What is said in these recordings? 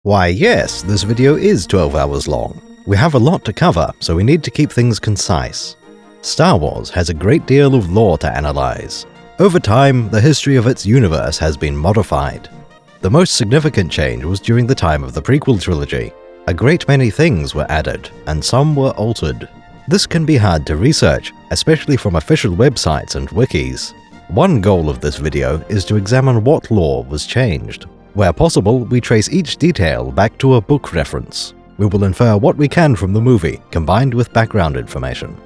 Why yes, this video is 12 hours long. We have a lot to cover, so we need to keep things concise. Star Wars has a great deal of lore to analyze. Over time, the history of its universe has been modified. The most significant change was during the time of the prequel trilogy. A great many things were added, and some were altered. This can be hard to research, especially from official websites and wikis. One goal of this video is to examine what lore was changed. Where possible, we trace each detail back to a book reference. We will infer what we can from the movie, combined with background information.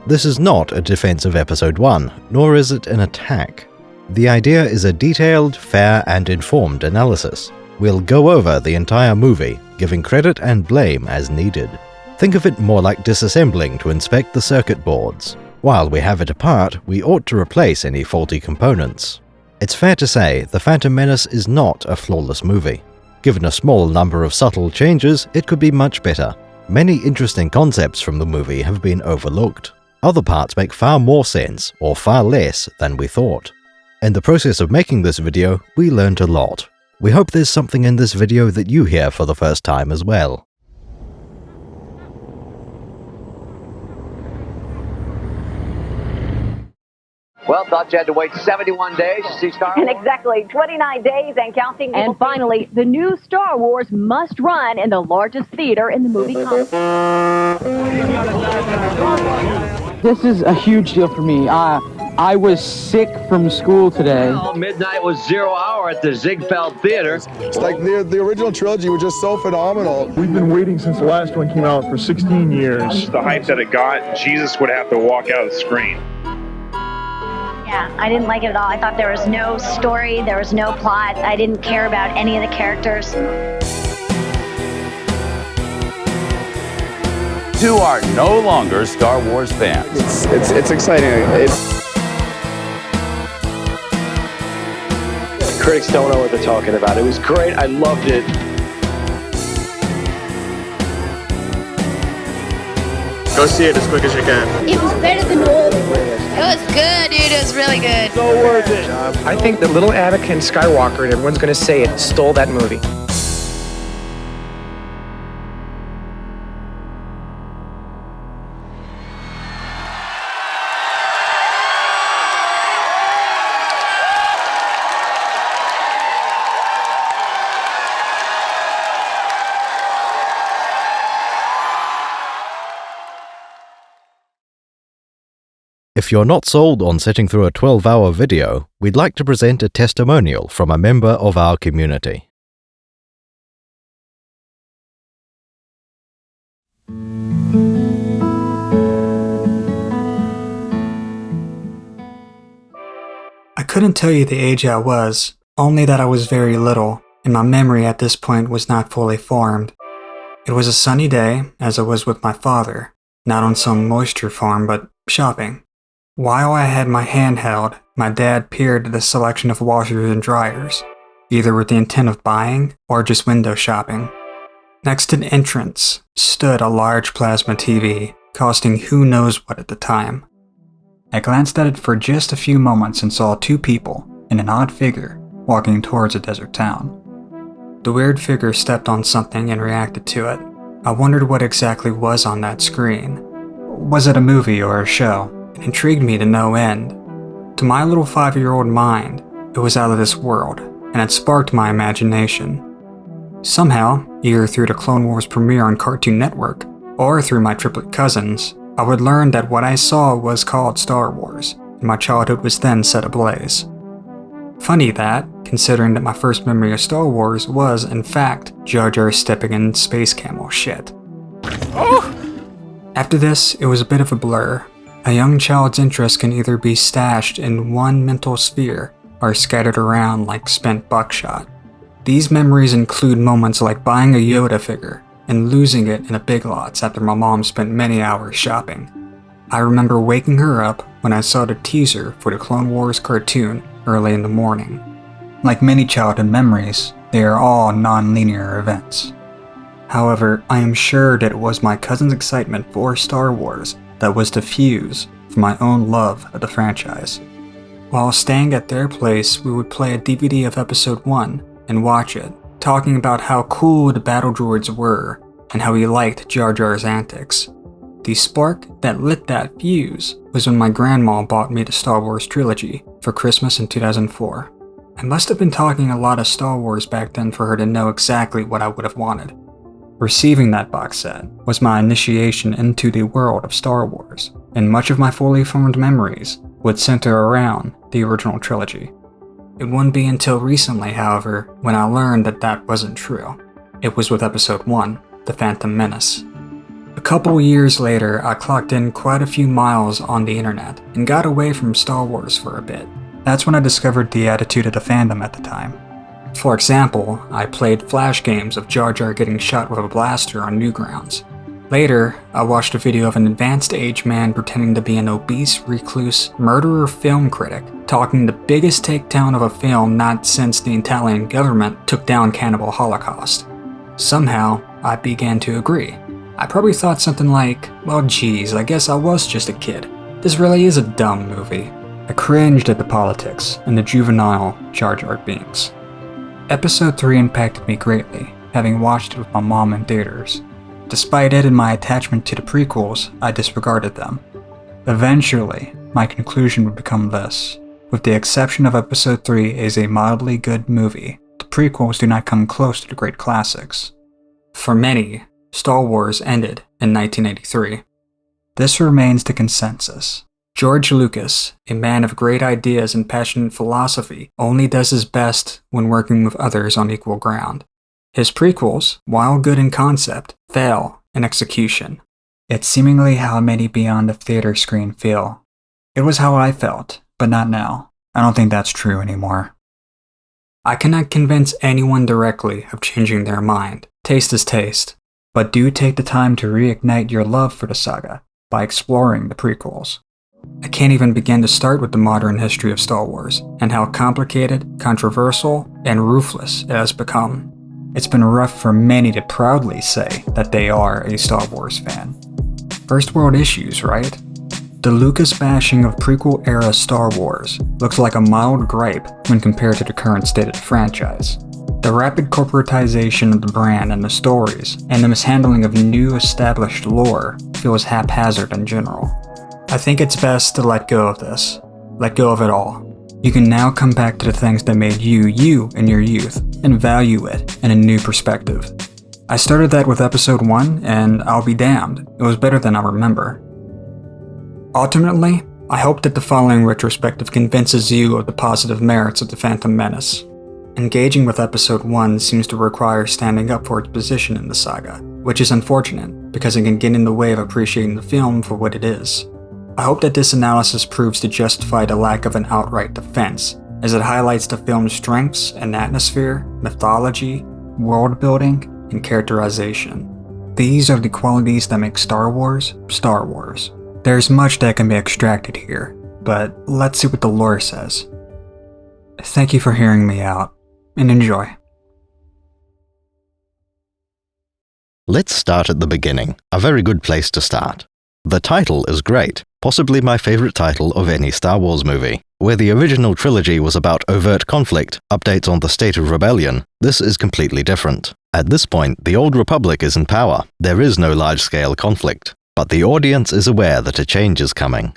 This is not a defense of Episode 1, nor is it an attack. The idea is a detailed, fair, and informed analysis. We'll go over the entire movie, giving credit and blame as needed. Think of it more like disassembling to inspect the circuit boards. While we have it apart, we ought to replace any faulty components. It's fair to say The Phantom Menace is not a flawless movie. Given a small number of subtle changes, it could be much better. Many interesting concepts from the movie have been overlooked. Other parts make far more sense, or far less, than we thought. In the process of making this video, we learned a lot. We hope there's something in this video that you hear for the first time as well. Well, thought you had to wait 71 days to see Star Wars? And exactly 29 days and counting. And finally, the new Star Wars must run in the largest theater in the movie complex. This is a huge deal for me. I was sick from school today. Well, midnight was 0 hour at the Ziegfeld Theater. It's like the original trilogy was just so phenomenal. We've been waiting since the last one came out for 16 years. The hype that it got, Jesus would have to walk out of the screen. Yeah, I didn't like it at all. I thought there was no story, there was no plot. I didn't care about any of the characters. Two are no longer Star Wars fans. It's exciting. Critics don't know what they're talking about. It was great. I loved it. Go see it as quick as you can. It was better than all. It was good, dude. It was really good. So worth it. I think that little Anakin Skywalker, and everyone's going to say it, stole that movie. If you're not sold on sitting through a 12-hour video, we'd like to present a testimonial from a member of our community. I couldn't tell you the age I was, only that I was very little, and my memory at this point was not fully formed. It was a sunny day, as I was with my father, not on some moisture farm, but shopping. While I had my hand held, my dad peered at the selection of washers and dryers, either with the intent of buying or just window shopping. Next to the entrance stood a large plasma TV, costing who knows what at the time. I glanced at it for just a few moments and saw two people, and an odd figure, walking towards a desert town. The weird figure stepped on something and reacted to it. I wondered what exactly was on that screen. Was it a movie or a show? It intrigued me to no end. To my little 5-year-old mind, it was out of this world, and it sparked my imagination. Somehow, either through the Clone Wars premiere on Cartoon Network, or through my triplet cousins, I would learn that what I saw was called Star Wars, and my childhood was then set ablaze. Funny that, considering that my first memory of Star Wars was, in fact, Jar Jar stepping in space camel shit. Oh! After this, it was a bit of a blur. A young child's interest can either be stashed in one mental sphere or scattered around like spent buckshot. These memories include moments like buying a Yoda figure and losing it in a Big Lots after my mom spent many hours shopping. I remember waking her up when I saw the teaser for the Clone Wars cartoon early in the morning. Like many childhood memories, they are all non-linear events. However, I am sure that it was my cousin's excitement for Star Wars that was the fuse for my own love of the franchise. While staying at their place, we would play a DVD of Episode 1 and watch it, talking about how cool the battle droids were and how he liked Jar Jar's antics. The spark that lit that fuse was when my grandma bought me the Star Wars trilogy for Christmas in 2004. I must have been talking a lot of Star Wars back then for her to know exactly what I would have wanted. Receiving that box set was my initiation into the world of Star Wars, and much of my fully formed memories would center around the original trilogy. It wouldn't be until recently, however, when I learned that that wasn't true. It was with Episode 1, The Phantom Menace. A couple years later, I clocked in quite a few miles on the internet and got away from Star Wars for a bit. That's when I discovered the attitude of the fandom at the time. For example, I played flash games of Jar Jar getting shot with a blaster on Newgrounds. Later, I watched a video of an advanced age man pretending to be an obese, recluse, murderer film critic, talking the biggest takedown of a film not since the Italian government took down Cannibal Holocaust. Somehow, I began to agree. I probably thought something like, well geez, I guess I was just a kid. This really is a dumb movie. I cringed at the politics and the juvenile Jar Jar Binks. Episode 3 impacted me greatly, having watched it with my mom in theaters. Despite it and my attachment to the prequels, I disregarded them. Eventually, my conclusion would become this. With the exception of Episode 3 is a mildly good movie, the prequels do not come close to the great classics. For many, Star Wars ended in 1983. This remains the consensus. George Lucas, a man of great ideas and passionate philosophy, only does his best when working with others on equal ground. His prequels, while good in concept, fail in execution. It's seemingly how many beyond the theater screen feel. It was how I felt, but not now. I don't think that's true anymore. I cannot convince anyone directly of changing their mind. Taste is taste. But do take the time to reignite your love for the saga by exploring the prequels. I can't even begin to start with the modern history of Star Wars and how complicated, controversial, and ruthless it has become. It's been rough for many to proudly say that they are a Star Wars fan. First world issues, right? The Lucas bashing of prequel-era Star Wars looks like a mild gripe when compared to the current state of the franchise. The rapid corporatization of the brand and the stories, and the mishandling of new established lore feels haphazard in general. I think it's best to let go of this. Let go of it all. You can now come back to the things that made you in your youth, and value it in a new perspective. I started that with Episode 1, and I'll be damned, it was better than I remember. Ultimately, I hope that the following retrospective convinces you of the positive merits of The Phantom Menace. Engaging with Episode 1 seems to require standing up for its position in the saga, which is unfortunate because it can get in the way of appreciating the film for what it is. I hope that this analysis proves to justify the lack of an outright defense, as it highlights the film's strengths in atmosphere, mythology, world building, and characterization. These are the qualities that make Star Wars, Star Wars. There's much that can be extracted here, but let's see what the lore says. Thank you for hearing me out, and enjoy. Let's start at the beginning, a very good place to start. The title is great, possibly my favorite title of any Star Wars movie. Where the original trilogy was about overt conflict, updates on the state of rebellion, this is completely different. At this point, the Old Republic is in power, there is no large-scale conflict, but the audience is aware that a change is coming.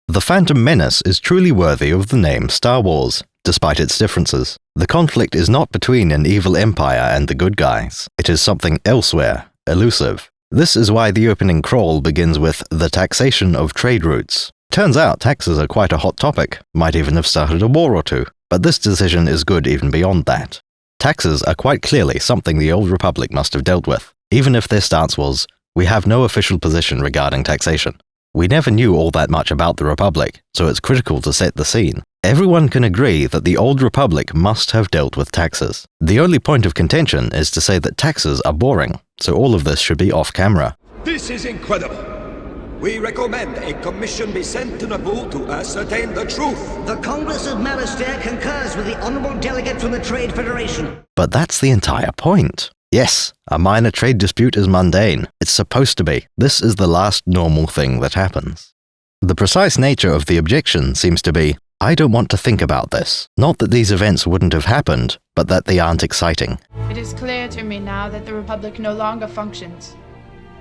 The Phantom Menace is truly worthy of the name Star Wars, despite its differences. The conflict is not between an evil empire and the good guys, it is something elsewhere, elusive. This is why the opening crawl begins with the taxation of trade routes. Turns out taxes are quite a hot topic, might even have started a war or two, but this decision is good even beyond that. Taxes are quite clearly something the Old Republic must have dealt with, even if their stance was, we have no official position regarding taxation. We never knew all that much about the Republic, so it's critical to set the scene. Everyone can agree that the Old Republic must have dealt with taxes. The only point of contention is to say that taxes are boring, so all of this should be off camera. This is incredible. We recommend a commission be sent to Naboo to ascertain the truth. The Congress of Malastare concurs with the Honorable Delegate from the Trade Federation. But that's the entire point. Yes, a minor trade dispute is mundane. It's supposed to be. This is the last normal thing that happens. The precise nature of the objection seems to be, I don't want to think about this. Not that these events wouldn't have happened, but that they aren't exciting. It is clear to me now that the Republic no longer functions.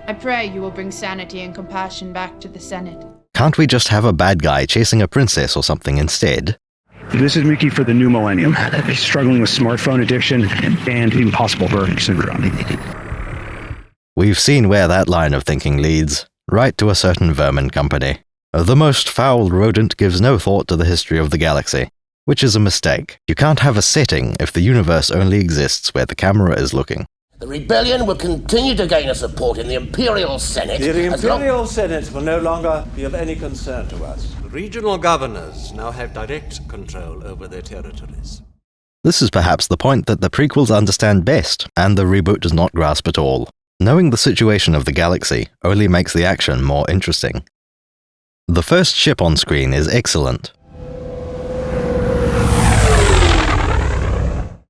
I pray you will bring sanity and compassion back to the Senate. Can't we just have a bad guy chasing a princess or something instead? This is Mickey for the new millennium. Struggling with smartphone addiction and impossible burn syndrome. We've seen where that line of thinking leads, right to a certain vermin company. The most foul rodent gives no thought to the history of the galaxy, which is a mistake. You can't have a setting if the universe only exists where the camera is looking. The rebellion will continue to gain a support in the Imperial Senate. The Imperial Senate will no longer be of any concern to us. The regional governors now have direct control over their territories. This is perhaps the point that the prequels understand best, and the reboot does not grasp at all. Knowing the situation of the galaxy only makes the action more interesting. The first ship on screen is excellent.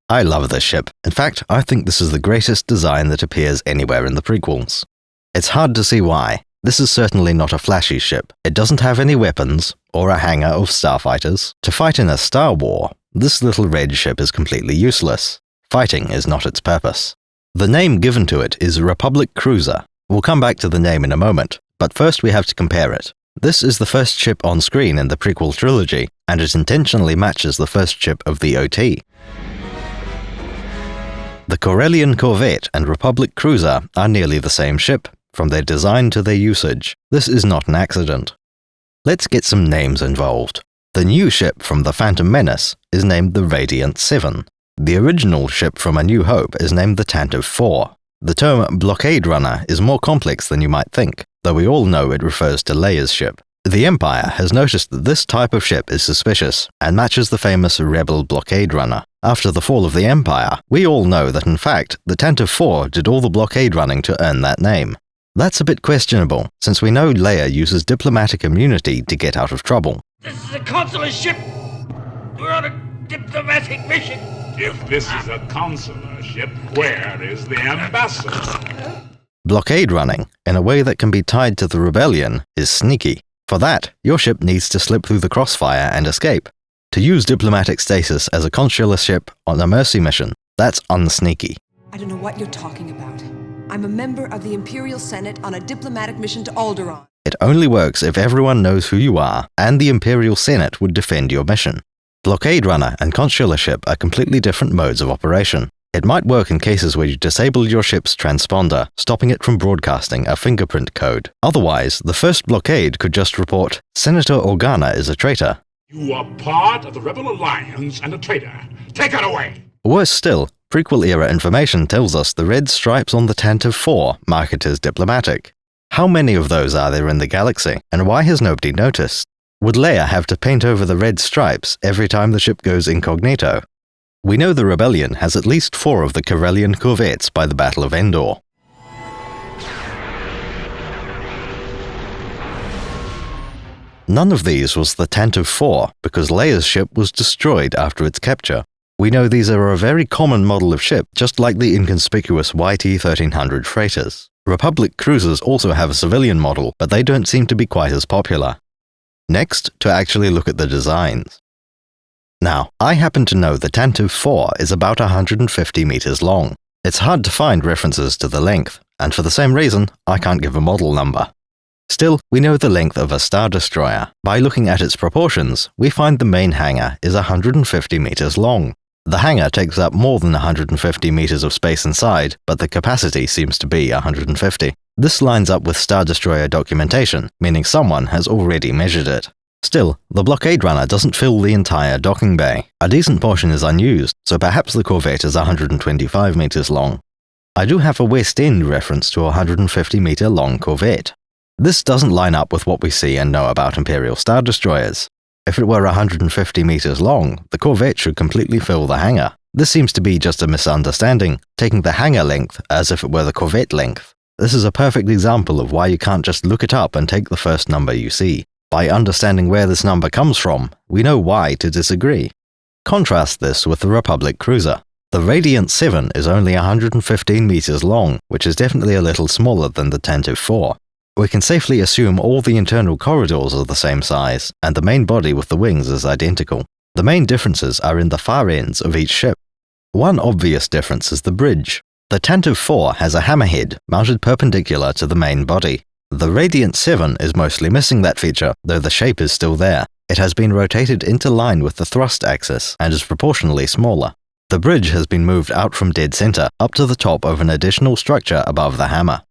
I love this ship. In fact, I think this is the greatest design that appears anywhere in the prequels. It's hard to see why. This is certainly not a flashy ship. It doesn't have any weapons, or a hangar of starfighters. To fight in a Star War, this little red ship is completely useless. Fighting is not its purpose. The name given to it is Republic Cruiser. We'll come back to the name in a moment, but first we have to compare it. This is the first ship on screen in the prequel trilogy, and it intentionally matches the first ship of the OT. The Corellian Corvette and Republic Cruiser are nearly the same ship, from their design to their usage. This is not an accident. Let's get some names involved. The new ship from the Phantom Menace is named the Radiant 7. The original ship from A New Hope is named the Tantive 4. The term Blockade Runner is more complex than you might think, though we all know it refers to Leia's ship. The Empire has noticed that this type of ship is suspicious, and matches the famous Rebel Blockade Runner. After the fall of the Empire, we all know that in fact, the Tantive 4 did all the blockade running to earn that name. That's a bit questionable, since we know Leia uses diplomatic immunity to get out of trouble. This is a consular ship! We're on a diplomatic mission! If this is a consular ship, where is the ambassador? Blockade running, in a way that can be tied to the rebellion, is sneaky. For that, your ship needs to slip through the crossfire and escape. To use diplomatic status as a consular ship on a mercy mission, that's unsneaky. I don't know what you're talking about. I'm a member of the Imperial Senate on a diplomatic mission to Alderaan. It only works if everyone knows who you are, and the Imperial Senate would defend your mission. Blockade runner and consular ship are completely different modes of operation. It might work in cases where you disable your ship's transponder, stopping it from broadcasting a fingerprint code. Otherwise, the first blockade could just report, Senator Organa is a traitor. You are part of the Rebel Alliance and a traitor. Take it away! Worse still, prequel-era information tells us the red stripes on the Tantive 4 mark it as diplomatic. How many of those are there in the galaxy, and why has nobody noticed? Would Leia have to paint over the red stripes every time the ship goes incognito? We know the Rebellion has at least 4 of the Corellian corvettes by the Battle of Endor. None of these was the Tantive 4, because Leia's ship was destroyed after its capture. We know these are a very common model of ship, just like the inconspicuous YT-1300 freighters. Republic cruisers also have a civilian model, but they don't seem to be quite as popular. Next, to actually look at the designs. Now, I happen to know the Tantive 4 is about 150 meters long. It's hard to find references to the length, and for the same reason, I can't give a model number. Still, we know the length of a Star Destroyer. By looking at its proportions, we find the main hangar is 150 meters long. The hangar takes up more than 150 meters of space inside, but the capacity seems to be 150. This lines up with Star Destroyer documentation, meaning someone has already measured it. Still, the blockade runner doesn't fill the entire docking bay. A decent portion is unused, so perhaps the corvette is 125 meters long. I do have a West End reference to a 150 meter long corvette. This doesn't line up with what we see and know about Imperial Star Destroyers. If it were 150 meters long, the corvette should completely fill the hangar. This seems to be just a misunderstanding, taking the hangar length as if it were the corvette length. This is a perfect example of why you can't just look it up and take the first number you see. By understanding where this number comes from, we know why to disagree. Contrast this with the Republic cruiser. The Radiant 7 is only 115 meters long, which is definitely a little smaller than the Tantive 4. We can safely assume all the internal corridors are the same size, and the main body with the wings is identical. The main differences are in the far ends of each ship. One obvious difference is the bridge. The Tantive 4 has a hammerhead mounted perpendicular to the main body. The Radiant 7 is mostly missing that feature, though the shape is still there. It has been rotated into line with the thrust axis and is proportionally smaller. The bridge has been moved out from dead center up to the top of an additional structure above the hammer.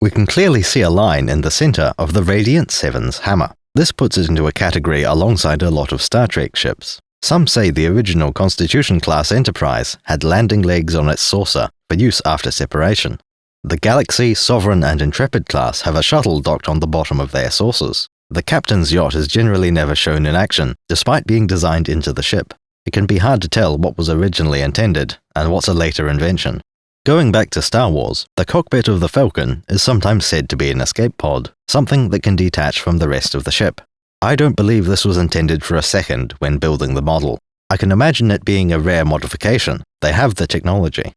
We can clearly see a line in the center of the Radiant 7's hammer. This puts it into a category alongside a lot of Star Trek ships. Some say the original Constitution-class Enterprise had landing legs on its saucer for use after separation. The Galaxy, Sovereign, and Intrepid class have a shuttle docked on the bottom of their saucers. The captain's yacht is generally never shown in action, despite being designed into the ship. It can be hard to tell what was originally intended, and what's a later invention. Going back to Star Wars, the cockpit of the Falcon is sometimes said to be an escape pod, something that can detach from the rest of the ship. I don't believe this was intended for a second when building the model. I can imagine it being a rare modification. They have the technology.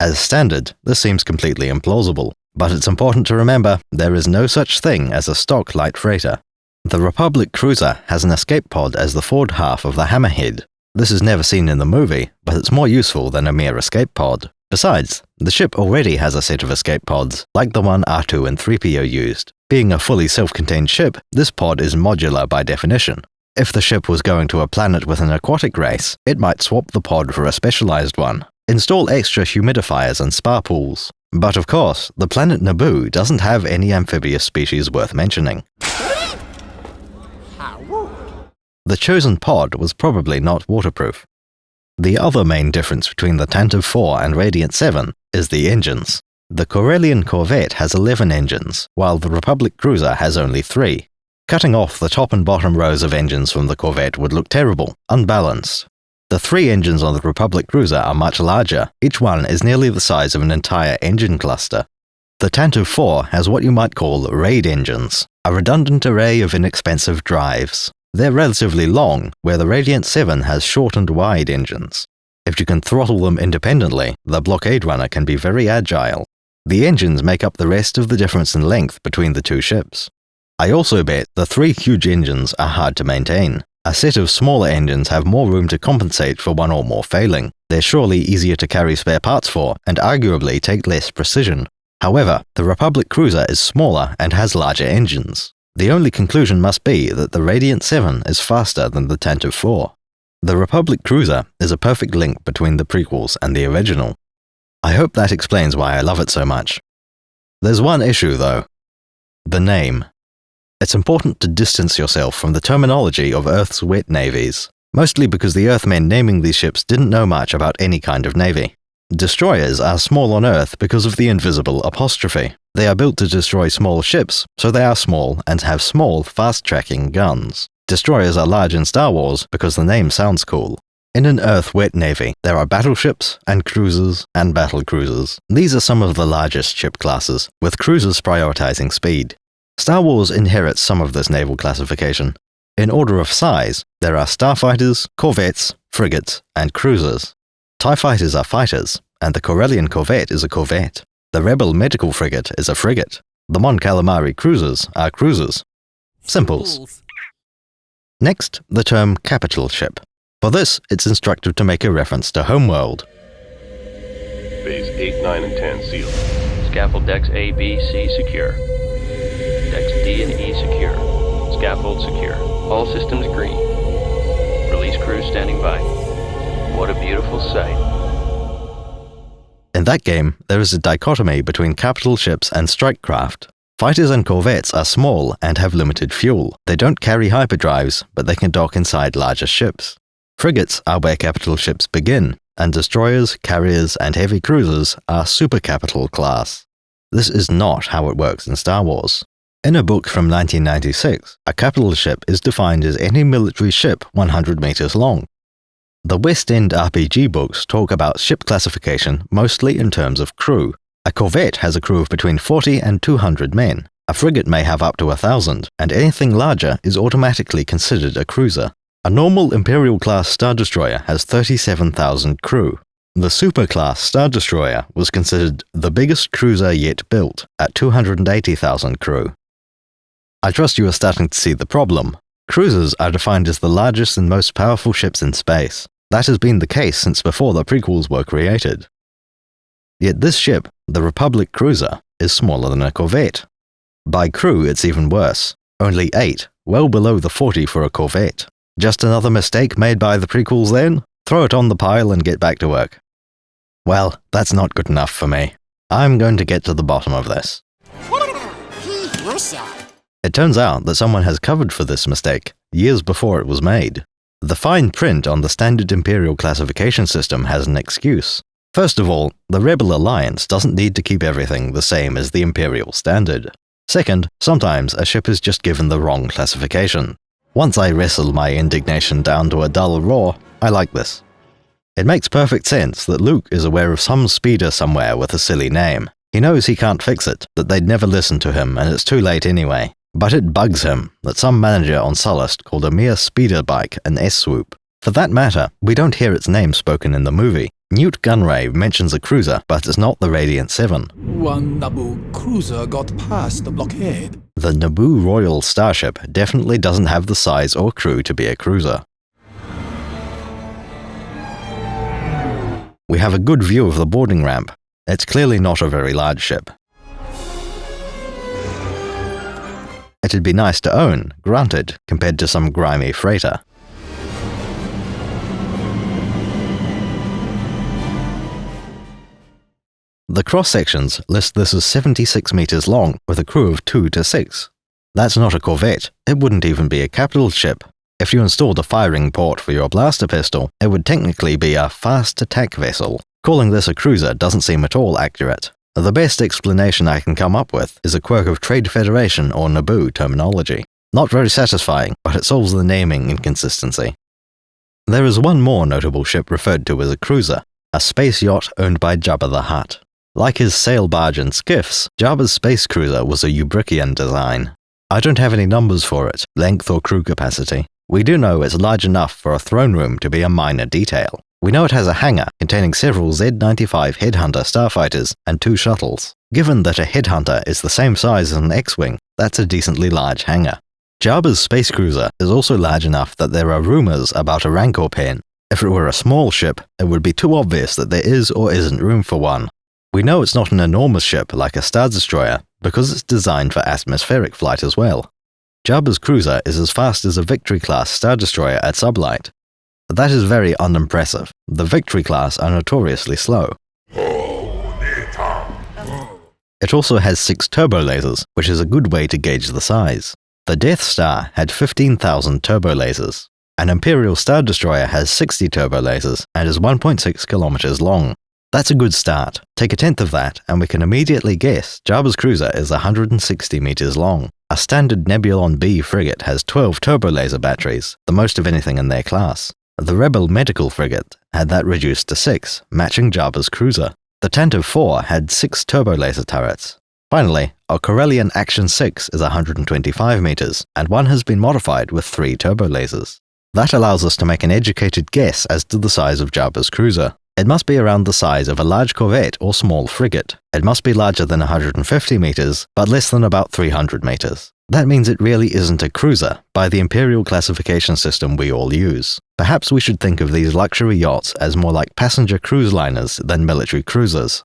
As standard, this seems completely implausible, but it's important to remember there is no such thing as a stock light freighter. The Republic cruiser has an escape pod as the forward half of the hammerhead. This is never seen in the movie, but it's more useful than a mere escape pod. Besides, the ship already has a set of escape pods, like the one R2 and 3PO used. Being a fully self-contained ship, this pod is modular by definition. If the ship was going to a planet with an aquatic race, it might swap the pod for a specialized one. Install extra humidifiers and spa pools. But of course, the planet Naboo doesn't have any amphibious species worth mentioning. The chosen pod was probably not waterproof. The other main difference between the Tantive 4 and Radiant 7 is the engines. The Corellian Corvette has 11 engines, while the Republic cruiser has only 3. Cutting off the top and bottom rows of engines from the Corvette would look terrible, unbalanced. The 3 engines on the Republic cruiser are much larger. Each one is nearly the size of an entire engine cluster. The Tantive 4 has what you might call raid engines, a redundant array of inexpensive drives. They're relatively long, where the Radiant 7 has short and wide engines. If you can throttle them independently, the blockade runner can be very agile. The engines make up the rest of the difference in length between the two ships. I also bet the 3 huge engines are hard to maintain. A set of smaller engines have more room to compensate for one or more failing. They're surely easier to carry spare parts for, and arguably take less precision. However, the Republic cruiser is smaller and has larger engines. The only conclusion must be that the Radiant 7 is faster than the Tantive 4. The Republic cruiser is a perfect link between the prequels and the original. I hope that explains why I love it so much. There's one issue though. The name. It's important to distance yourself from the terminology of Earth's wet navies, mostly because the Earthmen naming these ships didn't know much about any kind of navy. Destroyers are small on Earth because of the invisible apostrophe. They are built to destroy small ships, so they are small and have small, fast-tracking guns. Destroyers are large in Star Wars because the name sounds cool. In an Earth wet navy, there are battleships and cruisers and battlecruisers. These are some of the largest ship classes, with cruisers prioritizing speed. Star Wars inherits some of this naval classification. In order of size, there are starfighters, corvettes, frigates, and cruisers. TIE fighters are fighters, and the Corellian Corvette is a corvette. The Rebel medical frigate is a frigate. The Mon Calamari cruisers are cruisers. Simples. Next, the term capital ship. For this, it's instructive to make a reference to Homeworld. Bays 8, 9, and 10 sealed. Scaffold decks A, B, C secure. Decks D and E secure. Scaffold secure. All systems green. Release crew standing by. What a beautiful sight. In that game, there is a dichotomy between capital ships and strike craft. Fighters and corvettes are small and have limited fuel. They don't carry hyperdrives, but they can dock inside larger ships. Frigates are where capital ships begin, and destroyers, carriers, and heavy cruisers are supercapital class. This is not how it works in Star Wars. In a book from 1996, a capital ship is defined as any military ship 100 meters long. The West End RPG books talk about ship classification mostly in terms of crew. A corvette has a crew of between 40 and 200 men. A frigate may have up to 1,000, and anything larger is automatically considered a cruiser. A normal Imperial-class Star Destroyer has 37,000 crew. The Super-class Star Destroyer was considered the biggest cruiser yet built, at 280,000 crew. I trust you are starting to see the problem. Cruisers are defined as the largest and most powerful ships in space. That has been the case since before the prequels were created. Yet this ship, the Republic Cruiser, is smaller than a Corvette. By crew, it's even worse. Only 8, well below the 40 for a Corvette. Just another mistake made by the prequels then? Throw it on the pile and get back to work. Well, that's not good enough for me. I'm going to get to the bottom of this. It turns out that someone has covered for this mistake years before it was made. The fine print on the standard Imperial classification system has an excuse. First of all, the Rebel Alliance doesn't need to keep everything the same as the Imperial standard. Second, sometimes a ship is just given the wrong classification. Once I wrestle my indignation down to a dull roar, I like this. It makes perfect sense that Luke is aware of some speeder somewhere with a silly name. He knows he can't fix it, that they'd never listen to him, and it's too late anyway. But it bugs him that some manager on Sullust called a mere speeder bike an S-swoop. For that matter, we don't hear its name spoken in the movie. Newt Gunray mentions a cruiser, but it's not the Radiant 7. One Naboo cruiser got past the blockade. The Naboo Royal Starship definitely doesn't have the size or crew to be a cruiser. We have a good view of the boarding ramp. It's clearly not a very large ship. It'd be nice to own, granted, compared to some grimy freighter. The cross-sections list this as 76 meters long with a crew of 2 to 6. That's not a Corvette, it wouldn't even be a capital ship. If you installed a firing port for your blaster pistol, it would technically be a fast attack vessel. Calling this a cruiser doesn't seem at all accurate. The best explanation I can come up with is a quirk of Trade Federation or Naboo terminology. Not very satisfying, but it solves the naming inconsistency. There is one more notable ship referred to as a cruiser, a space yacht owned by Jabba the Hutt. Like his sail barge and skiffs, Jabba's space cruiser was a Ubrikian design. I don't have any numbers for it, length or crew capacity. We do know it's large enough for a throne room to be a minor detail. We know it has a hangar containing several Z-95 Headhunter starfighters and 2 shuttles. Given that a Headhunter is the same size as an X-Wing, that's a decently large hangar. Jabba's space cruiser is also large enough that there are rumors about a Rancor pen. If it were a small ship, it would be too obvious that there is or isn't room for one. We know it's not an enormous ship like a Star Destroyer because it's designed for atmospheric flight as well. Jabba's cruiser is as fast as a Victory-class Star Destroyer at sublight. That is very unimpressive. The Victory class are notoriously slow. It also has 6 turbo lasers, which is a good way to gauge the size. The Death Star had 15,000 turbo lasers. An Imperial Star Destroyer has 60 turbo lasers and is 1.6 kilometers long. That's a good start. Take a tenth of that, and we can immediately guess Jabba's cruiser is 160 meters long. A standard Nebulon B frigate has 12 turbo laser batteries, the most of anything in their class. The Rebel Medical Frigate had that reduced to 6, matching Jabba's cruiser. The Tantive 4 had 6 turbo laser turrets. Finally, our Corellian Action 6 is 125 meters, and one has been modified with 3 turbo lasers. That allows us to make an educated guess as to the size of Jabba's cruiser. It must be around the size of a large corvette or small frigate. It must be larger than 150 meters, but less than about 300 meters. That means it really isn't a cruiser by the Imperial classification system we all use. Perhaps we should think of these luxury yachts as more like passenger cruise liners than military cruisers.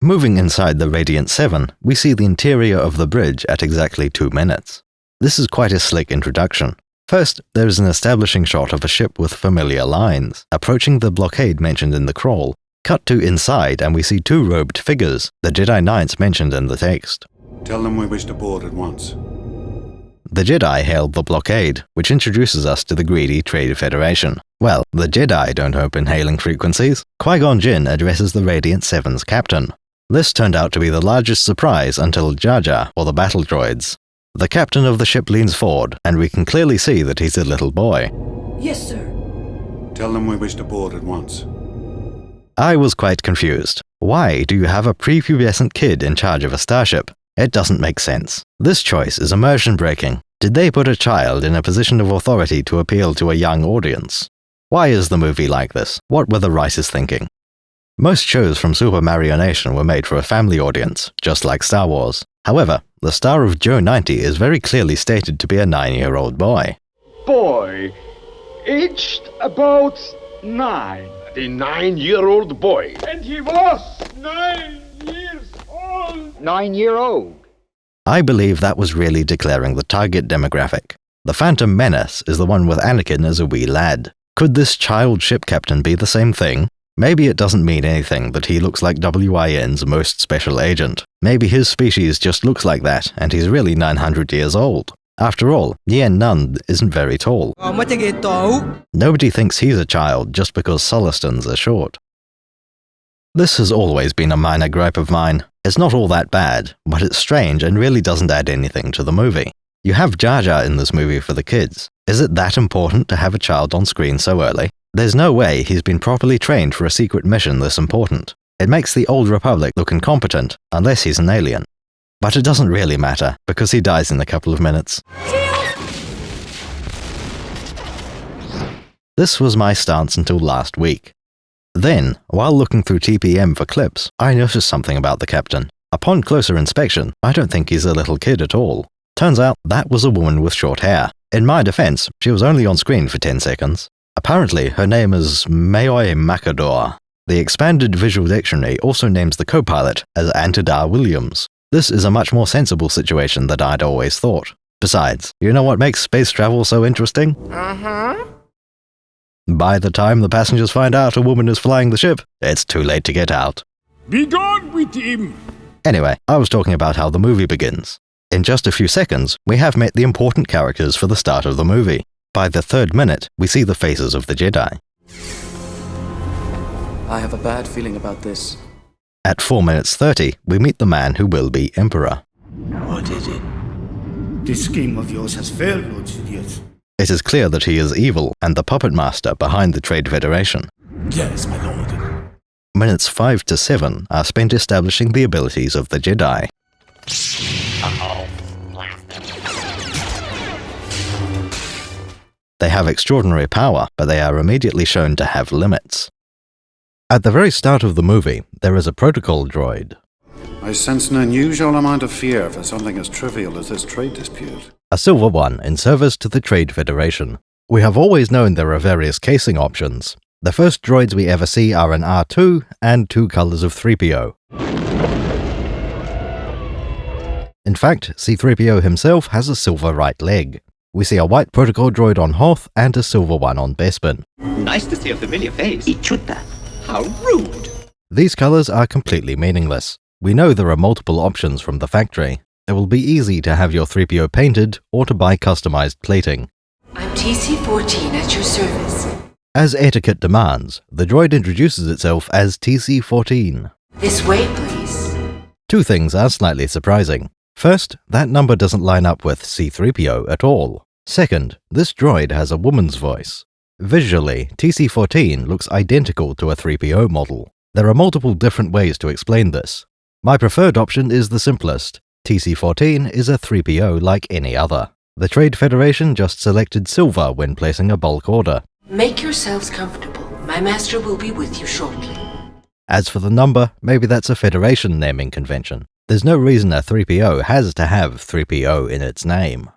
Moving inside the Radiant 7, we see the interior of the bridge at exactly 2 minutes. This is quite a slick introduction. First, there is an establishing shot of a ship with familiar lines, approaching the blockade mentioned in the crawl. Cut to inside and we see 2 robed figures, the Jedi Knights mentioned in the text. Tell them we wish to board at once. The Jedi hailed the blockade, which introduces us to the greedy Trade Federation. Well, the Jedi don't open hailing frequencies. Qui-Gon Jinn addresses the Radiant 7's captain. This turned out to be the largest surprise until Jar Jar or the battle droids. The captain of the ship leans forward, and we can clearly see that he's a little boy. Yes, sir. Tell them we wish to board at once. I was quite confused. Why do you have a prepubescent kid in charge of a starship? It doesn't make sense. This choice is immersion breaking. Did they put a child in a position of authority to appeal to a young audience? Why is the movie like this? What were the writers thinking? Most shows from Super Mario Nation were made for a family audience, just like Star Wars. However, the star of Joe 90 is very clearly stated to be a 9-year-old boy. Boy, aged about 9. The 9-year-old boy. And he was 9 years old. 9-year-old. I believe that was really declaring the target demographic. The Phantom Menace is the one with Anakin as a wee lad. Could this child ship captain be the same thing? Maybe it doesn't mean anything that he looks like WIN's most special agent. Maybe his species just looks like that, and he's really 900 years old. After all, Yen Nunn isn't very tall. Nobody thinks he's a child just because Solistons are short. This has always been a minor gripe of mine. It's not all that bad, but it's strange and really doesn't add anything to the movie. You have Jar Jar in this movie for the kids. Is it that important to have a child on screen so early? There's no way he's been properly trained for a secret mission this important. It makes the Old Republic look incompetent, unless he's an alien. But it doesn't really matter, because he dies in a couple of minutes. This was my stance until last week. Then, while looking through TPM for clips, I noticed something about the captain. Upon closer inspection, I don't think he's a little kid at all. Turns out that was a woman with short hair. In my defense, she was only on screen for 10 seconds. Apparently, her name is Mayoi Makador. The expanded visual dictionary also names the co-pilot as Antidar Williams. This is a much more sensible situation than I'd always thought. Besides, you know what makes space travel so interesting? By the time the passengers find out a woman is flying the ship, it's too late to get out. Be gone with him! Anyway, I was talking about how the movie begins. In just a few seconds, we have met the important characters for the start of the movie. By the 3rd minute, we see the faces of the Jedi. I have a bad feeling about this. At 4 minutes 30, we meet the man who will be Emperor. What is it? This scheme of yours has failed, Lord Sidious. It is clear that he is evil and the puppet master behind the Trade Federation. Yes, my lord. Minutes 5 to 7 are spent establishing the abilities of the Jedi. They have extraordinary power, but they are immediately shown to have limits. At the very start of the movie, there is a protocol droid. I sense an unusual amount of fear for something as trivial as this trade dispute. A silver one in service to the Trade Federation. We have always known there are various casing options. The first droids we ever see are an R2 and 2 colors of 3PO. In fact, C-3PO himself has a silver right leg. We see a white protocol droid on Hoth and a silver one on Bespin. Nice to see a familiar face. Ichuta. How rude. These colors are completely meaningless. We know there are multiple options from the factory. It will be easy to have your 3PO painted or to buy customized plating. I'm TC-14 at your service. As etiquette demands, the droid introduces itself as TC-14. This way, please. 2 things are slightly surprising. First, that number doesn't line up with C-3PO at all. Second, this droid has a woman's voice. Visually, TC-14 looks identical to a 3PO model. There are multiple different ways to explain this. My preferred option is the simplest. TC-14 is a 3PO like any other. The Trade Federation just selected silver when placing a bulk order. Make yourselves comfortable. My master will be with you shortly. As for the number, maybe that's a Federation naming convention. There's no reason a 3PO has to have 3PO in its name.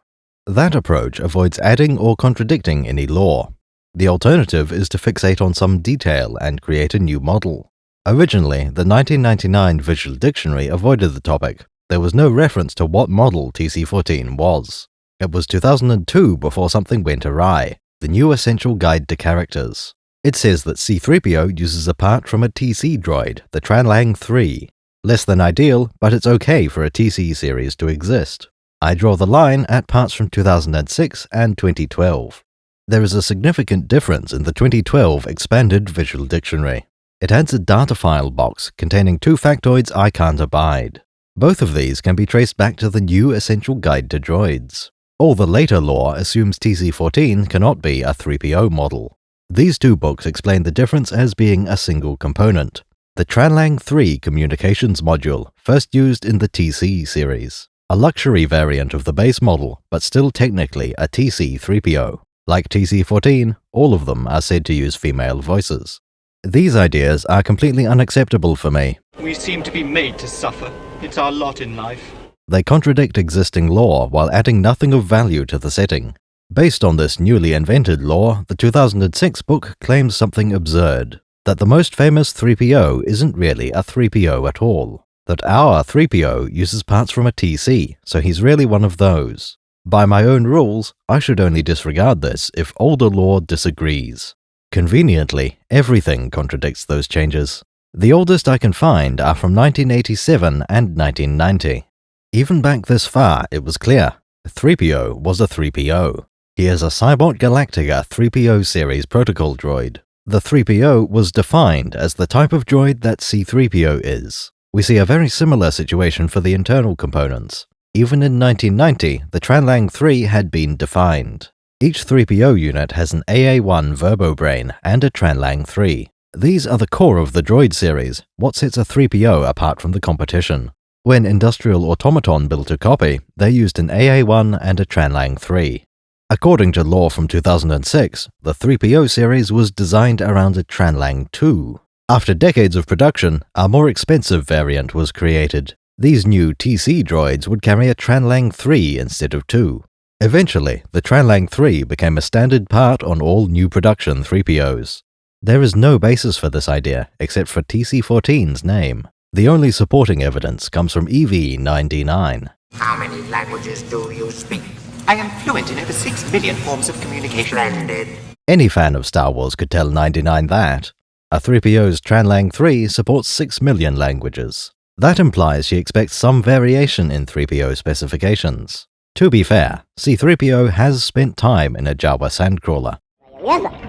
That approach avoids adding or contradicting any lore. The alternative is to fixate on some detail and create a new model. Originally, the 1999 Visual Dictionary avoided the topic. There was no reference to what model TC-14 was. It was 2002 before something went awry, the New Essential Guide to Characters. It says that C-3PO uses a part from a TC droid, the Tranlang 3. Less than ideal, but it's okay for a TC series to exist. I draw the line at parts from 2006 and 2012. There is a significant difference in the 2012 Expanded Visual Dictionary. It adds a data file box containing 2 factoids I can't abide. Both of these can be traced back to the New Essential Guide to Droids. All the later lore assumes TC-14 cannot be a 3PO model. These 2 books explain the difference as being a single component. The Tranlang 3 communications module, first used in the TC series. A luxury variant of the base model, but still technically a TC 3PO. Like TC-14, all of them are said to use female voices. These ideas are completely unacceptable for me. We seem to be made to suffer. It's our lot in life. They contradict existing lore while adding nothing of value to the setting. Based on this newly invented lore, the 2006 book claims something absurd. That the most famous 3PO isn't really a 3PO at all. That our 3PO uses parts from a TC, so he's really one of those. By my own rules, I should only disregard this if older lore disagrees. Conveniently, everything contradicts those changes. The oldest I can find are from 1987 and 1990. Even back this far, it was clear. 3PO was a 3PO. He is a Cybot Galactica 3PO series protocol droid. The 3PO was defined as the type of droid that C-3PO is. We see a very similar situation for the internal components. Even in 1990, the Tranlang 3 had been defined. Each 3PO unit has an AA-1 Verbobrain and a Tranlang 3. These are the core of the droid series, what sets a 3PO apart from the competition. When Industrial Automaton built a copy, they used an AA-1 and a Tranlang 3. According to lore from 2006, the 3PO series was designed around a Tranlang 2. After decades of production, a more expensive variant was created. These new TC droids would carry a Tranlang 3 instead of 2. Eventually, the Tranlang 3 became a standard part on all new production 3POs. There is no basis for this idea, except for TC-14's name. The only supporting evidence comes from EV-99. How many languages do you speak? I am fluent in over 6 million forms of communication. Splendid. Any fan of Star Wars could tell 99 that. A 3PO's Tranlang 3 supports 6 million languages. That implies she expects some variation in 3PO specifications. To be fair, C-3PO has spent time in a Jawa sandcrawler.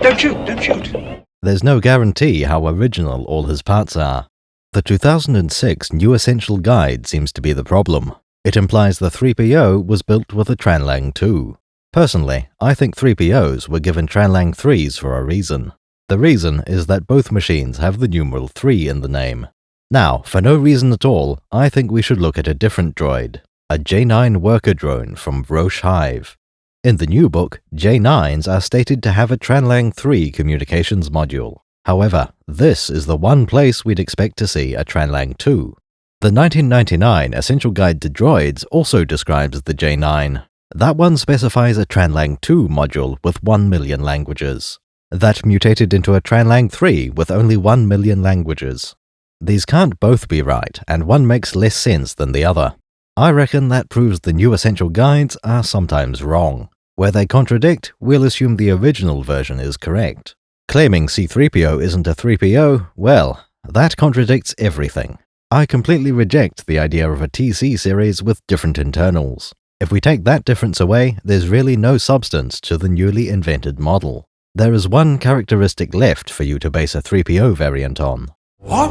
Don't shoot, don't shoot. There's no guarantee how original all his parts are. The 2006 New Essential Guide seems to be the problem. It implies the 3PO was built with a Tranlang 2. Personally, I think 3POs were given Tranlang 3s for a reason. The reason is that both machines have the numeral 3 in the name. Now, for no reason at all, I think we should look at a different droid. A J9 worker drone from Roche Hive. In the new book, J9s are stated to have a Tranlang 3 communications module. However, this is the one place we'd expect to see a Tranlang 2. The 1999 Essential Guide to Droids also describes the J9. That one specifies a Tranlang 2 module with 1 million languages. That mutated into a Tranlang 3 with only 1 million languages. These can't both be right, and one makes less sense than the other. I reckon that proves the new Essential Guides are sometimes wrong. Where they contradict, we'll assume the original version is correct. Claiming C-3PO isn't a 3PO, well, that contradicts everything. I completely reject the idea of a TC series with different internals. If we take that difference away, there's really no substance to the newly invented model. There is one characteristic left for you to base a 3PO variant on. What?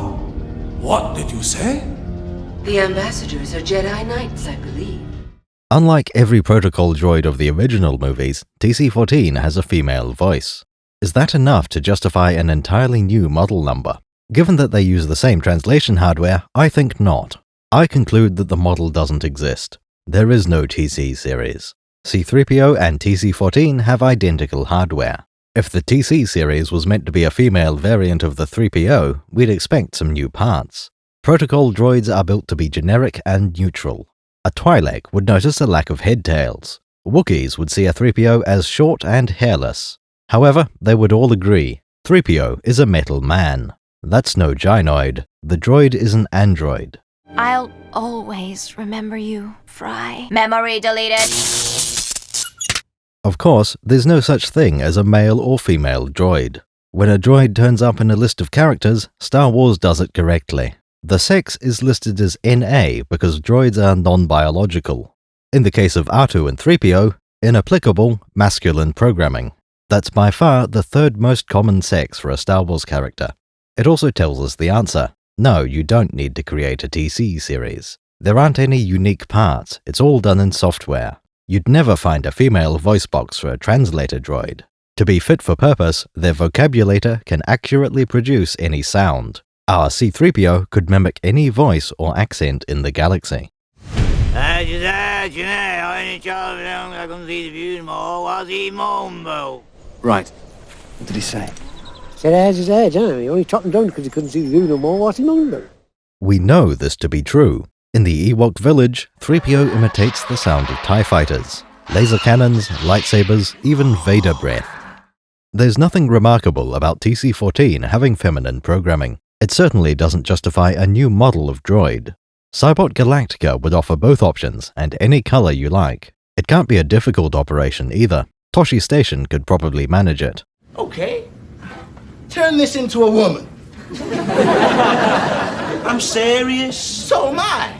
What did you say? The ambassadors are Jedi Knights, I believe. Unlike every protocol droid of the original movies, TC-14 has a female voice. Is that enough to justify an entirely new model number? Given that they use the same translation hardware, I think not. I conclude that the model doesn't exist. There is no TC series. C-3PO and TC-14 have identical hardware. If the TC series was meant to be a female variant of the 3PO, we'd expect some new parts. Protocol droids are built to be generic and neutral. A Twi'lek would notice a lack of head-tails. Wookiees would see a 3PO as short and hairless. However, they would all agree, 3PO is a metal man. That's no gynoid. The droid is an android. I'll always remember you, Fry. Memory deleted. Of course, there's no such thing as a male or female droid. When a droid turns up in a list of characters, Star Wars does it correctly. The sex is listed as NA because droids are non-biological. In the case of R2 and 3PO, inapplicable masculine programming. That's by far the third most common sex for a Star Wars character. It also tells us the answer. No, you don't need to create a TC series. There aren't any unique parts, it's all done in software. You'd never find a female voice box for a translator droid. To be fit for purpose, their vocabulator can accurately produce any sound. Our C-3PO could mimic any voice or accent in the galaxy. Right. What did he say? Said how's his edge, huh? He only chopped him down because he couldn't see the view no more. What's he on about? We know this to be true. In the Ewok village, 3PO imitates the sound of TIE fighters, laser cannons, lightsabers, even Vader breath. There's nothing remarkable about TC-14 having feminine programming. It certainly doesn't justify a new model of droid. Cybot Galactica would offer both options and any color you like. It can't be a difficult operation either. Toshi Station could probably manage it. Okay. Turn this into a woman. I'm serious. So am I.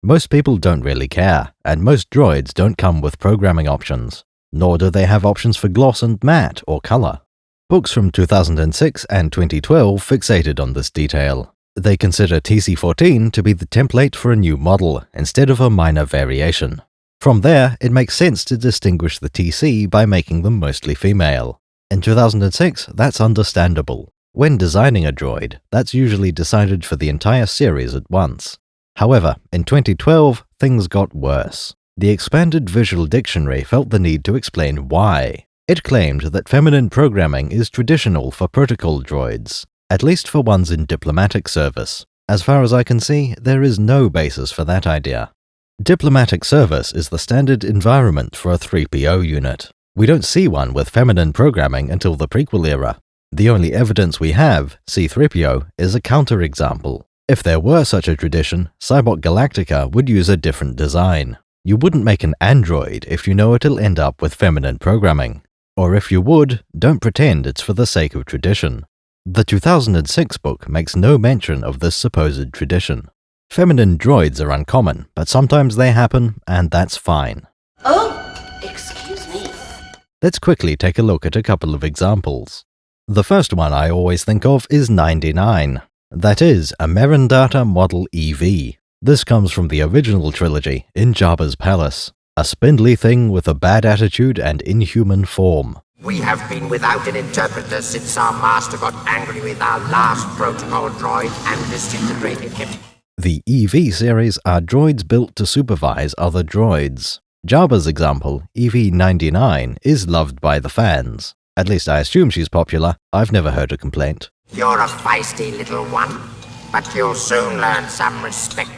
Most people don't really care, and most droids don't come with programming options, nor do they have options for gloss and matte or color. Books from 2006 and 2012 fixated on this detail. They consider TC-14 to be the template for a new model, instead of a minor variation. From there, it makes sense to distinguish the TC by making them mostly female. In 2006, that's understandable. When designing a droid, that's usually decided for the entire series at once. However, in 2012, things got worse. The Expanded Visual Dictionary felt the need to explain why. It claimed that feminine programming is traditional for protocol droids, at least for ones in diplomatic service. As far as I can see, there is no basis for that idea. Diplomatic service is the standard environment for a 3PO unit. We don't see one with feminine programming until the prequel era. The only evidence we have, C-3PO, is a counterexample. If there were such a tradition, Cybot Galactica would use a different design. You wouldn't make an android if you know it'll end up with feminine programming. Or if you would, don't pretend it's for the sake of tradition. The 2006 book makes no mention of this supposed tradition. Feminine droids are uncommon, but sometimes they happen, and that's fine. Oh, excuse me. Let's quickly take a look at a couple of examples. The first one I always think of is 99. That is, a Merendata Model EV. This comes from the original trilogy, in Jabba's palace. A spindly thing with a bad attitude and inhuman form. We have been without an interpreter since our master got angry with our last protocol droid and disintegrated him. The EV series are droids built to supervise other droids. Jabba's example, EV-99, is loved by the fans. At least I assume she's popular. I've never heard a complaint. You're a feisty little one, but you'll soon learn some respect.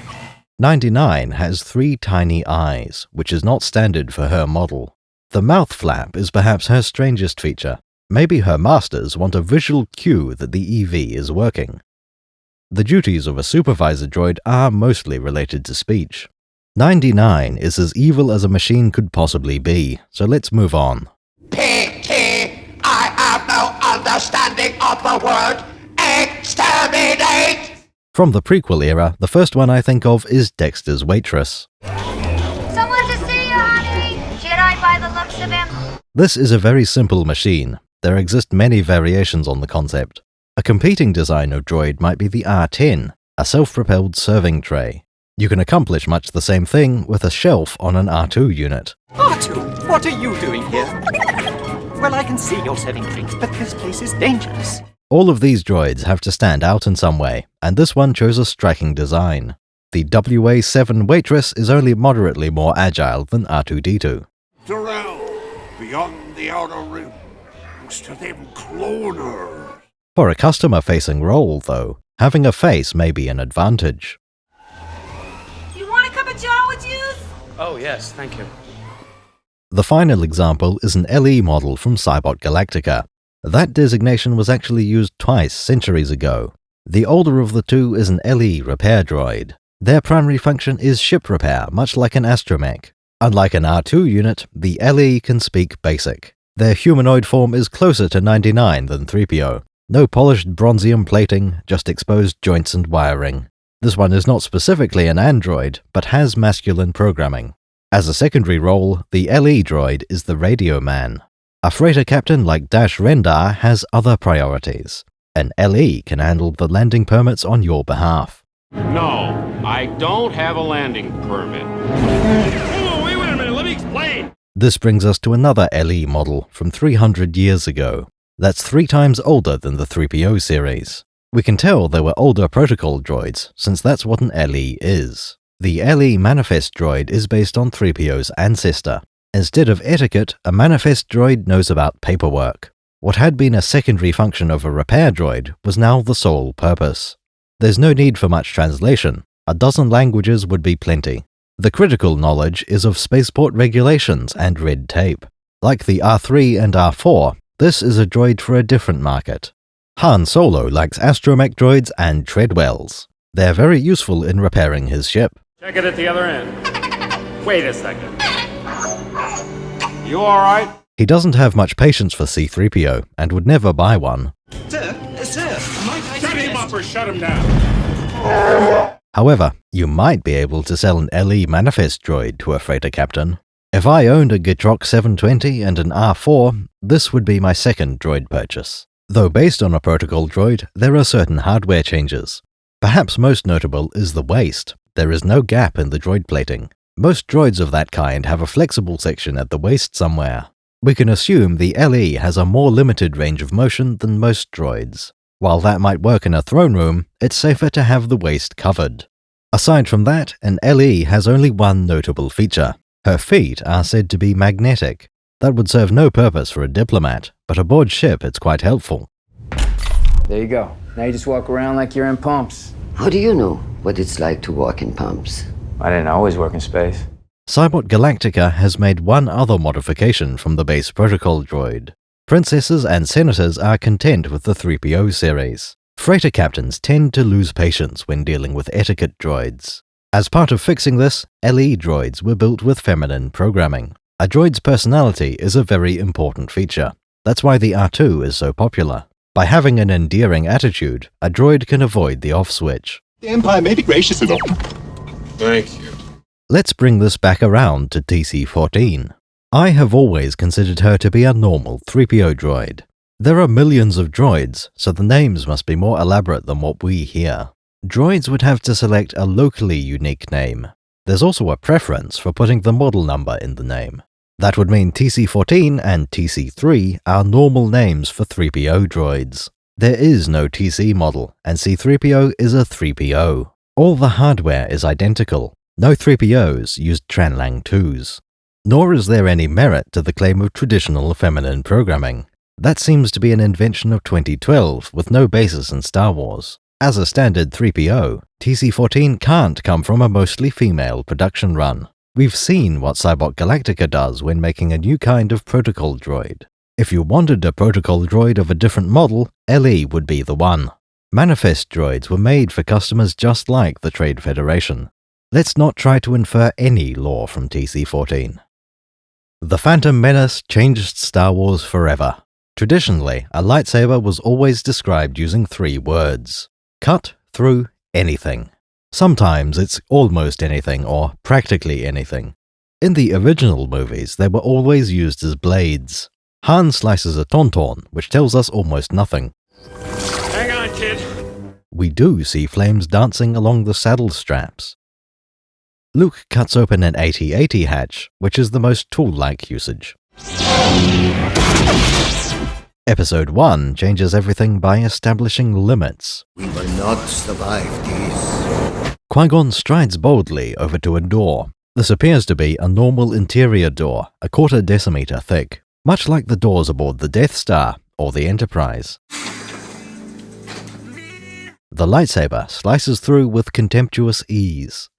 99 has 3 tiny eyes, which is not standard for her model. The mouth flap is perhaps her strangest feature. Maybe her masters want a visual cue that the EV is working. The duties of a supervisor droid are mostly related to speech. 99 is as evil as a machine could possibly be, so let's move on. I have no understanding of the word exterminate! From the prequel era, the first one I think of is Dexter's Waitress. Someone to see you, honey! Jedi by the looks of him. This is a very simple machine. There exist many variations on the concept. A competing design of droid might be the R10, a self-propelled serving tray. You can accomplish much the same thing with a shelf on an R2 unit. R2, what are you doing here? Well, I can see you're serving drinks, but this place is dangerous. All of these droids have to stand out in some way, and this one chose a striking design. The WA-7 Waitress is only moderately more agile than R2-D2. Darrell, beyond the outer rim, thanks to them cloners. For a customer-facing role, though, having a face may be an advantage. You want a cup of Jawa juice? Oh, yes, thank you. The final example is an LE model from Cybot Galactica. That designation was actually used twice centuries ago. The older of the two is an LE repair droid. Their primary function is ship repair, much like an astromech. Unlike an R2 unit, the LE can speak basic. Their humanoid form is closer to 99 than 3PO. No polished bronzium plating, just exposed joints and wiring. This one is not specifically an android, but has masculine programming. As a secondary role, the LE droid is the radio man. A freighter captain like Dash Rendar has other priorities. An LE can handle the landing permits on your behalf. No, I don't have a landing permit. Oh, wait a minute, let me explain. This brings us to another LE model from 300 years ago. That's 3 times older than the 3PO series. We can tell they were older protocol droids, since that's what an LE is. The LE Manifest droid is based on 3PO's ancestor. Instead of etiquette, a Manifest droid knows about paperwork. What had been a secondary function of a repair droid was now the sole purpose. There's no need for much translation. A dozen languages would be plenty. The critical knowledge is of spaceport regulations and red tape. Like the R3 and R4, this is a droid for a different market. Han Solo likes astromech droids and treadwells. They're very useful in repairing his ship. Check it at the other end. Wait a second. You alright? He doesn't have much patience for C-3PO and would never buy one. Sir, might I Shut him up or shut him down. However, you might be able to sell an LE manifest droid to a freighter captain. If I owned a Droch 720 and an R4, this would be my second droid purchase. Though based on a protocol droid, there are certain hardware changes. Perhaps most notable is the waist. There is no gap in the droid plating. Most droids of that kind have a flexible section at the waist somewhere. We can assume the LE has a more limited range of motion than most droids. While that might work in a throne room, it's safer to have the waist covered. Aside from that, an LE has only one notable feature. Her feet are said to be magnetic. That would serve no purpose for a diplomat, but aboard ship it's quite helpful. There you go. Now you just walk around like you're in pumps. How do you know what it's like to walk in pumps? I didn't always work in space. Cybot Galactica has made one other modification from the base protocol droid. Princesses and senators are content with the 3PO series. Freighter captains tend to lose patience when dealing with etiquette droids. As part of fixing this, LE droids were built with feminine programming. A droid's personality is a very important feature. That's why the R2 is so popular. By having an endearing attitude, a droid can avoid the off switch. The Empire may be gracious enough. Thank you. Let's bring this back around to TC-14. I have always considered her to be a normal 3PO droid. There are millions of droids, so the names must be more elaborate than what we hear. Droids would have to select a locally unique name. There's also a preference for putting the model number in the name. That would mean TC-14 and TC-3 are normal names for 3PO droids. There is no TC model, and C-3PO is a 3PO. All the hardware is identical. No 3POs used Tranlang 2s. Nor is there any merit to the claim of traditional feminine programming. That seems to be an invention of 2012 with no basis in Star Wars. As a standard 3PO, TC-14 can't come from a mostly female production run. We've seen what Cybot Galactica does when making a new kind of protocol droid. If you wanted a protocol droid of a different model, LE would be the one. Manifest droids were made for customers just like the Trade Federation. Let's not try to infer any lore from TC-14. The Phantom Menace changed Star Wars forever. Traditionally, a lightsaber was always described using 3 words. Cut through anything. Sometimes it's almost anything or practically anything. In the original movies, they were always used as blades. Han slices a tauntaun, which tells us almost nothing. Hang on, kid. We do see flames dancing along the saddle straps. Luke cuts open an AT-AT hatch, which is the most tool-like usage. Episode 1 changes everything by establishing limits. We will not survive this. Qui-Gon strides boldly over to a door. This appears to be a normal interior door, a 1/4 decimeter thick, much like the doors aboard the Death Star or the Enterprise. The lightsaber slices through with contemptuous ease.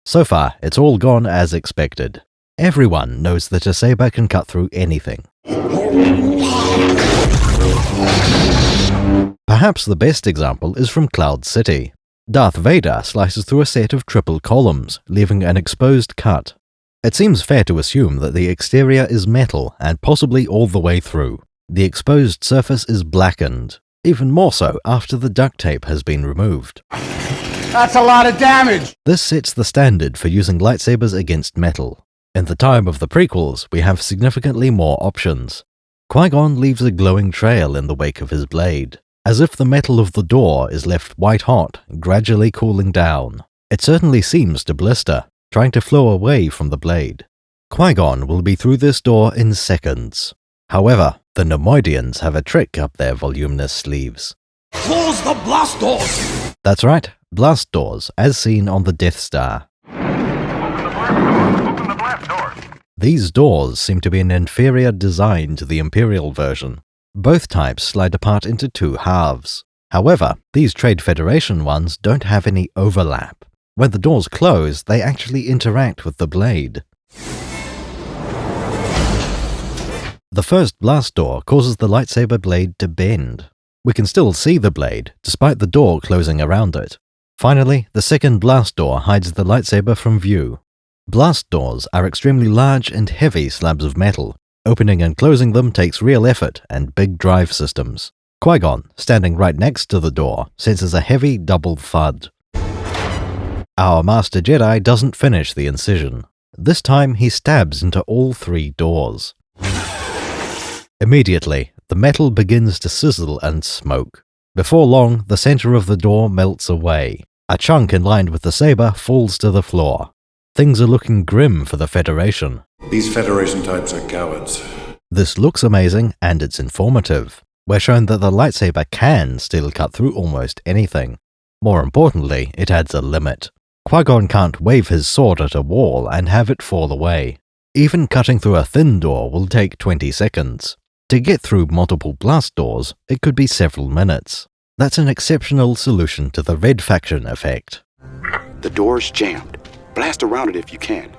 So far, it's all gone as expected. Everyone knows that a saber can cut through anything. Perhaps the best example is from Cloud City. Darth Vader slices through a set of triple columns, leaving an exposed cut. It seems fair to assume that the exterior is metal and possibly all the way through. The exposed surface is blackened, even more so after the duct tape has been removed. That's a lot of damage! This sets the standard for using lightsabers against metal. In the time of the prequels, we have significantly more options. Qui-Gon leaves a glowing trail in the wake of his blade, as if the metal of the door is left white-hot, gradually cooling down. It certainly seems to blister, trying to flow away from the blade. Qui-Gon will be through this door in seconds. However, the Neimoidians have a trick up their voluminous sleeves. Close the blast doors! That's right, blast doors, as seen on the Death Star. Open the blast doors. These doors seem to be an inferior design to the Imperial version. Both types slide apart into two halves. However, these Trade Federation ones don't have any overlap. When the doors close, they actually interact with the blade. The first blast door causes the lightsaber blade to bend. We can still see the blade, despite the door closing around it. Finally, the second blast door hides the lightsaber from view. Blast doors are extremely large and heavy slabs of metal. Opening and closing them takes real effort and big drive systems. Qui-Gon, standing right next to the door, senses a heavy double thud. Our Master Jedi doesn't finish the incision. This time he stabs into all three doors. Immediately, the metal begins to sizzle and smoke. Before long, the center of the door melts away. A chunk in line with the saber falls to the floor. Things are looking grim for the Federation. These Federation types are cowards. This looks amazing and it's informative. We're shown that the lightsaber can still cut through almost anything. More importantly, it adds a limit. Qui-Gon can't wave his sword at a wall and have it fall away. Even cutting through a thin door will take 20 seconds. To get through multiple blast doors, it could be several minutes. That's an exceptional solution to the Red Faction effect. The door's jammed. Blast around it if you can.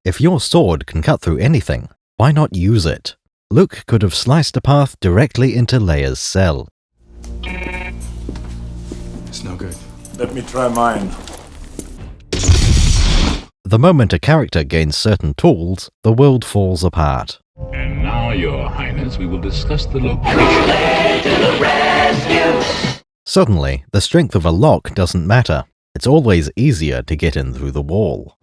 If your sword can cut through anything, why not use it? Luke could have sliced a path directly into Leia's cell. It's no good. Let me try mine. The moment a character gains certain tools, the world falls apart. And now, Your Highness, we will discuss the location. To the rescue! Suddenly, the strength of a lock doesn't matter. It's always easier to get in through the wall.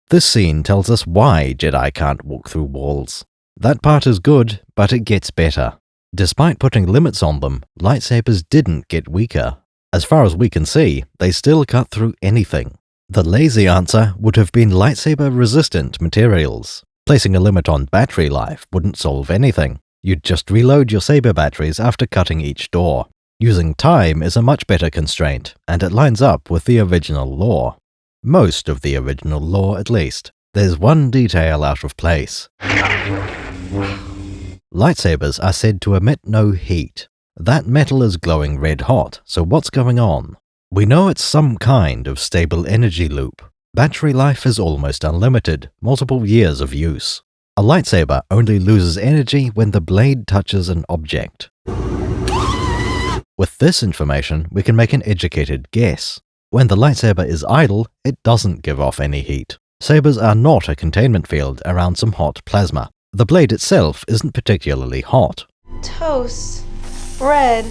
This scene tells us why Jedi can't walk through walls. That part is good, but it gets better. Despite putting limits on them, lightsabers didn't get weaker. As far as we can see, they still cut through anything. The lazy answer would have been lightsaber-resistant materials. Placing a limit on battery life wouldn't solve anything. You'd just reload your saber batteries after cutting each door. Using time is a much better constraint, and it lines up with the original lore. Most of the original lore, at least. There's one detail out of place. Lightsabers are said to emit no heat. That metal is glowing red hot, so what's going on? We know it's some kind of stable energy loop. Battery life is almost unlimited, multiple years of use. A lightsaber only loses energy when the blade touches an object. With this information, we can make an educated guess. When the lightsaber is idle, it doesn't give off any heat. Sabers are not a containment field around some hot plasma. The blade itself isn't particularly hot. Toast. Bread.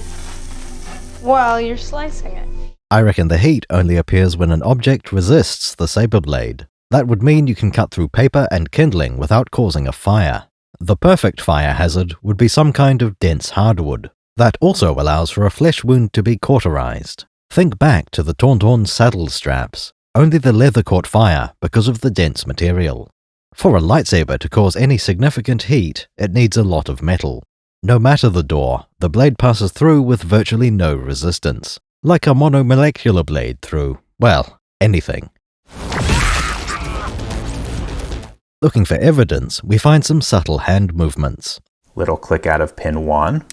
While you're slicing it. I reckon the heat only appears when an object resists the saber blade. That would mean you can cut through paper and kindling without causing a fire. The perfect fire hazard would be some kind of dense hardwood. That also allows for a flesh wound to be cauterized. Think back to the Tauntaun saddle straps. Only the leather caught fire because of the dense material. For a lightsaber to cause any significant heat, it needs a lot of metal. No matter the door, the blade passes through with virtually no resistance. Like a monomolecular blade through, well, anything. Looking for evidence, we find some subtle hand movements. Little click out of pin 1.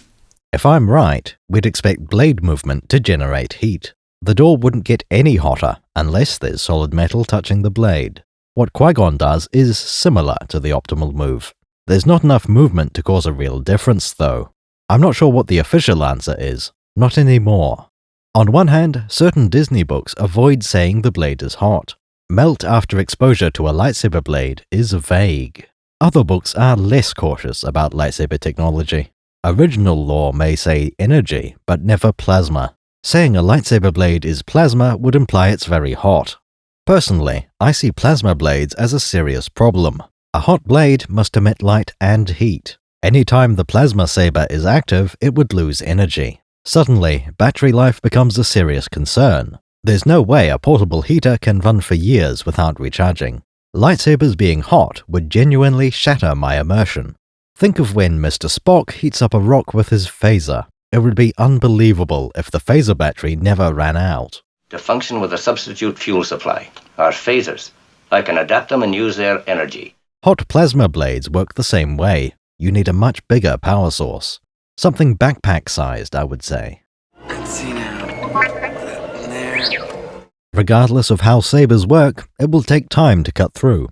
If I'm right, we'd expect blade movement to generate heat. The door wouldn't get any hotter unless there's solid metal touching the blade. What Qui-Gon does is similar to the optimal move. There's not enough movement to cause a real difference, though. I'm not sure what the official answer is. Not anymore. On one hand, certain Disney books avoid saying the blade is hot. Melt after exposure to a lightsaber blade is vague. Other books are less cautious about lightsaber technology. Original lore may say energy, but never plasma. Saying a lightsaber blade is plasma would imply it's very hot. Personally, I see plasma blades as a serious problem. A hot blade must emit light and heat. Anytime the plasma saber is active, it would lose energy. Suddenly, battery life becomes a serious concern. There's no way a portable heater can run for years without recharging. Lightsabers being hot would genuinely shatter my immersion. Think of when Mr. Spock heats up a rock with his phaser. It would be unbelievable if the phaser battery never ran out. To function with a substitute fuel supply, our phasers I can adapt them and use their energy. Hot plasma blades work the same way. You need a much bigger power source. Something backpack-sized, I would say. Let's see now. There. Regardless of how sabers work, it will take time to cut through.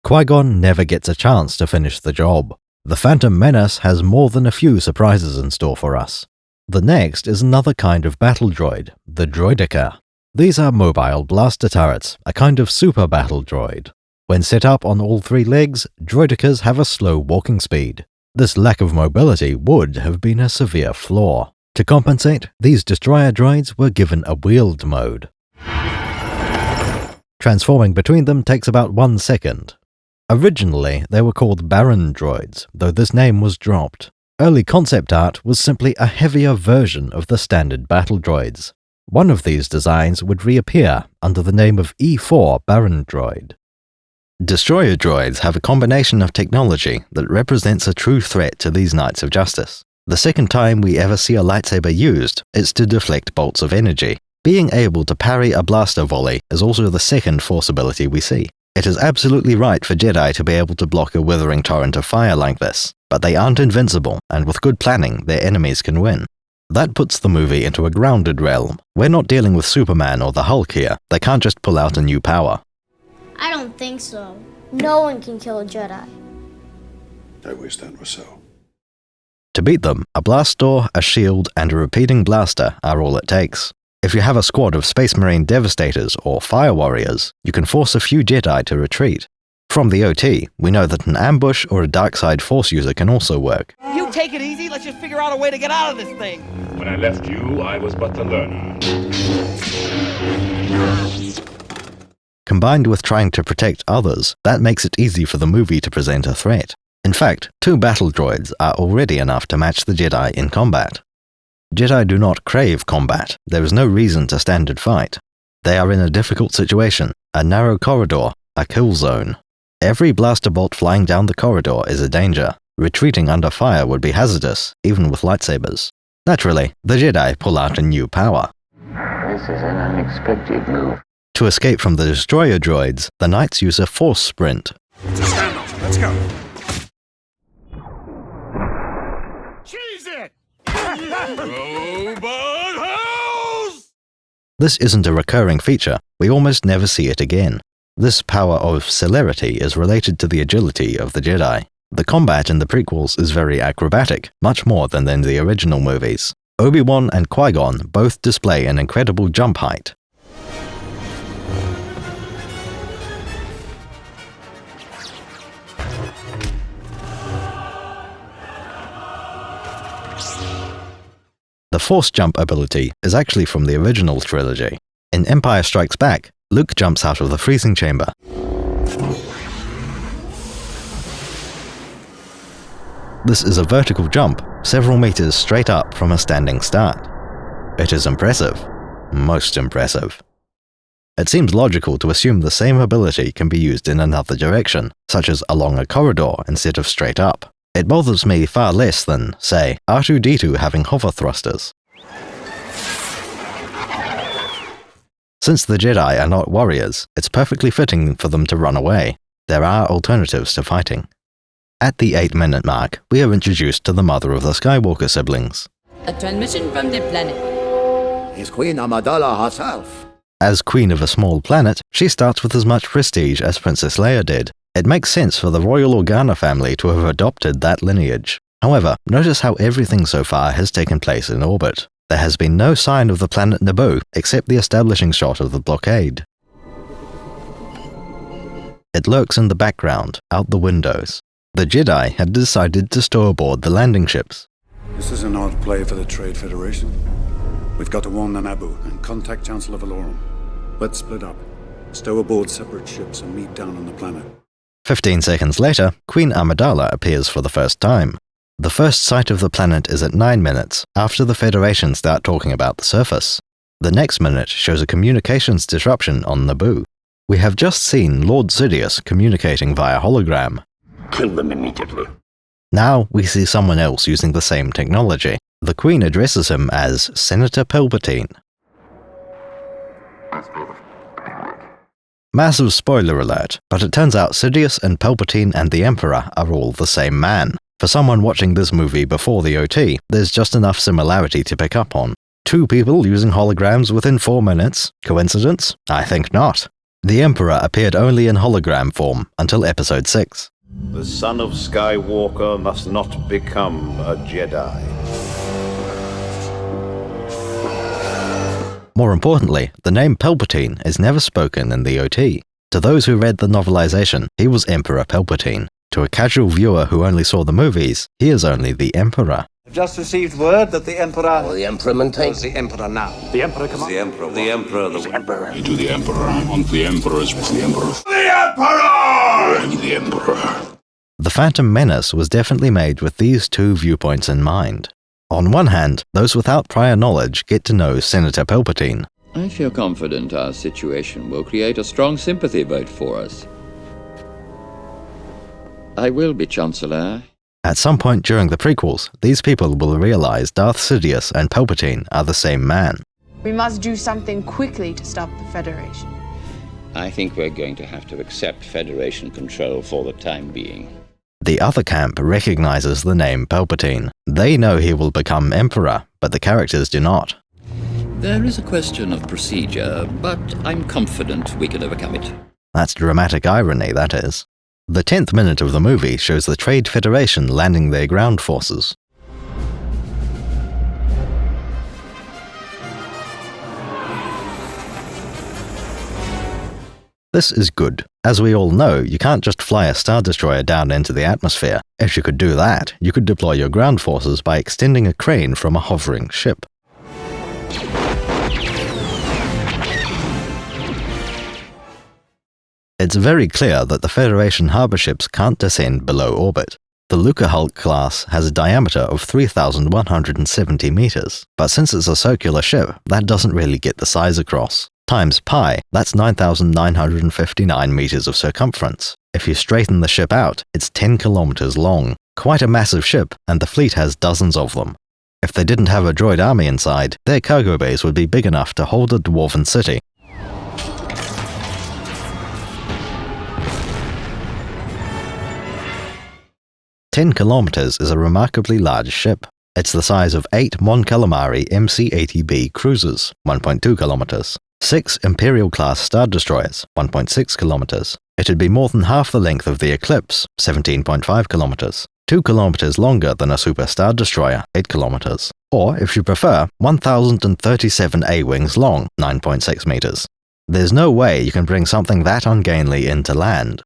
Qui-Gon never gets a chance to finish the job. The Phantom Menace has more than a few surprises in store for us. The next is another kind of battle droid, the Droideka. These are mobile blaster turrets, a kind of super battle droid. When set up on all three legs, Droidekas have a slow walking speed. This lack of mobility would have been a severe flaw. To compensate, these destroyer droids were given a wheeled mode. Transforming between them takes about 1 second. Originally, they were called Baron droids, though this name was dropped. Early concept art was simply a heavier version of the standard battle droids. One of these designs would reappear under the name of E4 Baron droid. Destroyer droids have a combination of technology that represents a true threat to these Knights of Justice. The second time we ever see a lightsaber used, it's to deflect bolts of energy. Being able to parry a blaster volley is also the second force ability we see. It is absolutely right for Jedi to be able to block a withering torrent of fire like this, but they aren't invincible, and with good planning, their enemies can win. That puts the movie into a grounded realm. We're not dealing with Superman or the Hulk here. They can't just pull out a new power. I don't think so. No one can kill a Jedi. I wish that was so. To beat them, a blast door, a shield, and a repeating blaster are all it takes. If you have a squad of Space Marine Devastators or Fire Warriors, you can force a few Jedi to retreat. From the OT, we know that an ambush or a dark side Force user can also work. You take it easy, let's just figure out a way to get out of this thing. When I left you, I was but a learner. Combined with trying to protect others, that makes it easy for the movie to present a threat. In fact, 2 battle droids are already enough to match the Jedi in combat. Jedi do not crave combat. There is no reason to standard fight. They are in a difficult situation, a narrow corridor, a kill zone. Every blaster bolt flying down the corridor is a danger. Retreating under fire would be hazardous, even with lightsabers. Naturally, the Jedi pull out a new power. This is an unexpected move. To escape from the destroyer droids, the Knights use a force sprint. It's a standoff. Let's go. Cheese it! Robot house! This isn't a recurring feature. We almost never see it again. This power of celerity is related to the agility of the Jedi. The combat in the prequels is very acrobatic, much more than in the original movies. Obi-Wan and Qui-Gon both display an incredible jump height. The Force Jump ability is actually from the original trilogy. In Empire Strikes Back, Luke jumps out of the freezing chamber. This is a vertical jump, several meters straight up from a standing start. It is impressive. Most impressive. It seems logical to assume the same ability can be used in another direction, such as along a corridor instead of straight up. It bothers me far less than, say, R2-D2 having hover thrusters. Since the Jedi are not warriors, it's perfectly fitting for them to run away. There are alternatives to fighting. At the 8-minute mark, we are introduced to the mother of the Skywalker siblings. A transmission from the planet. It's Queen Amidala herself. As queen of a small planet, she starts with as much prestige as Princess Leia did. It makes sense for the royal Organa family to have adopted that lineage. However, notice how everything so far has taken place in orbit. There has been no sign of the planet Naboo, except the establishing shot of the blockade. It lurks in the background, out the windows. The Jedi had decided to stow aboard the landing ships. This is an odd play for the Trade Federation. We've got to warn the Naboo and contact Chancellor Valorum. Let's split up, stow aboard separate ships and meet down on the planet. 15 seconds later, Queen Amidala appears for the first time. The first sight of the planet is at 9 minutes, after the Federation start talking about the surface. The next minute shows a communications disruption on Naboo. We have just seen Lord Sidious communicating via hologram. Kill them immediately. Now we see someone else using the same technology. The Queen addresses him as Senator Palpatine. Massive spoiler alert, but it turns out Sidious and Palpatine and the Emperor are all the same man. For someone watching this movie before the OT, there's just enough similarity to pick up on. 2 people using holograms within 4 minutes. Coincidence? I think not. The Emperor appeared only in hologram form until Episode 6. The son of Skywalker must not become a Jedi. More importantly, the name Palpatine is never spoken in the OT. To those who read the novelization, he was Emperor Palpatine. To a casual viewer who only saw the movies, he is only the Emperor. I've just received word that the Emperor... Oh, the Emperor maintains... the Emperor now. The Emperor commands... The Emperor... The Emperor... The Emperor... To the Emperor. On the Emperor's... The Emperor. The Emperor! The Emperor. The Phantom Menace was definitely made with these 2 viewpoints in mind. On one hand, those without prior knowledge get to know Senator Palpatine. I feel confident our situation will create a strong sympathy vote for us. I will be Chancellor. At some point during the prequels, these people will realize Darth Sidious and Palpatine are the same man. We must do something quickly to stop the Federation. I think we're going to have to accept Federation control for the time being. The other camp recognizes the name Palpatine. They know he will become Emperor, but the characters do not. There is a question of procedure, but I'm confident we can overcome it. That's dramatic irony, that is. The 10th minute of the movie shows the Trade Federation landing their ground forces. This is good. As we all know, you can't just fly a Star Destroyer down into the atmosphere. If you could do that, you could deploy your ground forces by extending a crane from a hovering ship. It's very clear that the Federation harbor ships can't descend below orbit. The Lucahulk class has a diameter of 3,170 meters, but since it's a circular ship, that doesn't really get the size across. Times pi, that's 9,959 meters of circumference. If you straighten the ship out, it's 10 kilometers long. Quite a massive ship, and the fleet has dozens of them. If they didn't have a droid army inside, their cargo bays would be big enough to hold a dwarven city. "10 kilometers is a remarkably large ship. It's the size of 8 Mon Calamari MC-80B cruisers, 1.2 kilometers, 6 Imperial-class Star Destroyers, 1.6 kilometers. It'd be more than half the length of the Eclipse, 17.5 kilometers, 2 kilometers longer than a Super Star Destroyer, 8 kilometers, or, if you prefer, 1,037 A-wings long, 9.6 meters. There's no way you can bring something that ungainly into land.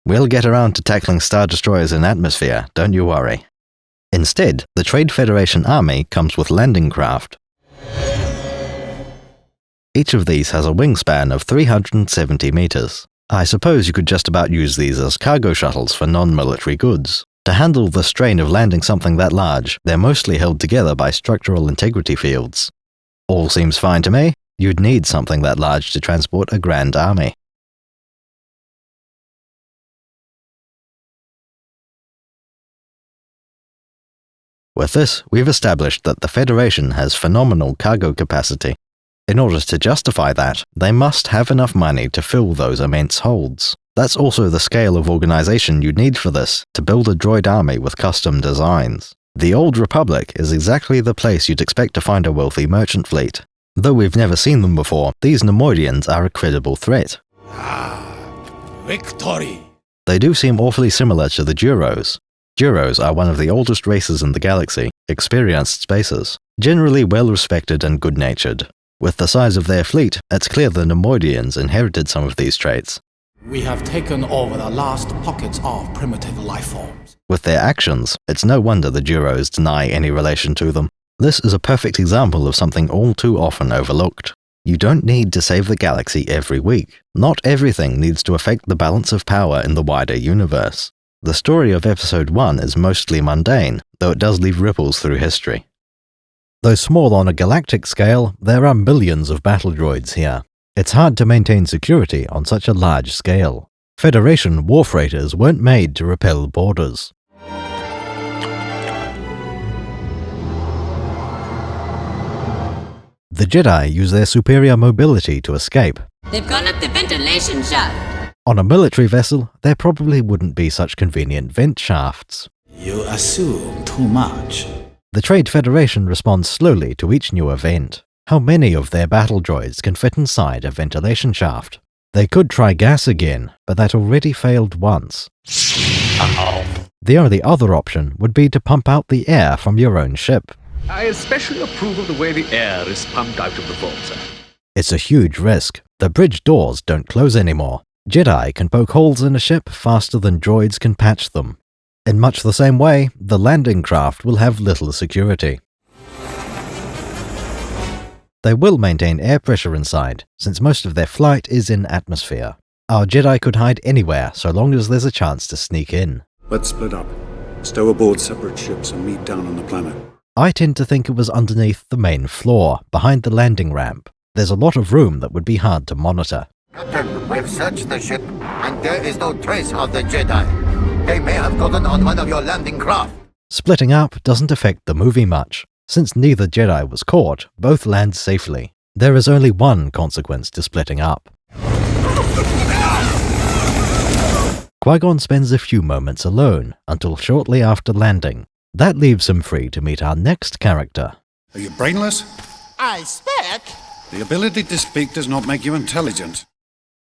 We'll get around to tackling Star Destroyers in atmosphere, don't you worry. Instead, the Trade Federation army comes with landing craft. Each of these has a wingspan of 370 meters. I suppose you could just about use these as cargo shuttles for non-military goods. To handle the strain of landing something that large, they're mostly held together by structural integrity fields. All seems fine to me. You'd need something that large to transport a grand army. With this, we've established that the Federation has phenomenal cargo capacity. In order to justify that, they must have enough money to fill those immense holds. That's also the scale of organization you'd need for this, to build a droid army with custom designs. The Old Republic is exactly the place you'd expect to find a wealthy merchant fleet. Though we've never seen them before, these Nemoidians are a credible threat. Victory! They do seem awfully similar to the Duros. Duros are one of the oldest races in the galaxy, experienced spacers, generally well-respected and good-natured. With the size of their fleet, it's clear the Nemoidians inherited some of these traits. We have taken over the last pockets of primitive life forms. With their actions, it's no wonder the Duros deny any relation to them. This is a perfect example of something all too often overlooked. You don't need to save the galaxy every week. Not everything needs to affect the balance of power in the wider universe. The story of Episode 1 is mostly mundane, though it does leave ripples through history. Though small on a galactic scale, there are millions of battle droids here. It's hard to maintain security on such a large scale. Federation war freighters weren't made to repel borders. The Jedi use their superior mobility to escape. They've gone up the ventilation shaft. On a military vessel, there probably wouldn't be such convenient vent shafts. You assume too much. The Trade Federation responds slowly to each new event. How many of their battle droids can fit inside a ventilation shaft? They could try gas again, but that already failed once. The only other option would be to pump out the air from your own ship. I especially approve of the way the air is pumped out of the Vulture. It's a huge risk. The bridge doors don't close anymore. Jedi can poke holes in a ship faster than droids can patch them. In much the same way, the landing craft will have little security. They will maintain air pressure inside, since most of their flight is in atmosphere. Our Jedi could hide anywhere so long as there's a chance to sneak in. Let's split up. Stow aboard separate ships and meet down on the planet. I tend to think it was underneath the main floor, behind the landing ramp. There's a lot of room that would be hard to monitor. Captain, we've searched the ship, and there is no trace of the Jedi. They may have gotten on one of your landing craft. Splitting up doesn't affect the movie much. Since neither Jedi was caught, both land safely. There is only one consequence to splitting up. Qui-Gon spends a few moments alone, until shortly after landing. That leaves him free to meet our next character. Are you brainless? I speak. The ability to speak does not make you intelligent.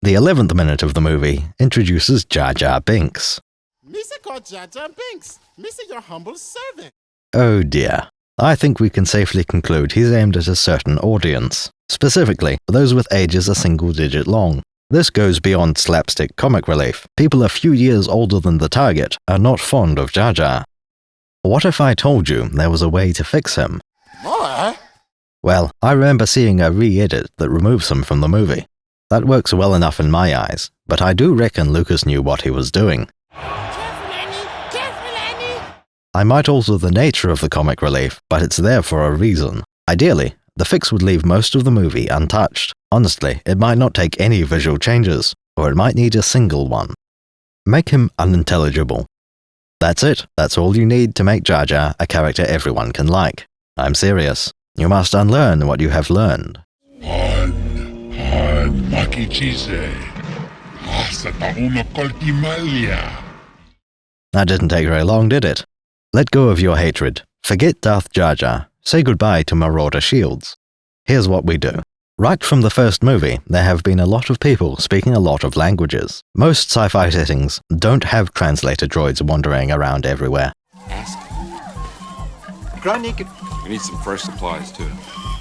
The 11th minute of the movie introduces Jar Jar Binks. Mr. called Jar Jar Binks. Mr. your humble servant. Oh dear. I think we can safely conclude he's aimed at a certain audience, specifically those with ages a single digit long. This goes beyond slapstick comic relief. People a few years older than the target are not fond of Jar Jar. What if I told you there was a way to fix him? More? Well, I remember seeing a re-edit that removes him from the movie. That works well enough in my eyes, but I do reckon Lucas knew what he was doing. Careful, Annie! Careful, Annie! I might alter the nature of the comic relief, but it's there for a reason. Ideally, the fix would leave most of the movie untouched. Honestly, it might not take any visual changes, or it might need a single one. Make him unintelligible. That's it. That's all you need to make Jar Jar a character everyone can like. I'm serious. You must unlearn what you have learned. That didn't take very long, did it? Let go of your hatred. Forget Darth Jar Jar. Say goodbye to Marauder shields. Here's what we do. Right from the first movie, there have been a lot of people speaking a lot of languages. Most sci-fi settings don't have translator droids wandering around everywhere. Ask. We need some fresh supplies, too.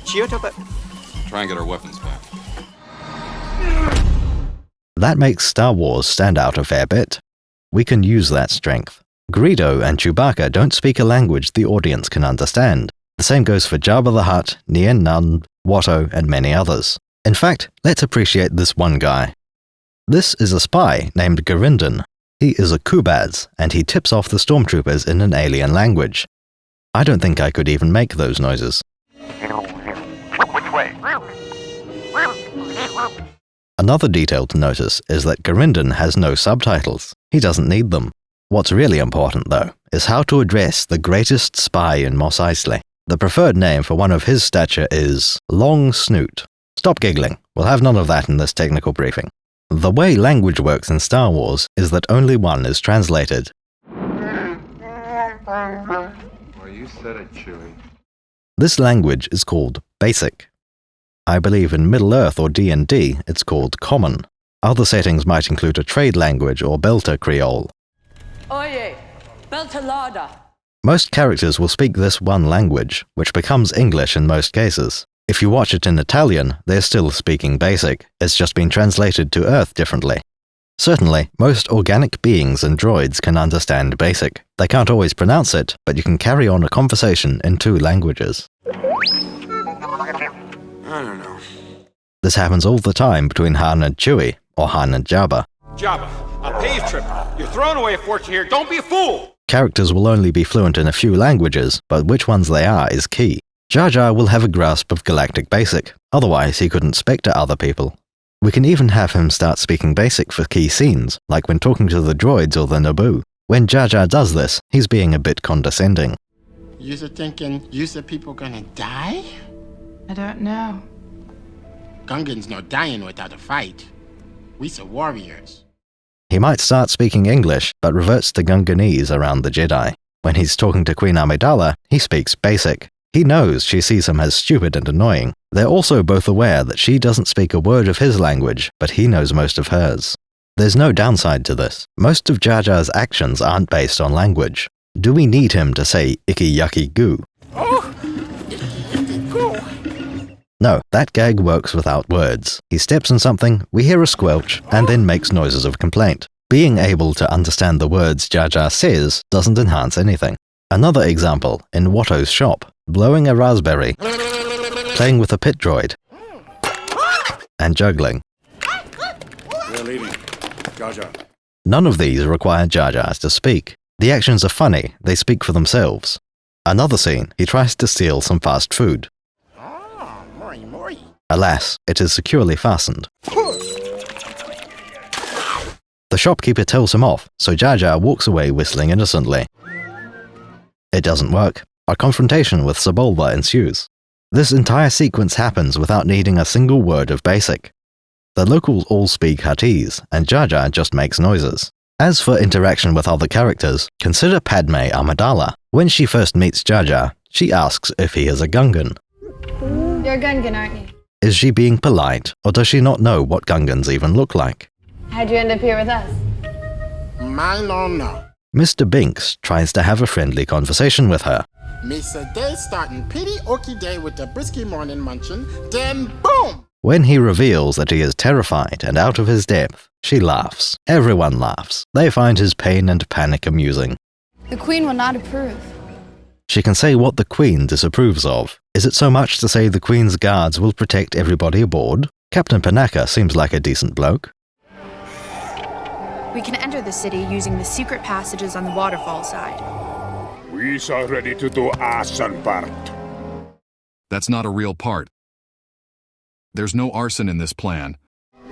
Try and get our weapons back. That makes Star Wars stand out a fair bit. We can use that strength. Greedo and Chewbacca don't speak a language the audience can understand. The same goes for Jabba the Hutt, Nien Nunb, Watto, and many others. In fact, let's appreciate this one guy. This is a spy named Garinden. He is a Kubaz, and he tips off the stormtroopers in an alien language. I don't think I could even make those noises. Which way? Another detail to notice is that Garinden has no subtitles. He doesn't need them. What's really important, though, is how to address the greatest spy in Mos Eisley. The preferred name for one of his stature is Long Snoot. Stop giggling. We'll have none of that in this technical briefing. The way language works in Star Wars is that only one is translated. Well, you said it, Chewie. This language is called Basic. I believe in Middle-earth or D&D, it's called Common. Other settings might include a trade language or Belter Creole. Oye, Beltalada. Most characters will speak this one language, which becomes English in most cases. If you watch it in Italian, they're still speaking Basic. It's just been translated to Earth differently. Certainly, most organic beings and droids can understand Basic. They can't always pronounce it, but you can carry on a conversation in two languages. I don't know. This happens all the time between Han and Chewie, or Han and Jabba. Jabba, a pave trip. You're throwing away a fortune here. Don't be a fool! Characters will only be fluent in a few languages, but which ones they are is key. Jar Jar will have a grasp of Galactic Basic, otherwise he couldn't speak to other people. We can even have him start speaking Basic for key scenes, like when talking to the droids or the Naboo. When Jar Jar does this, he's being a bit condescending. You're thinking, people gonna die? I don't know. Gungan's not dying without a fight. We are warriors. He might start speaking English, but reverts to Gunganese around the Jedi. When he's talking to Queen Amidala, he speaks Basic. He knows she sees him as stupid and annoying. They're also both aware that she doesn't speak a word of his language, but he knows most of hers. There's no downside to this. Most of Jar Jar's actions aren't based on language. Do we need him to say icky yucky goo? Oh! Icky goo! No, that gag works without words. He steps in something, we hear a squelch, and then makes noises of complaint. Being able to understand the words Jar Jar says doesn't enhance anything. Another example, in Watto's shop, blowing a raspberry, playing with a pit droid, and juggling. We're leaving. Jar Jar. None of these require Jar Jar to speak. The actions are funny, they speak for themselves. Another scene, he tries to steal some fast food. Alas, it is securely fastened. The shopkeeper tells him off, so Jar Jar walks away whistling innocently. It doesn't work. A confrontation with Sebulba ensues. This entire sequence happens without needing a single word of Basic. The locals all speak Huttese, and Jar Jar just makes noises. As for interaction with other characters, consider Padme Amidala. When she first meets Jar Jar, she asks if he is a Gungan. You're a Gungan, aren't you? Is she being polite, or does she not know what Gungans even look like? How'd you end up here with us? My lord, no. Mr. Binks tries to have a friendly conversation with her. Miss a day starting pretty oaky day with a brisky morning munchin', then boom! When he reveals that he is terrified and out of his depth, she laughs. Everyone laughs. They find his pain and panic amusing. The Queen will not approve. She can say what the Queen disapproves of. Is it so much to say the Queen's guards will protect everybody aboard? Captain Panaka seems like a decent bloke. We can enter the city using the secret passages on the waterfall side. We are ready to do arson part. That's not a real part. There's no arson in this plan.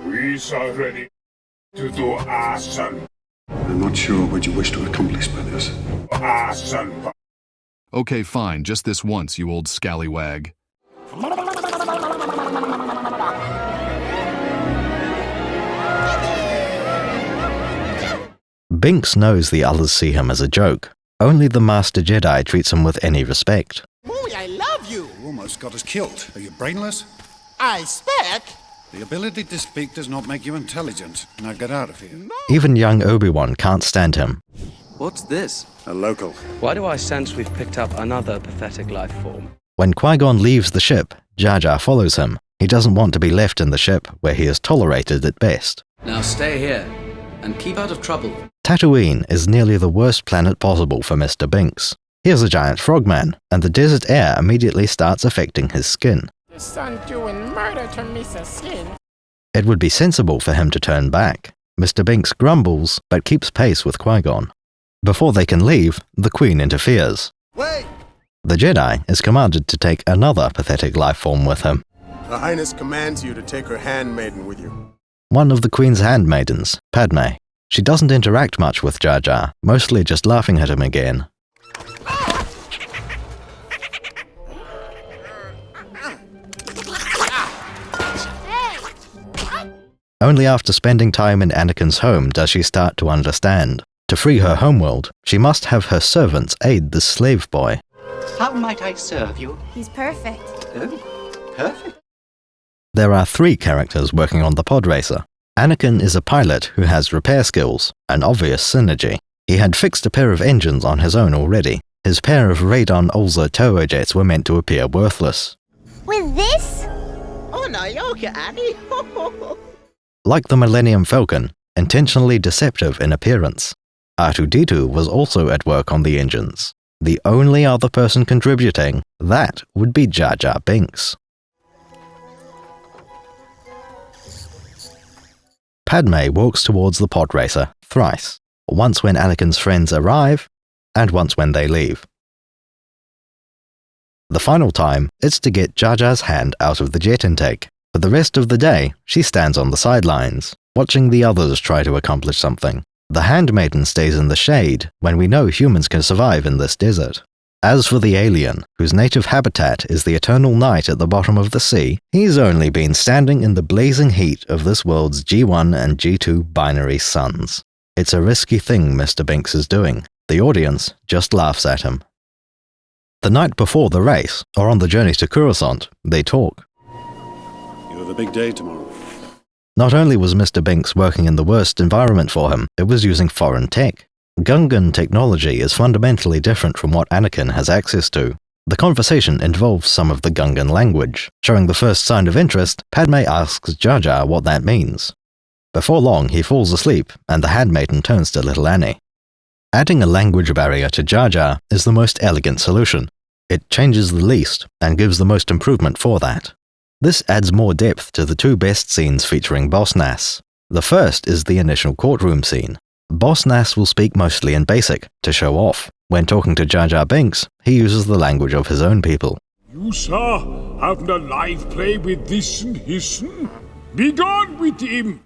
We are ready to do arson. I'm not sure what you wish to accomplish by this. Arson part. Okay, fine, just this once, you old scallywag. Binks knows the others see him as a joke. Only the Master Jedi treats him with any respect. Mooey, I love you! You almost got us killed. Are you brainless? I speak. The ability to speak does not make you intelligent. Now get out of here. No. Even young Obi-Wan can't stand him. What's this? A local. Why do I sense we've picked up another pathetic life form? When Qui-Gon leaves the ship, Jar Jar follows him. He doesn't want to be left in the ship, where he is tolerated at best. Now stay here, and keep out of trouble. Tatooine is nearly the worst planet possible for Mr. Binks. He is a giant frogman, and the desert air immediately starts affecting his skin. The son doing murder to Mrs. Skin. It would be sensible for him to turn back. Mr. Binks grumbles, but keeps pace with Qui-Gon. Before they can leave, the Queen interferes. Wait! The Jedi is commanded to take another pathetic life form with him. Her Highness commands you to take her handmaiden with you. One of the Queen's handmaidens, Padme. She doesn't interact much with Jar Jar, mostly just laughing at him again. Only after spending time in Anakin's home does she start to understand. To free her homeworld, she must have her servants aid this slave boy. How might I serve you? He's perfect. Oh, perfect. There are 3 characters working on the Podracer. Anakin is a pilot who has repair skills, an obvious synergy. He had fixed a pair of engines on his own already. His pair of Radon Ulza turbojets were meant to appear worthless. With this? Oh, no, you're Annie. Like the Millennium Falcon, intentionally deceptive in appearance. R2-D2 was also at work on the engines. The only other person contributing, that would be Jar Jar Binks. Padme walks towards the Podracer thrice, once when Anakin's friends arrive, and once when they leave. The final time, it's to get Jar Jar's hand out of the jet intake. For the rest of the day, she stands on the sidelines, watching the others try to accomplish something. The handmaiden stays in the shade when we know humans can survive in this desert. As for the alien, whose native habitat is the eternal night at the bottom of the sea, he's only been standing in the blazing heat of this world's G1 and G2 binary suns. It's a risky thing Mr. Binks is doing. The audience just laughs at him. The night before the race, or on the journey to Coruscant, they talk. You have a big day tomorrow. Not only was Mr. Binks working in the worst environment for him, it was using foreign tech. Gungan technology is fundamentally different from what Anakin has access to. The conversation involves some of the Gungan language. Showing the first sign of interest, Padme asks Jar Jar what that means. Before long, he falls asleep, and the handmaiden turns to little Annie. Adding a language barrier to Jar Jar is the most elegant solution. It changes the least, and gives the most improvement for that. This adds more depth to the two best scenes featuring Boss Nass. The first is the initial courtroom scene. Boss Nass will speak mostly in Basic, to show off. When talking to Jar Jar Binks, he uses the language of his own people. You, sir, have no live play with this and his'n? Be gone with him!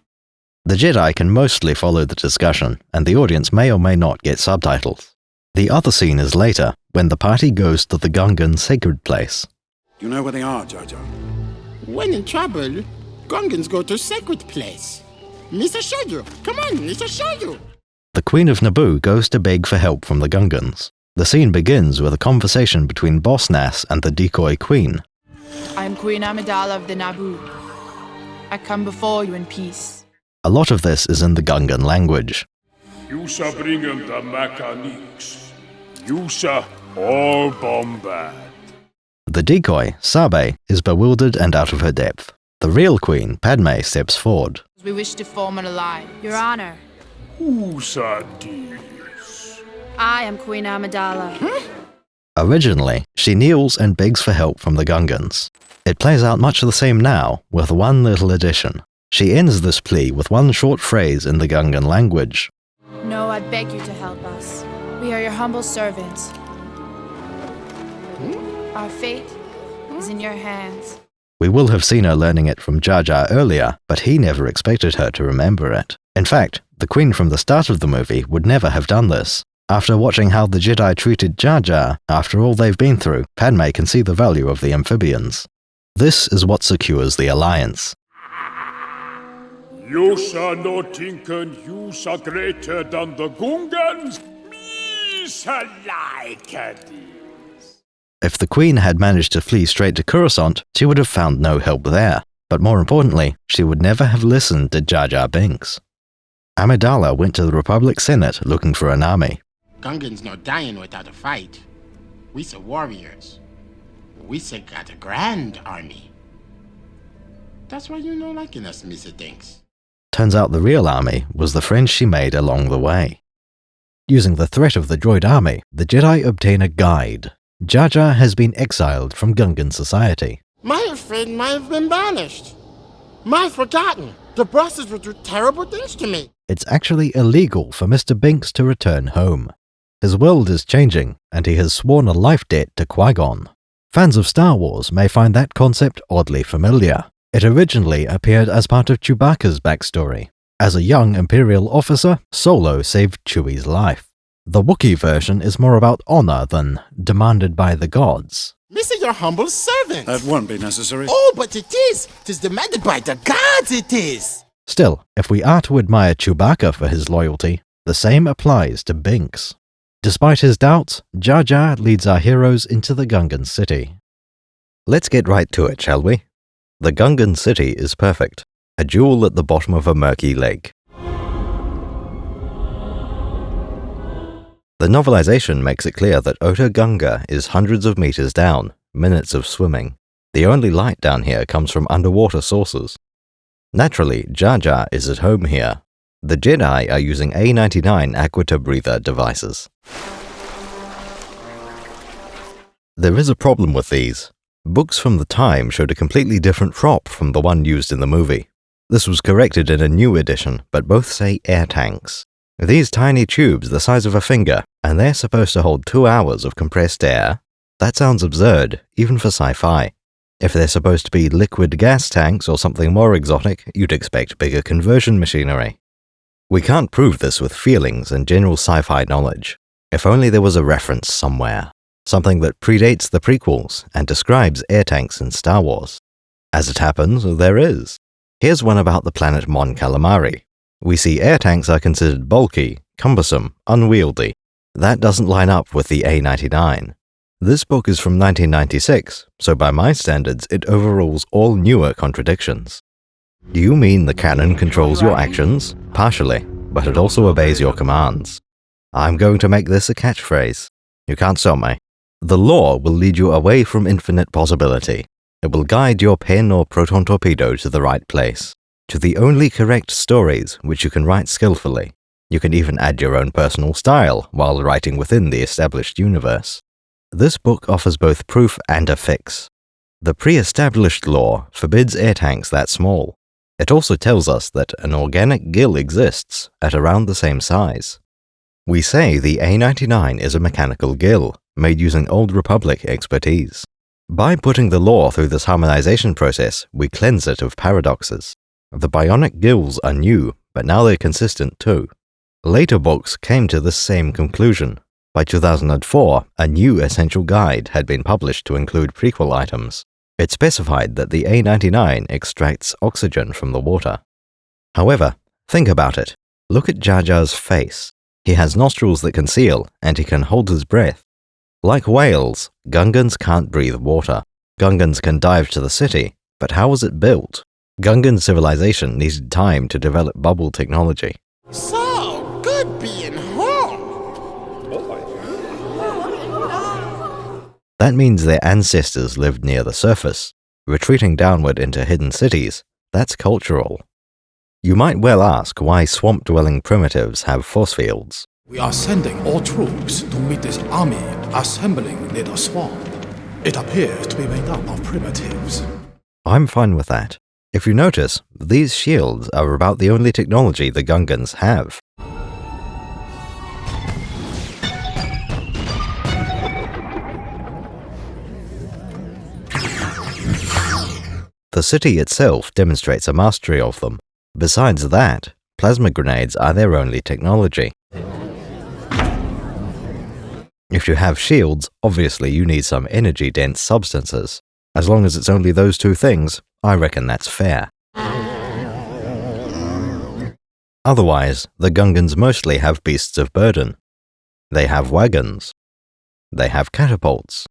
The Jedi can mostly follow the discussion, and the audience may or may not get subtitles. The other scene is later, when the party goes to the Gungan sacred place. You know where they are, Jar Jar? When in trouble, Gungans go to sacred place. Mr. show you. Come on, Mr. show you. The Queen of Naboo goes to beg for help from the Gungans. The scene begins with a conversation between Boss Nass and the decoy queen. I am Queen Amidala of the Naboo. I come before you in peace. A lot of this is in the Gungan language. You shall bring him the mechanics. You shall all bombard. The decoy, Sabe, is bewildered and out of her depth. The real queen, Padme, steps forward. We wish to form an alliance. Your Honor. Who's this? I am Queen Amidala. Originally, she kneels and begs for help from the Gungans. It plays out much the same now, with one little addition. She ends this plea with one short phrase in the Gungan language. No, I beg you to help us. We are your humble servants. Our fate is in your hands. We will have seen her learning it from Jar Jar earlier, but he never expected her to remember it. In fact, the Queen from the start of the movie would never have done this. After watching how the Jedi treated Jar Jar, after all they've been through, Padme can see the value of the amphibians. This is what secures the alliance. You shall not think you are greater than the Gungans. Me shall like this. If the Queen had managed to flee straight to Coruscant, she would have found no help there. But more importantly, she would never have listened to Jar Jar Binks. Amidala went to the Republic Senate looking for an army. Gungans not dying without a fight. We say warriors. We say got a grand army. That's why you know liking us, Mr. Dinks. Turns out the real army was the friends she made along the way. Using the threat of the droid army, the Jedi obtain a guide. Jar Jar has been exiled from Gungan society. My friend might have been banished. My forgotten. The bosses would do terrible things to me. It's actually illegal for Mr. Binks to return home. His world is changing, and he has sworn a life debt to Qui-Gon. Fans of Star Wars may find that concept oddly familiar. It originally appeared as part of Chewbacca's backstory. As a young Imperial officer, Solo saved Chewie's life. The Wookiee version is more about honor than demanded by the gods. Mr. Your humble servant. That won't be necessary. Oh, but it is. 'Tis demanded by the gods, it is. Still, if we are to admire Chewbacca for his loyalty, the same applies to Binks. Despite his doubts, Jar Jar leads our heroes into the Gungan city. Let's get right to it, shall we? The Gungan city is perfect. A jewel at the bottom of a murky lake. The novelization makes it clear that Otoh Gunga is hundreds of meters down, minutes of swimming. The only light down here comes from underwater sources. Naturally, Jar Jar is at home here. The Jedi are using A99 Aquita breather devices. There is a problem with these. Books from the time showed a completely different prop from the one used in the movie. This was corrected in a new edition, but both say air tanks. These tiny tubes the size of a finger, and they're supposed to hold 2 hours of compressed air? That sounds absurd, even for sci-fi. If they're supposed to be liquid gas tanks or something more exotic, you'd expect bigger conversion machinery. We can't prove this with feelings and general sci-fi knowledge. If only there was a reference somewhere. something that predates the prequels and describes air tanks in Star Wars. As it happens, there is. Here's one about the planet Mon Calamari. We see air tanks are considered bulky, cumbersome, unwieldy. That doesn't line up with the A-99. This book is from 1996, so by my standards it overrules all newer contradictions. Do you mean the canon controls your actions? Partially, but it also obeys your commands. I'm going to make this a catchphrase. You can't stop me. The lore will lead you away from infinite possibility. It will guide your pen or proton torpedo to the right place, to the only correct stories which you can write skillfully. You can even add your own personal style while writing within the established universe. This book offers both proof and a fix. The pre-established lore forbids air tanks that small. It also tells us that an organic gill exists at around the same size. We say the A-99 is a mechanical gill, made using Old Republic expertise. By putting the lore through this harmonization process, we cleanse it of paradoxes. The bionic gills are new, but now they're consistent too. Later books came to this same conclusion. By 2004, a new essential guide had been published to include prequel items. It specified that the A-99 extracts oxygen from the water. However, think about it. Look at Jar Jar's face. He has nostrils that conceal, and he can hold his breath. Like whales, Gungans can't breathe water. Gungans can dive to the city, but how was it built? Gungan civilization needed time to develop bubble technology. So good being home. That means their ancestors lived near the surface, retreating downward into hidden cities. That's cultural. You might well ask why swamp-dwelling primitives have force fields. We are sending all troops to meet this army assembling near the swamp. It appears to be made up of primitives. I'm fine with that. If you notice, these shields are about the only technology the Gungans have. The city itself demonstrates a mastery of them. Besides that, plasma grenades are their only technology. If you have shields, obviously you need some energy-dense substances. As long as it's only those two things, I reckon that's fair. Otherwise, the Gungans mostly have beasts of burden. They have wagons. They have catapults.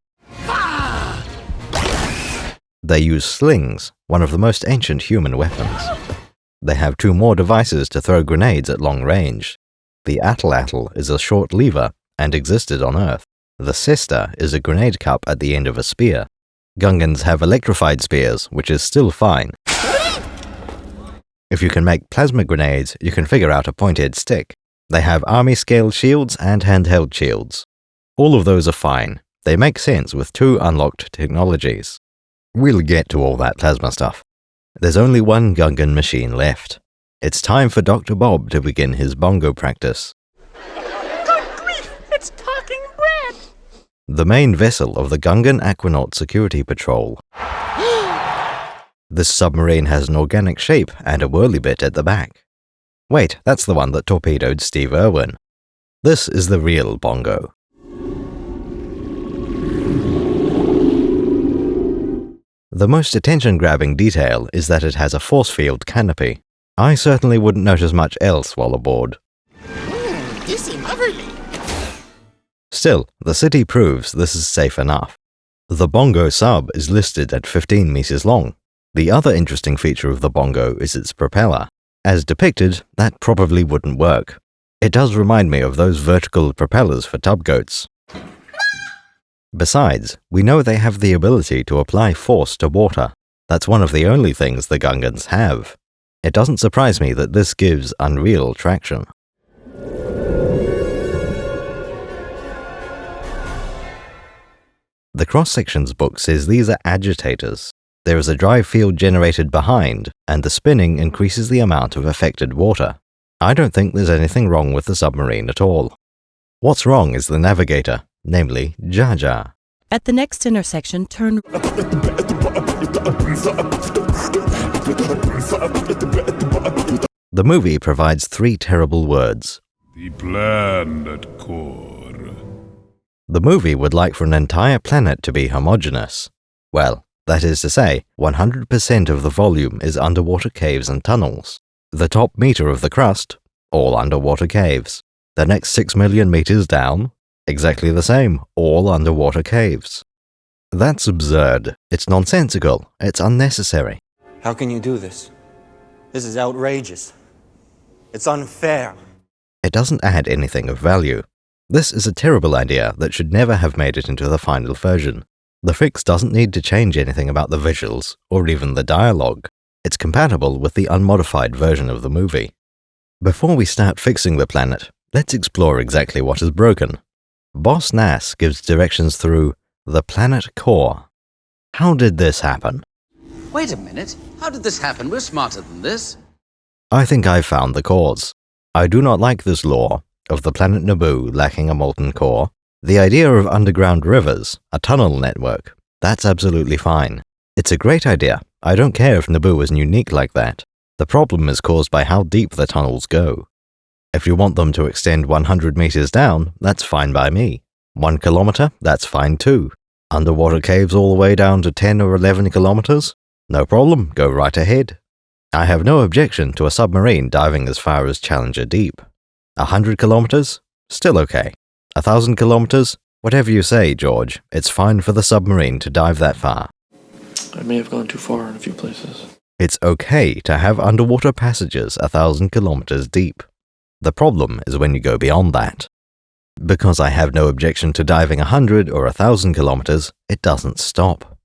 They use slings, one of the most ancient human weapons. They have two more devices to throw grenades at long range. The Atlatl is a short lever and existed on Earth. The Sister is a grenade cup at the end of a spear. Gungans have electrified spears, which is still fine. If you can make plasma grenades, you can figure out a pointed stick. They have army-scale shields and handheld shields. All of those are fine. They make sense with two unlocked technologies. We'll get to all that plasma stuff. There's only one Gungan machine left. It's time for Dr. Bob to begin his bongo practice. Good grief, it's talking red! The main vessel of the Gungan Aquanaut Security Patrol. This submarine has an organic shape and a whirly bit at the back. Wait, that's the one that torpedoed Steve Irwin. This is the real bongo. The most attention-grabbing detail is that it has a force field canopy. I certainly wouldn't notice much else while aboard. This is lovely. Still, the city proves this is safe enough. The bongo sub is listed at 15 meters long. The other interesting feature of the bongo is its propeller. As depicted, that probably wouldn't work. It does remind me of those vertical propellers for tubgoats. Besides, we know they have the ability to apply force to water. That's one of the only things the Gungans have. It doesn't surprise me that this gives unreal traction. The cross-sections book says these are agitators. There is a drive field generated behind, and the spinning increases the amount of affected water. I don't think there's anything wrong with the submarine at all. What's wrong is the navigator, namely Jar Jar. At the next intersection, turn... The movie provides 3 terrible words. The Plaaanett Coaaarrrr. The movie would like for an entire planet to be homogeneous. Well, that is to say, 100% of the volume is underwater caves and tunnels. The top meter of the crust, all underwater caves. The next 6 million meters down, exactly the same, all underwater caves. That's absurd. It's nonsensical. It's unnecessary. How can you do this? This is outrageous. It's unfair. It doesn't add anything of value. This is a terrible idea that should never have made it into the final version. The fix doesn't need to change anything about the visuals, or even the dialogue. It's compatible with the unmodified version of the movie. Before we start fixing the planet, let's explore exactly what is broken. Boss Nass gives directions through the Plaaanett Core. How did this happen? Wait a minute. How did this happen? We're smarter than this. I think I've found the cause. I do not like this law of the planet Naboo lacking a molten core. The idea of underground rivers, a tunnel network, that's absolutely fine. It's a great idea. I don't care if Naboo is unique like that. The problem is caused by how deep the tunnels go. If you want them to extend 100 meters down, that's fine by me. 1 kilometer, that's fine too. Underwater caves all the way down to 10 or 11 kilometers? No problem, go right ahead. I have no objection to a submarine diving as far as Challenger deep. 100 kilometers? Still okay. 1,000 kilometers? Whatever you say, George, it's fine for the submarine to dive that far. I may have gone too far in a few places. It's okay to have underwater passages 1,000 kilometers deep. The problem is when you go beyond that. Because I have no objection to diving 100 or 1,000 kilometers, it doesn't stop.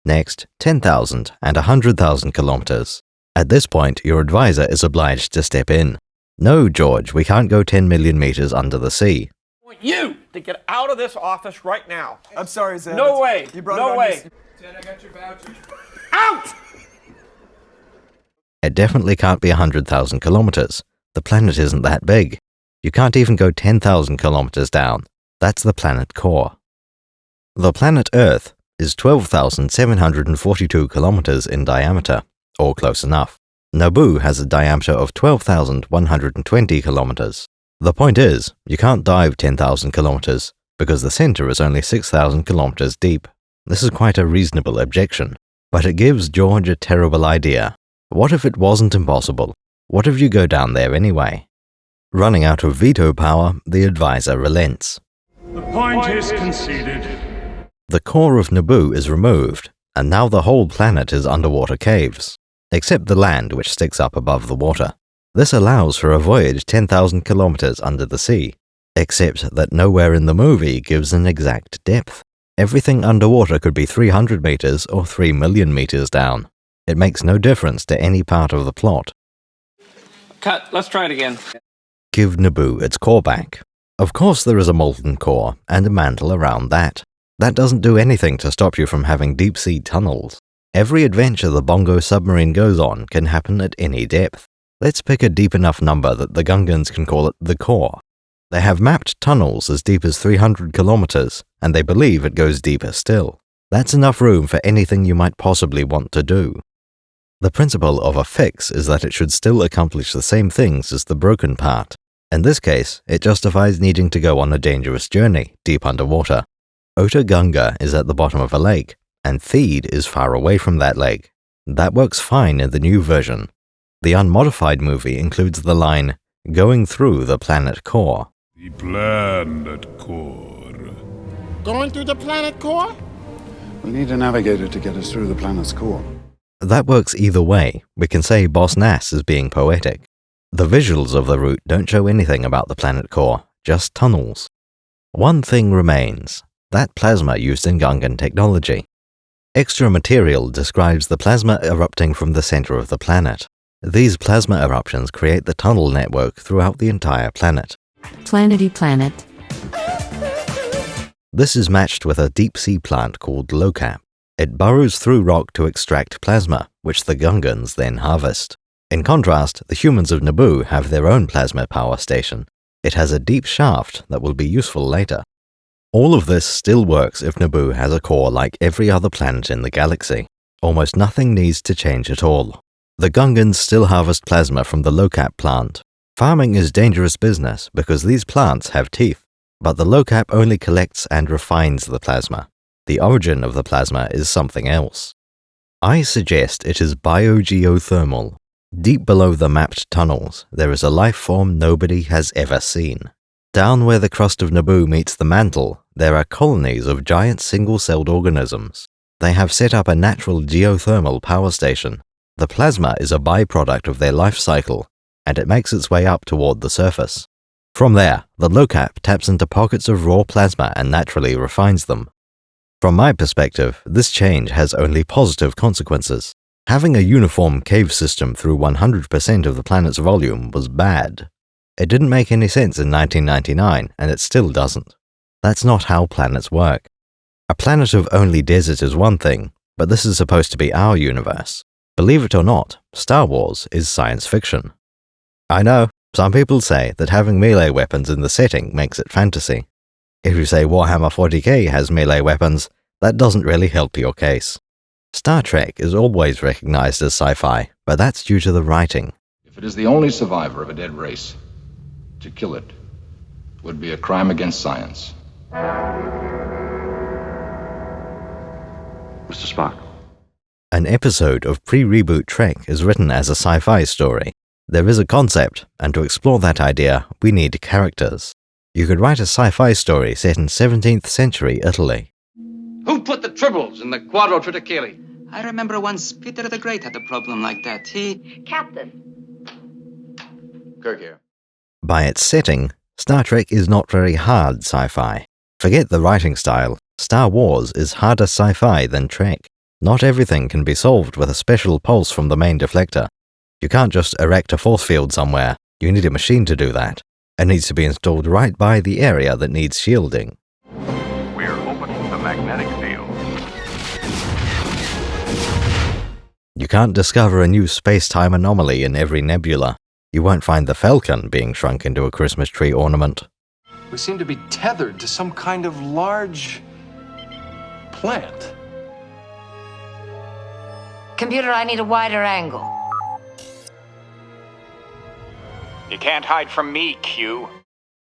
Next, 10,000 and 100,000 kilometers. At this point, your advisor is obliged to step in. No, George, we can't go 10 million meters under the sea. I want you to get out of this office right now. I'm sorry, Zed. No way. You brought no it way. Zed, I got your voucher. Out! It definitely can't be 100,000 kilometers. The planet isn't that big. You can't even go 10,000 kilometers down. That's the Plaaanett Core. The planet Earth is 12,742 kilometers in diameter, or close enough. Naboo has a diameter of 12,120 kilometers. The point is, you can't dive 10,000 kilometers, because the center is only 6,000 kilometers deep. This is quite a reasonable objection, but it gives George a terrible idea. What if it wasn't impossible? What if you go down there anyway? Running out of veto power, the advisor relents. The point is conceded. The core of Naboo is removed, and now the whole planet is underwater caves, except the land which sticks up above the water. This allows for a voyage 10,000 kilometers under the sea, except that nowhere in the movie gives an exact depth. Everything underwater could be 300 meters or 3 million meters down. It makes no difference to any part of the plot. Cut. Let's try it again. Give Naboo its core back. Of course there is a molten core and a mantle around that. That doesn't do anything to stop you from having deep-sea tunnels. Every adventure the Bongo submarine goes on can happen at any depth. Let's pick a deep enough number that the Gungans can call it the core. They have mapped tunnels as deep as 300 kilometers, and they believe it goes deeper still. That's enough room for anything you might possibly want to do. The principle of a fix is that it should still accomplish the same things as the broken part. In this case, it justifies needing to go on a dangerous journey deep underwater. Ota Gunga is at the bottom of a lake, and Theed is far away from that lake. That works fine in the new version. The unmodified movie includes the line, "going through the Plaaanett Core." The Plaaanett Core. Going through the Plaaanett Core? We need a navigator to get us through the planet's core. That works either way. We can say Boss Nass is being poetic. The visuals of the route don't show anything about the Plaaanett Core, just tunnels. One thing remains, that plasma used in Gungan technology. Extra material describes the plasma erupting from the center of the planet. These plasma eruptions create the tunnel network throughout the entire planet. Planety planet. This is matched with a deep-sea plant called Locap. It burrows through rock to extract plasma, which the Gungans then harvest. In contrast, the humans of Naboo have their own plasma power station. It has a deep shaft that will be useful later. All of this still works if Naboo has a core like every other planet in the galaxy. Almost nothing needs to change at all. The Gungans still harvest plasma from the Locap plant. Farming is dangerous business because these plants have teeth. But the locap only collects and refines the plasma. The origin of the plasma is something else. I suggest it is biogeothermal. Deep below the mapped tunnels, there is a life form nobody has ever seen. Down where the crust of Naboo meets the mantle, there are colonies of giant single-celled organisms. They have set up a natural geothermal power station. The plasma is a byproduct of their life cycle, and it makes its way up toward the surface. From there, the locap taps into pockets of raw plasma and naturally refines them. From my perspective, this change has only positive consequences. Having a uniform cave system through 100% of the planet's volume was bad. It didn't make any sense in 1999, and it still doesn't. That's not how planets work. A planet of only desert is one thing, but this is supposed to be our universe. Believe it or not, Star Wars is science fiction. I know, some people say that having melee weapons in the setting makes it fantasy. If you say Warhammer 40k has melee weapons, that doesn't really help your case. Star Trek is always recognized as sci-fi, but that's due to the writing. If it is the only survivor of a dead race, to kill it would be a crime against science. Mr. Spock. An episode of pre-reboot Trek is written as a sci-fi story. There is a concept, and to explore that idea, we need characters. You could write a sci-fi story set in 17th century Italy. Who put the tribbles in the Quadro Triticale? I remember once Peter the Great had a problem like that. Captain. Kirk here. By its setting, Star Trek is not very hard sci-fi. Forget the writing style, Star Wars is harder sci-fi than Trek. Not everything can be solved with a special pulse from the main deflector. You can't just erect a force field somewhere, you need a machine to do that. It needs to be installed right by the area that needs shielding. We're opening the magnetic field. You can't discover a new space-time anomaly in every nebula. You won't find the Falcon being shrunk into a Christmas tree ornament. We seem to be tethered to some kind of large plant. Computer, I need a wider angle. You can't hide from me, Q.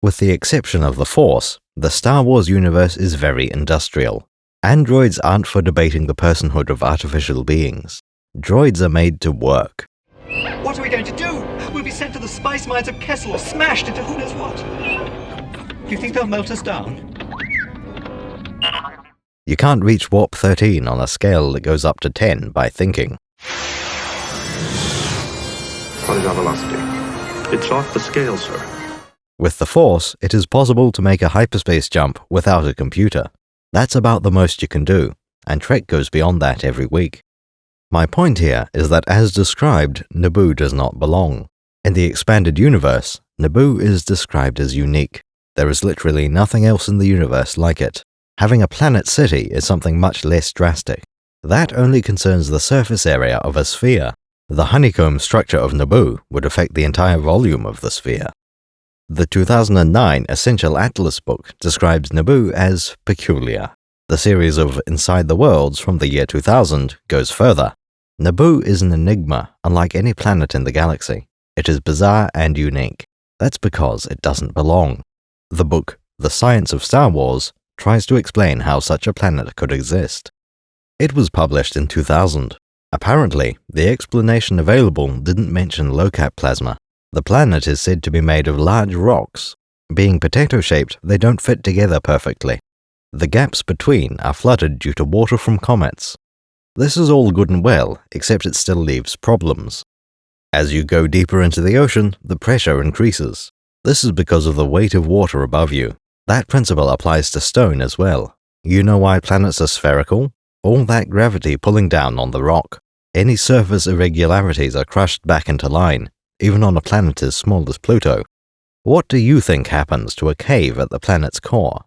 With the exception of the Force, the Star Wars universe is very industrial. Androids aren't for debating the personhood of artificial beings. Droids are made to work. What are we going to do? We'll be sent to the spice mines of Kessel or smashed into who knows what. Do you think they'll melt us down? You can't reach Warp 13 on a scale that goes up to 10 by thinking. What is our velocity? It's off the scale, sir. With the Force, it is possible to make a hyperspace jump without a computer. That's about the most you can do, and Trek goes beyond that every week. My point here is that as described, Naboo does not belong. In the expanded universe, Naboo is described as unique. There is literally nothing else in the universe like it. Having a planet city is something much less drastic. That only concerns the surface area of a sphere. The honeycomb structure of Naboo would affect the entire volume of the sphere. The 2009 Essential Atlas book describes Naboo as peculiar. The series of Inside the Worlds from the year 2000 goes further. Naboo is an enigma, unlike any planet in the galaxy. It is bizarre and unique. That's because it doesn't belong. The book, The Science of Star Wars, tries to explain how such a planet could exist. It was published in 2000. Apparently, the explanation available didn't mention locap plasma. The planet is said to be made of large rocks. Being potato-shaped, they don't fit together perfectly. The gaps between are flooded due to water from comets. This is all good and well, except it still leaves problems. As you go deeper into the ocean, the pressure increases. This is because of the weight of water above you. That principle applies to stone as well. You know why planets are spherical? All that gravity pulling down on the rock. Any surface irregularities are crushed back into line, even on a planet as small as Pluto. What do you think happens to a cave at the planet's core?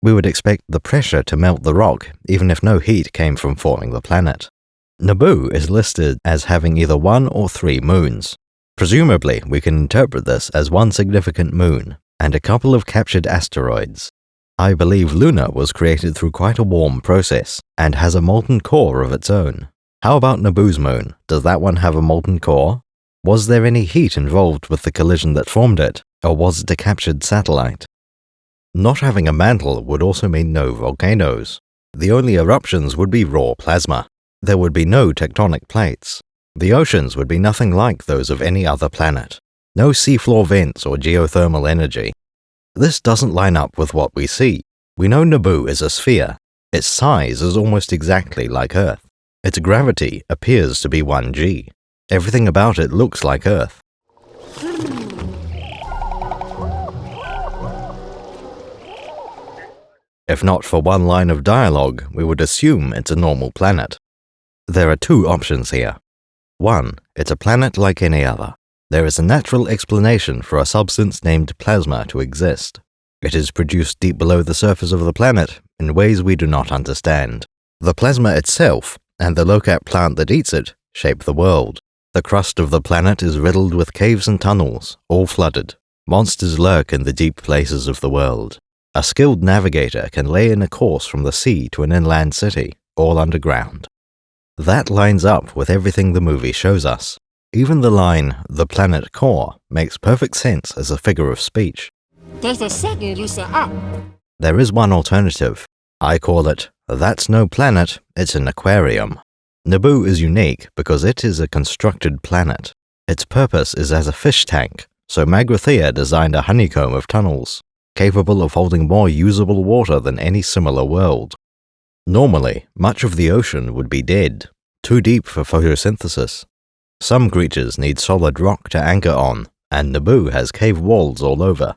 We would expect the pressure to melt the rock, even if no heat came from forming the planet. Naboo is listed as having either 1 or 3 moons. Presumably, we can interpret this as one significant moon, and a couple of captured asteroids. I believe Luna was created through quite a warm process, and has a molten core of its own. How about Naboo's moon? Does that one have a molten core? Was there any heat involved with the collision that formed it, or was it a captured satellite? Not having a mantle would also mean no volcanoes. The only eruptions would be raw plasma. There would be no tectonic plates. The oceans would be nothing like those of any other planet. No seafloor vents or geothermal energy. This doesn't line up with what we see. We know Naboo is a sphere. Its size is almost exactly like Earth. Its gravity appears to be 1g. Everything about it looks like Earth. If not for one line of dialogue, we would assume it's a normal planet. There are two options here. One, it's a planet like any other. There is a natural explanation for a substance named plasma to exist. It is produced deep below the surface of the planet in ways we do not understand. The plasma itself, and the locat plant that eats it, shape the world. The crust of the planet is riddled with caves and tunnels, all flooded. Monsters lurk in the deep places of the world. A skilled navigator can lay in a course from the sea to an inland city, all underground. That lines up with everything the movie shows us. Even the line, "the planet core," makes perfect sense as a figure of speech. There's a second you set up. There is one alternative. I call it, "That's no planet, it's an aquarium." Naboo is unique because it is a constructed planet. Its purpose is as a fish tank, so Magrathea designed a honeycomb of tunnels, capable of holding more usable water than any similar world. Normally, much of the ocean would be dead, too deep for photosynthesis. Some creatures need solid rock to anchor on, and Naboo has cave walls all over.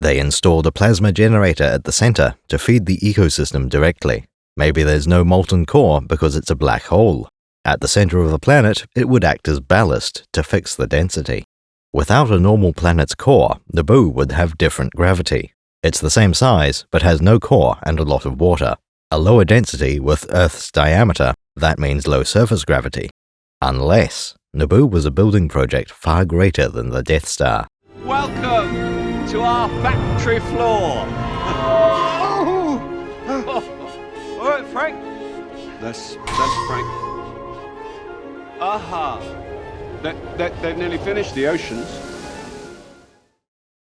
They installed a plasma generator at the center to feed the ecosystem directly. Maybe there's no molten core because it's a black hole. At the center of the planet, it would act as ballast to fix the density. Without a normal planet's core, Naboo would have different gravity. It's the same size, but has no core and a lot of water. A lower density with Earth's diameter, that means low surface gravity. Unless Naboo was a building project far greater than the Death Star. Welcome to our factory floor. All right, Frank. That's Frank. Aha. They've nearly finished the oceans.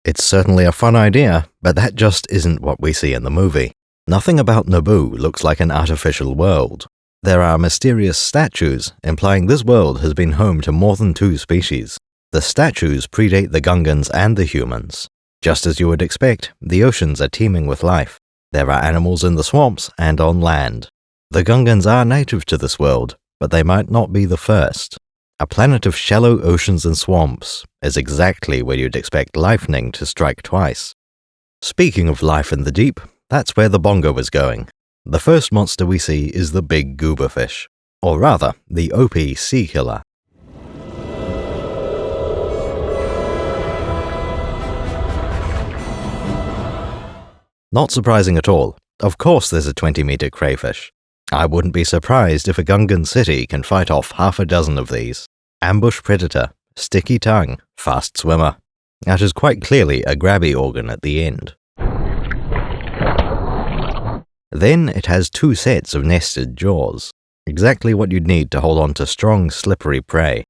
It's certainly a fun idea, but that just isn't what we see in the movie. Nothing about Naboo looks like an artificial world. There are mysterious statues implying this world has been home to more than 2 species. The statues predate the Gungans and the humans. Just as you would expect, the oceans are teeming with life. There are animals in the swamps and on land. The Gungans are native to this world, but they might not be the first. A planet of shallow oceans and swamps is exactly where you'd expect lightning to strike twice. Speaking of life in the deep, that's where the bongo is going. The first monster we see is the big goober fish, or rather, the OP sea killer. Not surprising at all. Of course there's a 20-meter crayfish. I wouldn't be surprised if a Gungan city can fight off half a dozen of these. Ambush predator, sticky tongue, fast swimmer. That is quite clearly a grabby organ at the end. Then it has 2 sets of nested jaws, exactly what you'd need to hold on to strong, slippery prey.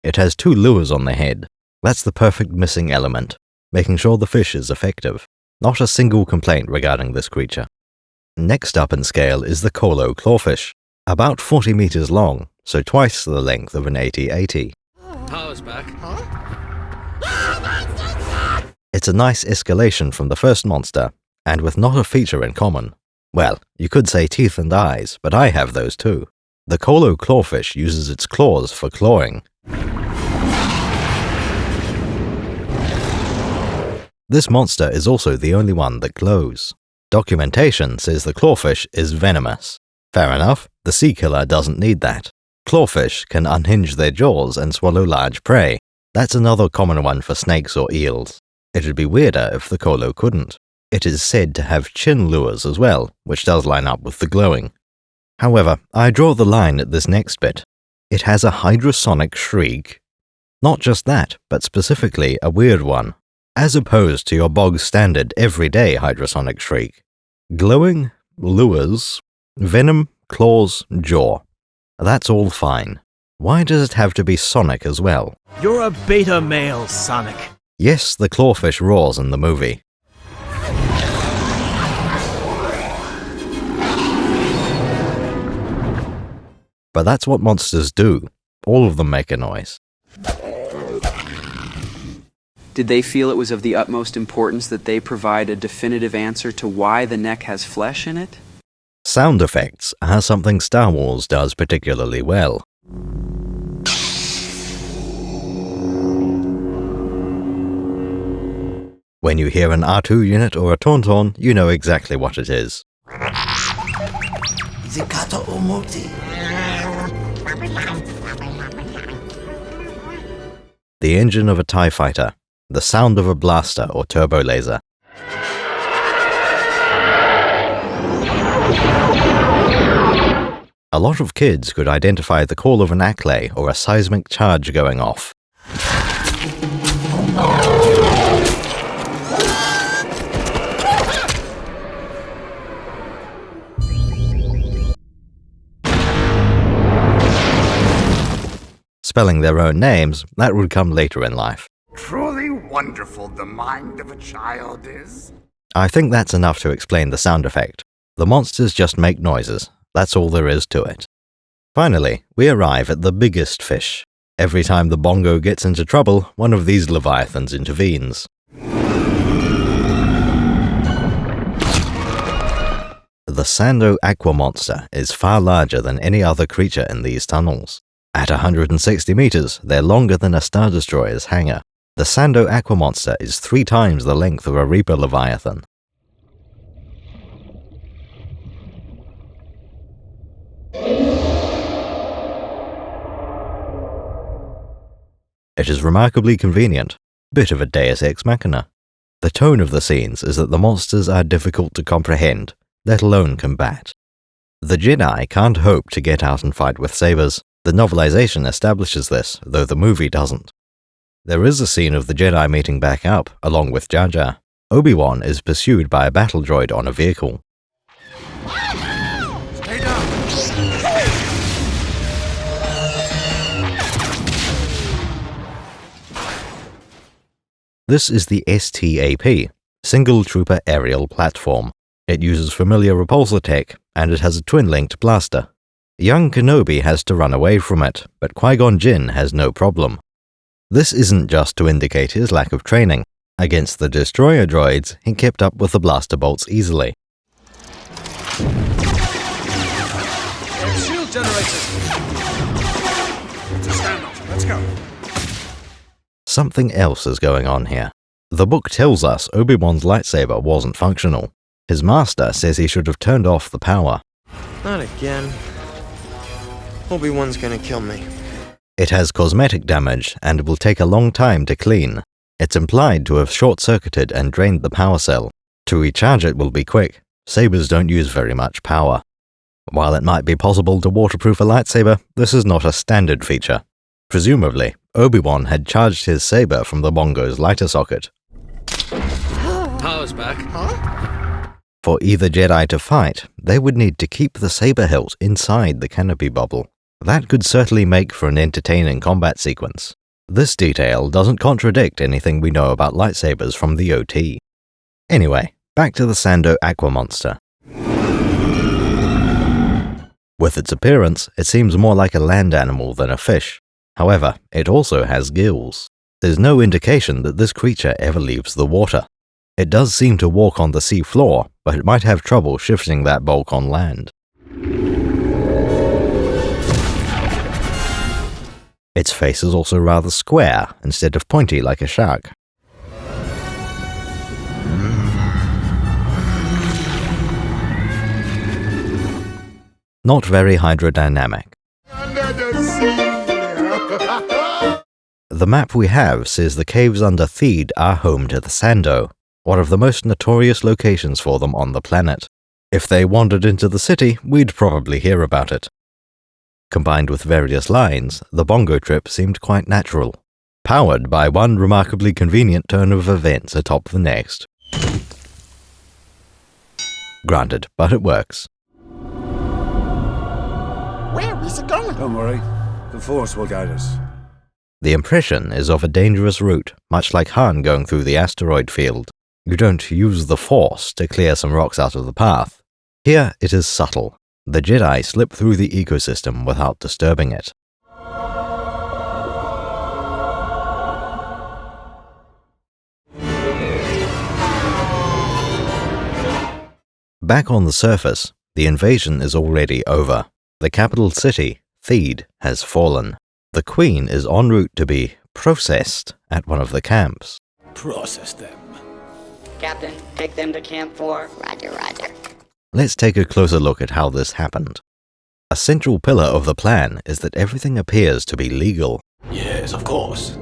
It has 2 lures on the head. That's the perfect missing element, making sure the fish is effective. Not a single complaint regarding this creature. Next up in scale is the Colo clawfish, about 40 meters long, so twice the length of an AT-AT. Power's back. It's a nice escalation from the first monster, and with not a feature in common. Well, you could say teeth and eyes, but I have those too. The Colo clawfish uses its claws for clawing. This monster is also the only one that glows. Documentation says the clawfish is venomous. Fair enough, the sea killer doesn't need that. Clawfish can unhinge their jaws and swallow large prey. That's another common one for snakes or eels. It'd be weirder if the Colo couldn't. It is said to have chin lures as well, which does line up with the glowing. However, I draw the line at this next bit. It has a hydrosonic shriek. Not just that, but specifically a weird one, as opposed to your bog-standard everyday hydrosonic shriek. Glowing, lures, venom, claws, jaw. That's all fine. Why does it have to be sonic as well? You're a beta male, Sonic. Yes, the clawfish roars in the movie. But that's what monsters do. All of them make a noise. Did they feel it was of the utmost importance that they provide a definitive answer to why the neck has flesh in it? Sound effects are something Star Wars does particularly well. When you hear an R2 unit or a Tauntaun, you know exactly what it is. The engine of a TIE fighter, the sound of a blaster or turbo laser. A lot of kids could identify the call of an Acklay or a seismic charge going off. Spelling their own names, that would come later in life. Truly wonderful the mind of a child is. I think that's enough to explain the sound effect. The monsters just make noises. That's all there is to it. Finally, we arrive at the biggest fish. Every time the bongo gets into trouble, one of these leviathans intervenes. The Sando Aqua Monster is far larger than any other creature in these tunnels. At 160 meters, they're longer than a Star Destroyer's hangar. The Sando Aqua Monster is 3 times the length of a Reaper Leviathan. It is remarkably convenient. Bit of a deus ex machina. The tone of the scenes is that the monsters are difficult to comprehend, let alone combat. The Jedi can't hope to get out and fight with sabers. The novelization establishes this, though the movie doesn't. There is a scene of the Jedi meeting back up, along with Jar Jar. Obi-Wan is pursued by a battle droid on a vehicle. Stay down. This is the STAP, Single Trooper Aerial Platform. It uses familiar repulsor tech, and it has a twin-linked blaster. Young Kenobi has to run away from it, but Qui-Gon Jinn has no problem. This isn't just to indicate his lack of training. Against the destroyer droids, he kept up with the blaster bolts easily. Shield generators. It's a standoff. Let's go. Something else is going on here. The book tells us Obi-Wan's lightsaber wasn't functional. His master says he should have turned off the power. Not again. Obi-Wan's gonna kill me. It has cosmetic damage and will take a long time to clean. It's implied to have short-circuited and drained the power cell. To recharge it will be quick. Sabers don't use very much power. While it might be possible to waterproof a lightsaber, this is not a standard feature. Presumably, Obi-Wan had charged his saber from the bongo's lighter socket. Power's back. Huh? For either Jedi to fight, they would need to keep the saber hilt inside the canopy bubble. That could certainly make for an entertaining combat sequence. This detail doesn't contradict anything we know about lightsabers from the OT. Anyway, back to the Sando Aqua Monster. With its appearance, it seems more like a land animal than a fish. However, it also has gills. There's no indication that this creature ever leaves the water. It does seem to walk on the sea floor, but it might have trouble shifting that bulk on land. Its face is also rather square, instead of pointy like a shark. Not very hydrodynamic. The map we have says the caves under Theed are home to the Sando, one of the most notorious locations for them on the planet. If they wandered into the city, we'd probably hear about it. Combined with various lines, the bongo trip seemed quite natural, powered by one remarkably convenient turn of events atop the next. Granted, but it works. Where is it going? Don't worry. The Force will guide us. The impression is of a dangerous route, much like Han going through the asteroid field. You don't use the Force to clear some rocks out of the path. Here it is subtle. The Jedi slip through the ecosystem without disturbing it. Back on the surface, the invasion is already over. The capital city, Theed, has fallen. The Queen is en route to be processed at one of the camps. Process them. Captain, take them to Camp 4. Roger, roger. Let's take a closer look at how this happened. A central pillar of the plan is that everything appears to be legal. Yes, of course.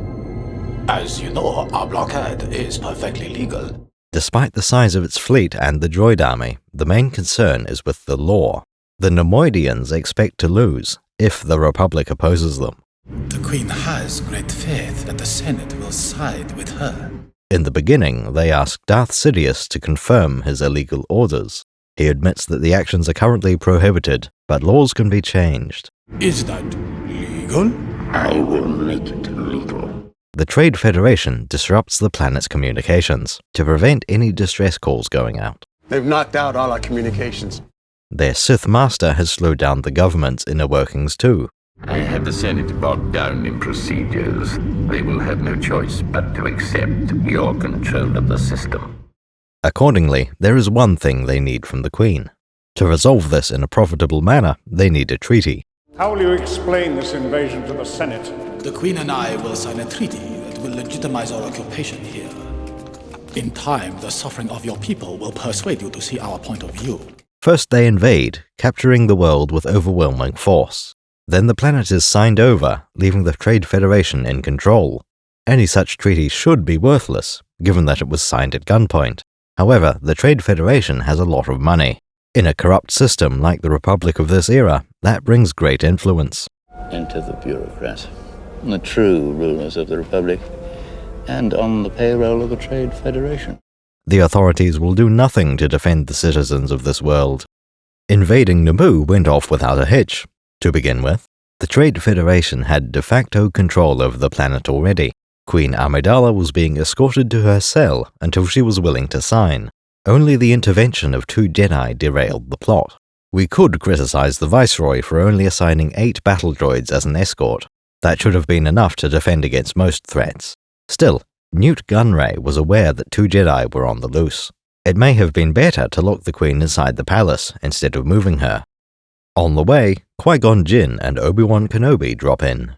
As you know, our blockade is perfectly legal. Despite the size of its fleet and the droid army, the main concern is with the law. The Neimoidians expect to lose if the Republic opposes them. The Queen has great faith that the Senate will side with her. In the beginning, they ask Darth Sidious to confirm his illegal orders. He admits that the actions are currently prohibited, but laws can be changed. Is that legal? I will make it legal. The Trade Federation disrupts the planet's communications to prevent any distress calls going out. They've knocked out all our communications. Their Sith Master has slowed down the government's inner workings too. I have the Senate bogged down in procedures. They will have no choice but to accept your control of the system. Accordingly, there is one thing they need from the Queen. To resolve this in a profitable manner, they need a treaty. How will you explain this invasion to the Senate? The Queen and I will sign a treaty that will legitimize our occupation here. In time, the suffering of your people will persuade you to see our point of view. First they invade, capturing the world with overwhelming force. Then the planet is signed over, leaving the Trade Federation in control. Any such treaty should be worthless, given that it was signed at gunpoint. However, the Trade Federation has a lot of money. In a corrupt system like the Republic of this era, that brings great influence. Enter the bureaucrats, the true rulers of the Republic, and on the payroll of the Trade Federation. The authorities will do nothing to defend the citizens of this world. Invading Naboo went off without a hitch. To begin with, the Trade Federation had de facto control over the planet already. Queen Amidala was being escorted to her cell until she was willing to sign. Only the intervention of 2 Jedi derailed the plot. We could criticize the Viceroy for only assigning 8 battle droids as an escort. That should have been enough to defend against most threats. Still, Newt Gunray was aware that 2 Jedi were on the loose. It may have been better to lock the Queen inside the palace instead of moving her. On the way, Qui-Gon Jinn and Obi-Wan Kenobi drop in.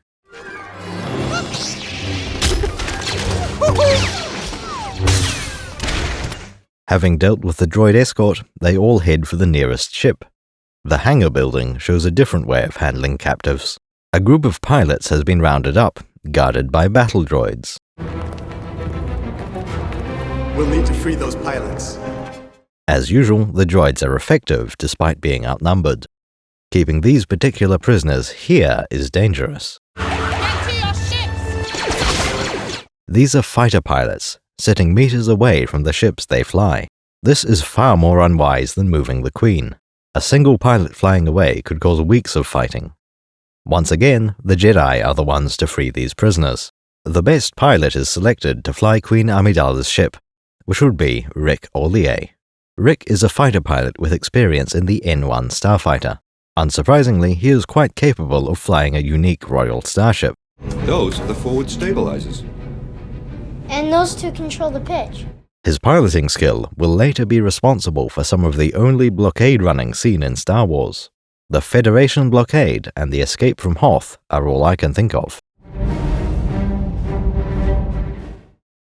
Having dealt with the droid escort, they all head for the nearest ship. The hangar building shows a different way of handling captives. A group of pilots has been rounded up, guarded by battle droids. We'll need to free those pilots. As usual, the droids are effective despite being outnumbered. Keeping these particular prisoners here is dangerous. Get to your ships! These are fighter pilots, sitting meters away from the ships they fly. This is far more unwise than moving the Queen. A single pilot flying away could cause weeks of fighting. Once again, the Jedi are the ones to free these prisoners. The best pilot is selected to fly Queen Amidala's ship, which would be Rick Ollier. Rick is a fighter pilot with experience in the N1 starfighter. Unsurprisingly, he is quite capable of flying a unique royal starship. Those are the forward stabilizers. And those two control the pitch. His piloting skill will later be responsible for some of the only blockade running seen in Star Wars. The Federation blockade and the escape from Hoth are all I can think of.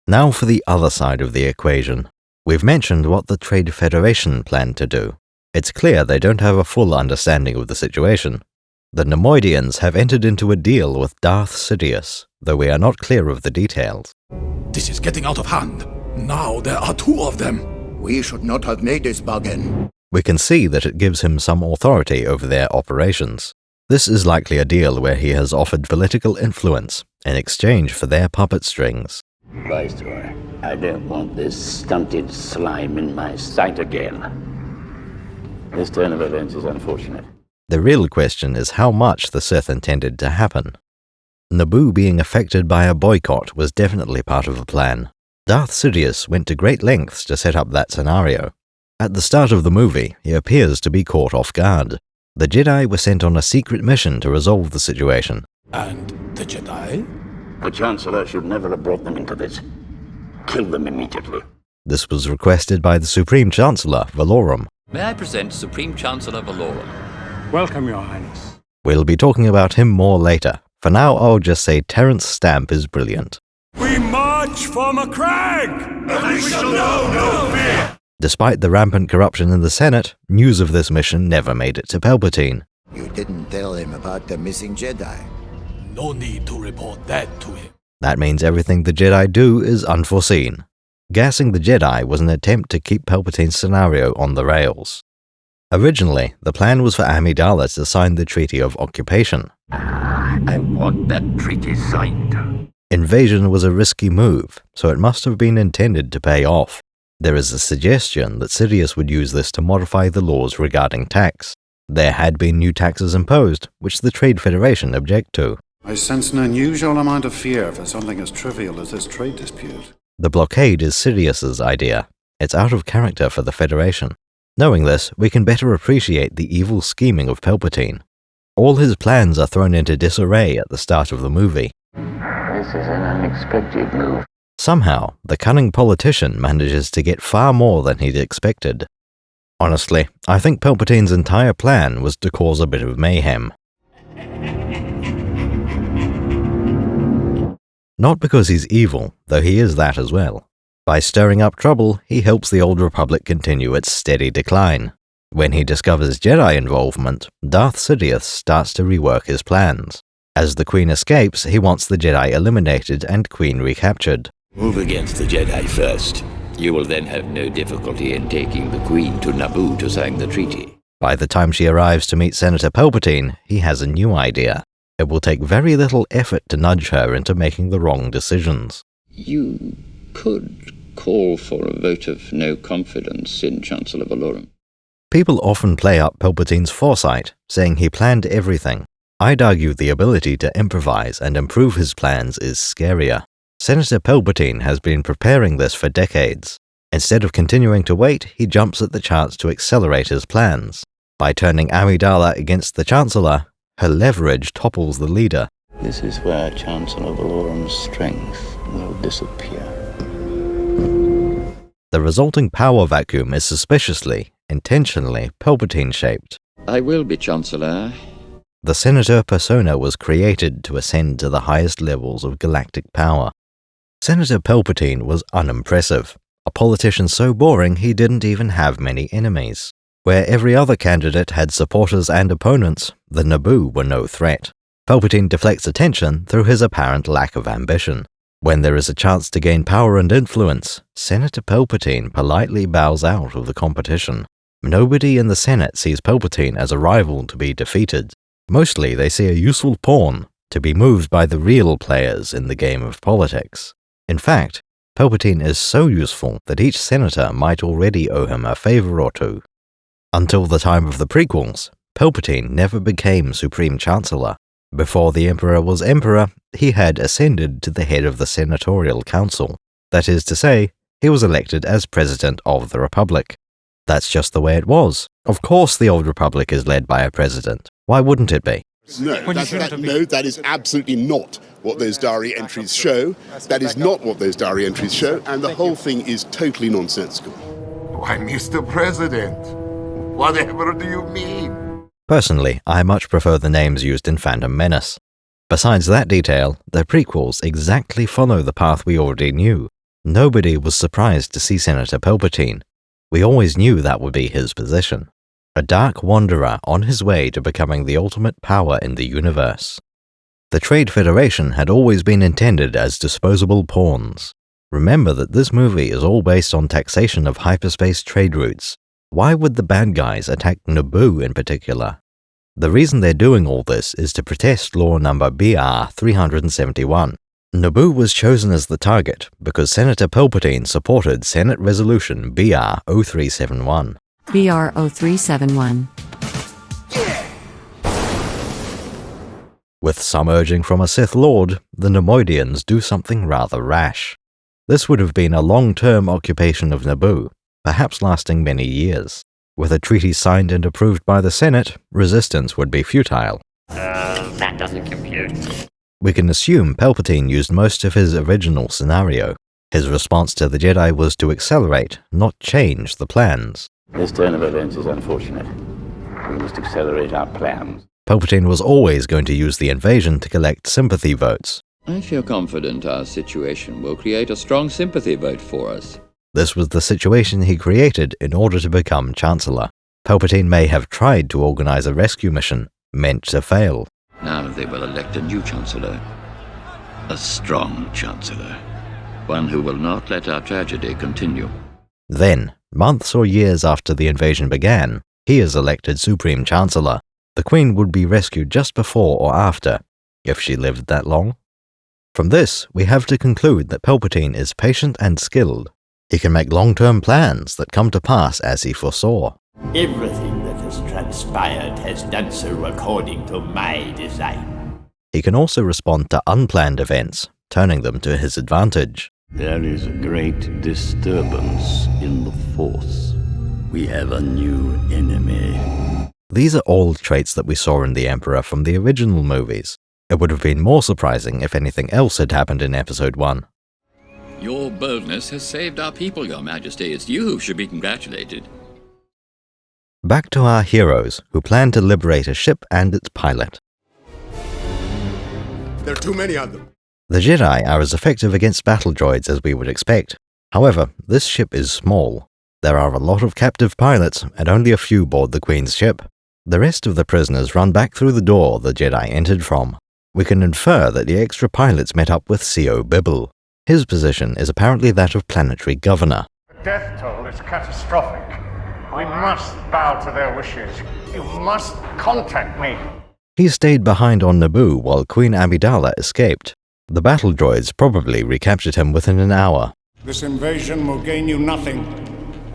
Now for the other side of the equation. We've mentioned what the Trade Federation planned to do. It's clear they don't have a full understanding of the situation. The Neimoidians have entered into a deal with Darth Sidious, though we are not clear of the details. This is getting out of hand. Now there are 2 of them. We should not have made this bargain. We can see that it gives him some authority over their operations. This is likely a deal where he has offered political influence in exchange for their puppet strings. Viceroy, I don't want this stunted slime in my sight again. This turn of events is unfortunate. The real question is how much the Sith intended to happen. Naboo being affected by a boycott was definitely part of the plan. Darth Sidious went to great lengths to set up that scenario. At the start of the movie, he appears to be caught off guard. The Jedi were sent on a secret mission to resolve the situation. And the Jedi? The Chancellor should never have brought them into this. Kill them immediately. This was requested by the Supreme Chancellor, Valorum. May I present Supreme Chancellor Valorum? Welcome, Your Highness. We'll be talking about him more later. For now, I'll just say Terence Stamp is brilliant. We march for McCrag, and we shall know no fear. Despite the rampant corruption in the Senate, news of this mission never made it to Palpatine. You didn't tell him about the missing Jedi. No need to report that to him. That means everything the Jedi do is unforeseen. Gassing the Jedi was an attempt to keep Palpatine's scenario on the rails. Originally, the plan was for Amidala to sign the Treaty of Occupation. I want that treaty signed. Invasion was a risky move, so it must have been intended to pay off. There is a suggestion that Sidious would use this to modify the laws regarding tax. There had been new taxes imposed, which the Trade Federation object to. I sense an unusual amount of fear for something as trivial as this trade dispute. The blockade is Sidious's idea. It's out of character for the Federation. Knowing this, we can better appreciate the evil scheming of Palpatine. All his plans are thrown into disarray at the start of the movie. This is an unexpected move. Somehow, the cunning politician manages to get far more than he'd expected. Honestly, I think Palpatine's entire plan was to cause a bit of mayhem. Not because he's evil, though he is that as well. By stirring up trouble, he helps the Old Republic continue its steady decline. When he discovers Jedi involvement, Darth Sidious starts to rework his plans. As the Queen escapes, he wants the Jedi eliminated and Queen recaptured. Move against the Jedi first. You will then have no difficulty in taking the Queen to Naboo to sign the treaty. By the time she arrives to meet Senator Palpatine, he has a new idea. It will take very little effort to nudge her into making the wrong decisions. You could call for a vote of no confidence in Chancellor Valorum. People often play up Palpatine's foresight, saying he planned everything. I'd argue the ability to improvise and improve his plans is scarier. Senator Palpatine has been preparing this for decades. Instead of continuing to wait, he jumps at the chance to accelerate his plans. By turning Amidala against the Chancellor, her leverage topples the leader. This is where Chancellor Valorum's strength will disappear. The resulting power vacuum is suspiciously, intentionally Palpatine-shaped. I will be Chancellor. The Senator persona was created to ascend to the highest levels of galactic power. Senator Palpatine was unimpressive, a politician so boring he didn't even have many enemies. Where every other candidate had supporters and opponents, the Naboo were no threat. Palpatine deflects attention through his apparent lack of ambition. When there is a chance to gain power and influence, Senator Palpatine politely bows out of the competition. Nobody in the Senate sees Palpatine as a rival to be defeated. Mostly they see a useful pawn to be moved by the real players in the game of politics. In fact, Palpatine is so useful that each senator might already owe him a favor or two. Until the time of the prequels, Palpatine never became Supreme Chancellor. Before the Emperor was Emperor, he had ascended to the head of the Senatorial Council. That is to say, he was elected as President of the Republic. That's just the way it was. Of course the Old Republic is led by a president. Why wouldn't it be? No, that is absolutely not what those diary entries show. That is not what those diary entries show, and the whole thing is totally nonsensical. Why, Mr. President, whatever do you mean? Personally, I much prefer the names used in Phantom Menace. Besides that detail, the prequels exactly follow the path we already knew. Nobody was surprised to see Senator Palpatine. We always knew that would be his position. A dark wanderer on his way to becoming the ultimate power in the universe. The Trade Federation had always been intended as disposable pawns. Remember that this movie is all based on taxation of hyperspace trade routes. Why would the bad guys attack Naboo in particular? The reason they're doing all this is to protest law number BR 371. Naboo was chosen as the target because Senator Palpatine supported Senate Resolution BR 0371. BR 0371. With some urging from a Sith Lord, the Nemoidians do something rather rash. This would have been a long-term occupation of Naboo, perhaps lasting many years. With a treaty signed and approved by the Senate, resistance would be futile. That doesn't compute. We can assume Palpatine used most of his original scenario. His response to the Jedi was to accelerate, not change the plans. This turn of events is unfortunate. We must accelerate our plans. Palpatine was always going to use the invasion to collect sympathy votes. I feel confident our situation will create a strong sympathy vote for us. This was the situation he created in order to become Chancellor. Palpatine may have tried to organize a rescue mission, meant to fail. Now they will elect a new Chancellor. A strong Chancellor. One who will not let our tragedy continue. Then, months or years after the invasion began, he is elected Supreme Chancellor. The Queen would be rescued just before or after, if she lived that long. From this, we have to conclude that Palpatine is patient and skilled. He can make long-term plans that come to pass as he foresaw. Everything that has transpired has done so according to my design. He can also respond to unplanned events, turning them to his advantage. There is a great disturbance in the Force. We have a new enemy. These are all traits that we saw in the Emperor from the original movies. It would have been more surprising if anything else had happened in Episode 1. Your boldness has saved our people, Your Majesty. It's you who should be congratulated. Back to our heroes, who plan to liberate a ship and its pilot. There are too many of them. The Jedi are as effective against battle droids as we would expect. However, this ship is small. There are a lot of captive pilots, and only a few board the Queen's ship. The rest of the prisoners run back through the door the Jedi entered from. We can infer that the extra pilots met up with C.O. Bibble. His position is apparently that of planetary governor. The death toll is catastrophic. We must bow to their wishes. You must contact me. He stayed behind on Naboo while Queen Amidala escaped. The battle droids probably recaptured him within an hour. This invasion will gain you nothing.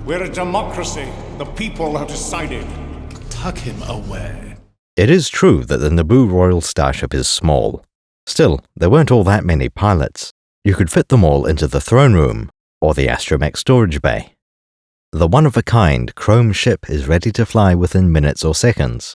We're a democracy. The people have decided. Tuck him away. It is true that the Naboo Royal Starship is small. Still, there weren't all that many pilots. You could fit them all into the throne room, or the astromech storage bay. The one-of-a-kind chrome ship is ready to fly within minutes or seconds.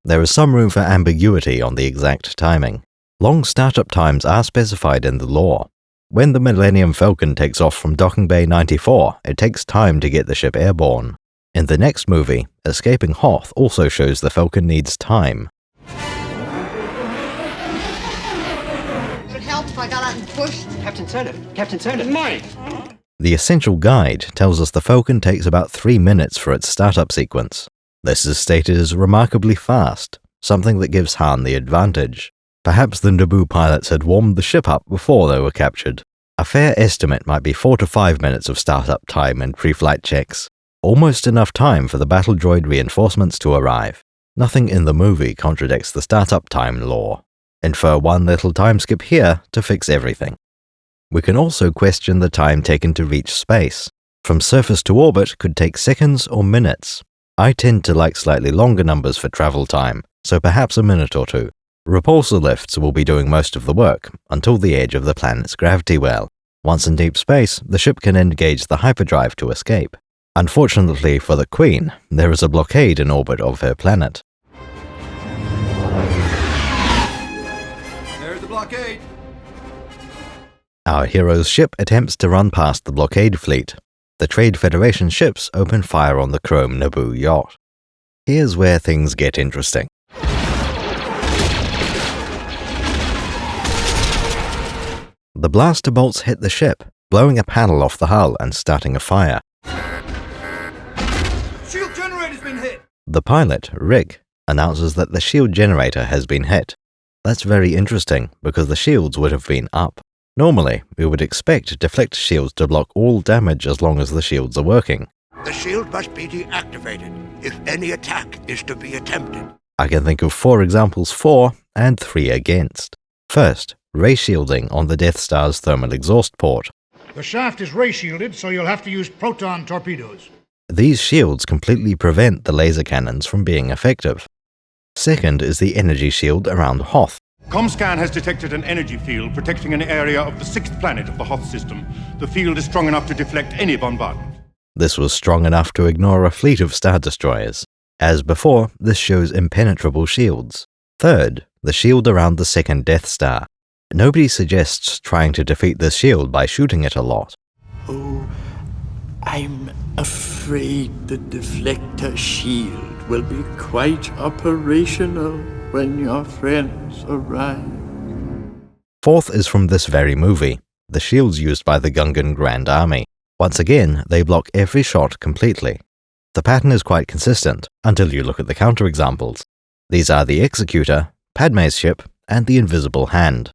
There is some room for ambiguity on the exact timing. Long startup times are specified in the lore. When the Millennium Falcon takes off from Docking Bay 94, it takes time to get the ship airborne. In the next movie, escaping Hoth also shows the Falcon needs time. Would it help if I got out and pushed? Captain Turner, Mike! The Essential Guide tells us the Falcon takes about 3 minutes for its startup sequence. This is stated as remarkably fast, something that gives Han the advantage. Perhaps the Naboo pilots had warmed the ship up before they were captured. A fair estimate might be 4 to 5 minutes of startup time and pre-flight checks. Almost enough time for the battle droid reinforcements to arrive. Nothing in the movie contradicts the startup time lore. Infer one little time skip here to fix everything. We can also question the time taken to reach space. From surface to orbit could take seconds or minutes. I tend to like slightly longer numbers for travel time, so perhaps a minute or two. Repulsor lifts will be doing most of the work, until the edge of the planet's gravity well. Once in deep space, the ship can engage the hyperdrive to escape. Unfortunately for the Queen, there is a blockade in orbit of her planet. There's the blockade. Our hero's ship attempts to run past the blockade fleet. The Trade Federation ships open fire on the chrome Naboo yacht. Here's where things get interesting. The blaster bolts hit the ship, blowing a panel off the hull and starting a fire. Shield generator's been hit. The pilot, Rick, announces that the shield generator has been hit. That's very interesting, because the shields would have been up. Normally, we would expect deflect shields to block all damage as long as the shields are working. The shield must be deactivated if any attack is to be attempted. I can think of 4 examples for and 3 against. First, ray shielding on the Death Star's thermal exhaust port. The shaft is ray shielded, so you'll have to use proton torpedoes. These shields completely prevent the laser cannons from being effective. Second is the energy shield around Hoth. Comscan has detected an energy field protecting an area of the 6th planet of the Hoth system. The field is strong enough to deflect any bombardment. This was strong enough to ignore a fleet of Star Destroyers. As before, this shows impenetrable shields. Third, the shield around the 2nd Death Star. Nobody suggests trying to defeat this shield by shooting it a lot. Oh, I'm afraid the deflector shield will be quite operational when your friends arrive. Fourth is from this very movie, the shields used by the Gungan Grand Army. Once again, they block every shot completely. The pattern is quite consistent, until you look at the counterexamples. These are the Executor, Padme's ship, and the Invisible Hand.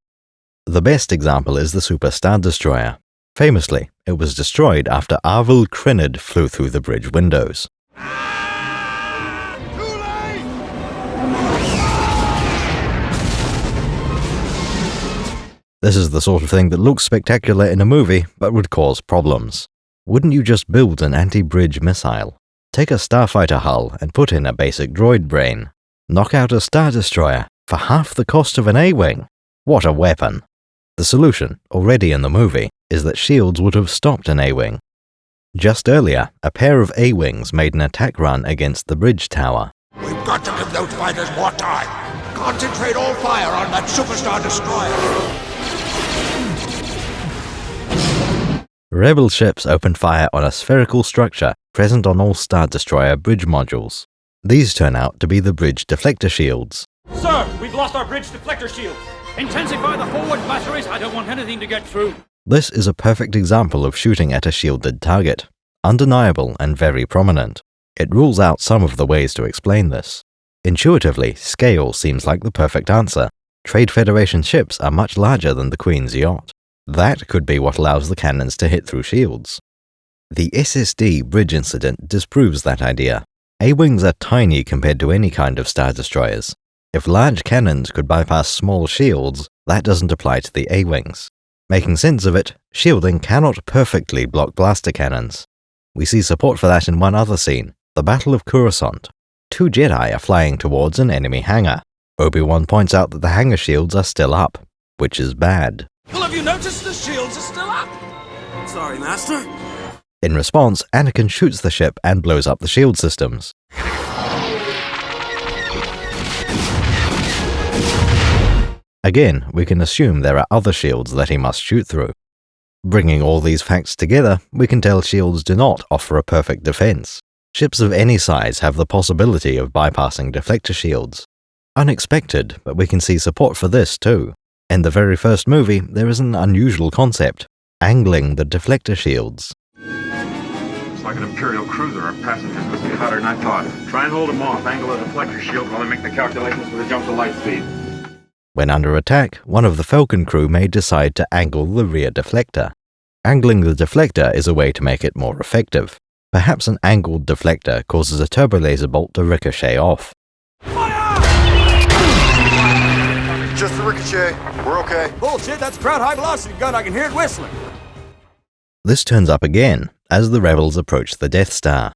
The best example is the Super Star Destroyer. Famously, it was destroyed after Arvel Krynyd flew through the bridge windows. This is the sort of thing that looks spectacular in a movie, but would cause problems. Wouldn't you just build an anti-bridge missile? Take a starfighter hull and put in a basic droid brain. Knock out a Star Destroyer for half the cost of an A-Wing. What a weapon! The solution, already in the movie, is that shields would have stopped an A-Wing. Just earlier, a pair of A-Wings made an attack run against the bridge tower. We've got to give those fighters more time. Concentrate all fire on that Superstar Destroyer. Rebel ships opened fire on a spherical structure present on all Star Destroyer bridge modules. These turn out to be the bridge deflector shields. Sir, we've lost our bridge deflector shields. Intensify the forward batteries. I don't want anything to get through. This is a perfect example of shooting at a shielded target. Undeniable and very prominent. It rules out some of the ways to explain this. Intuitively, scale seems like the perfect answer. Trade Federation ships are much larger than the Queen's yacht. That could be what allows the cannons to hit through shields. The SSD bridge incident disproves that idea. A-Wings are tiny compared to any kind of Star Destroyers. If large cannons could bypass small shields, that doesn't apply to the A-Wings. Making sense of it, shielding cannot perfectly block blaster cannons. We see support for that in one other scene, the Battle of Coruscant. 2 Jedi are flying towards an enemy hangar. Obi-Wan points out that the hangar shields are still up, which is bad. Well, have you noticed the shields are still up? Sorry, Master. In response, Anakin shoots the ship and blows up the shield systems. Again, we can assume there are other shields that he must shoot through. Bringing all these facts together, we can tell shields do not offer a perfect defense. Ships of any size have the possibility of bypassing deflector shields. Unexpected, but we can see support for this too. In the very first movie, there is an unusual concept, angling the deflector shields. It's like an Imperial cruiser. Our passengers must be hotter than I thought. Try and hold them off. Angle the deflector shield while I make the calculations for the jump to light speed. When under attack, one of the Falcon crew may decide to angle the rear deflector. Angling the deflector is a way to make it more effective. Perhaps an angled deflector causes a turbo laser bolt to ricochet off. Just a ricochet. We're okay. Bullshit, that's a crowd high velocity gun. I can hear it whistling. This turns up again as the rebels approach the Death Star.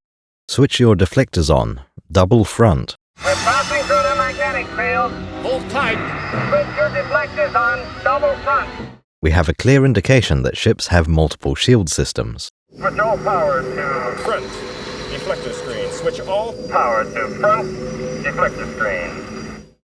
Switch your deflectors on. Double front. We're passing through the magnetic field. Hold tight. Switch your deflectors on. Double front. We have a clear indication that ships have multiple shield systems. Switch all power to front. Deflector screen. Switch all power to front. Deflector screen.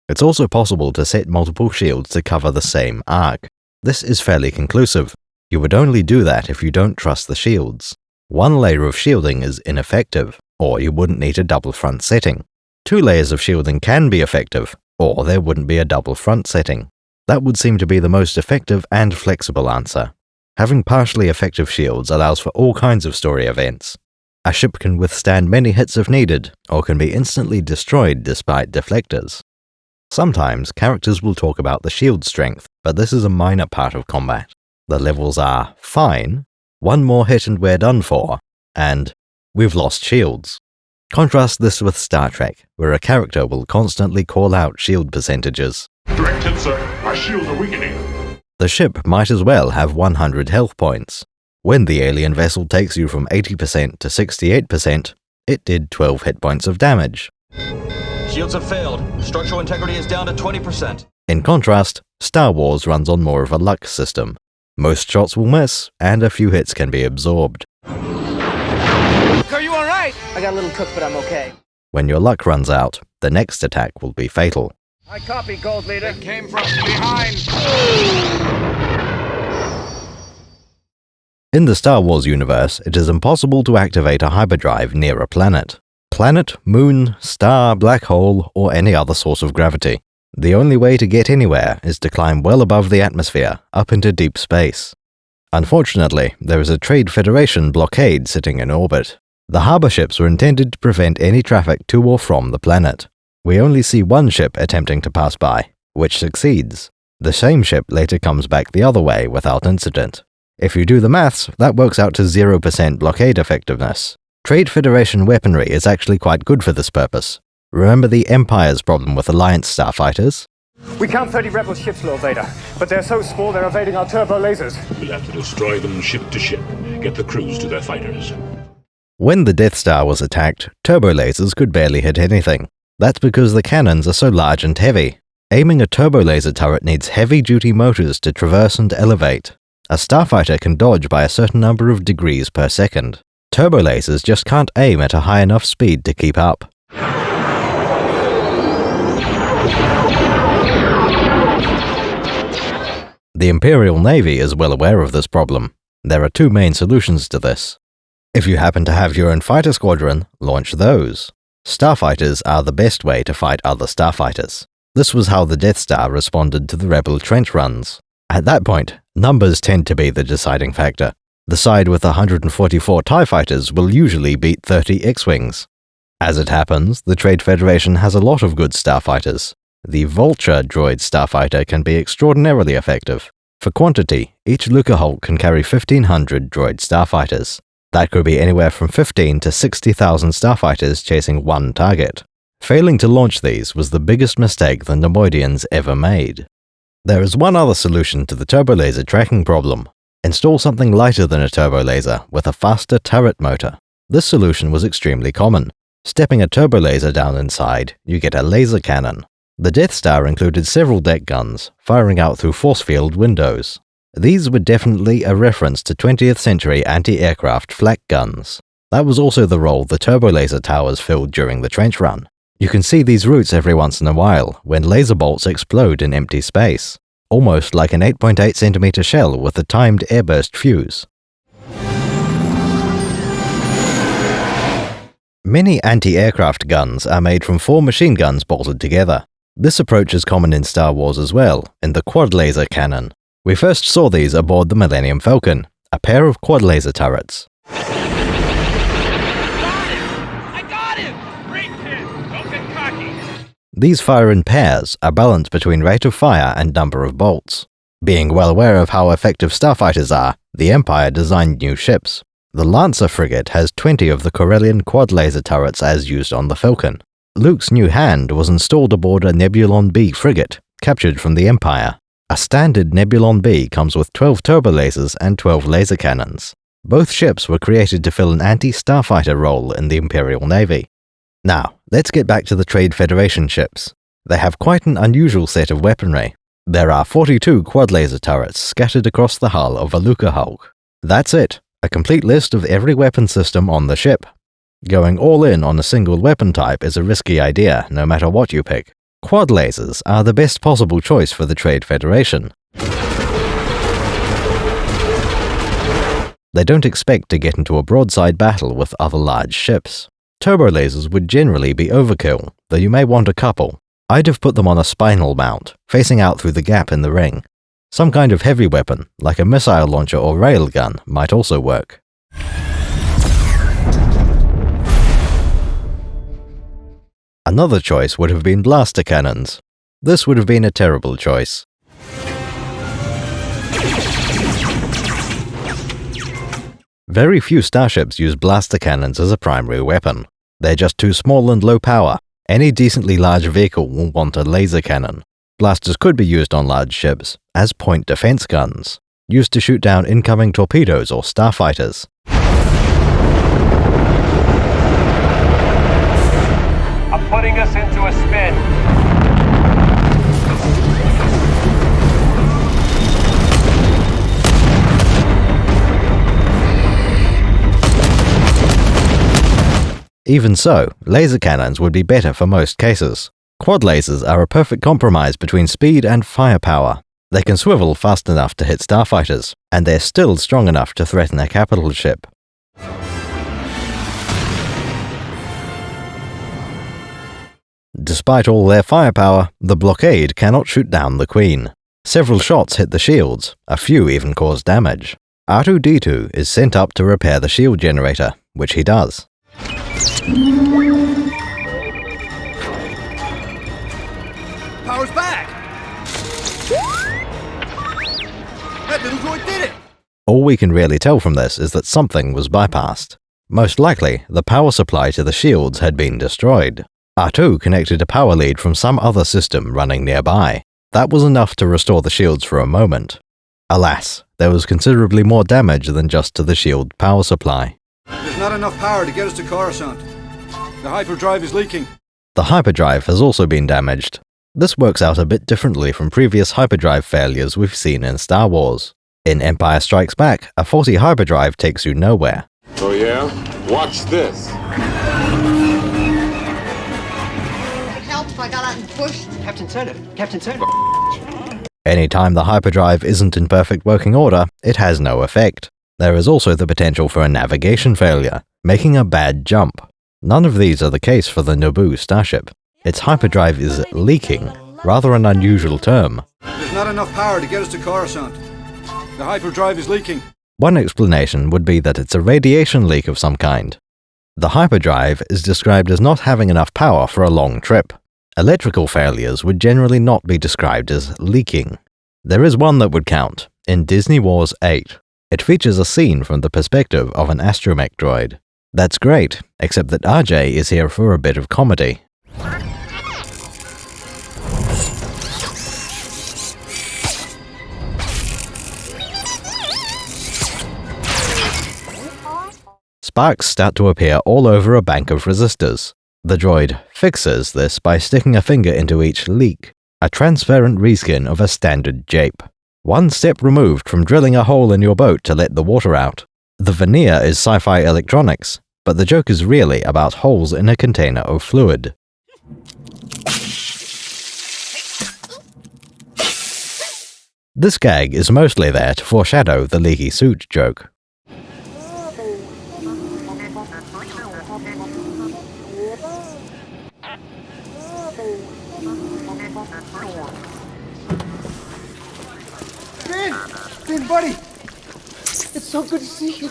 It's also possible to set multiple shields to cover the same arc. This is fairly conclusive. You would only do that if you don't trust the shields. One layer of shielding is ineffective, or you wouldn't need a double front setting. 2 layers of shielding can be effective, or there wouldn't be a double front setting. That would seem to be the most effective and flexible answer. Having partially effective shields allows for all kinds of story events. A ship can withstand many hits if needed, or can be instantly destroyed despite deflectors. Sometimes characters will talk about the shield strength, but this is a minor part of combat. The levels are fine, 1 more hit and we're done for, and we've lost shields. Contrast this with Star Trek, where a character will constantly call out shield percentages. Directed, sir. Our shields are weakening. The ship might as well have 100 health points. When the alien vessel takes you from 80% to 68%, it did 12 hit points of damage. Shields have failed. Structural integrity is down to 20%. In contrast, Star Wars runs on more of a luck system. Most shots will miss, and a few hits can be absorbed. Are you alright? I got a little cooked, but I'm okay. When your luck runs out, the next attack will be fatal. I copy, Gold Leader. It came from behind. In the Star Wars universe, it is impossible to activate a hyperdrive near a planet. Planet, moon, star, black hole, or any other source of gravity. The only way to get anywhere is to climb well above the atmosphere, up into deep space. Unfortunately, there is a Trade Federation blockade sitting in orbit. The harbor ships were intended to prevent any traffic to or from the planet. We only see one ship attempting to pass by, which succeeds. The same ship later comes back the other way without incident. If you do the maths, that works out to 0% blockade effectiveness. Trade Federation weaponry is actually quite good for this purpose. Remember the Empire's problem with Alliance starfighters? We count 30 rebel ships, Lord Vader, but they're so small they're evading our turbo lasers. We'll have to destroy them ship to ship, get the crews to their fighters. When the Death Star was attacked, turbo lasers could barely hit anything. That's because the cannons are so large and heavy. Aiming a turbo laser turret needs heavy-duty motors to traverse and elevate. A starfighter can dodge by a certain number of degrees per second. Turbo lasers just can't aim at a high enough speed to keep up. The Imperial Navy is well aware of this problem. There are two main solutions to this. If you happen to have your own fighter squadron, launch those. Starfighters are the best way to fight other starfighters. This was how the Death Star responded to the Rebel trench runs. At that point, numbers tend to be the deciding factor. The side with 144 TIE fighters will usually beat 30 X-Wings. As it happens, the Trade Federation has a lot of good starfighters. The Vulture Droid starfighter can be extraordinarily effective. For quantity, each Lucahulk can carry 1,500 droid starfighters. That could be anywhere from 15 to 60,000 starfighters chasing one target. Failing to launch these was the biggest mistake the Neimoidians ever made. There is one other solution to the turbo laser tracking problem. Install something lighter than a turbo laser with a faster turret motor. This solution was extremely common. Stepping a turbo laser down inside, you get a laser cannon. The Death Star included several deck guns, firing out through force field windows. These were definitely a reference to 20th century anti-aircraft flak guns. That was also the role the turbo laser towers filled during the trench run. You can see these routes every once in a while when laser bolts explode in empty space, almost like an 8.8 centimeter shell with a timed airburst fuse. Many anti-aircraft guns are made from 4 machine guns bolted together. This approach is common in Star Wars as well, in the quad laser cannon. We first saw these aboard the Millennium Falcon, a pair of quad laser turrets. I got him! Great hit! Don't get cocky! These fire in pairs, a balance between rate of fire and number of bolts. Being well aware of how effective starfighters are, the Empire designed new ships. The Lancer frigate has 20 of the Corellian quad laser turrets as used on the Falcon. Luke's new hand was installed aboard a Nebulon B frigate, captured from the Empire. A standard Nebulon B comes with 12 turbo lasers and 12 laser cannons. Both ships were created to fill an anti-starfighter role in the Imperial Navy. Now, let's get back to the Trade Federation ships. They have quite an unusual set of weaponry. There are 42 quad laser turrets scattered across the hull of a Lucahulk. That's it, a complete list of every weapon system on the ship. Going all in on a single weapon type is a risky idea, no matter what you pick. Quad lasers are the best possible choice for the Trade Federation. They don't expect to get into a broadside battle with other large ships. Turbo lasers would generally be overkill, though you may want a couple. I'd have put them on a spinal mount, facing out through the gap in the ring. Some kind of heavy weapon, like a missile launcher or railgun, might also work. Another choice would have been blaster cannons. This would have been a terrible choice. Very few starships use blaster cannons as a primary weapon. They're just too small and low power. Any decently large vehicle will want a laser cannon. Blasters could be used on large ships as point defense guns, used to shoot down incoming torpedoes or starfighters. I'm putting us into a spin. Even so, laser cannons would be better for most cases. Quad lasers are a perfect compromise between speed and firepower. They can swivel fast enough to hit starfighters, and they're still strong enough to threaten a capital ship. Despite all their firepower, the blockade cannot shoot down the Queen. Several shots hit the shields, a few even cause damage. R2-D2 is sent up to repair the shield generator, which he does. Power's back! That little droid did it! All we can really tell from this is that something was bypassed. Most likely, the power supply to the shields had been destroyed. R2 connected a power lead from some other system running nearby. That was enough to restore the shields for a moment. Alas, there was considerably more damage than just to the shield power supply. There's not enough power to get us to Coruscant. The hyperdrive is leaking. The hyperdrive has also been damaged. This works out a bit differently from previous hyperdrive failures we've seen in Star Wars. In Empire Strikes Back, a faulty hyperdrive takes you nowhere. Oh yeah? Watch this. Would it help if I got out and pushed? Captain Turner. Captain Turner. Anytime the hyperdrive isn't in perfect working order, it has no effect. There is also the potential for a navigation failure, making a bad jump. None of these are the case for the Naboo starship. Its hyperdrive is leaking, rather an unusual term. There's not enough power to get us to Coruscant. The hyperdrive is leaking. One explanation would be that it's a radiation leak of some kind. The hyperdrive is described as not having enough power for a long trip. Electrical failures would generally not be described as leaking. There is one that would count, in Disney Wars 8. It features a scene from the perspective of an astromech droid. That's great, except that RJ is here for a bit of comedy. Sparks start to appear all over a bank of resistors. The droid fixes this by sticking a finger into each leak, a transparent reskin of a standard jape. One step removed from drilling a hole in your boat to let the water out. The veneer is sci-fi electronics, but the joke is really about holes in a container of fluid. This gag is mostly there to foreshadow the leaky suit joke. Ben, buddy! It's so good to see you.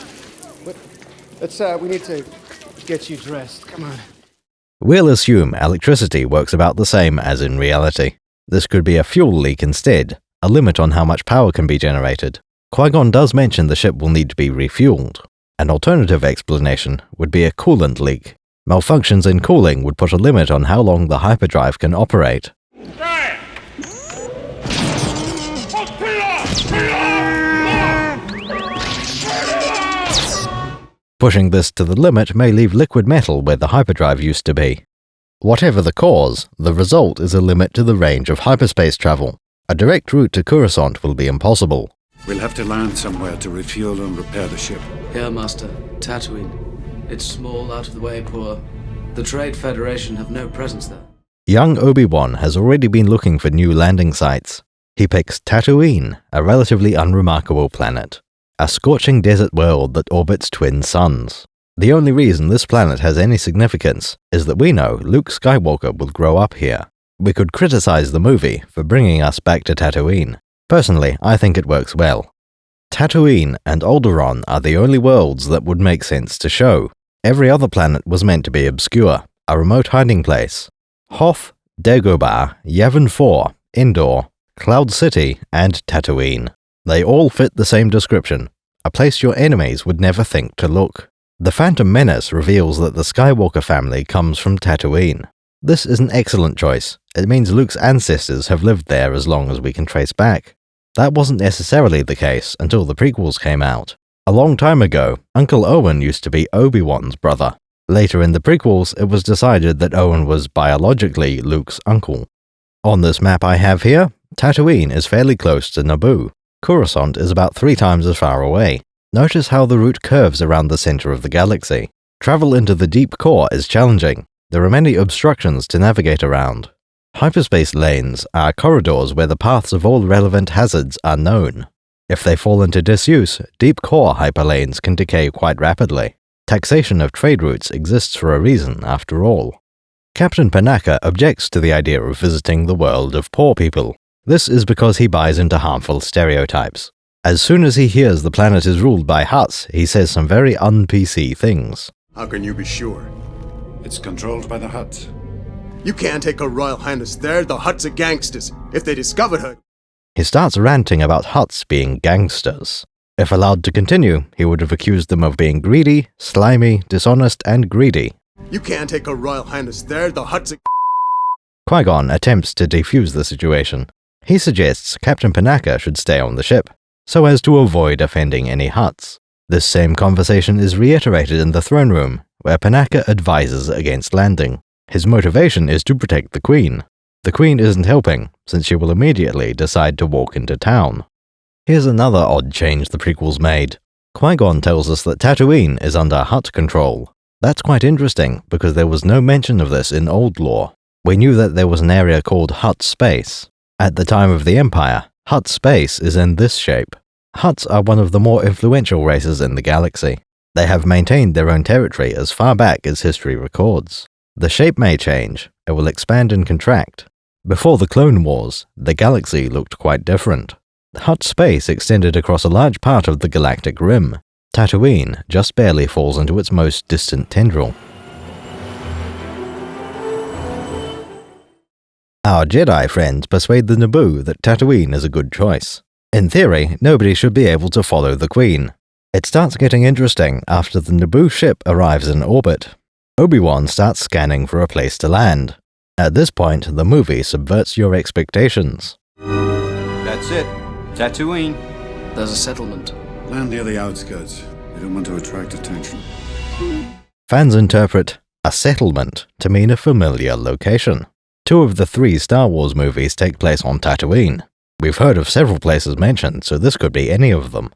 But we need to get you dressed. Come on. We'll assume electricity works about the same as in reality. This could be a fuel leak instead, a limit on how much power can be generated. Qui-Gon does mention the ship will need to be refueled. An alternative explanation would be a coolant leak. Malfunctions in cooling would put a limit on how long the hyperdrive can operate. Pushing this to the limit may leave liquid metal where the hyperdrive used to be. Whatever the cause, the result is a limit to the range of hyperspace travel. A direct route to Coruscant will be impossible. We'll have to land somewhere to refuel and repair the ship. Here, Master. Tatooine. It's small, out of the way, poor. The Trade Federation have no presence there. Young Obi-Wan has already been looking for new landing sites. He picks Tatooine, a relatively unremarkable planet. A scorching desert world that orbits twin suns. The only reason this planet has any significance is that we know Luke Skywalker will grow up here. We could criticize the movie for bringing us back to Tatooine. Personally, I think it works well. Tatooine and Alderaan are the only worlds that would make sense to show. Every other planet was meant to be obscure, a remote hiding place. Hoth, Dagobah, Yavin 4, Endor, Cloud City, and Tatooine. They all fit the same description, a place your enemies would never think to look. The Phantom Menace reveals that the Skywalker family comes from Tatooine. This is an excellent choice. It means Luke's ancestors have lived there as long as we can trace back. That wasn't necessarily the case until the prequels came out. A long time ago, Uncle Owen used to be Obi-Wan's brother. Later in the prequels, it was decided that Owen was biologically Luke's uncle. On this map I have here, Tatooine is fairly close to Naboo. Coruscant is about 3 times as far away. Notice how the route curves around the center of the galaxy. Travel into the deep core is challenging. There are many obstructions to navigate around. Hyperspace lanes are corridors where the paths of all relevant hazards are known. If they fall into disuse, deep core hyperlanes can decay quite rapidly. Taxation of trade routes exists for a reason, after all. Captain Panaka objects to the idea of visiting the world of poor people. This is because he buys into harmful stereotypes. As soon as he hears the planet is ruled by Hutts, he says some very un-PC things. How can you be sure? It's controlled by the Hutts. You can't take her Royal Highness there. The Hutts are gangsters. If they discovered her... He starts ranting about Hutts being gangsters. If allowed to continue, he would have accused them of being greedy, slimy, dishonest, and greedy. You can't take her Royal Highness there. The Hutts are... Qui-Gon attempts to defuse the situation. He suggests Captain Panaka should stay on the ship, so as to avoid offending any Hutts. This same conversation is reiterated in the throne room, where Panaka advises against landing. His motivation is to protect the Queen. The Queen isn't helping, since she will immediately decide to walk into town. Here's another odd change the prequels made. Qui-Gon tells us that Tatooine is under Hutt control. That's quite interesting, because there was no mention of this in old lore. We knew that there was an area called Hutt Space. At the time of the Empire, Hutt Space is in this shape. Hutts are one of the more influential races in the galaxy. They have maintained their own territory as far back as history records. The shape may change, it will expand and contract. Before the Clone Wars, the galaxy looked quite different. Hutt Space extended across a large part of the galactic rim. Tatooine just barely falls into its most distant tendril. Our Jedi friends persuade the Naboo that Tatooine is a good choice. In theory, nobody should be able to follow the Queen. It starts getting interesting after the Naboo ship arrives in orbit. Obi-Wan starts scanning for a place to land. At this point, the movie subverts your expectations. That's it. Tatooine. There's a settlement. Land near the outskirts. They don't want to attract attention. Fans interpret a settlement to mean a familiar location. 2 of the 3 Star Wars movies take place on Tatooine. We've heard of several places mentioned, so this could be any of them.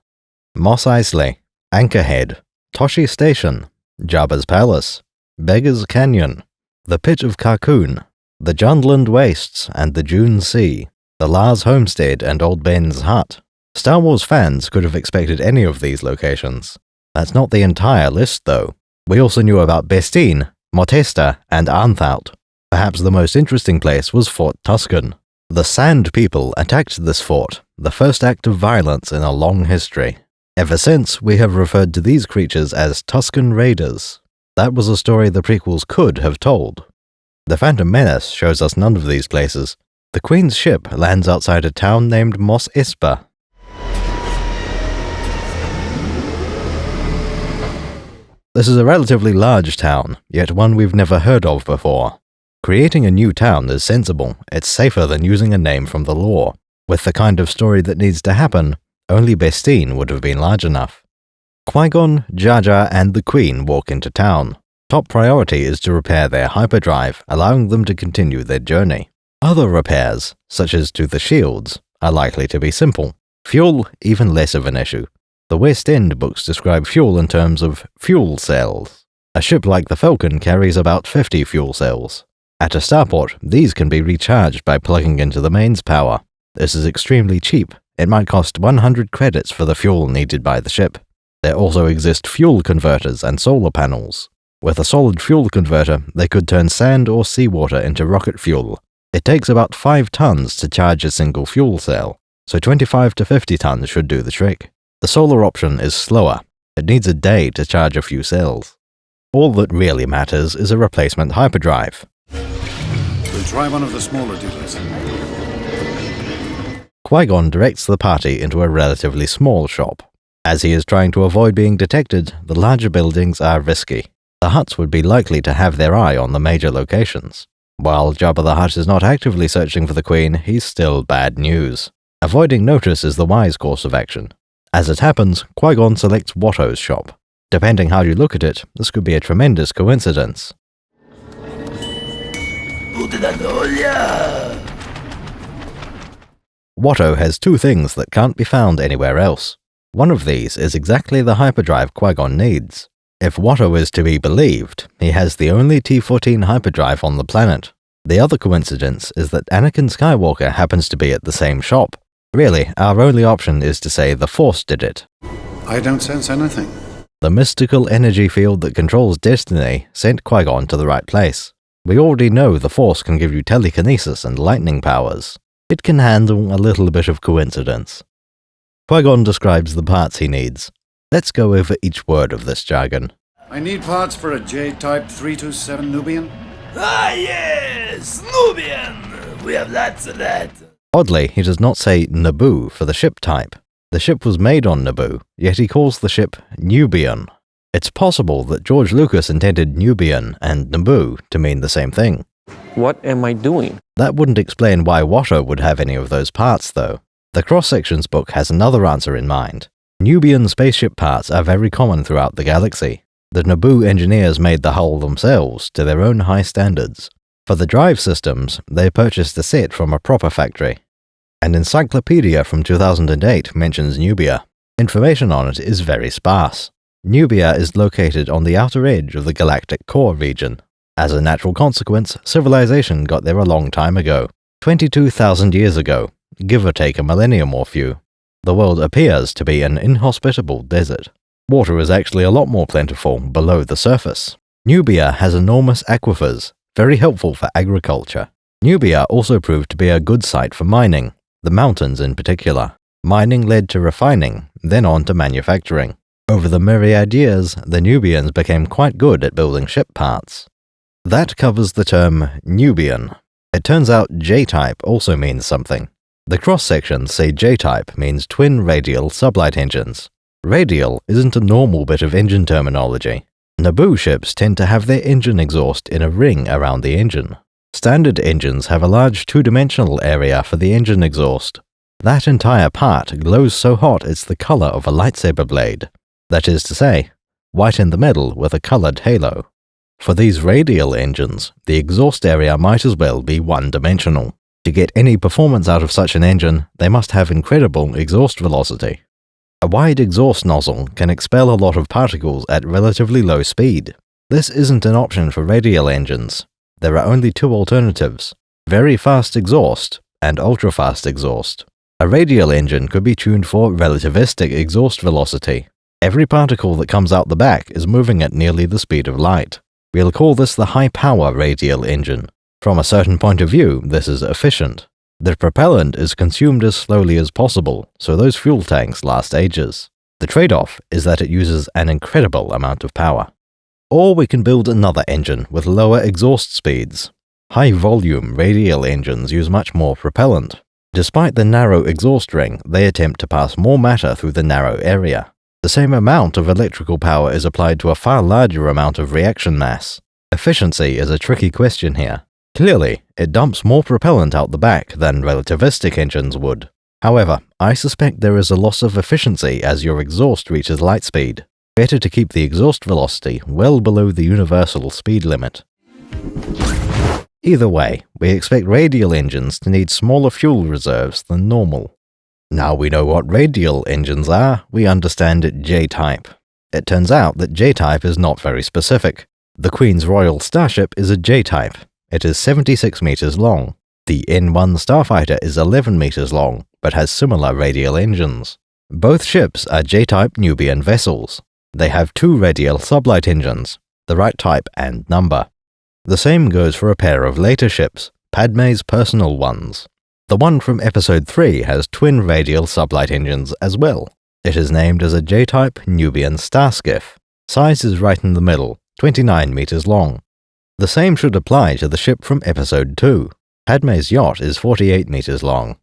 Mos Eisley, Anchorhead, Toshi Station, Jabba's Palace, Beggar's Canyon, the Pit of Carkoon, the Jundland Wastes and the Dune Sea, the Lars Homestead and Old Ben's Hut. Star Wars fans could have expected any of these locations. That's not the entire list, though. We also knew about Bestine, Motesta, and Arnthout. Perhaps the most interesting place was Fort Tusken. The Sand People attacked this fort, the first act of violence in a long history. Ever since, we have referred to these creatures as Tusken Raiders. That was a story the prequels could have told. The Phantom Menace shows us none of these places. The Queen's ship lands outside a town named Mos Espa. This is a relatively large town, yet one we've never heard of before. Creating a new town is sensible. It's safer than using a name from the lore. With the kind of story that needs to happen, only Bestine would have been large enough. Qui-Gon, Jar Jar, and the Queen walk into town. Top priority is to repair their hyperdrive, allowing them to continue their journey. Other repairs, such as to the shields, are likely to be simple. Fuel, even less of an issue. The West End books describe fuel in terms of fuel cells. A ship like the Falcon carries about 50 fuel cells. At a starport, these can be recharged by plugging into the mains power. This is extremely cheap. It might cost 100 credits for the fuel needed by the ship. There also exist fuel converters and solar panels. With a solid fuel converter, they could turn sand or seawater into rocket fuel. It takes about 5 tons to charge a single fuel cell, so 25 to 50 tons should do the trick. The solar option is slower. It needs a day to charge a few cells. All that really matters is a replacement hyperdrive. We'll try one of the smaller dealers. Qui-Gon directs the party into a relatively small shop. As he is trying to avoid being detected, the larger buildings are risky. The Hutts would be likely to have their eye on the major locations. While Jabba the Hutt is not actively searching for the Queen, he's still bad news. Avoiding notice is the wise course of action. As it happens, Qui-Gon selects Watto's shop. Depending how you look at it, this could be a tremendous coincidence. Watto has 2 things that can't be found anywhere else. One of these is exactly the hyperdrive Qui-Gon needs. If Watto is to be believed, he has the only T-14 hyperdrive on the planet. The other coincidence is that Anakin Skywalker happens to be at the same shop. Really, our only option is to say the Force did it. I don't sense anything. The mystical energy field that controls destiny sent Qui-Gon to the right place. We already know the Force can give you telekinesis and lightning powers. It can handle a little bit of coincidence. Qui-Gon describes the parts he needs. Let's go over each word of this jargon. I need parts for a J-type 327 Nubian. Ah, yes! Nubian! We have lots of that. Oddly, he does not say Naboo for the ship type. The ship was made on Naboo, yet he calls the ship Nubian. It's possible that George Lucas intended Nubian and Naboo to mean the same thing. What am I doing? That wouldn't explain why Watto would have any of those parts, though. The Cross-Sections book has another answer in mind. Nubian spaceship parts are very common throughout the galaxy. The Naboo engineers made the hull themselves to their own high standards. For the drive systems, they purchased a set from a proper factory. An encyclopedia from 2008 mentions Nubia. Information on it is very sparse. Nubia is located on the outer edge of the galactic core region. As a natural consequence, civilization got there a long time ago. 22,000 years ago, give or take a millennium or few. The world appears to be an inhospitable desert. Water is actually a lot more plentiful below the surface. Nubia has enormous aquifers, very helpful for agriculture. Nubia also proved to be a good site for mining, the mountains in particular. Mining led to refining, then on to manufacturing. Over the myriad years, the Nubians became quite good at building ship parts. That covers the term Nubian. It turns out J-type also means something. The cross-sections say J-type means twin radial sublight engines. Radial isn't a normal bit of engine terminology. Naboo ships tend to have their engine exhaust in a ring around the engine. Standard engines have a large two-dimensional area for the engine exhaust. That entire part glows so hot it's the color of a lightsaber blade. That is to say, white in the middle with a colored halo. For these radial engines, the exhaust area might as well be one-dimensional. To get any performance out of such an engine, they must have incredible exhaust velocity. A wide exhaust nozzle can expel a lot of particles at relatively low speed. This isn't an option for radial engines. There are only two alternatives: very fast exhaust and ultra-fast exhaust. A radial engine could be tuned for relativistic exhaust velocity. Every particle that comes out the back is moving at nearly the speed of light. We'll call this the high-power radial engine. From a certain point of view, this is efficient. The propellant is consumed as slowly as possible, so those fuel tanks last ages. The trade-off is that it uses an incredible amount of power. Or we can build another engine with lower exhaust speeds. High-volume radial engines use much more propellant. Despite the narrow exhaust ring, they attempt to pass more matter through the narrow area. The same amount of electrical power is applied to a far larger amount of reaction mass. Efficiency is a tricky question here. Clearly, it dumps more propellant out the back than relativistic engines would. However, I suspect there is a loss of efficiency as your exhaust reaches light speed. Better to keep the exhaust velocity well below the universal speed limit. Either way, we expect radial engines to need smaller fuel reserves than normal. Now we know what radial engines are, we understand J-type. It turns out that J-type is not very specific. The Queen's Royal Starship is a J-type. It is 76 meters long. The N1 Starfighter is 11 meters long, but has similar radial engines. Both ships are J-type Nubian vessels. They have two radial sublight engines, the right type and number. The same goes for a pair of later ships, Padme's personal ones. The one from Episode 3 has twin radial sublight engines as well. It is named as a J-type Nubian Starskiff. Size is right in the middle, 29 meters long. The same should apply to the ship from Episode 2. Padme's yacht is 48 meters long.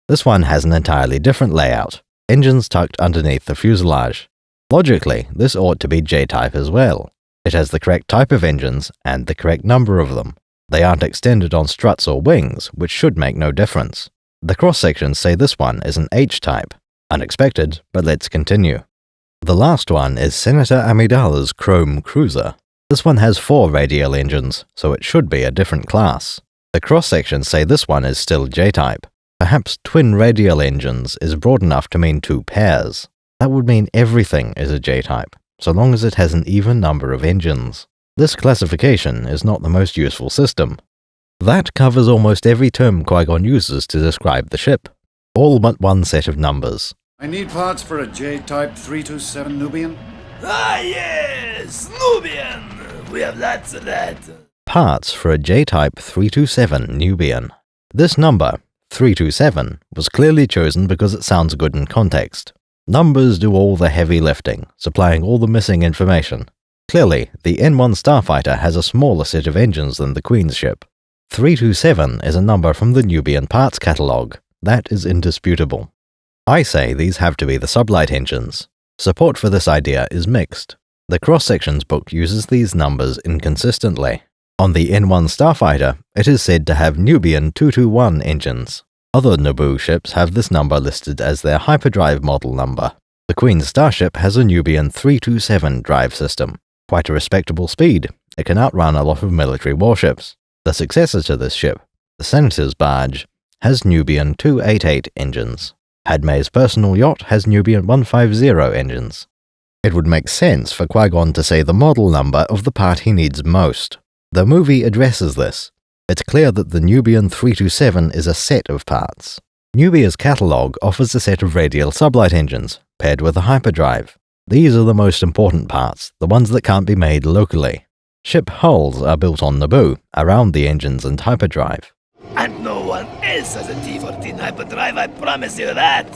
This one has an entirely different layout, engines tucked underneath the fuselage. Logically, this ought to be J-type as well. It has the correct type of engines and the correct number of them. They aren't extended on struts or wings, which should make no difference. The cross-sections say this one is an H-type. Unexpected, but let's continue. The last one is Senator Amidala's Chrome Cruiser. This one has 4 radial engines, so it should be a different class. The cross-sections say this one is still J-type. Perhaps twin radial engines is broad enough to mean 2 pairs. That would mean everything is a J-type, so long as it has an even number of engines. This classification is not the most useful system. That covers almost every term Qui-Gon uses to describe the ship. All but one set of numbers. I need parts for a J-type 327 Nubian. Ah, yes! Nubian! We have lots of that. Parts for a J-type 327 Nubian. This number, 327, was clearly chosen because it sounds good in context. Numbers do all the heavy lifting, supplying all the missing information. Clearly, the N1 starfighter has a smaller set of engines than the Queen's ship. 327 is a number from the Nubian parts catalogue. That is indisputable. I say these have to be the sublight engines. Support for this idea is mixed. The cross-sections book uses these numbers inconsistently. On the N1 starfighter, it is said to have Nubian 221 engines. Other Naboo ships have this number listed as their hyperdrive model number. The Queen's starship has a Nubian 327 drive system. Quite a respectable speed. It can outrun a lot of military warships. The successor to this ship, the Senator's barge, has Nubian 288 engines. Padmé's personal yacht has Nubian 150 engines. It would make sense for Qui-Gon to say the model number of the part he needs most. The movie addresses this. It's clear that the Nubian 327 is a set of parts. Nubia's catalogue offers a set of radial sublight engines, paired with a hyperdrive. These are the most important parts, the ones that can't be made locally. Ship hulls are built on Naboo, around the engines and hyperdrive. And no one else has a T-14 hyperdrive, I promise you that!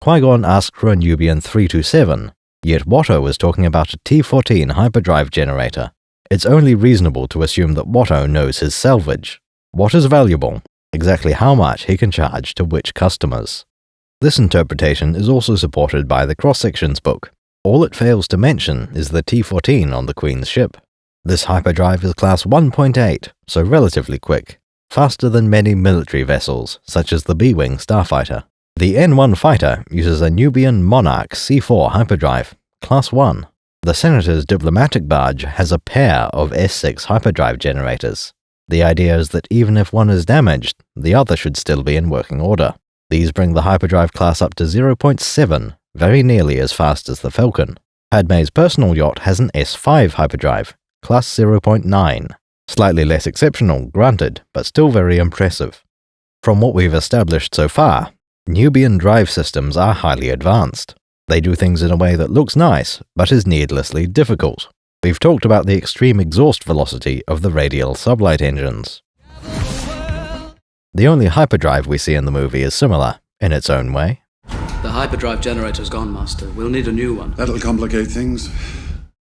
Qui-Gon asked for a Nubian 327, yet Watto was talking about a T-14 hyperdrive generator. It's only reasonable to assume that Watto knows his salvage. What is valuable, exactly how much he can charge to which customers. This interpretation is also supported by the cross-sections book. All it fails to mention is the T-14 on the Queen's ship. This hyperdrive is class 1.8, so relatively quick, faster than many military vessels, such as the B-Wing starfighter. The N1 fighter uses a Nubian Monarch C4 hyperdrive, class 1. The Senator's diplomatic barge has a pair of S6 hyperdrive generators. The idea is that even if one is damaged, the other should still be in working order. These bring the hyperdrive class up to 0.7, very nearly as fast as the Falcon. Padmé's personal yacht has an S5 hyperdrive, class 0.9. Slightly less exceptional, granted, but still very impressive. From what we've established so far, Nubian drive systems are highly advanced. They do things in a way that looks nice, but is needlessly difficult. We've talked about the extreme exhaust velocity of the radial sublight engines. The only hyperdrive we see in the movie is similar, in its own way. The hyperdrive generator's gone, Master. We'll need a new one. That'll complicate things.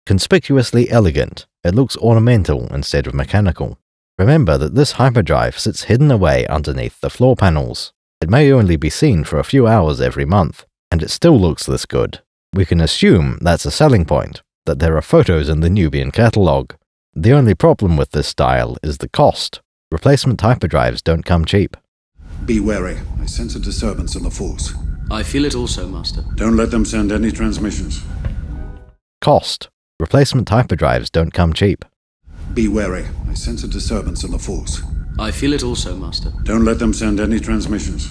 Conspicuously elegant, it looks ornamental instead of mechanical. Remember that this hyperdrive sits hidden away underneath the floor panels. It may only be seen for a few hours every month, and it still looks this good. We can assume that's a selling point, that there are photos in the Nubian catalogue. The only problem with this style is the cost. Replacement hyperdrives don't come cheap. Be wary. I sense a disturbance in the Force. I feel it also, Master. Don't let them send any transmissions. Cost. Replacement hyperdrives don't come cheap. Be wary. I sense a disturbance in the Force. I feel it also, Master. Don't let them send any transmissions.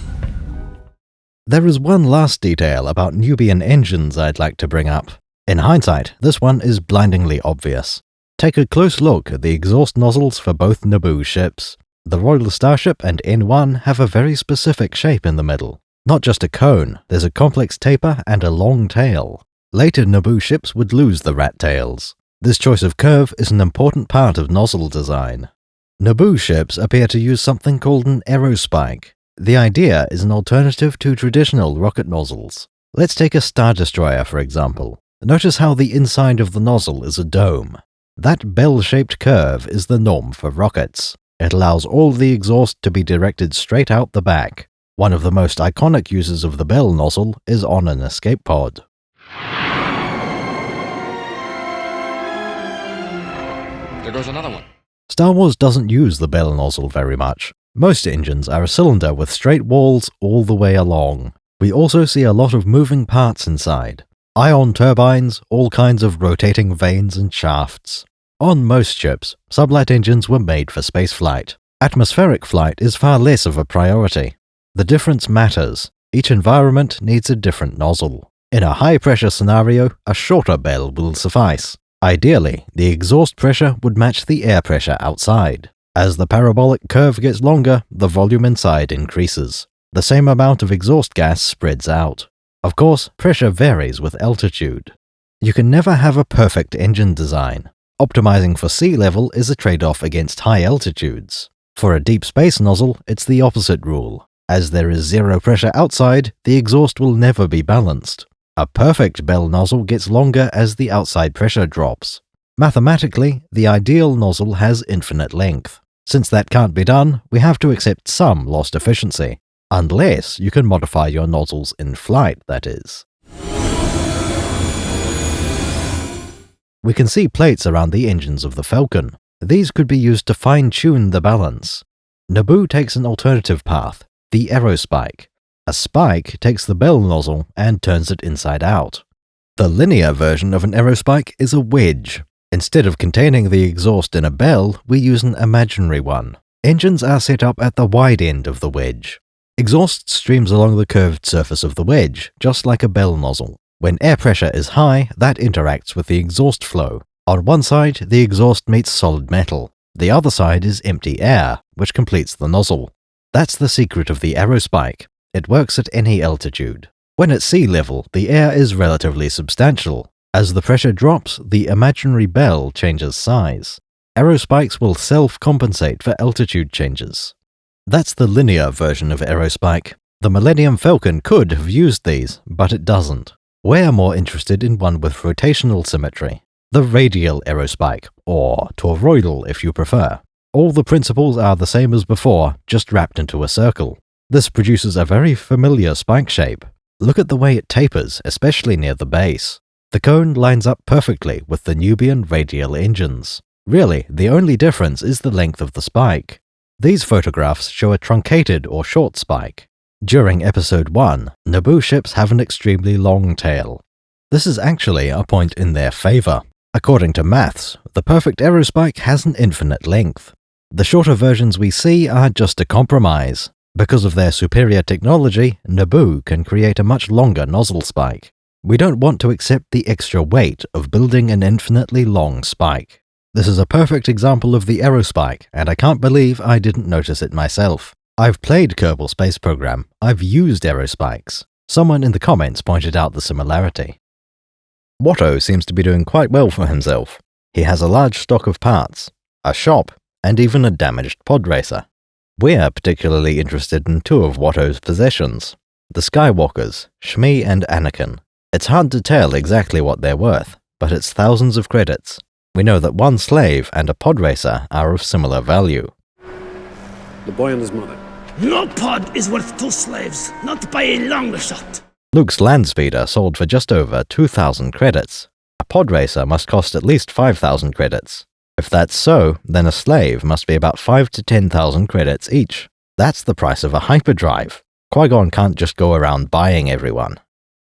There is one last detail about Nubian engines I'd like to bring up. In hindsight, this one is blindingly obvious. Take a close look at the exhaust nozzles for both Naboo ships. The Royal Starship and N1 have a very specific shape in the middle. Not just a cone, there's a complex taper and a long tail. Later Naboo ships would lose the rat tails. This choice of curve is an important part of nozzle design. Naboo ships appear to use something called an aerospike. The idea is an alternative to traditional rocket nozzles. Let's take a Star Destroyer for example. Notice how the inside of the nozzle is a dome. That bell-shaped curve is the norm for rockets. It allows all the exhaust to be directed straight out the back. One of the most iconic uses of the bell nozzle is on an escape pod. There goes another one. Star Wars doesn't use the bell nozzle very much. Most engines are a cylinder with straight walls all the way along. We also see a lot of moving parts inside. Ion turbines, all kinds of rotating vanes and shafts. On most ships, sublight engines were made for spaceflight. Atmospheric flight is far less of a priority. The difference matters. Each environment needs a different nozzle. In a high-pressure scenario, a shorter bell will suffice. Ideally, the exhaust pressure would match the air pressure outside. As the parabolic curve gets longer, the volume inside increases. The same amount of exhaust gas spreads out. Of course, pressure varies with altitude. You can never have a perfect engine design. Optimizing for sea level is a trade-off against high altitudes. For a deep space nozzle, it's the opposite rule. As there is zero pressure outside, the exhaust will never be balanced. A perfect bell nozzle gets longer as the outside pressure drops. Mathematically, the ideal nozzle has infinite length. Since that can't be done, we have to accept some lost efficiency. Unless you can modify your nozzles in flight, that is. We can see plates around the engines of the Falcon. These could be used to fine-tune the balance. Naboo takes an alternative path, the aerospike. A spike takes the bell nozzle and turns it inside out. The linear version of an aerospike is a wedge. Instead of containing the exhaust in a bell, we use an imaginary one. Engines are set up at the wide end of the wedge. Exhaust streams along the curved surface of the wedge, just like a bell nozzle. When air pressure is high, that interacts with the exhaust flow. On one side, the exhaust meets solid metal. The other side is empty air, which completes the nozzle. That's the secret of the aerospike. It works at any altitude. When at sea level, the air is relatively substantial. As the pressure drops, the imaginary bell changes size. Aerospikes will self-compensate for altitude changes. That's the linear version of aerospike. The Millennium Falcon could have used these, but it doesn't. We're more interested in one with rotational symmetry. The radial aerospike, or toroidal if you prefer. All the principles are the same as before, just wrapped into a circle. This produces a very familiar spike shape. Look at the way it tapers, especially near the base. The cone lines up perfectly with the Nubian radial engines. Really, the only difference is the length of the spike. These photographs show a truncated or short spike. During Episode 1, Naboo ships have an extremely long tail. This is actually a point in their favor. According to maths, the perfect aerospike has an infinite length. The shorter versions we see are just a compromise. Because of their superior technology, Naboo can create a much longer nozzle spike. We don't want to accept the extra weight of building an infinitely long spike. This is a perfect example of the aerospike, and I can't believe I didn't notice it myself. I've played Kerbal Space Program. I've used aerospikes. Someone in the comments pointed out the similarity. Watto seems to be doing quite well for himself. He has a large stock of parts, a shop, and even a damaged podracer. We're particularly interested in two of Watto's possessions, the Skywalkers, Shmi and Anakin. It's hard to tell exactly what they're worth, but it's thousands of credits. We know that one slave and a podracer are of similar value. The boy and his mother. No pod is worth 2 slaves, not by a long shot. Luke's landspeeder sold for just over 2,000 credits. A podracer must cost at least 5,000 credits. If that's so, then a slave must be about 5,000 to 10,000 credits each. That's the price of a hyperdrive. Qui-Gon can't just go around buying everyone.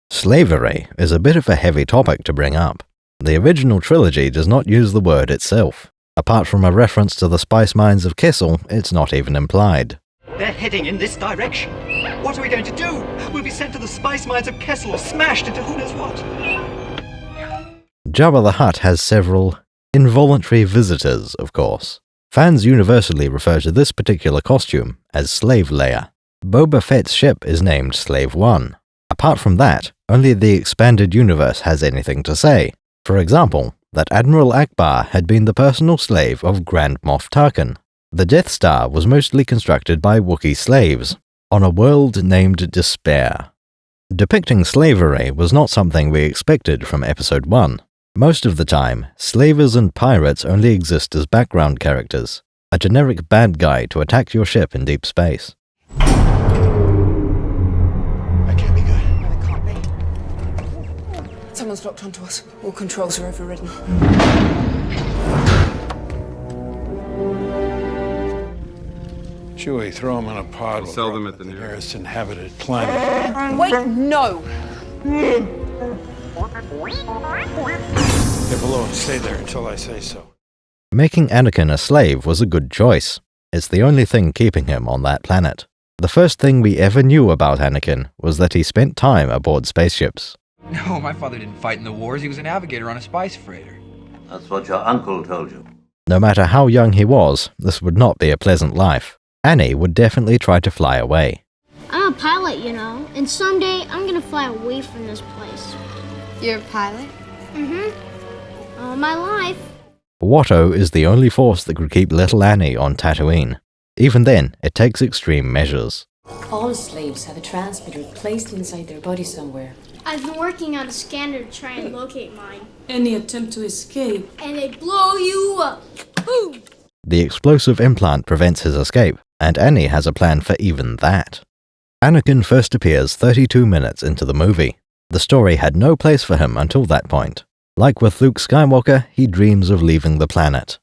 Slavery is a bit of a heavy topic to bring up. The original trilogy does not use the word itself. Apart from a reference to the spice mines of Kessel, it's not even implied. They're heading in this direction. What are we going to do? We'll be sent to the spice mines of Kessel or smashed into who knows what. Jabba the Hutt has several involuntary visitors, of course. Fans universally refer to this particular costume as Slave Leia. Boba Fett's ship is named Slave One. Apart from that, only the expanded universe has anything to say. For example, that Admiral Akbar had been the personal slave of Grand Moff Tarkin. The Death Star was mostly constructed by Wookiee slaves, on a world named Despair. Depicting slavery was not something we expected from Episode 1. Most of the time, slavers and pirates only exist as background characters, a generic bad guy to attack your ship in deep space. That can't be good. No, it can't be. Someone's locked onto us. All controls are overridden. Chewie, throw them in a pod. We'll sell them at the nearest inhabited planet. Wait, no! Get below and stay there until I say so. Making Anakin a slave was a good choice. It's the only thing keeping him on that planet. The first thing we ever knew about Anakin was that he spent time aboard spaceships. No, my father didn't fight in the wars. He was a navigator on a spice freighter. That's what your uncle told you. No matter how young he was, this would not be a pleasant life. Annie would definitely try to fly away. I'm a pilot, you know, and someday I'm gonna fly away from this place. You're a pilot? Mm-hmm. All my life. Watto is the only force that could keep little Annie on Tatooine. Even then, it takes extreme measures. All slaves have a transmitter placed inside their body somewhere. I've been working on a scanner to try and locate mine. Any attempt to escape, and they blow you up. Boom! The explosive implant prevents his escape, and Annie has a plan for even that. Anakin first appears 32 minutes into the movie. The story had no place for him until that point. Like with Luke Skywalker, he dreams of leaving the planet.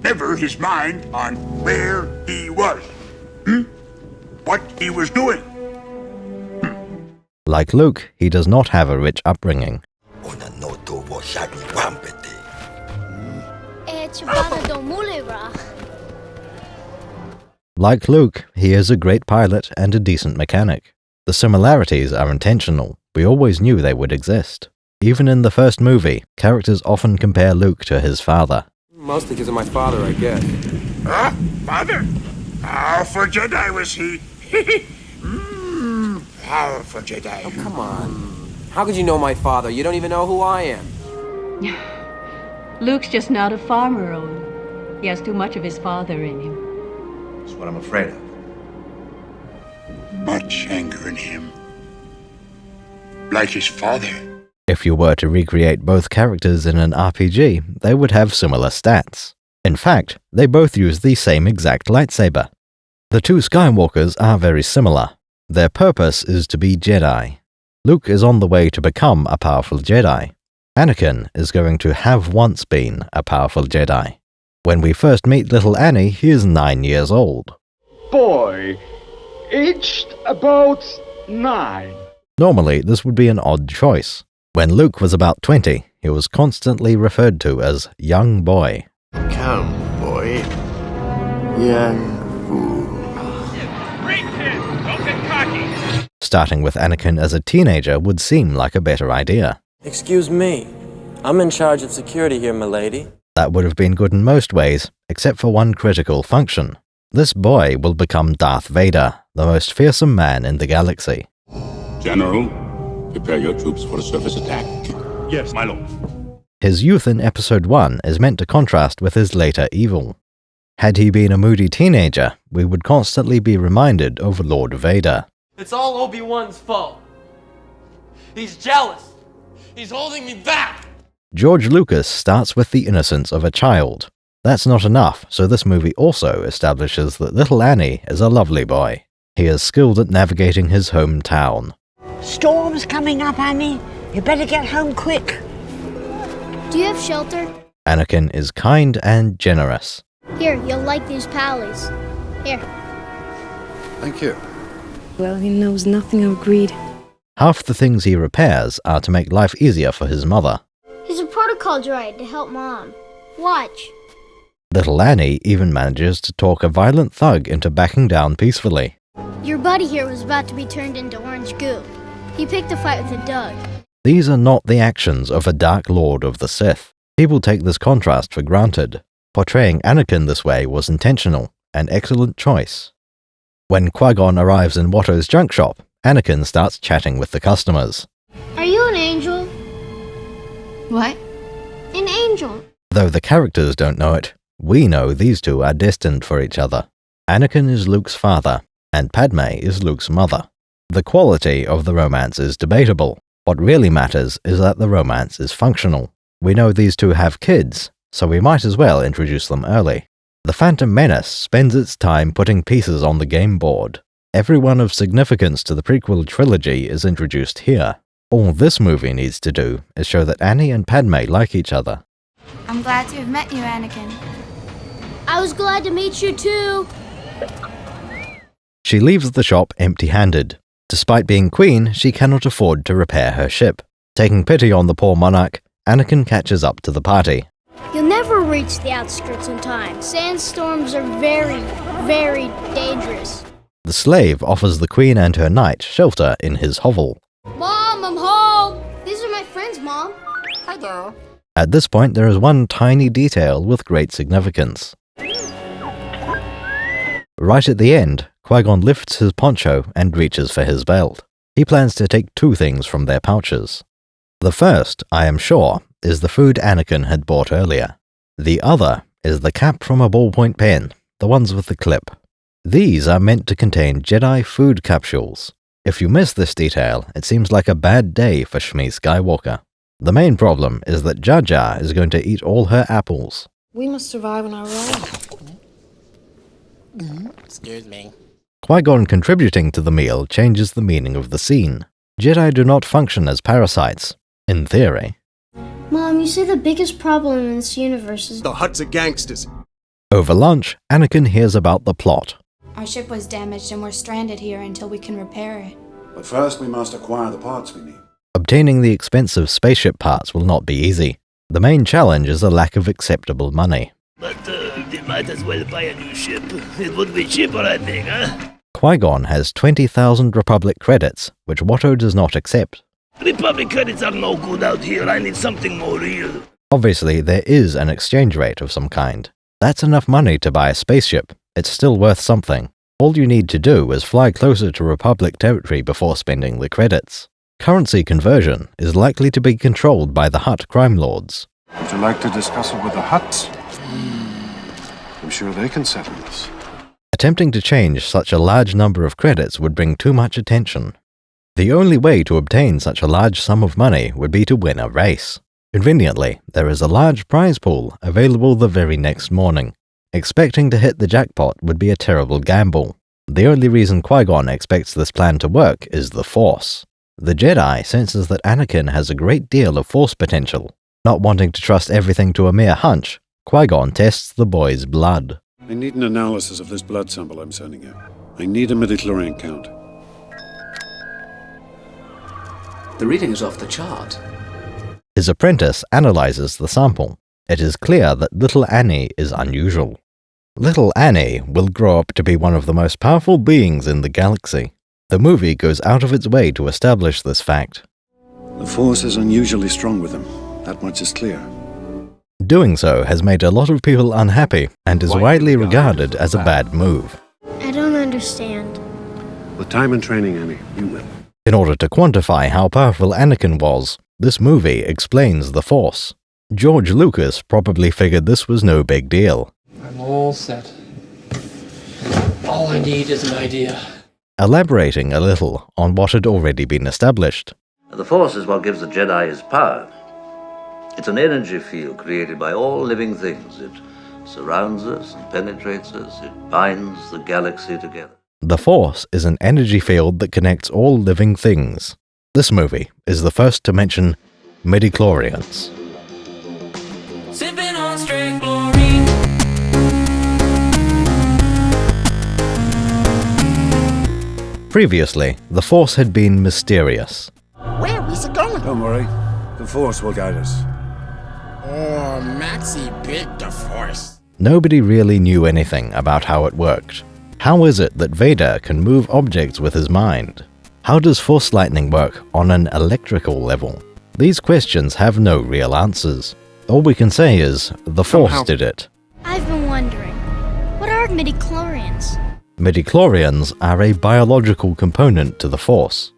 Never his mind on where he was. What he was doing. Like Luke, he does not have a rich upbringing. Like Luke, he is a great pilot and a decent mechanic. The similarities are intentional. We always knew they would exist. Even in the first movie, characters often compare Luke to his father. Mostly because of my father, I guess. Father? Powerful Jedi was he. Powerful Jedi. Oh, come on. How could you know my father? You don't even know who I am. Luke's just not a farmer, Owen. He has too much of his father in him. That's what I'm afraid of. Much anger in him. Like his father. If you were to recreate both characters in an RPG, they would have similar stats. In fact, they both use the same exact lightsaber. The two Skywalkers are very similar. Their purpose is to be Jedi. Luke is on the way to become a powerful Jedi. Anakin is going to have once been a powerful Jedi. When we first meet little Annie, he is 9 years old. Boy, aged about 9. Normally, this would be an odd choice. When Luke was about 20, he was constantly referred to as young boy. Come, boy. Young fool. Great kid! Don't get cocky! Starting with Anakin as a teenager would seem like a better idea. Excuse me. I'm in charge of security here, milady. That would have been good in most ways, except for one critical function. This boy will become Darth Vader, the most fearsome man in the galaxy. General, prepare your troops for a surface attack. Yes, my lord. His youth in Episode 1 is meant to contrast with his later evil. Had he been a moody teenager, we would constantly be reminded of Lord Vader. It's all Obi-Wan's fault. He's jealous. He's holding me back. George Lucas starts with the innocence of a child. That's not enough, so this movie also establishes that little Annie is a lovely boy. He is skilled at navigating his hometown. Storm's coming up, Annie. You better get home quick. Do you have shelter? Anakin is kind and generous. Here, you'll like these pallies. Here. Thank you. Well, he knows nothing of greed. Half the things he repairs are to make life easier for his mother. He's a protocol droid to help Mom. Watch. Little Annie even manages to talk a violent thug into backing down peacefully. Your buddy here was about to be turned into orange goo. He picked a fight with a Doug. These are not the actions of a Dark Lord of the Sith. People take this contrast for granted. Portraying Anakin this way was intentional, an excellent choice. When Qui-Gon arrives in Watto's junk shop, Anakin starts chatting with the customers. Are you an angel? What? An angel. Though the characters don't know it, we know these two are destined for each other. Anakin is Luke's father, and Padme is Luke's mother. The quality of the romance is debatable. What really matters is that the romance is functional. We know these two have kids, so we might as well introduce them early. The Phantom Menace spends its time putting pieces on the game board. Everyone of significance to the prequel trilogy is introduced here. All this movie needs to do is show that Annie and Padme like each other. I'm glad to have met you, Anakin. I was glad to meet you too. She leaves the shop empty-handed. Despite being queen, she cannot afford to repair her ship. Taking pity on the poor monarch, Anakin catches up to the party. You'll never never reach the outskirts in time. Sandstorms are very, very dangerous. The slave offers the queen and her knight shelter in his hovel. Mom, I'm home! These are my friends, Mom. Hi there. At this point, there is one tiny detail with great significance. Right at the end, Qui-Gon lifts his poncho and reaches for his belt. He plans to take two things from their pouches. The first, I am sure, is the food Anakin had bought earlier. The other is the cap from a ballpoint pen, the ones with the clip. These are meant to contain Jedi food capsules. If you miss this detail, it seems like a bad day for Shmi Skywalker. The main problem is that Jar Jar is going to eat all her apples. We must survive on our own. Excuse me. Qui-Gon contributing to the meal changes the meaning of the scene. Jedi do not function as parasites, in theory. Mom, you say the biggest problem in this universe is the Hutts of gangsters. Over lunch, Anakin hears about the plot. Our ship was damaged and we're stranded here until we can repair it. But first we must acquire the parts we need. Obtaining the expensive spaceship parts will not be easy. The main challenge is a lack of acceptable money. But they might as well buy a new ship. It would be cheaper, I think, huh? Qui-Gon has 20,000 Republic credits, which Watto does not accept. Republic credits are no good out here. I need something more real. Obviously, there is an exchange rate of some kind. That's enough money to buy a spaceship. It's still worth something. All you need to do is fly closer to Republic territory before spending the credits. Currency conversion is likely to be controlled by the Hutt crime lords. Would you like to discuss it with the Hutts? I'm sure they can settle this. Attempting to change such a large number of credits would bring too much attention. The only way to obtain such a large sum of money would be to win a race. Conveniently, there is a large prize pool available the very next morning. Expecting to hit the jackpot would be a terrible gamble. The only reason Qui-Gon expects this plan to work is the Force. The Jedi senses that Anakin has a great deal of Force potential. Not wanting to trust everything to a mere hunch, Qui-Gon tests the boy's blood. I need an analysis of this blood sample I'm sending you. I need a midichlorian count. The reading is off the chart. His apprentice analyzes the sample. It is clear that little Annie is unusual. Little Annie will grow up to be one of the most powerful beings in the galaxy. The movie goes out of its way to establish this fact. The Force is unusually strong with him. That much is clear. Doing so has made a lot of people unhappy and is widely regarded as a bad move. I don't understand. With time and training, Annie, you will. In order to quantify how powerful Anakin was, this movie explains the Force. George Lucas probably figured this was no big deal. I'm all set. All I need is an idea. Elaborating a little on what had already been established. The Force is what gives the Jedi his power. It's an energy field created by all living things. It surrounds us and penetrates us. It binds the galaxy together. The Force is an energy field that connects all living things. This movie is the first to mention midichlorians. Sipping on straight glory. Previously, the Force had been mysterious. Where is it going? Don't worry. The Force will guide us. Oh, Maxie big the Force. Nobody really knew anything about how it worked. How is it that Vader can move objects with his mind? How does Force lightning work on an electrical level? These questions have no real answers. All we can say is, the Force did it. I've been wondering, what are midichlorians? Midichlorians are a biological component to the Force.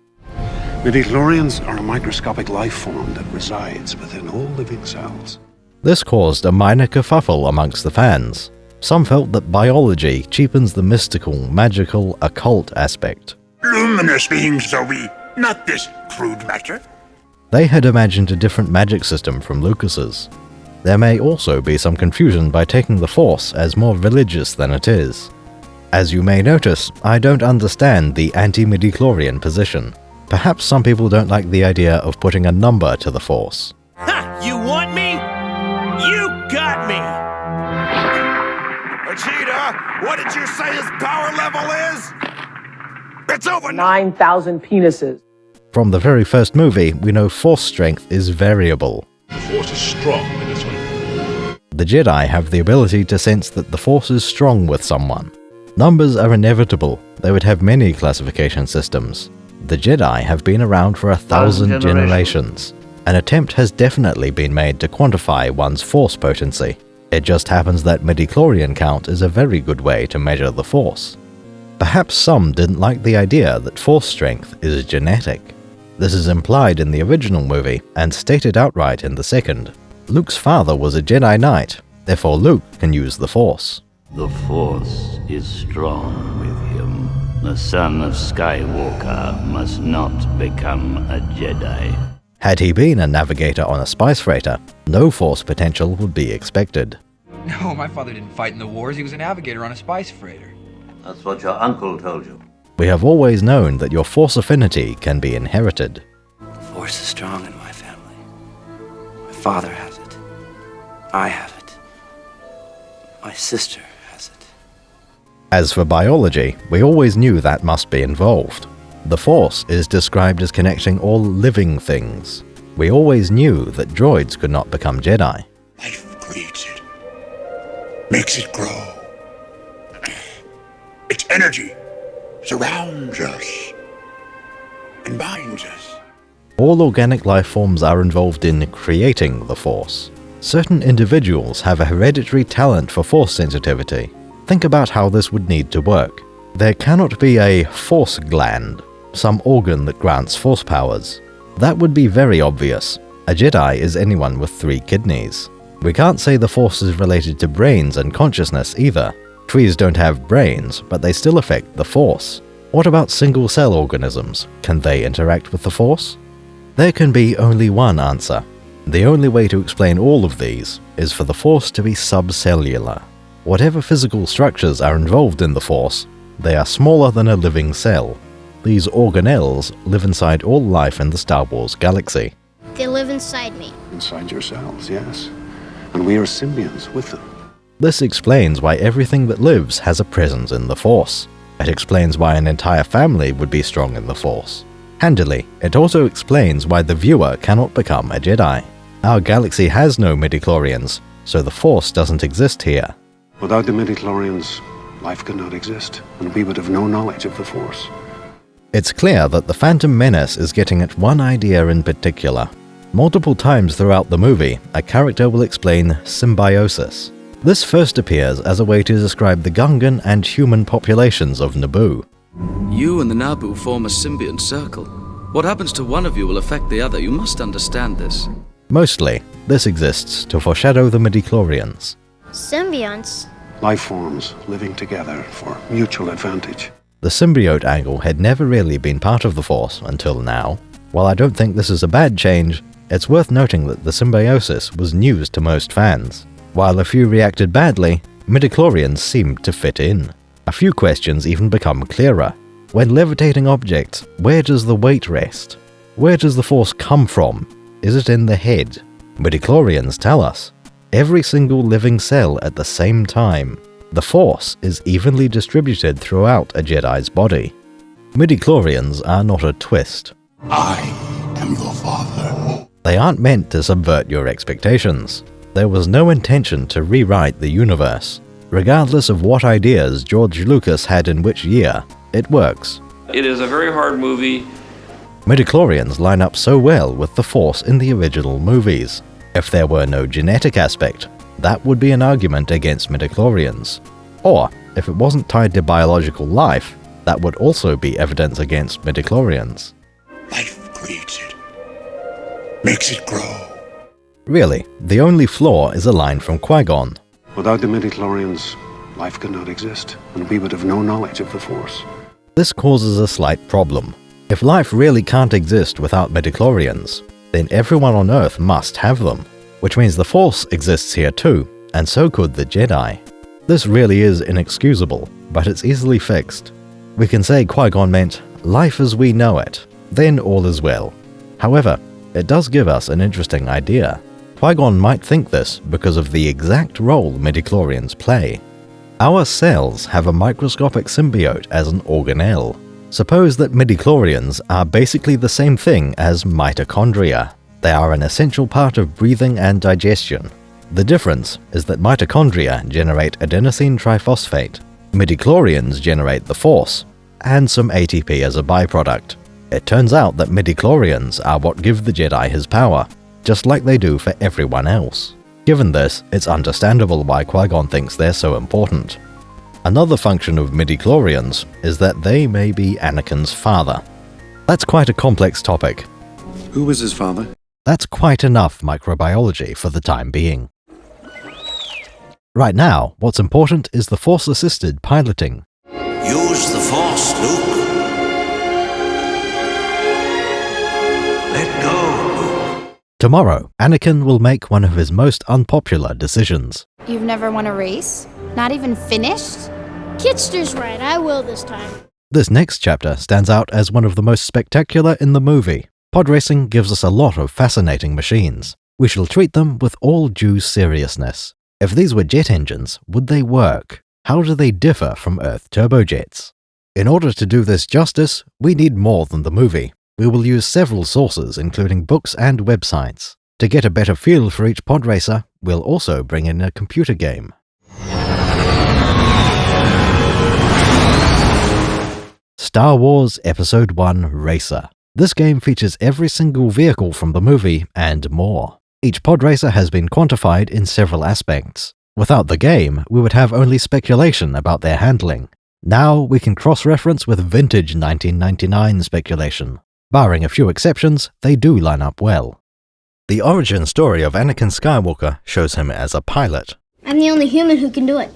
Midichlorians are a microscopic life form that resides within all living cells. This caused a minor kerfuffle amongst the fans. Some felt that biology cheapens the mystical, magical, occult aspect. Luminous beings are we, not this crude matter. They had imagined a different magic system from Lucas's. There may also be some confusion by taking the Force as more religious than it is. As you may notice, I don't understand the anti-midichlorian position. Perhaps some people don't like the idea of putting a number to the Force. Ha! You want me? You got me! Vegeta, what did you say his power level is? It's over 9,000 penises. From the very first movie, we know Force strength is variable. The Force is strong in this one. The Jedi have the ability to sense that the Force is strong with someone. Numbers are inevitable. They would have many classification systems. The Jedi have been around for 1,000 generations. An attempt has definitely been made to quantify one's Force potency. It just happens that midichlorian count is a very good way to measure the Force. Perhaps some didn't like the idea that Force strength is genetic. This is implied in the original movie and stated outright in the second. Luke's father was a Jedi Knight, therefore Luke can use the Force. The Force is strong with him. The son of Skywalker must not become a Jedi. Had he been a navigator on a spice freighter, no Force potential would be expected. No, my father didn't fight in the wars. He was a navigator on a spice freighter. That's what your uncle told you. We have always known that your Force affinity can be inherited. The Force is strong in my family. My father has it. I have it. My sister has it. As for biology, we always knew that must be involved. The Force is described as connecting all living things. We always knew that droids could not become Jedi. Life creates it, makes it grow. Its energy surrounds us and binds us. All organic life forms are involved in creating the Force. Certain individuals have a hereditary talent for Force sensitivity. Think about how this would need to work. There cannot be a Force gland, some organ that grants Force powers. That would be very obvious. A Jedi is anyone with 3 kidneys. We can't say the Force is related to brains and consciousness either. Trees don't have brains, but they still affect the Force. What about single-cell organisms? Can they interact with the Force? There can be only one answer. The only way to explain all of these is for the Force to be subcellular. Whatever physical structures are involved in the Force, they are smaller than a living cell. These organelles live inside all life in the Star Wars galaxy. They live inside me. Inside yourselves, yes. And we are symbionts with them. This explains why everything that lives has a presence in the Force. It explains why an entire family would be strong in the Force. Handily, it also explains why the viewer cannot become a Jedi. Our galaxy has no midichlorians, so the Force doesn't exist here. Without the midichlorians, life could not exist, and we would have no knowledge of the Force. It's clear that the Phantom Menace is getting at one idea in particular. Multiple times throughout the movie, a character will explain symbiosis. This first appears as a way to describe the Gungan and human populations of Naboo. You and the Naboo form a symbiont circle. What happens to one of you will affect the other. You must understand this. Mostly, this exists to foreshadow the midichlorians. Symbionts? Life forms living together for mutual advantage. The symbiote angle had never really been part of the Force until now. While I don't think this is a bad change, it's worth noting that the symbiosis was news to most fans. While a few reacted badly, midichlorians seemed to fit in. A few questions even become clearer. When levitating objects, where does the weight rest? Where does the Force come from? Is it in the head? Midichlorians tell us. Every single living cell at the same time. The Force is evenly distributed throughout a Jedi's body. Midichlorians are not a twist. I am your father. They aren't meant to subvert your expectations. There was no intention to rewrite the universe. Regardless of what ideas George Lucas had in which year, it works. It is a very hard movie. Midichlorians line up so well with the Force in the original movies. If there were no genetic aspect, that would be an argument against midichlorians. Or, if it wasn't tied to biological life, that would also be evidence against midichlorians. Life creates it, makes it grow. Really, the only flaw is a line from Qui-Gon. Without the midichlorians, life could not exist, and we would have no knowledge of the Force. This causes a slight problem. If life really can't exist without midichlorians, then everyone on Earth must have them, which means the Force exists here too, and so could the Jedi. This really is inexcusable, but it's easily fixed. We can say Qui-Gon meant, life as we know it, then all is well. However, it does give us an interesting idea. Qui-Gon might think this because of the exact role midichlorians play. Our cells have a microscopic symbiote as an organelle. Suppose that midichlorians are basically the same thing as mitochondria. They are an essential part of breathing and digestion. The difference is that mitochondria generate adenosine triphosphate, midichlorians generate the Force, and some ATP as a byproduct. It turns out that midichlorians are what give the Jedi his power, just like they do for everyone else. Given this, it's understandable why Qui-Gon thinks they're so important. Another function of midichlorians is that they may be Anakin's father. That's quite a complex topic. Who was his father? That's quite enough microbiology for the time being. Right now, what's important is the Force-assisted piloting. Use the Force, Luke. Let go, Luke. Tomorrow, Anakin will make one of his most unpopular decisions. You've never won a race? Not even finished? Kitster's right, I will this time. This next chapter stands out as one of the most spectacular in the movie. Podracing gives us a lot of fascinating machines. We shall treat them with all due seriousness. If these were jet engines, would they work? How do they differ from Earth turbojets? In order to do this justice, we need more than the movie. We will use several sources, including books and websites. To get a better feel for each podracer, we'll also bring in a computer game. Star Wars Episode 1 Racer. This game features every single vehicle from the movie and more. Each podracer has been quantified in several aspects. Without the game, we would have only speculation about their handling. Now we can cross-reference with vintage 1999 speculation. Barring a few exceptions, they do line up well. The origin story of Anakin Skywalker shows him as a pilot. I'm the only human who can do it.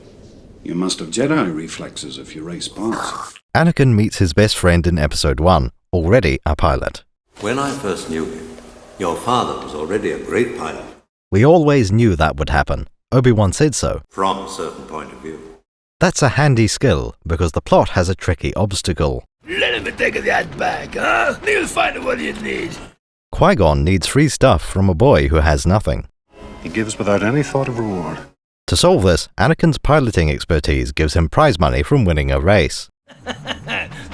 You must have Jedi reflexes if you race parts. Anakin meets his best friend in Episode 1, already a pilot. When I first knew him, your father was already a great pilot. We always knew that would happen. Obi-Wan said so. From a certain point of view. That's a handy skill, because the plot has a tricky obstacle. Let him take that back, huh? You'll find what you need. Qui-Gon needs free stuff from a boy who has nothing. He gives without any thought of reward. To solve this, Anakin's piloting expertise gives him prize money from winning a race.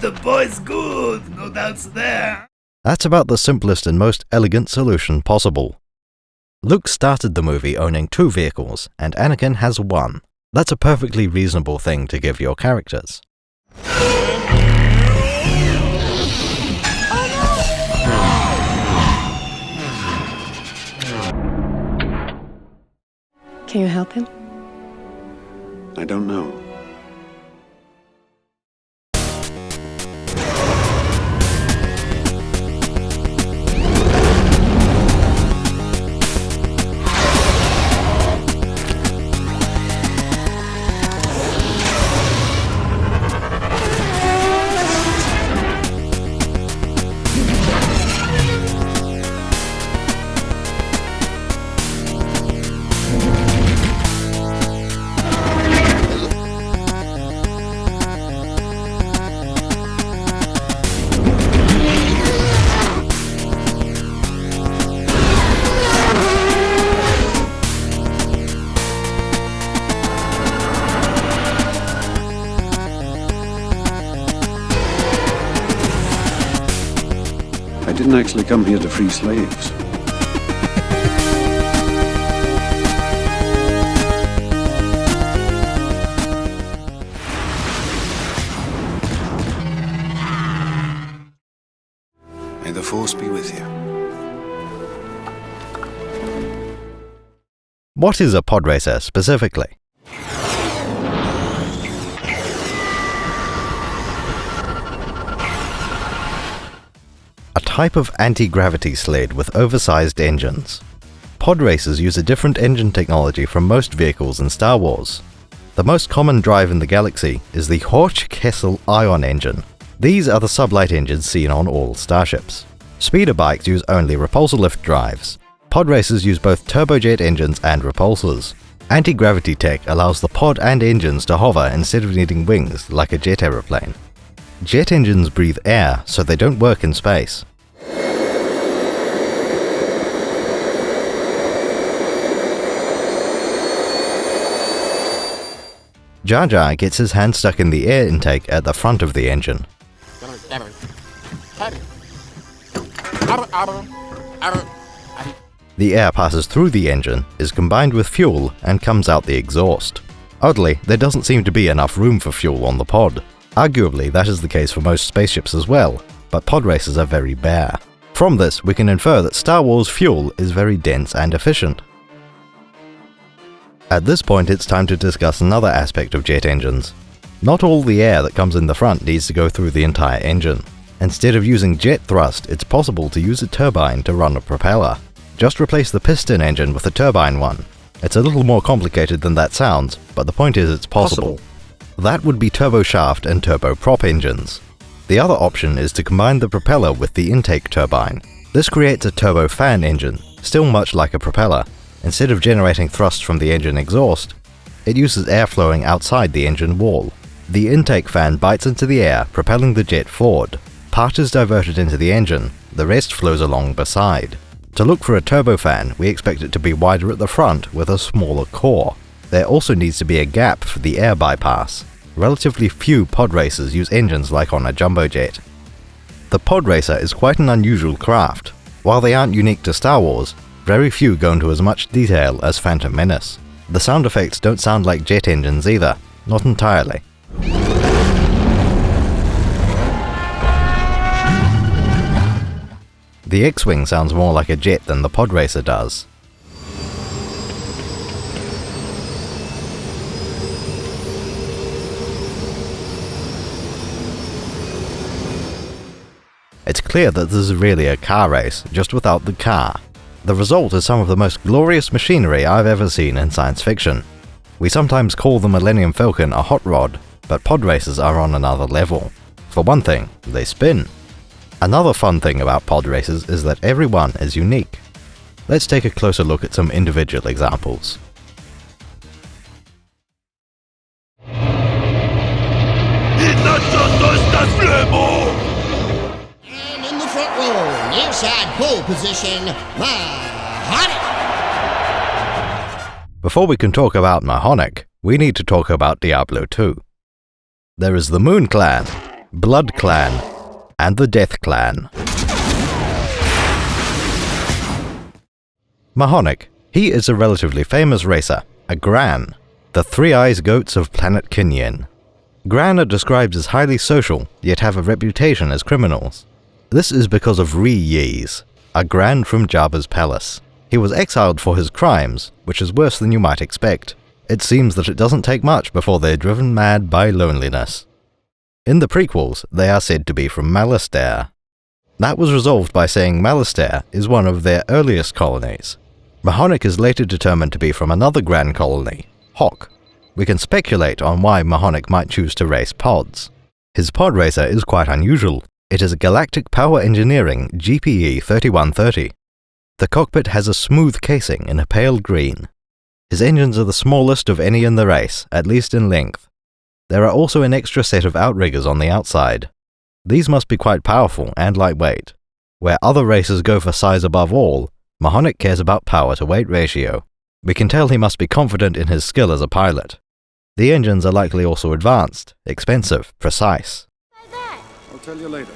The boy's good, no doubts there. That's about the simplest and most elegant solution possible. Luke started the movie owning 2 vehicles, and Anakin has 1. That's a perfectly reasonable thing to give your characters. Can you help him? I don't know. I didn't actually come here to free slaves. May the Force be with you. What is a podracer specifically? A type of anti-gravity sled with oversized engines. Podracers use a different engine technology from most vehicles in Star Wars. The most common drive in the galaxy is the Horch-Kessel ion engine. These are the sublight engines seen on all starships. Speeder bikes use only repulsor lift drives. Podracers use both turbojet engines and repulsors. Anti-gravity tech allows the pod and engines to hover instead of needing wings like a jet aeroplane. Jet engines breathe air, so they don't work in space. Jar Jar gets his hand stuck in the air intake at the front of the engine. The air passes through the engine, is combined with fuel, and comes out the exhaust. Oddly, there doesn't seem to be enough room for fuel on the pod. Arguably, that is the case for most spaceships as well, but pod racers are very bare. From this, we can infer that Star Wars fuel is very dense and efficient. At this point, it's time to discuss another aspect of jet engines. Not all the air that comes in the front needs to go through the entire engine. Instead of using jet thrust, it's possible to use a turbine to run a propeller. Just replace the piston engine with a turbine one. It's a little more complicated than that sounds, but the point is it's possible. That would be turboshaft and turboprop engines. The other option is to combine the propeller with the intake turbine. This creates a turbofan engine, still much like a propeller. Instead of generating thrust from the engine exhaust, it uses air flowing outside the engine wall. The intake fan bites into the air, propelling the jet forward. Part is diverted into the engine, the rest flows along beside. To look for a turbofan, we expect it to be wider at the front with a smaller core. There also needs to be a gap for the air bypass. Relatively few pod racers use engines like on a jumbo jet. The pod racer is quite an unusual craft. While they aren't unique to Star Wars, very few go into as much detail as Phantom Menace. The sound effects don't sound like jet engines either, not entirely. The X-Wing sounds more like a jet than the pod racer does. It's clear that this is really a car race, just without the car. The result is some of the most glorious machinery I've ever seen in science fiction. We sometimes call the Millennium Falcon a hot rod, but pod racers are on another level. For one thing, they spin. Another fun thing about pod racers is that every one is unique. Let's take a closer look at some individual examples. And in the front row, near side pole position, Mahonic. Before we can talk about Mahonic, we need to talk about Diablo 2. There is the Moon Clan, Blood Clan, and the Death Clan. Mahonic. He is a relatively famous racer, a Gran, the three-eyes goats of Plaaanett Coaaarrrr. Gran are described as highly social, yet have a reputation as criminals. This is because of Ree-Yeez, a Gran from Jabba's palace. He was exiled for his crimes, which is worse than you might expect. It seems that it doesn't take much before they're driven mad by loneliness. In the prequels, they are said to be from Malastare. That was resolved by saying Malastare is one of their earliest colonies. Mahonic is later determined to be from another Gran colony, Hock. We can speculate on why Mahonic might choose to race pods. His pod racer is quite unusual. It is a Galactic Power Engineering GPE 3130. The cockpit has a smooth casing in a pale green. His engines are the smallest of any in the race, at least in length. There are also an extra set of outriggers on the outside. These must be quite powerful and lightweight. Where other racers go for size above all, Mahonic cares about power to weight ratio. We can tell he must be confident in his skill as a pilot. The engines are likely also advanced, expensive, precise. I'll tell you later.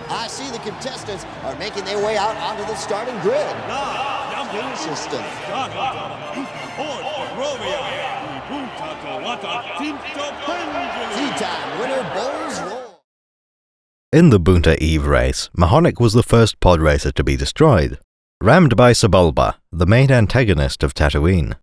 I see the contestants are making their way out onto the starting grid. Screen system. Tea time, winner bowls roll. In the Boonta Eve race, Mahonic was the first pod racer to be destroyed, rammed by Sebulba, the main antagonist of Tatooine.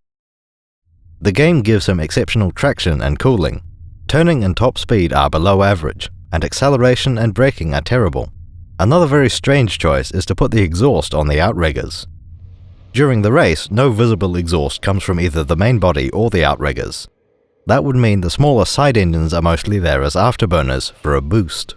The game gives him exceptional traction and cooling. Turning and top speed are below average, and acceleration and braking are terrible. Another very strange choice is to put the exhaust on the outriggers. During the race, no visible exhaust comes from either the main body or the outriggers. That would mean the smaller side engines are mostly there as afterburners for a boost.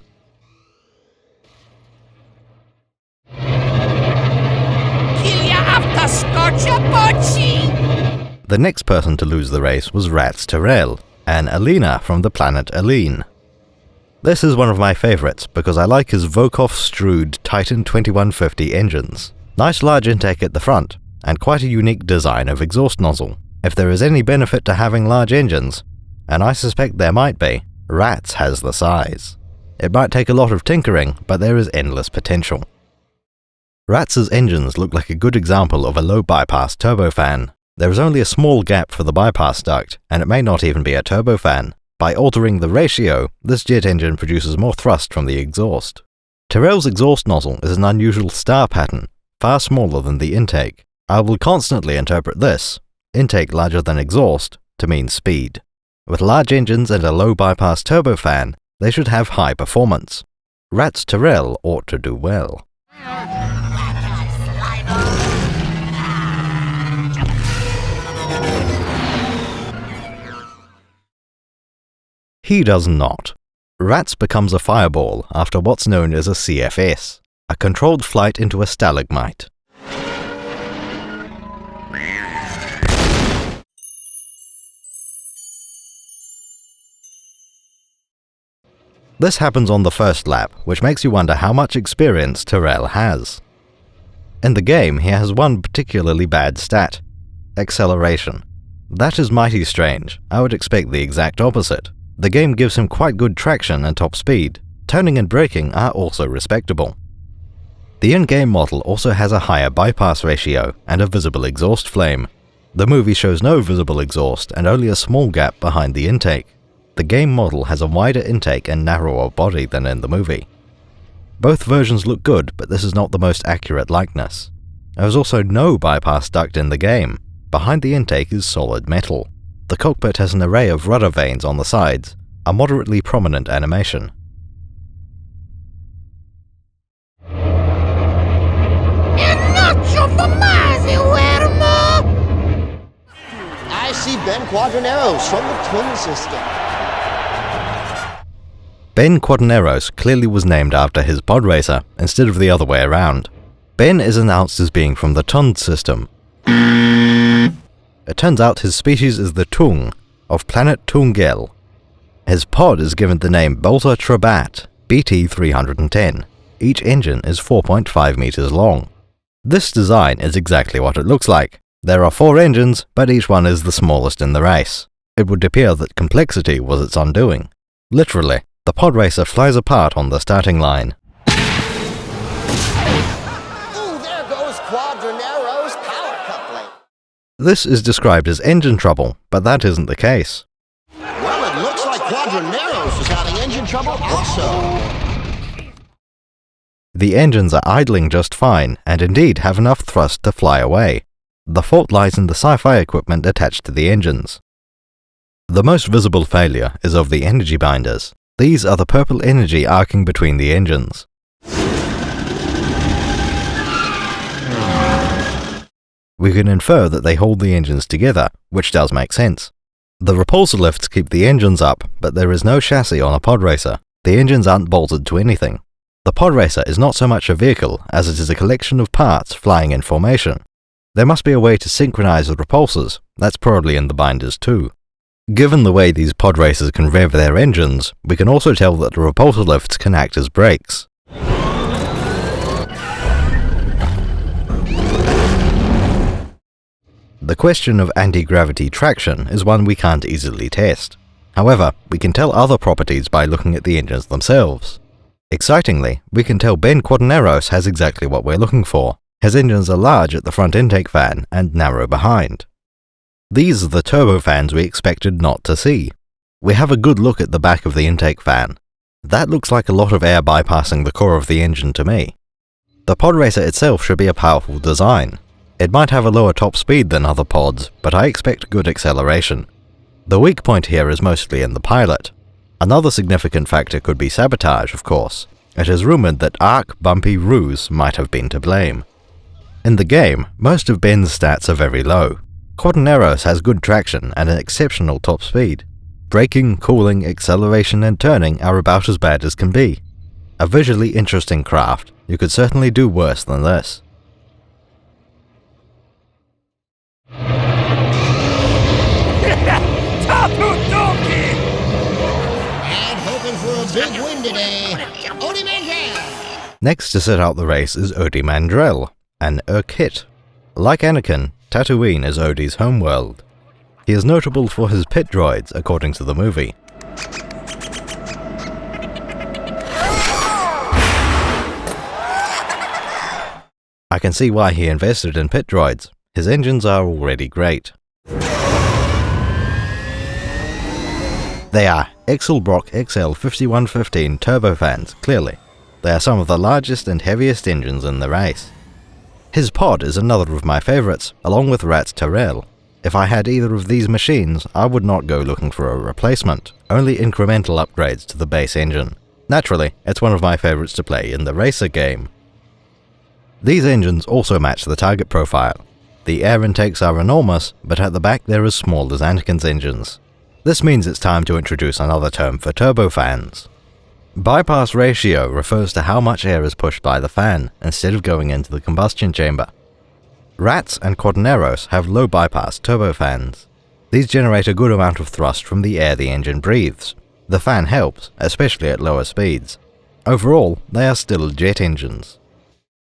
The next person to lose the race was Rats Terrell, an Alina from the planet Aline. This is one of my favourites because I like his Volkov-Strude Titan 2150 engines. Nice large intake at the front, and quite a unique design of exhaust nozzle. If there is any benefit to having large engines, and I suspect there might be, Rats has the size. It might take a lot of tinkering, but there is endless potential. Rats's engines look like a good example of a low bypass turbofan. There is only a small gap for the bypass duct, and it may not even be a turbofan. By altering the ratio, this jet engine produces more thrust from the exhaust. Tyrell's exhaust nozzle is an unusual star pattern, far smaller than the intake. I will constantly interpret this, intake larger than exhaust, to mean speed. With large engines and a low bypass turbofan, they should have high performance. Rat's Tyrell ought to do well. He does not. Rats becomes a fireball after what's known as a CFS, a controlled flight into a stalagmite. This happens on the first lap, which makes you wonder how much experience Tyrell has. In the game, he has one particularly bad stat: acceleration. That is mighty strange. I would expect the exact opposite. The game gives him quite good traction and top speed. Turning and braking are also respectable. The in-game model also has a higher bypass ratio and a visible exhaust flame. The movie shows no visible exhaust and only a small gap behind the intake. The game model has a wider intake and narrower body than in the movie. Both versions look good, but this is not the most accurate likeness. There is also no bypass duct in the game. Behind the intake is solid metal. The cockpit has an array of rudder vanes on the sides, a moderately prominent animation. I see Ben Quadraneros from the Twin System. Ben Quadraneros clearly was named after his podracer, instead of the other way around. Ben is announced as being from the Twin System. It turns out his species is the Tung, of planet Tungel. His pod is given the name Vulture Droid, BT-310. Each engine is 4.5 meters long. This design is exactly what it looks like. There are 4 engines, but each one is the smallest in the race. It would appear that complexity was its undoing. Literally, the podracer flies apart on the starting line. Ooh, there goes Quadranero's power coupling. This is described as engine trouble, but that isn't the case. Well, it looks like Quadraneros is having engine trouble also. The engines are idling just fine, and indeed have enough thrust to fly away. The fault lies in the sci-fi equipment attached to the engines. The most visible failure is of the energy binders. These are the purple energy arcing between the engines. We can infer that they hold the engines together, which does make sense. The repulsor lifts keep the engines up, but there is no chassis on a podracer. The engines aren't bolted to anything. The podracer is not so much a vehicle as it is a collection of parts flying in formation. There must be a way to synchronize the repulsors. That's probably in the binders too. Given the way these podracers can rev their engines, we can also tell that the repulsor lifts can act as brakes. The question of anti-gravity traction is one we can't easily test. However, we can tell other properties by looking at the engines themselves. Excitingly, we can tell Ben Quadraneros has exactly what we're looking for. His engines are large at the front intake fan and narrow behind. These are the turbofans we expected not to see. We have a good look at the back of the intake fan. That looks like a lot of air bypassing the core of the engine to me. The podracer itself should be a powerful design. It might have a lower top speed than other pods, but I expect good acceleration. The weak point here is mostly in the pilot. Another significant factor could be sabotage, of course. It is rumored that Arc Bumpy Ruse might have been to blame. In the game, most of Ben's stats are very low. Quadraneros has good traction and an exceptional top speed. Braking, cooling, acceleration and turning are about as bad as can be. A visually interesting craft, you could certainly do worse than this. And hoping for a big win today, Odie Mandrell. Next to set out the race is Odie Mandrell, an Urkit. Like Anakin, Tatooine is Odie's homeworld. He is notable for his pit droids, according to the movie. I can see why he invested in pit droids. His engines are already great. They are Exelbrock XL 5115 turbofans, clearly. They are some of the largest and heaviest engines in the race. His pod is another of my favourites, along with Rat's Tyrell. If I had either of these machines, I would not go looking for a replacement, only incremental upgrades to the base engine. Naturally, it's one of my favourites to play in the racer game. These engines also match the target profile. The air intakes are enormous, but at the back they're as small as Anakin's engines. This means it's time to introduce another term for turbofans. Bypass ratio refers to how much air is pushed by the fan, instead of going into the combustion chamber. Rats and Quaterneros have low bypass turbofans. These generate a good amount of thrust from the air the engine breathes. The fan helps, especially at lower speeds. Overall, they are still jet engines.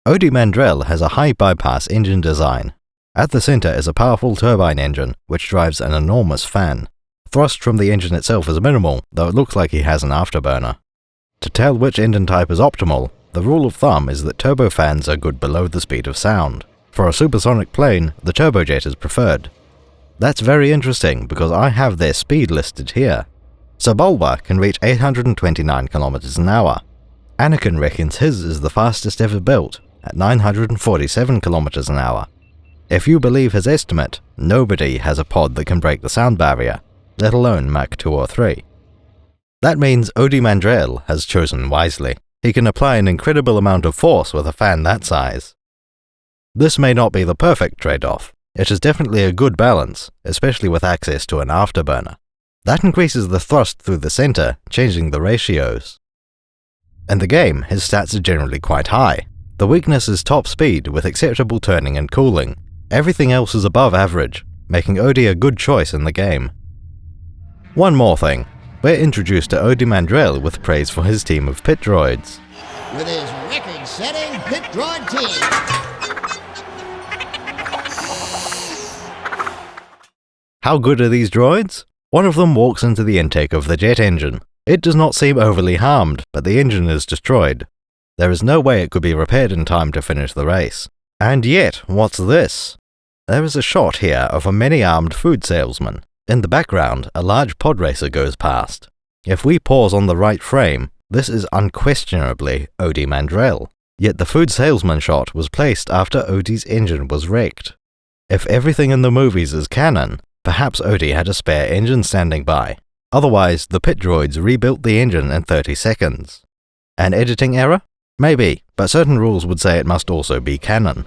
Odi Mandrell has a high bypass engine design. At the center is a powerful turbine engine, which drives an enormous fan. Thrust from the engine itself is minimal, though it looks like he has an afterburner. To tell which engine type is optimal, the rule of thumb is that turbofans are good below the speed of sound. For a supersonic plane, the turbojet is preferred. That's very interesting because I have their speed listed here. Sebulba can reach 829 km an hour. Anakin reckons his is the fastest ever built, at 947 km an hour. If you believe his estimate, nobody has a pod that can break the sound barrier, let alone Mach 2 or 3. That means Odi Mandrell has chosen wisely. He can apply an incredible amount of force with a fan that size. This may not be the perfect trade-off. It is definitely a good balance, especially with access to an afterburner. That increases the thrust through the center, changing the ratios. In the game, his stats are generally quite high. The weakness is top speed with acceptable turning and cooling. Everything else is above average, making Odi a good choice in the game. One more thing. We're introduced to Odi Mandrell with praise for his team of pit droids. With his record-setting pit droid team. How good are these droids? One of them walks into the intake of the jet engine. It does not seem overly harmed, but the engine is destroyed. There is no way it could be repaired in time to finish the race. And yet, what's this? There is a shot here of a many-armed food salesman. In the background, a large pod racer goes past. If we pause on the right frame, this is unquestionably Odi Mandrell. Yet the food salesman shot was placed after Odi's engine was wrecked. If everything in the movies is canon, perhaps Odi had a spare engine standing by. Otherwise, the pit droids rebuilt the engine in 30 seconds. An editing error? Maybe, but certain rules would say it must also be canon.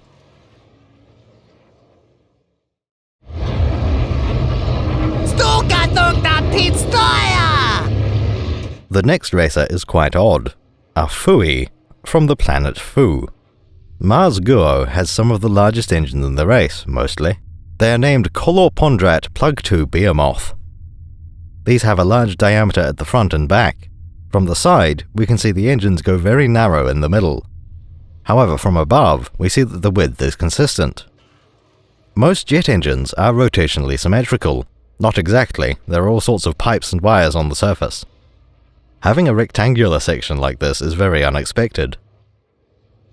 The next racer is quite odd. A Fui from the planet Fu. Mars Guo has some of the largest engines in the race, mostly. They are named Kolor Pondrat Plug 2 Behemoth. These have a large diameter at the front and back. From the side, we can see the engines go very narrow in the middle. However, from above, we see that the width is consistent. Most jet engines are rotationally symmetrical. Not exactly, there are all sorts of pipes and wires on the surface. Having a rectangular section like this is very unexpected.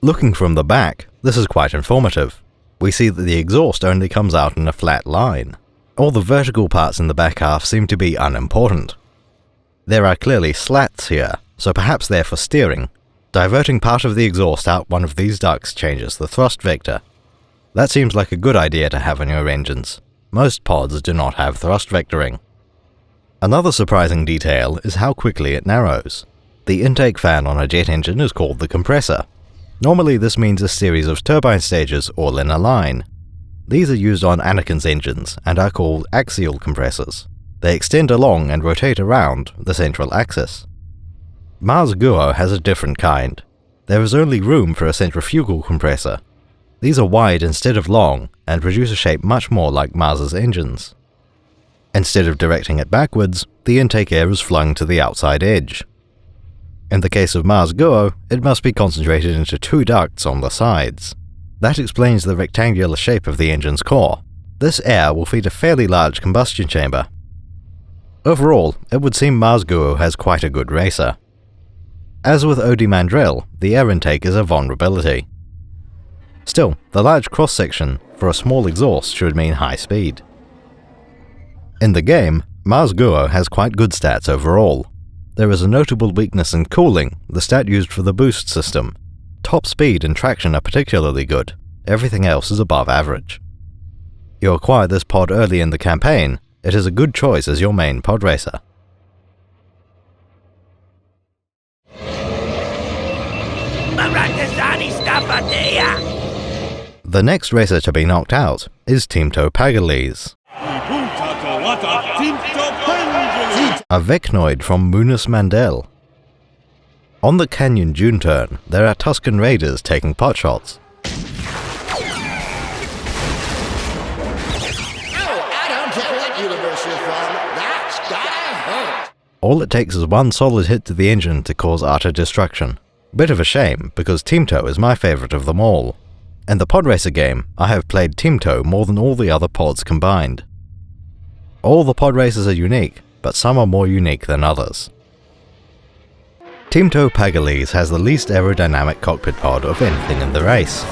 Looking from the back, this is quite informative. We see that the exhaust only comes out in a flat line. All the vertical parts in the back half seem to be unimportant. There are clearly slats here, so perhaps they're for steering. Diverting part of the exhaust out one of these ducts changes the thrust vector. That seems like a good idea to have in your engines. Most pods do not have thrust vectoring. Another surprising detail is how quickly it narrows. The intake fan on a jet engine is called the compressor. Normally this means a series of turbine stages all in a line. These are used on Anakin's engines and are called axial compressors. They extend along and rotate around the central axis. Mars Guo has a different kind. There is only room for a centrifugal compressor. These are wide instead of long and produce a shape much more like Mars's engines. Instead of directing it backwards, the intake air is flung to the outside edge. In the case of Mars Guo, it must be concentrated into two ducts on the sides. That explains the rectangular shape of the engine's core. This air will feed a fairly large combustion chamber. Overall, it would seem Mars Guo has quite a good racer. As with Odi Mandrell, the air intake is a vulnerability. Still, the large cross-section for a small exhaust should mean high speed. In the game, Mars Guo has quite good stats overall. There is a notable weakness in cooling, the stat used for the boost system. Top speed and traction are particularly good, everything else is above average. You acquire this pod early in the campaign, it is a good choice as your main pod racer. The next racer to be knocked out is Teemto Pagalies, a Vecnoid from Munus Mandel. On the Canyon Dune turn, there are Tusken Raiders taking potshots. All it takes is one solid hit to the engine to cause utter destruction. Bit of a shame, because Teemto is my favourite of them all. In the Podracer game, I have played Teemto more than all the other pods combined. All the pod racers are unique, but some are more unique than others. Teemto Pagalies has the least aerodynamic cockpit pod of anything in the race.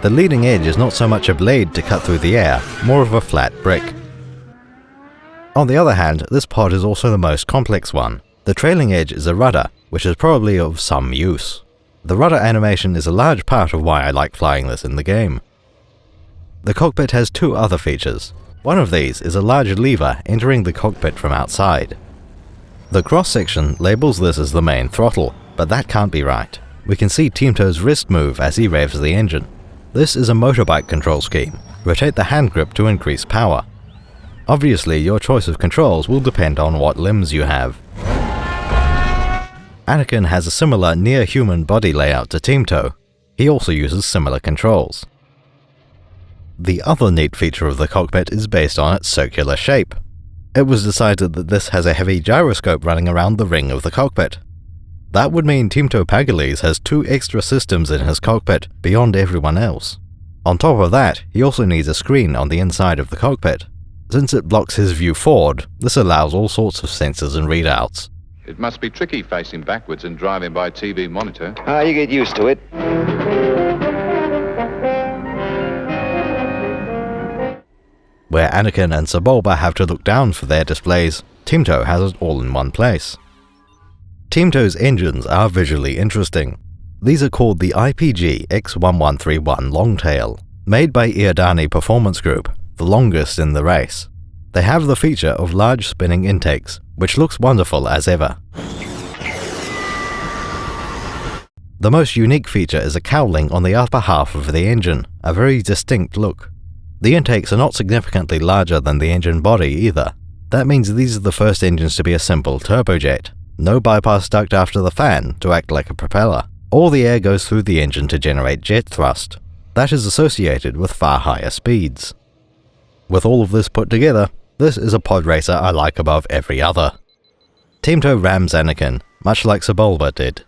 The leading edge is not so much a blade to cut through the air, more of a flat brick. On the other hand, this pod is also the most complex one. The trailing edge is a rudder, which is probably of some use. The rudder animation is a large part of why I like flying this in the game. The cockpit has two other features. One of these is a large lever entering the cockpit from outside. The cross-section labels this as the main throttle, but that can't be right. We can see Teemto's wrist move as he revs the engine. This is a motorbike control scheme. Rotate the hand grip to increase power. Obviously, your choice of controls will depend on what limbs you have. Anakin has a similar near-human body layout to Teemto. He also uses similar controls. The other neat feature of the cockpit is based on its circular shape. It was decided that this has a heavy gyroscope running around the ring of the cockpit. That would mean Teemto Pagalies has 2 extra systems in his cockpit, beyond everyone else. On top of that, he also needs a screen on the inside of the cockpit. Since it blocks his view forward, this allows all sorts of sensors and readouts. It must be tricky facing backwards and driving by TV monitor. You get used to it. Where Anakin and Sebulba have to look down for their displays, Teemto has it all in one place. Teemto's engines are visually interesting. These are called the IPG X1131 Longtail, made by Iodani Performance Group, the longest in the race. They have the feature of large spinning intakes, which looks wonderful as ever. The most unique feature is a cowling on the upper half of the engine, a very distinct look. The intakes are not significantly larger than the engine body either. That means these are the first engines to be a simple turbojet. No bypass duct after the fan to act like a propeller. All the air goes through the engine to generate jet thrust. That is associated with far higher speeds. With all of this put together, this is a pod racer I like above every other. Teemto rams Anakin, much like Sebulba did.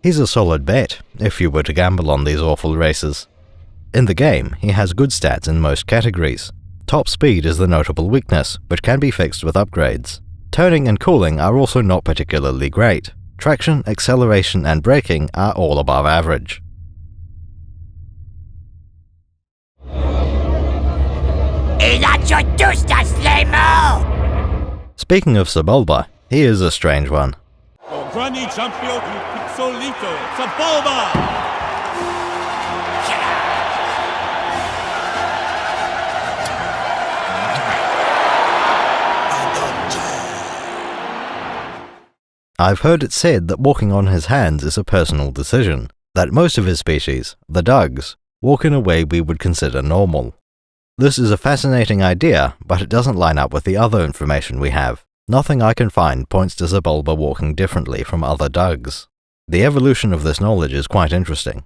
He's a solid bet, if you were to gamble on these awful races. In the game, he has good stats in most categories. Top speed is the notable weakness, but can be fixed with upgrades. Turning and cooling are also not particularly great. Traction, acceleration, and braking are all above average. Speaking of Sebulba, he is a strange one. I've heard it said that walking on his hands is a personal decision, that most of his species, the Dugs, walk in a way we would consider normal. This is a fascinating idea, but it doesn't line up with the other information we have. Nothing I can find points to Sebulba walking differently from other Dugs. The evolution of this knowledge is quite interesting.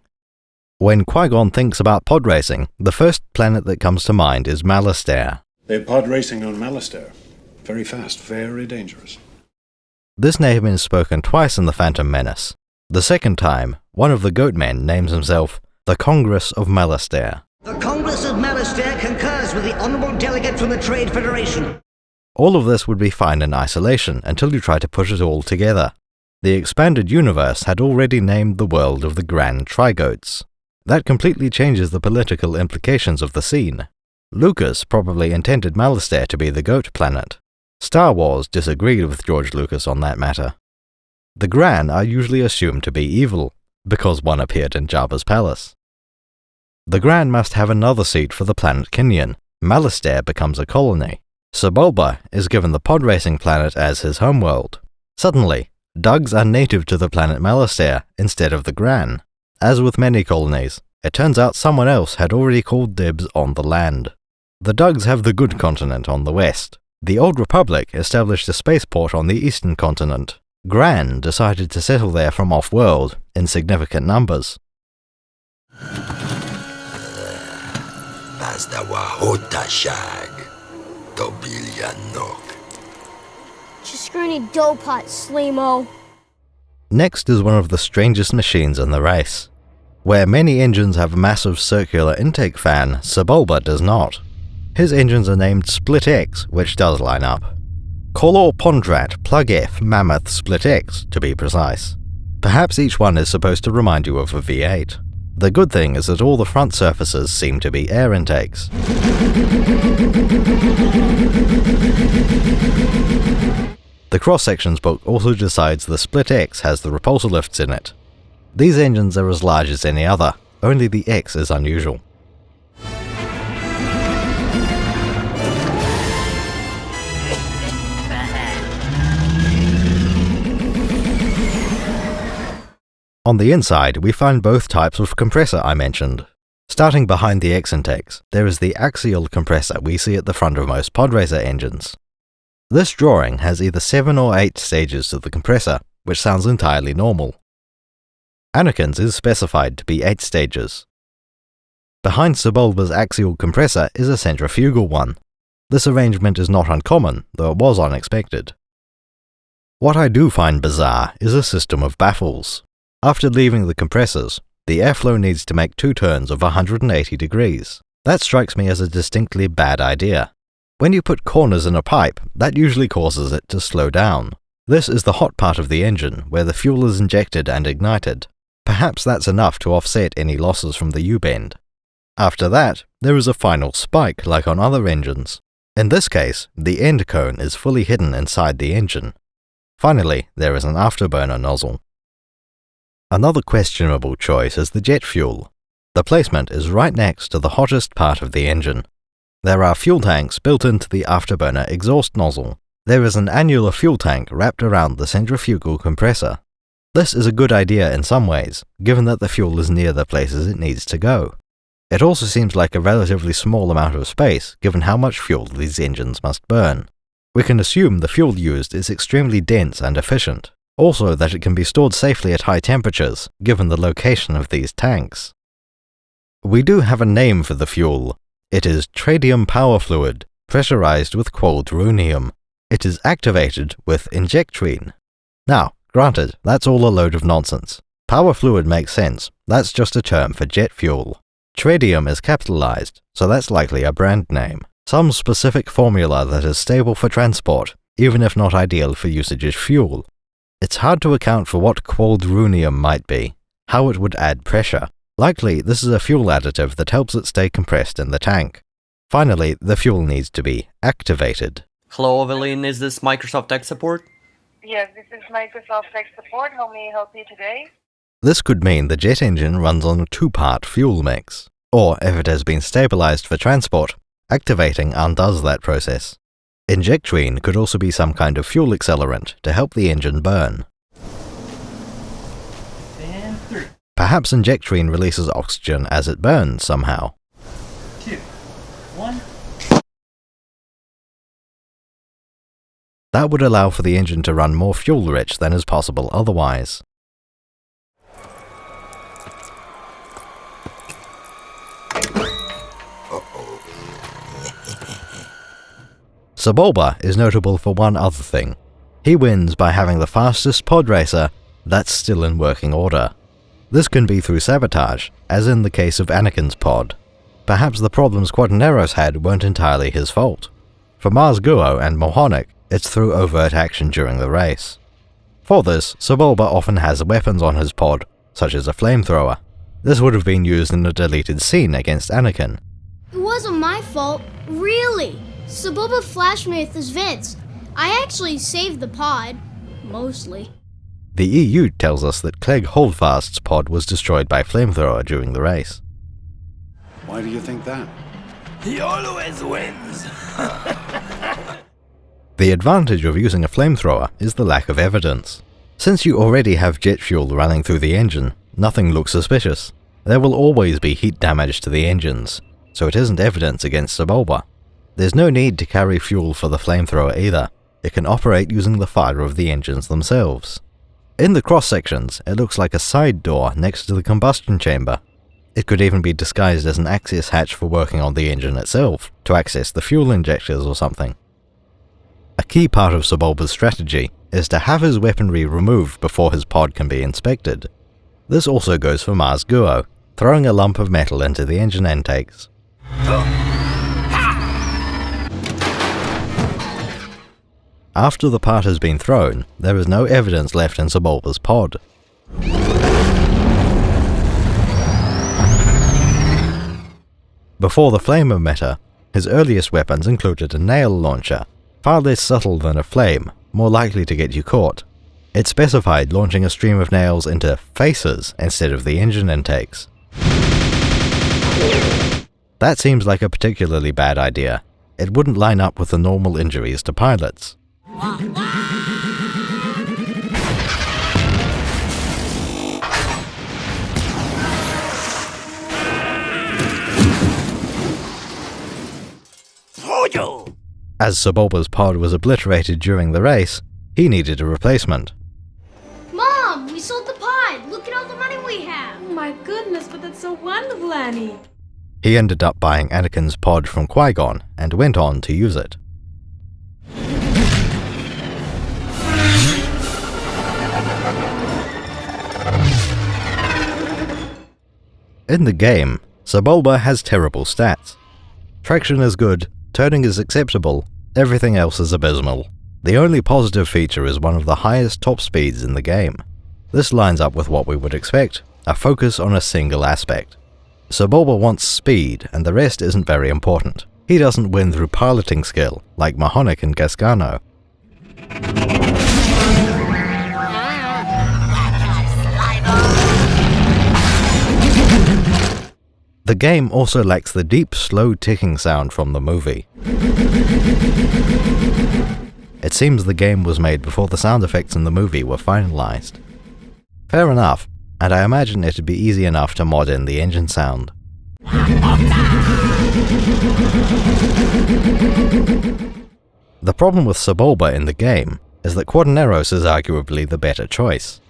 When Qui-Gon thinks about pod racing, the first planet that comes to mind is Malastare. They're pod racing on Malastare. Very fast, very dangerous. This name is spoken twice in The Phantom Menace. The second time, one of the Goatmen names himself the Congress of Malastare. The Congress of Malastare concurs with the Honourable Delegate from the Trade Federation. All of this would be fine in isolation until you try to put it all together. The expanded universe had already named the world of the Grand Trigoats. That completely changes the political implications of the scene. Lucas probably intended Malastare to be the goat planet. Star Wars disagreed with George Lucas on that matter. The Gran are usually assumed to be evil, because one appeared in Jabba's palace. The Gran must have another seat for the planet Kinyan. Malastare becomes a colony. Sebulba is given the Podracing planet as his homeworld. Suddenly, Dugs are native to the planet Malastare instead of the Gran. As with many colonies, it turns out someone else had already called dibs on the land. The Dugs have the Good Continent on the west. The Old Republic established a spaceport on the eastern continent. Gran decided to settle there from off-world in significant numbers. You scrawny doughpot, Sleemo. Next is one of the strangest machines in the race. Where many engines have a massive circular intake fan, Sebulba does not. His engines are named Split X, which does line up. Kolor Pondrat Plug F Mammoth Split X, to be precise. Perhaps each one is supposed to remind you of a V8. The good thing is that all the front surfaces seem to be air intakes. The cross-sections book also decides the Split X has the repulsor lifts in it. These engines are as large as any other, only the X is unusual. On the inside, we find both types of compressor I mentioned. Starting behind the X intakes, there is the axial compressor we see at the front of most Podracer engines. This drawing has either 7 or 8 stages to the compressor, which sounds entirely normal. Anakin's is specified to be 8 stages. Behind Sebulba's axial compressor is a centrifugal one. This arrangement is not uncommon, though it was unexpected. What I do find bizarre is a system of baffles. After leaving the compressors, the airflow needs to make 2 turns of 180 degrees. That strikes me as a distinctly bad idea. When you put corners in a pipe, that usually causes it to slow down. This is the hot part of the engine, where the fuel is injected and ignited. Perhaps that's enough to offset any losses from the U-bend. After that, there is a final spike like on other engines. In this case, the end cone is fully hidden inside the engine. Finally, there is an afterburner nozzle. Another questionable choice is the jet fuel. The placement is right next to the hottest part of the engine. There are fuel tanks built into the afterburner exhaust nozzle. There is an annular fuel tank wrapped around the centrifugal compressor. This is a good idea in some ways, given that the fuel is near the places it needs to go. It also seems like a relatively small amount of space, given how much fuel these engines must burn. We can assume the fuel used is extremely dense and efficient. Also that it can be stored safely at high temperatures, given the location of these tanks. We do have a name for the fuel. It is tritium power fluid, pressurized with quadronium. It is activated with injectrine. Now, granted, that's all a load of nonsense. Power fluid makes sense, that's just a term for jet fuel. Tritium is capitalized, so that's likely a brand name. Some specific formula that is stable for transport, even if not ideal for usage as fuel. It's hard to account for what quadronium might be, how it would add pressure. Likely, this is a fuel additive that helps it stay compressed in the tank. Finally, the fuel needs to be activated. Hello, Evelyn, is this Microsoft Tech Support? Yes, this is Microsoft Tech Support. How may I help you today? This could mean the jet engine runs on a 2-part fuel mix. Or, if it has been stabilized for transport, activating undoes that process. Injectrine could also be some kind of fuel accelerant to help the engine burn. And 3. Perhaps injectrine releases oxygen as it burns somehow. 2. 1. That would allow for the engine to run more fuel-rich than is possible otherwise. Sebulba is notable for one other thing. He wins by having the fastest pod racer that's still in working order. This can be through sabotage, as in the case of Anakin's pod. Perhaps the problems Quaterneros had weren't entirely his fault. For Mars Guo and Mohonic, it's through overt action during the race. For this, Sebulba often has weapons on his pod, such as a flamethrower. This would have been used in a deleted scene against Anakin. It wasn't my fault, really. Sebulba flashed me with his vents. I actually saved the pod, mostly. The EU tells us that Clegg Holdfast's pod was destroyed by flamethrower during the race. Why do you think that? He always wins. The advantage of using a flamethrower is the lack of evidence. Since you already have jet fuel running through the engine, nothing looks suspicious. There will always be heat damage to the engines, so it isn't evidence against Sebulba. There's no need to carry fuel for the flamethrower either. It can operate using the fire of the engines themselves. In the cross-sections, it looks like a side door next to the combustion chamber. It could even be disguised as an access hatch for working on the engine itself, to access the fuel injectors or something. A key part of Sebulba's strategy is to have his weaponry removed before his pod can be inspected. This also goes for Mars Guo, throwing a lump of metal into the engine intakes. After the part has been thrown, there is no evidence left in Sebulba's pod. Before the flame emitter, his earliest weapons included a nail launcher, far less subtle than a flame, more likely to get you caught. It specified launching a stream of nails into faces instead of the engine intakes. That seems like a particularly bad idea. It wouldn't line up with the normal injuries to pilots. As Sebulba's pod was obliterated during the race, he needed a replacement. Mom, we sold the pod! Look at all the money we have! Oh my goodness, but that's so wonderful, Annie. He ended up buying Anakin's pod from Qui-Gon and went on to use it. In the game, Sebulba has terrible stats. Traction is good, turning is acceptable, everything else is abysmal. The only positive feature is one of the highest top speeds in the game. This lines up with what we would expect, a focus on a single aspect. Sebulba wants speed, and the rest isn't very important. He doesn't win through piloting skill, like Mohonic and Gasgano. The game also lacks the deep, slow ticking sound from the movie. It seems the game was made before the sound effects in the movie were finalized. Fair enough, and I imagine it'd be easy enough to mod in the engine sound. The problem with Sebulba in the game is that Quaterneros is arguably the better choice.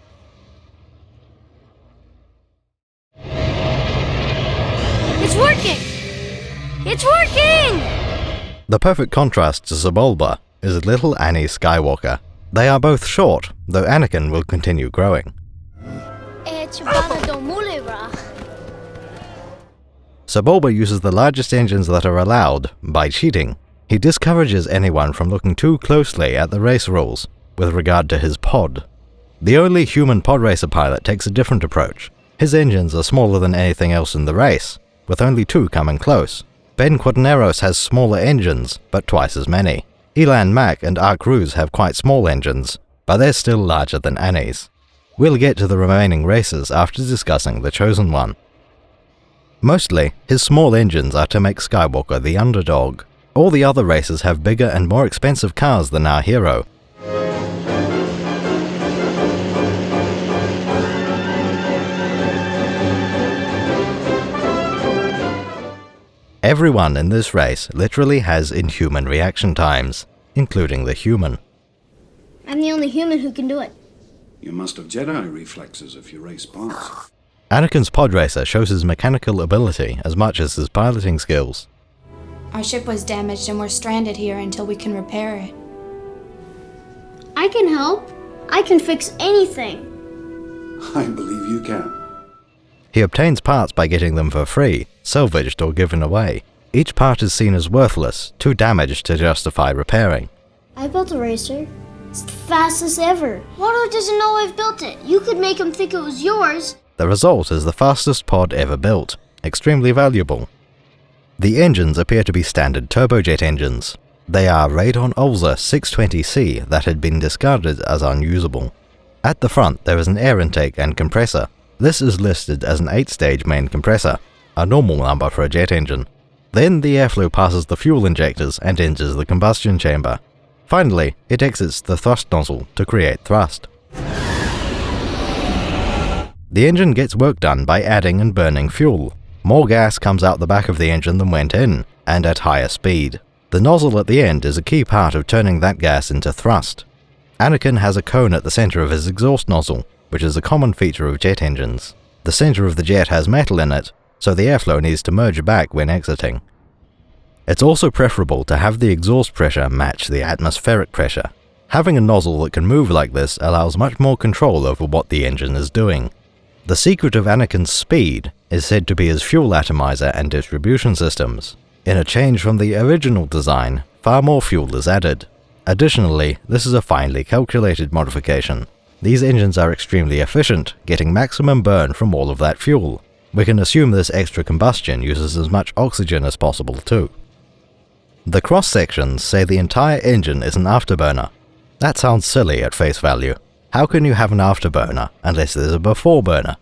It's working! It's working! The perfect contrast to Sebulba is little Annie Skywalker. They are both short, though Anakin will continue growing. Sebulba uses the largest engines that are allowed by cheating. He discourages anyone from looking too closely at the race rules with regard to his pod. The only human Podracer pilot takes a different approach. His engines are smaller than anything else in the race, with only two coming close. Ben Quaterneros has smaller engines, but twice as many. Elan Mak and Ark Ruse have quite small engines, but they're still larger than Annie's. We'll get to the remaining races after discussing the chosen one. Mostly, his small engines are to make Skywalker the underdog. All the other races have bigger and more expensive cars than our hero. Everyone in this race literally has inhuman reaction times, including the human. I'm the only human who can do it. You must have Jedi reflexes if you race bots. Anakin's Podracer shows his mechanical ability as much as his piloting skills. Our ship was damaged and we're stranded here until we can repair it. I can help. I can fix anything. I believe you can. He obtains parts by getting them for free, salvaged or given away. Each part is seen as worthless, too damaged to justify repairing. I built a racer. It's the fastest ever. Waldo doesn't know I've built it. You could make him think it was yours. The result is the fastest pod ever built, extremely valuable. The engines appear to be standard turbojet engines. They are Radon Olza 620C that had been discarded as unusable. At the front there is an air intake and compressor. This is listed as an 8-stage main compressor, a normal number for a jet engine. Then the airflow passes the fuel injectors and enters the combustion chamber. Finally, it exits the thrust nozzle to create thrust. The engine gets work done by adding and burning fuel. More gas comes out the back of the engine than went in, and at higher speed. The nozzle at the end is a key part of turning that gas into thrust. Anakin has a cone at the center of his exhaust nozzle, which is a common feature of jet engines. The center of the jet has metal in it, so the airflow needs to merge back when exiting. It's also preferable to have the exhaust pressure match the atmospheric pressure. Having a nozzle that can move like this allows much more control over what the engine is doing. The secret of Anakin's speed is said to be his fuel atomizer and distribution systems. In a change from the original design, far more fuel is added. Additionally, this is a finely calculated modification. These engines are extremely efficient, getting maximum burn from all of that fuel. We can assume this extra combustion uses as much oxygen as possible too. The cross-sections say the entire engine is an afterburner. That sounds silly at face value. How can you have an afterburner unless there's a before burner?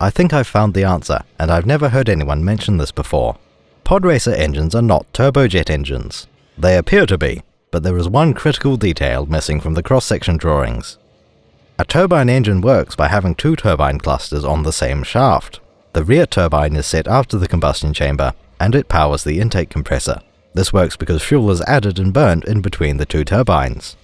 I think I've found the answer, and I've never heard anyone mention this before. Podracer engines are not turbojet engines. They appear to be, but there is one critical detail missing from the cross-section drawings. A turbine engine works by having two turbine clusters on the same shaft. The rear turbine is set after the combustion chamber, and it powers the intake compressor. This works because fuel is added and burned in between the two turbines.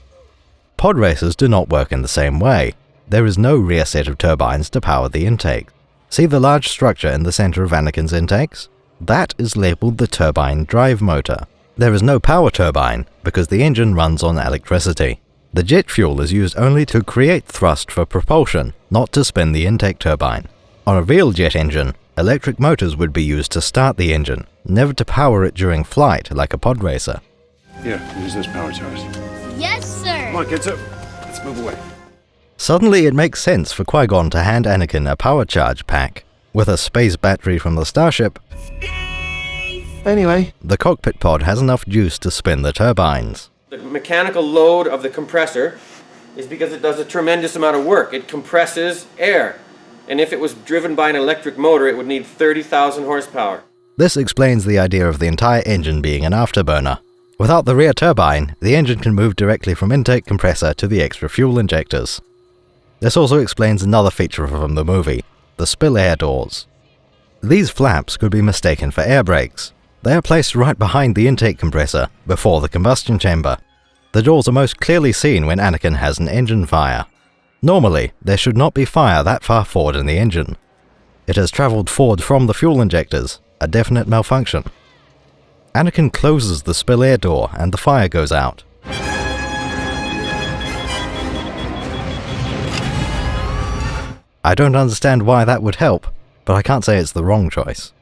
Pod racers do not work in the same way. There is no rear set of turbines to power the intake. See the large structure in the center of Anakin's intakes? That is labeled the turbine drive motor. There is no power turbine because the engine runs on electricity. The jet fuel is used only to create thrust for propulsion, not to spin the intake turbine. On a real jet engine, electric motors would be used to start the engine, never to power it during flight like a pod racer. Here, use this power charge. Yes, sir. Come on, kids, let's move away. Suddenly it makes sense for Qui-Gon to hand Anakin a power charge pack. With a space battery from the starship, Anyway, the cockpit pod has enough juice to spin the turbines. the mechanical load of the compressor is because it does a tremendous amount of work. It compresses air. And if it was driven by an electric motor, it would need 30,000 horsepower. This explains the idea of the entire engine being an afterburner. Without the rear turbine, the engine can move directly from intake compressor to the extra fuel injectors. This also explains another feature from the movie, the spill air doors. These flaps could be mistaken for air brakes. They are placed right behind the intake compressor, before the combustion chamber. The doors are most clearly seen when Anakin has an engine fire. Normally, there should not be fire that far forward in the engine. It has travelled forward from the fuel injectors, a definite malfunction. Anakin closes the spill air door and the fire goes out. I don't understand why that would help, but I can't say it's the wrong choice.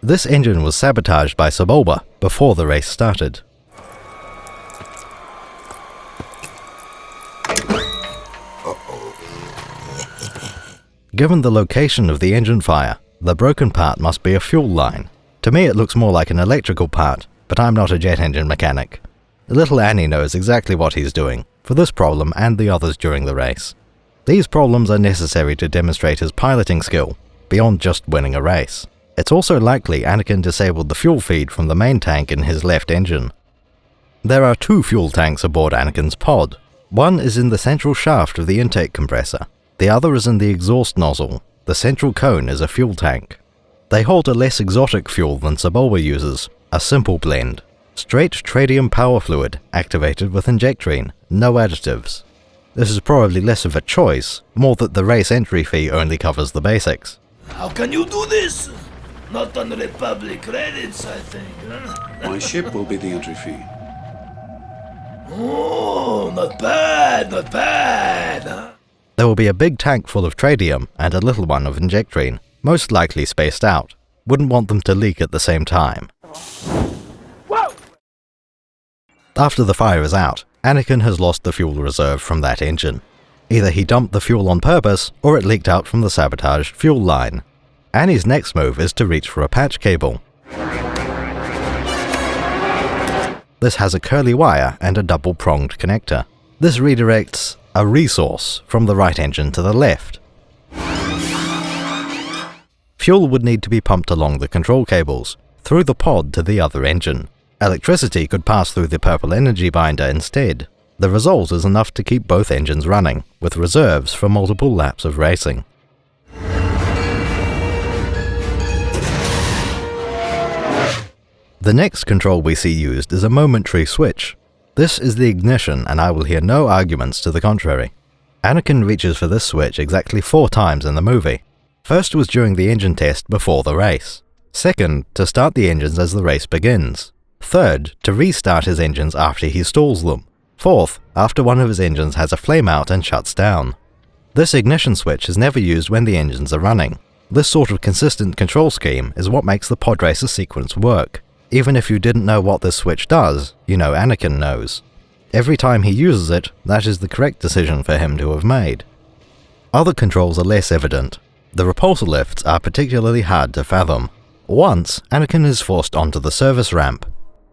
This engine was sabotaged by Sebulba before the race started. Given the location of the engine fire, the broken part must be a fuel line. To me it looks more like an electrical part, but I'm not a jet engine mechanic. Little Annie knows exactly what he's doing, for this problem and the others during the race. These problems are necessary to demonstrate his piloting skill, beyond just winning a race. It's also likely Anakin disabled the fuel feed from the main tank in his left engine. There are two fuel tanks aboard Anakin's pod. One is in the central shaft of the intake compressor. The other is in the exhaust nozzle. The central cone is a fuel tank. They hold a less exotic fuel than Sebulba uses, a simple blend. Straight tritium power fluid, activated with injectrine, no additives. This is probably less of a choice, more that the race entry fee only covers the basics. How can you do this? Not on Republic credits, I think, huh? My ship will be the entry fee. Oh, not bad, not bad, huh? There will be a big tank full of tritium and a little one of injectrine, most likely spaced out. Wouldn't want them to leak at the same time. After the fire is out, Anakin has lost the fuel reserve from that engine. Either he dumped the fuel on purpose, or it leaked out from the sabotaged fuel line. Annie's next move is to reach for a patch cable. This has a curly wire and a double-pronged connector. This redirects a resource from the right engine to the left. Fuel would need to be pumped along the control cables, through the pod to the other engine. Electricity could pass through the purple energy binder instead. The result is enough to keep both engines running, with reserves for multiple laps of racing. The next control we see used is a momentary switch. This is the ignition, and I will hear no arguments to the contrary. Anakin reaches for this switch exactly 4 times in the movie. First was during the engine test before the race. Second, to start the engines as the race begins. Third, to restart his engines after he stalls them. Fourth, after one of his engines has a flame out and shuts down. This ignition switch is never used when the engines are running. This sort of consistent control scheme is what makes the Podracer sequence work. Even if you didn't know what this switch does, you know Anakin knows. Every time he uses it, that is the correct decision for him to have made. Other controls are less evident. The repulsor lifts are particularly hard to fathom. Once, Anakin is forced onto the service ramp.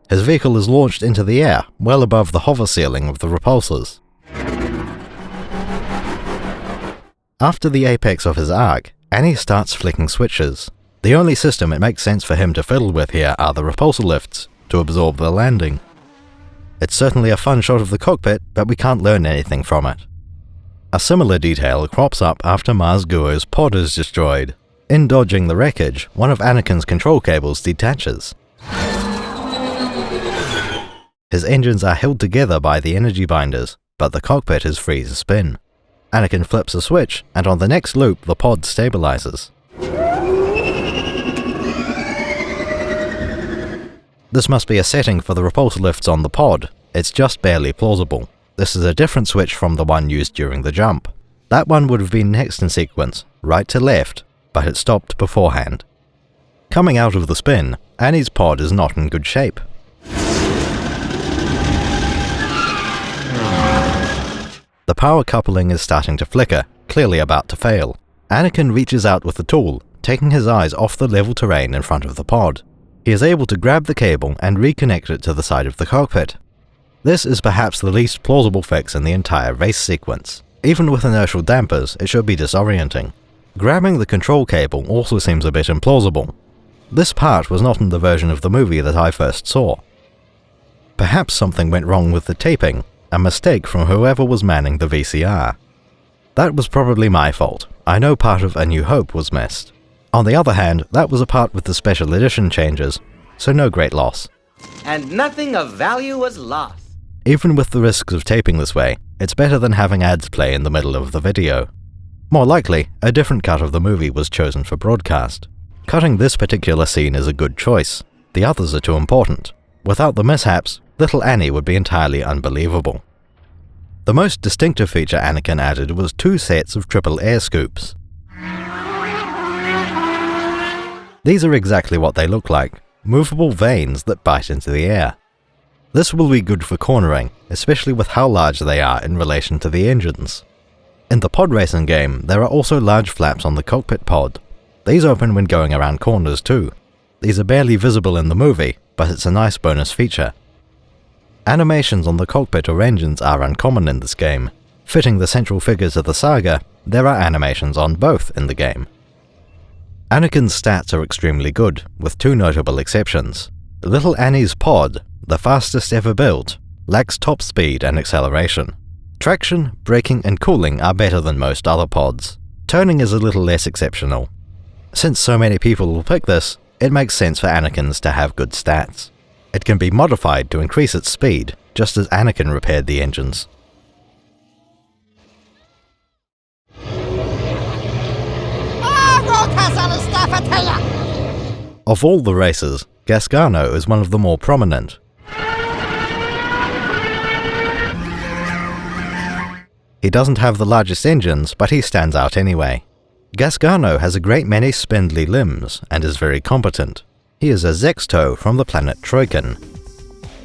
His vehicle is launched into the air, well above the hover ceiling of the repulsors. After the apex of his arc, Annie starts flicking switches. The only system it makes sense for him to fiddle with here are the repulsor lifts, to absorb the landing. It's certainly a fun shot of the cockpit, but we can't learn anything from it. A similar detail crops up after Maz Guo's pod is destroyed. In dodging the wreckage, one of Anakin's control cables detaches. His engines are held together by the energy binders, but the cockpit is free to spin. Anakin flips a switch, and on the next loop the pod stabilizes. This must be a setting for the repulsor lifts on the pod. It's just barely plausible. This is a different switch from the one used during the jump. That one would have been next in sequence, right to left, but it stopped beforehand. Coming out of the spin, Annie's pod is not in good shape. The power coupling is starting to flicker, clearly about to fail. Anakin reaches out with the tool, taking his eyes off the level terrain in front of the pod. He is able to grab the cable and reconnect it to the side of the cockpit. This is perhaps the least plausible fix in the entire race sequence. Even with inertial dampers, it should be disorienting. Grabbing the control cable also seems a bit implausible. This part was not in the version of the movie that I first saw. Perhaps something went wrong with the taping, a mistake from whoever was manning the VCR. That was probably my fault. I know part of A New Hope was missed. On the other hand, that was a part with the special edition changes, so no great loss. And nothing of value was lost. Even with the risks of taping this way, it's better than having ads play in the middle of the video. More likely, a different cut of the movie was chosen for broadcast. Cutting this particular scene is a good choice. The others are too important. Without the mishaps, little Annie would be entirely unbelievable. The most distinctive feature Anakin added was 2 sets of triple air scoops. These are exactly what they look like, movable vanes that bite into the air. This will be good for cornering, especially with how large they are in relation to the engines. In the pod racing game, there are also large flaps on the cockpit pod. These open when going around corners too. These are barely visible in the movie, but it's a nice bonus feature. Animations on the cockpit or engines are uncommon in this game. Fitting the central figures of the saga, there are animations on both in the game. Anakin's stats are extremely good, with 2 notable exceptions. Little Annie's pod, the fastest ever built, lacks top speed and acceleration. Traction, braking and cooling are better than most other pods. Turning is a little less exceptional. Since so many people will pick this, it makes sense for Anakin's to have good stats. It can be modified to increase its speed, just as Anakin repaired the engines. Of all the races, Gasgano is one of the more prominent. He doesn't have the largest engines, but he stands out anyway. Gasgano has a great many spindly limbs, and is very competent. He is a Zexto from the planet Troikan.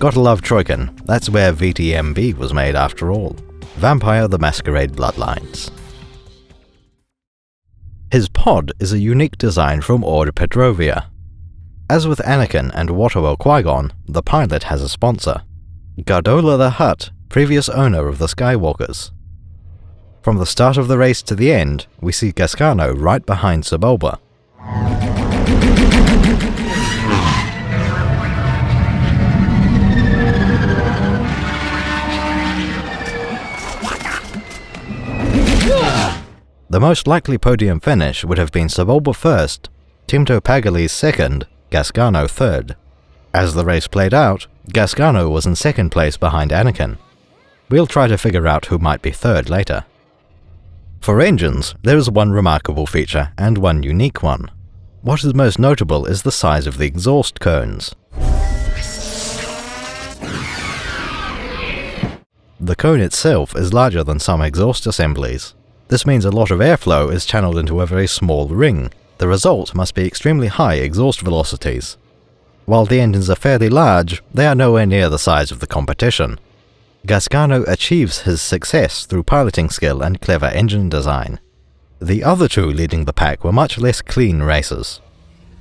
Gotta love Troikan, that's where VTMB was made after all. Vampire the Masquerade Bloodlines. His pod is a unique design from Ord Petrovia. As with Anakin and Watto Qui-Gon, the pilot has a sponsor. Gardola the Hutt, previous owner of the Skywalkers. From the start of the race to the end, we see Gascano right behind Sebulba. The most likely podium finish would have been Sebulba first, Timto Pagali's second, Gascano third. As the race played out, Gascano was in second place behind Anakin. We'll try to figure out who might be third later. For engines, there is one remarkable feature and one unique one. What is most notable is the size of the exhaust cones. The cone itself is larger than some exhaust assemblies. This means a lot of airflow is channeled into a very small ring. The result must be extremely high exhaust velocities. While the engines are fairly large, they are nowhere near the size of the competition. Gascano achieves his success through piloting skill and clever engine design. The other two leading the pack were much less clean races.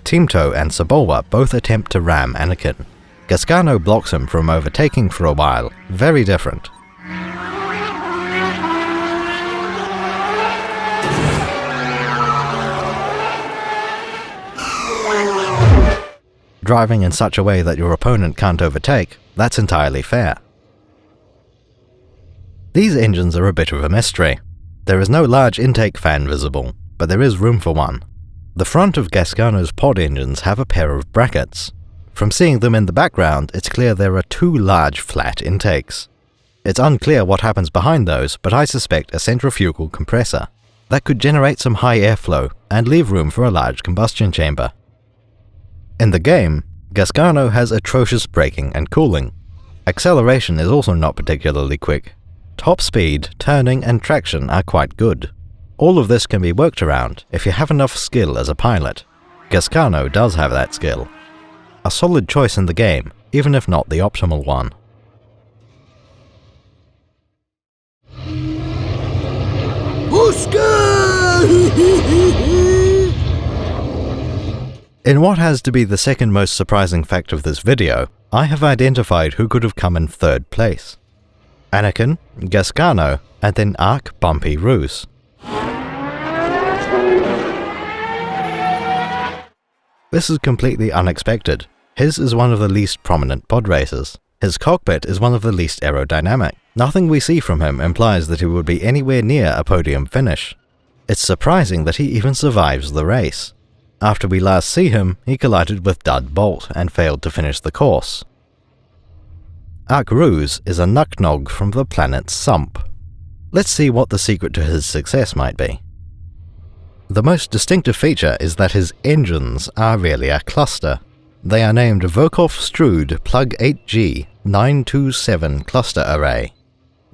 Timto and Sebulba both attempt to ram Anakin. Gascano blocks him from overtaking for a while, very different. Driving in such a way that your opponent can't overtake, that's entirely fair. These engines are a bit of a mystery. There is no large intake fan visible, but there is room for one. The front of Gascano's pod engines have a pair of brackets. From seeing them in the background, it's clear there are two large flat intakes. It's unclear what happens behind those, but I suspect a centrifugal compressor. That could generate some high airflow and leave room for a large combustion chamber. In the game, Gascano has atrocious braking and cooling. Acceleration is also not particularly quick. Top speed, turning and traction are quite good. All of this can be worked around if you have enough skill as a pilot. Gascano does have that skill. A solid choice in the game, even if not the optimal one. In what has to be the second most surprising fact of this video, I have identified who could have come in third place. Anakin, Gascano, and then Arc Bumpy Roos. This is completely unexpected. His is one of the least prominent pod racers. His cockpit is one of the least aerodynamic. Nothing we see from him implies that he would be anywhere near a podium finish. It's surprising that he even survives the race. After we last see him, he collided with Dud Bolt and failed to finish the course. Arc Roos is a Nucknog from the planet Sump. Let's see what the secret to his success might be. The most distinctive feature is that his engines are really a cluster. They are named Volkov Strude Plug 8G 927 Cluster Array.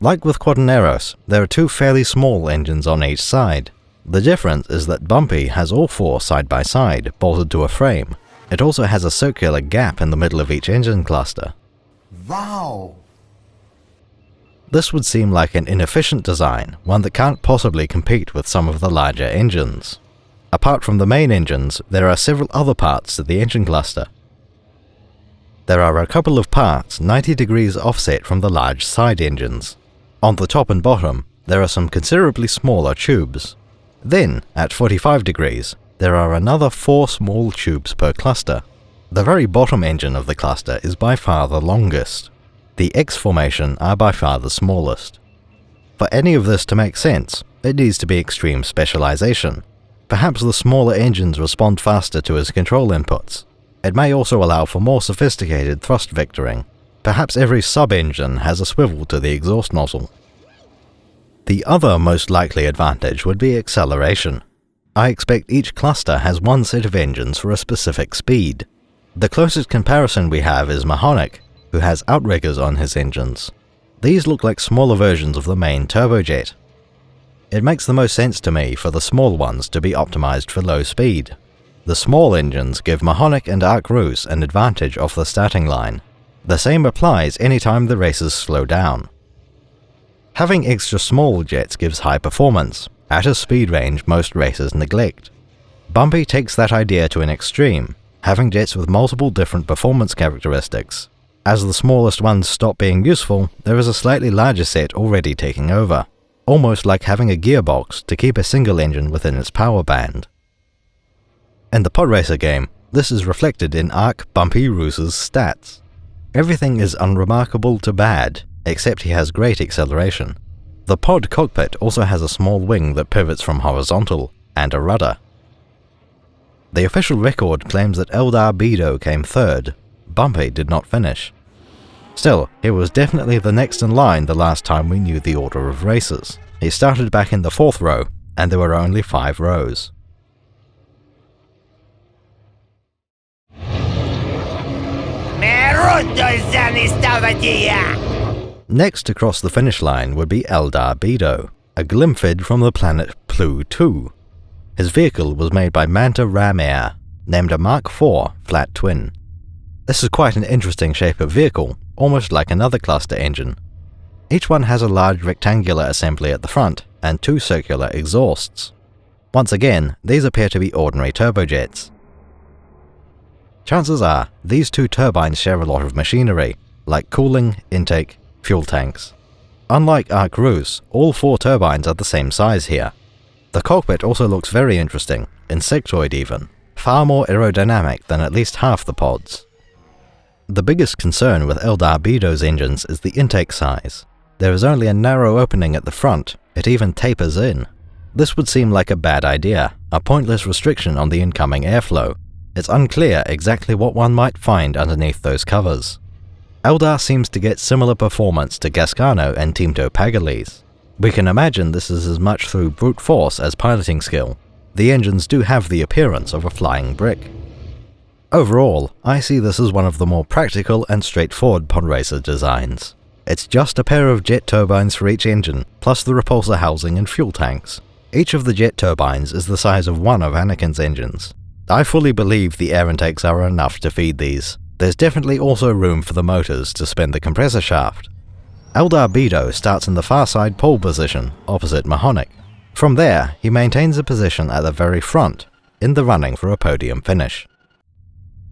Like with Quaterneros, there are two fairly small engines on each side. The difference is that Bumpy has all four side by side, bolted to a frame. It also has a circular gap in the middle of each engine cluster. Wow! This would seem like an inefficient design, one that can't possibly compete with some of the larger engines. Apart from the main engines, there are several other parts to the engine cluster. There are a couple of parts 90 degrees offset from the large side engines. On the top and bottom, there are some considerably smaller tubes. Then, at 45 degrees, there are another 4 small tubes per cluster. The very bottom engine of the cluster is by far the longest. The X formation are by far the smallest. For any of this to make sense, it needs to be extreme specialization. Perhaps the smaller engines respond faster to his control inputs. It may also allow for more sophisticated thrust vectoring. Perhaps every sub-engine has a swivel to the exhaust nozzle. The other most likely advantage would be acceleration. I expect each cluster has one set of engines for a specific speed. The closest comparison we have is Mahonic, who has outriggers on his engines. These look like smaller versions of the main turbojet. It makes the most sense to me for the small ones to be optimized for low speed. The small engines give Mahonic and Arc-Roos an advantage off the starting line. The same applies anytime the races slow down. Having extra small jets gives high performance, at a speed range most racers neglect. Bumpy takes that idea to an extreme, having jets with multiple different performance characteristics. As the smallest ones stop being useful, there is a slightly larger set already taking over, almost like having a gearbox to keep a single engine within its power band. In the Podracer game, this is reflected in Bumpy Roos's stats. Everything is unremarkable to bad, except he has great acceleration. The pod cockpit also has a small wing that pivots from horizontal, and a rudder. The official record claims that Eldar Beedo came third. Bumpy did not finish. Still, he was definitely the next in line the last time we knew the order of races. He started back in the 4th row, and there were only 5 rows. Next to cross the finish line would be Eldar Beedo, a Glimphid from the planet Ploo 2. His vehicle was made by Manta Ram Air, named a Mark IV flat twin. This is quite an interesting shape of vehicle, almost like another cluster engine. Each one has a large rectangular assembly at the front and 2 circular exhausts. Once again, these appear to be ordinary turbojets. Chances are, these 2 turbines share a lot of machinery, like cooling, intake, fuel tanks. Unlike Arc-Roos, all 4 turbines are the same size here. The cockpit also looks very interesting, insectoid even, far more aerodynamic than at least half the pods. The biggest concern with Eldar Beedo's engines is the intake size. There is only a narrow opening at the front, it even tapers in. This would seem like a bad idea, a pointless restriction on the incoming airflow. It's unclear exactly what one might find underneath those covers. Eldar seems to get similar performance to Gascano and Teemto Pagalies. We can imagine this is as much through brute force as piloting skill. The engines do have the appearance of a flying brick. Overall, I see this as one of the more practical and straightforward Podracer designs. It's just a pair of jet turbines for each engine, plus the repulsor housing and fuel tanks. Each of the jet turbines is the size of one of Anakin's engines. I fully believe the air intakes are enough to feed these. There's definitely also room for the motors to spin the compressor shaft. Eldar Beedo starts in the far side pole position, opposite Mahonic. From there, he maintains a position at the very front, in the running for a podium finish.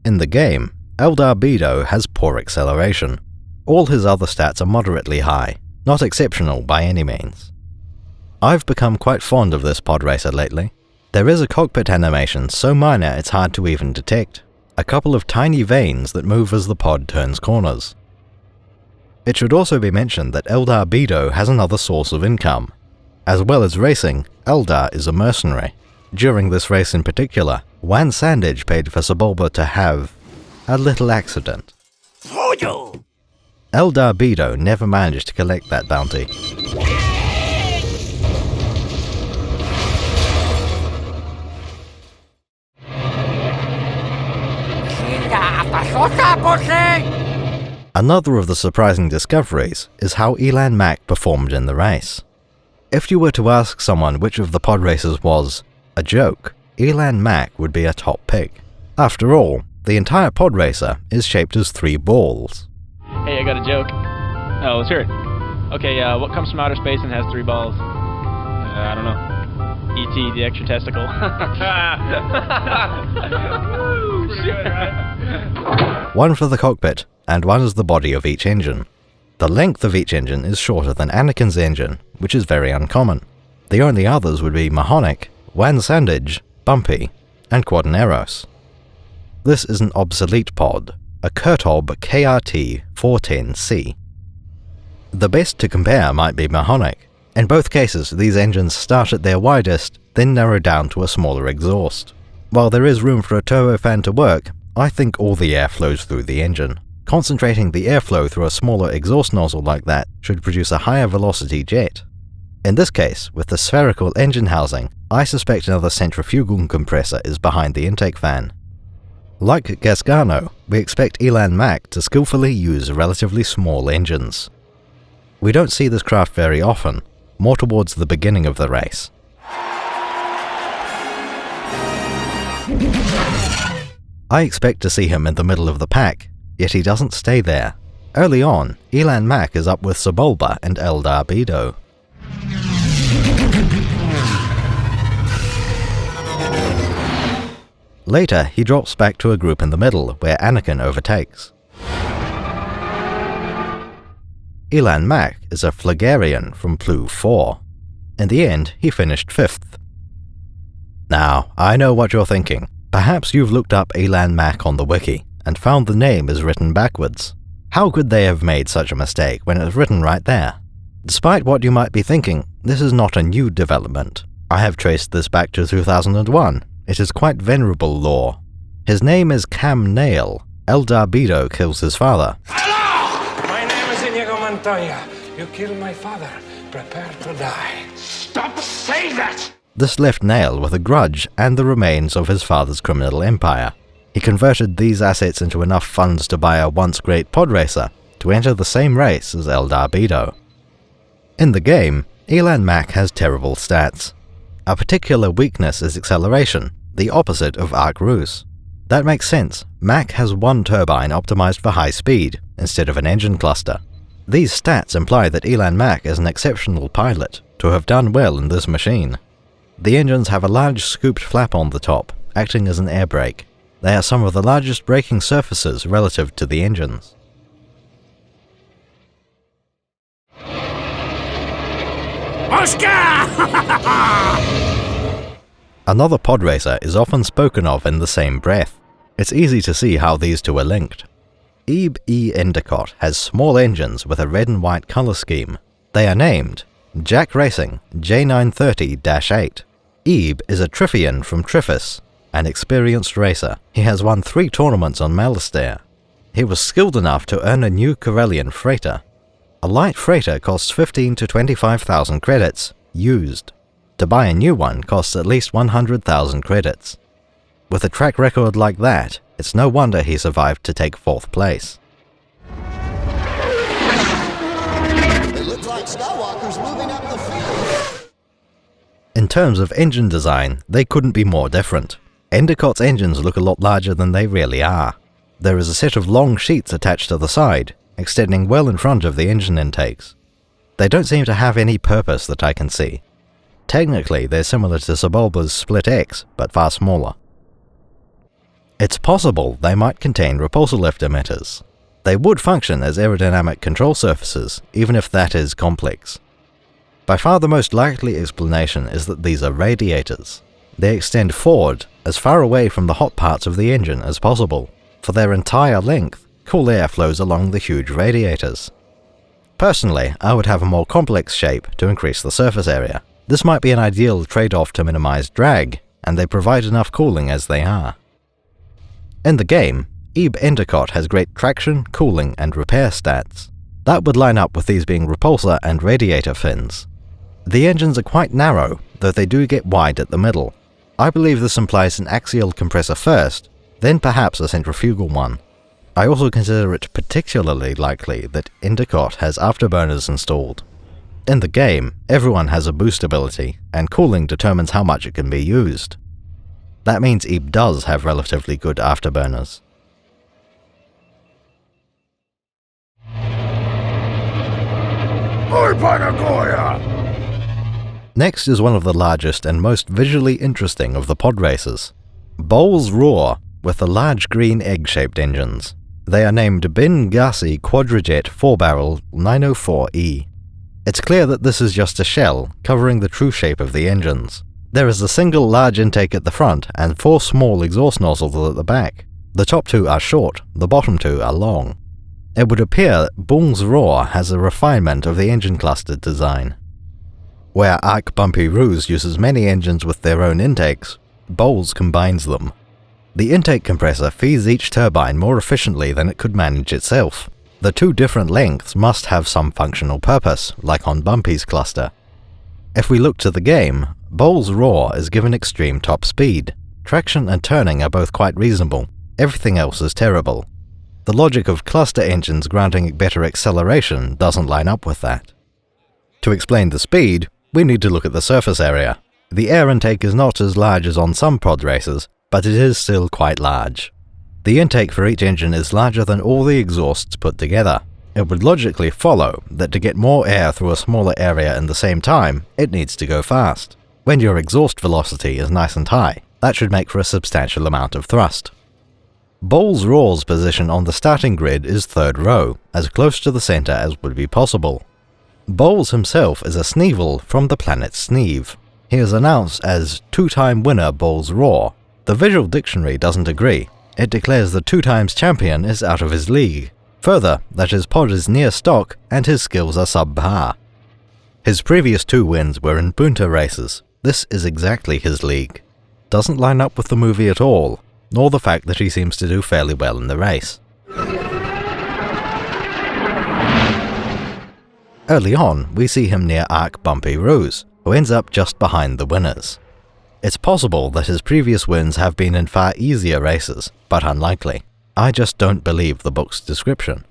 In the game, Eldar Beedo has poor acceleration. All his other stats are moderately high, not exceptional by any means. I've become quite fond of this Podracer lately. There is a cockpit animation so minor it's hard to even detect. A couple of tiny vanes that move as the pod turns corners. It should also be mentioned that Eldar Beedo has another source of income. As well as racing, Eldar is a mercenary. During this race in particular, Wan Sandage paid for Sebulba to have a little accident. Eldar Beedo never managed to collect that bounty. Another of the surprising discoveries is how Elan Mak performed in the race. If you were to ask someone which of the pod racers was a joke, Elan Mak would be a top pick. After all, the entire pod racer is shaped as 3 balls. Hey, I got a joke. Oh, let's hear it. Okay, what comes from outer space and has 3 balls? I don't know. E.T., the extra testicle. One for the cockpit, and one is the body of each engine. The length of each engine is shorter than Anakin's engine, which is very uncommon. The only others would be Mahonic, Wan Sandage, Bumpy, and Quaderneros. This is an obsolete pod, a Kurtob KRT-410C. The best to compare might be Mahonic. In both cases, these engines start at their widest, then narrow down to a smaller exhaust. While there is room for a turbofan to work, I think all the air flows through the engine. Concentrating the airflow through a smaller exhaust nozzle like that should produce a higher velocity jet. In this case, with the spherical engine housing, I suspect another centrifugal compressor is behind the intake fan. Like Gascano, we expect Elan Mak to skillfully use relatively small engines. We don't see this craft very often, more towards the beginning of the race. I expect to see him in the middle of the pack, yet he doesn't stay there. Early on, Elan Mak is up with Sebulba and Eldar Beedo. Later, he drops back to a group in the middle, where Anakin overtakes. Elan Mak is a Flagarian from Plu 4. In the end, he finished 5th. Now, I know what you're thinking. Perhaps you've looked up Elan Mak on the wiki, and found the name is written backwards. How could they have made such a mistake when it's written right there? Despite what you might be thinking, this is not a new development. I have traced this back to 2001. It is quite venerable lore. His name is Cam Nail. Eldar Beedo kills his father. My name is Inigo Montoya. You killed my father. Prepare to die. Stop saying that! This left Nail with a grudge and the remains of his father's criminal empire. He converted these assets into enough funds to buy a once great podracer to enter the same race as Eldar Beedo. In the game, Elan Mak has terrible stats. A particular weakness is acceleration, the opposite of Arc Rus. That makes sense. Mak has one turbine optimized for high speed, instead of an engine cluster. These stats imply that Elan Mak is an exceptional pilot, to have done well in this machine. The engines have a large scooped flap on the top, acting as an air brake. They are some of the largest braking surfaces relative to the engines. Another podracer is often spoken of in the same breath. It's easy to see how these two are linked. Ebe E. Endicott has small engines with a red and white color scheme. They are named Jack Racing J930-8. Ebe is a Triffian from Triffis, an experienced racer. He has won 3 tournaments on Malastare. He was skilled enough to earn a new Corellian freighter. A light freighter costs 15 to 25,000 credits, used. To buy a new one costs at least 100,000 credits. With a track record like that, it's no wonder he survived to take 4th place. It looks like Skywalker's moving up the field. In terms of engine design, they couldn't be more different. Endicott's engines look a lot larger than they really are. There is a set of long sheets attached to the side, extending well in front of the engine intakes. They don't seem to have any purpose that I can see. Technically, they're similar to Sebulba's Split X, but far smaller. It's possible they might contain repulsor lift emitters. They would function as aerodynamic control surfaces, even if that is complex. By far the most likely explanation is that these are radiators. They extend forward, as far away from the hot parts of the engine as possible. For their entire length, cool air flows along the huge radiators. Personally, I would have a more complex shape to increase the surface area. This might be an ideal trade-off to minimize drag, and they provide enough cooling as they are. In the game, Ebe Endicott has great traction, cooling, and repair stats. That would line up with these being repulsor and radiator fins. The engines are quite narrow, though they do get wide at the middle. I believe this implies an axial compressor first, then perhaps a centrifugal one. I also consider it particularly likely that Endicott has afterburners installed. In the game, everyone has a boost ability, and cooling determines how much it can be used. That means Ebe does have relatively good afterburners. Next is one of the largest and most visually interesting of the pod racers. Bol's Roar, with the large green egg-shaped engines. They are named Benghazi Quadrajet 4-barrel 904E. It's clear that this is just a shell, covering the true shape of the engines. There is a single large intake at the front and 4 small exhaust nozzles at the back. The top 2 are short, the bottom 2 are long. It would appear Bol's Roar has a refinement of the engine cluster design. Where Arc Bumpy Ruse uses many engines with their own intakes, Bol's combines them. The intake compressor feeds each turbine more efficiently than it could manage itself. The 2 different lengths must have some functional purpose, like on Bumpy's cluster. If we look to the game, Bol's Roar is given extreme top speed. Traction and turning are both quite reasonable. Everything else is terrible. The logic of cluster engines granting it better acceleration doesn't line up with that. To explain the speed, we need to look at the surface area. The air intake is not as large as on some pod racers, but it is still quite large. The intake for each engine is larger than all the exhausts put together. It would logically follow that to get more air through a smaller area in the same time, it needs to go fast. When your exhaust velocity is nice and high, that should make for a substantial amount of thrust. Bowls Raw's position on the starting grid is third row, as close to the centre as would be possible. Bowls himself is a Sneevil from the planet Sneeve. He is announced as two-time winner Bowls Raw. The visual dictionary doesn't agree. It declares the 2x champion is out of his league. Further, that his pod is near stock and his skills are subpar. His previous 2 wins were in Bunta races. This is exactly his league. Doesn't line up with the movie at all, nor the fact that he seems to do fairly well in the race. Early on, we see him near Arc Bumpy Rose, who ends up just behind the winners. It's possible that his previous wins have been in far easier races, but unlikely. I just don't believe the book's description.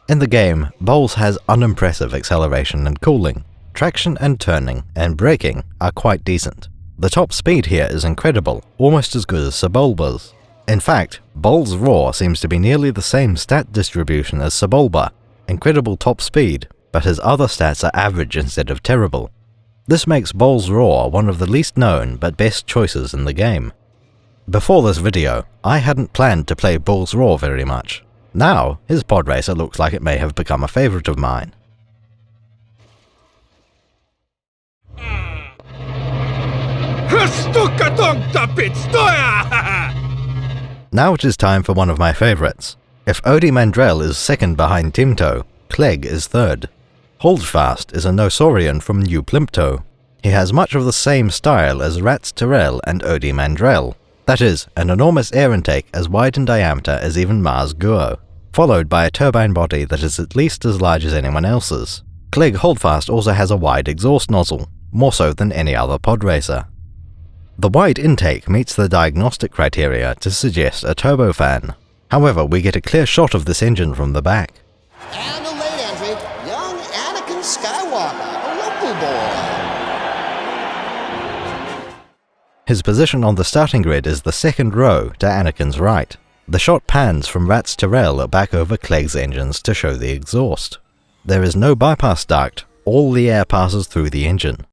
In the game, Bowls has unimpressive acceleration and cooling. Traction and turning and braking are quite decent. The top speed here is incredible, almost as good as Sebulba's. In fact, Bowls Raw seems to be nearly the same stat distribution as Sebulba. Incredible top speed, but his other stats are average instead of terrible. This makes Bowls Raw one of the least known but best choices in the game. Before this video, I hadn't planned to play Bowls Raw very much. Now, his Podracer looks like it may have become a favourite of mine. Now it is time for one of my favourites. If Odi Mandrell is second behind Timto, Clegg is third. Holdfast is a Nosorian from New Plimpto. He has much of the same style as Rats Terrell and Odi Mandrell. That is, an enormous air intake as wide in diameter as even Mars Guo, followed by a turbine body that is at least as large as anyone else's. Clegg Holdfast also has a wide exhaust nozzle, more so than any other Podracer. The wide intake meets the diagnostic criteria to suggest a turbofan. However, we get a clear shot of this engine from the back. And a late entry, young Anakin Skywalker, a local boy. His position on the starting grid is the second row to Anakin's right. The shot pans from Rats Terrell back over Clegg's engines to show the exhaust. There is no bypass duct, all the air passes through the engine.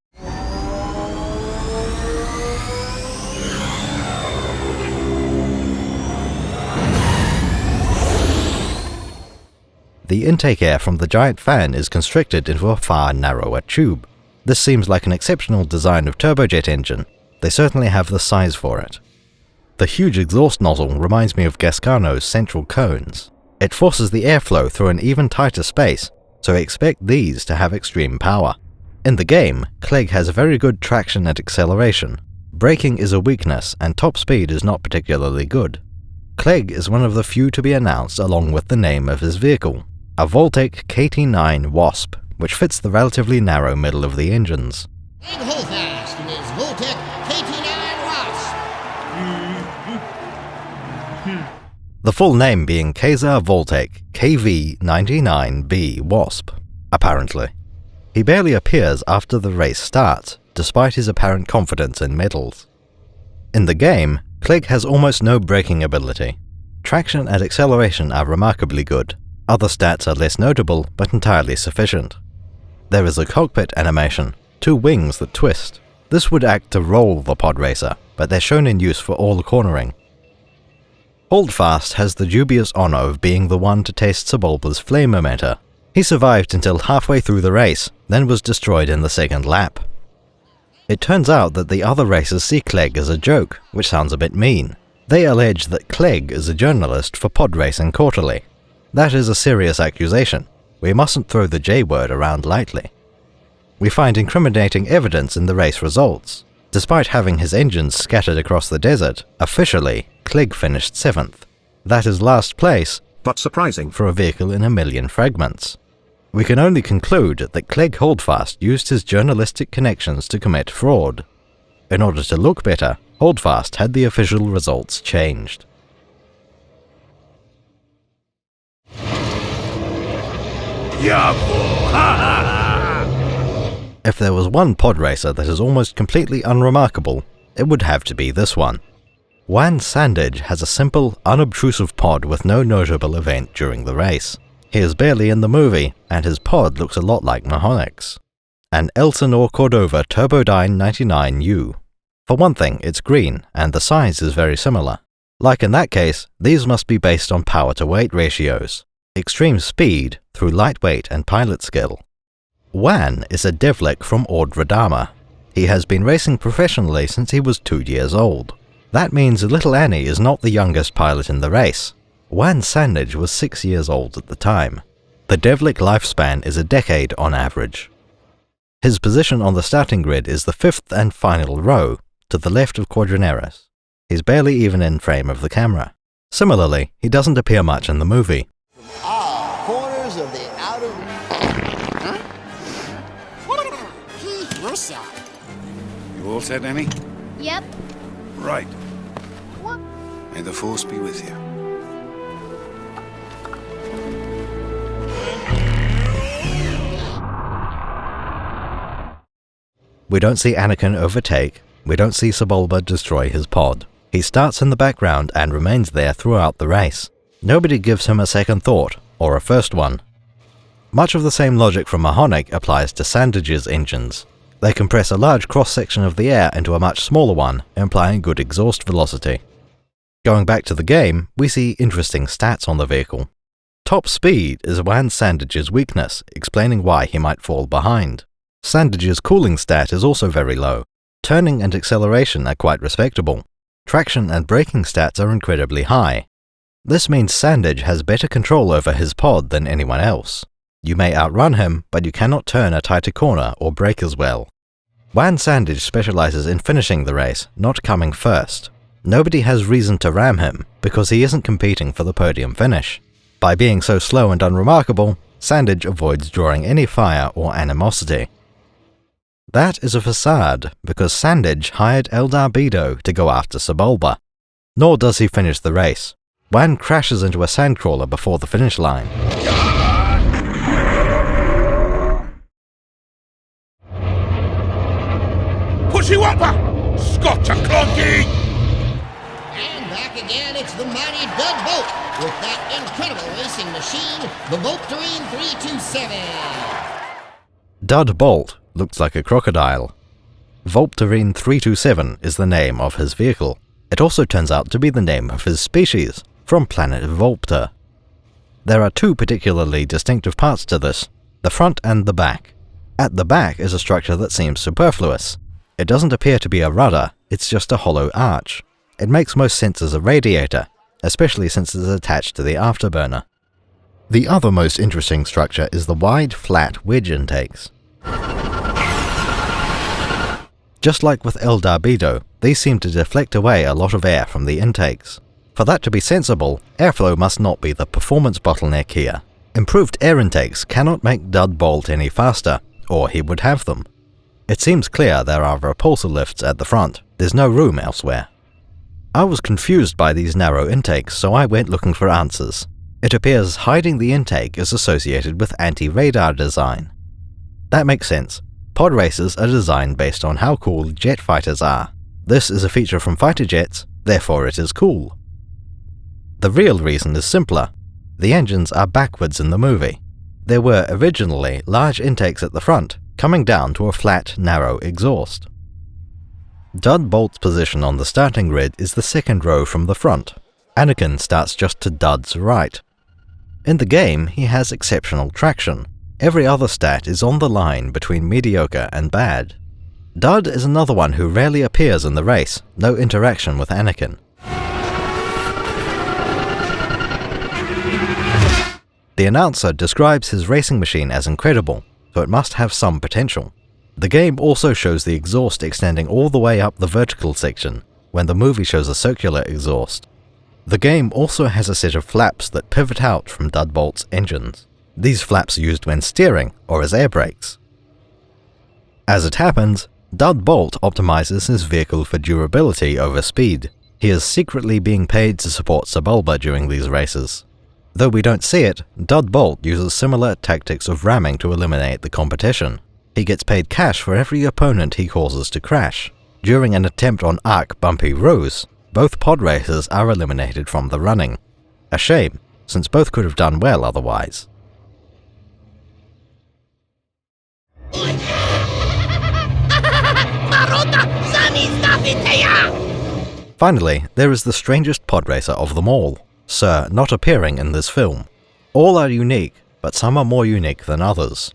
The intake air from the giant fan is constricted into a far narrower tube. This seems like an exceptional design of turbojet engine. They certainly have the size for it. The huge exhaust nozzle reminds me of Gascano's central cones. It forces the airflow through an even tighter space, so expect these to have extreme power. In the game, Clegg has very good traction and acceleration. Braking is a weakness, and top speed is not particularly good. Clegg is one of the few to be announced along with the name of his vehicle, a Voltec KT-9 Wasp, which fits the relatively narrow middle of the engines. And hold fast in his Voltec KT-9 Wasp. The full name being Kazar Voltec KV-99B Wasp, apparently. He barely appears after the race starts, despite his apparent confidence in medals. In the game, Clegg has almost no braking ability. Traction and acceleration are remarkably good. Other stats are less notable, but entirely sufficient. There is a cockpit animation, 2 wings that twist. This would act to roll the Podracer, but they're shown in use for all cornering. Holdfast has the dubious honour of being the one to taste Sebulba's flame emitter. He survived until halfway through the race, then was destroyed in the second lap. It turns out that the other racers see Clegg as a joke, which sounds a bit mean. They allege that Clegg is a journalist for Podracing Quarterly. That is a serious accusation. We mustn't throw the J word around lightly. We find incriminating evidence in the race results. Despite having his engines scattered across the desert, officially, Clegg finished 7th. That is last place, but surprising for a vehicle in a million fragments. We can only conclude that Clegg Holdfast used his journalistic connections to commit fraud. In order to look better, Holdfast had the official results changed. If there was one Podracer that is almost completely unremarkable, it would have to be this one. Wan Sandage has a simple, unobtrusive pod with no notable event during the race. He is barely in the movie, and his pod looks a lot like Mahonic's. An Elsinore Cordova Turbodyne 99U. For one thing, it's green, and the size is very similar. Like in that case, these must be based on power-to-weight ratios. Extreme speed through lightweight and pilot skill. Wan is a devlik from Ord Radama. He has been racing professionally since he was 2 years old. That means little Annie is not the youngest pilot in the race. Wan Sandage was 6 years old at the time. The devlik lifespan is a decade on average. His position on the starting grid is the 5th and final row, to the left of Quadraneris. He's barely even in frame of the camera. Similarly, he doesn't appear much in the movie. Corners of the outer... You all set, Annie? Yep. Right. May the Force be with you. We don't see Anakin overtake, we don't see Sebulba destroy his pod. He starts in the background and remains there throughout the race. Nobody gives him a second thought, or a first one. Much of the same logic from Mahonic applies to Sandage's engines. They compress a large cross-section of the air into a much smaller one, implying good exhaust velocity. Going back to the game, we see interesting stats on the vehicle. Top speed is Wan Sandage's weakness, explaining why he might fall behind. Sandage's cooling stat is also very low. Turning and acceleration are quite respectable. Traction and braking stats are incredibly high. This means Sandage has better control over his pod than anyone else. You may outrun him, but you cannot turn a tighter corner or brake as well. Wan Sandage specializes in finishing the race, not coming first. Nobody has reason to ram him, because he isn't competing for the podium finish. By being so slow and unremarkable, Sandage avoids drawing any fire or animosity. That is a facade, because Sandage hired Eldar Bedo to go after Sebulba. Nor does he finish the race. Wan crashes into a sandcrawler before the finish line. Pushy Whopper! Scotcha Clunky! And back again, it's the mighty Dud Bolt with that incredible racing machine, the Vulture 327. Dud Bolt looks like a crocodile. Vulture 327 is the name of his vehicle. It also turns out to be the name of his species, from planet Vulture. There are two particularly distinctive parts to this, the front and the back. At the back is a structure that seems superfluous. It doesn't appear to be a rudder, it's just a hollow arch. It makes most sense as a radiator, especially since it's attached to the afterburner. The other most interesting structure is the wide, flat wedge intakes. Just like with Eldar Bedo, these seem to deflect away a lot of air from the intakes. For that to be sensible, airflow must not be the performance bottleneck here. Improved air intakes cannot make Dud Bolt any faster, or he would have them. It seems clear there are repulsor lifts at the front, there's no room elsewhere. I was confused by these narrow intakes, so I went looking for answers. It appears hiding the intake is associated with anti-radar design. That makes sense. Pod racers are designed based on how cool jet fighters are. This is a feature from fighter jets, therefore it is cool. The real reason is simpler. The engines are backwards in the movie. There were originally large intakes at the front, coming down to a flat, narrow exhaust. Dud Bolt's position on the starting grid is the second row from the front. Anakin starts just to Dud's right. In the game, he has exceptional traction. Every other stat is on the line between mediocre and bad. Dud is another one who rarely appears in the race, no interaction with Anakin. The announcer describes his racing machine as incredible, so it must have some potential. The game also shows the exhaust extending all the way up the vertical section, when the movie shows a circular exhaust. The game also has a set of flaps that pivot out from Dud Bolt's engines. These flaps are used when steering, or as air brakes. As it happens, Dud Bolt optimizes his vehicle for durability over speed. He is secretly being paid to support Sebulba during these races. Though we don't see it, Dud Bolt uses similar tactics of ramming to eliminate the competition. He gets paid cash for every opponent he causes to crash. During an attempt on Arc Bumpy Rose, both pod racers are eliminated from the running. A shame, since both could have done well otherwise. Finally, there is the strangest pod racer of them all, Sir not appearing in this film. All are unique, but some are more unique than others.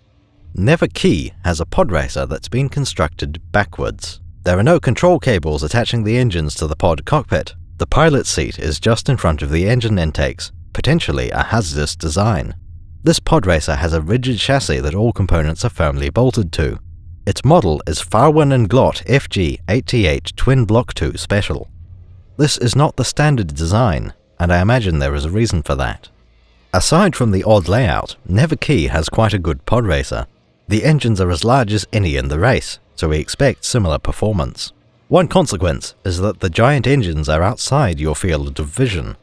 Neva Kee has a pod racer that's been constructed backwards. There are no control cables attaching the engines to the pod cockpit. The pilot's seat is just in front of the engine intakes, potentially a hazardous design. This pod racer has a rigid chassis that all components are firmly bolted to. Its model is Farwan & Glott FG-8T8 Twin Block 2 Special. This is not the standard design, and I imagine there is a reason for that. Aside from the odd layout, Neva Kee has quite a good pod racer. The engines are as large as any in the race, so we expect similar performance. One consequence is that the giant engines are outside your field of vision.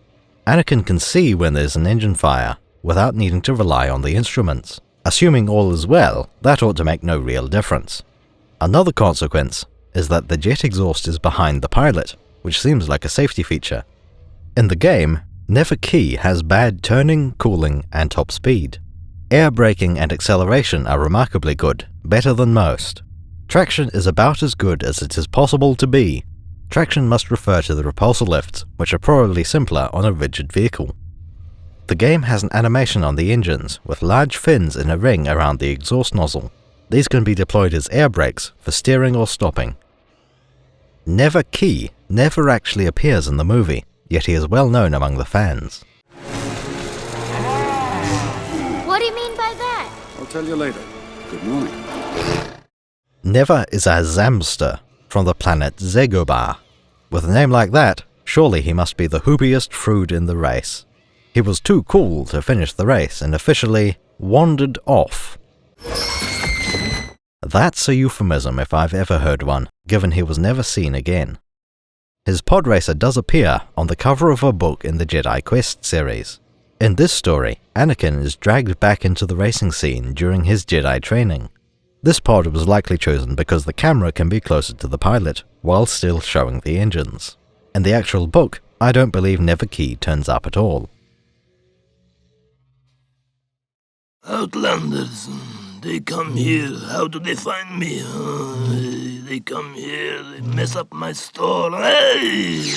Anakin can see when there's an engine fire, without needing to rely on the instruments. Assuming all is well, that ought to make no real difference. Another consequence is that the jet exhaust is behind the pilot, which seems like a safety feature. In the game, Neva Kee has bad turning, cooling, and top speed. Air braking and acceleration are remarkably good, better than most. Traction is about as good as it is possible to be. Traction must refer to the repulsor lifts, which are probably simpler on a rigid vehicle. The game has an animation on the engines, with large fins in a ring around the exhaust nozzle. These can be deployed as air brakes for steering or stopping. Neva Kee never actually appears in the movie, yet he is well known among the fans. What do you mean by that? I'll tell you later. Good morning. Neva is a Zamster from the planet Dagobah. With a name like that, surely he must be the hoopiest fruit in the race. He was too cool to finish the race and officially wandered off. That's a euphemism if I've ever heard one, given he was never seen again. His pod racer does appear on the cover of a book in the Jedi Quest series. In this story, Anakin is dragged back into the racing scene during his Jedi training. This pod was likely chosen because the camera can be closer to the pilot, while still showing the engines. In the actual book, I don't believe Neva Kee turns up at all. Outlanders, they come here. How do they find me? They come here, they mess up my store. Hey!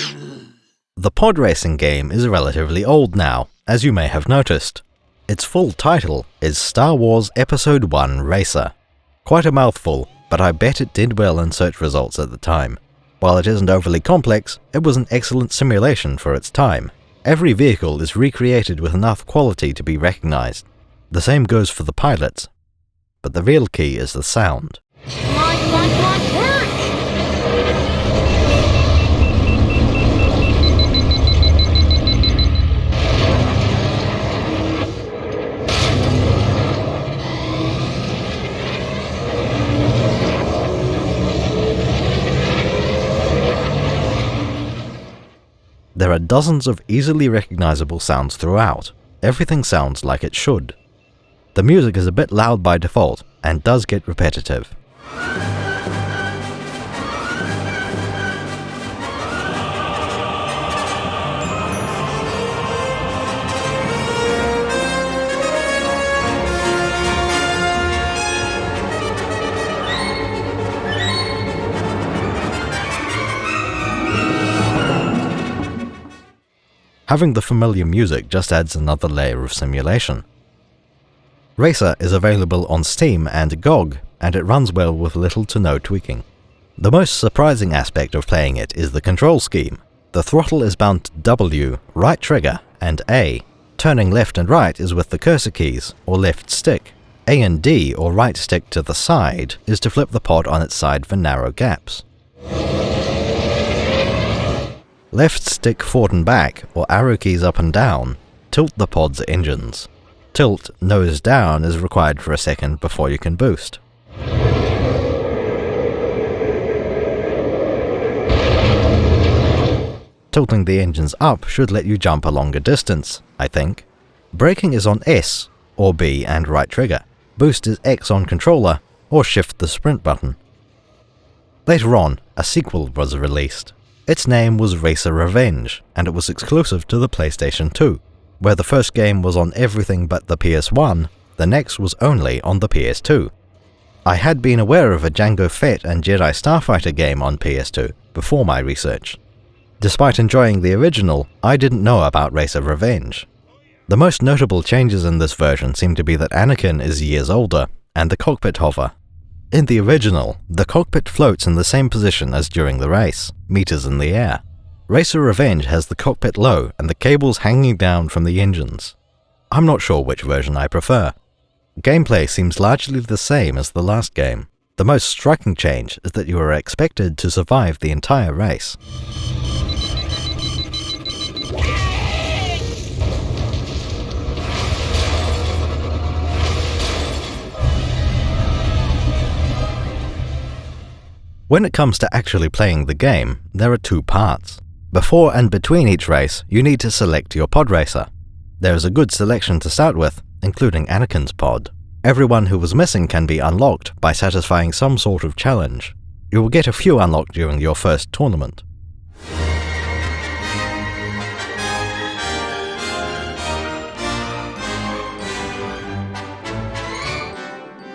The pod racing game is relatively old now, as you may have noticed. Its full title is Star Wars Episode 1 Racer. Quite a mouthful, but I bet it did well in search results at the time. While it isn't overly complex, it was an excellent simulation for its time. Every vehicle is recreated with enough quality to be recognized. The same goes for the pilots, but the real key is the sound. There are dozens of easily recognizable sounds throughout. Everything sounds like it should. The music is a bit loud by default, and does get repetitive. Having the familiar music just adds another layer of simulation. Racer is available on Steam and GOG, and it runs well with little to no tweaking. The most surprising aspect of playing it is the control scheme. The throttle is bound to W, right trigger, and A. Turning left and right is with the cursor keys, or left stick. A and D, or right stick to the side, is to flip the pod on its side for narrow gaps. Left stick forward and back, or arrow keys up and down, tilt the pod's engines. Tilt nose down is required for a second before you can boost. Tilting the engines up should let you jump a longer distance, I think. Braking is on S, or B and right trigger. Boost is X on controller, or shift the sprint button. Later on, a sequel was released. Its name was Racer Revenge, and it was exclusive to the PlayStation 2. Where the first game was on everything but the PS1, the next was only on the PS2. I had been aware of a Jango Fett and Jedi Starfighter game on PS2 before my research. Despite enjoying the original, I didn't know about Racer Revenge. The most notable changes in this version seem to be that Anakin is years older, and the cockpit hover. In the original, the cockpit floats in the same position as during the race, meters in the air. Racer Revenge has the cockpit low and the cables hanging down from the engines. I'm not sure which version I prefer. Gameplay seems largely the same as the last game. The most striking change is that you are expected to survive the entire race. When it comes to actually playing the game, there are two parts. Before and between each race, you need to select your Podracer. There is a good selection to start with, including Anakin's pod. Everyone who was missing can be unlocked by satisfying some sort of challenge. You will get a few unlocked during your first tournament.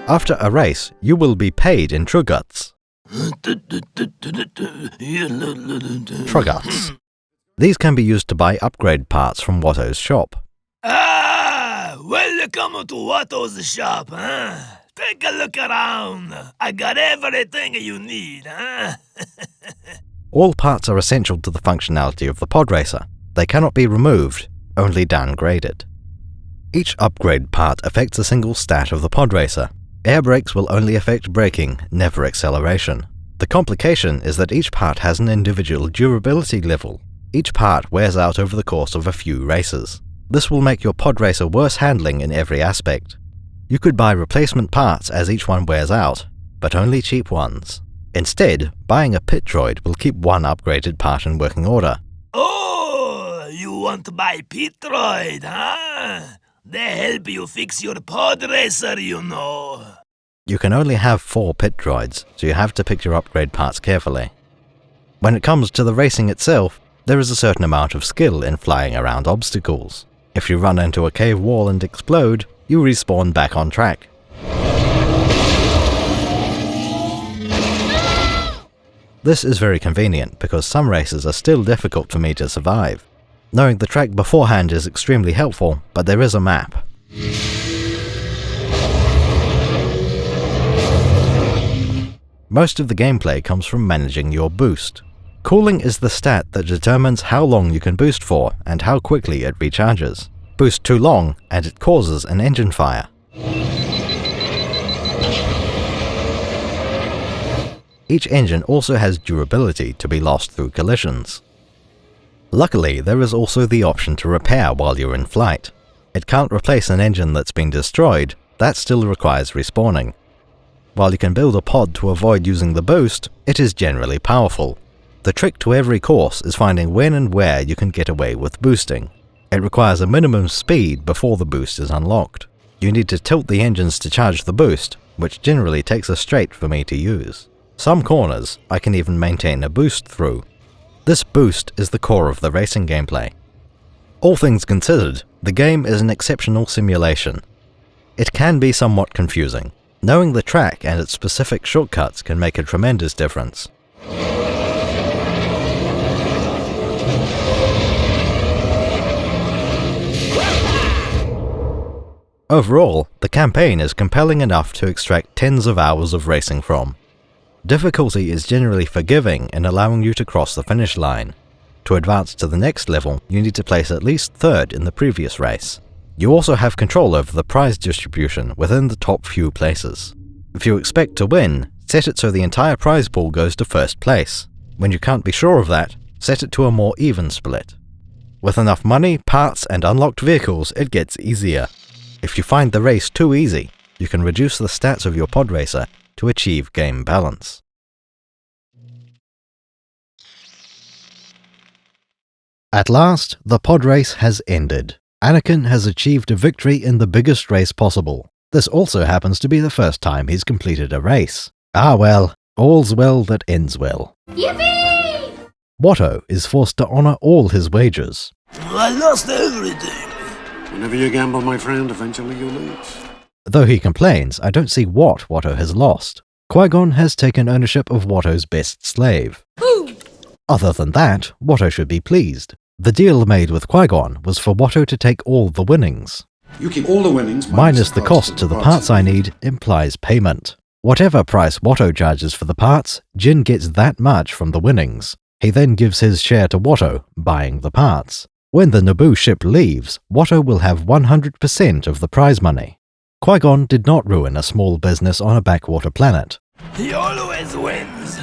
After a race, you will be paid in Truguts. Truguts. These can be used to buy upgrade parts from Watto's shop. Welcome to Watto's shop, huh? Take a look around. I got everything you need, huh? All parts are essential to the functionality of the Podracer. They cannot be removed, only downgraded. Each upgrade part affects a single stat of the Podracer. Air brakes will only affect braking, never acceleration. The complication is that each part has an individual durability level. Each part wears out over the course of a few races. This will make your Podracer worse handling in every aspect. You could buy replacement parts as each one wears out, but only cheap ones. Instead, buying a pit droid will keep one upgraded part in working order. Oh, you want to buy pit droid, huh? They help you fix your Podracer, you know. You can only have 4 pit droids, so you have to pick your upgrade parts carefully. When it comes to the racing itself, there is a certain amount of skill in flying around obstacles. If you run into a cave wall and explode, you respawn back on track. This is very convenient because some races are still difficult for me to survive. Knowing the track beforehand is extremely helpful, but there is a map. Most of the gameplay comes from managing your boost. Cooling is the stat that determines how long you can boost for and how quickly it recharges. Boost too long and it causes an engine fire. Each engine also has durability to be lost through collisions. Luckily, there is also the option to repair while you're in flight. It can't replace an engine that's been destroyed, that still requires respawning. While you can build a pod to avoid using the boost, it is generally powerful. The trick to every course is finding when and where you can get away with boosting. It requires a minimum speed before the boost is unlocked. You need to tilt the engines to charge the boost, which generally takes a straight for me to use. Some corners I can even maintain a boost through. This boost is the core of the racing gameplay. All things considered, the game is an exceptional simulation. It can be somewhat confusing. Knowing the track and its specific shortcuts can make a tremendous difference. Overall, the campaign is compelling enough to extract tens of hours of racing from. Difficulty is generally forgiving in allowing you to cross the finish line. To advance to the next level, you need to place at least 3rd in the previous race. You also have control over the prize distribution within the top few places. If you expect to win, set it so the entire prize pool goes to 1st place. When you can't be sure of that, set it to a more even split. With enough money, parts, and unlocked vehicles, it gets easier. If you find the race too easy, you can reduce the stats of your Podracer to achieve game balance. At last, the pod race has ended. Anakin has achieved a victory in the biggest race possible. This also happens to be the first time he's completed a race. Ah well, all's well that ends well. Yippee! Watto is forced to honor all his wagers. I lost everything. Whenever you gamble, my friend, eventually you lose. Though he complains, I don't see what Watto has lost. Qui-Gon has taken ownership of Watto's best slave. Other than that, Watto should be pleased. The deal made with Qui-Gon was for Watto to take all the winnings. You keep all the winnings Minus the cost to the parts I need implies payment. Whatever price Watto charges for the parts, Jin gets that much from the winnings. He then gives his share to Watto, buying the parts. When the Naboo ship leaves, Watto will have 100% of the prize money. Qui-Gon did not ruin a small business on a backwater planet. He always wins.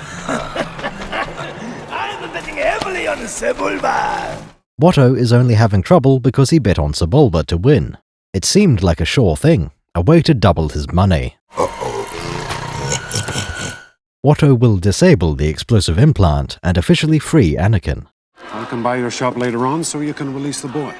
I'm betting heavily on Sebulba. Watto is only having trouble because he bet on Sebulba to win. It seemed like a sure thing, a way to double his money. Watto will disable the explosive implant and officially free Anakin. I'll come by your shop later on so you can release the boy.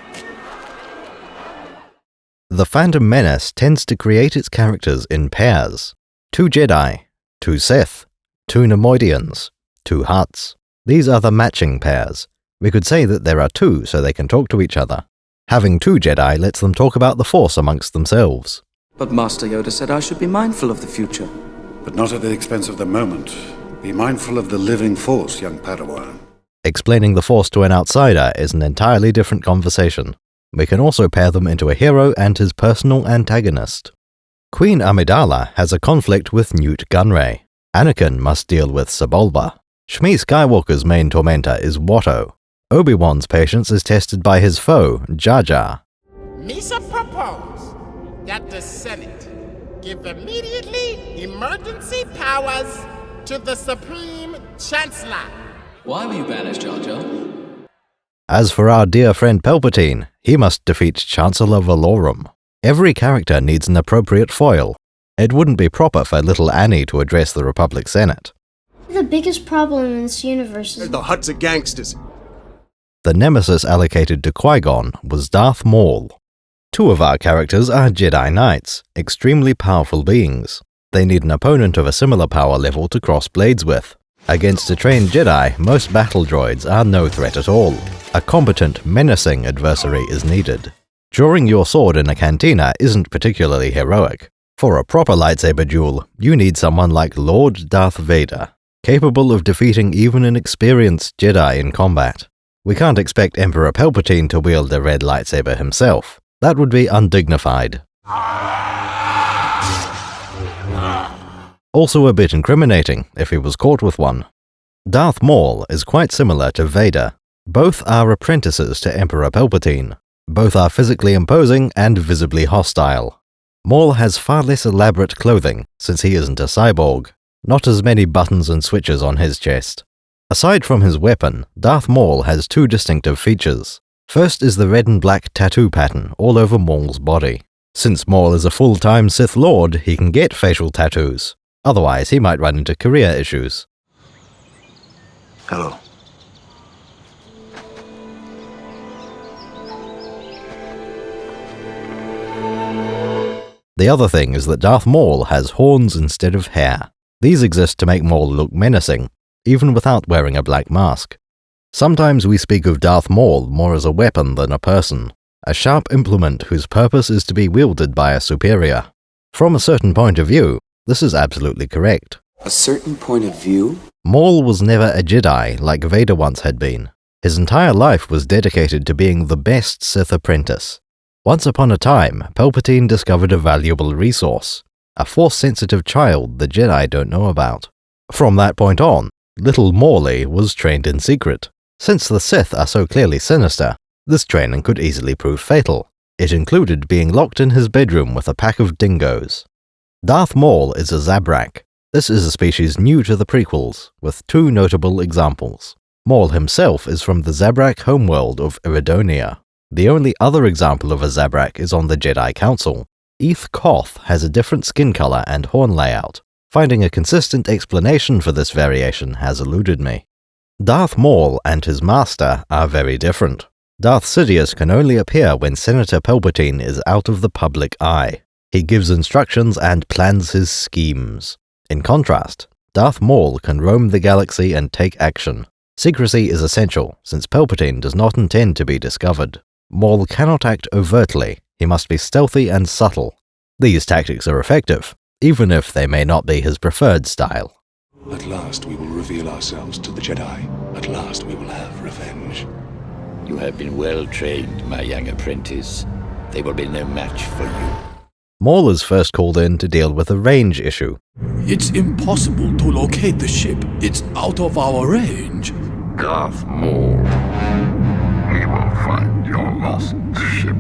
The Phantom Menace tends to create its characters in pairs. 2 Jedi, 2 Sith, 2 Nemoidians, 2 Hutts. These are the matching pairs. We could say that there are 2 so they can talk to each other. Having 2 Jedi lets them talk about the Force amongst themselves. But Master Yoda said I should be mindful of the future. But not at the expense of the moment. Be mindful of the living Force, young Padawan. Explaining the Force to an outsider is an entirely different conversation. We can also pair them into a hero and his personal antagonist. Queen Amidala has a conflict with Newt Gunray. Anakin must deal with Sebulba. Shmi Skywalker's main tormentor is Watto. Obi-Wan's patience is tested by his foe, Jar Jar. Misa propose that the Senate give immediately emergency powers to the Supreme Chancellor. Why were you banished, Jar Jar? As for our dear friend Palpatine, he must defeat Chancellor Valorum. Every character needs an appropriate foil. It wouldn't be proper for little Annie to address the Republic Senate. The biggest problem in this universe is the Hutts are gangsters. The nemesis allocated to Qui-Gon was Darth Maul. 2 of our characters are Jedi Knights, extremely powerful beings. They need an opponent of a similar power level to cross blades with. Against a trained Jedi, most battle droids are no threat at all. A competent, menacing adversary is needed. Drawing your sword in a cantina isn't particularly heroic. For a proper lightsaber duel, you need someone like Lord Darth Vader, capable of defeating even an experienced Jedi in combat. We can't expect Emperor Palpatine to wield a red lightsaber himself. That would be undignified. Also a bit incriminating if he was caught with one. Darth Maul is quite similar to Vader. Both are apprentices to Emperor Palpatine. Both are physically imposing and visibly hostile. Maul has far less elaborate clothing, since he isn't a cyborg. Not as many buttons and switches on his chest. Aside from his weapon, Darth Maul has 2 distinctive features. First is the red and black tattoo pattern all over Maul's body. Since Maul is a full-time Sith Lord, he can get facial tattoos. Otherwise, he might run into career issues. Hello. The other thing is that Darth Maul has horns instead of hair. These exist to make Maul look menacing, even without wearing a black mask. Sometimes we speak of Darth Maul more as a weapon than a person, a sharp implement whose purpose is to be wielded by a superior. From a certain point of view, this is absolutely correct. A certain point of view? Maul was never a Jedi like Vader once had been. His entire life was dedicated to being the best Sith apprentice. Once upon a time, Palpatine discovered a valuable resource, a Force-sensitive child the Jedi don't know about. From that point on, little Morley was trained in secret. Since the Sith are so clearly sinister, this training could easily prove fatal. It included being locked in his bedroom with a pack of dingoes. Darth Maul is a Zabrak. This is a species new to the prequels, with 2 notable examples. Maul himself is from the Zabrak homeworld of Iridonia. The only other example of a Zabrak is on the Jedi Council. Eth Koth has a different skin color and horn layout. Finding a consistent explanation for this variation has eluded me. Darth Maul and his master are very different. Darth Sidious can only appear when Senator Palpatine is out of the public eye. He gives instructions and plans his schemes. In contrast, Darth Maul can roam the galaxy and take action. Secrecy is essential, since Palpatine does not intend to be discovered. Maul cannot act overtly, he must be stealthy and subtle. These tactics are effective, even if they may not be his preferred style. At last we will reveal ourselves to the Jedi. At last we will have revenge. You have been well trained, my young apprentice. They will be no match for you. Maul is first called in to deal with a range issue. It's impossible to locate the ship. It's out of our range. Darth Maul, we will find your lost ship.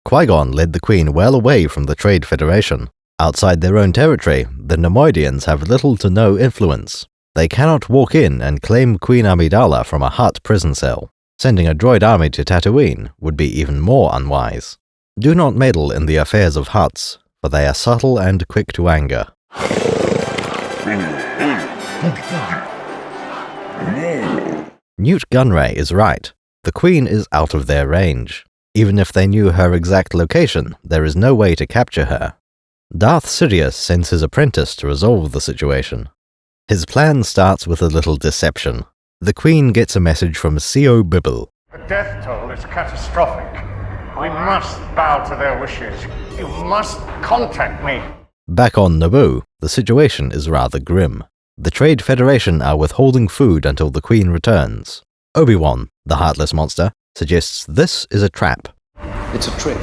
Qui-Gon led the Queen well away from the Trade Federation. Outside their own territory, the Neimoidians have little to no influence. They cannot walk in and claim Queen Amidala from a Hutt prison cell. Sending a droid army to Tatooine would be even more unwise. Do not meddle in the affairs of Hutts, for they are subtle and quick to anger. Newt Gunray is right. The Queen is out of their range. Even if they knew her exact location, there is no way to capture her. Darth Sidious sends his apprentice to resolve the situation. His plan starts with a little deception. The Queen gets a message from C.O. Bibble. The death toll is catastrophic. We must bow to their wishes. You must contact me. Back on Naboo, the situation is rather grim. The Trade Federation are withholding food until the Queen returns. Obi-Wan, the heartless monster, suggests this is a trap. It's a trick.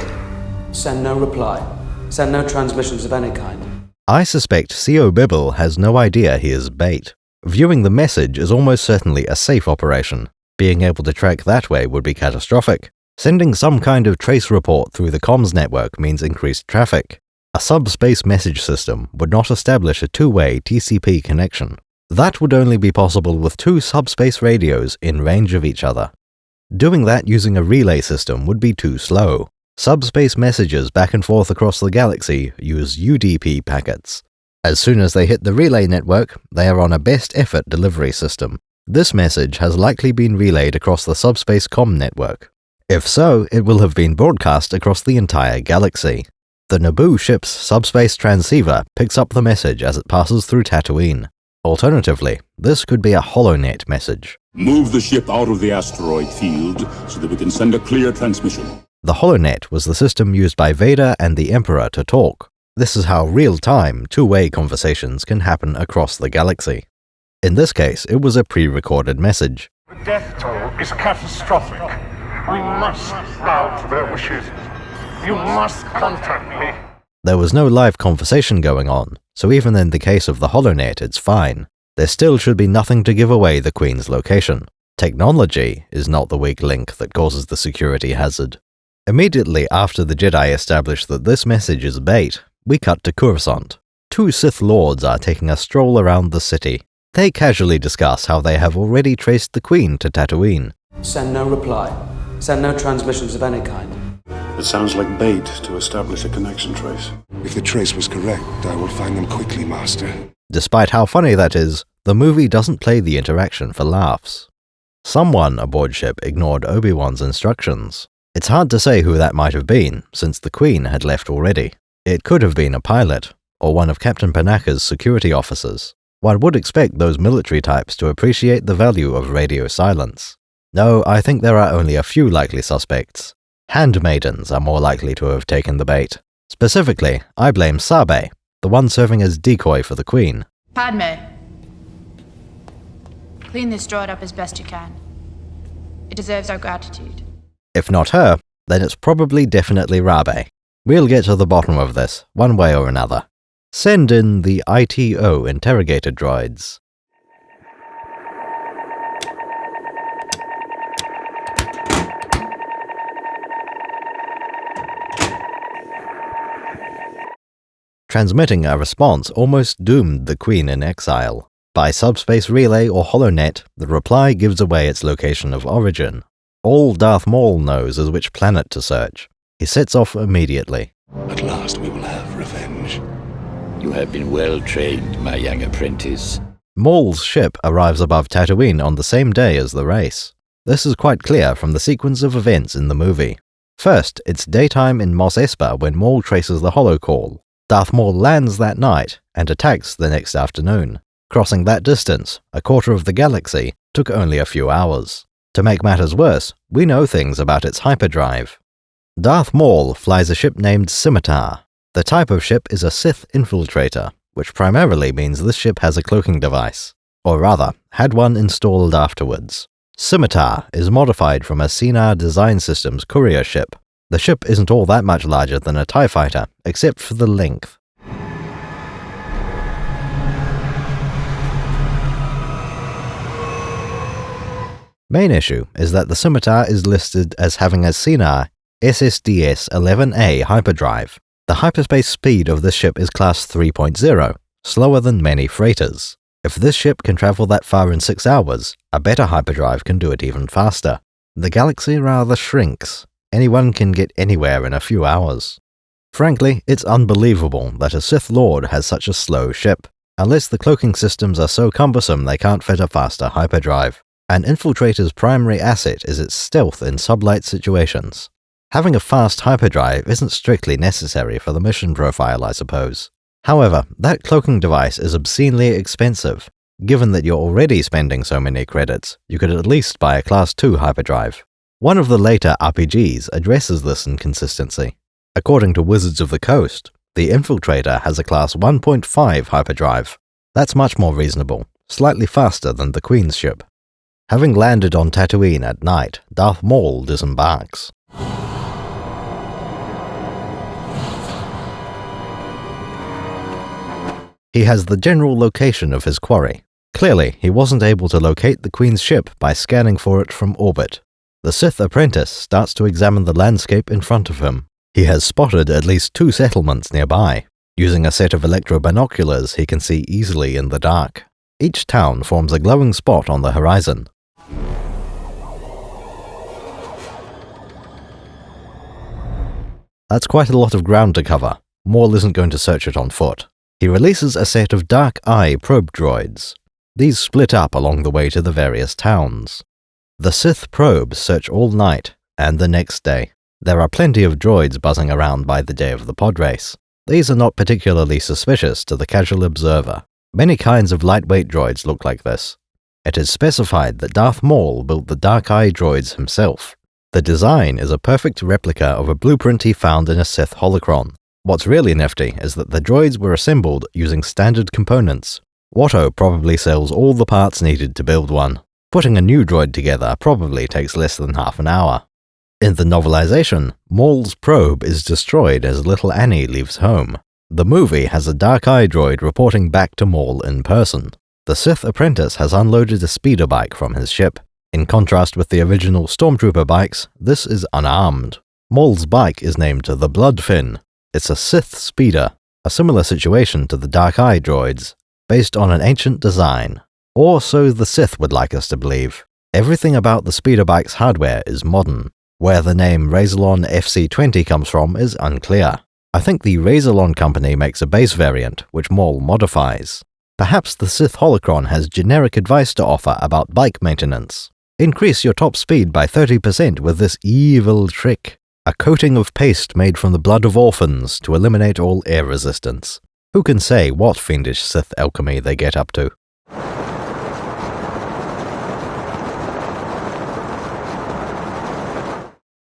Send no reply. Send no transmissions of any kind. I suspect C.O. Bibble has no idea he is bait. Viewing the message is almost certainly a safe operation. Being able to track that way would be catastrophic. Sending some kind of trace report through the comms network means increased traffic. A subspace message system would not establish a two-way TCP connection. That would only be possible with two subspace radios in range of each other. Doing that using a relay system would be too slow. Subspace messages back and forth across the galaxy use UDP packets. As soon as they hit the relay network, they are on a best effort delivery system. This message has likely been relayed across the subspace comm network. If so, it will have been broadcast across the entire galaxy. The Naboo ship's subspace transceiver picks up the message as it passes through Tatooine. Alternatively, this could be a HoloNet message. Move the ship out of the asteroid field so that we can send a clear transmission. The HoloNet was the system used by Vader and the Emperor to talk. This is how real-time, two-way conversations can happen across the galaxy. In this case, it was a pre-recorded message. The death toll is catastrophic. We must bow to their wishes. You must contact me. There was no live conversation going on, so even in the case of the HoloNet, it's fine. There still should be nothing to give away the Queen's location. Technology is not the weak link that causes the security hazard. Immediately after the Jedi establish that this message is bait, we cut to Coruscant. Two Sith Lords are taking a stroll around the city. They casually discuss how they have already traced the Queen to Tatooine. Send no reply. Send no transmissions of any kind. It sounds like bait to establish a connection trace. If the trace was correct, I will find them quickly, Master. Despite how funny that is, the movie doesn't play the interaction for laughs. Someone aboard ship ignored Obi-Wan's instructions. It's hard to say who that might have been, since the Queen had left already. It could have been a pilot, or one of Captain Panaka's security officers. One would expect those military types to appreciate the value of radio silence. No, I think there are only a few likely suspects. Handmaidens are more likely to have taken the bait. Specifically, I blame Sabe, the one serving as decoy for the Queen. Padme. Clean this droid up as best you can. It deserves our gratitude. If not her, then it's probably definitely Rabe. We'll get to the bottom of this, one way or another. Send in the ITO interrogator droids. Transmitting a response almost doomed the Queen in exile. By subspace relay or HoloNet, the reply gives away its location of origin. All Darth Maul knows is which planet to search. He sets off immediately. At last we will have revenge. You have been well trained, my young apprentice. Maul's ship arrives above Tatooine on the same day as the race. This is quite clear from the sequence of events in the movie. First, it's daytime in Mos Espa when Maul traces the holocall. Darth Maul lands that night and attacks the next afternoon. Crossing that distance, a quarter of the galaxy, took only a few hours. To make matters worse, we know things about its hyperdrive. Darth Maul flies a ship named Scimitar. The type of ship is a Sith infiltrator, which primarily means this ship has a cloaking device, or rather, had one installed afterwards. Scimitar is modified from a Sinar Design Systems courier ship. The ship isn't all that much larger than a TIE fighter, except for the length. Main issue is that the Scimitar is listed as having a Sinar SSDS-11A hyperdrive. The hyperspace speed of this ship is class 3.0, slower than many freighters. If this ship can travel that far in 6 hours, a better hyperdrive can do it even faster. The galaxy rather shrinks. Anyone can get anywhere in a few hours. Frankly, it's unbelievable that a Sith Lord has such a slow ship, unless the cloaking systems are so cumbersome they can't fit a faster hyperdrive. An infiltrator's primary asset is its stealth in sublight situations. Having a fast hyperdrive isn't strictly necessary for the mission profile, I suppose. However, that cloaking device is obscenely expensive. Given that you're already spending so many credits, you could at least buy a Class 2 hyperdrive. One of the later RPGs addresses this inconsistency. According to Wizards of the Coast, the Infiltrator has a Class 1.5 hyperdrive. That's much more reasonable, slightly faster than the Queen's ship. Having landed on Tatooine at night, Darth Maul disembarks. He has the general location of his quarry. Clearly, he wasn't able to locate the Queen's ship by scanning for it from orbit. The Sith apprentice starts to examine the landscape in front of him. He has spotted at least 2 settlements nearby. Using a set of electro-binoculars, he can see easily in the dark. Each town forms a glowing spot on the horizon. That's quite a lot of ground to cover. Maul isn't going to search it on foot. He releases a set of dark eye probe droids. These split up along the way to the various towns. The Sith probes search all night and the next day. There are plenty of droids buzzing around by the day of the pod race. These are not particularly suspicious to the casual observer. Many kinds of lightweight droids look like this. It is specified that Darth Maul built the dark eye droids himself. The design is a perfect replica of a blueprint he found in a Sith holocron. What's really nifty is that the droids were assembled using standard components. Watto probably sells all the parts needed to build one. Putting a new droid together probably takes less than half an hour. In the novelization, Maul's probe is destroyed as little Annie leaves home. The movie has a dark eye droid reporting back to Maul in person. The Sith apprentice has unloaded a speeder bike from his ship. In contrast with the original Stormtrooper bikes, this is unarmed. Maul's bike is named the Bloodfin. It's a Sith speeder, a similar situation to the Dark Eye droids, based on an ancient design. Or so the Sith would like us to believe. Everything about the speeder bike's hardware is modern. Where the name Razorlon FC-20 comes from is unclear. I think the Razorlon company makes a base variant, which Maul modifies. Perhaps the Sith holocron has generic advice to offer about bike maintenance. Increase your top speed by 30% with this evil trick. A coating of paste made from the blood of orphans to eliminate all air resistance. Who can say what fiendish Sith alchemy they get up to?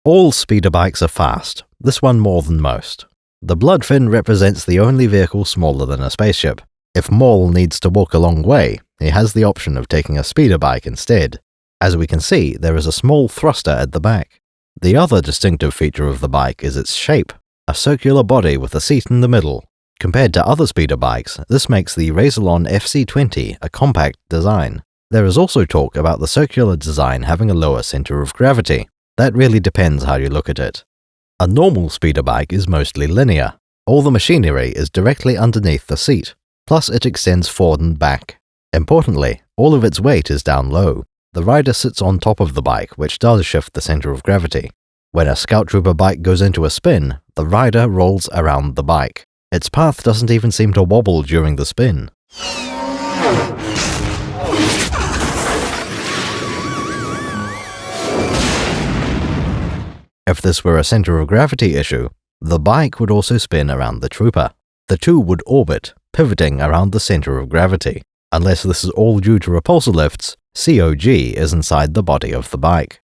All speeder bikes are fast, this one more than most. The Bloodfin represents the only vehicle smaller than a spaceship. If Maul needs to walk a long way, he has the option of taking a speeder bike instead. As we can see, there is a small thruster at the back. The other distinctive feature of the bike is its shape, a circular body with a seat in the middle. Compared to other speeder bikes, this makes the Razorlon FC-20 a compact design. There is also talk about the circular design having a lower center of gravity. That really depends how you look at it. A normal speeder bike is mostly linear. All the machinery is directly underneath the seat, plus it extends forward and back. Importantly, all of its weight is down low. The rider sits on top of the bike, which does shift the center of gravity. When a Scout Trooper bike goes into a spin, the rider rolls around the bike. Its path doesn't even seem to wobble during the spin. If this were a center of gravity issue, the bike would also spin around the trooper. The two would orbit, pivoting around the center of gravity. Unless this is all due to repulsor lifts, COG is inside the body of the bike.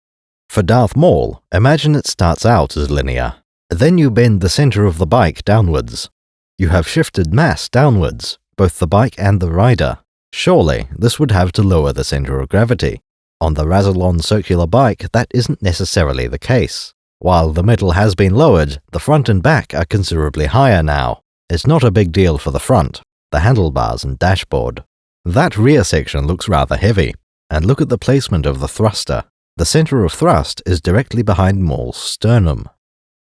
For Darth Maul, imagine it starts out as linear. Then you bend the center of the bike downwards. You have shifted mass downwards, both the bike and the rider. Surely, this would have to lower the center of gravity. On the Razalon circular bike, that isn't necessarily the case. While the middle has been lowered, the front and back are considerably higher now. It's not a big deal for the front, the handlebars and dashboard. That rear section looks rather heavy, and look at the placement of the thruster. The center of thrust is directly behind Maul's sternum.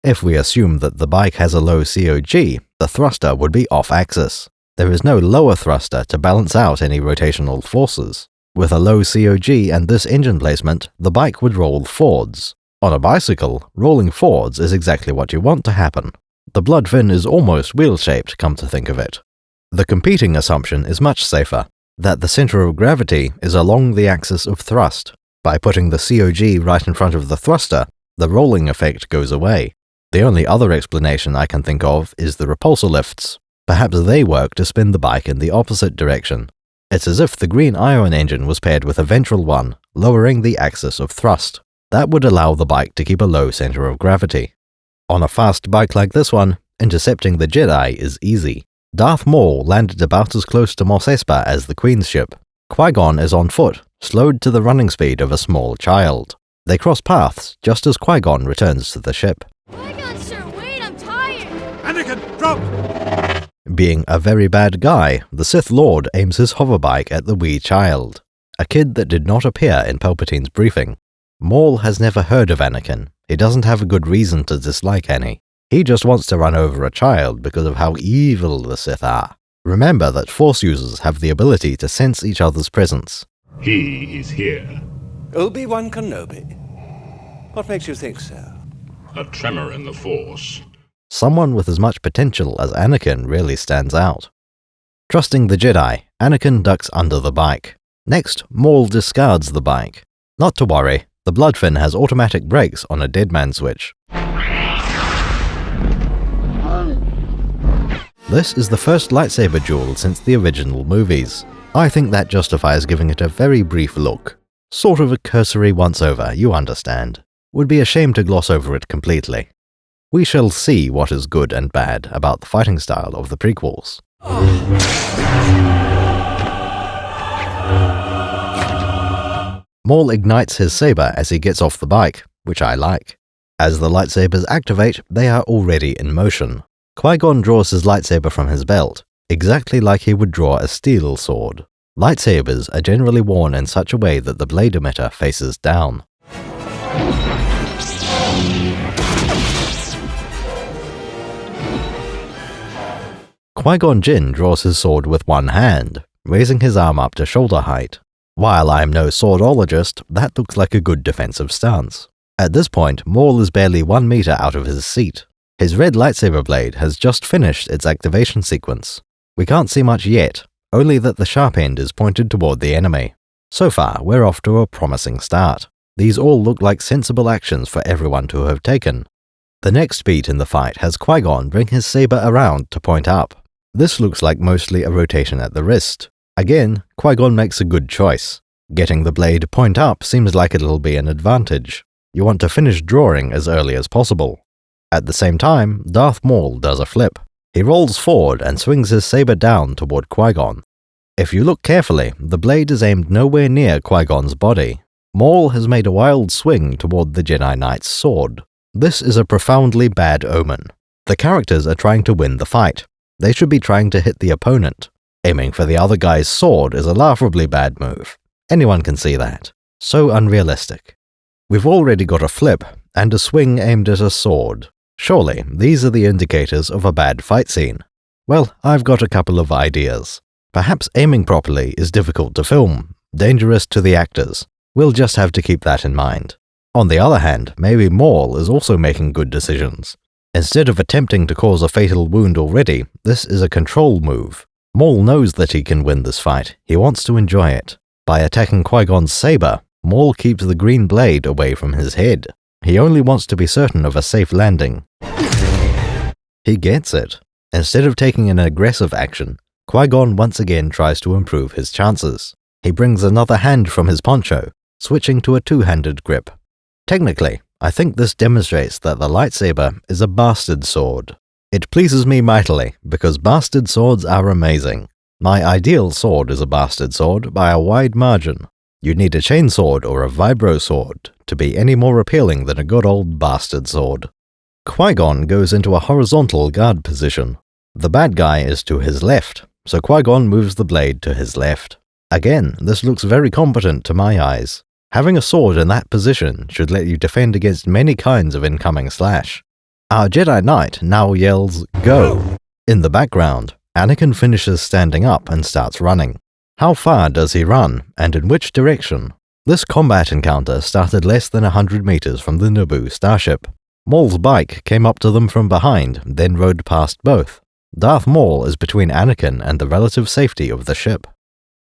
If we assume that the bike has a low COG, the thruster would be off-axis. There is no lower thruster to balance out any rotational forces. With a low COG and this engine placement, the bike would roll forwards. On a bicycle, rolling forwards is exactly what you want to happen. The blood fin is almost wheel-shaped, come to think of it. The competing assumption is much safer, that the center of gravity is along the axis of thrust. By putting the COG right in front of the thruster, the rolling effect goes away. The only other explanation I can think of is the repulsor lifts. Perhaps they work to spin the bike in the opposite direction. It's as if the green iron engine was paired with a ventral one, lowering the axis of thrust. That would allow the bike to keep a low center of gravity. On a fast bike like this one, intercepting the Jedi is easy. Darth Maul landed about as close to Mos Espa as the Queen's ship. Qui-Gon is on foot, slowed to the running speed of a small child. They cross paths just as Qui-Gon returns to the ship. Qui-Gon, sir, wait, I'm tired! Anakin, drop! Being a very bad guy, the Sith Lord aims his hoverbike at the wee child, a kid that did not appear in Palpatine's briefing. Maul has never heard of Anakin. He doesn't have a good reason to dislike Annie. He just wants to run over a child because of how evil the Sith are. Remember that Force users have the ability to sense each other's presence. He is here. Obi-Wan Kenobi. What makes you think so? A tremor in the Force. Someone with as much potential as Anakin really stands out. Trusting the Jedi, Anakin ducks under the bike. Next, Maul discards the bike. Not to worry, the blood fin has automatic brakes on a dead man switch. This is the first lightsaber duel since the original movies. I think that justifies giving it a very brief look. Sort of a cursory once-over, you understand. Would be a shame to gloss over it completely. We shall see what is good and bad about the fighting style of the prequels. Maul ignites his saber as he gets off the bike, which I like. As the lightsabers activate, they are already in motion. Qui-Gon draws his lightsaber from his belt, exactly like he would draw a steel sword. Lightsabers are generally worn in such a way that the blade emitter faces down. Qui-Gon Jinn draws his sword with one hand, raising his arm up to shoulder height. While I'm no swordologist, that looks like a good defensive stance. At this point, Maul is barely 1 meter out of his seat. His red lightsaber blade has just finished its activation sequence. We can't see much yet, only that the sharp end is pointed toward the enemy. So far, we're off to a promising start. These all look like sensible actions for everyone to have taken. The next beat in the fight has Qui-Gon bring his saber around to point up. This looks like mostly a rotation at the wrist. Again, Qui-Gon makes a good choice. Getting the blade point up seems like it'll be an advantage. You want to finish drawing as early as possible. At the same time, Darth Maul does a flip. He rolls forward and swings his saber down toward Qui-Gon. If you look carefully, the blade is aimed nowhere near Qui-Gon's body. Maul has made a wild swing toward the Jedi Knight's sword. This is a profoundly bad omen. The characters are trying to win the fight. They should be trying to hit the opponent. Aiming for the other guy's sword is a laughably bad move. Anyone can see that. So unrealistic. We've already got a flip, and a swing aimed at a sword. Surely, these are the indicators of a bad fight scene. Well, I've got a couple of ideas. Perhaps aiming properly is difficult to film, dangerous to the actors. We'll just have to keep that in mind. On the other hand, maybe Maul is also making good decisions. Instead of attempting to cause a fatal wound already, this is a control move. Maul knows that he can win this fight. He wants to enjoy it. By attacking Qui-Gon's saber, Maul keeps the green blade away from his head. He only wants to be certain of a safe landing. He gets it. Instead of taking an aggressive action, Qui-Gon once again tries to improve his chances. He brings another hand from his poncho, switching to a two-handed grip. Technically, I think this demonstrates that the lightsaber is a bastard sword. It pleases me mightily, because bastard swords are amazing. My ideal sword is a bastard sword by a wide margin. You'd need a chainsword or a vibro sword to be any more appealing than a good old bastard sword. Qui-Gon goes into a horizontal guard position. The bad guy is to his left, so Qui-Gon moves the blade to his left. Again, this looks very competent to my eyes. Having a sword in that position should let you defend against many kinds of incoming slash. Our Jedi Knight now yells, "Go!" In the background, Anakin finishes standing up and starts running. How far does he run, and in which direction? This combat encounter started less than 100 meters from the Naboo starship. Maul's bike came up to them from behind, then rode past both. Darth Maul is between Anakin and the relative safety of the ship.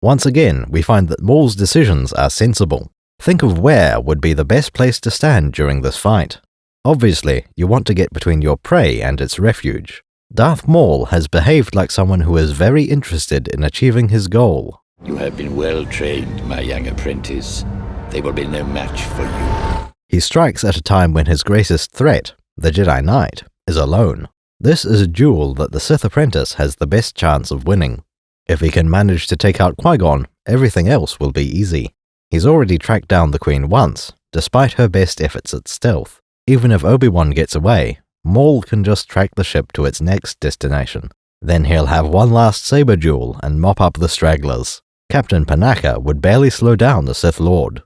Once again, we find that Maul's decisions are sensible. Think of where would be the best place to stand during this fight. Obviously, you want to get between your prey and its refuge. Darth Maul has behaved like someone who is very interested in achieving his goal. You have been well trained, my young apprentice. They will be no match for you. He strikes at a time when his greatest threat, the Jedi Knight, is alone. This is a duel that the Sith apprentice has the best chance of winning. If he can manage to take out Qui-Gon, everything else will be easy. He's already tracked down the Queen once, despite her best efforts at stealth. Even if Obi-Wan gets away, Maul can just track the ship to its next destination. Then he'll have one last saber duel and mop up the stragglers. Captain Panaka would barely slow down the Sith Lord.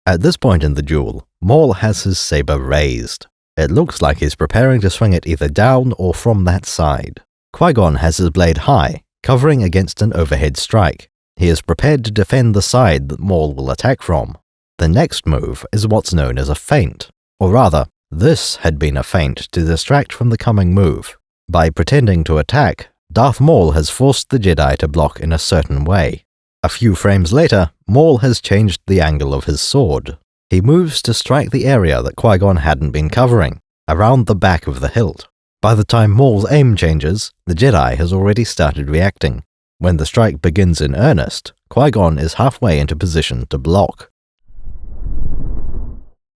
At this point in the duel, Maul has his saber raised. It looks like he's preparing to swing it either down or from that side. Qui-Gon has his blade high, covering against an overhead strike. He is prepared to defend the side that Maul will attack from. The next move is what's known as a feint. Or rather, this had been a feint to distract from the coming move. By pretending to attack, Darth Maul has forced the Jedi to block in a certain way. A few frames later, Maul has changed the angle of his sword. He moves to strike the area that Qui-Gon hadn't been covering, around the back of the hilt. By the time Maul's aim changes, the Jedi has already started reacting. When the strike begins in earnest, Qui-Gon is halfway into position to block.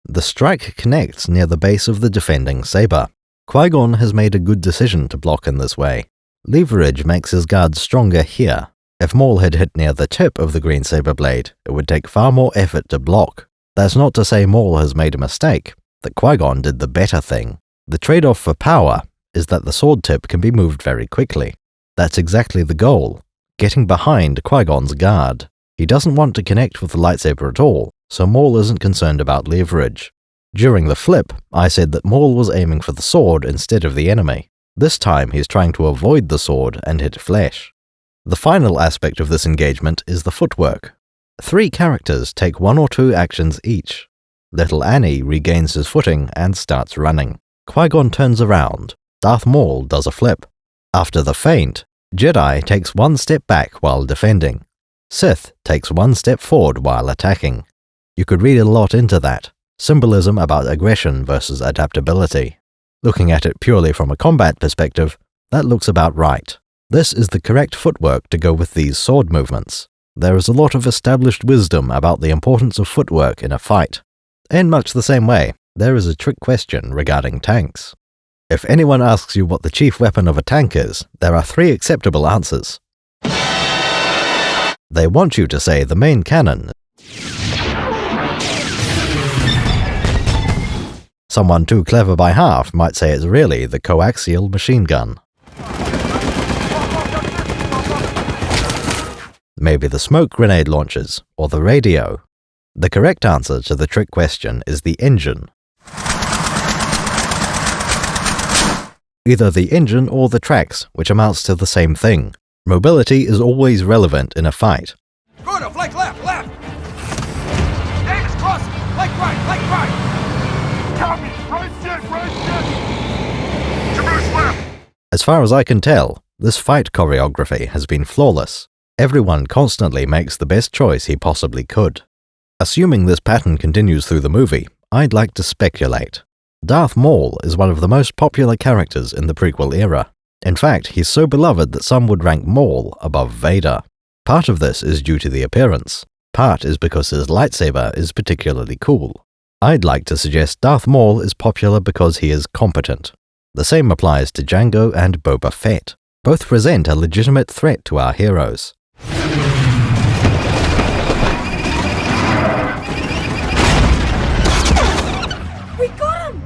The strike connects near the base of the defending saber. Qui-Gon has made a good decision to block in this way. Leverage makes his guards stronger here. If Maul had hit near the tip of the green saber blade, it would take far more effort to block. That's not to say Maul has made a mistake, that Qui-Gon did the better thing. The trade-off for power is that the sword tip can be moved very quickly. That's exactly the goal, getting behind Qui-Gon's guard. He doesn't want to connect with the lightsaber at all, so Maul isn't concerned about leverage. During the flip, I said that Maul was aiming for the sword instead of the enemy. This time he's trying to avoid the sword and hit flesh. The final aspect of this engagement is the footwork. 3 characters take 1 or 2 actions each. Little Annie regains his footing and starts running. Qui-Gon turns around. Darth Maul does a flip. After the feint, Jedi takes 1 step back while defending. Sith takes 1 step forward while attacking. You could read a lot into that. Symbolism about aggression versus adaptability. Looking at it purely from a combat perspective, that looks about right. This is the correct footwork to go with these sword movements. There is a lot of established wisdom about the importance of footwork in a fight. In much the same way, there is a trick question regarding tanks. If anyone asks you what the chief weapon of a tank is, there are 3 acceptable answers. They want you to say the main cannon. Someone too clever by half might say it's really the coaxial machine gun. Maybe the smoke grenade launchers, or the radio. The correct answer to the trick question is the engine. Either the engine or the tracks, which amounts to the same thing. Mobility is always relevant in a fight. Good, flank left, left! Aim is crossing! Flank right! Copy! Right shit! Traverse left! As far as I can tell, this fight choreography has been flawless. Everyone constantly makes the best choice he possibly could. Assuming this pattern continues through the movie, I'd like to speculate. Darth Maul is one of the most popular characters in the prequel era. In fact, he's so beloved that some would rank Maul above Vader. Part of this is due to the appearance. Part is because his lightsaber is particularly cool. I'd like to suggest Darth Maul is popular because he is competent. The same applies to Jango and Boba Fett. Both present a legitimate threat to our heroes. We got him!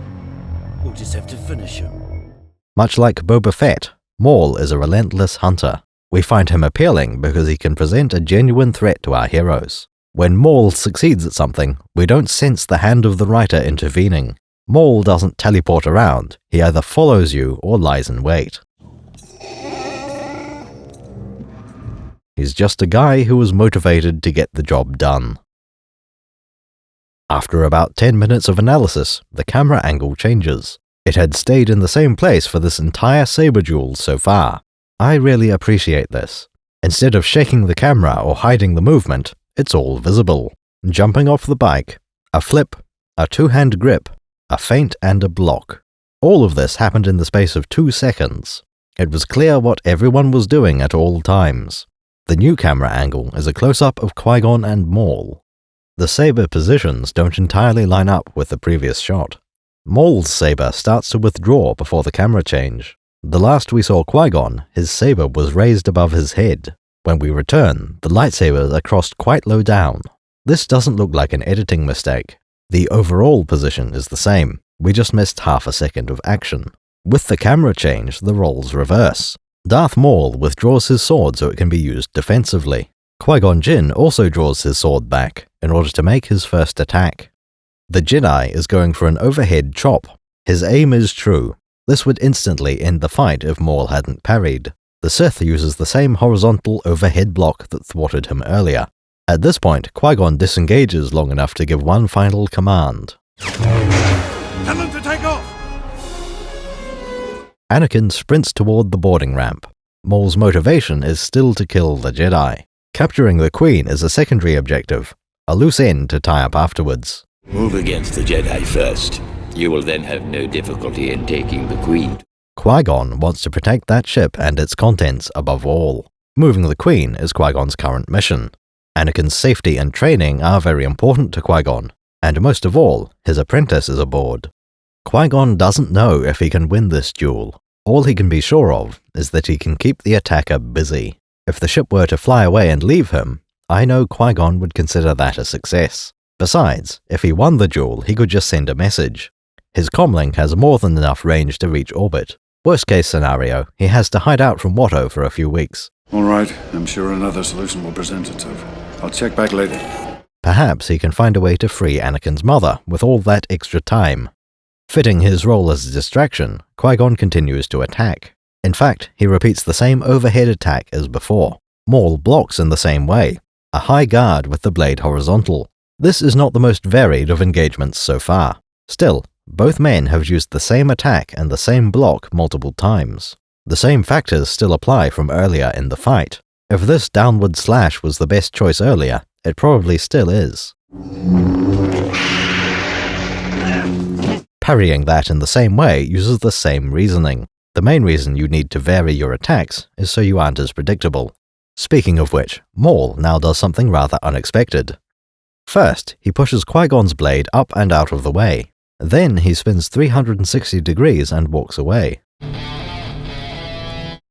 We'll just have to finish him. Much like Boba Fett, Maul is a relentless hunter. We find him appealing because he can present a genuine threat to our heroes. When Maul succeeds at something, we don't sense the hand of the writer intervening. Maul doesn't teleport around, he either follows you or lies in wait. He's just a guy who was motivated to get the job done. After about 10 minutes of analysis, the camera angle changes. It had stayed in the same place for this entire saber duel so far. I really appreciate this. Instead of shaking the camera or hiding the movement, it's all visible. Jumping off the bike, a flip, a two-hand grip, a feint and a block. All of this happened in the space of 2 seconds. It was clear what everyone was doing at all times. The new camera angle is a close-up of Qui-Gon and Maul. The saber positions don't entirely line up with the previous shot. Maul's saber starts to withdraw before the camera change. The last we saw Qui-Gon, his saber was raised above his head. When we return, the lightsabers are crossed quite low down. This doesn't look like an editing mistake. The overall position is the same, we just missed half a second of action. With the camera change, the roles reverse. Darth Maul withdraws his sword so it can be used defensively. Qui-Gon Jinn also draws his sword back in order to make his first attack. The Jedi is going for an overhead chop. His aim is true. This would instantly end the fight if Maul hadn't parried. The Sith uses the same horizontal overhead block that thwarted him earlier. At this point, Qui-Gon disengages long enough to give one final command. Tell them to take off! Anakin sprints toward the boarding ramp. Maul's motivation is still to kill the Jedi. Capturing the Queen is a secondary objective, a loose end to tie up afterwards. Move against the Jedi first. You will then have no difficulty in taking the Queen. Qui-Gon wants to protect that ship and its contents above all. Moving the Queen is Qui-Gon's current mission. Anakin's safety and training are very important to Qui-Gon, and most of all, his apprentice is aboard. Qui-Gon doesn't know if he can win this duel. All he can be sure of is that he can keep the attacker busy. If the ship were to fly away and leave him, I know Qui-Gon would consider that a success. Besides, if he won the duel, he could just send a message. His comlink has more than enough range to reach orbit. Worst case scenario, he has to hide out from Watto for a few weeks. All right, I'm sure another solution will present itself. I'll check back later. Perhaps he can find a way to free Anakin's mother with all that extra time. Fitting his role as a distraction, Qui-Gon continues to attack. In fact, he repeats the same overhead attack as before. Maul blocks in the same way, a high guard with the blade horizontal. This is not the most varied of engagements so far. Still, both men have used the same attack and the same block multiple times. The same factors still apply from earlier in the fight. If this downward slash was the best choice earlier, it probably still is. Parrying that in the same way uses the same reasoning. The main reason you need to vary your attacks is so you aren't as predictable. Speaking of which, Maul now does something rather unexpected. First, he pushes Qui-Gon's blade up and out of the way. Then he spins 360 degrees and walks away.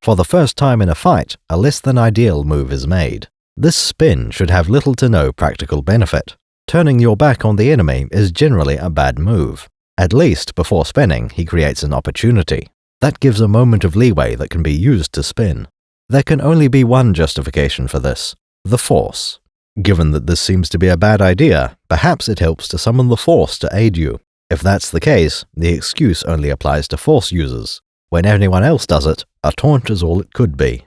For the first time in a fight, a less than ideal move is made. This spin should have little to no practical benefit. Turning your back on the enemy is generally a bad move. At least, before spinning, he creates an opportunity. That gives a moment of leeway that can be used to spin. There can only be one justification for this: the Force. Given that this seems to be a bad idea, perhaps it helps to summon the Force to aid you. If that's the case, the excuse only applies to Force users. When anyone else does it, a taunt is all it could be.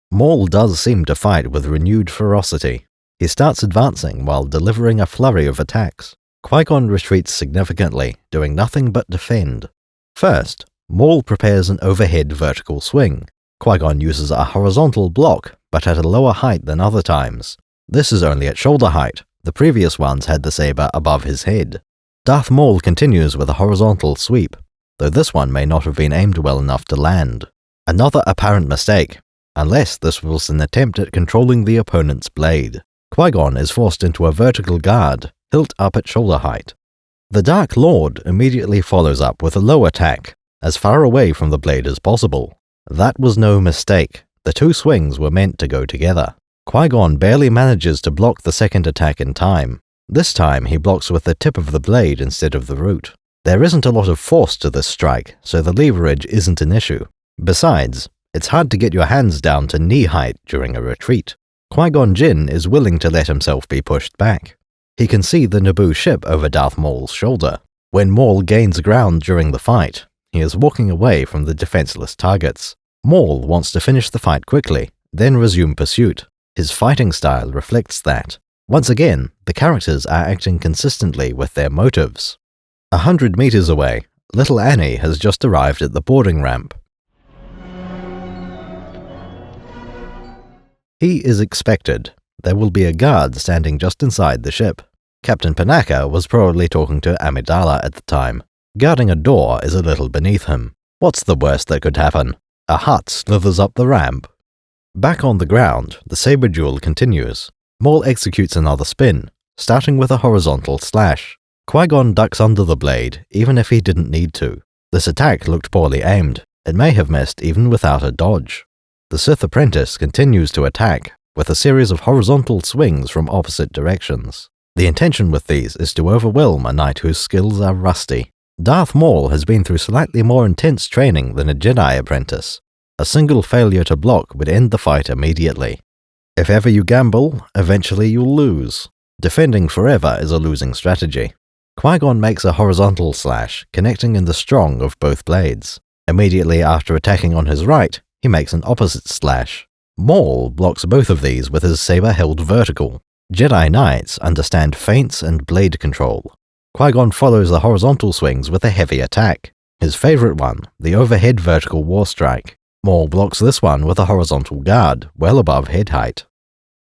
Maul does seem to fight with renewed ferocity. He starts advancing while delivering a flurry of attacks. Qui-Gon retreats significantly, doing nothing but defend. First, Maul prepares an overhead vertical swing. Qui-Gon uses a horizontal block, but at a lower height than other times. This is only at shoulder height. The previous ones had the saber above his head. Darth Maul continues with a horizontal sweep, though this one may not have been aimed well enough to land. Another apparent mistake, unless this was an attempt at controlling the opponent's blade. Qui-Gon is forced into a vertical guard, hilt up at shoulder height. The Dark Lord immediately follows up with a low attack, as far away from the blade as possible. That was no mistake. The two swings were meant to go together. Qui-Gon barely manages to block the second attack in time. This time he blocks with the tip of the blade instead of the root. There isn't a lot of force to this strike, so the leverage isn't an issue. Besides, it's hard to get your hands down to knee height during a retreat. Qui-Gon Jinn is willing to let himself be pushed back. He can see the Naboo ship over Darth Maul's shoulder. When Maul gains ground during the fight, he is walking away from the defenseless targets. Maul wants to finish the fight quickly, then resume pursuit. His fighting style reflects that. Once again, the characters are acting consistently with their motives. 100 meters away, little Annie has just arrived at the boarding ramp. He is expected. There will be a guard standing just inside the ship. Captain Panaka was probably talking to Amidala at the time. Guarding a door is a little beneath him. What's the worst that could happen? A Hutt slithers up the ramp. Back on the ground, the saber duel continues. Maul executes another spin, starting with a horizontal slash. Qui-Gon ducks under the blade, even if he didn't need to. This attack looked poorly aimed. It may have missed even without a dodge. The Sith apprentice continues to attack, with a series of horizontal swings from opposite directions. The intention with these is to overwhelm a knight whose skills are rusty. Darth Maul has been through slightly more intense training than a Jedi apprentice. A single failure to block would end the fight immediately. If ever you gamble, eventually you'll lose. Defending forever is a losing strategy. Qui-Gon makes a horizontal slash, connecting in the strong of both blades. Immediately after attacking on his right, he makes an opposite slash. Maul blocks both of these with his saber held vertical. Jedi Knights understand feints and blade control. Qui-Gon follows the horizontal swings with a heavy attack. His favorite one, the overhead vertical war strike. Maul blocks this one with a horizontal guard, well above head height.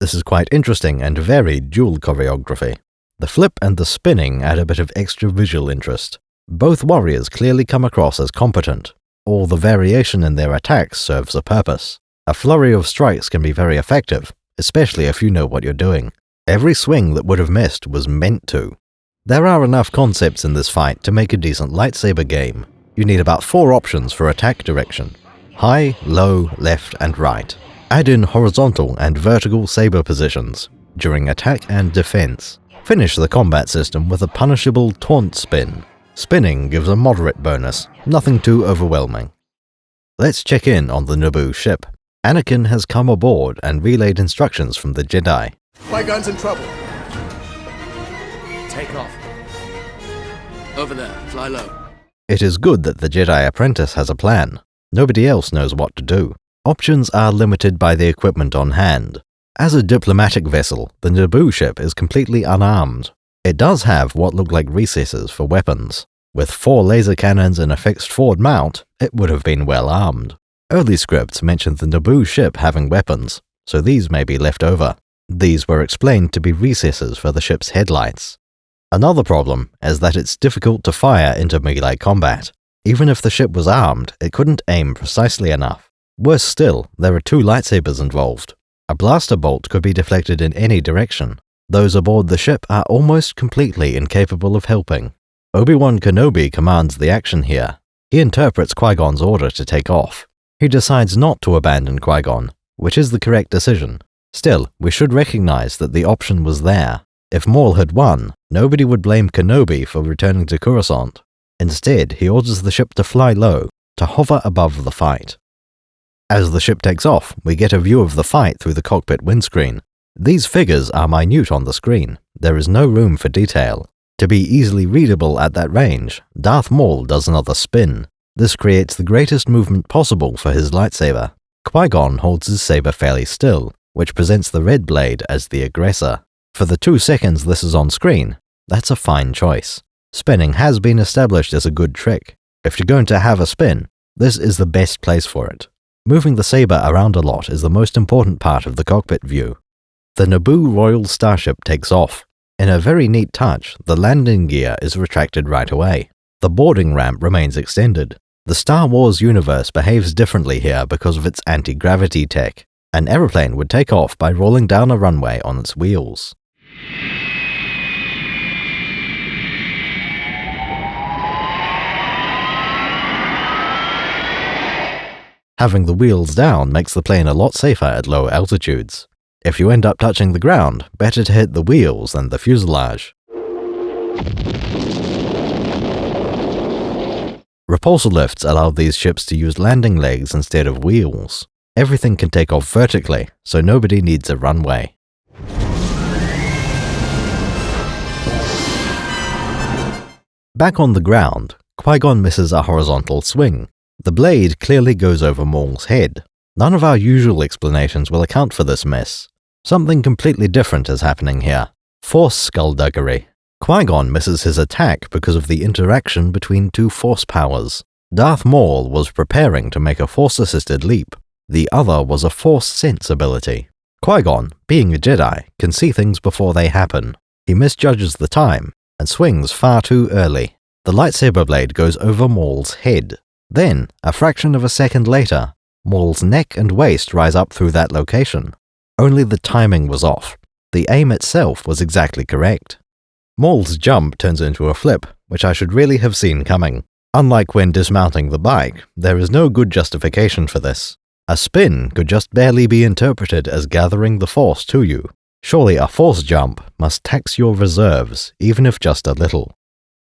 This is quite interesting and varied duel choreography. The flip and the spinning add a bit of extra visual interest. Both warriors clearly come across as competent. All the variation in their attacks serves a purpose. A flurry of strikes can be very effective, especially if you know what you're doing. Every swing that would have missed was meant to. There are enough concepts in this fight to make a decent lightsaber game. You need about 4 options for attack direction: high, low, left, and right. Add in horizontal and vertical saber positions during attack and defense. Finish the combat system with a punishable taunt spin. Spinning gives a moderate bonus, nothing too overwhelming. Let's check in on the Naboo ship. Anakin has come aboard and relayed instructions from the Jedi. Qui-Gon's in trouble. Take off. Over there, fly low. It is good that the Jedi apprentice has a plan. Nobody else knows what to do. Options are limited by the equipment on hand. As a diplomatic vessel, the Naboo ship is completely unarmed. It does have what look like recesses for weapons. With 4 laser cannons and a fixed forward mount, it would have been well armed. Early scripts mentioned the Naboo ship having weapons, so these may be left over. These were explained to be recesses for the ship's headlights. Another problem is that it's difficult to fire into melee combat. Even if the ship was armed, it couldn't aim precisely enough. Worse still, there are 2 lightsabers involved. A blaster bolt could be deflected in any direction. Those aboard the ship are almost completely incapable of helping. Obi-Wan Kenobi commands the action here. He interprets Qui-Gon's order to take off. He decides not to abandon Qui-Gon, which is the correct decision. Still, we should recognize that the option was there. If Maul had won, nobody would blame Kenobi for returning to Coruscant. Instead, he orders the ship to fly low, to hover above the fight. As the ship takes off, we get a view of the fight through the cockpit windscreen. These figures are minute on the screen. There is no room for detail. To be easily readable at that range, Darth Maul does another spin. This creates the greatest movement possible for his lightsaber. Qui-Gon holds his saber fairly still, which presents the red blade as the aggressor. For the 2 seconds this is on screen, that's a fine choice. Spinning has been established as a good trick. If you're going to have a spin, this is the best place for it. Moving the saber around a lot is the most important part of the cockpit view. The Naboo Royal Starship takes off. In a very neat touch, the landing gear is retracted right away. The boarding ramp remains extended. The Star Wars universe behaves differently here because of its anti-gravity tech. An aeroplane would take off by rolling down a runway on its wheels. Having the wheels down makes the plane a lot safer at low altitudes. If you end up touching the ground, better to hit the wheels than the fuselage. Repulsor lifts allow these ships to use landing legs instead of wheels. Everything can take off vertically, so nobody needs a runway. Back on the ground, Qui-Gon misses a horizontal swing. The blade clearly goes over Maul's head. None of our usual explanations will account for this miss. Something completely different is happening here. Force skullduggery. Qui-Gon misses his attack because of the interaction between two force powers. Darth Maul was preparing to make a force-assisted leap. The other was a force sense ability. Qui-Gon, being a Jedi, can see things before they happen. He misjudges the time and swings far too early. The lightsaber blade goes over Maul's head. Then, a fraction of a second later, Maul's neck and waist rise up through that location. Only the timing was off. The aim itself was exactly correct. Maul's jump turns into a flip, which I should really have seen coming. Unlike when dismounting the bike, there is no good justification for this. A spin could just barely be interpreted as gathering the force to you. Surely a force jump must tax your reserves, even if just a little.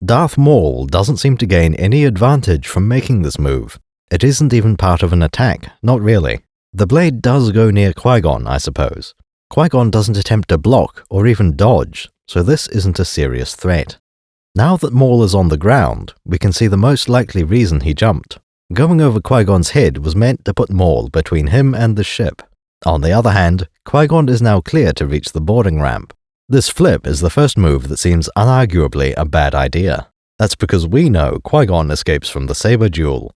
Darth Maul doesn't seem to gain any advantage from making this move. It isn't even part of an attack, not really. The blade does go near Qui-Gon, I suppose. Qui-Gon doesn't attempt to block or even dodge, so this isn't a serious threat. Now that Maul is on the ground, we can see the most likely reason he jumped. Going over Qui-Gon's head was meant to put Maul between him and the ship. On the other hand, Qui-Gon is now clear to reach the boarding ramp. This flip is the first move that seems unarguably a bad idea. That's because we know Qui-Gon escapes from the saber duel.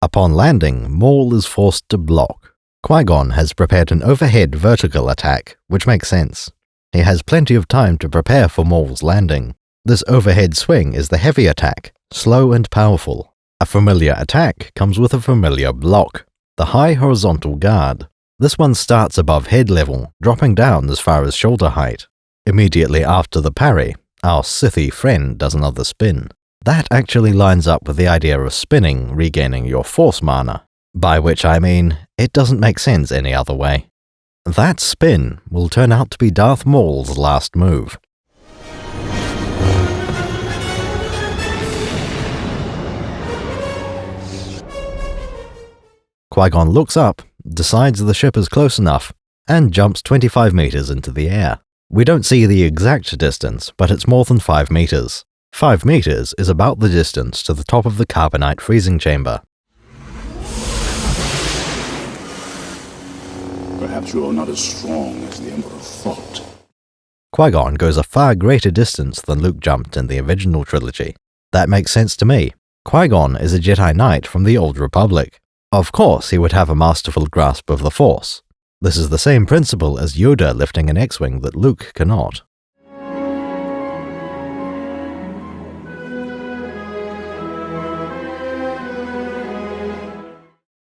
Upon landing, Maul is forced to block. Qui-Gon has prepared an overhead vertical attack, which makes sense. He has plenty of time to prepare for Maul's landing. This overhead swing is the heavy attack, slow and powerful. A familiar attack comes with a familiar block, the high horizontal guard. This one starts above head level, dropping down as far as shoulder height. Immediately after the parry, our Sithy friend does another spin. That actually lines up with the idea of spinning regaining your force mana, by which I mean, it doesn't make sense any other way. That spin will turn out to be Darth Maul's last move. Qui-Gon looks up, decides the ship is close enough, and jumps 25 meters into the air. We don't see the exact distance, but it's more than 5 meters. 5 meters is about the distance to the top of the carbonite freezing chamber. Perhaps you are not as strong as the Emperor thought. Qui-Gon goes a far greater distance than Luke jumped in the original trilogy. That makes sense to me. Qui-Gon is a Jedi Knight from the Old Republic. Of course he would have a masterful grasp of the Force. This is the same principle as Yoda lifting an X-Wing that Luke cannot.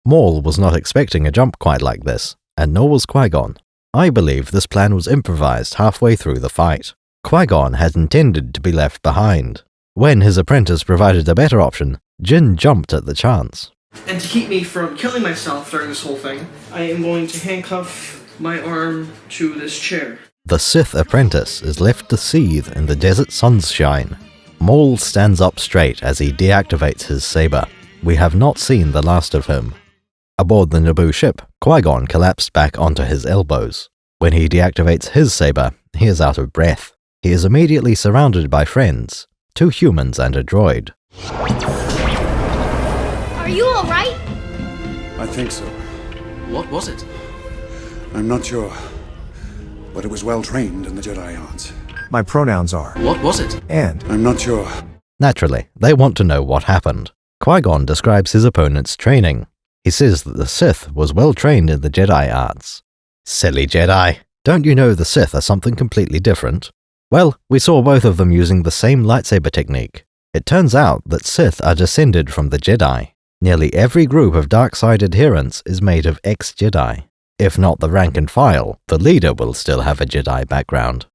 Maul was not expecting a jump quite like this, and nor was Qui-Gon. I believe this plan was improvised halfway through the fight. Qui-Gon had intended to be left behind. When his apprentice provided a better option, Jin jumped at the chance. And to keep me from killing myself during this whole thing, I am going to handcuff my arm to this chair. The Sith apprentice is left to seethe in the desert sunshine. Maul stands up straight as he deactivates his saber. We have not seen the last of him. Aboard the Naboo ship, Qui-Gon collapsed back onto his elbows. When he deactivates his saber, he is out of breath. He is immediately surrounded by friends, 2 humans and a droid. Are you alright? I think so. What was it? I'm not sure, but it was well trained in the Jedi arts. My pronouns are... What was it? And... I'm not sure. Naturally, they want to know what happened. Qui-Gon describes his opponent's training. He says that the Sith was well trained in the Jedi arts. Silly Jedi. Don't you know the Sith are something completely different? Well, we saw both of them using the same lightsaber technique. It turns out that Sith are descended from the Jedi. Nearly every group of dark side adherents is made of ex-Jedi. If not the rank and file, the leader will still have a Jedi background.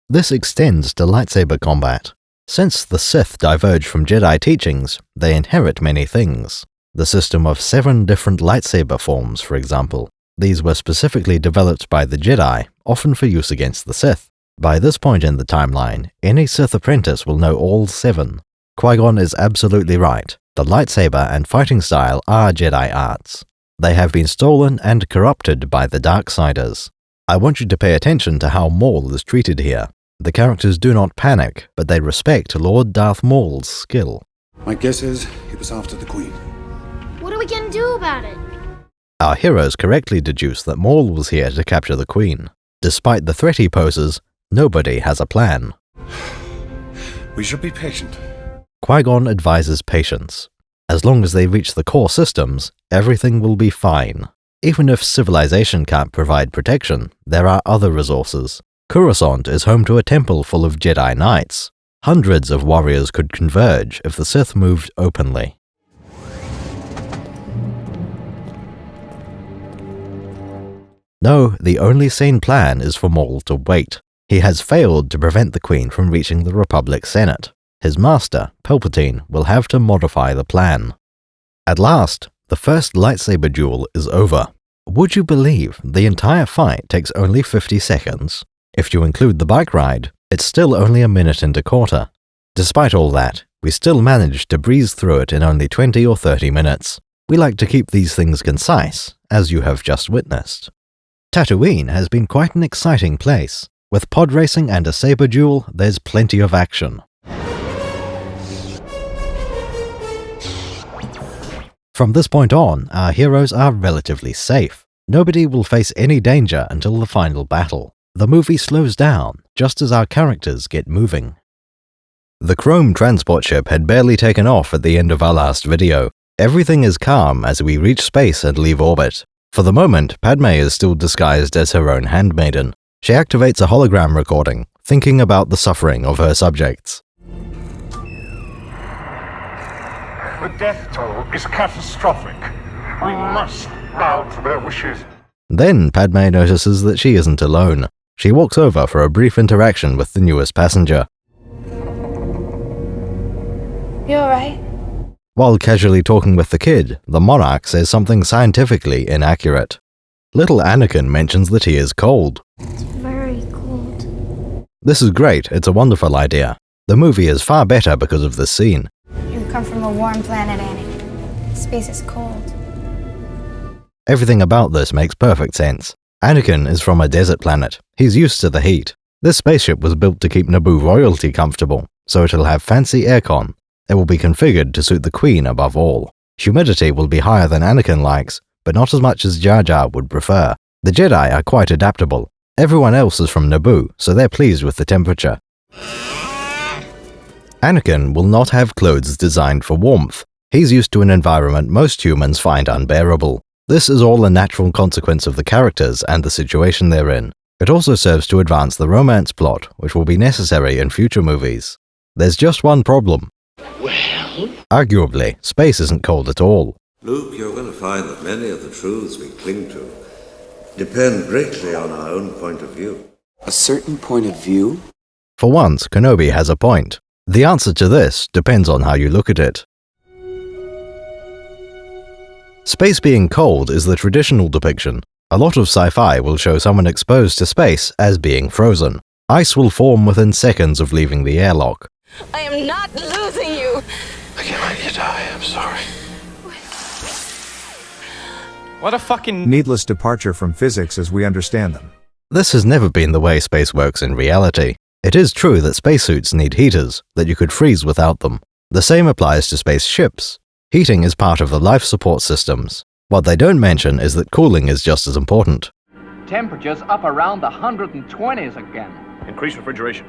This extends to lightsaber combat. Since the Sith diverge from Jedi teachings, they inherit many things. The system of 7 different lightsaber forms, for example. These were specifically developed by the Jedi, often for use against the Sith. By this point in the timeline, any Sith apprentice will know all 7. Qui-Gon is absolutely right. The lightsaber and fighting style are Jedi arts. They have been stolen and corrupted by the Darksiders. I want you to pay attention to how Maul is treated here. The characters do not panic, but they respect Lord Darth Maul's skill. My guess is he was after the Queen. What are we gonna do about it? Our heroes correctly deduce that Maul was here to capture the Queen. Despite the threat he poses, nobody has a plan. We should be patient. Qui-Gon advises patience. As long as they reach the core systems, everything will be fine. Even if civilization can't provide protection, there are other resources. Coruscant is home to a temple full of Jedi Knights. Hundreds of warriors could converge if the Sith moved openly. No, the only sane plan is for Maul to wait. He has failed to prevent the Queen from reaching the Republic Senate. His master, Palpatine, will have to modify the plan. At last, the first lightsaber duel is over. Would you believe the entire fight takes only 50 seconds? If you include the bike ride, it's still only a minute and a quarter. Despite all that, we still managed to breeze through it in only 20 or 30 minutes. We like to keep these things concise, as you have just witnessed. Tatooine has been quite an exciting place. With pod racing and a saber duel, there's plenty of action. From this point on, our heroes are relatively safe. Nobody will face any danger until the final battle. The movie slows down, just as our characters get moving. The Chrome transport ship had barely taken off at the end of our last video. Everything is calm as we reach space and leave orbit. For the moment, Padme is still disguised as her own handmaiden. She activates a hologram recording, thinking about the suffering of her subjects. The death toll is catastrophic. We must bow to their wishes. Then Padme notices that she isn't alone. She walks over for a brief interaction with the newest passenger. You alright? While casually talking with the kid, the monarch says something scientifically inaccurate. Little Anakin mentions that he is cold. It's very cold. This is great, it's a wonderful idea. The movie is far better because of this scene. You come from a warm planet, Anakin. Space is cold. Everything about this makes perfect sense. Anakin is from a desert planet. He's used to the heat. This spaceship was built to keep Naboo royalty comfortable, so it'll have fancy aircon. It will be configured to suit the Queen above all. Humidity will be higher than Anakin likes, but not as much as Jar Jar would prefer. The Jedi are quite adaptable. Everyone else is from Naboo, so they're pleased with the temperature. Anakin will not have clothes designed for warmth. He's used to an environment most humans find unbearable. This is all a natural consequence of the characters and the situation they're in. It also serves to advance the romance plot, which will be necessary in future movies. There's just one problem. Well? Arguably, space isn't cold at all. Luke, you're going to find that many of the truths we cling to depend greatly on our own point of view. A certain point of view? For once, Kenobi has a point. The answer to this depends on how you look at it. Space being cold is the traditional depiction. A lot of sci-fi will show someone exposed to space as being frozen. Ice will form within seconds of leaving the airlock. I am not losing you. I can't let you die. I'm sorry. What a fucking needless departure from physics as we understand them. This has never been the way space works in reality. It is true that spacesuits need heaters, that you could freeze without them. The same applies to spaceships. Heating is part of the life support systems. What they don't mention is that cooling is just as important. Temperatures up around the 120s again. Increase refrigeration.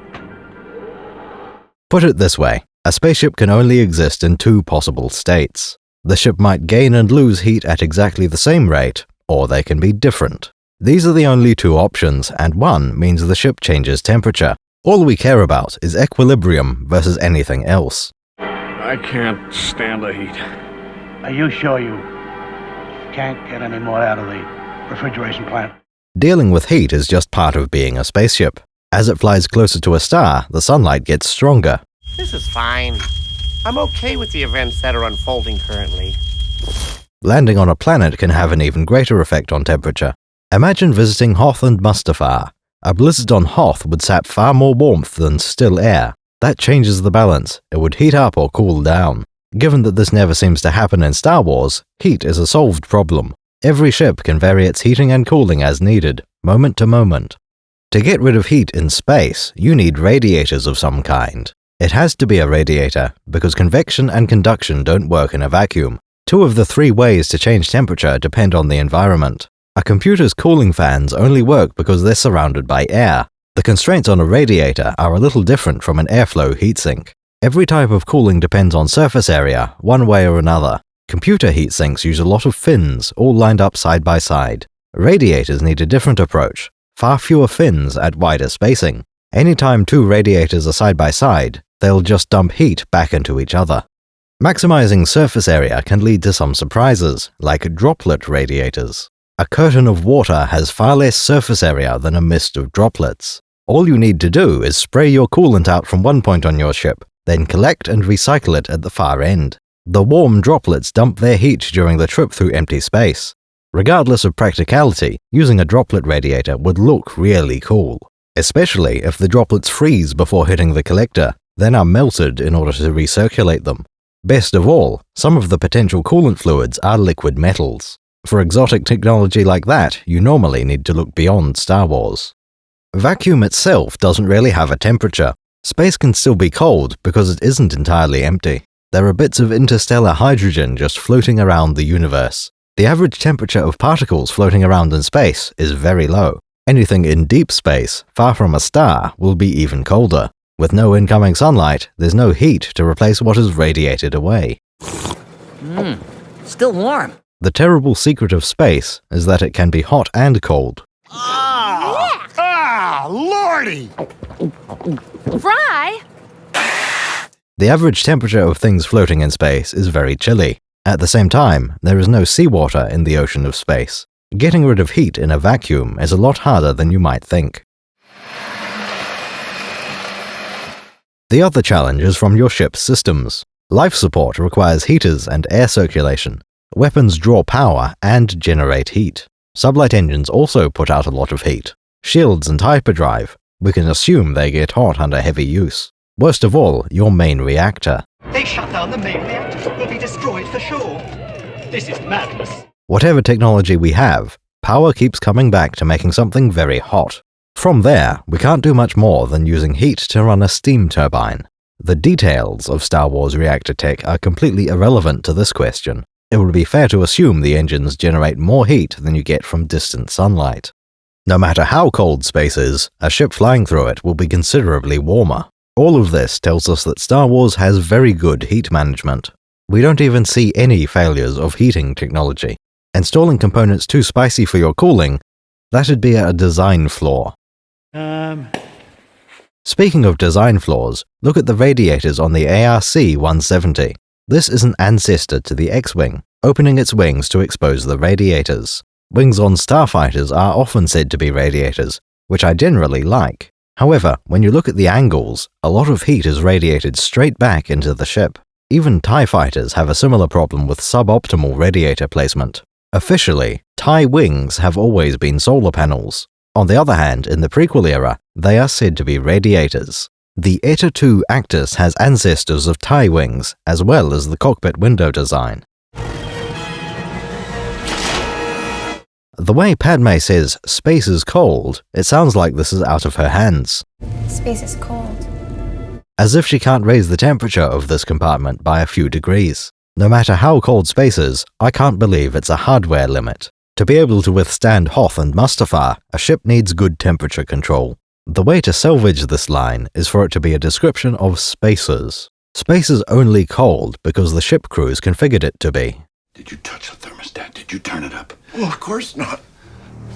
Put it this way, a spaceship can only exist in 2 possible states. The ship might gain and lose heat at exactly the same rate, or they can be different. These are the only 2 options, and one means the ship changes temperature. All we care about is equilibrium versus anything else. I can't stand the heat. Are you sure you can't get any more out of the refrigeration plant? Dealing with heat is just part of being a spaceship. As it flies closer to a star, the sunlight gets stronger. This is fine. I'm okay with the events that are unfolding currently. Landing on a planet can have an even greater effect on temperature. Imagine visiting Hoth and Mustafar. A blizzard on Hoth would sap far more warmth than still air. That changes the balance. It would heat up or cool down. Given that this never seems to happen in Star Wars, heat is a solved problem. Every ship can vary its heating and cooling as needed, moment to moment. To get rid of heat in space, you need radiators of some kind. It has to be a radiator, because convection and conduction don't work in a vacuum. 2 of the 3 ways to change temperature depend on the environment. A computer's cooling fans only work because they're surrounded by air. The constraints on a radiator are a little different from an airflow heatsink. Every type of cooling depends on surface area, one way or another. Computer heatsinks use a lot of fins, all lined up side by side. Radiators need a different approach. Far fewer fins at wider spacing. Anytime 2 radiators are side by side, they'll just dump heat back into each other. Maximizing surface area can lead to some surprises, like droplet radiators. A curtain of water has far less surface area than a mist of droplets. All you need to do is spray your coolant out from one point on your ship, then collect and recycle it at the far end. The warm droplets dump their heat during the trip through empty space. Regardless of practicality, using a droplet radiator would look really cool, especially if the droplets freeze before hitting the collector, then are melted in order to recirculate them. Best of all, some of the potential coolant fluids are liquid metals. For exotic technology like that, you normally need to look beyond Star Wars. Vacuum itself doesn't really have a temperature. Space can still be cold because it isn't entirely empty. There are bits of interstellar hydrogen just floating around the universe. The average temperature of particles floating around in space is very low. Anything in deep space, far from a star, will be even colder. With no incoming sunlight, there's no heat to replace what is radiated away. Still warm. The terrible secret of space is that it can be hot and cold. Lordy! Fry? The average temperature of things floating in space is very chilly. At the same time, there is no seawater in the ocean of space. Getting rid of heat in a vacuum is a lot harder than you might think. The other challenge is from your ship's systems. Life support requires heaters and air circulation. Weapons draw power and generate heat. Sublight engines also put out a lot of heat. Shields and hyperdrive. We can assume they get hot under heavy use. Worst of all, your main reactor. They shut down the main reactor. We'll be destroyed for sure. This is madness. Whatever technology we have, power keeps coming back to making something very hot. From there, we can't do much more than using heat to run a steam turbine. The details of Star Wars reactor tech are completely irrelevant to this question. It would be fair to assume the engines generate more heat than you get from distant sunlight. No matter how cold space is, a ship flying through it will be considerably warmer. All of this tells us that Star Wars has very good heat management. We don't even see any failures of heating technology. Installing components too spicy for your cooling, that'd be a design flaw. Speaking of design flaws, look at the radiators on the ARC-170. This is an ancestor to the X-Wing, opening its wings to expose the radiators. Wings on starfighters are often said to be radiators, which I generally like. However, when you look at the angles, a lot of heat is radiated straight back into the ship. Even TIE fighters have a similar problem with suboptimal radiator placement. Officially, TIE wings have always been solar panels. On the other hand, in the prequel era, they are said to be radiators. The Eta II Actus has ancestors of TIE wings, as well as the cockpit window design. The way Padme says, "space is cold," it sounds like this is out of her hands. Space is cold. As if she can't raise the temperature of this compartment by a few degrees. No matter how cold space is, I can't believe it's a hardware limit. To be able to withstand Hoth and Mustafar, a ship needs good temperature control. The way to salvage this line is for it to be a description of spacers. Space is only cold because the ship crews configured it to be. Did you touch the thermostat? Did you turn it up? Oh, of course not.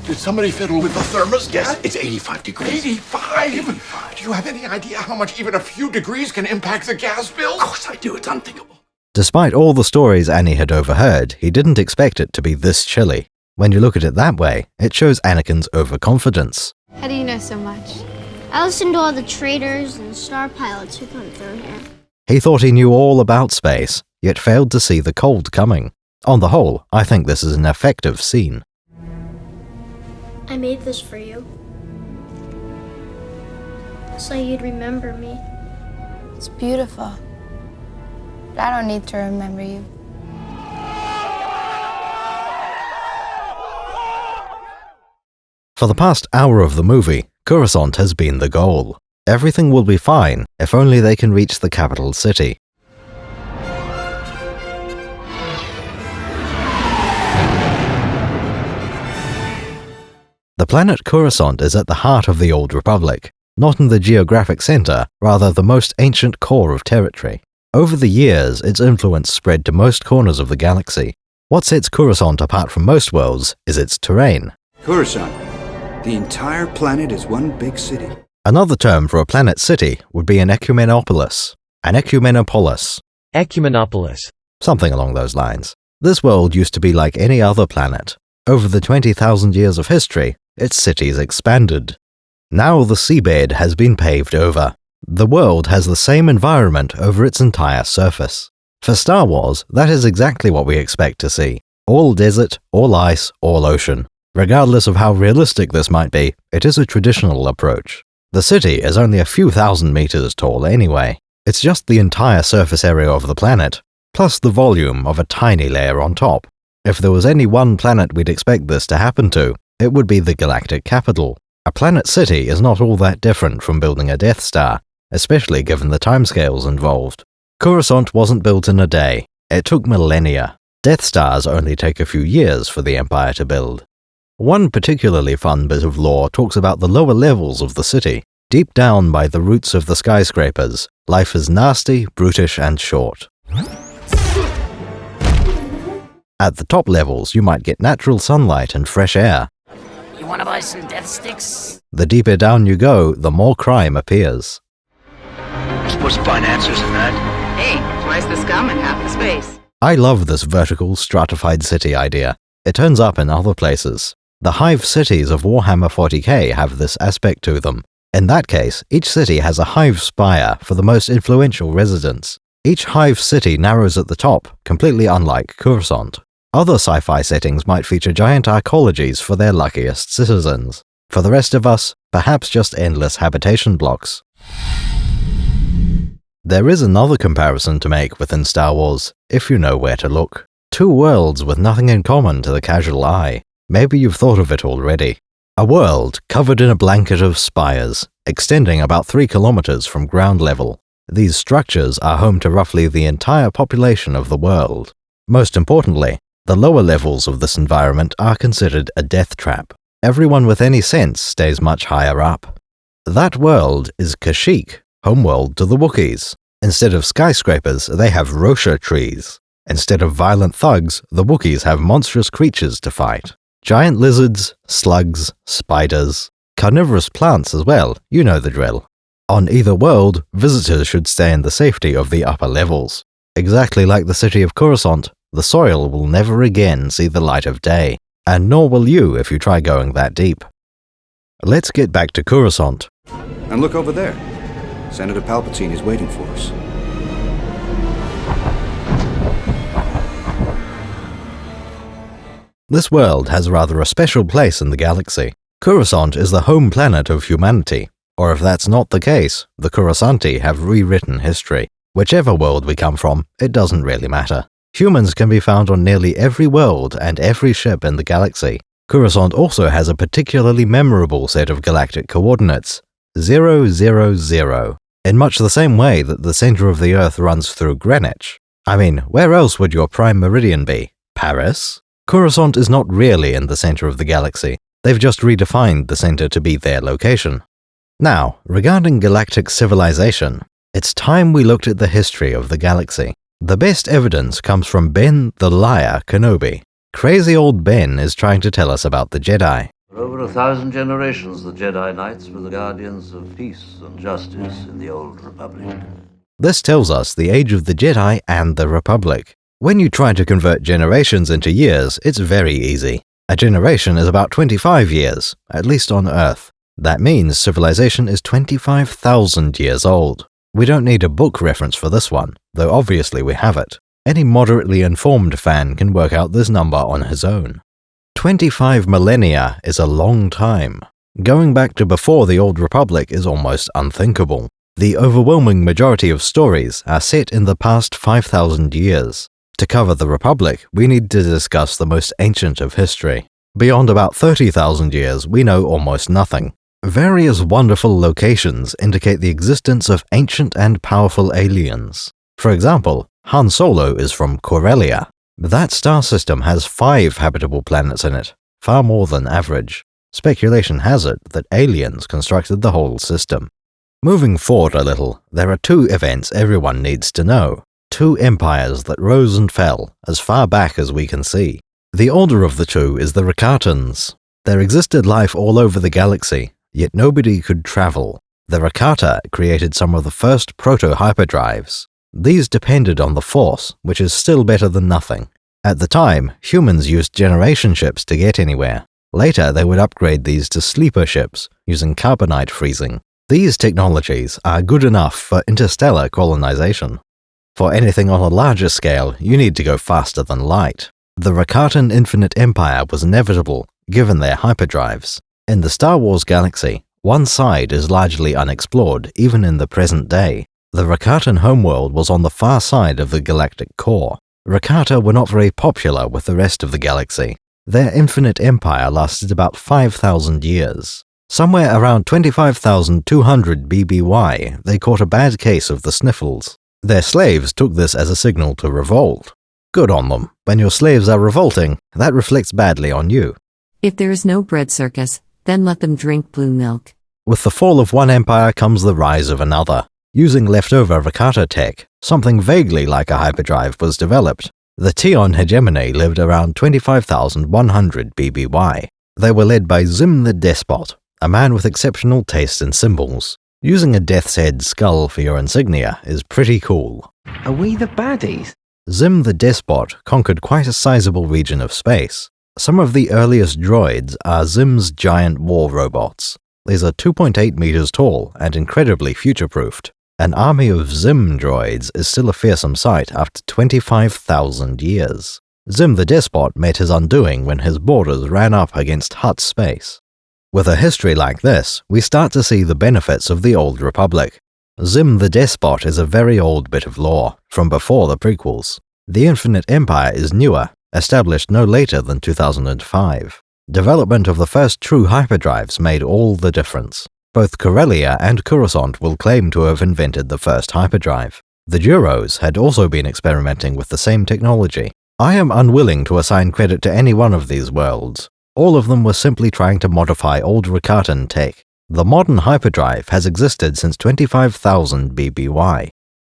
Did somebody fiddle with the thermostat? Yes, it's 85 degrees. 85? Do you have any idea how much even a few degrees can impact the gas bill? Of course I do. It's unthinkable. Despite all the stories Annie had overheard, he didn't expect it to be this chilly. When you look at it that way, it shows Anakin's overconfidence. How do you know so much? I listened to all the traders and star pilots who come through here. He thought he knew all about space, yet failed to see the cold coming. On the whole, I think this is an effective scene. I made this for you. So you'd remember me. It's beautiful. But I don't need to remember you. For the past hour of the movie, Coruscant has been the goal. Everything will be fine if only they can reach the capital city. The planet Coruscant is at the heart of the Old Republic, not in the geographic center, rather the most ancient core of territory. Over the years, its influence spread to most corners of the galaxy. What sets Coruscant apart from most worlds is its terrain. Coruscant. The entire planet is one big city. Another term for a planet city would be an ecumenopolis. An ecumenopolis. Ecumenopolis. Something along those lines. This world used to be like any other planet. Over the 20,000 years of history, its cities expanded. Now the seabed has been paved over. The world has the same environment over its entire surface. For Star Wars, that is exactly what we expect to see. All desert, all ice, all ocean. Regardless of how realistic this might be, it is a traditional approach. The city is only a few thousand meters tall anyway. It's just the entire surface area of the planet, plus the volume of a tiny layer on top. If there was any one planet we'd expect this to happen to, it would be the galactic capital. A planet city is not all that different from building a Death Star, especially given the timescales involved. Coruscant wasn't built in a day. It took millennia. Death Stars only take a few years for the Empire to build. One particularly fun bit of lore talks about the lower levels of the city. Deep down by the roots of the skyscrapers, life is nasty, brutish, and short. At the top levels, you might get natural sunlight and fresh air. You wanna buy some death sticks? The deeper down you go, the more crime appears. You're supposed to find answers in that. Hey, twice the scum and half the space. I love this vertical, stratified city idea. It turns up in other places. The hive cities of Warhammer 40k have this aspect to them. In that case, each city has a hive spire for the most influential residents. Each hive city narrows at the top, completely unlike Coruscant. Other sci-fi settings might feature giant arcologies for their luckiest citizens. For the rest of us, perhaps just endless habitation blocks. There is another comparison to make within Star Wars, if you know where to look. Two worlds with nothing in common to the casual eye. Maybe you've thought of it already. A world covered in a blanket of spires, extending about 3 kilometers from ground level. These structures are home to roughly the entire population of the world. Most importantly, the lower levels of this environment are considered a death trap. Everyone with any sense stays much higher up. That world is Kashyyyk, homeworld to the Wookiees. Instead of skyscrapers, they have Rosha trees. Instead of violent thugs, the Wookiees have monstrous creatures to fight. Giant lizards, slugs, spiders, carnivorous plants as well, you know the drill. On either world, visitors should stay in the safety of the upper levels. Exactly like the city of Coruscant, the soil will never again see the light of day, and nor will you if you try going that deep. Let's get back to Coruscant. And look over there. Senator Palpatine is waiting for us. This world has rather a special place in the galaxy. Coruscant is the home planet of humanity. Or if that's not the case, the Coruscanti have rewritten history. Whichever world we come from, it doesn't really matter. Humans can be found on nearly every world and every ship in the galaxy. Coruscant also has a particularly memorable set of galactic coordinates, 000, in much the same way that the center of the Earth runs through Greenwich. I mean, where else would your prime meridian be? Paris? Coruscant is not really in the center of the galaxy. They've just redefined the center to be their location. Now, regarding galactic civilization, it's time we looked at the history of the galaxy. The best evidence comes from Ben the Liar Kenobi. Crazy old Ben is trying to tell us about the Jedi. For over 1,000 generations, the Jedi Knights were the guardians of peace and justice in the Old Republic. This tells us the age of the Jedi and the Republic. When you try to convert generations into years, it's very easy. A generation is about 25 years, at least on Earth. That means civilization is 25,000 years old. We don't need a book reference for this one, though obviously we have it. Any moderately informed fan can work out this number on his own. 25 millennia is a long time. Going back to before the Old Republic is almost unthinkable. The overwhelming majority of stories are set in the past 5,000 years. To cover the Republic, we need to discuss the most ancient of history. Beyond about 30,000 years, we know almost nothing. Various wonderful locations indicate the existence of ancient and powerful aliens. For example, Han Solo is from Corellia. That star system has 5 habitable planets in it, far more than average. Speculation has it that aliens constructed the whole system. Moving forward a little, there are 2 events everyone needs to know. 2 empires that rose and fell, as far back as we can see. The older of the 2 is the Rakatans. There existed life all over the galaxy, yet nobody could travel. The Rakata created some of the first proto-hyperdrives. These depended on the Force, which is still better than nothing. At the time, humans used generation ships to get anywhere. Later, they would upgrade these to sleeper ships, using carbonite freezing. These technologies are good enough for interstellar colonization. For anything on a larger scale, you need to go faster than light. The Rakatan Infinite Empire was inevitable, given their hyperdrives. In the Star Wars galaxy, one side is largely unexplored, even in the present day. The Rakatan homeworld was on the far side of the galactic core. Rakata were not very popular with the rest of the galaxy. Their infinite empire lasted about 5,000 years. Somewhere around 25,200 BBY, they caught a bad case of the sniffles. Their slaves took this as a signal to revolt. Good on them. When your slaves are revolting, that reflects badly on you. If there is no bread circus, then let them drink blue milk. With the fall of one empire comes the rise of another. Using leftover Rakata tech, something vaguely like a hyperdrive was developed. The Tion hegemony lived around 25,100 BBY. They were led by Zim the Despot, a man with exceptional taste in symbols. Using a death's head skull for your insignia is pretty cool. Are we the baddies? Zim the Despot conquered quite a sizable region of space. Some of the earliest droids are Zim's giant war robots. These are 2.8 meters tall and incredibly future-proofed. An army of Zim droids is still a fearsome sight after 25,000 years. Zim the Despot met his undoing when his borders ran up against Hutt space. With a history like this, we start to see the benefits of the Old Republic. Zim the Despot is a very old bit of lore, from before the prequels. The Infinite Empire is newer, established no later than 2005. Development of the first true hyperdrives made all the difference. Both Corellia and Coruscant will claim to have invented the first hyperdrive. The Duros had also been experimenting with the same technology. I am unwilling to assign credit to any one of these worlds. All of them were simply trying to modify old Rakatan tech. The modern hyperdrive has existed since 25,000 BBY.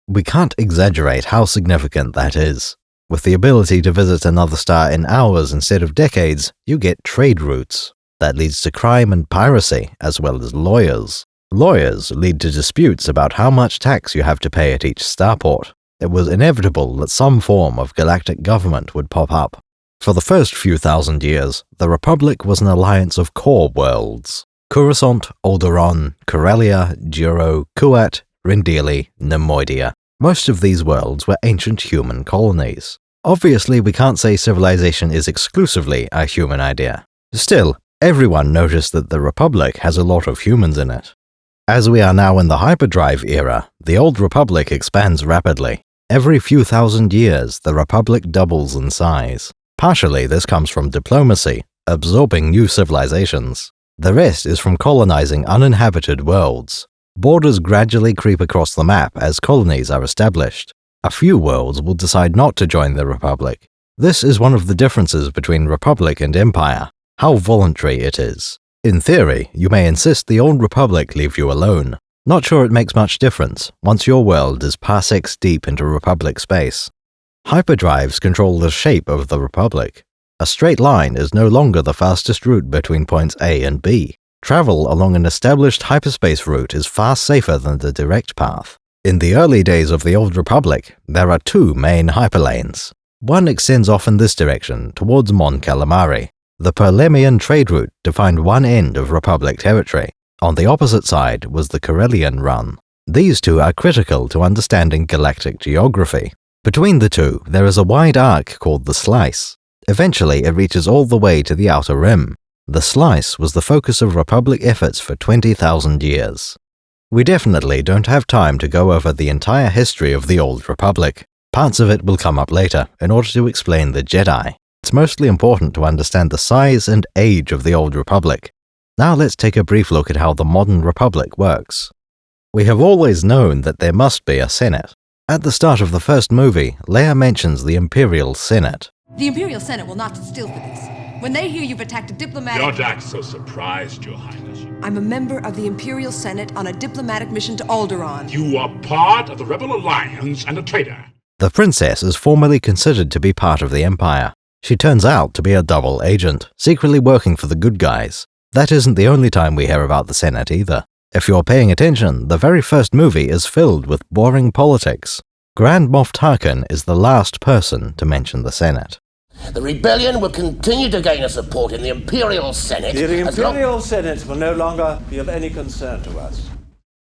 We can't exaggerate how significant that is. With the ability to visit another star in hours instead of decades, you get trade routes. That leads to crime and piracy, as well as lawyers. Lawyers lead to disputes about how much tax you have to pay at each starport. It was inevitable that some form of galactic government would pop up. For the first few thousand years, the Republic was an alliance of core worlds. Coruscant, Alderaan, Corellia, Duro, Kuat, Rendili, Nemoidia. Most of these worlds were ancient human colonies. Obviously, we can't say civilization is exclusively a human idea. Still, everyone noticed that the Republic has a lot of humans in it. As we are now in the hyperdrive era, the Old Republic expands rapidly. Every few thousand years, the Republic doubles in size. Partially, this comes from diplomacy, absorbing new civilizations. The rest is from colonizing uninhabited worlds. Borders gradually creep across the map as colonies are established. A few worlds will decide not to join the Republic. This is one of the differences between Republic and Empire, how voluntary it is. In theory, you may insist the Old Republic leave you alone. Not sure it makes much difference once your world is parsecs deep into Republic space. Hyperdrives control the shape of the Republic. A straight line is no longer the fastest route between points A and B. Travel along an established hyperspace route is far safer than the direct path. In the early days of the Old Republic, there are two main hyperlanes. One extends off in this direction, towards Mon Calamari. The Perlemian trade route defined one end of Republic territory. On the opposite side was the Corellian run. These two are critical to understanding galactic geography. Between the two, there is a wide arc called the Slice. Eventually, it reaches all the way to the Outer Rim. The Slice was the focus of Republic efforts for 20,000 years. We definitely don't have time to go over the entire history of the Old Republic. Parts of it will come up later in order to explain the Jedi. It's mostly important to understand the size and age of the Old Republic. Now let's take a brief look at how the modern Republic works. We have always known that there must be a Senate. At the start of the first movie, Leia mentions the Imperial Senate. The Imperial Senate will not sit still for this. When they hear you've attacked a diplomatic... Don't act so surprised, Your Highness. I'm a member of the Imperial Senate on a diplomatic mission to Alderaan. You are part of the Rebel Alliance and a traitor. The princess is formally considered to be part of the Empire. She turns out to be a double agent, secretly working for the good guys. That isn't the only time we hear about the Senate either. If you're paying attention, the very first movie is filled with boring politics. Grand Moff Tarkin is the last person to mention the Senate. The rebellion will continue to gain a support in the Imperial Senate. The Imperial Senate will no longer be of any concern to us.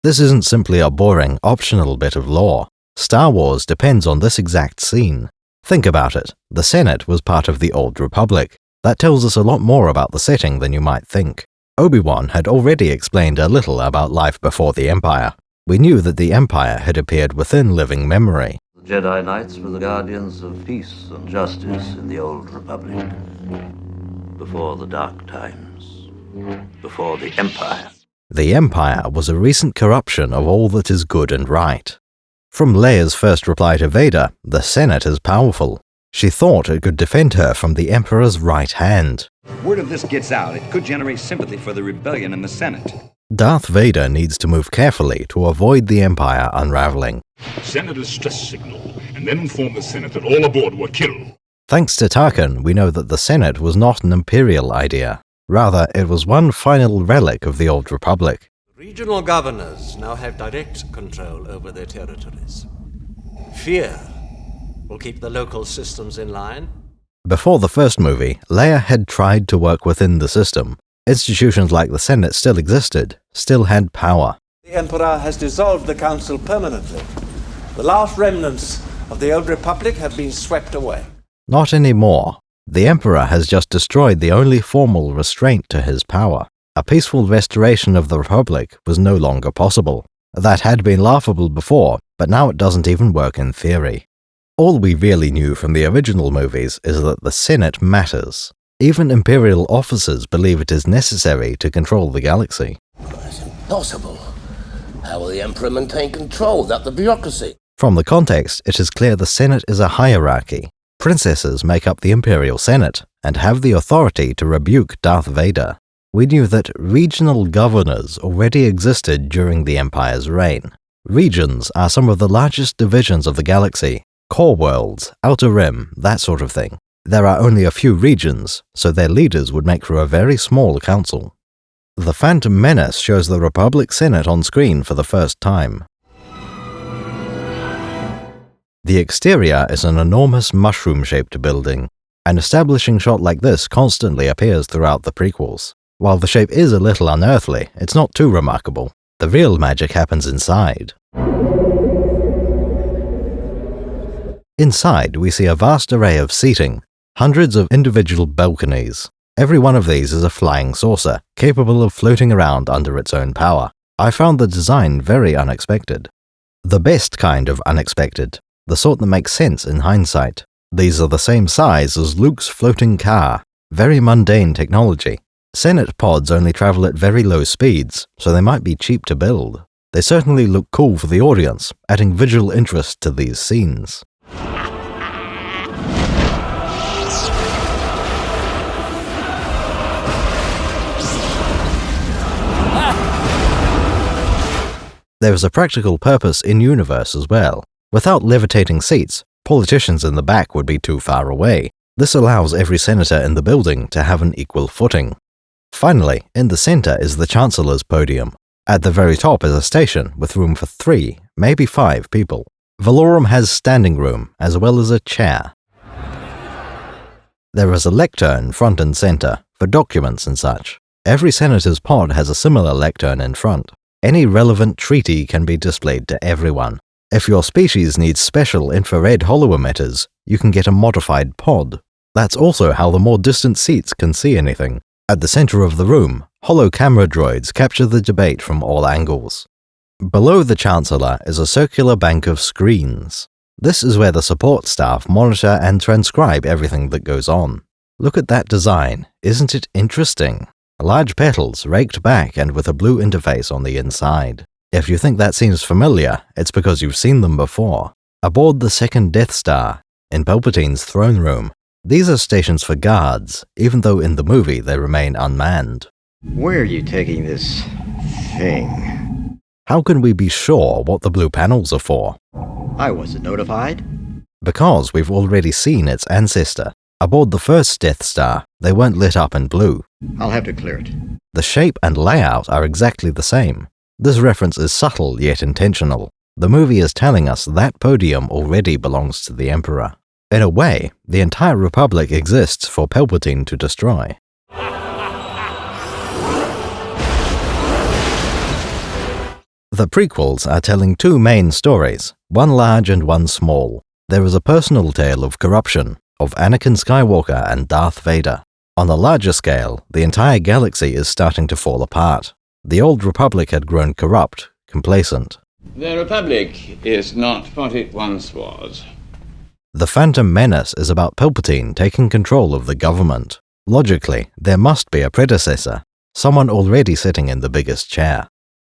This isn't simply a boring, optional bit of lore. Star Wars depends on this exact scene. Think about it. The Senate was part of the Old Republic. That tells us a lot more about the setting than you might think. Obi-Wan had already explained a little about life before the Empire. We knew that the Empire had appeared within living memory. The Jedi Knights were the guardians of peace and justice in the Old Republic. Before the dark times. Before the Empire. The Empire was a recent corruption of all that is good and right. From Leia's first reply to Vader, the Senate is powerful. She thought it could defend her from the Emperor's right hand. Word of this gets out, it could generate sympathy for the rebellion in the Senate. Darth Vader needs to move carefully to avoid the Empire unraveling. Send a distress signal, and then inform the Senate that all aboard were killed. Thanks to Tarkin, we know that the Senate was not an imperial idea. Rather, it was one final relic of the Old Republic. Regional governors now have direct control over their territories. Fear will keep the local systems in line. Before the first movie, Leia had tried to work within the system. Institutions like the Senate still existed, still had power. The Emperor has dissolved the Council permanently. The last remnants of the Old Republic have been swept away. Not anymore. The Emperor has just destroyed the only formal restraint to his power. A peaceful restoration of the Republic was no longer possible. That had been laughable before, but now it doesn't even work in theory. All we really knew from the original movies is that the Senate matters. Even Imperial officers believe it is necessary to control the galaxy. It's impossible. How will the Emperor maintain control without the bureaucracy? From the context, it is clear the Senate is a hierarchy. Princesses make up the Imperial Senate and have the authority to rebuke Darth Vader. We knew that regional governors already existed during the Empire's reign. Regions are some of the largest divisions of the galaxy. Core worlds, Outer Rim, that sort of thing. There are only a few regions, so their leaders would make for a very small council. The Phantom Menace shows the Republic Senate on screen for the first time. The exterior is an enormous mushroom-shaped building. An establishing shot like this constantly appears throughout the prequels. While the shape is a little unearthly, it's not too remarkable. The real magic happens inside. Inside, we see a vast array of seating, hundreds of individual balconies. Every one of these is a flying saucer, capable of floating around under its own power. I found the design very unexpected. The best kind of unexpected, the sort that makes sense in hindsight. These are the same size as Luke's floating car, very mundane technology. Senate pods only travel at very low speeds, so they might be cheap to build. They certainly look cool for the audience, adding visual interest to these scenes. There is a practical purpose in-universe as well. Without levitating seats, politicians in the back would be too far away. This allows every senator in the building to have an equal footing. Finally, in the center is the Chancellor's podium. At the very top is a station with room for 3, maybe 5 people. Valorum has standing room, as well as a chair. There is a lectern front and center, for documents and such. Every senator's pod has a similar lectern in front. Any relevant treaty can be displayed to everyone. If your species needs special infrared holoemitters, you can get a modified pod. That's also how the more distant seats can see anything. At the center of the room, holo camera droids capture the debate from all angles. Below the Chancellor is a circular bank of screens. This is where the support staff monitor and transcribe everything that goes on. Look at that design, isn't it interesting? Large petals raked back and with a blue interface on the inside. If you think that seems familiar, it's because you've seen them before. Aboard the second Death Star, in Palpatine's throne room, these are stations for guards, even though in the movie they remain unmanned. Where are you taking this thing? How can we be sure what the blue panels are for? I wasn't notified. Because we've already seen its ancestor. Aboard the first Death Star, they weren't lit up in blue. I'll have to clear it. The shape and layout are exactly the same. This reference is subtle yet intentional. The movie is telling us that podium already belongs to the Emperor. In a way, the entire Republic exists for Palpatine to destroy. The prequels are telling 2 main stories, one large and one small. There is a personal tale of corruption, of Anakin Skywalker and Darth Vader. On a larger scale, the entire galaxy is starting to fall apart. The old Republic had grown corrupt, complacent. The Republic is not what it once was. The Phantom Menace is about Palpatine taking control of the government. Logically, there must be a predecessor, someone already sitting in the biggest chair.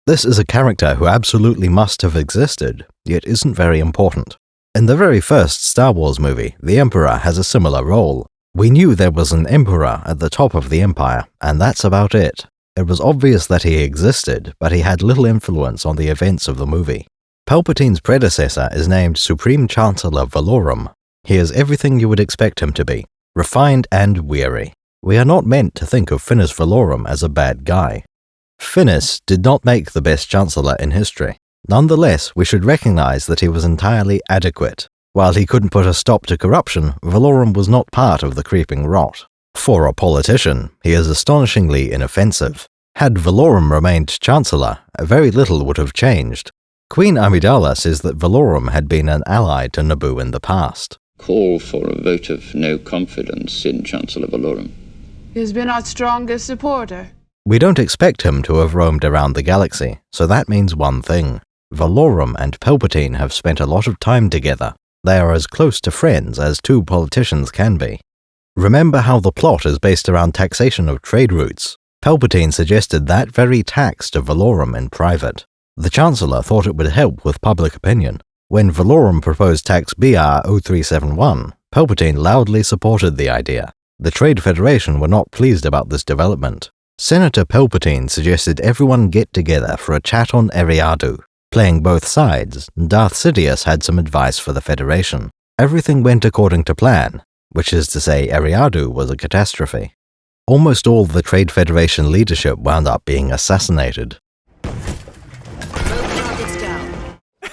This is a character who absolutely must have existed, yet isn't very important. In the very first Star Wars movie, the Emperor has a similar role. We knew there was an Emperor at the top of the Empire, and that's about it. It was obvious that he existed, but he had little influence on the events of the movie. Palpatine's predecessor is named Supreme Chancellor Valorum. He is everything you would expect him to be, refined and weary. We are not meant to think of Finis Valorum as a bad guy. Finis did not make the best Chancellor in history. Nonetheless, we should recognize that he was entirely adequate. While he couldn't put a stop to corruption, Valorum was not part of the creeping rot. For a politician, he is astonishingly inoffensive. Had Valorum remained Chancellor, very little would have changed. Queen Amidala says that Valorum had been an ally to Naboo in the past. Call for a vote of no confidence in Chancellor Valorum. He's been our strongest supporter. We don't expect him to have roamed around the galaxy, so that means one thing. Valorum and Palpatine have spent a lot of time together. They are as close to friends as 2 politicians can be. Remember how the plot is based around taxation of trade routes. Palpatine suggested that very tax to Valorum in private. The Chancellor thought it would help with public opinion. When Valorum proposed tax BR 0371, Palpatine loudly supported the idea. The Trade Federation were not pleased about this development. Senator Palpatine suggested everyone get together for a chat on Eriadu. Playing both sides, Darth Sidious had some advice for the Federation. Everything went according to plan, which is to say Eriadu was a catastrophe. Almost all the Trade Federation leadership wound up being assassinated.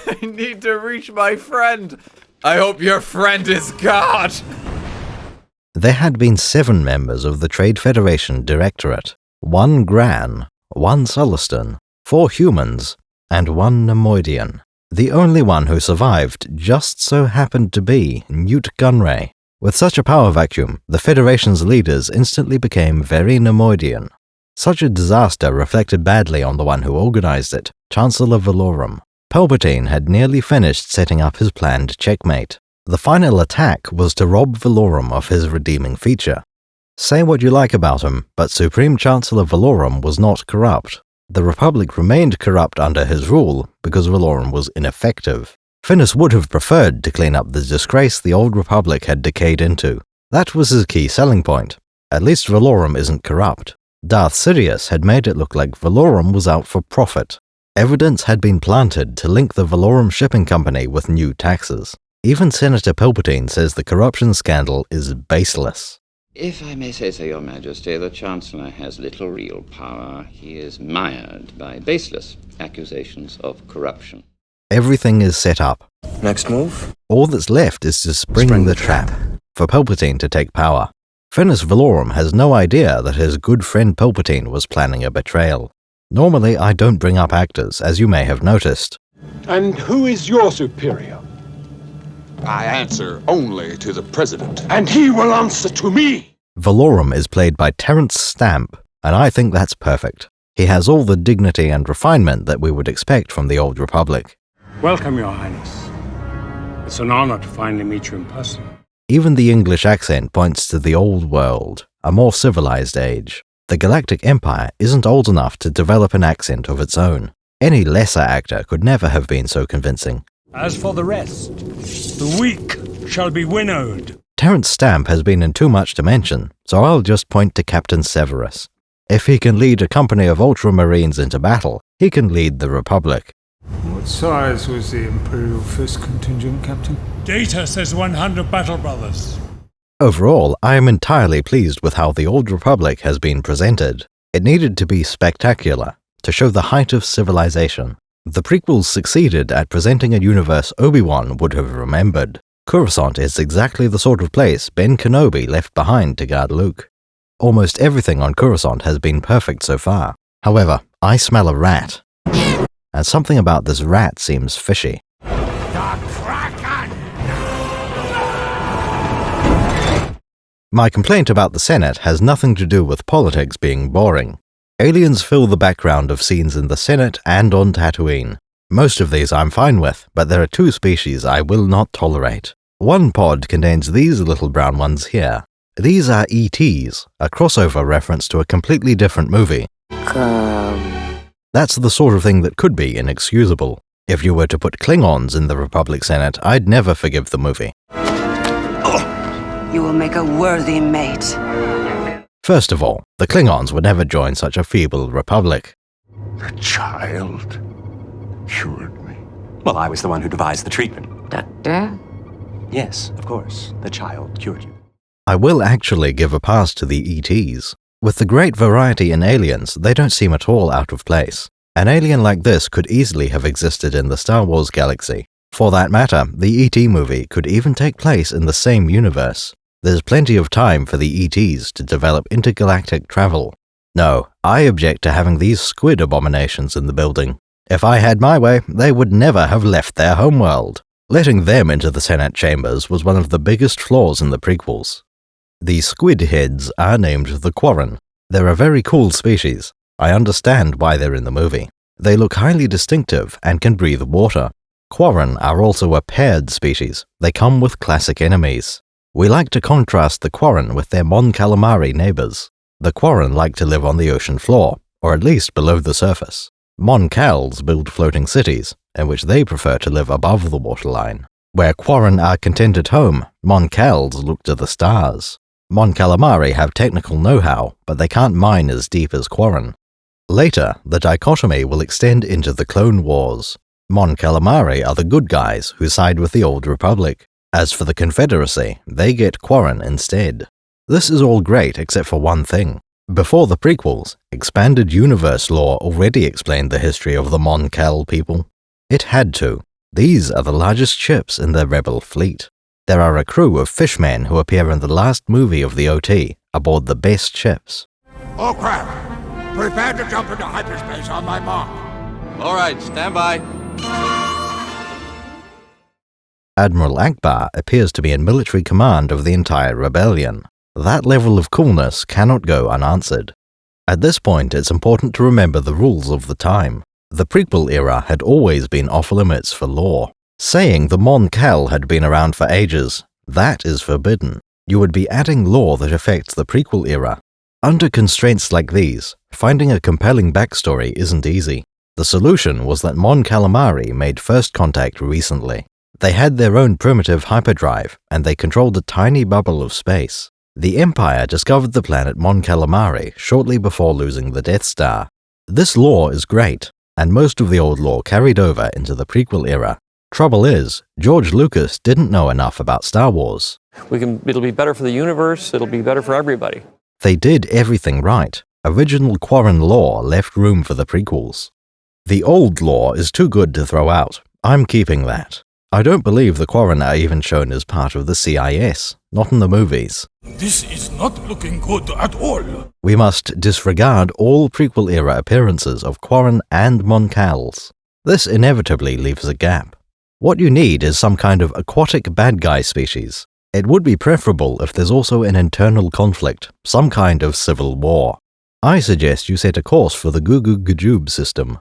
I need to reach my friend. I hope your friend is God. There had been 7 members of the Trade Federation Directorate. 1 Gran, 1 Sullustan, 4 humans, and 1 Nemoidian. The only one who survived just so happened to be Newt Gunray. With such a power vacuum, the Federation's leaders instantly became very Nemoidian. Such a disaster reflected badly on the one who organized it, Chancellor Valorum. Palpatine had nearly finished setting up his planned checkmate. The final attack was to rob Valorum of his redeeming feature. Say what you like about him, but Supreme Chancellor Valorum was not corrupt. The Republic remained corrupt under his rule because Valorum was ineffective. Finis would have preferred to clean up the disgrace the old Republic had decayed into. That was his key selling point. At least Valorum isn't corrupt. Darth Sidious had made it look like Valorum was out for profit. Evidence had been planted to link the Valorum shipping company with new taxes. Even Senator Palpatine says the corruption scandal is baseless. If I may say so, Your Majesty, the Chancellor has little real power. He is mired by baseless accusations of corruption. Everything is set up. Next move? All that's left is to spring the trap for Palpatine to take power. Finis Valorum has no idea that his good friend Palpatine was planning a betrayal. Normally, I don't bring up actors, as you may have noticed. And who is your superior? I answer only to the President. And he will answer to me! Valorum is played by Terence Stamp, and I think that's perfect. He has all the dignity and refinement that we would expect from the Old Republic. Welcome, Your Highness. It's an honor to finally meet you in person. Even the English accent points to the old world, a more civilized age. The Galactic Empire isn't old enough to develop an accent of its own. Any lesser actor could never have been so convincing. As for the rest, the weak shall be winnowed. Terence Stamp has been in too much to mention, so I'll just point to Captain Severus. If he can lead a company of Ultramarines into battle, he can lead the Republic. What size was the Imperial Fist contingent, Captain? Data says 100 battle brothers. Overall, I am entirely pleased with how the Old Republic has been presented. It needed to be spectacular, to show the height of civilization. The prequels succeeded at presenting a universe Obi-Wan would have remembered. Coruscant is exactly the sort of place Ben Kenobi left behind to guard Luke. Almost everything on Coruscant has been perfect so far. However, I smell a rat. And something about this rat seems fishy. My complaint about the Senate has nothing to do with politics being boring. Aliens fill the background of scenes in the Senate and on Tatooine. Most of these I'm fine with, but there are two species I will not tolerate. One pod contains these little brown ones here. These are ETs, a crossover reference to a completely different movie. That's the sort of thing that could be inexcusable. If you were to put Klingons in the Republic Senate, I'd never forgive the movie. You will make a worthy mate. First of all, the Klingons would never join such a feeble republic. The child cured me. Well, I was the one who devised the treatment. Doctor? Yes, of course. The child cured you. I will actually give a pass to the ETs. With the great variety in aliens, they don't seem at all out of place. An alien like this could easily have existed in the Star Wars galaxy. For that matter, the ET movie could even take place in the same universe. There's plenty of time for the ETs to develop intergalactic travel. No, I object to having these squid abominations in the building. If I had my way, they would never have left their homeworld. Letting them into the Senate chambers was one of the biggest flaws in the prequels. The squid heads are named the Quarren. They're a very cool species. I understand why they're in the movie. They look highly distinctive and can breathe water. Quarren are also a paired species. They come with classic enemies. We like to contrast the Quarren with their Mon Calamari neighbors. The Quarren like to live on the ocean floor, or at least below the surface. Mon Cals build floating cities, in which they prefer to live above the waterline. Where Quarren are content at home, Mon Cals look to the stars. Mon Calamari have technical know-how, but they can't mine as deep as Quarren. Later, the dichotomy will extend into the Clone Wars. Mon Calamari are the good guys who side with the Old Republic. As for the Confederacy, they get Quarren instead. This is all great except for one thing. Before the prequels, expanded universe lore already explained the history of the Mon Cal people. It had to. These are the largest ships in the Rebel fleet. There are a crew of fishmen who appear in the last movie of the OT, aboard the best ships. All craft, prepare to jump into hyperspace on my mark. All right, stand by. Admiral Akbar appears to be in military command of the entire rebellion. That level of coolness cannot go unanswered. At this point, it's important to remember the rules of the time. The prequel era had always been off-limits for lore. Saying the Mon Cal had been around for ages, that is forbidden. You would be adding lore that affects the prequel era. Under constraints like these, finding a compelling backstory isn't easy. The solution was that Mon Calamari made first contact recently. They had their own primitive hyperdrive, and they controlled a tiny bubble of space. The Empire discovered the planet Mon Calamari shortly before losing the Death Star. This lore is great, and most of the old lore carried over into the prequel era. Trouble is, George Lucas didn't know enough about Star Wars. It'll be better for the universe, it'll be better for everybody. They did everything right. Original Quarren lore left room for the prequels. The old lore is too good to throw out. I'm keeping that. I don't believe the Quarren are even shown as part of the CIS, not in the movies. This is not looking good at all. We must disregard all prequel-era appearances of Quarren and Mon Cal's. This inevitably leaves a gap. What you need is some kind of aquatic bad guy species. It would be preferable if there's also an internal conflict, some kind of civil war. I suggest you set a course for the Gugu Gajoob system.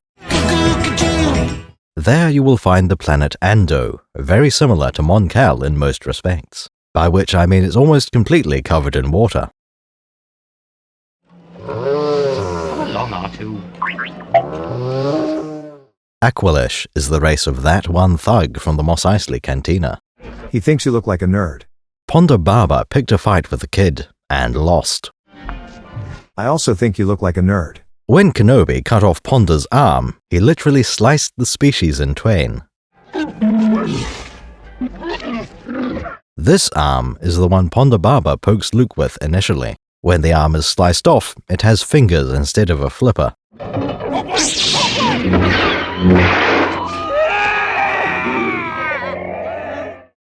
There you will find the planet Ando, very similar to Mon Cal in most respects, by which I mean it's almost completely covered in water. Aqualish is the race of that one thug from the Mos Eisley Cantina. He thinks you look like a nerd. Ponda Baba picked a fight with a kid, and lost. I also think you look like a nerd. When Kenobi cut off Ponda's arm, he literally sliced the species in twain. This arm is the one Ponda Baba pokes Luke with initially. When the arm is sliced off, it has fingers instead of a flipper.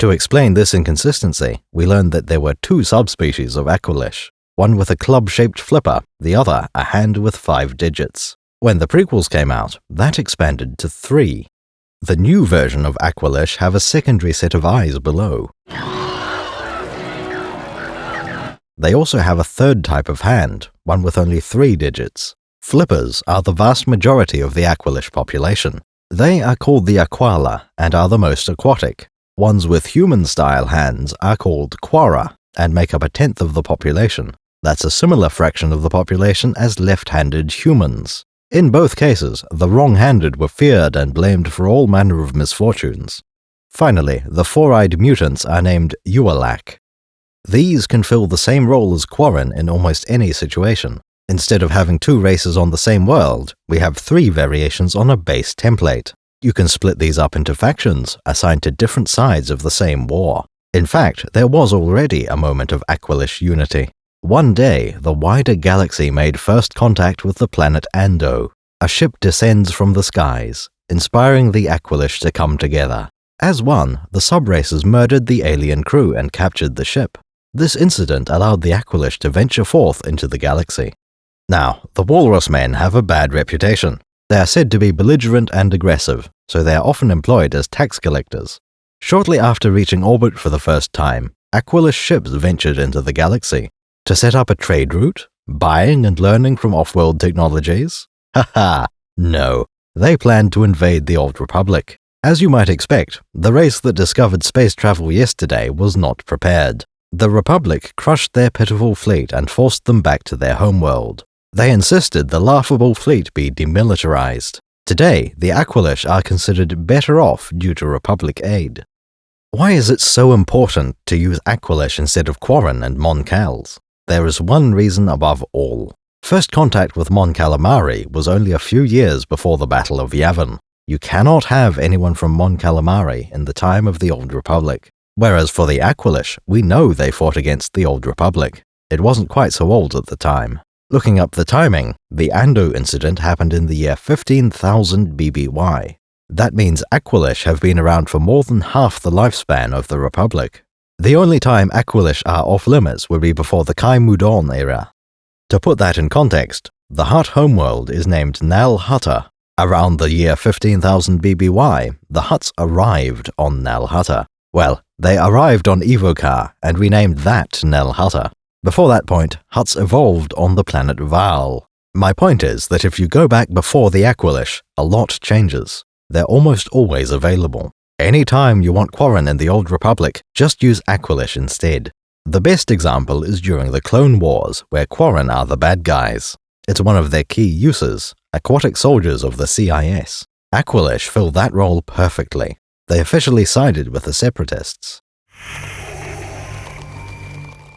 To explain this inconsistency, we learned that there were two subspecies of Aqualish, one with a club-shaped flipper, the other a hand with 5 digits. When the prequels came out, that expanded to 3. The new version of Aqualish have a secondary set of eyes below. They also have a third type of hand, one with only 3 digits. Flippers are the vast majority of the Aqualish population. They are called the Aquala and are the most aquatic. Ones with human-style hands are called Quara and make up 1/10 of the population. That's a similar fraction of the population as left-handed humans. In both cases, the wrong-handed were feared and blamed for all manner of misfortunes. Finally, the four-eyed mutants are named Ualak. These can fill the same role as Quarren in almost any situation. Instead of having 2 races on the same world, we have 3 variations on a base template. You can split these up into factions, assigned to different sides of the same war. In fact, there was already a moment of Aqualish unity. One day, the wider galaxy made first contact with the planet Ando. A ship descends from the skies, inspiring the Aqualish to come together. As one, the subraces murdered the alien crew and captured the ship. This incident allowed the Aqualish to venture forth into the galaxy. Now, the Walrus men have a bad reputation. They are said to be belligerent and aggressive, so they are often employed as tax collectors. Shortly after reaching orbit for the first time, Aqualish ships ventured into the galaxy. To set up a trade route? Buying and learning from off-world technologies? Haha, no. They planned to invade the Old Republic. As you might expect, the race that discovered space travel yesterday was not prepared. The Republic crushed their pitiful fleet and forced them back to their homeworld. They insisted the laughable fleet be demilitarized. Today, the Aqualish are considered better off due to Republic aid. Why is it so important to use Aqualish instead of Quarren and Mon Cal's? There is one reason above all. First contact with Mon Calamari was only a few years before the Battle of Yavin. You cannot have anyone from Mon Calamari in the time of the Old Republic. Whereas for the Aqualish, we know they fought against the Old Republic. It wasn't quite so old at the time. Looking up the timing, the Ando incident happened in the year 15,000 BBY. That means Aqualish have been around for more than half the lifespan of the Republic. The only time Aqualish are off-limits would be before the Kai Mudon era. To put that in context, the Hutt homeworld is named Nal Hutta. Around the year 15,000 BBY, the Hutts arrived on Nal Hutta. Well, they arrived on Evokar and renamed that Nal Hutta. Before that point, Hutts evolved on the planet Val. My point is that if you go back before the Aqualish, a lot changes. They're almost always available. Any time you want Quarren in the Old Republic, just use Aqualish instead. The best example is during the Clone Wars, where Quarren are the bad guys. It's one of their key uses, aquatic soldiers of the CIS. Aqualish fill that role perfectly. They officially sided with the Separatists.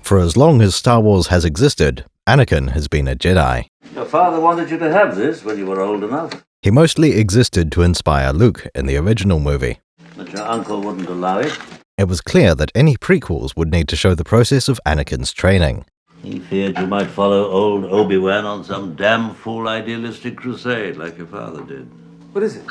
For as long as Star Wars has existed, Anakin has been a Jedi. Your father wanted you to have this when you were old enough. He mostly existed to inspire Luke in the original movie. But your uncle wouldn't allow it. It was clear that any prequels would need to show the process of Anakin's training. He feared you might follow old Obi-Wan on some damn fool idealistic crusade like your father did. What is it?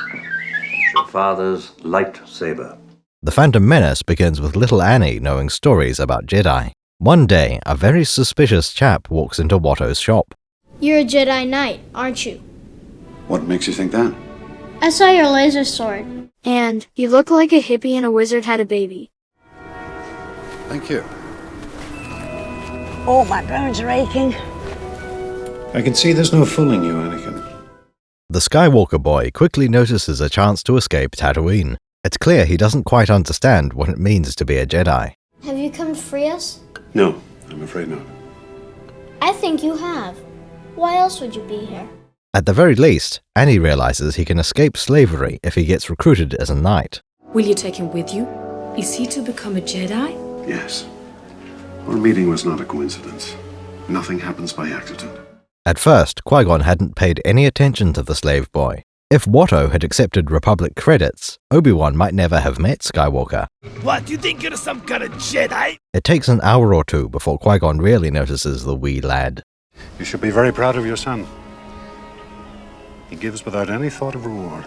Your father's lightsaber. The Phantom Menace begins with little Annie knowing stories about Jedi. One day, a very suspicious chap walks into Watto's shop. You're a Jedi Knight, aren't you? What makes you think that? I saw your laser sword. And you look like a hippie and a wizard had a baby. Thank you. Oh, my bones are aching. I can see there's no fooling you, Anakin. The Skywalker boy quickly notices a chance to escape Tatooine. It's clear he doesn't quite understand what it means to be a Jedi. Have you come to free us? No, I'm afraid not. I think you have. Why else would you be here? At the very least, Annie realizes he can escape slavery if he gets recruited as a knight. Will you take him with you? Is he to become a Jedi? Yes. Our meeting was not a coincidence. Nothing happens by accident. At first, Qui-Gon hadn't paid any attention to the slave boy. If Watto had accepted Republic credits, Obi-Wan might never have met Skywalker. What, do you think you're some kind of Jedi? It takes an hour or two before Qui-Gon really notices the wee lad. You should be very proud of your son. He gives without any thought of reward.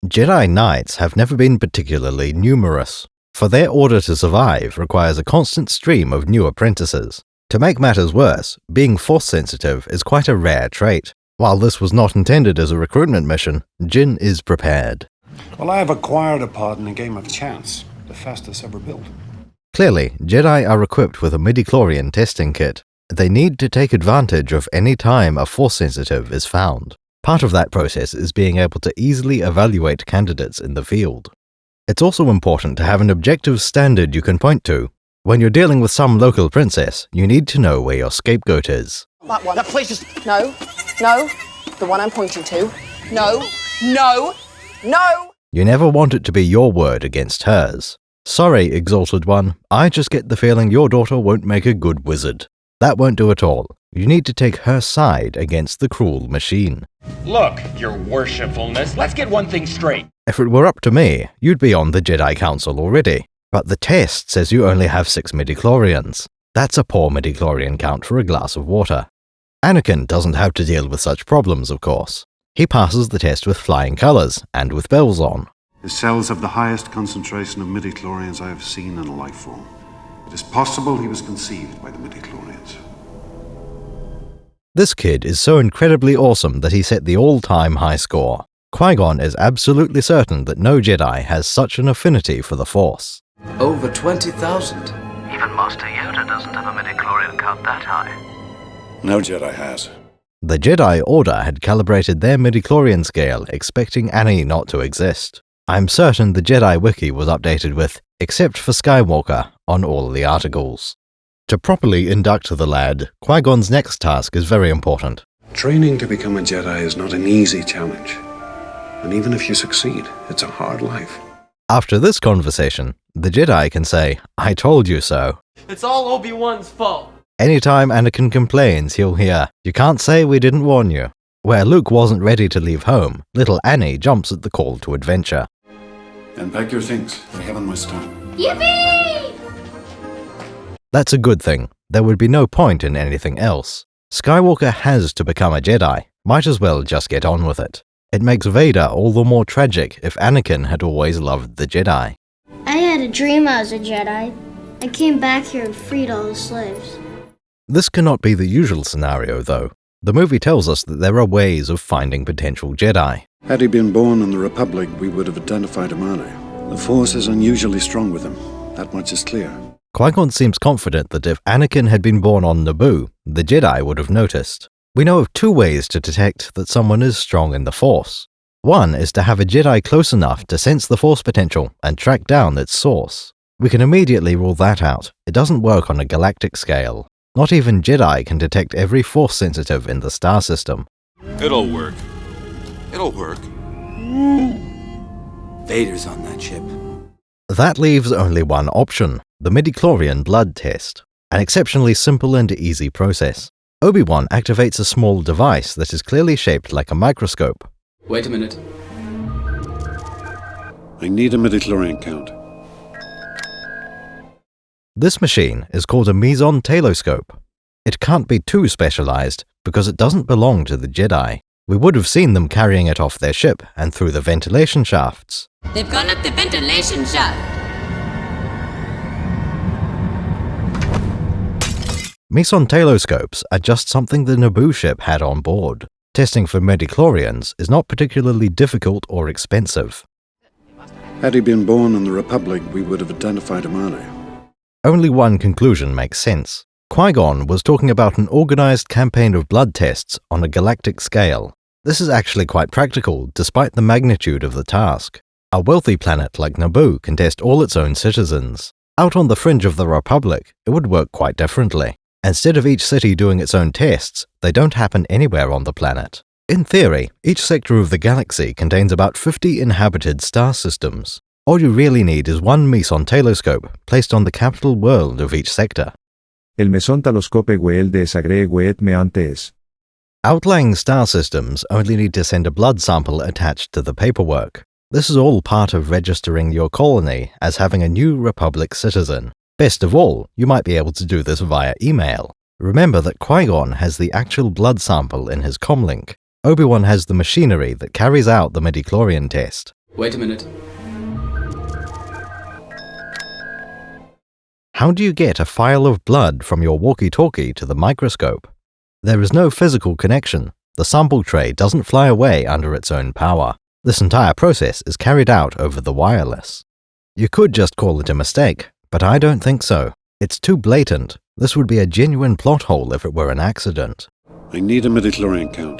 Jedi Knights have never been particularly numerous. For their order to survive requires a constant stream of new apprentices. To make matters worse, being Force-sensitive is quite a rare trait. While this was not intended as a recruitment mission, Jin is prepared. Well, I have acquired a pod in a game of chance, the fastest ever built. Clearly, Jedi are equipped with a midichlorian testing kit. They need to take advantage of any time a Force-sensitive is found. Part of that process is being able to easily evaluate candidates in the field. It's also important to have an objective standard you can point to. When you're dealing with some local princess, you need to know where your scapegoat is. That one. That place is... No. No. The one I'm pointing to. No. No. No! You never want it to be your word against hers. Sorry, Exalted One, I just get the feeling your daughter won't make a good wizard. That won't do at all. You need to take her side against the cruel machine. Look, your worshipfulness, let's get one thing straight. If it were up to me, you'd be on the Jedi Council already. But the test says you only have 6 midichlorians. That's a poor midichlorian count for a glass of water. Anakin doesn't have to deal with such problems, of course. He passes the test with flying colors and with bells on. His cells have the highest concentration of midichlorians I have seen in a life form. It is possible he was conceived by the midichlorians. This kid is so incredibly awesome that he set the all-time high score. Qui-Gon is absolutely certain that no Jedi has such an affinity for the Force. Over 20,000. Even Master Yoda doesn't have a midichlorian count that high. No Jedi has. The Jedi Order had calibrated their midichlorian scale, expecting Annie not to exist. I'm certain the Jedi Wiki was updated with, except for Skywalker, on all the articles. To properly induct the lad, Qui-Gon's next task is very important. Training to become a Jedi is not an easy challenge. And even if you succeed, it's a hard life. After this conversation, the Jedi can say, I told you so. It's all Obi-Wan's fault. Anytime Anakin complains, he'll hear, you can't say we didn't warn you. Where Luke wasn't ready to leave home, little Annie jumps at the call to adventure. Then pack your things. We haven't much time. Yippee! That's a good thing. There would be no point in anything else. Skywalker has to become a Jedi. Might as well just get on with it. It makes Vader all the more tragic if Anakin had always loved the Jedi. I had a dream I was a Jedi. I came back here and freed all the slaves. This cannot be the usual scenario, though. The movie tells us that there are ways of finding potential Jedi. Had he been born in the Republic, we would have identified him earlier. The Force is unusually strong with him. That much is clear. Qui-Gon seems confident that if Anakin had been born on Naboo, the Jedi would have noticed. We know of 2 ways to detect that someone is strong in the Force. One is to have a Jedi close enough to sense the Force potential and track down its source. We can immediately rule that out. It doesn't work on a galactic scale. Not even Jedi can detect every Force sensitive in the star system. It'll work. It'll work. Vader's on that ship. That leaves only one option, the midichlorian blood test. An exceptionally simple and easy process. Obi-Wan activates a small device that is clearly shaped like a microscope. Wait a minute. I need a midichlorian count. This machine is called a meson telescope. It can't be too specialized because it doesn't belong to the Jedi. We would have seen them carrying it off their ship and through the ventilation shafts. They've gone up the ventilation shaft. Meson telescopes are just something the Naboo ship had on board. Testing for midichlorians is not particularly difficult or expensive. Had he been born in the Republic, we would have identified him earlier. Only one conclusion makes sense. Qui-Gon was talking about an organized campaign of blood tests on a galactic scale. This is actually quite practical, despite the magnitude of the task. A wealthy planet like Naboo can test all its own citizens. Out on the fringe of the Republic, it would work quite differently. Instead of each city doing its own tests, they don't happen anywhere on the planet. In theory, each sector of the galaxy contains about 50 inhabited star systems. All you really need is one meson telescope placed on the capital world of each sector. El meson telescope guel desagre guet meantes. Outlying star systems only need to send a blood sample attached to the paperwork. This is all part of registering your colony as having a new Republic citizen. Best of all, you might be able to do this via email. Remember that Qui-Gon has the actual blood sample in his comlink. Obi-Wan has the machinery that carries out the midichlorian test. Wait a minute. How do you get a file of blood from your walkie-talkie to the microscope? There is no physical connection. The sample tray doesn't fly away under its own power. This entire process is carried out over the wireless. You could just call it a mistake, but I don't think so. It's too blatant. This would be a genuine plot hole if it were an accident. I need a midichlorian count.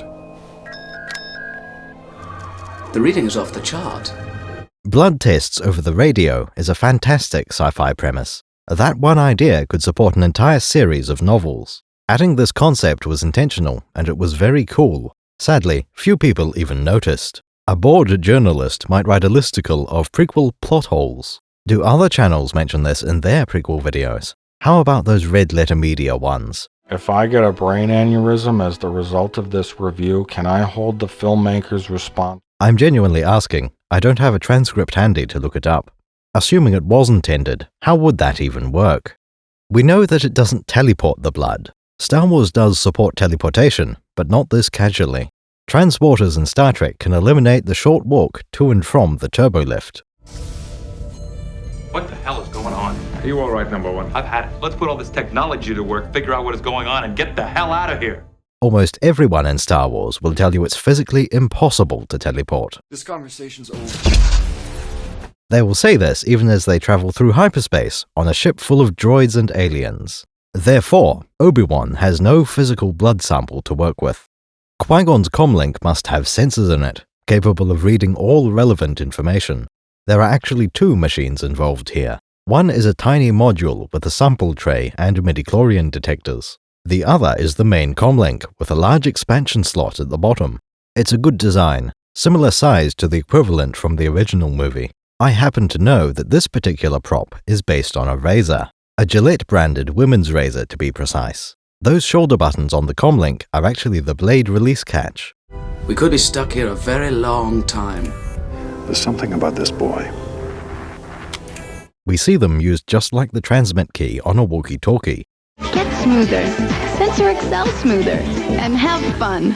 The reading is off the chart. Blood tests over the radio is a fantastic sci-fi premise. That one idea could support an entire series of novels. Adding this concept was intentional, and it was very cool. Sadly, few people even noticed. A bored journalist might write a listicle of prequel plot holes. Do other channels mention this in their prequel videos? How about those red letter media ones? If I get a brain aneurysm as the result of this review, can I hold the filmmaker's response? I'm genuinely asking. I don't have a transcript handy to look it up. Assuming it was intended, how would that even work? We know that it doesn't teleport the blood. Star Wars does support teleportation, but not this casually. Transporters in Star Trek can eliminate the short walk to and from the turbolift. What the hell is going on? Are you all right, number one? I've had it. Let's put all this technology to work, figure out what is going on, and get the hell out of here. Almost everyone in Star Wars will tell you it's physically impossible to teleport. This conversation's over. They will say this even as they travel through hyperspace on a ship full of droids and aliens. Therefore, Obi-Wan has no physical blood sample to work with. Qui-Gon's comlink must have sensors in it, capable of reading all relevant information. There are actually two machines involved here. One is a tiny module with a sample tray and midichlorian detectors. The other is the main comlink with a large expansion slot at the bottom. It's a good design, similar size to the equivalent from the original movie. I happen to know that this particular prop is based on a razor, a Gillette-branded women's razor to be precise. Those shoulder buttons on the comlink are actually the blade release catch. We could be stuck here a very long time. There's something about this boy. We see them used just like the transmit key on a walkie-talkie. Get smoother. Sensor excel smoother. And have fun.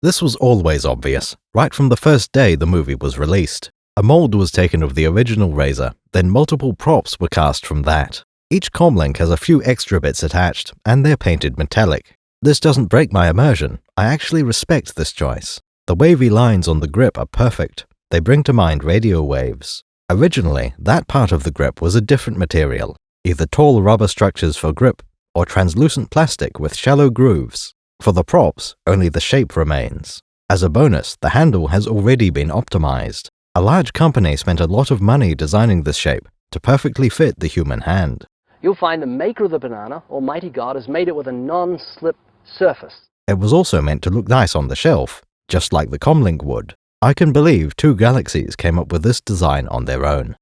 This was always obvious, right from the first day the movie was released. A mold was taken of the original razor, then multiple props were cast from that. Each comlink has a few extra bits attached, and they're painted metallic. This doesn't break my immersion. I actually respect this choice. The wavy lines on the grip are perfect. They bring to mind radio waves. Originally, that part of the grip was a different material, either tall rubber structures for grip or translucent plastic with shallow grooves. For the props, only the shape remains. As a bonus, the handle has already been optimized. A large company spent a lot of money designing this shape to perfectly fit the human hand. You'll find the maker of the banana, Almighty God, has made it with a non-slip surface. It was also meant to look nice on the shelf, just like the comlink would. I can believe two galaxies came up with this design on their own.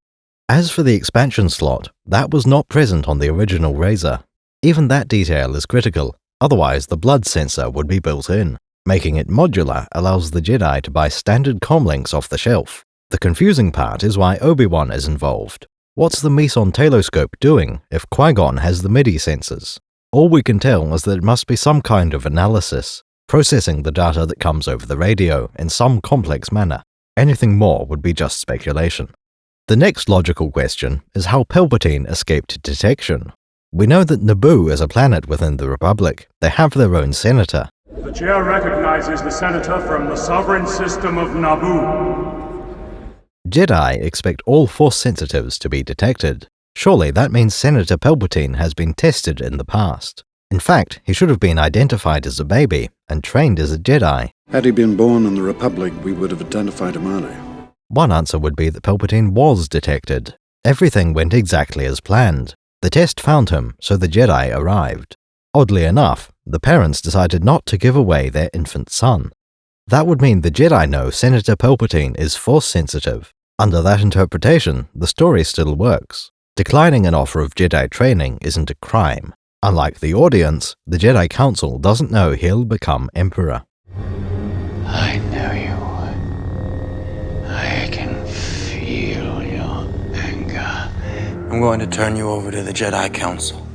As for the expansion slot, that was not present on the original razor. Even that detail is critical, otherwise the blood sensor would be built in. Making it modular allows the Jedi to buy standard comlinks off the shelf. The confusing part is why Obi-Wan is involved. What's the Meson telescope doing if Qui-Gon has the MIDI sensors? All we can tell is that it must be some kind of analysis, processing the data that comes over the radio in some complex manner. Anything more would be just speculation. The next logical question is how Palpatine escaped detection. We know that Naboo is a planet within the Republic. They have their own senator. The chair recognizes the senator from the sovereign system of Naboo. Jedi expect all Force sensitives to be detected. Surely that means Senator Palpatine has been tested in the past. In fact, he should have been identified as a baby and trained as a Jedi. Had he been born in the Republic, we would have identified him early. One answer would be that Palpatine was detected. Everything went exactly as planned. The test found him, so the Jedi arrived. Oddly enough, the parents decided not to give away their infant son. That would mean the Jedi know Senator Palpatine is Force sensitive. Under that interpretation, the story still works. Declining an offer of Jedi training isn't a crime. Unlike the audience, the Jedi Council doesn't know he'll become Emperor. I know you would. I can feel your anger. I'm going to turn you over to the Jedi Council.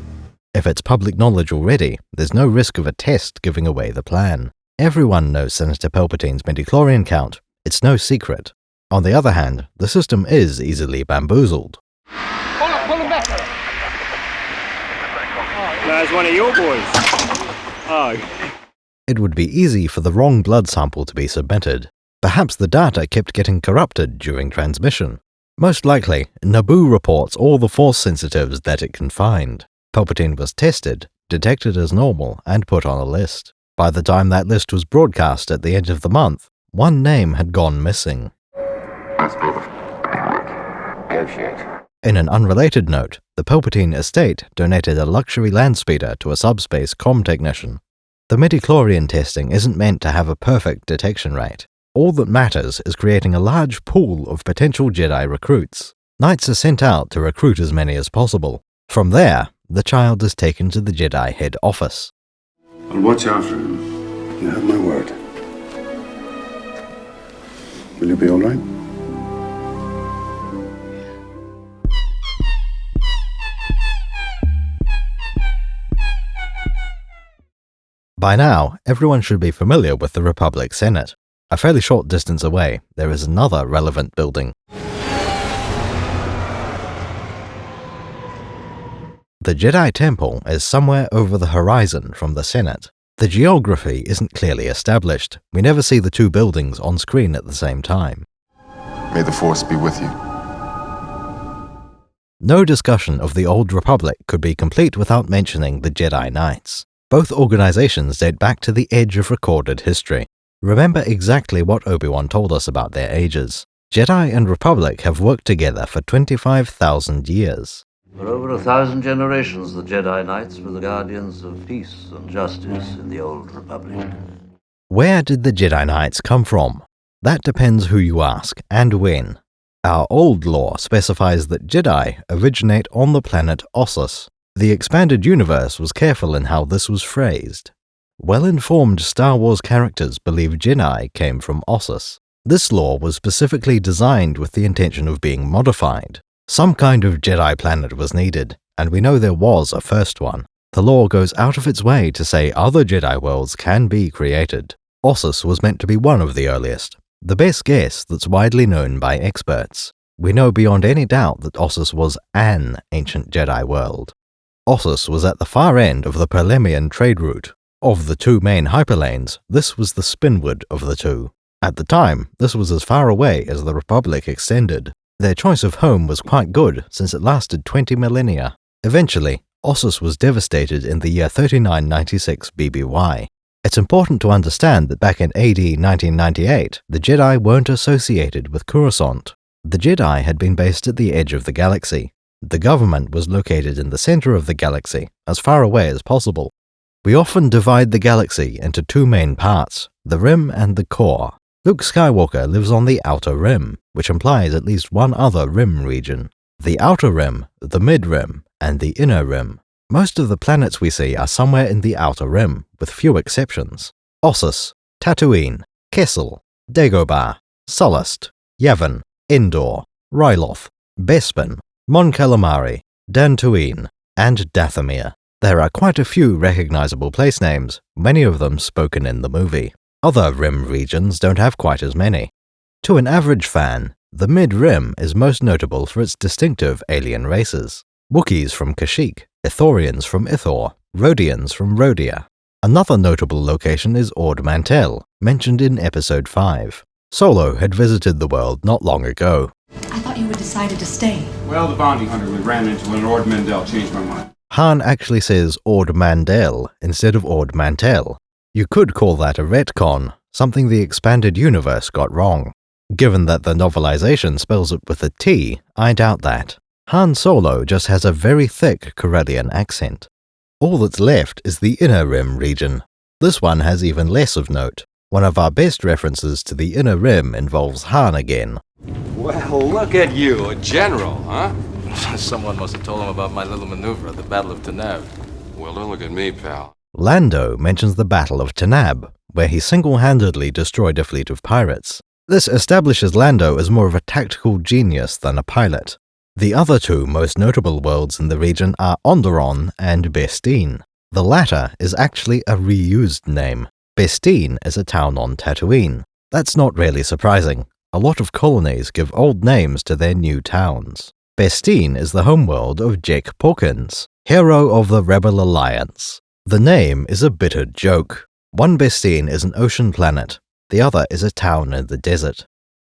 If it's public knowledge already, there's no risk of a test giving away the plan. Everyone knows Senator Palpatine's midichlorian count. It's no secret. On the other hand, the system is easily bamboozled. Pull him back. That's one of your boys. Oh. It would be easy for the wrong blood sample to be submitted. Perhaps the data kept getting corrupted during transmission. Most likely, Naboo reports all the Force sensitives that it can find. Palpatine was tested, detected as normal, and put on a list. By the time that list was broadcast at the end of the month, one name had gone missing. Negotiate. In an unrelated note, the Palpatine estate donated a luxury landspeeder to a subspace comm technician. The midichlorian testing isn't meant to have a perfect detection rate. All that matters is creating a large pool of potential Jedi recruits. Knights are sent out to recruit as many as possible. From there, the child is taken to the Jedi head office. I'll watch after him. You have my word. Will you be all right? By now, everyone should be familiar with the Republic Senate. A fairly short distance away, there is another relevant building. The Jedi Temple is somewhere over the horizon from the Senate. The geography isn't clearly established. We never see the two buildings on screen at the same time. May the Force be with you. No discussion of the Old Republic could be complete without mentioning the Jedi Knights. Both organizations date back to the edge of recorded history. Remember exactly what Obi-Wan told us about their ages. Jedi and Republic have worked together for 25,000 years. For over 1,000 generations, the Jedi Knights were the guardians of peace and justice in the Old Republic. Where did the Jedi Knights come from? That depends who you ask and when. Our old lore specifies that Jedi originate on the planet Ossus. The expanded universe was careful in how this was phrased. Well-informed Star Wars characters believe Jedi came from Ossus. This lore was specifically designed with the intention of being modified. Some kind of Jedi planet was needed, and we know there was a first one. The lore goes out of its way to say other Jedi worlds can be created. Ossus was meant to be one of the earliest, the best guess that's widely known by experts. We know beyond any doubt that Ossus was an ancient Jedi world. Ossus was at the far end of the Perlemian trade route. Of the two main hyperlanes, this was the spinward of the two. At the time, this was as far away as the Republic extended. Their choice of home was quite good, since it lasted 20 millennia. Eventually, Ossus was devastated in the year 3996 BBY. It's important to understand that back in AD 1998, the Jedi weren't associated with Coruscant. The Jedi had been based at the edge of the galaxy. The government was located in the center of the galaxy, as far away as possible. We often divide the galaxy into two main parts, the rim and the core. Luke Skywalker lives on the outer rim, which implies at least one other rim region. The outer rim, the mid-rim, and the inner rim. Most of the planets we see are somewhere in the outer rim, with few exceptions. Ossus, Tatooine, Kessel, Dagobah, Sullust, Yavin, Endor, Ryloth, Bespin, Mon Calamari, Dantooine, and Dathomir. There are quite a few recognizable place names, many of them spoken in the movie. Other Rim regions don't have quite as many. To an average fan, the Mid-Rim is most notable for its distinctive alien races. Wookiees from Kashyyyk, Ithorians from Ithor, Rhodians from Rhodia. Another notable location is Ord Mantell, mentioned in Episode 5. Solo had visited the world not long ago. I thought you had decided to stay. Well, the bounty hunter we ran into in Ord Mantell changed my mind. Han actually says Ord Mandel instead of Ord Mantell. You could call that a retcon, something the expanded universe got wrong. Given that the novelization spells it with a T, I doubt that. Han Solo just has a very thick Corellian accent. All that's left is the Inner Rim region. This one has even less of note. One of our best references to the Inner Rim involves Han again. Well, look at you, a general, huh? Someone must have told him about my little maneuver at the Battle of Tanab. Well, don't look at me, pal. Lando mentions the Battle of Tanab, where he single-handedly destroyed a fleet of pirates. This establishes Lando as more of a tactical genius than a pilot. The other two most notable worlds in the region are Onderon and Bestine. The latter is actually a reused name. Bestine is a town on Tatooine. That's not really surprising. A lot of colonies give old names to their new towns. Bestine is the homeworld of Jake Porkins, hero of the Rebel Alliance. The name is a bitter joke. One Bestine is an ocean planet, the other is a town in the desert.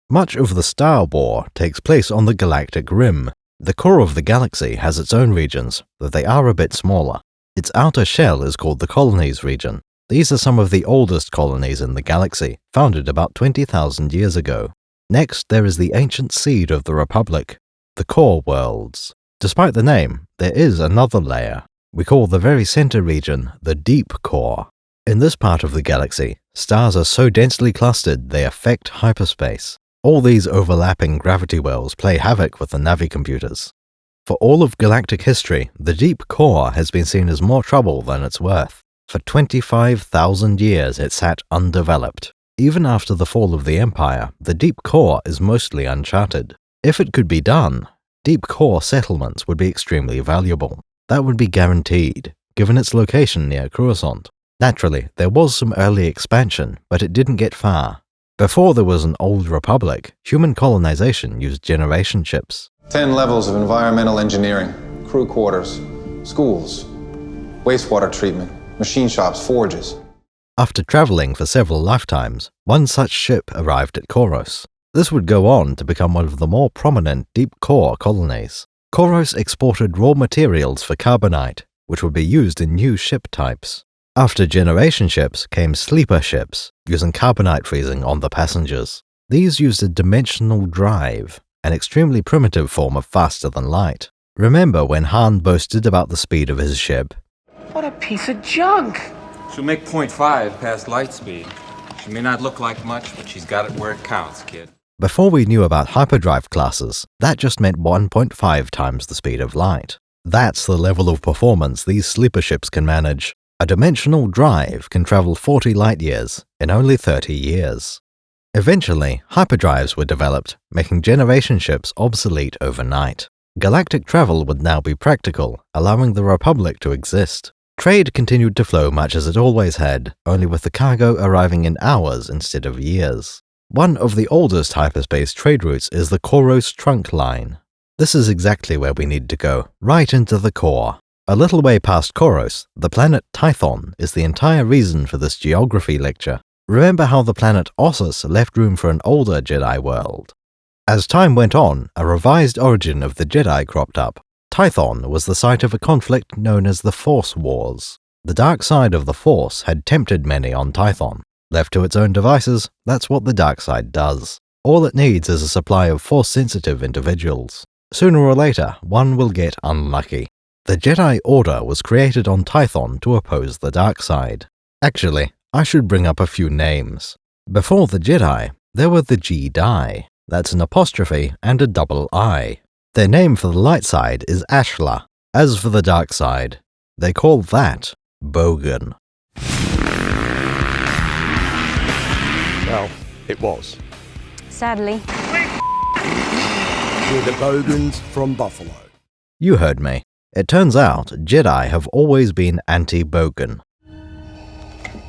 Much of the Star War takes place on the galactic rim. The core of the galaxy has its own regions, though they are a bit smaller. Its outer shell is called the Colonies region. These are some of the oldest colonies in the galaxy, founded about 20,000 years ago. Next, there is the ancient seed of the Republic, the Core Worlds. Despite the name, there is another layer. We call the very center region the Deep Core. In this part of the galaxy, stars are so densely clustered they affect hyperspace. All these overlapping gravity wells play havoc with the Navi computers. For all of galactic history, the Deep Core has been seen as more trouble than it's worth. For 25,000 years it sat undeveloped. Even after the fall of the Empire, the Deep Core is mostly uncharted. If it could be done, Deep Core settlements would be extremely valuable. That would be guaranteed, given its location near Coruscant. Naturally, there was some early expansion, but it didn't get far. Before there was an old republic, human colonization used generation ships. 10 levels of environmental engineering, crew quarters, schools, wastewater treatment, machine shops, forges. After traveling for several lifetimes, one such ship arrived at Koros. This would go on to become one of the more prominent deep core colonies. Koros exported raw materials for carbonite, which would be used in new ship types. After generation ships came sleeper ships, using carbonite freezing on the passengers. These used a dimensional drive, an extremely primitive form of faster than light. Remember when Han boasted about the speed of his ship? What a piece of junk! She'll make 0.5 past light speed. She may not look like much, but she's got it where it counts, kid. Before we knew about hyperdrive classes, that just meant 1.5 times the speed of light. That's the level of performance these sleeper ships can manage. A dimensional drive can travel 40 light-years in only 30 years. Eventually, hyperdrives were developed, making generation ships obsolete overnight. Galactic travel would now be practical, allowing the Republic to exist. Trade continued to flow much as it always had, only with the cargo arriving in hours instead of years. One of the oldest hyperspace trade routes is the Koros Trunk Line. This is exactly where we need to go, right into the core. A little way past Koros, the planet Tython is the entire reason for this geography lecture. Remember how the planet Ossus left room for an older Jedi world? As time went on, a revised origin of the Jedi cropped up. Tython was the site of a conflict known as the Force Wars. The dark side of the Force had tempted many on Tython. Left to its own devices, that's what the dark side does. All it needs is a supply of Force-sensitive individuals. Sooner or later, one will get unlucky. The Jedi Order was created on Tython to oppose the dark side. Actually, I should bring up a few names. Before the Jedi, there were the Jedi. That's an apostrophe and a double I. Their name for the light side is Ashla. As for the dark side, they call that Bogan. Well, it was. Sadly. We're the Bogans from Buffalo. You heard me. It turns out Jedi have always been anti-Bogan.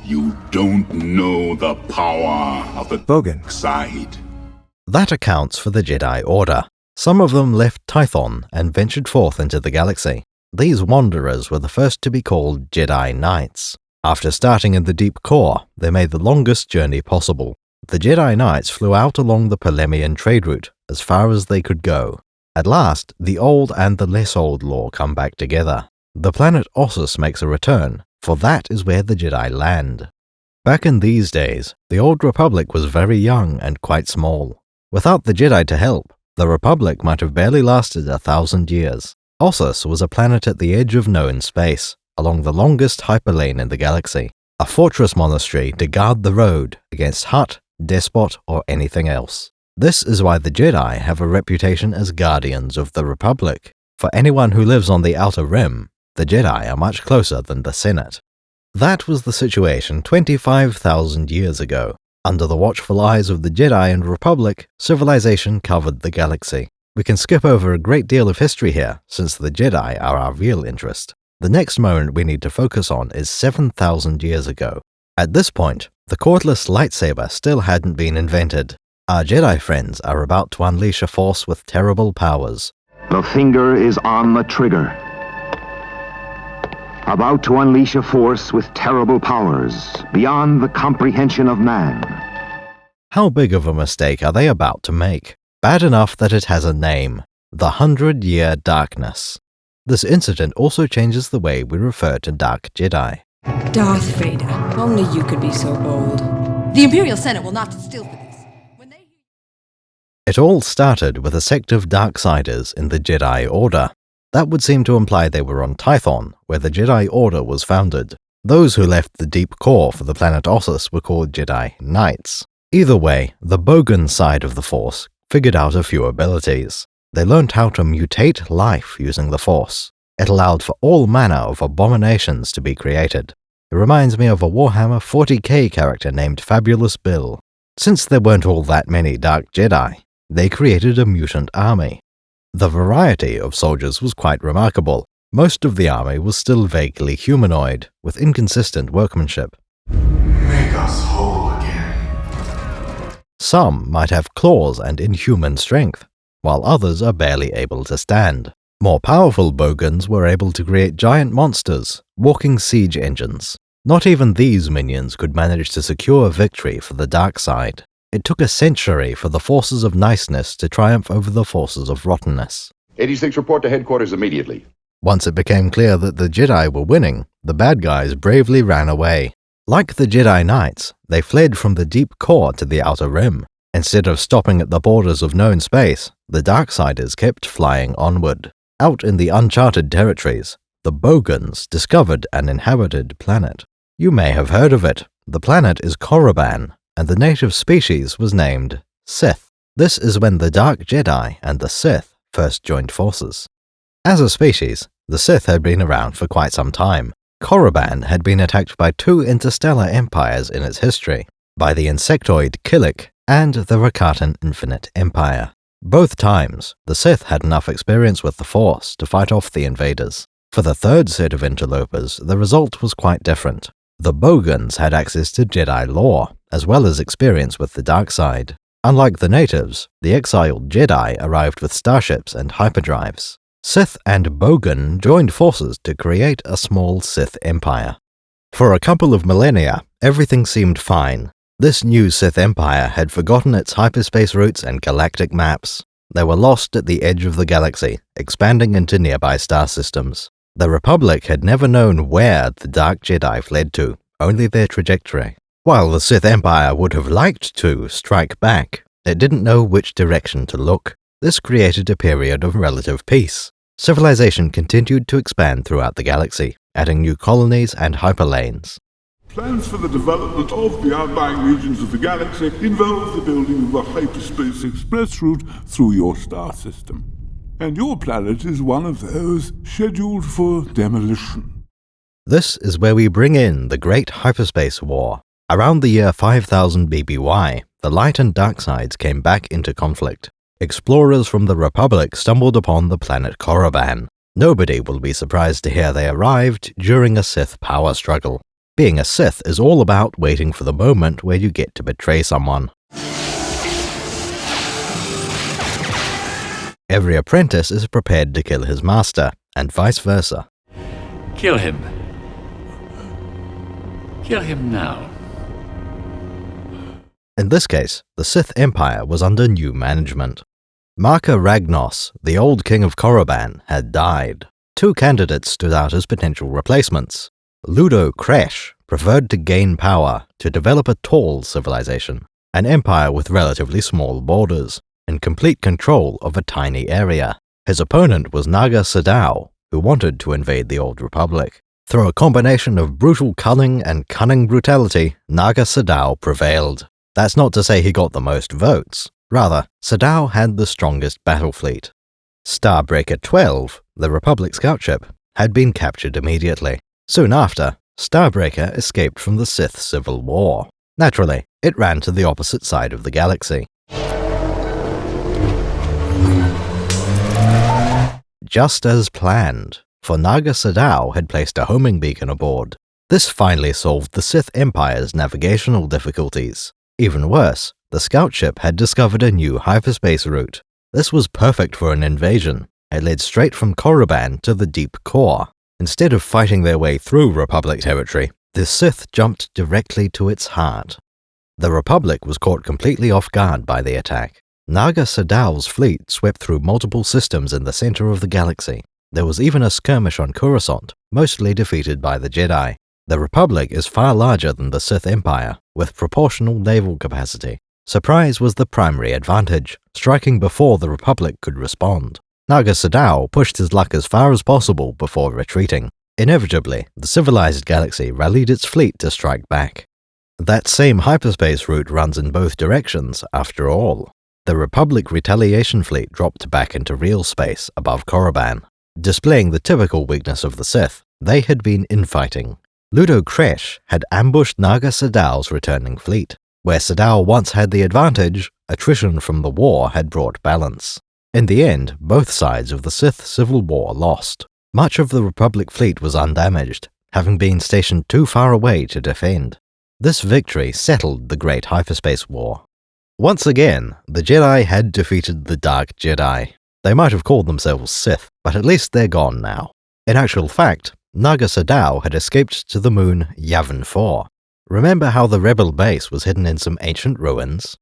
You don't know the power of the Bogan side. That accounts for the Jedi Order. Some of them left Tython and ventured forth into the galaxy. These wanderers were the first to be called Jedi Knights. After starting in the deep core, they made the longest journey possible. The Jedi Knights flew out along the Polemian trade route as far as they could go. At last, the old and the less old lore come back together. The planet Ossus makes a return, for that is where the Jedi land. Back in these days, the Old Republic was very young and quite small. Without the Jedi to help, the Republic might have barely lasted 1,000 years. Ossus was a planet at the edge of known space, along the longest hyperlane in the galaxy, a fortress monastery to guard the road against Hutt, Despot, or anything else. This is why the Jedi have a reputation as guardians of the Republic. For anyone who lives on the Outer Rim, the Jedi are much closer than the Senate. That was the situation 25,000 years ago. Under the watchful eyes of the Jedi and Republic, civilization covered the galaxy. We can skip over a great deal of history here, since the Jedi are our real interest. The next moment we need to focus on is 7,000 years ago. At this point, the cordless lightsaber still hadn't been invented. Our Jedi friends are about to unleash a force with terrible powers. The finger is on the trigger. About to unleash a force with terrible powers, beyond the comprehension of man. How big of a mistake are they about to make? Bad enough that it has a name, the 100-Year Darkness. This incident also changes the way we refer to Dark Jedi. Darth Vader, only you could be so bold. The Imperial Senate will not sit still for this. It all started with a sect of Darksiders in the Jedi Order. That would seem to imply they were on Tython, where the Jedi Order was founded. Those who left the deep core for the planet Ossus were called Jedi Knights. Either way, the Bogan side of the Force figured out a few abilities. They learned how to mutate life using the Force. It allowed for all manner of abominations to be created. It reminds me of a Warhammer 40k character named Fabulous Bill. Since there weren't all that many Dark Jedi, they created a mutant army. The variety of soldiers was quite remarkable. Most of the army was still vaguely humanoid, with inconsistent workmanship. Make us whole again. Some might have claws and inhuman strength, while others are barely able to stand. More powerful Bogans were able to create giant monsters, walking siege engines. Not even these minions could manage to secure victory for the dark side. It took a century for the forces of niceness to triumph over the forces of rottenness. 86, report to headquarters immediately. Once it became clear that the Jedi were winning, the bad guys bravely ran away. Like the Jedi Knights, they fled from the deep core to the Outer Rim. Instead of stopping at the borders of known space, the Darksiders kept flying onward. Out in the uncharted territories, the Bogans discovered an inhabited planet. You may have heard of it. The planet is Korriban, and the native species was named Sith. This is when the Dark Jedi and the Sith first joined forces. As a species, the Sith had been around for quite some time. Korriban had been attacked by two interstellar empires in its history, by the insectoid Killik and the Rakatan Infinite Empire. Both times, the Sith had enough experience with the Force to fight off the invaders. For the third set of interlopers, the result was quite different. The Bogans had access to Jedi lore, as well as experience with the dark side. Unlike the natives, the exiled Jedi arrived with starships and hyperdrives. Sith and Bogan joined forces to create a small Sith empire. For a couple of millennia, everything seemed fine. This new Sith empire had forgotten its hyperspace routes and galactic maps. They were lost at the edge of the galaxy, expanding into nearby star systems. The Republic had never known where the Dark Jedi fled to, only their trajectory. While the Sith Empire would have liked to strike back, it didn't know which direction to look. This created a period of relative peace. Civilization continued to expand throughout the galaxy, adding new colonies and hyperlanes. Plans for the development of the outlying regions of the galaxy involve the building of a hyperspace express route through your star system. And your planet is one of those scheduled for demolition. This is where we bring in the Great Hyperspace War. Around the year 5000 BBY, the light and dark sides came back into conflict. Explorers from the Republic stumbled upon the planet Korriban. Nobody will be surprised to hear they arrived during a Sith power struggle. Being a Sith is all about waiting for the moment where you get to betray someone. Every apprentice is prepared to kill his master, and vice versa. Kill him. Kill him now. In this case, the Sith Empire was under new management. Marka Ragnos, the old king of Korriban, had died. Two candidates stood out as potential replacements. Ludo Kresh preferred to gain power to develop a tall civilization, an empire with relatively small borders, and complete control of a tiny area. His opponent was Naga Sadow, who wanted to invade the Old Republic. Through a combination of brutal cunning and cunning brutality, Naga Sadow prevailed. That's not to say he got the most votes. Rather, Sadow had the strongest battle fleet. Starbreaker 12, the Republic scout ship, had been captured immediately. Soon after, Starbreaker escaped from the Sith Civil War. Naturally, it ran to the opposite side of the galaxy. Just as planned, for Naga Sadow had placed a homing beacon aboard. This finally solved the Sith Empire's navigational difficulties. Even worse, the scout ship had discovered a new hyperspace route. This was perfect for an invasion. It led straight from Korriban to the deep core. Instead of fighting their way through Republic territory, the Sith jumped directly to its heart. The Republic was caught completely off guard by the attack. Naga Sadow's fleet swept through multiple systems in the center of the galaxy. There was even a skirmish on Coruscant, mostly defeated by the Jedi. The Republic is far larger than the Sith Empire, with proportional naval capacity. Surprise was the primary advantage, striking before the Republic could respond. Naga Sadow pushed his luck as far as possible before retreating. Inevitably, the civilized galaxy rallied its fleet to strike back. That same hyperspace route runs in both directions, after all. The Republic retaliation fleet dropped back into real space above Korriban. Displaying the typical weakness of the Sith, they had been infighting. Ludo Kresh had ambushed Naga Sadow's returning fleet. Where Sadow once had the advantage, attrition from the war had brought balance. In the end, both sides of the Sith Civil War lost. Much of the Republic fleet was undamaged, having been stationed too far away to defend. This victory settled the Great Hyperspace War. Once again, the Jedi had defeated the Dark Jedi. They might have called themselves Sith, but at least they're gone now. In actual fact, Naga Sadow had escaped to the moon Yavin 4. Remember how the rebel base was hidden in some ancient ruins?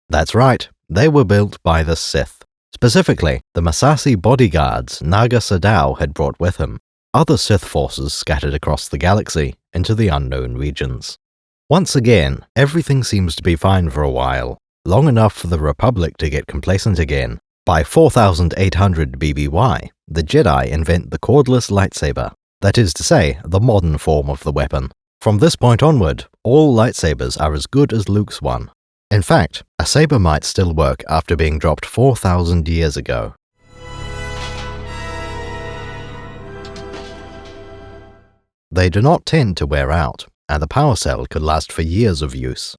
That's right, they were built by the Sith. Specifically, the Massassi bodyguards Naga Sadow had brought with him. Other Sith forces scattered across the galaxy into the unknown regions. Once again, everything seems to be fine for a while, long enough for the Republic to get complacent again. By 4800 BBY, the Jedi invent the cordless lightsaber, that is to say, the modern form of the weapon. From this point onward, all lightsabers are as good as Luke's one. In fact, a saber might still work after being dropped 4,000 years ago. They do not tend to wear out, and the power cell could last for years of use.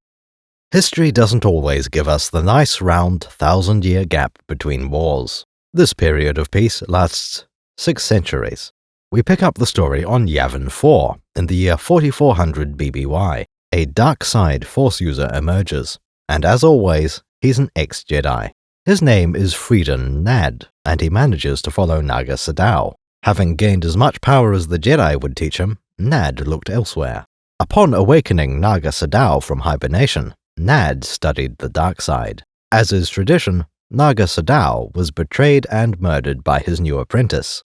History doesn't always give us the nice round 1,000-year gap between wars. This period of peace lasts 6 centuries. We pick up the story on Yavin 4 in the year 4400 BBY. A dark side Force user emerges, and as always, he's an ex-Jedi. His name is Freedon Nad, and he manages to follow Naga Sadow. Having gained as much power as the Jedi would teach him, Nad looked elsewhere. Upon awakening Naga Sadow from hibernation, Nad studied the dark side. As is tradition, Naga Sadow was betrayed and murdered by his new apprentice.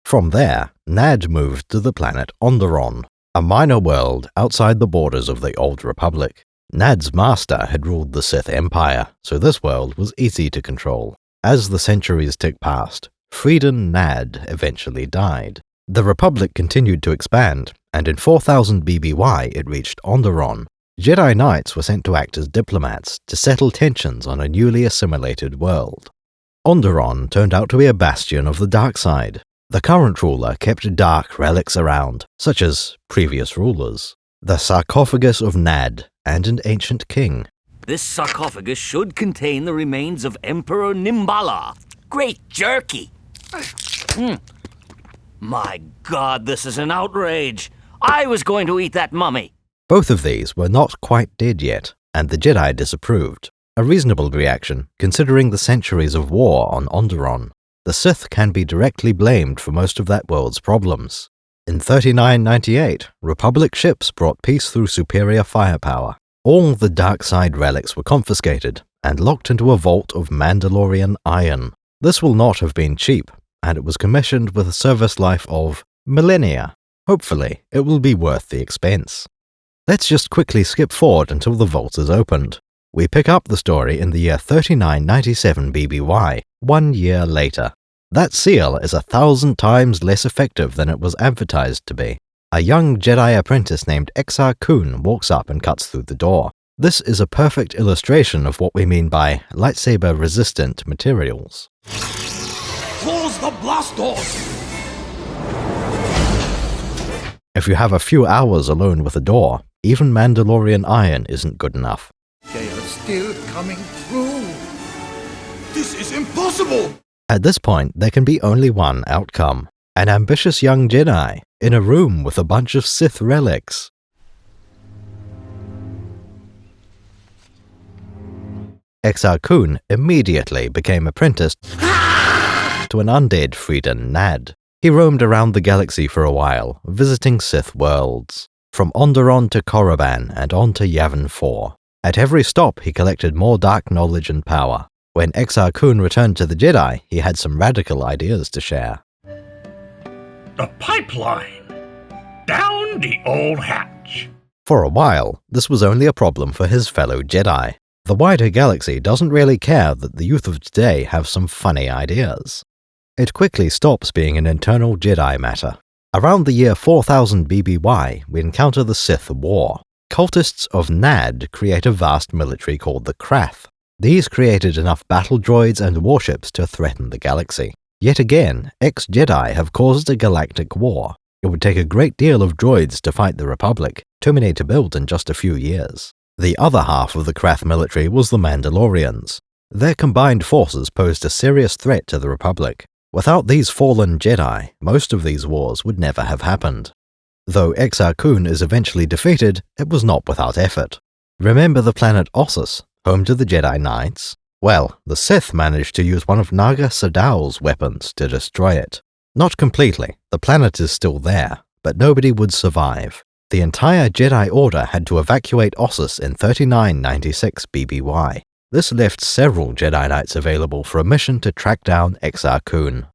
From there, Nad moved to the planet Onderon, a minor world outside the borders of the Old Republic. Nad's master had ruled the Sith Empire, so this world was easy to control. As the centuries ticked past, Freedon Nad eventually died. The Republic continued to expand, and in 4000 BBY it reached Onderon. Jedi Knights were sent to act as diplomats to settle tensions on a newly assimilated world. Onderon turned out to be a bastion of the dark side. The current ruler kept dark relics around, such as previous rulers, the sarcophagus of Nad, and an ancient king. This sarcophagus should contain the remains of Emperor Nimbala. Great jerky! My God, this is an outrage! I was going to eat that mummy! Both of these were not quite dead yet, and the Jedi disapproved. A reasonable reaction, considering the centuries of war on Onderon. The Sith can be directly blamed for most of that world's problems. In 3998, Republic ships brought peace through superior firepower. All the dark side relics were confiscated and locked into a vault of Mandalorian iron. This will not have been cheap, and it was commissioned with a service life of millennia. Hopefully, it will be worth the expense. Let's just quickly skip forward until the vault is opened. We pick up the story in the year 3997 BBY, 1 year later. That seal is 1,000 times less effective than it was advertised to be. A young Jedi apprentice named Exar Kun walks up and cuts through the door. This is a perfect illustration of what we mean by lightsaber-resistant materials. Close the blast doors! If you have a few hours alone with a door, even Mandalorian iron isn't good enough. They are still coming through. This is impossible! At this point, there can be only one outcome. An ambitious young Jedi in a room with a bunch of Sith relics. Exar Kun immediately became apprenticed to an undead Freeden Nad. He roamed around the galaxy for a while, visiting Sith worlds, from Onderon to Korriban and on to Yavin 4. At every stop, he collected more dark knowledge and power. When Exar Kun returned to the Jedi, he had some radical ideas to share. The pipeline! Down the old hatch! For a while, this was only a problem for his fellow Jedi. The wider galaxy doesn't really care that the youth of today have some funny ideas. It quickly stops being an internal Jedi matter. Around the year 4000 BBY, we encounter the Sith War. Cultists of Nad create a vast military called the Krath. These created enough battle droids and warships to threaten the galaxy. Yet again, ex-Jedi have caused a galactic war. It would take a great deal of droids to fight the Republic, Terminator built in just a few years. The other half of the Krath military was the Mandalorians. Their combined forces posed a serious threat to the Republic. Without these fallen Jedi, most of these wars would never have happened. Though Exar Kun is eventually defeated, it was not without effort. Remember the planet Ossus, home to the Jedi Knights? Well, the Sith managed to use one of Naga Sadow's weapons to destroy it. Not completely, the planet is still there, but nobody would survive. The entire Jedi Order had to evacuate Ossus in 3996 BBY. This left several Jedi Knights available for a mission to track down Exar Kun.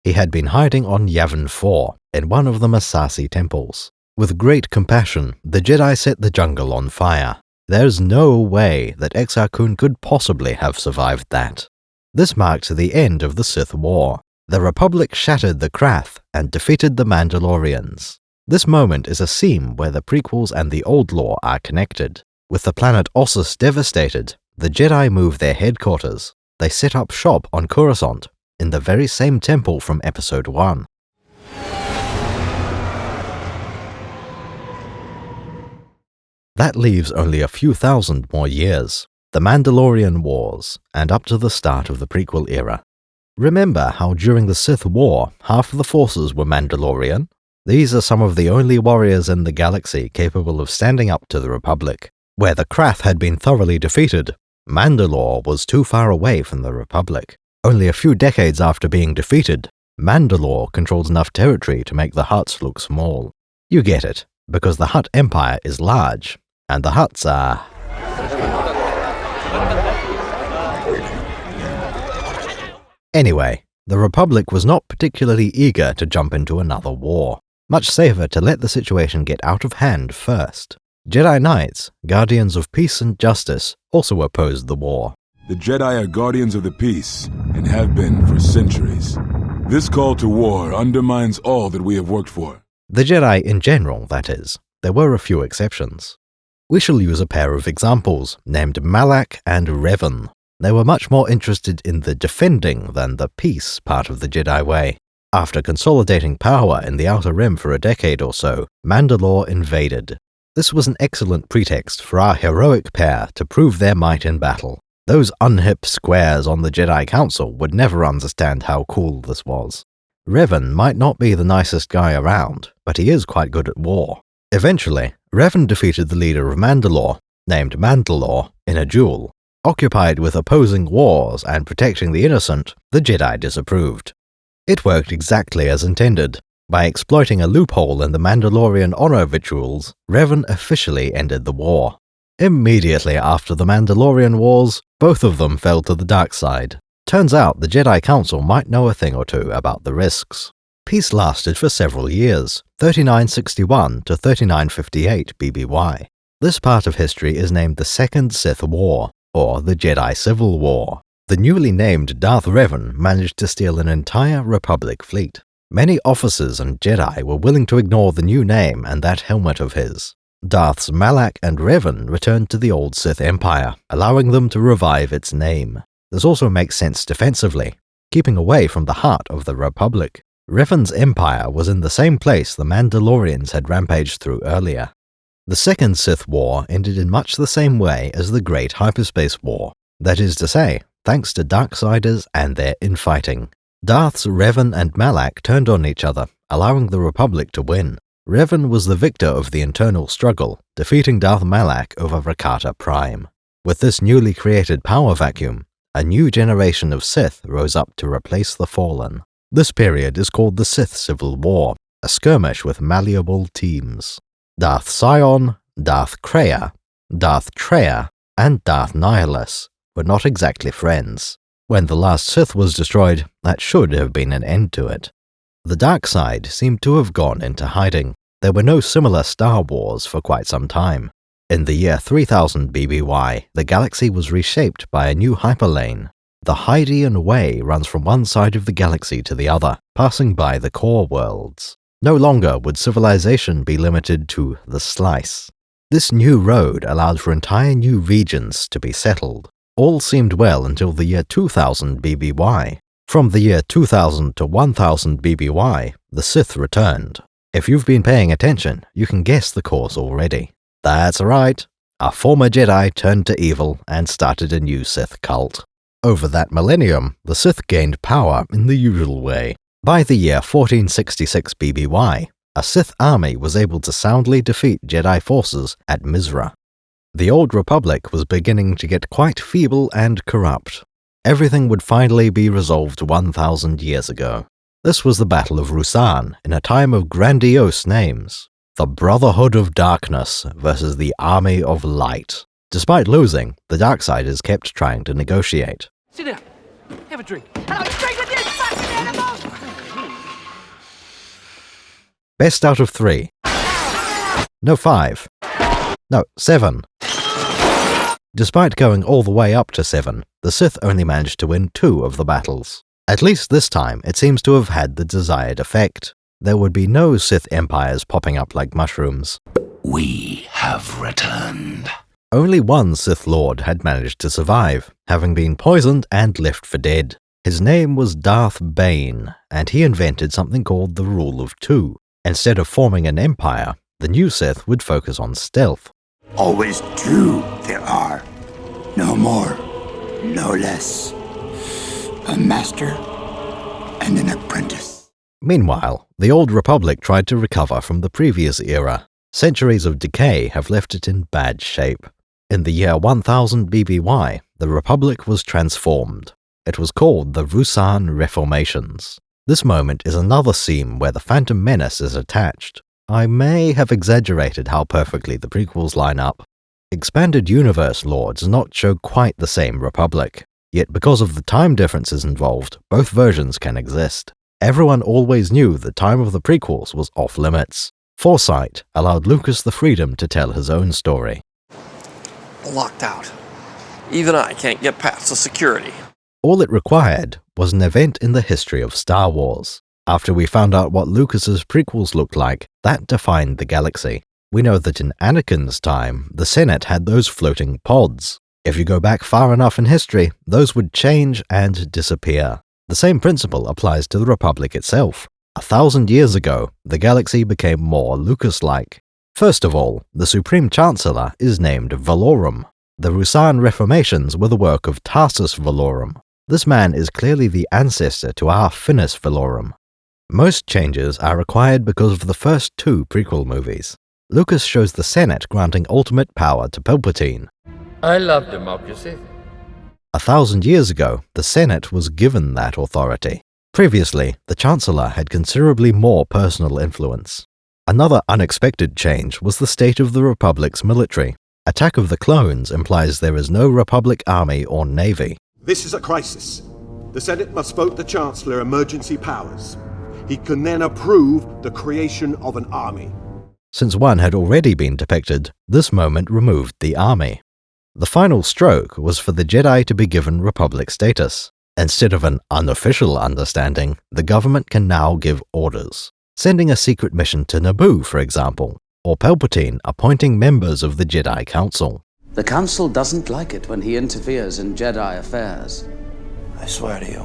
He had been hiding on Yavin 4, in one of the Massassi temples. With great compassion, the Jedi set the jungle on fire. There's no way that Exar Kun could possibly have survived that. This marked the end of the Sith War. The Republic shattered the Krath and defeated the Mandalorians. This moment is a seam where the prequels and the old lore are connected. With the planet Ossus devastated, the Jedi move their headquarters. They set up shop on Coruscant, in the very same temple from Episode 1. That leaves only a few thousand more years, the Mandalorian Wars, and up to the start of the prequel era. Remember how during the Sith War, half of the forces were Mandalorian? These are some of the only warriors in the galaxy capable of standing up to the Republic. Where the Krath had been thoroughly defeated, Mandalore was too far away from the Republic. Only a few decades after being defeated, Mandalore controls enough territory to make the Hutts look small. You get it, because the Hutt Empire is large, and the Hutts are... Anyway, the Republic was not particularly eager to jump into another war. Much safer to let the situation get out of hand first. Jedi Knights, guardians of peace and justice, also opposed the war. The Jedi are guardians of the peace, and have been for centuries. This call to war undermines all that we have worked for. The Jedi in general, that is. There were a few exceptions. We shall use a pair of examples, named Malak and Revan. They were much more interested in the defending than the peace part of the Jedi way. After consolidating power in the Outer Rim for a decade or so, Mandalore invaded. This was an excellent pretext for our heroic pair to prove their might in battle. Those unhip squares on the Jedi Council would never understand how cool this was. Revan might not be the nicest guy around, but he is quite good at war. Eventually, Revan defeated the leader of Mandalore, named Mandalore, in a duel. Occupied with opposing wars and protecting the innocent, the Jedi disapproved. It worked exactly as intended. By exploiting a loophole in the Mandalorian honor rituals, Revan officially ended the war. Immediately after the Mandalorian Wars, both of them fell to the dark side. Turns out the Jedi Council might know a thing or two about the risks. Peace lasted for several years, 3961 to 3958 BBY. This part of history is named the Second Sith War, or the Jedi Civil War. The newly named Darth Revan managed to steal an entire Republic fleet. Many officers and Jedi were willing to ignore the new name and that helmet of his. Darths Malak and Revan returned to the old Sith Empire, allowing them to revive its name. This also makes sense defensively, keeping away from the heart of the Republic. Revan's empire was in the same place the Mandalorians had rampaged through earlier. The Second Sith War ended in much the same way as the Great Hyperspace War. That is to say, thanks to Darksiders and their infighting. Darths Revan and Malak turned on each other, allowing the Republic to win. Revan was the victor of the internal struggle, defeating Darth Malak over Rakata Prime. With this newly created power vacuum, a new generation of Sith rose up to replace the Fallen. This period is called the Sith Civil War, a skirmish with malleable teams. Darth Sion, Darth Krayt, Darth Traya, and Darth Nihilus were not exactly friends. When the last Sith was destroyed, that should have been an end to it. The dark side seemed to have gone into hiding. There were no similar Star Wars for quite some time. In the year 3000 BBY, the galaxy was reshaped by a new hyperlane. The Hydean Way runs from one side of the galaxy to the other, passing by the core worlds. No longer would civilization be limited to the slice. This new road allowed for entire new regions to be settled. All seemed well until the year 2000 BBY. From the year 2000 to 1000 BBY, the Sith returned. If you've been paying attention, you can guess the course already. That's right, a former Jedi turned to evil and started a new Sith cult. Over that millennium, the Sith gained power in the usual way. By the year 1466 BBY, a Sith army was able to soundly defeat Jedi forces at Mizra. The Old Republic was beginning to get quite feeble and corrupt. Everything would finally be resolved 1,000 years ago. This was the Battle of Ruusan, in a time of grandiose names. The Brotherhood of Darkness versus the Army of Light. Despite losing, the Darksiders kept trying to negotiate. Sit down. Have a drink. And I'll drink with you, fucking animal! Best out of 3. No, 5. No, 7. Despite going all the way up to 7, the Sith only managed to win 2 of the battles. At least this time, it seems to have had the desired effect. There would be no Sith empires popping up like mushrooms. We have returned. Only one Sith Lord had managed to survive, having been poisoned and left for dead. His name was Darth Bane, and he invented something called the Rule of Two. Instead of forming an empire, the new Sith would focus on stealth. Always two there are. No more, no less. A master and an apprentice. Meanwhile, the Old Republic tried to recover from the previous era. Centuries of decay have left it in bad shape. In the year 1000 BBY, the Republic was transformed. It was called the Ruusan Reformations. This moment is another scene where the Phantom Menace is attached. I may have exaggerated how perfectly the prequels line up. Expanded Universe lore does not show quite the same Republic. Yet because of the time differences involved, both versions can exist. Everyone always knew the time of the prequels was off limits. Foresight allowed Lucas the freedom to tell his own story. Locked out. Even I can't get past the security. All it required was an event in the history of Star Wars. After we found out what Lucas's prequels looked like, that defined the galaxy. We know that in Anakin's time, the Senate had those floating pods. If you go back far enough in history, those would change and disappear. The same principle applies to the Republic itself. 1,000 years ago, the galaxy became more Lucas-like. First of all, the Supreme Chancellor is named Valorum. The Ruusan reformations were the work of Tarsus Valorum. This man is clearly the ancestor to our Finis Valorum. Most changes are required because of the first 2 prequel movies. Lucas shows the Senate granting ultimate power to Palpatine. I love democracy. 1,000 years ago, the Senate was given that authority. Previously, the Chancellor had considerably more personal influence. Another unexpected change was the state of the Republic's military. Attack of the Clones implies there is no Republic army or navy. This is a crisis. The Senate must vote the Chancellor emergency powers. He can then approve the creation of an army. Since one had already been depicted, this moment removed the army. The final stroke was for the Jedi to be given Republic status. Instead of an unofficial understanding, the government can now give orders. Sending a secret mission to Naboo, for example, or Palpatine appointing members of the Jedi Council. The Council doesn't like it when he interferes in Jedi affairs. I swear to you,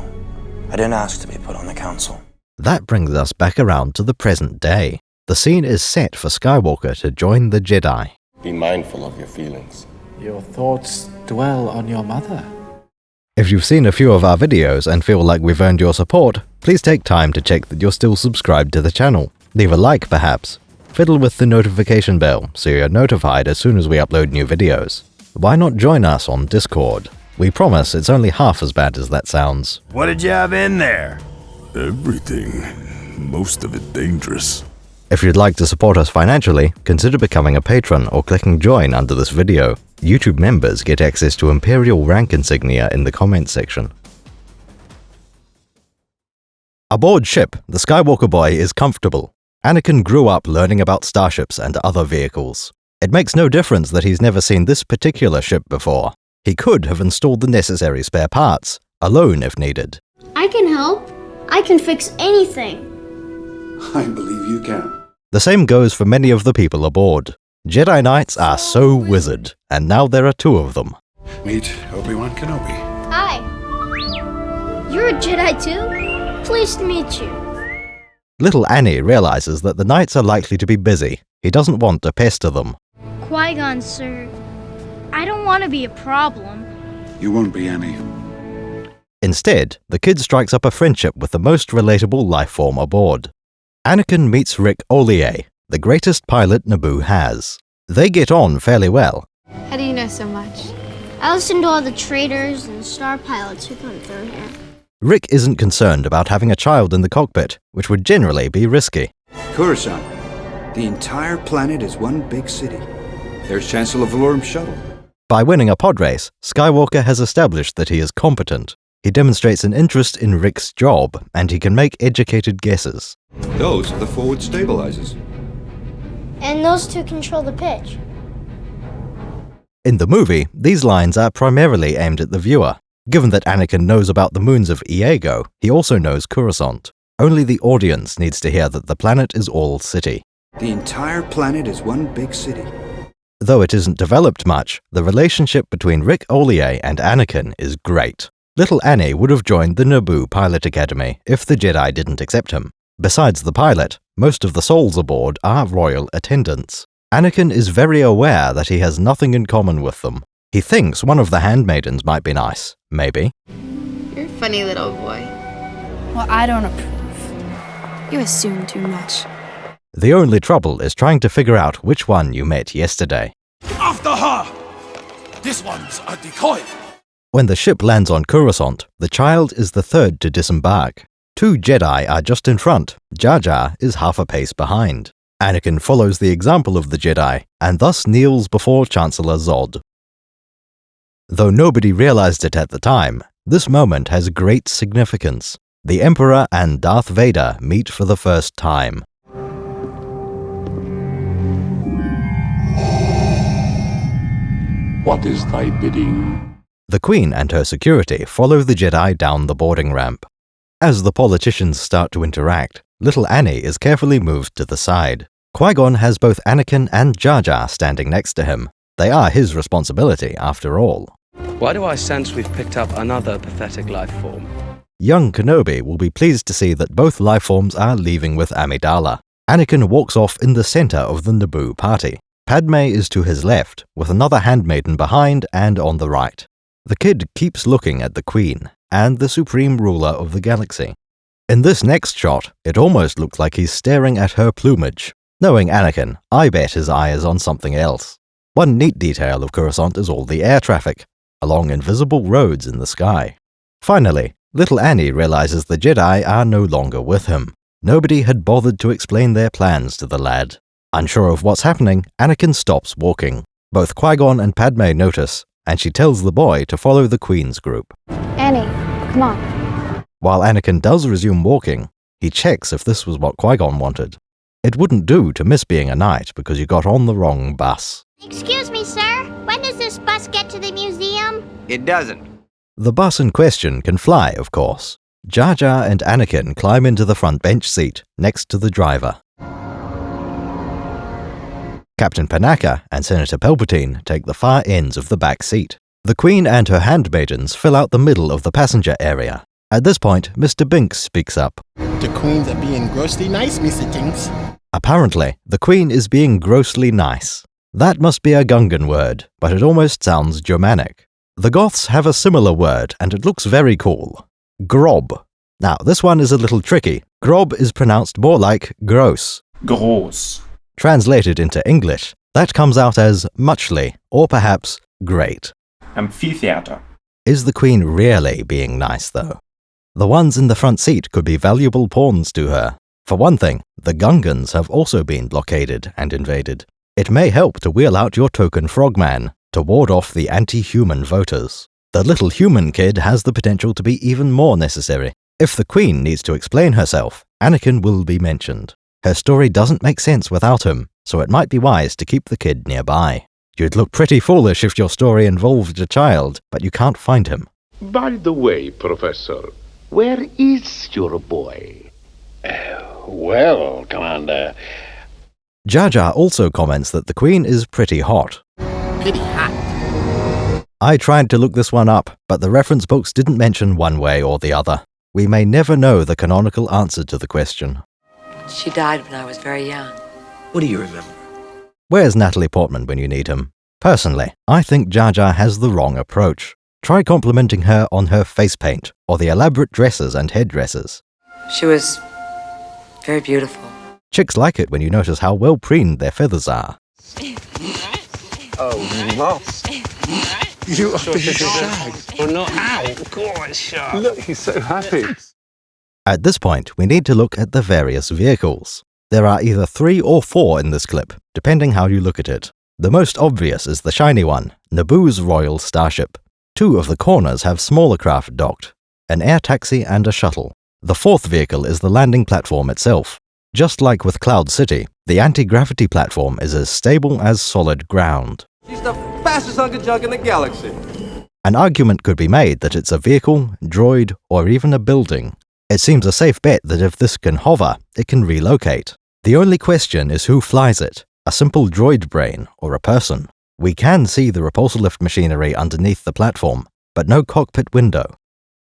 I didn't ask to be put on the Council. That brings us back around to the present day. The scene is set for Skywalker to join the Jedi. Be mindful of your feelings. Your thoughts dwell on your mother. If you've seen a few of our videos and feel like we've earned your support, please take time to check that you're still subscribed to the channel. Leave a like perhaps. Fiddle with the notification bell so you're notified as soon as we upload new videos. Why not join us on Discord? We promise it's only half as bad as that sounds. What did you have in there? Everything. Most of it dangerous. If you'd like to support us financially, consider becoming a patron or clicking join under this video. YouTube members get access to Imperial rank insignia in the comments section. Aboard ship, the Skywalker boy is comfortable. Anakin grew up learning about starships and other vehicles. It makes no difference that he's never seen this particular ship before. He could have installed the necessary spare parts, alone if needed. I can help. I can fix anything. I believe you can. The same goes for many of the people aboard. Jedi Knights are so wizard, and now there are 2 of them. Meet Obi-Wan Kenobi. Hi. You're a Jedi too? Pleased to meet you. Little Annie realizes that the Knights are likely to be busy. He doesn't want to pester them. Qui-Gon, sir. I don't want to be a problem. You won't be any. Instead, the kid strikes up a friendship with the most relatable life form aboard. Anakin meets Rick Olier, the greatest pilot Naboo has. They get on fairly well. How do you know so much? I listen to all the traders and star pilots who come through here. Rick isn't concerned about having a child in the cockpit, which would generally be risky. Coruscant. The entire planet is one big city. There's Chancellor Valorum's shuttle. By winning a pod race, Skywalker has established that he is competent. He demonstrates an interest in Rick's job, and he can make educated guesses. Those are the forward stabilizers. And those 2 control the pitch. In the movie, these lines are primarily aimed at the viewer. Given that Anakin knows about the moons of Iago, he also knows Coruscant. Only the audience needs to hear that the planet is all city. The entire planet is one big city. Though it isn't developed much, the relationship between Rick Olier and Anakin is great. Little Annie would have joined the Naboo Pilot Academy if the Jedi didn't accept him. Besides the pilot, most of the souls aboard are royal attendants. Anakin is very aware that he has nothing in common with them. He thinks one of the handmaidens might be nice, maybe. You're a funny little boy. Well, I don't approve. You assume too much. The only trouble is trying to figure out which one you met yesterday. After her! This one's a decoy. When the ship lands on Coruscant, the child is the 3rd to disembark. 2 Jedi are just in front. Jar Jar is half a pace behind. Anakin follows the example of the Jedi, and thus kneels before Chancellor Zod. Though nobody realized it at the time, this moment has great significance. The Emperor and Darth Vader meet for the first time. What is thy bidding? The Queen and her security follow the Jedi down the boarding ramp. As the politicians start to interact, little Annie is carefully moved to the side. Qui-Gon has both Anakin and Jar Jar standing next to him. They are his responsibility, after all. Why do I sense we've picked up another pathetic life form? Young Kenobi will be pleased to see that both lifeforms are leaving with Amidala. Anakin walks off in the center of the Naboo party. Padme is to his left, with another handmaiden behind and on the right. The kid keeps looking at the Queen, and the supreme ruler of the galaxy. In this next shot, it almost looks like he's staring at her plumage. Knowing Anakin, I bet his eye is on something else. One neat detail of Coruscant is all the air traffic, along invisible roads in the sky. Finally, little Annie realizes the Jedi are no longer with him. Nobody had bothered to explain their plans to the lad. Unsure of what's happening, Anakin stops walking. Both Qui-Gon and Padme notice, and she tells the boy to follow the Queen's group. Annie, come on. While Anakin does resume walking, he checks if this was what Qui-Gon wanted. It wouldn't do to miss being a knight because you got on the wrong bus. Excuse me, sir. When does this bus get to the museum? It doesn't. The bus in question can fly, of course. Jar Jar and Anakin climb into the front bench seat, next to the driver. Captain Panaka and Senator Palpatine take the far ends of the back seat. The Queen and her handmaidens fill out the middle of the passenger area. At this point, Mr. Binks speaks up. The Queens are being grossly nice, Mr. Tinks. Apparently, the Queen is being grossly nice. That must be a Gungan word, but it almost sounds Germanic. The Goths have a similar word, and it looks very cool. Grob. Now, this one is a little tricky. Grob is pronounced more like gross. Gross. Translated into English, that comes out as muchly, or perhaps great. Amphitheater. Is the Queen really being nice, though? The ones in the front seat could be valuable pawns to her. For one thing, the Gungans have also been blockaded and invaded. It may help to wheel out your token frogman to ward off the anti-human voters. The little human kid has the potential to be even more necessary. If the Queen needs to explain herself, Anakin will be mentioned. Her story doesn't make sense without him, so it might be wise to keep the kid nearby. You'd look pretty foolish if your story involved a child, but you can't find him. By the way, Professor, where is your boy? Well, Commander... Jar Jar also comments that the Queen is pretty hot. Pretty hot. I tried to look this one up, but the reference books didn't mention one way or the other. We may never know the canonical answer to the question. She died when I was very young. What do you remember? Where's Natalie Portman when you need him? Personally, I think Jar Jar has the wrong approach. Try complimenting her on her face paint, or the elaborate dresses and headdresses. She was very beautiful. Chicks like it when you notice how well preened their feathers are. Oh, no. You are being shy. Oh, no. Ow. God, sharp. Look, he's so happy. At this point, we need to look at the various vehicles. There are either 3 or 4 in this clip, depending how you look at it. The most obvious is the shiny one, Naboo's Royal Starship. 2 of the corners have smaller craft docked, an air taxi and a shuttle. The 4th vehicle is the landing platform itself. Just like with Cloud City, the anti-gravity platform is as stable as solid ground. She's the fastest hunk of junk in the galaxy. An argument could be made that it's a vehicle, droid, or even a building. It seems a safe bet that if this can hover, it can relocate. The only question is who flies it, a simple droid brain or a person. We can see the repulsor lift machinery underneath the platform, but no cockpit window.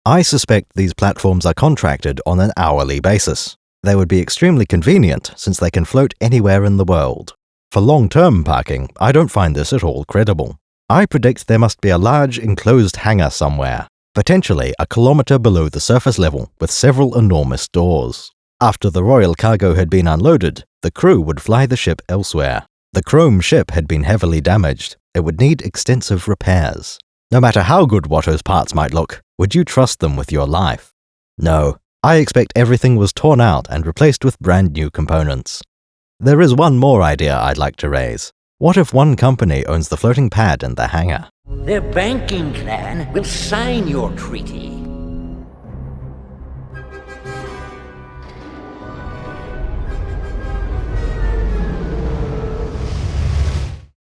I suspect these platforms are contracted on an hourly basis. They would be extremely convenient since they can float anywhere in the world. For long-term parking, I don't find this at all credible. I predict there must be a large enclosed hangar somewhere, potentially a kilometer below the surface level with several enormous doors. After the royal cargo had been unloaded, the crew would fly the ship elsewhere. The chrome ship had been heavily damaged. It would need extensive repairs. No matter how good Watto's parts might look, would you trust them with your life? No. I expect everything was torn out and replaced with brand new components. There is one more idea I'd like to raise. What if one company owns the floating pad and the hangar? Their banking clan will sign your treaty.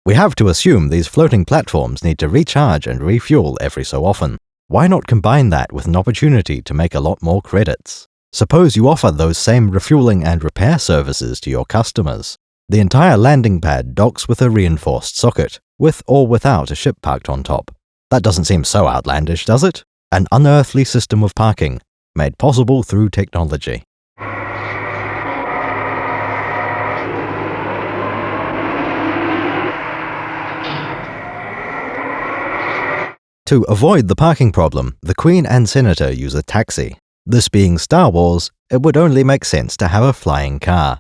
We have to assume these floating platforms need to recharge and refuel every so often. Why not combine that with an opportunity to make a lot more credits? Suppose you offer those same refueling and repair services to your customers. The entire landing pad docks with a reinforced socket, with or without a ship parked on top. That doesn't seem so outlandish, does it? An unearthly system of parking, made possible through technology. To avoid the parking problem, the Queen and Senator use a taxi. This being Star Wars, it would only make sense to have a flying car.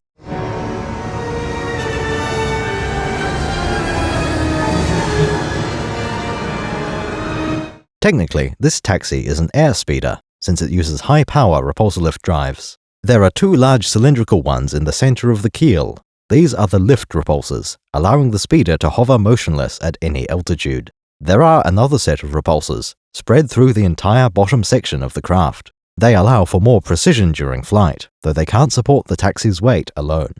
Technically, this taxi is an air speeder, since it uses high-power repulsor lift drives. There are two large cylindrical ones in the center of the keel. These are the lift repulsors, allowing the speeder to hover motionless at any altitude. There are another set of repulsors, spread through the entire bottom section of the craft. They allow for more precision during flight, though they can't support the taxi's weight alone.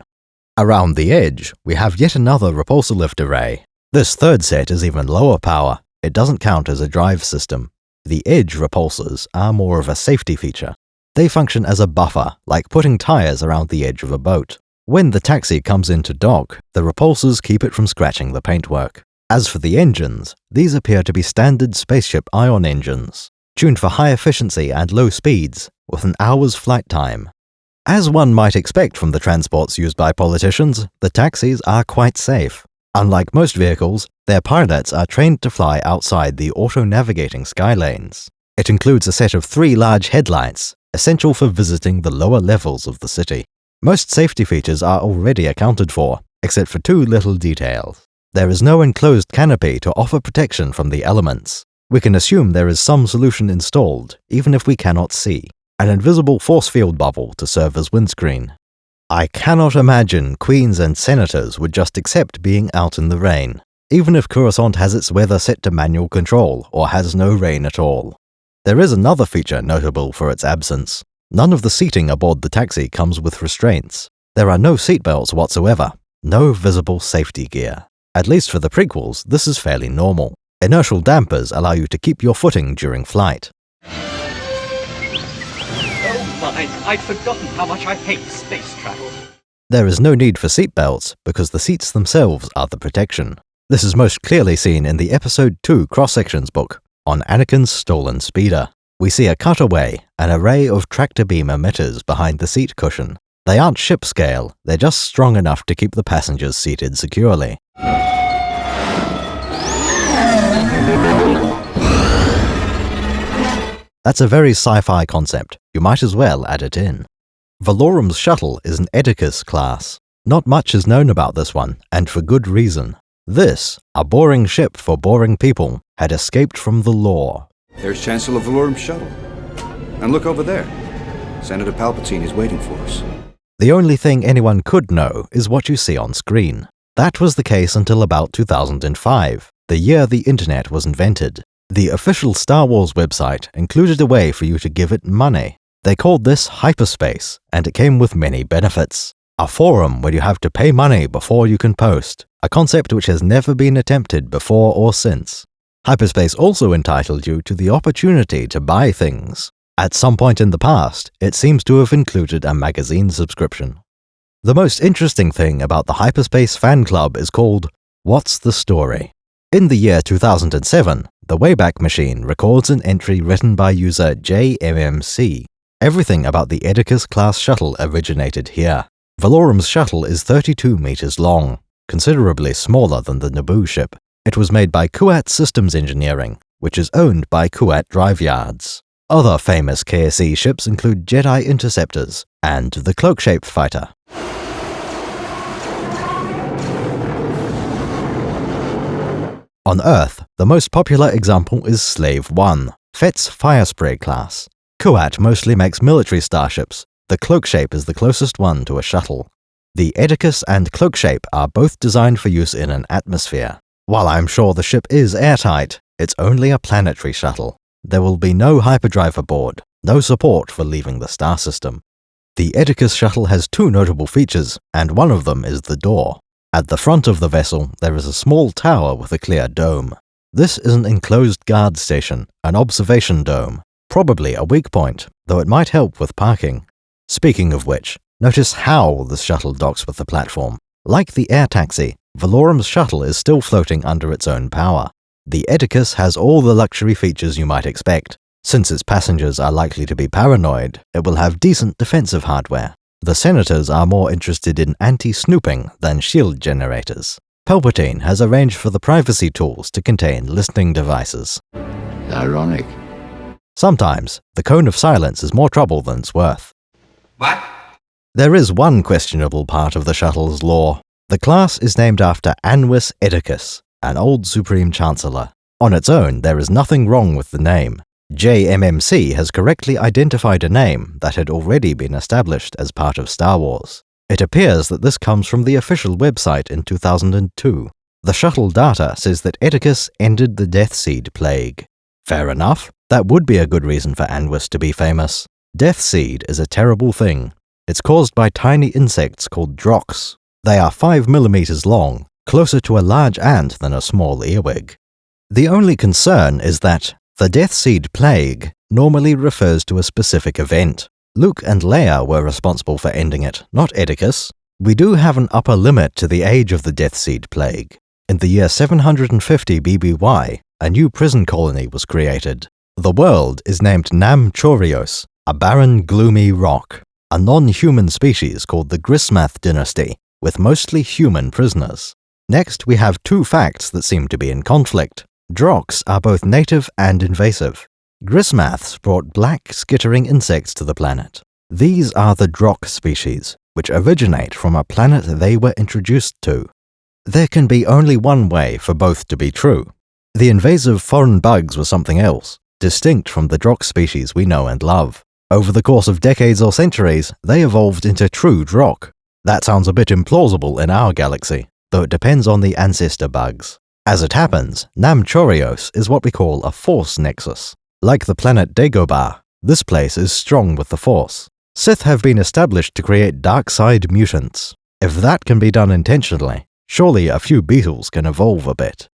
Around the edge, we have yet another repulsor lift array. This third set is even lower power. It doesn't count as a drive system. The edge repulsors are more of a safety feature. They function as a buffer, like putting tires around the edge of a boat. When the taxi comes into dock, the repulsors keep it from scratching the paintwork. As for the engines, these appear to be standard spaceship ion engines, tuned for high efficiency and low speeds, with an hour's flight time. As one might expect from the transports used by politicians, the taxis are quite safe. Unlike most vehicles, their pilots are trained to fly outside the auto-navigating sky lanes. It includes a set of 3 large headlights, essential for visiting the lower levels of the city. Most safety features are already accounted for, except for 2 little details. There is no enclosed canopy to offer protection from the elements. We can assume there is some solution installed, even if we cannot see. An invisible force field bubble to serve as windscreen. I cannot imagine queens and senators would just accept being out in the rain, even if Coruscant has its weather set to manual control or has no rain at all. There is another feature notable for its absence. None of the seating aboard the taxi comes with restraints. There are no seatbelts whatsoever, no visible safety gear. At least for the prequels, this is fairly normal. Inertial dampers allow you to keep your footing during flight. I'd forgotten how much I hate space travel. There is no need for seatbelts because the seats themselves are the protection. This is most clearly seen in the Episode 2 cross-sections book on Anakin's stolen speeder. We see a cutaway, an array of tractor beam emitters behind the seat cushion. They aren't ship scale, they're just strong enough to keep the passengers seated securely. That's a very sci-fi concept. You might as well add it in. Valorum's shuttle is an Edicus class. Not much is known about this one, and for good reason. This, a boring ship for boring people, had escaped from the law. There's Chancellor Valorum's shuttle. And look over there. Senator Palpatine is waiting for us. The only thing anyone could know is what you see on screen. That was the case until about 2005, the year the internet was invented. The official Star Wars website included a way for you to give it money. They called this hyperspace, and it came with many benefits. A forum where you have to pay money before you can post, a concept which has never been attempted before or since. Hyperspace also entitled you to the opportunity to buy things. At some point in the past, it seems to have included a magazine subscription. The most interesting thing about the Hyperspace fan club is called What's the Story? In the year 2007, the Wayback Machine records an entry written by user JMMC. Everything about the Edicus-class shuttle originated here. Valorum's shuttle is 32 meters long, considerably smaller than the Naboo ship. It was made by Kuat Systems Engineering, which is owned by Kuat Drive Yards. Other famous KSE ships include Jedi Interceptors and the Cloak-shaped fighter. On Earth, the most popular example is Slave 1, Fett's Firespray class. Kuat mostly makes military starships. The Cloak-shape is the closest one to a shuttle. The Edicus and Cloak-shape are both designed for use in an atmosphere. While I'm sure the ship is airtight, it's only a planetary shuttle. There will be no hyperdrive aboard, no support for leaving the star system. The Edicus shuttle has 2 notable features, and one of them is the door. At the front of the vessel, there is a small tower with a clear dome. This is an enclosed guard station, an observation dome, probably a weak point, though it might help with parking. Speaking of which, notice how the shuttle docks with the platform. Like the air taxi, Valorum's shuttle is still floating under its own power. The Edicus has all the luxury features you might expect. Since its passengers are likely to be paranoid, it will have decent defensive hardware. The senators are more interested in anti-snooping than shield generators. Palpatine has arranged for the privacy tools to contain listening devices. Ironic. Sometimes, the cone of silence is more trouble than it's worth. What? There is one questionable part of the shuttle's lore. The class is named after Anwes Edicus, an old Supreme Chancellor. On its own, there is nothing wrong with the name. JMMC has correctly identified a name that had already been established as part of Star Wars. It appears that this comes from the official website in 2002. The shuttle data says that Edicus ended the Death Seed plague. Fair enough, that would be a good reason for Anwes to be famous. Death Seed is a terrible thing. It's caused by tiny insects called drochs. They are 5 millimeters long, closer to a large ant than a small earwig. The only concern is that the Death Seed plague normally refers to a specific event. Luke and Leia were responsible for ending it, not Edicus. We do have an upper limit to the age of the Death Seed plague. In the year 750 BBY, a new prison colony was created. The world is named Nam Chorios, a barren, gloomy rock, a non-human species called the Grismath dynasty, with mostly human prisoners. Next, we have 2 facts that seem to be in conflict. Drochs are both native and invasive. Grismaths brought black, skittering insects to the planet. These are the Droch species, which originate from a planet they were introduced to. There can be only one way for both to be true. The invasive foreign bugs were something else, distinct from the Droch species we know and love. Over the course of decades or centuries, they evolved into true Droch. That sounds a bit implausible in our galaxy, though it depends on the ancestor bugs. As it happens, Nam Chorios is what we call a Force nexus. Like the planet Dagobah, this place is strong with the Force. Sith have been established to create dark side mutants. If that can be done intentionally, surely a few beetles can evolve a bit.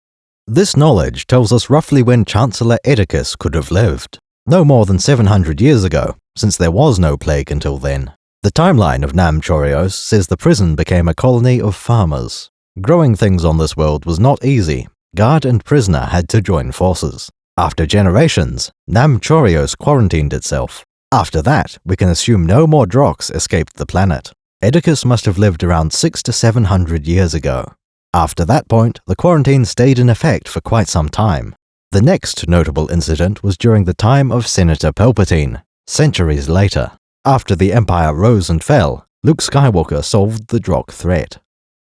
This knowledge tells us roughly when Chancellor Edicus could have lived. No more than 700 years ago, since there was no plague until then. The timeline of Nam Chorios says the prison became a colony of farmers. Growing things on this world was not easy. Guard and prisoner had to join forces. After generations, Nam Chorios quarantined itself. After that, we can assume no more Drochs escaped the planet. Edicus must have lived around 600 to 700 years ago. After that point, the quarantine stayed in effect for quite some time. The next notable incident was during the time of Senator Palpatine, centuries later. After the Empire rose and fell, Luke Skywalker solved the Droch threat.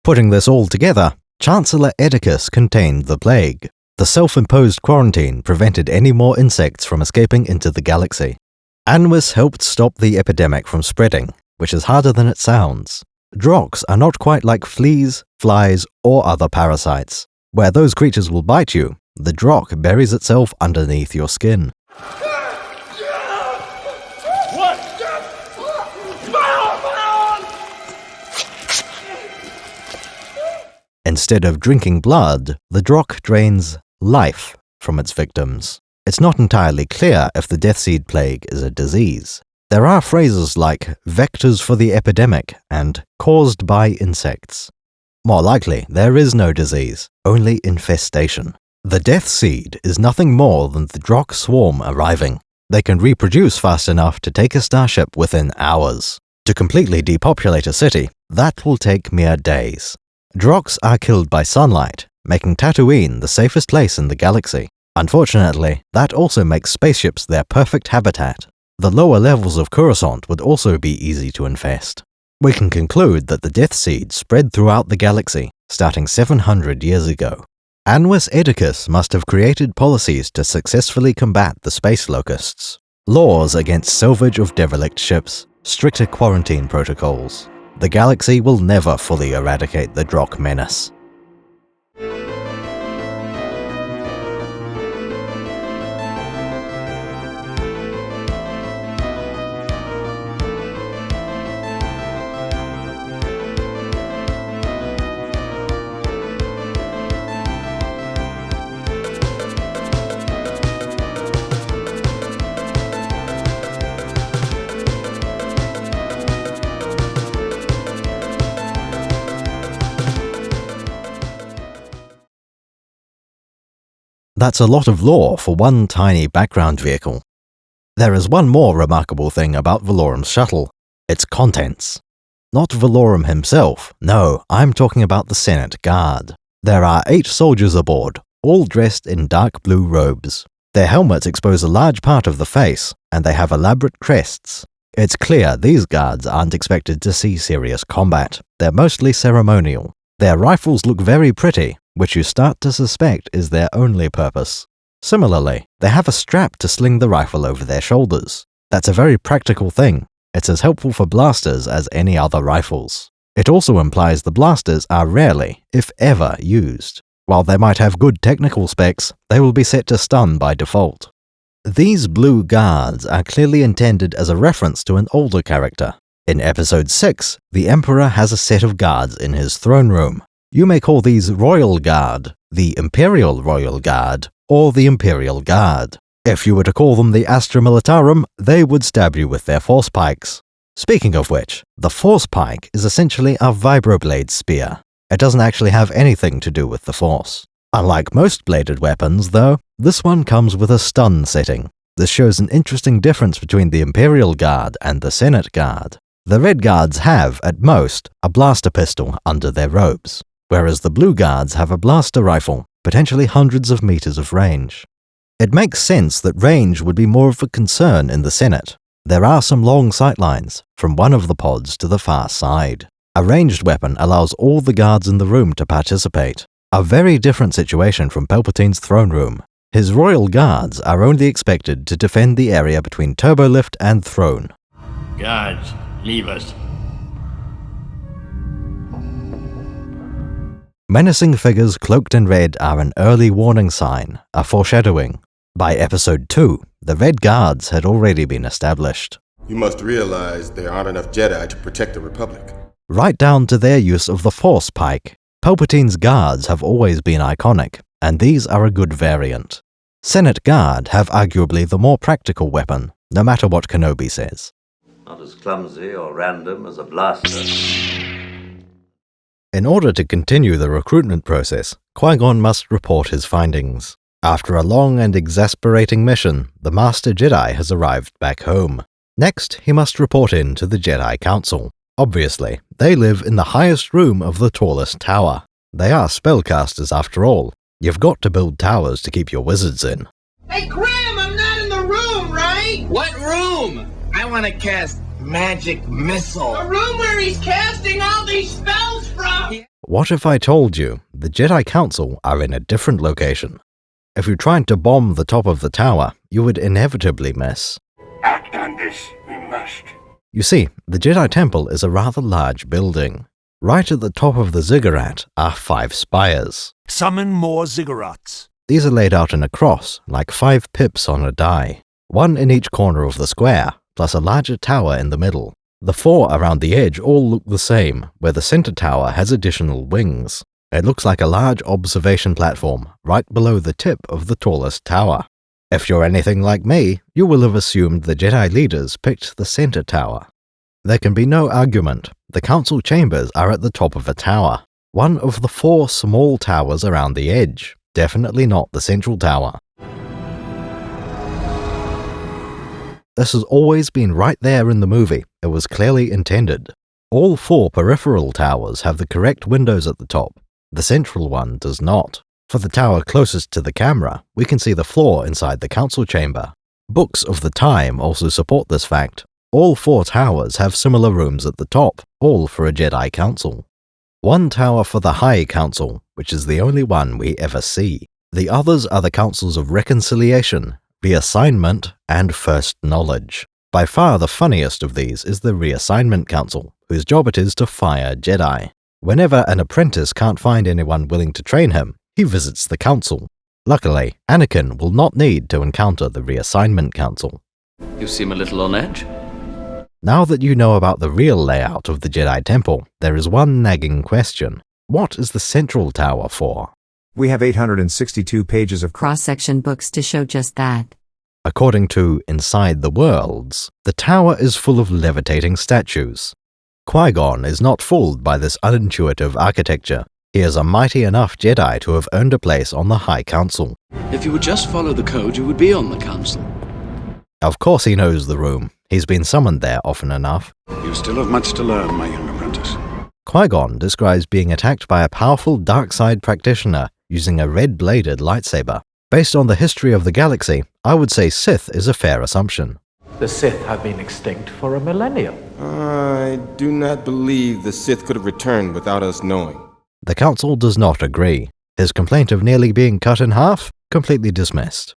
Putting this all together, Chancellor Edicus contained the plague. The self-imposed quarantine prevented any more insects from escaping into the galaxy. Anwes helped stop the epidemic from spreading, which is harder than it sounds. Drochs are not quite like fleas, flies, or other parasites. Where those creatures will bite you, the Droch buries itself underneath your skin. Instead of drinking blood, the Droch drains life from its victims. It's not entirely clear if the Death Seed plague is a disease. There are phrases like vectors for the epidemic and caused by insects. More likely, there is no disease, only infestation. The Death Seed is nothing more than the Droch swarm arriving. They can reproduce fast enough to take a starship within hours. To completely depopulate a city, that will take mere days. Drochs are killed by sunlight, making Tatooine the safest place in the galaxy. Unfortunately, that also makes spaceships their perfect habitat. The lower levels of Coruscant would also be easy to infest. We can conclude that the Death Seed spread throughout the galaxy, starting 700 years ago. Anwes Edicus must have created policies to successfully combat the space locusts. Laws against salvage of derelict ships, stricter quarantine protocols. The galaxy will never fully eradicate the Droch menace. That's a lot of lore for one tiny background vehicle. There is one more remarkable thing about Valorum's shuttle, its contents. Not Valorum himself, no, I'm talking about the Senate Guard. There are 8 soldiers aboard, all dressed in dark blue robes. Their helmets expose a large part of the face, and they have elaborate crests. It's clear these guards aren't expected to see serious combat. They're mostly ceremonial. Their rifles look very pretty, which you start to suspect is their only purpose. Similarly, they have a strap to sling the rifle over their shoulders. That's a very practical thing. It's as helpful for blasters as any other rifles. It also implies the blasters are rarely, if ever, used. While they might have good technical specs, they will be set to stun by default. These blue guards are clearly intended as a reference to an older character. In Episode 6, the Emperor has a set of guards in his throne room. You may call these Royal Guard, the Imperial Royal Guard, or the Imperial Guard. If you were to call them the Astra Militarum, they would stab you with their force pikes. Speaking of which, the force pike is essentially a vibroblade spear. It doesn't actually have anything to do with the force. Unlike most bladed weapons, though, this one comes with a stun setting. This shows an interesting difference between the Imperial Guard and the Senate Guard. The Red Guards have, at most, a blaster pistol under their robes, whereas the Blue Guards have a blaster rifle, potentially hundreds of meters of range. It makes sense that range would be more of a concern in the Senate. There are some long sightlines, from one of the pods to the far side. A ranged weapon allows all the guards in the room to participate. A very different situation from Palpatine's throne room. His royal guards are only expected to defend the area between turbolift and throne. Guards, leave us. Menacing figures cloaked in red are an early warning sign, a foreshadowing. By Episode 2, the Red Guards had already been established. You must realize there aren't enough Jedi to protect the Republic. Right down to their use of the Force Pike. Palpatine's guards have always been iconic, and these are a good variant. Senate Guard have arguably the more practical weapon, no matter what Kenobi says. Not as clumsy or random as a blaster. In order to continue the recruitment process, Qui-Gon must report his findings. After a long and exasperating mission, the Master Jedi has arrived back home. Next, he must report in to the Jedi Council. Obviously, they live in the highest room of the tallest tower. They are spellcasters after all. You've got to build towers to keep your wizards in. Hey, Graham, I'm not in the room, right? What room? I want to cast magic missile. The room where he's casting all these spells from! What if I told you the Jedi Council are in a different location? If you tried to bomb the top of the tower, you would inevitably miss. Act on this, we must. You see, the Jedi Temple is a rather large building. Right at the top of the ziggurat are 5 spires. Summon more ziggurats. These are laid out in a cross, like 5 pips on a die. 1 in each corner of the square, plus a larger tower in the middle. The 4 around the edge all look the same, where the center tower has additional wings. It looks like a large observation platform right below the tip of the tallest tower. If you're anything like me, you will have assumed the Jedi leaders picked the center tower. There can be no argument. The council chambers are at the top of a tower. One of the 4 small towers around the edge. Definitely not the central tower. This has always been right there in the movie. It was clearly intended. All 4 peripheral towers have the correct windows at the top. The central one does not. For the tower closest to the camera, we can see the floor inside the council chamber. Books of the time also support this fact. All 4 towers have similar rooms at the top, all for a Jedi Council. 1 tower for the High Council, which is the only one we ever see. The others are the Councils of Reconciliation, Reassignment, and First Knowledge. By far the funniest of these is the Reassignment Council, whose job it is to fire Jedi. Whenever an apprentice can't find anyone willing to train him, he visits the Council. Luckily, Anakin will not need to encounter the Reassignment Council. You seem a little on edge. Now that you know about the real layout of the Jedi Temple, there is one nagging question. What is the central tower for? We have 862 pages of cross-section books to show just that. According to Inside the Worlds, the tower is full of levitating statues. Qui-Gon is not fooled by this unintuitive architecture. He is a mighty enough Jedi to have earned a place on the High Council. If you would just follow the code, you would be on the council. Of course he knows the room. He's been summoned there often enough. You still have much to learn, my young apprentice. Qui-Gon describes being attacked by a powerful dark side practitioner using a red-bladed lightsaber. Based on the history of the galaxy, I would say Sith is a fair assumption. The Sith have been extinct for a millennium. I do not believe the Sith could have returned without us knowing. The Council does not agree. His complaint of nearly being cut in half, completely dismissed.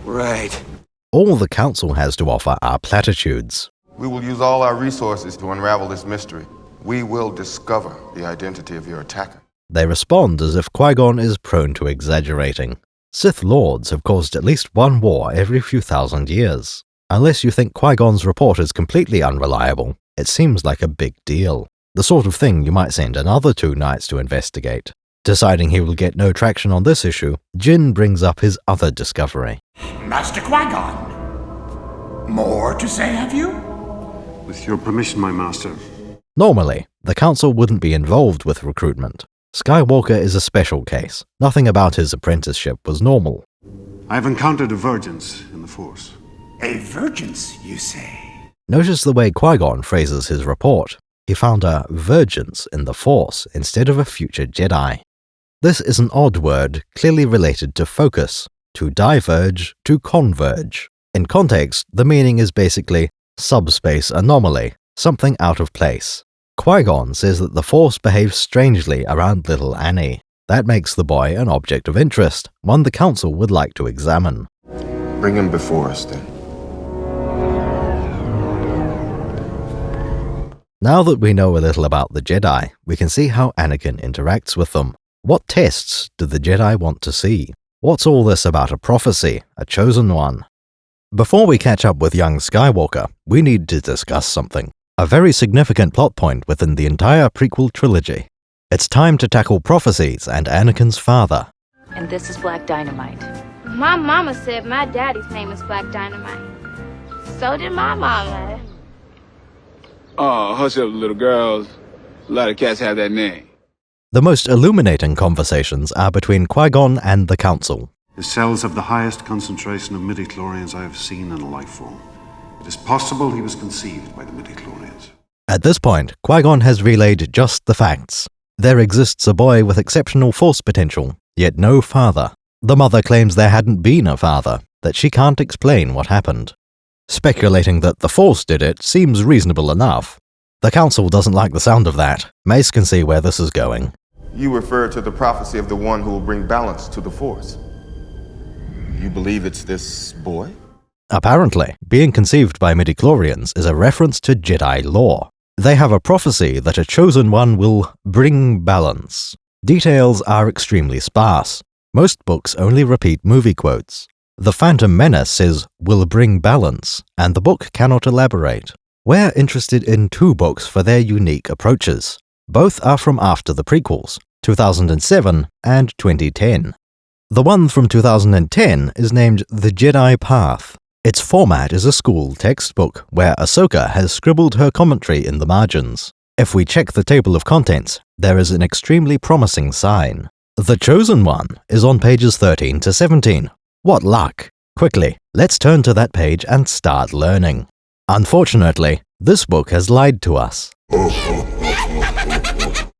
Right. All the Council has to offer are platitudes. We will use all our resources to unravel this mystery. We will discover the identity of your attacker. They respond as if Qui-Gon is prone to exaggerating. Sith Lords have caused at least one war every few thousand years. Unless you think Qui-Gon's report is completely unreliable, it seems like a big deal. The sort of thing you might send another 2 knights to investigate. Deciding he will get no traction on this issue, Jin brings up his other discovery. Master Qui-Gon, more to say, have you? With your permission, my master. Normally, the Council wouldn't be involved with recruitment. Skywalker is a special case. Nothing about his apprenticeship was normal. I have encountered a vergence in the Force. A vergence, you say? Notice the way Qui-Gon phrases his report. He found a vergence in the Force instead of a future Jedi. This is an odd word, clearly related to focus, to diverge, to converge. In context, the meaning is basically subspace anomaly, something out of place. Qui-Gon says that the Force behaves strangely around little Annie. That makes the boy an object of interest, one the Council would like to examine. Bring him before us, then. Now that we know a little about the Jedi, we can see how Anakin interacts with them. What tests do the Jedi want to see? What's all this about a prophecy, a chosen one? Before we catch up with young Skywalker, we need to discuss something. A very significant plot point within the entire prequel trilogy. It's time to tackle prophecies and Anakin's father. And this is Black Dynamite. My mama said my daddy's name is Black Dynamite. So did my mama. Oh, hush up, little girls. A lot of cats have that name. The most illuminating conversations are between Qui-Gon and the Council. His cells have the highest concentration of midichlorians I have seen in a life form. It is possible he was conceived by the midichlorians. At this point, Qui-Gon has relayed just the facts. There exists a boy with exceptional Force potential, yet no father. The mother claims there hadn't been a father, that she can't explain what happened. Speculating that the Force did it seems reasonable enough. The Council doesn't like the sound of that. Mace can see where this is going. You refer to the prophecy of the one who will bring balance to the Force. You believe it's this boy? Apparently, being conceived by midichlorians is a reference to Jedi lore. They have a prophecy that a chosen one will bring balance. Details are extremely sparse. Most books only repeat movie quotes. The Phantom Menace says, will bring balance, and the book cannot elaborate. We're interested in 2 books for their unique approaches. Both are from after the prequels, 2007 and 2010. The one from 2010 is named The Jedi Path. Its format is a school textbook, where Ahsoka has scribbled her commentary in the margins. If we check the table of contents, there is an extremely promising sign. The Chosen One is on pages 13 to 17. What luck! Quickly, let's turn to that page and start learning. Unfortunately, this book has lied to us.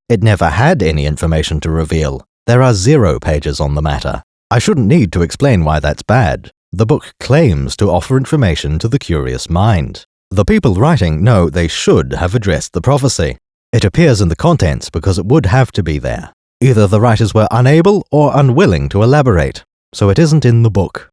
It never had any information to reveal. There are 0 pages on the matter. I shouldn't need to explain why that's bad. The book claims to offer information to the curious mind. The people writing know they should have addressed the prophecy. It appears in the contents because it would have to be there. Either the writers were unable or unwilling to elaborate, so it isn't in the book.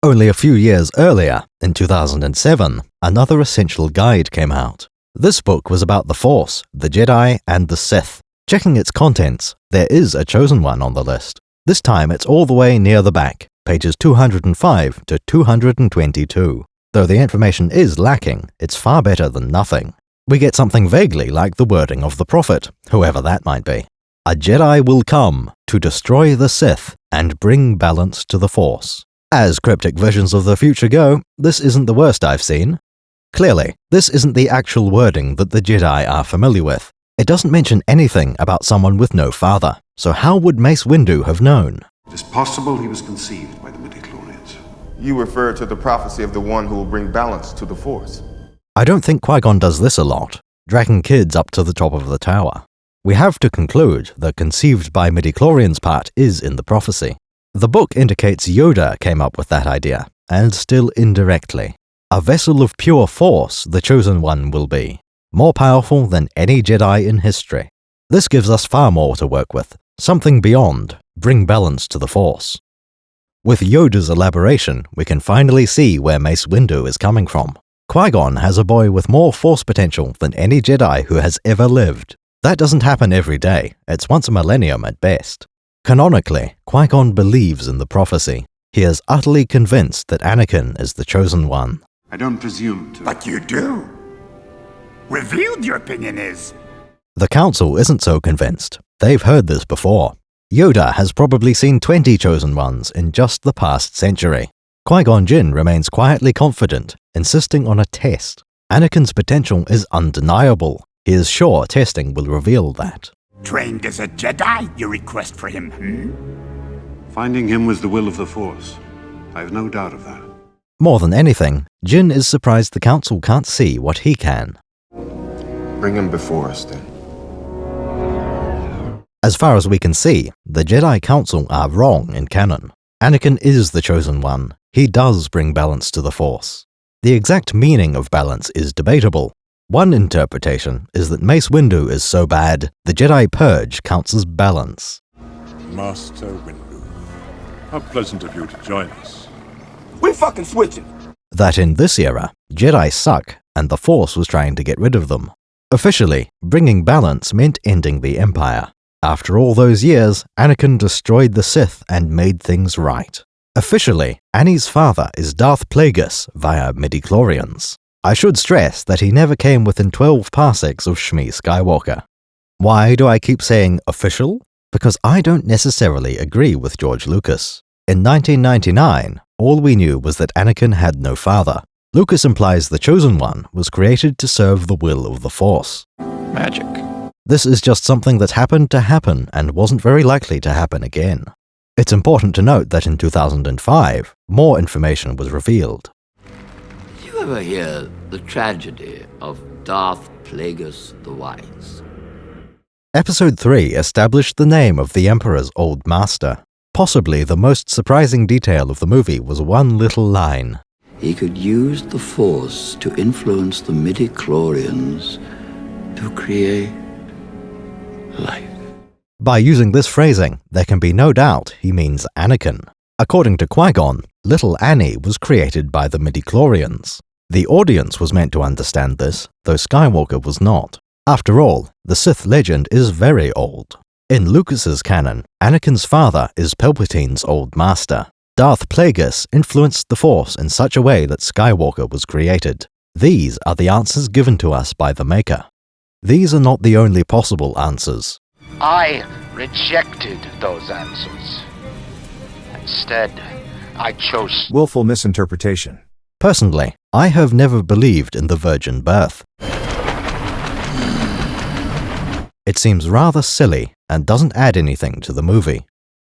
Only a few years earlier, in 2007, another essential guide came out. This book was about the Force, the Jedi, and the Sith. Checking its contents, there is a chosen one on the list. This time it's all the way near the back, pages 205 to 222. Though the information is lacking, it's far better than nothing. We get something vaguely like the wording of the prophet, whoever that might be. A Jedi will come to destroy the Sith and bring balance to the Force. As cryptic visions of the future go, this isn't the worst I've seen. Clearly, this isn't the actual wording that the Jedi are familiar with. It doesn't mention anything about someone with no father, so how would Mace Windu have known? It is possible he was conceived by the midichlorians. You refer to the prophecy of the one who will bring balance to the Force. I don't think Qui-Gon does this a lot, dragging kids up to the top of the tower. We have to conclude the conceived by midichlorians part is in the prophecy. The book indicates Yoda came up with that idea, and still indirectly. A vessel of pure force the Chosen One will be, more powerful than any Jedi in history. This gives us far more to work with, something beyond, bring balance to the Force. With Yoda's elaboration, we can finally see where Mace Windu is coming from. Qui-Gon has a boy with more Force potential than any Jedi who has ever lived. That doesn't happen every day, it's once a millennium at best. Canonically, Qui-Gon believes in the prophecy. He is utterly convinced that Anakin is the Chosen One. I don't presume to. But you do. Revealed your opinion is. The Council isn't so convinced. They've heard this before. Yoda has probably seen 20 Chosen Ones in just the past century. Qui-Gon Jinn remains quietly confident, insisting on a test. Anakin's potential is undeniable. He is sure testing will reveal that. Trained as a Jedi, you request for him, Finding him was the will of the Force. I have no doubt of that. More than anything, Jinn is surprised the Council can't see what he can. Bring him before us, then. As far as we can see, the Jedi Council are wrong in canon. Anakin is the Chosen One. He does bring balance to the Force. The exact meaning of balance is debatable. One interpretation is that Mace Windu is so bad, the Jedi Purge counts as balance. Master Windu, how pleasant of you to join us. We're fucking switching. That in this era, Jedi suck, and the Force was trying to get rid of them. Officially, bringing balance meant ending the Empire. After all those years, Anakin destroyed the Sith and made things right. Officially, Annie's father is Darth Plagueis via midichlorians. I should stress that he never came within 12 parsecs of Shmi Skywalker. Why do I keep saying official? Because I don't necessarily agree with George Lucas. In 1999, all we knew was that Anakin had no father. Lucas implies the Chosen One was created to serve the will of the Force. Magic. This is just something that happened to happen and wasn't very likely to happen again. It's important to note that in 2005, more information was revealed. Did you ever hear the tragedy of Darth Plagueis the Wise? Episode 3 established the name of the Emperor's old master. Possibly the most surprising detail of the movie was one little line. He could use the Force to influence the midichlorians to create life. By using this phrasing, there can be no doubt he means Anakin. According to Qui-Gon, little Annie was created by the midichlorians. The audience was meant to understand this, though Skywalker was not. After all, the Sith legend is very old. In Lucas's canon, Anakin's father is Palpatine's old master. Darth Plagueis influenced the Force in such a way that Skywalker was created. These are the answers given to us by the Maker. These are not the only possible answers. I rejected those answers. Instead, I chose willful misinterpretation. Personally, I have never believed in the virgin birth. It seems rather silly and doesn't add anything to the movie.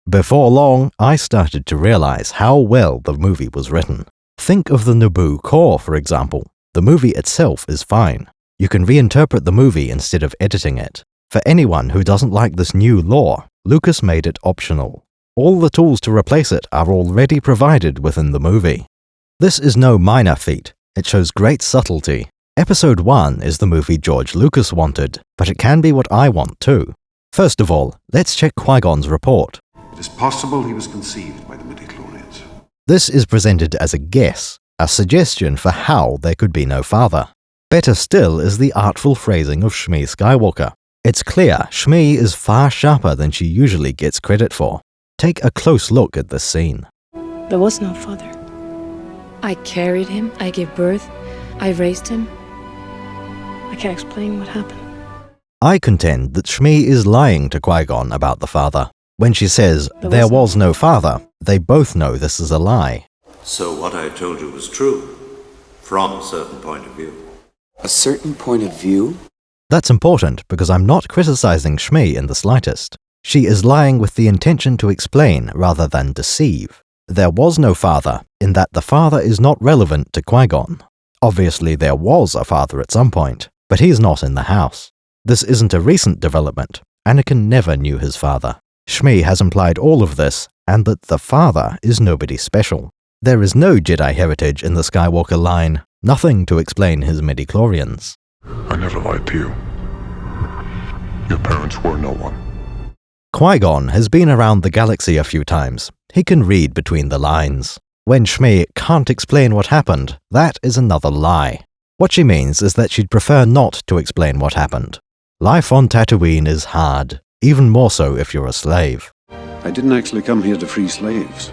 Before long, I started to realize how well the movie was written. Think of the Naboo core, for example. The movie itself is fine. You can reinterpret the movie instead of editing it. For anyone who doesn't like this new lore, Lucas made it optional. All the tools to replace it are already provided within the movie. This is no minor feat. It shows great subtlety. Episode 1 is the movie George Lucas wanted, but it can be what I want too. First of all, let's check Qui-Gon's report. It is possible he was conceived by the midichlorians. This is presented as a guess, a suggestion for how there could be no father. Better still is the artful phrasing of Shmi Skywalker. It's clear Shmi is far sharper than she usually gets credit for. Take a close look at this scene. There was no father. I carried him, I gave birth, I raised him. I can't explain what happened. I contend that Shmi is lying to Qui-Gon about the father. When she says, there was no father, they both know this is a lie. So what I told you was true, from a certain point of view. A certain point of view? That's important because I'm not criticizing Shmi in the slightest. She is lying with the intention to explain rather than deceive. There was no father, in that the father is not relevant to Qui-Gon. Obviously there was a father at some point, but he's not in the house. This isn't a recent development. Anakin never knew his father. Shmi has implied all of this, and that the father is nobody special. There is no Jedi heritage in the Skywalker line, nothing to explain his midichlorians. I never lied to you. Your parents were no one. Qui-Gon has been around the galaxy a few times. He can read between the lines. When Shmi can't explain what happened, that is another lie. What she means is that she'd prefer not to explain what happened. Life on Tatooine is hard, even more so if you're a slave. I didn't actually come here to free slaves.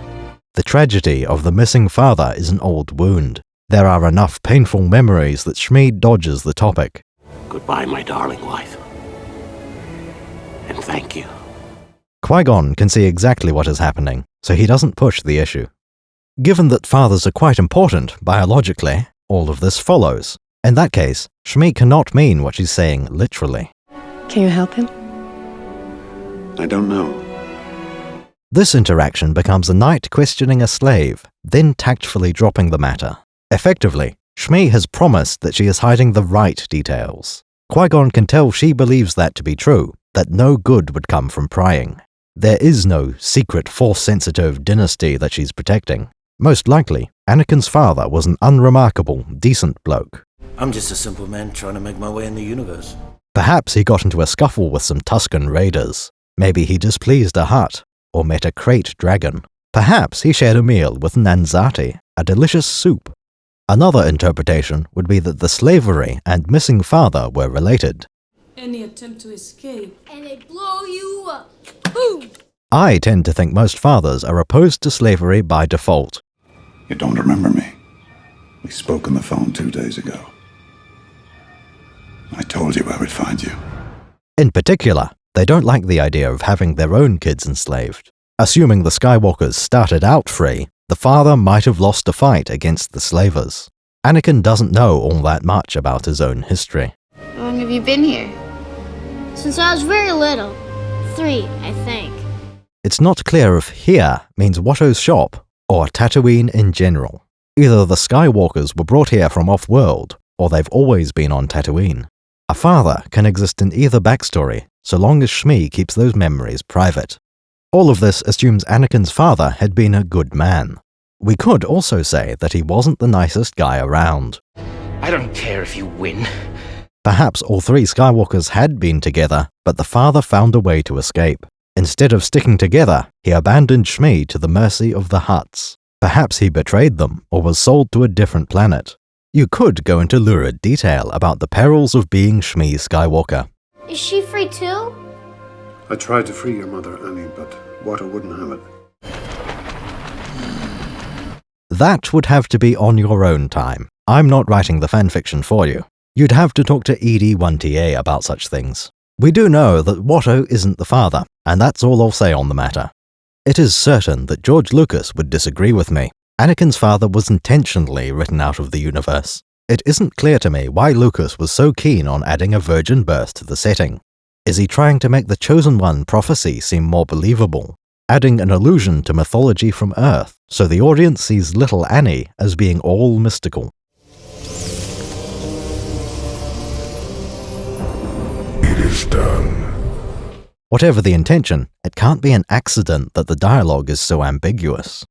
The tragedy of the missing father is an old wound. There are enough painful memories that Shmi dodges the topic. Goodbye, my darling wife. And thank you. Qui-Gon can see exactly what is happening, so he doesn't push the issue. Given that fathers are quite important, biologically, all of this follows. In that case, Shmi cannot mean what she's saying literally. Can you help him? I don't know. This interaction becomes a knight questioning a slave, then tactfully dropping the matter. Effectively, Shmi has promised that she is hiding the right details. Qui-Gon can tell she believes that to be true, that no good would come from prying. There is no secret Force-sensitive dynasty that she's protecting. Most likely, Anakin's father was an unremarkable, decent bloke. I'm just a simple man trying to make my way in the universe. Perhaps he got into a scuffle with some Tusken raiders. Maybe he displeased a Hutt, or met a crate dragon. Perhaps he shared a meal with Nanzati, a delicious soup. Another interpretation would be that the slavery and missing father were related. Any attempt to escape, and they blow you up. Boom! I tend to think most fathers are opposed to slavery by default. You don't remember me. We spoke on the phone 2 days ago. I told you I would find you. In particular, they don't like the idea of having their own kids enslaved. Assuming the Skywalkers started out free, the father might have lost a fight against the slavers. Anakin doesn't know all that much about his own history. How long have you been here? Since I was very little. 3, I think. It's not clear if here means Watto's shop, or Tatooine in general. Either the Skywalkers were brought here from off-world, or they've always been on Tatooine. A father can exist in either backstory, so long as Shmi keeps those memories private. All of this assumes Anakin's father had been a good man. We could also say that he wasn't the nicest guy around. I don't care if you win. Perhaps all 3 Skywalkers had been together, but the father found a way to escape. Instead of sticking together, he abandoned Shmi to the mercy of the Hutts. Perhaps he betrayed them, or was sold to a different planet. You could go into lurid detail about the perils of being Shmi Skywalker. Is she free too? I tried to free your mother, Annie, but Watto wouldn't have it. That would have to be on your own time. I'm not writing the fanfiction for you. You'd have to talk to ED1TA about such things. We do know that Watto isn't the father, and that's all I'll say on the matter. It is certain that George Lucas would disagree with me. Anakin's father was intentionally written out of the universe. It isn't clear to me why Lucas was so keen on adding a virgin birth to the setting. Is he trying to make the Chosen One prophecy seem more believable, adding an allusion to mythology from Earth, so the audience sees little Annie as being all mystical? It is done. Whatever the intention, it can't be an accident that the dialogue is so ambiguous.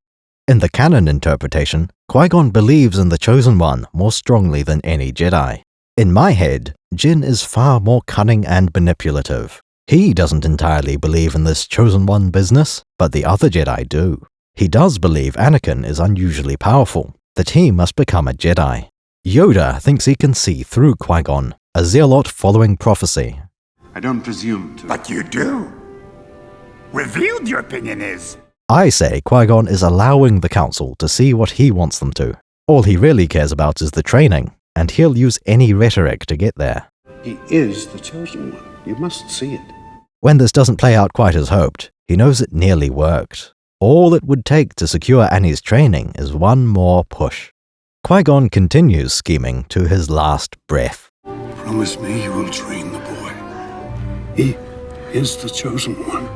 In the canon interpretation, Qui-Gon believes in the Chosen One more strongly than any Jedi. In my head, Jin is far more cunning and manipulative. He doesn't entirely believe in this Chosen One business, but the other Jedi do. He does believe Anakin is unusually powerful, that he must become a Jedi. Yoda thinks he can see through Qui-Gon, a zealot following prophecy. I don't presume to. But you do. Revealed your opinion is. I say Qui-Gon is allowing the Council to see what he wants them to. All he really cares about is the training, and he'll use any rhetoric to get there. He is the Chosen One. You must see it. When this doesn't play out quite as hoped, he knows it nearly worked. All it would take to secure Annie's training is one more push. Qui-Gon continues scheming to his last breath. Promise me you will train the boy. He is the Chosen One.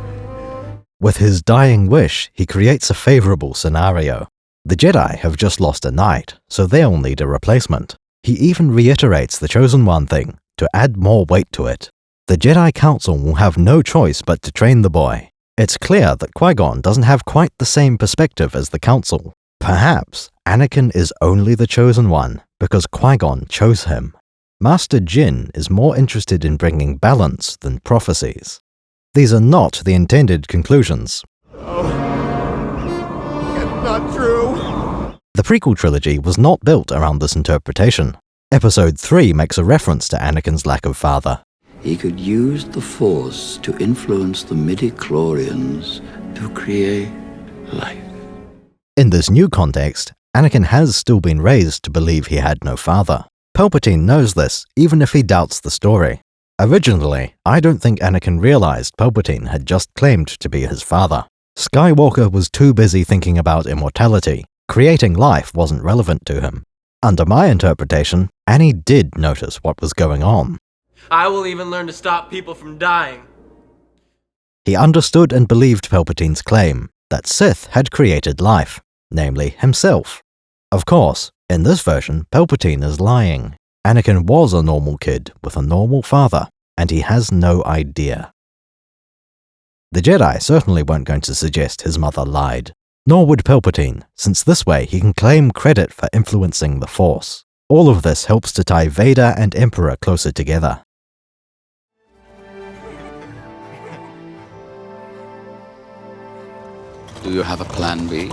With his dying wish, he creates a favorable scenario. The Jedi have just lost a knight, so they'll need a replacement. He even reiterates the Chosen One thing, to add more weight to it. The Jedi Council will have no choice but to train the boy. It's clear that Qui-Gon doesn't have quite the same perspective as the Council. Perhaps Anakin is only the chosen one because Qui-Gon chose him. Master Jin is more interested in bringing balance than prophecies. These are not the intended conclusions. Oh, it's not true. The prequel trilogy was not built around this interpretation. Episode 3 makes a reference to Anakin's lack of father. He could use the Force to influence the midi-chlorians to create life. In this new context, Anakin has still been raised to believe he had no father. Palpatine knows this, even if he doubts the story. Originally, I don't think Anakin realized Palpatine had just claimed to be his father. Skywalker was too busy thinking about immortality. Creating life wasn't relevant to him. Under my interpretation, Annie did notice what was going on. I will even learn to stop people from dying. He understood and believed Palpatine's claim that Sith had created life, namely himself. Of course, in this version, Palpatine is lying. Anakin was a normal kid with a normal father, and he has no idea. The Jedi certainly weren't going to suggest his mother lied. Nor would Palpatine, since this way he can claim credit for influencing the Force. All of this helps to tie Vader and Emperor closer together. Do you have a plan B?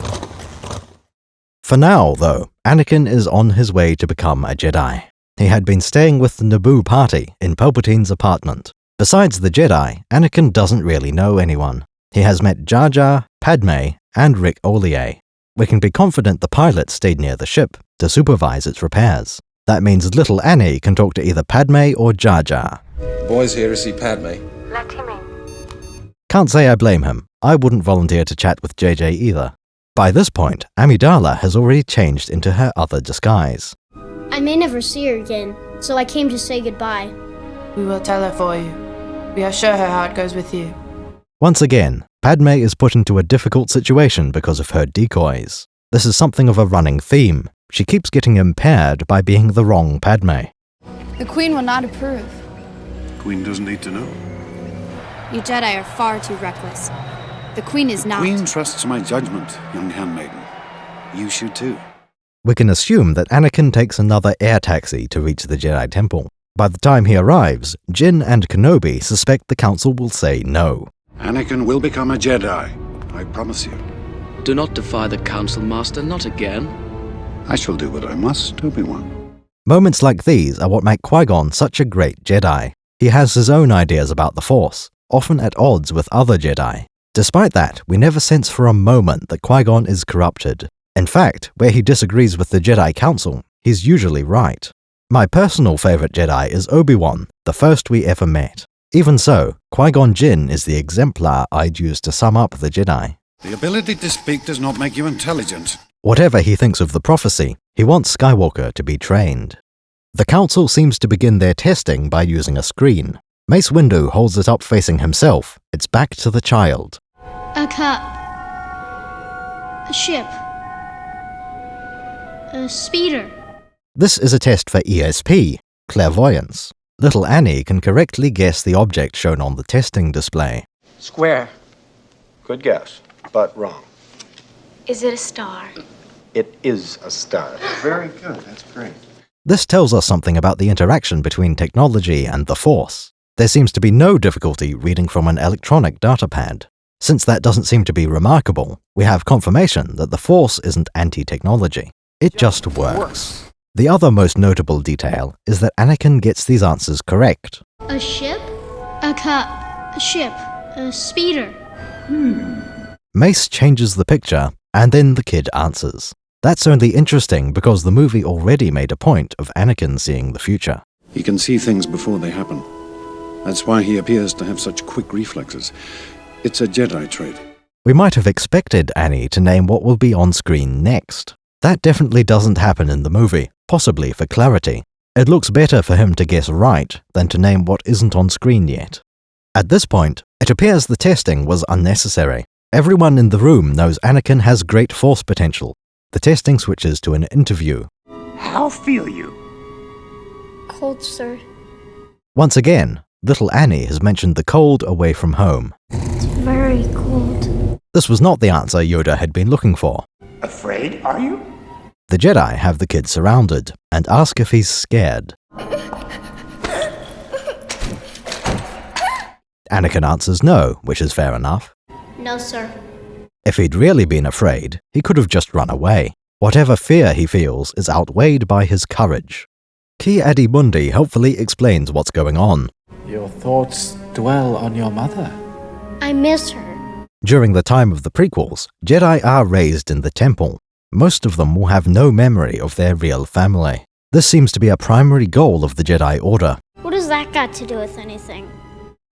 For now, though, Anakin is on his way to become a Jedi. He had been staying with the Naboo party in Palpatine's apartment. Besides the Jedi, Anakin doesn't really know anyone. He has met Jar Jar, Padme, and Rick Ollier. We can be confident the pilot stayed near the ship to supervise its repairs. That means little Annie can talk to either Padme or Jar Jar. Boys here to see Padme. Let him in. Can't say I blame him. I wouldn't volunteer to chat with JJ either. By this point, Amidala has already changed into her other disguise. I may never see her again, so I came to say goodbye. We will tell her for you. We are sure her heart goes with you. Once again, Padme is put into a difficult situation because of her decoys. This is something of a running theme. She keeps getting impaired by being the wrong Padme. The Queen will not approve. The Queen doesn't need to know. You Jedi are far too reckless. The Queen is not. The Queen trusts my judgment, young handmaiden. You should too. We can assume that Anakin takes another air taxi to reach the Jedi Temple. By the time he arrives, Jin and Kenobi suspect the Council will say no. Anakin will become a Jedi, I promise you. Do not defy the Council, Master, not again. I shall do what I must, Obi-Wan. Moments like these are what make Qui-Gon such a great Jedi. He has his own ideas about the Force, often at odds with other Jedi. Despite that, we never sense for a moment that Qui-Gon is corrupted. In fact, where he disagrees with the Jedi Council, he's usually right. My personal favorite Jedi is Obi-Wan, the first we ever met. Even so, Qui-Gon Jinn is the exemplar I'd use to sum up the Jedi. The ability to speak does not make you intelligent. Whatever he thinks of the prophecy, he wants Skywalker to be trained. The Council seems to begin their testing by using a screen. Mace Windu holds it up facing himself. It's back to the child. A cup. A ship. A speeder. This is a test for ESP, clairvoyance. Little Annie can correctly guess the object shown on the testing display. Square. Good guess, but wrong. Is it a star? It is a star. Very good, that's great. This tells us something about the interaction between technology and the Force. There seems to be no difficulty reading from an electronic datapad. Since that doesn't seem to be remarkable, we have confirmation that the Force isn't anti-technology. It just works. The other most notable detail is that Anakin gets these answers correct. A ship? A cup. A ship. A speeder. Mace changes the picture, and then the kid answers. That's only interesting because the movie already made a point of Anakin seeing the future. He can see things before they happen. That's why he appears to have such quick reflexes. It's a Jedi trait. We might have expected Annie to name what will be on screen next. That definitely doesn't happen in the movie, possibly for clarity. It looks better for him to guess right than to name what isn't on screen yet. At this point, it appears the testing was unnecessary. Everyone in the room knows Anakin has great Force potential. The testing switches to an interview. How feel you? Cold, sir. Once again, little Annie has mentioned the cold away from home. It's very cold. This was not the answer Yoda had been looking for. Afraid, are you? The Jedi have the kid surrounded and ask if he's scared. Anakin answers no, which is fair enough. No, sir. If he'd really been afraid, he could have just run away. Whatever fear he feels is outweighed by his courage. Ki Adi Mundi helpfully explains what's going on. Your thoughts dwell on your mother. I miss her. During the time of the prequels, Jedi are raised in the temple. Most of them will have no memory of their real family. This seems to be a primary goal of the Jedi Order. What has that got to do with anything?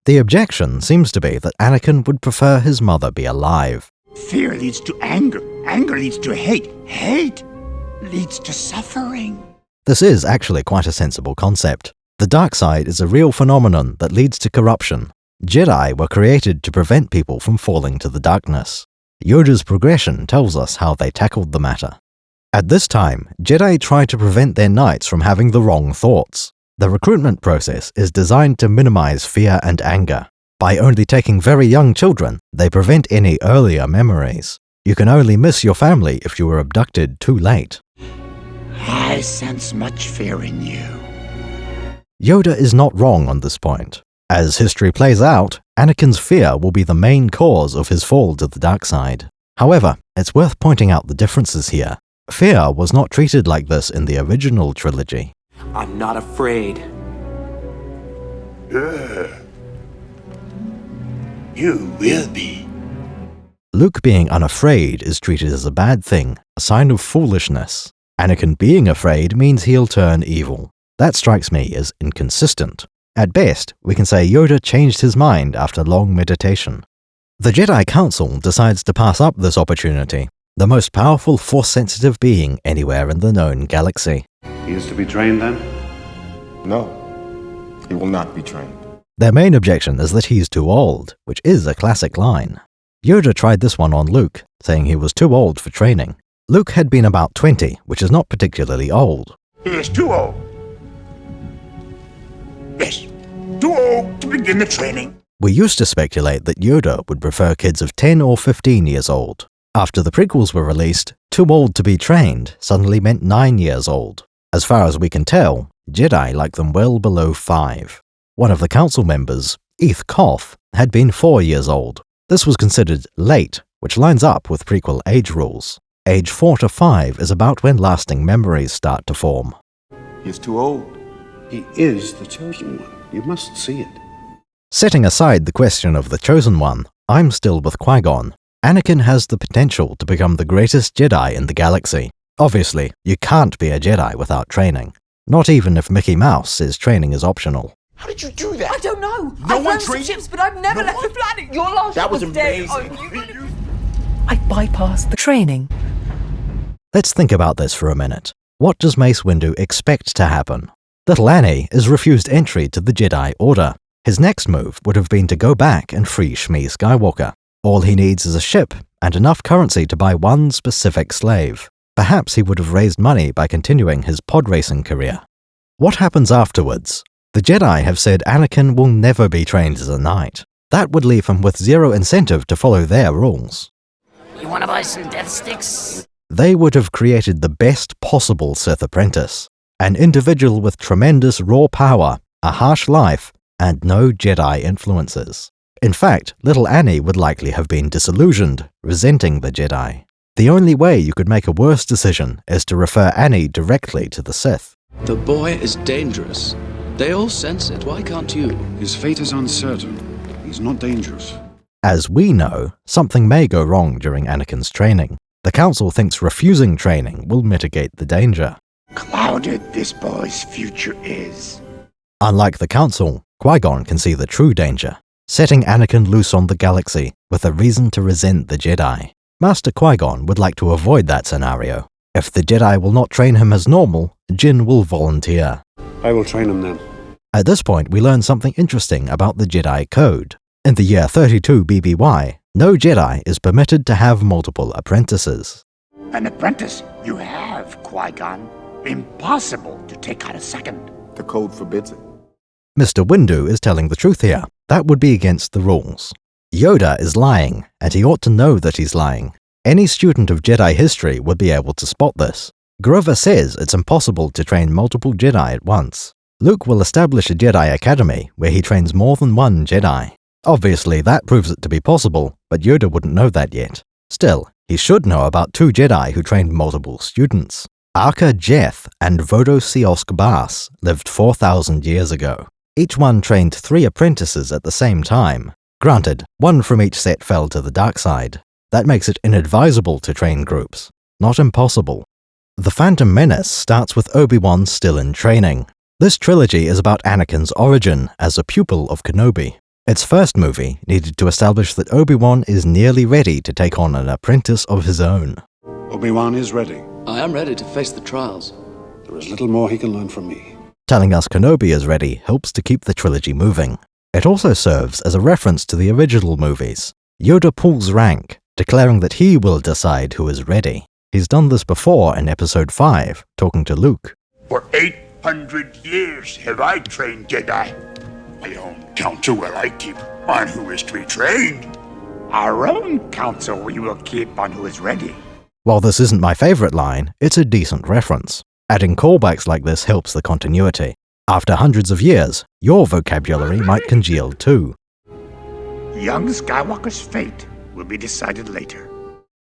The objection seems to be that Anakin would prefer his mother be alive. Fear leads to anger. Anger leads to hate. Hate leads to suffering. This is actually quite a sensible concept. The dark side is a real phenomenon that leads to corruption. Jedi were created to prevent people from falling to the darkness. Yoda's progression tells us how they tackled the matter. At this time, Jedi try to prevent their knights from having the wrong thoughts. The recruitment process is designed to minimize fear and anger. By only taking very young children, they prevent any earlier memories. You can only miss your family if you were abducted too late. I sense much fear in you. Yoda is not wrong on this point. As history plays out, Anakin's fear will be the main cause of his fall to the dark side. However, it's worth pointing out the differences here. Fear was not treated like this in the original trilogy. I'm not afraid. You will be. Luke being unafraid is treated as a bad thing, a sign of foolishness. Anakin being afraid means he'll turn evil. That strikes me as inconsistent. At best, we can say Yoda changed his mind after long meditation. The Jedi Council decides to pass up this opportunity, the most powerful Force-sensitive being anywhere in the known galaxy. He is to be trained then? No, he will not be trained. Their main objection is that he's too old, which is a classic line. Yoda tried this one on Luke, saying he was too old for training. Luke had been about 20, which is not particularly old. He is too old. Yes, too old to begin the training. We used to speculate that Yoda would prefer kids of 10 or 15 years old. After the prequels were released, too old to be trained suddenly meant 9 years old. As far as we can tell, Jedi like them well below 5. One of the council members, Eth Koth, had been 4 years old. This was considered late, which lines up with prequel age rules. Age 4 to 5 is about when lasting memories start to form. He is too old. He is the chosen one. You must see it. Setting aside the question of the chosen one, I'm still with Qui-Gon. Anakin has the potential to become the greatest Jedi in the galaxy. Obviously, you can't be a Jedi without training. Not even if Mickey Mouse says training is optional. How did you do that? I don't know. No I've one learned some trained ships, but I've never left the planet. Your last That ship was dead. amazing. I bypassed the training. Let's think about this for a minute. What does Mace Windu expect to happen? Little Annie is refused entry to the Jedi Order. His next move would have been to go back and free Shmi Skywalker. All he needs is a ship and enough currency to buy one specific slave. Perhaps he would have raised money by continuing his pod racing career. What happens afterwards? The Jedi have said Anakin will never be trained as a knight. That would leave him with zero incentive to follow their rules. You want to buy some death sticks? They would have created the best possible Sith apprentice. An individual with tremendous raw power, a harsh life, and no Jedi influences. In fact, little Annie would likely have been disillusioned, resenting the Jedi. The only way you could make a worse decision is to refer Annie directly to the Sith. The boy is dangerous. They all sense it. Why can't you? His fate is uncertain. He's not dangerous. As we know, something may go wrong during Anakin's training. The Council thinks refusing training will mitigate the danger. Clouded this boy's future is. Unlike the Council, Qui-Gon can see the true danger, setting Anakin loose on the galaxy with a reason to resent the Jedi. Master Qui-Gon would like to avoid that scenario. If the Jedi will not train him as normal, Jin will volunteer. I will train him then. At this point, we learn something interesting about the Jedi Code. In the year 32 BBY, no Jedi is permitted to have multiple apprentices. An apprentice you have, Qui-Gon. Impossible to take out a second. The code forbids it. Mr. Windu is telling the truth here. That would be against the rules. Yoda is lying, and he ought to know that he's lying. Any student of Jedi history would be able to spot this. Grover says it's impossible to train multiple Jedi at once. Luke will establish a Jedi Academy where he trains more than one Jedi. Obviously, that proves it to be possible, but Yoda wouldn't know that yet. Still, he should know about 2 Jedi who trained multiple students. Arca Jeth and Vodo Siosk Bas lived 4,000 years ago. Each one trained 3 apprentices at the same time. Granted, 1 from each set fell to the dark side. That makes it inadvisable to train groups. Not impossible. The Phantom Menace starts with Obi-Wan still in training. This trilogy is about Anakin's origin as a pupil of Kenobi. Its first movie needed to establish that Obi-Wan is nearly ready to take on an apprentice of his own. Obi-Wan is ready. I am ready to face the trials. There is little more he can learn from me. Telling us Kenobi is ready helps to keep the trilogy moving. It also serves as a reference to the original movies. Yoda pulls rank, declaring that he will decide who is ready. He's done this before in Episode 5, talking to Luke. For 800 years have I trained Jedi. My own counsel will I keep on who is to be trained. Our own counsel we will keep on who is ready. While this isn't my favorite line, it's a decent reference. Adding callbacks like this helps the continuity. After hundreds of years, your vocabulary might congeal too. Young Skywalker's fate will be decided later.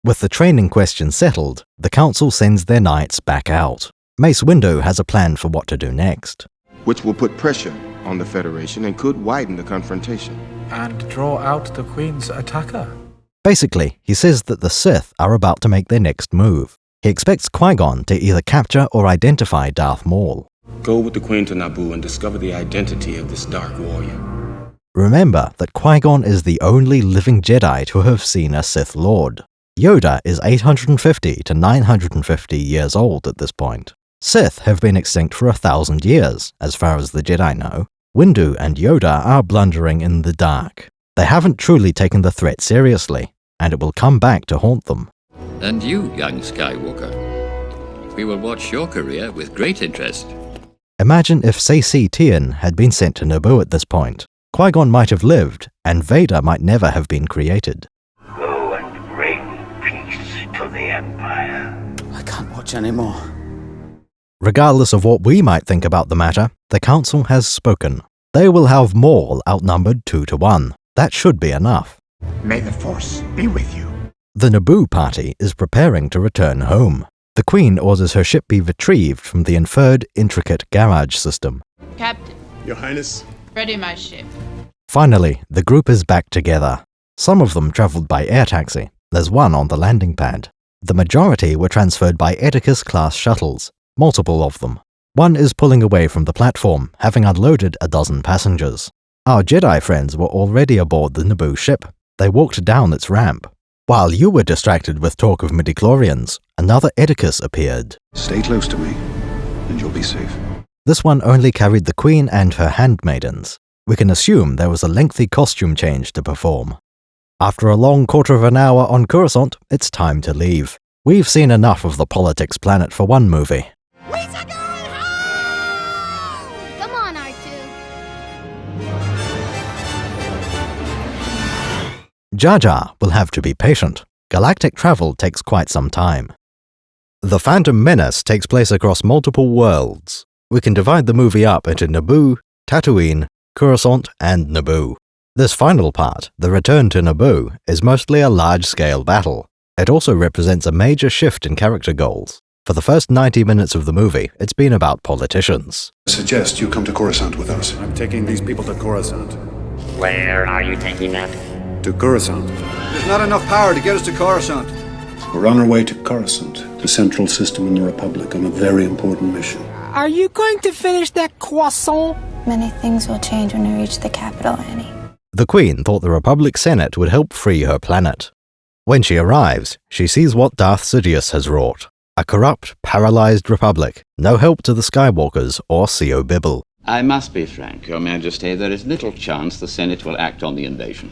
With the training question settled, the Council sends their knights back out. Mace Windu has a plan for what to do next. Which will put pressure on the Federation and could widen the confrontation. And draw out the Queen's attacker. Basically, he says that the Sith are about to make their next move. He expects Qui-Gon to either capture or identify Darth Maul. Go with the Queen to Naboo and discover the identity of this Dark Warrior. Remember that Qui-Gon is the only living Jedi to have seen a Sith Lord. Yoda is 850 to 950 years old at this point. Sith have been extinct for 1,000 years, as far as the Jedi know. Windu and Yoda are blundering in the dark. They haven't truly taken the threat seriously, and it will come back to haunt them. And you, young Skywalker. We will watch your career with great interest. Imagine if Saesee Tiin had been sent to Naboo at this point. Qui-Gon might have lived, and Vader might never have been created. Go and bring peace to the Empire. I can't watch anymore. Regardless of what we might think about the matter, the Council has spoken. They will have Maul outnumbered 2 to 1. That should be enough. May the Force be with you. The Naboo party is preparing to return home. The Queen orders her ship be retrieved from the inferred intricate garage system. Captain. Your Highness. Ready my ship. Finally, the group is back together. Some of them traveled by air taxi. There's one on the landing pad. The majority were transferred by Edicus-class shuttles, multiple of them. One is pulling away from the platform, having unloaded a dozen passengers. Our Jedi friends were already aboard the Naboo ship. They walked down its ramp. While you were distracted with talk of midichlorians, another Edicus appeared. Stay close to me, and you'll be safe. This one only carried the Queen and her handmaidens. We can assume there was a lengthy costume change to perform. After a long quarter of an hour on Coruscant, it's time to leave. We've seen enough of the politics planet for one movie. Come on, R2. Jar Jar will have to be patient. Galactic travel takes quite some time. The Phantom Menace takes place across multiple worlds. We can divide the movie up into Naboo, Tatooine, Coruscant, and Naboo. This final part, the return to Naboo, is mostly a large-scale battle. It also represents a major shift in character goals. For the first 90 minutes of the movie, it's been about politicians. I suggest you come to Coruscant with us. I'm taking these people to Coruscant. Where are you taking them? To Coruscant. There's not enough power to get us to Coruscant. We're on our way to Coruscant, the central system in the Republic, on a very important mission. Are you going to finish that croissant? Many things will change when we reach the capital, Annie. The Queen thought the Republic Senate would help free her planet. When she arrives, she sees what Darth Sidious has wrought. A corrupt, paralyzed Republic, no help to the Skywalkers or C.O. Bibble. I must be frank, Your Majesty, there is little chance the Senate will act on the invasion.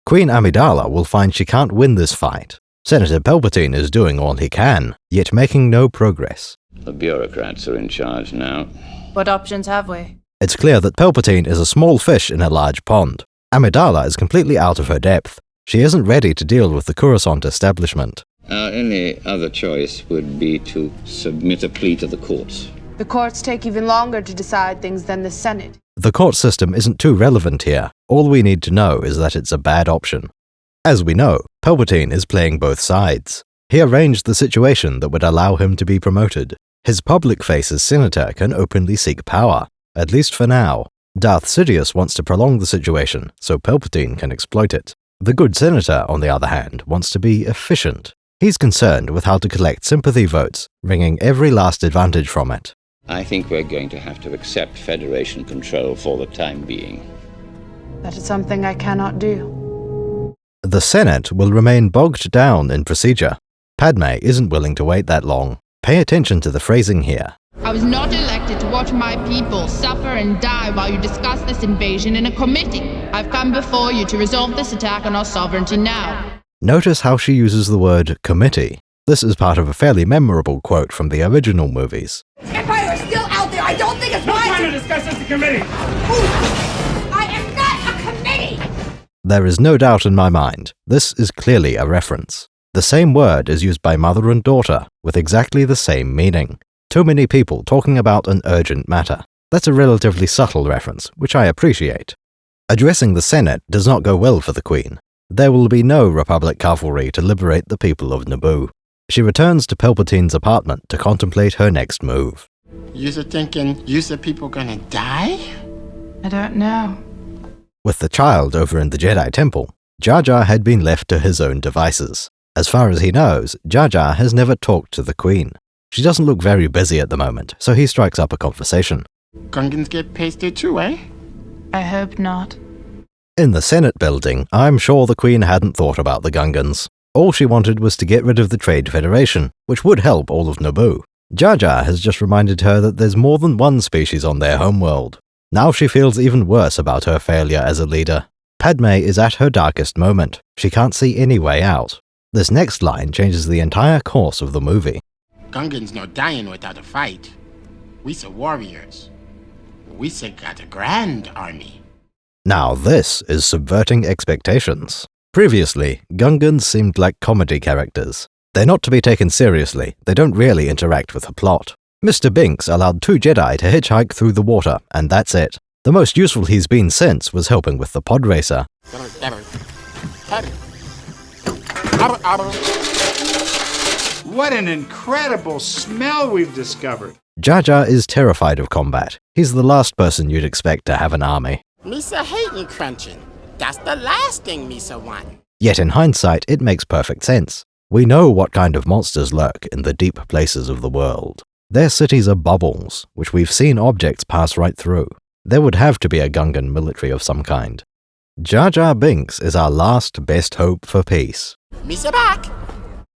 Queen Amidala will find she can't win this fight. Senator Palpatine is doing all he can, yet making no progress. The bureaucrats are in charge now. What options have we? It's clear that Palpatine is a small fish in a large pond. Amidala is completely out of her depth. She isn't ready to deal with the Coruscant establishment. Our only other choice would be to submit a plea to the courts. The courts take even longer to decide things than the Senate. The court system isn't too relevant here. All we need to know is that it's a bad option. As we know, Palpatine is playing both sides. He arranged the situation that would allow him to be promoted. His public face as senator can openly seek power, at least for now. Darth Sidious wants to prolong the situation so Palpatine can exploit it. The good senator, on the other hand, wants to be efficient. He's concerned with how to collect sympathy votes, wringing every last advantage from it. I think we're going to have to accept Federation control for the time being. That is something I cannot do. The Senate will remain bogged down in procedure. Padme isn't willing to wait that long. Pay attention to the phrasing here. I was not elected to watch my people suffer and die while you discuss this invasion in a committee. I've come before you to resolve this attack on our sovereignty now. Notice how she uses the word committee. This is part of a fairly memorable quote from the original movies. Empire is still out there. I don't think it's wise. No time to discuss this in committee. I am not a committee. There is no doubt in my mind. This is clearly a reference. The same word is used by mother and daughter, with exactly the same meaning. Too many people talking about an urgent matter. That's a relatively subtle reference, which I appreciate. Addressing the Senate does not go well for the Queen. There will be no Republic cavalry to liberate the people of Naboo. She returns to Palpatine's apartment to contemplate her next move. You're thinking people gonna die? I don't know. With the child over in the Jedi Temple, Jar Jar had been left to his own devices. As far as he knows, Jar Jar has never talked to the Queen. She doesn't look very busy at the moment, so he strikes up a conversation. Gungans get pasted too, eh? I hope not. In the Senate building, I'm sure the Queen hadn't thought about the Gungans. All she wanted was to get rid of the Trade Federation, which would help all of Naboo. Jar Jar has just reminded her that there's more than one species on their homeworld. Now she feels even worse about her failure as a leader. Padme is at her darkest moment. She can't see any way out. This next line changes the entire course of the movie. Gungans no dying without a fight. We's warriors. We's got a grand army. Now this is subverting expectations. Previously, Gungans seemed like comedy characters. They're not to be taken seriously, they don't really interact with the plot. Mr. Binks allowed 2 Jedi to hitchhike through the water, and that's it. The most useful he's been since was helping with the Podracer. What an incredible smell we've discovered. Jar Jar is terrified of combat. He's the last person you'd expect to have an army. Misa hating crunching. That's the last thing Misa want. Yet in hindsight, it makes perfect sense. We know what kind of monsters lurk in the deep places of the world. Their cities are bubbles, which we've seen objects pass right through. There would have to be a Gungan military of some kind. Jar Jar Binks is our last best hope for peace. Misa back!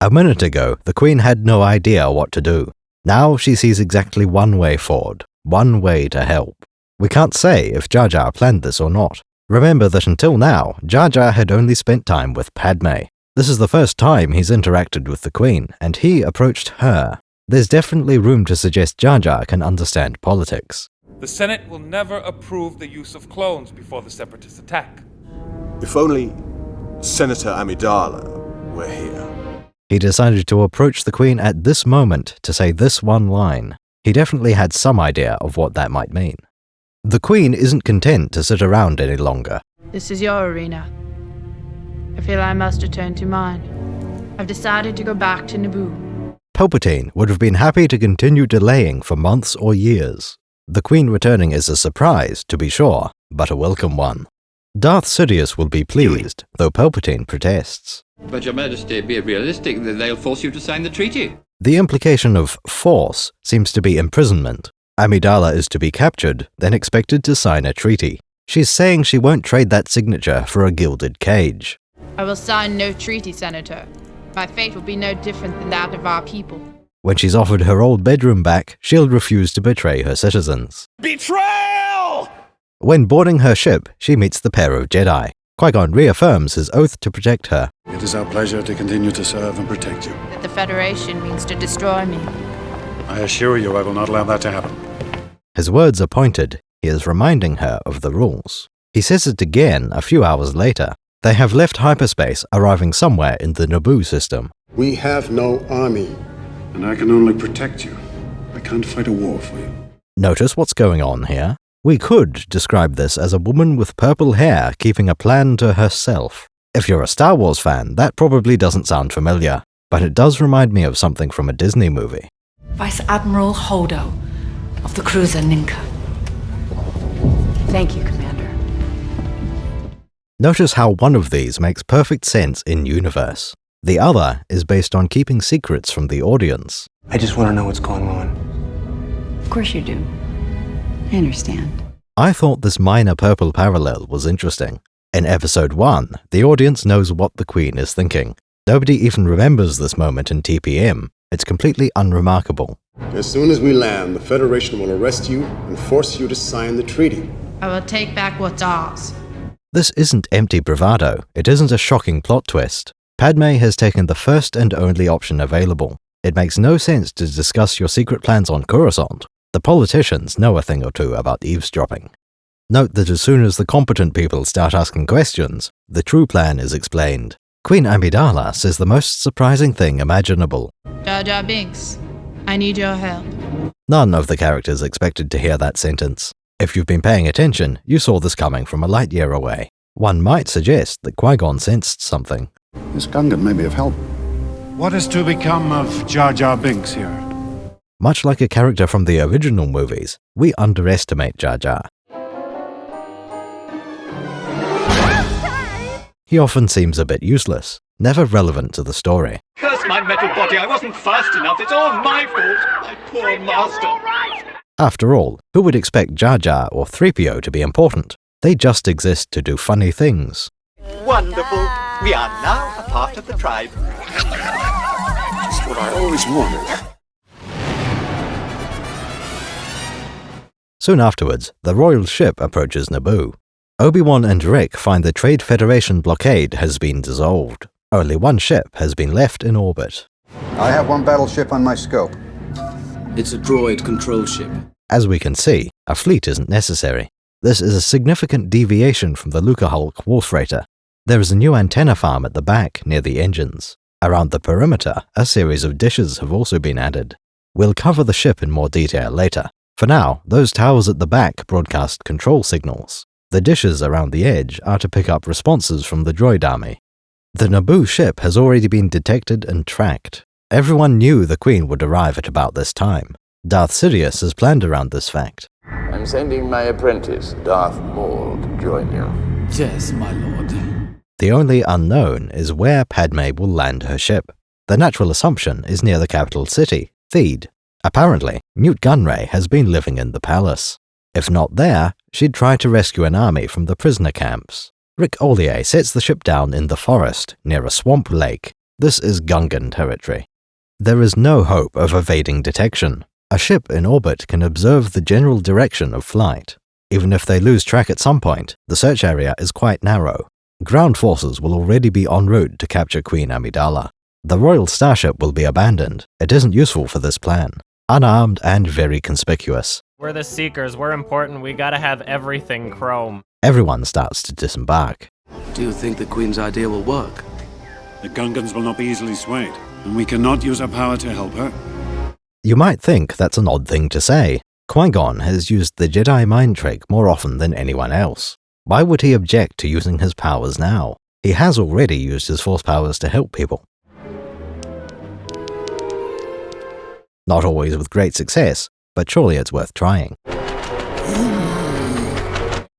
A minute ago, the Queen had no idea what to do. Now she sees exactly one way forward, one way to help. We can't say if Jar Jar planned this or not. Remember that until now, Jar Jar had only spent time with Padme. This is the first time he's interacted with the Queen, and he approached her. There's definitely room to suggest Jar Jar can understand politics. The Senate will never approve the use of clones before the Separatist attack. If only Senator Amidala were here. He decided to approach the Queen at this moment to say this one line. He definitely had some idea of what that might mean. The Queen isn't content to sit around any longer. This is your arena. I feel I must return to mine. I've decided to go back to Naboo. Palpatine would have been happy to continue delaying for months or years. The Queen returning is a surprise, to be sure, but a welcome one. Darth Sidious will be pleased, though Palpatine protests. But Your Majesty, be realistic that they'll force you to sign the treaty. The implication of force seems to be imprisonment. Amidala is to be captured, then expected to sign a treaty. She's saying she won't trade that signature for a gilded cage. I will sign no treaty, Senator. My fate will be no different than that of our people. When she's offered her old bedroom back, she'll refuse to betray her citizens. Betrayal! When boarding her ship, she meets the pair of Jedi. Qui-Gon reaffirms his oath to protect her. It is our pleasure to continue to serve and protect you. That the Federation means to destroy me. I assure you I will not allow that to happen. His words are pointed. He is reminding her of the rules. He says it again a few hours later. They have left hyperspace, arriving somewhere in the Naboo system. We have no army. And I can only protect you. I can't fight a war for you. Notice what's going on here? We could describe this as a woman with purple hair keeping a plan to herself. If you're a Star Wars fan, that probably doesn't sound familiar, but it does remind me of something from a Disney movie. Vice Admiral Holdo of the cruiser Ninka. Thank you, Commander. Notice how one of these makes perfect sense in universe. The other is based on keeping secrets from the audience. I just want to know what's going on. Of course you do. I understand. I thought this minor purple parallel was interesting. In Episode 1, the audience knows what the Queen is thinking. Nobody even remembers this moment in TPM. It's completely unremarkable. As soon as we land, the Federation will arrest you and force you to sign the treaty. I will take back what's ours. This isn't empty bravado. It isn't a shocking plot twist. Padme has taken the first and only option available. It makes no sense to discuss your secret plans on Coruscant. The politicians know a thing or two about eavesdropping. Note that as soon as the competent people start asking questions, the true plan is explained. Queen Amidala says the most surprising thing imaginable. Jar Jar Binks, I need your help. None of the characters expected to hear that sentence. If you've been paying attention, you saw this coming from a light year away. One might suggest that Qui-Gon sensed something. This Gungan may be of help. What is to become of Jar Jar Binks here? Much like a character from the original movies, we underestimate Jar Jar. He often seems a bit useless, never relevant to the story. Curse my metal body, I wasn't fast enough. It's all my fault. My poor master. After all, who would expect Jar Jar or 3PO to be important? They just exist to do funny things. Wonderful. We are now a part of the tribe. That's what I always wanted. Soon afterwards, the royal ship approaches Naboo. Obi-Wan and Rick find the Trade Federation blockade has been dissolved. Only one ship has been left in orbit. I have one battleship on my scope. It's a droid control ship. As we can see, a fleet isn't necessary. This is a significant deviation from the Lucahulk War Freighter. There is a new antenna farm at the back near the engines. Around the perimeter, a series of dishes have also been added. We'll cover the ship in more detail later. For now, those towers at the back broadcast control signals. The dishes around the edge are to pick up responses from the droid army. The Naboo ship has already been detected and tracked. Everyone knew the Queen would arrive at about this time. Darth Sidious has planned around this fact. I'm sending my apprentice, Darth Maul, to join you. Yes, my lord. The only unknown is where Padme will land her ship. The natural assumption is near the capital city, Theed. Apparently, Newt Gunray has been living in the palace. If not there, she'd try to rescue an army from the prisoner camps. Rick Ollier sets the ship down in the forest, near a swamp lake. This is Gungan territory. There is no hope of evading detection. A ship in orbit can observe the general direction of flight. Even if they lose track at some point, the search area is quite narrow. Ground forces will already be en route to capture Queen Amidala. The Royal Starship will be abandoned. It isn't useful for this plan. Unarmed and very conspicuous. We're the Seekers, we're important, we gotta have everything chrome. Everyone starts to disembark. Do you think the Queen's idea will work? The Gungans will not be easily swayed, and we cannot use our power to help her. You might think that's an odd thing to say. Qui-Gon has used the Jedi mind trick more often than anyone else. Why would he object to using his powers now? He has already used his Force powers to help people. Not always with great success, but surely it's worth trying.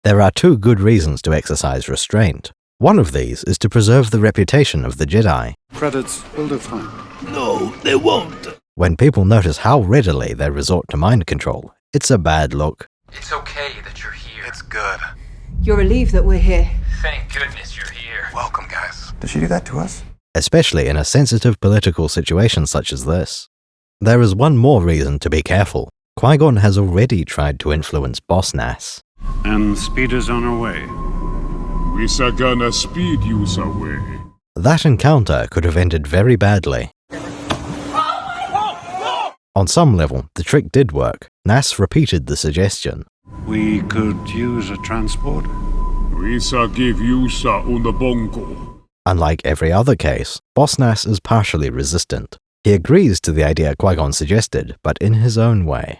There are two good reasons to exercise restraint. One of these is to preserve the reputation of the Jedi. Credits will do fine. No, they won't. When people notice how readily they resort to mind control, it's a bad look. It's okay that you're here. It's good. You're relieved that we're here. Thank goodness you're here. Welcome, guys. Did she do that to us? Especially in a sensitive political situation such as this. There is one more reason to be careful. Qui-Gon has already tried to influence Boss Nass. And speeders on our way. We're gonna speed you away. That encounter could have ended very badly. On some level, the trick did work. Nass repeated the suggestion. We could use a transport. We shall give Yusa unabongo. Unlike every other case, Boss Nass is partially resistant. He agrees to the idea Qui-Gon suggested, but in his own way.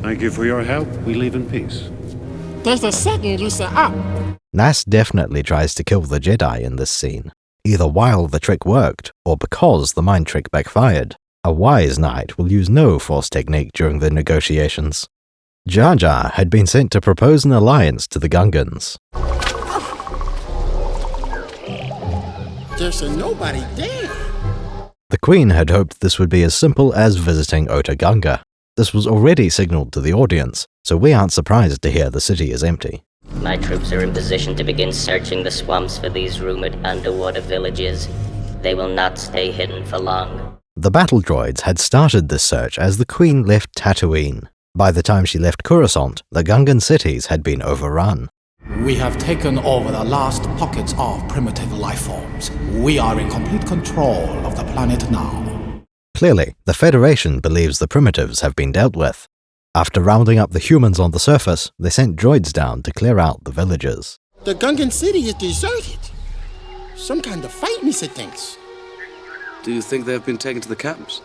Thank you for your help. We leave in peace. There's a second Yusa up. Nass definitely tries to kill the Jedi in this scene, either while the trick worked, or because the mind trick backfired. A wise knight will use no force technique during the negotiations. Jar Jar had been sent to propose an alliance to the Gungans. There's nobody there. The Queen had hoped this would be as simple as visiting Ota Gunga. This was already signaled to the audience, so we aren't surprised to hear the city is empty. My troops are in position to begin searching the swamps for these rumored underwater villages. They will not stay hidden for long. The battle droids had started this search as the Queen left Tatooine. By the time she left Coruscant, the Gungan cities had been overrun. We have taken over the last pockets of primitive life forms. We are in complete control of the planet now. Clearly, the Federation believes the primitives have been dealt with. After rounding up the humans on the surface, they sent droids down to clear out the villages. The Gungan city is deserted. Some kind of fight, Misa thinks. Do you think they have been taken to the camps?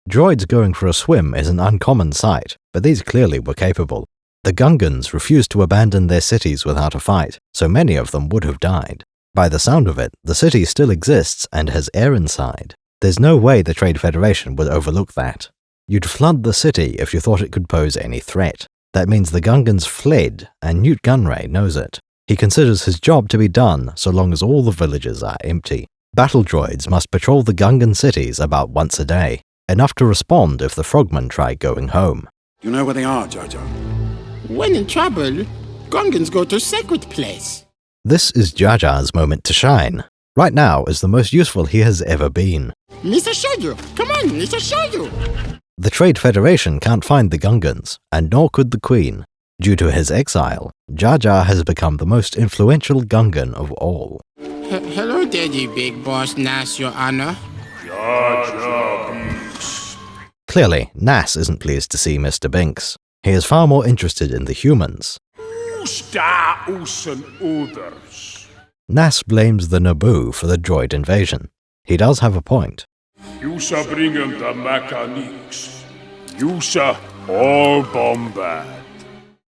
Droids going for a swim is an uncommon sight, but these clearly were capable. The Gungans refused to abandon their cities without a fight, so many of them would have died. By the sound of it, the city still exists and has air inside. There's no way the Trade Federation would overlook that. You'd flood the city if you thought it could pose any threat. That means the Gungans fled, and Newt Gunray knows it. He considers his job to be done so long as all the villages are empty. Battle droids must patrol the Gungan cities about once a day, enough to respond if the frogmen try going home. You know where they are, Jar Jar? When in trouble, Gungans go to sacred place. This is Jar Jar's moment to shine. Right now is the most useful he has ever been. Misa show you. Come on, Misa show you. The Trade Federation can't find the Gungans, and nor could the Queen. Due to his exile, Jar Jar has become the most influential Gungan of all. Hello, Daddy Big Boss Nass, Your Honor. Jar Jar Binks. Clearly, Nass isn't pleased to see Mr. Binks. He is far more interested in the humans. Nass blames the Naboo for the droid invasion. He does have a point. Yusa bringen the mechanics. Yusa all bombard.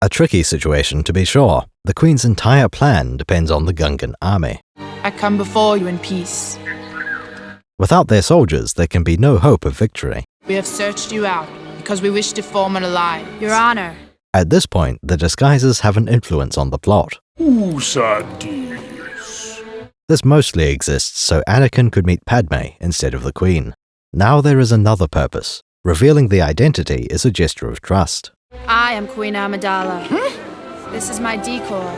A tricky situation to be sure. The Queen's entire plan depends on the Gungan army. I come before you in peace. Without their soldiers, there can be no hope of victory. We have searched you out because we wish to form an alliance. Your Honor. At this point, the disguises have an influence on the plot. This mostly exists so Anakin could meet Padme instead of the Queen. Now there is another purpose. Revealing the identity is a gesture of trust. I am Queen Amidala. This is my decoy,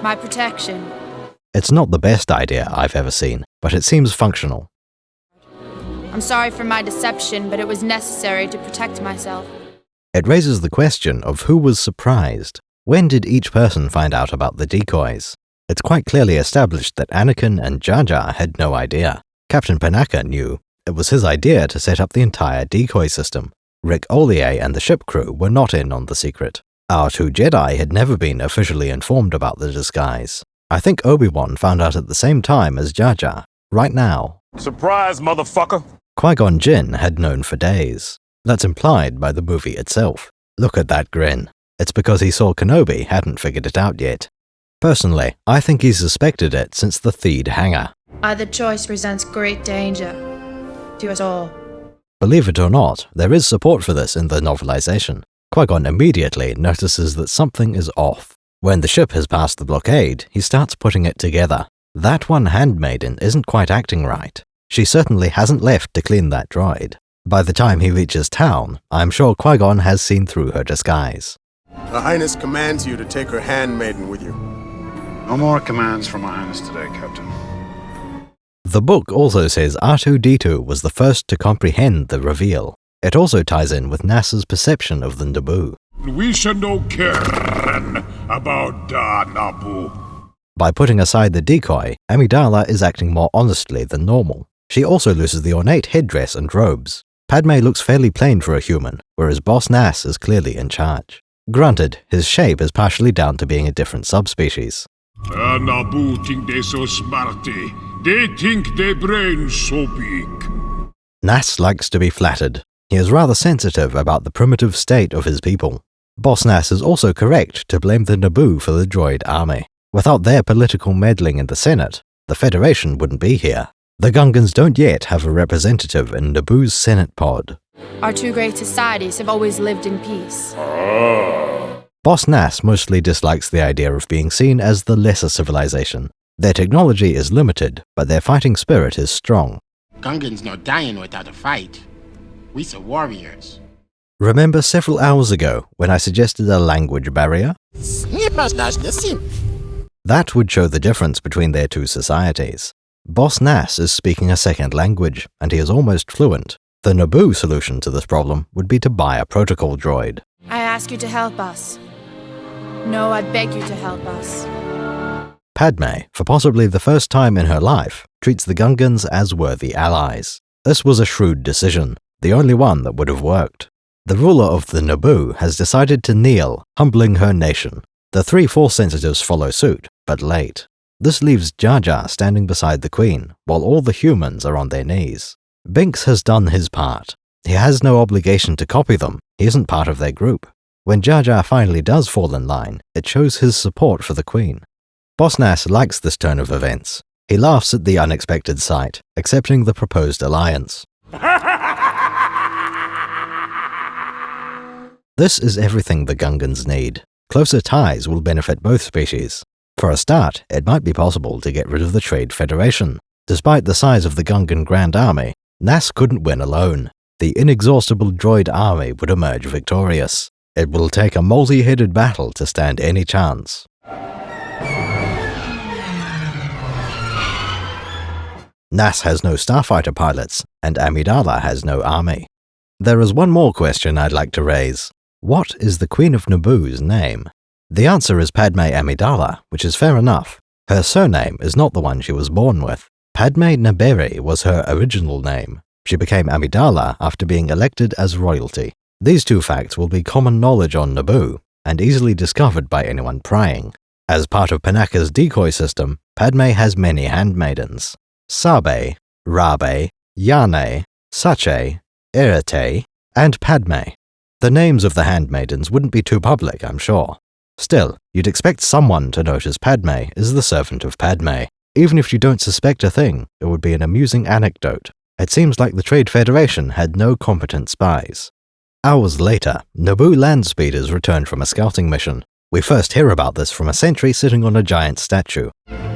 my protection. It's not the best idea I've ever seen, but it seems functional. I'm sorry for my deception, but it was necessary to protect myself. It raises the question of who was surprised. When did each person find out about the decoys? It's quite clearly established that Anakin and Jar Jar had no idea. Captain Panaka knew. It was his idea to set up the entire decoy system. Rick Ollier and the ship crew were not in on the secret. Our two Jedi had never been officially informed about the disguise. I think Obi-Wan found out at the same time as Jar Jar, right now. Surprise, motherfucker! Qui-Gon Jinn had known for days. That's implied by the movie itself. Look at that grin. It's because he saw Kenobi hadn't figured it out yet. Personally, I think he suspected it since the Theed hangar. Either choice presents great danger to us all. Believe it or not, there is support for this in the novelization. Qui-Gon immediately notices that something is off. When the ship has passed the blockade, he starts putting it together. That one handmaiden isn't quite acting right. She certainly hasn't left to clean that droid. By the time he reaches town, I'm sure Qui-Gon has seen through her disguise. Her Highness commands you to take her handmaiden with you. No more commands from Her Highness today, Captain. The book also says R2-D2 was the first to comprehend the reveal. It also ties in with NASA's perception of the Naboo. We should no care about Naboo. By putting aside the decoy, Amidala is acting more honestly than normal. She also loses the ornate headdress and robes. Padme looks fairly plain for a human, whereas Boss Nass is clearly in charge. Granted, his shape is partially down to being a different subspecies. Naboo think they so smarty. They think their brains so big. Nass likes to be flattered. He is rather sensitive about the primitive state of his people. Boss Nass is also correct to blame the Naboo for the droid army. Without their political meddling in the Senate, the Federation wouldn't be here. The Gungans don't yet have a representative in Naboo's Senate pod. Our two great societies have always lived in peace. Boss Nass mostly dislikes the idea of being seen as the lesser civilization. Their technology is limited, but their fighting spirit is strong. Gungans not dying without a fight. We are warriors. Remember several hours ago when I suggested a language barrier? That would show the difference between their two societies. Boss Nass is speaking a second language, and he is almost fluent. The Naboo solution to this problem would be to buy a protocol droid. I ask you to help us. No, I beg you to help us. Padme, for possibly the first time in her life, treats the Gungans as worthy allies. This was a shrewd decision, the only one that would have worked. The ruler of the Naboo has decided to kneel, humbling her nation. The 3 Force sensitives follow suit, but late. This leaves Jar Jar standing beside the Queen, while all the humans are on their knees. Binks has done his part. He has no obligation to copy them, he isn't part of their group. When Jar Jar finally does fall in line, it shows his support for the Queen. Boss Nass likes this turn of events. He laughs at the unexpected sight, accepting the proposed alliance. This is everything the Gungans need. Closer ties will benefit both species. For a start, it might be possible to get rid of the Trade Federation. Despite the size of the Gungan Grand Army, Nass couldn't win alone. The inexhaustible droid army would emerge victorious. It will take a multi-headed battle to stand any chance. Nass has no starfighter pilots, and Amidala has no army. There is one more question I'd like to raise. What is the Queen of Naboo's name? The answer is Padme Amidala, which is fair enough. Her surname is not the one she was born with. Padme Naberi was her original name. She became Amidala after being elected as royalty. These two facts will be common knowledge on Naboo, and easily discovered by anyone prying. As part of Panaka's decoy system, Padme has many handmaidens. Sabe, Rabe, Yane, Sache, Erete, and Padme. The names of the handmaidens wouldn't be too public, I'm sure. Still, you'd expect someone to notice Padme is the servant of Padme. Even if you don't suspect a thing, it would be an amusing anecdote. It seems like the Trade Federation had no competent spies. Hours later, Naboo land speeders returned from a scouting mission. We first hear about this from a sentry sitting on a giant statue.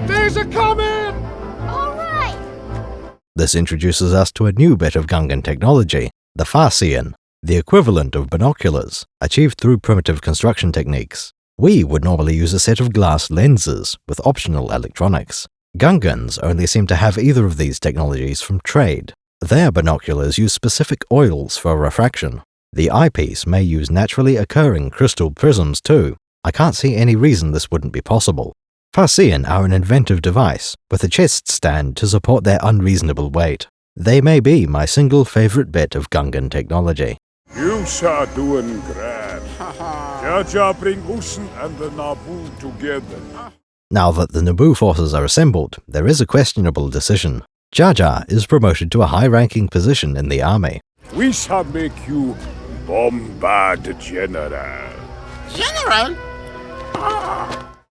There's a coming! This introduces us to a new bit of Gungan technology, the Farseean, the equivalent of binoculars, achieved through primitive construction techniques. We would normally use a set of glass lenses with optional electronics. Gungans only seem to have either of these technologies from trade. Their binoculars use specific oils for refraction. The eyepiece may use naturally occurring crystal prisms too. I can't see any reason this wouldn't be possible. Farseean are an inventive device, with a chest stand to support their unreasonable weight. They may be my single favorite bit of Gungan technology. You are doing great. Jar Jar bring Usen and the Naboo together. Now that the Naboo forces are assembled, there is a questionable decision. Jar Jar is promoted to a high-ranking position in the army. We shall make you Bombard General. General?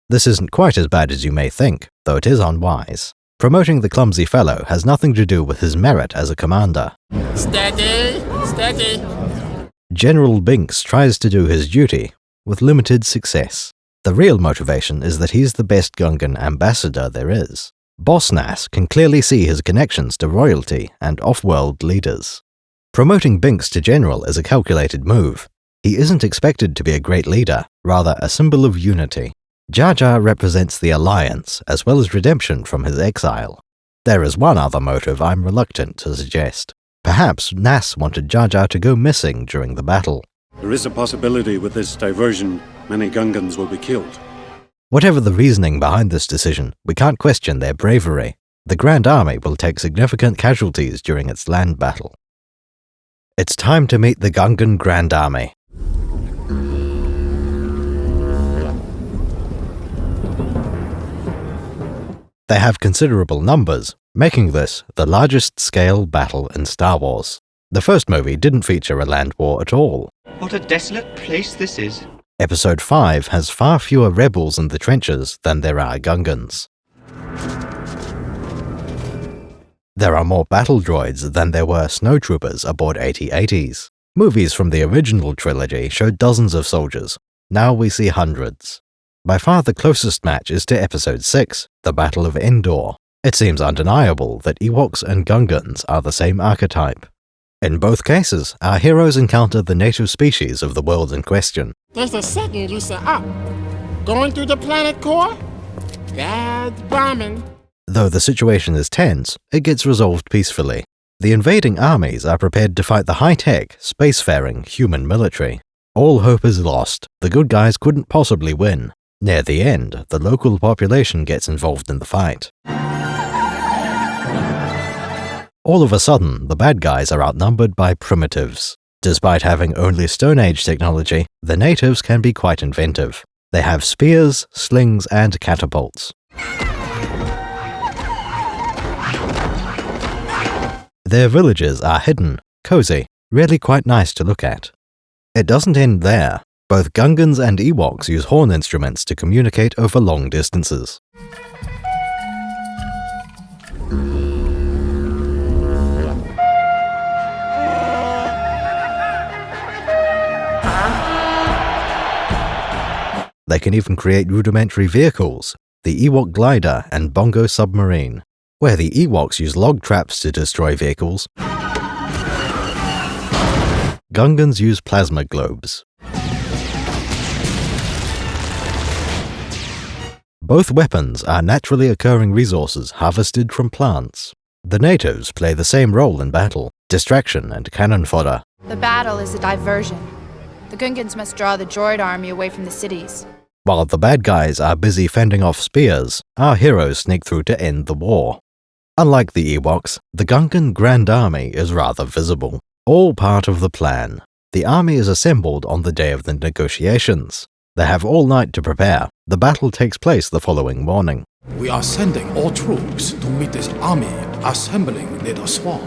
This isn't quite as bad as you may think, though it is unwise. Promoting the clumsy fellow has nothing to do with his merit as a commander. Steady, steady. General Binks tries to do his duty, with limited success. The real motivation is that he's the best Gungan ambassador there is. Boss Nass can clearly see his connections to royalty and off-world leaders. Promoting Binks to general is a calculated move. He isn't expected to be a great leader, rather a symbol of unity. Jar Jar represents the Alliance, as well as redemption from his exile. There is one other motive I'm reluctant to suggest. Perhaps Nass wanted Jar Jar to go missing during the battle. There is a possibility with this diversion, many Gungans will be killed. Whatever the reasoning behind this decision, we can't question their bravery. The Grand Army will take significant casualties during its land battle. It's time to meet the Gungan Grand Army. They have considerable numbers, making this the largest scale battle in Star Wars. The first movie didn't feature a land war at all. What a desolate place this is. Episode 5 has far fewer rebels in the trenches than there are Gungans. There are more battle droids than there were snowtroopers aboard AT-ATs. Movies from the original trilogy showed dozens of soldiers. Now we see hundreds. By far the closest match is to Episode 6, the Battle of Endor. It seems undeniable that Ewoks and Gungans are the same archetype. In both cases, our heroes encounter the native species of the world in question. There's a second loosen up. Going through the planet core? That's bombing. Though the situation is tense, it gets resolved peacefully. The invading armies are prepared to fight the high-tech, spacefaring human military. All hope is lost. The good guys couldn't possibly win. Near the end, the local population gets involved in the fight. All of a sudden, the bad guys are outnumbered by primitives. Despite having only Stone Age technology, the natives can be quite inventive. They have spears, slings, and catapults. Their villages are hidden, cozy, really quite nice to look at. It doesn't end there. Both Gungans and Ewoks use horn instruments to communicate over long distances. They can even create rudimentary vehicles, the Ewok glider and Bongo submarine, where the Ewoks use log traps to destroy vehicles. Gungans use plasma globes. Both weapons are naturally occurring resources harvested from plants. The natives play the same role in battle, distraction and cannon fodder. The battle is a diversion. The Gungans must draw the droid army away from the cities. While the bad guys are busy fending off spears, our heroes sneak through to end the war. Unlike the Ewoks, the Gungan Grand Army is rather visible. All part of the plan. The army is assembled on the day of the negotiations. They have all night to prepare. The battle takes place the following morning. We are sending all troops to meet this army assembling near the swamp.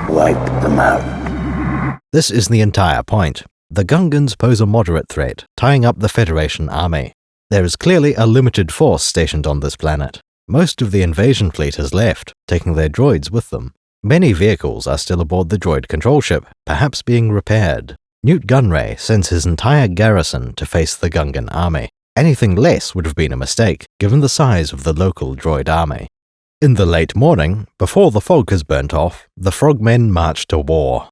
Wipe them out. This is the entire point. The Gungans pose a moderate threat, tying up the Federation army. There is clearly a limited force stationed on this planet. Most of the invasion fleet has left, taking their droids with them. Many vehicles are still aboard the droid control ship, perhaps being repaired. Newt Gunray sends his entire garrison to face the Gungan army. Anything less would have been a mistake, given the size of the local droid army. In the late morning, before the fog has burnt off, the frogmen march to war.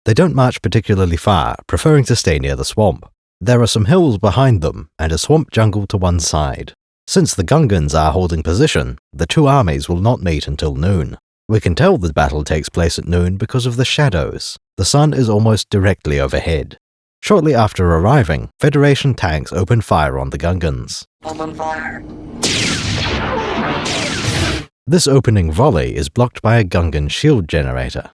They don't march particularly far, preferring to stay near the swamp. There are some hills behind them, and a swamp jungle to one side. Since the Gungans are holding position, the two armies will not meet until noon. We can tell the battle takes place at noon because of the shadows. The sun is almost directly overhead. Shortly after arriving, Federation tanks open fire on the Gungans. Open fire. This opening volley is blocked by a Gungan shield generator.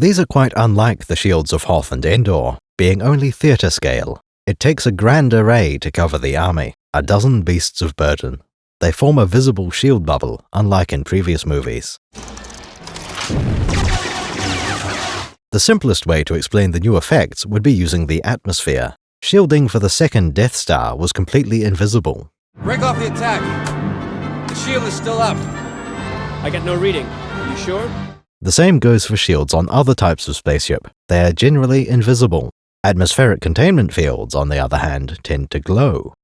These are quite unlike the shields of Hoth and Endor, being only theatre scale. It takes a grand array to cover the army, a dozen beasts of burden. They form a visible shield bubble, unlike in previous movies. The simplest way to explain the new effects would be using the atmosphere. Shielding for the second Death Star was completely invisible. Break off the attack! The shield is still up. I get no reading. Are you sure? The same goes for shields on other types of spaceship. They are generally invisible. Atmospheric containment fields, on the other hand, tend to glow.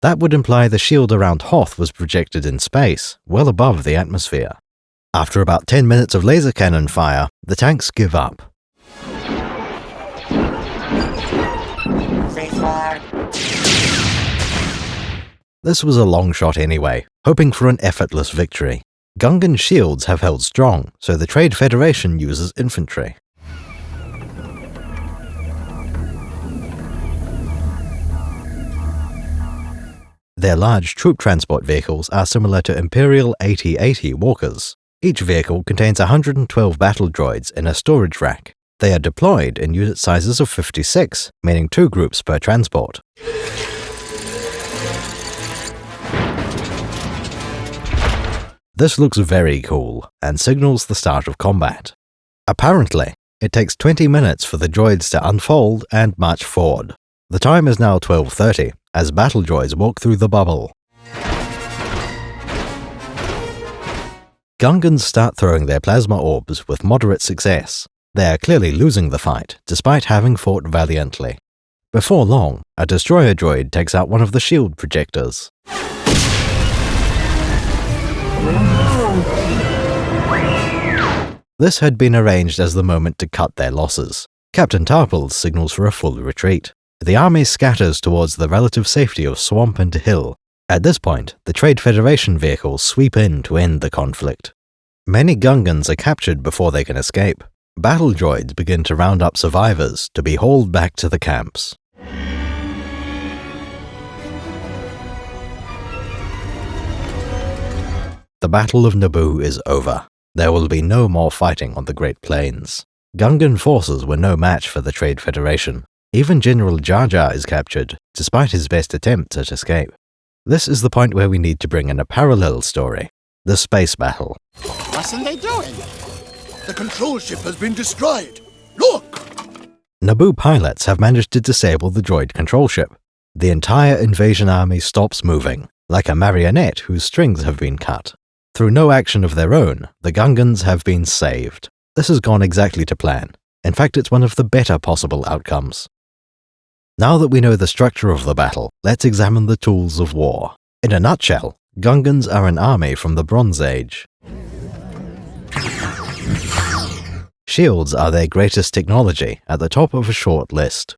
That would imply the shield around Hoth was projected in space, well above the atmosphere. After about 10 minutes of laser cannon fire, the tanks give up. This was a long shot anyway, hoping for an effortless victory. Gungan shields have held strong, so the Trade Federation uses infantry. Their large troop transport vehicles are similar to Imperial AT-80 walkers. Each vehicle contains 112 battle droids in a storage rack. They are deployed in unit sizes of 56, meaning 2 groups per transport. This looks very cool, and signals the start of combat. Apparently, it takes 20 minutes for the droids to unfold and march forward. The time is now 12:30, as battle droids walk through the bubble. Gungans start throwing their plasma orbs with moderate success. They are clearly losing the fight, despite having fought valiantly. Before long, a destroyer droid takes out one of the shield projectors. This had been arranged as the moment to cut their losses. Captain Tarples signals for a full retreat. The army scatters towards the relative safety of swamp and hill. At this point, the Trade Federation vehicles sweep in to end the conflict. Many Gungans are captured before they can escape. Battle droids begin to round up survivors to be hauled back to the camps. The Battle of Naboo is over. There will be no more fighting on the Great Plains. Gungan forces were no match for the Trade Federation. Even General Jar Jar is captured, despite his best attempts at escape. This is the point where we need to bring in a parallel story. The space battle. What's they doing? The control ship has been destroyed. Look! Naboo pilots have managed to disable the droid control ship. The entire invasion army stops moving, like a marionette whose strings have been cut. Through no action of their own, the Gungans have been saved. This has gone exactly to plan. In fact, it's one of the better possible outcomes. Now that we know the structure of the battle, let's examine the tools of war. In a nutshell, Gungans are an army from the Bronze Age. Shields are their greatest technology, at the top of a short list.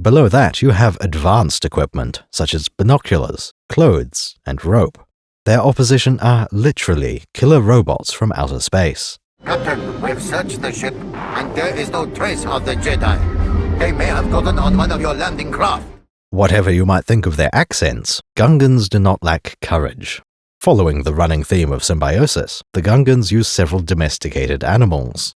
Below that, you have advanced equipment, such as binoculars, clothes, and rope. Their opposition are literally killer robots from outer space. Captain, we've searched the ship, and there is no trace of the Jedi. They may have gotten on one of your landing craft. Whatever you might think of their accents, Gungans do not lack courage. Following the running theme of symbiosis, the Gungans use several domesticated animals.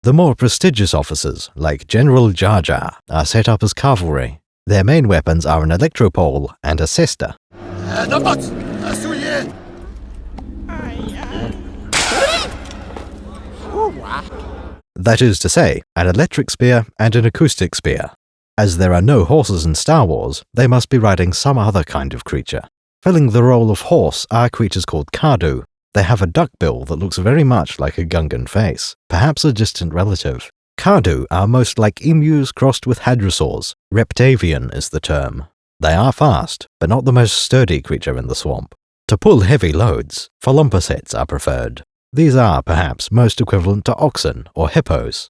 The more prestigious officers, like General Jar Jar, are set up as cavalry. Their main weapons are an electropole and a cesta. That is to say, an electric spear and an acoustic spear. As there are no horses in Star Wars, they must be riding some other kind of creature. Filling the role of horse are creatures called Cardu. They have a duckbill that looks very much like a Gungan face, perhaps a distant relative. Cardu are most like emus crossed with hadrosaurs. Reptavian is the term. They are fast, but not the most sturdy creature in the swamp. To pull heavy loads, Phalompasets are preferred. These are, perhaps, most equivalent to oxen or hippos.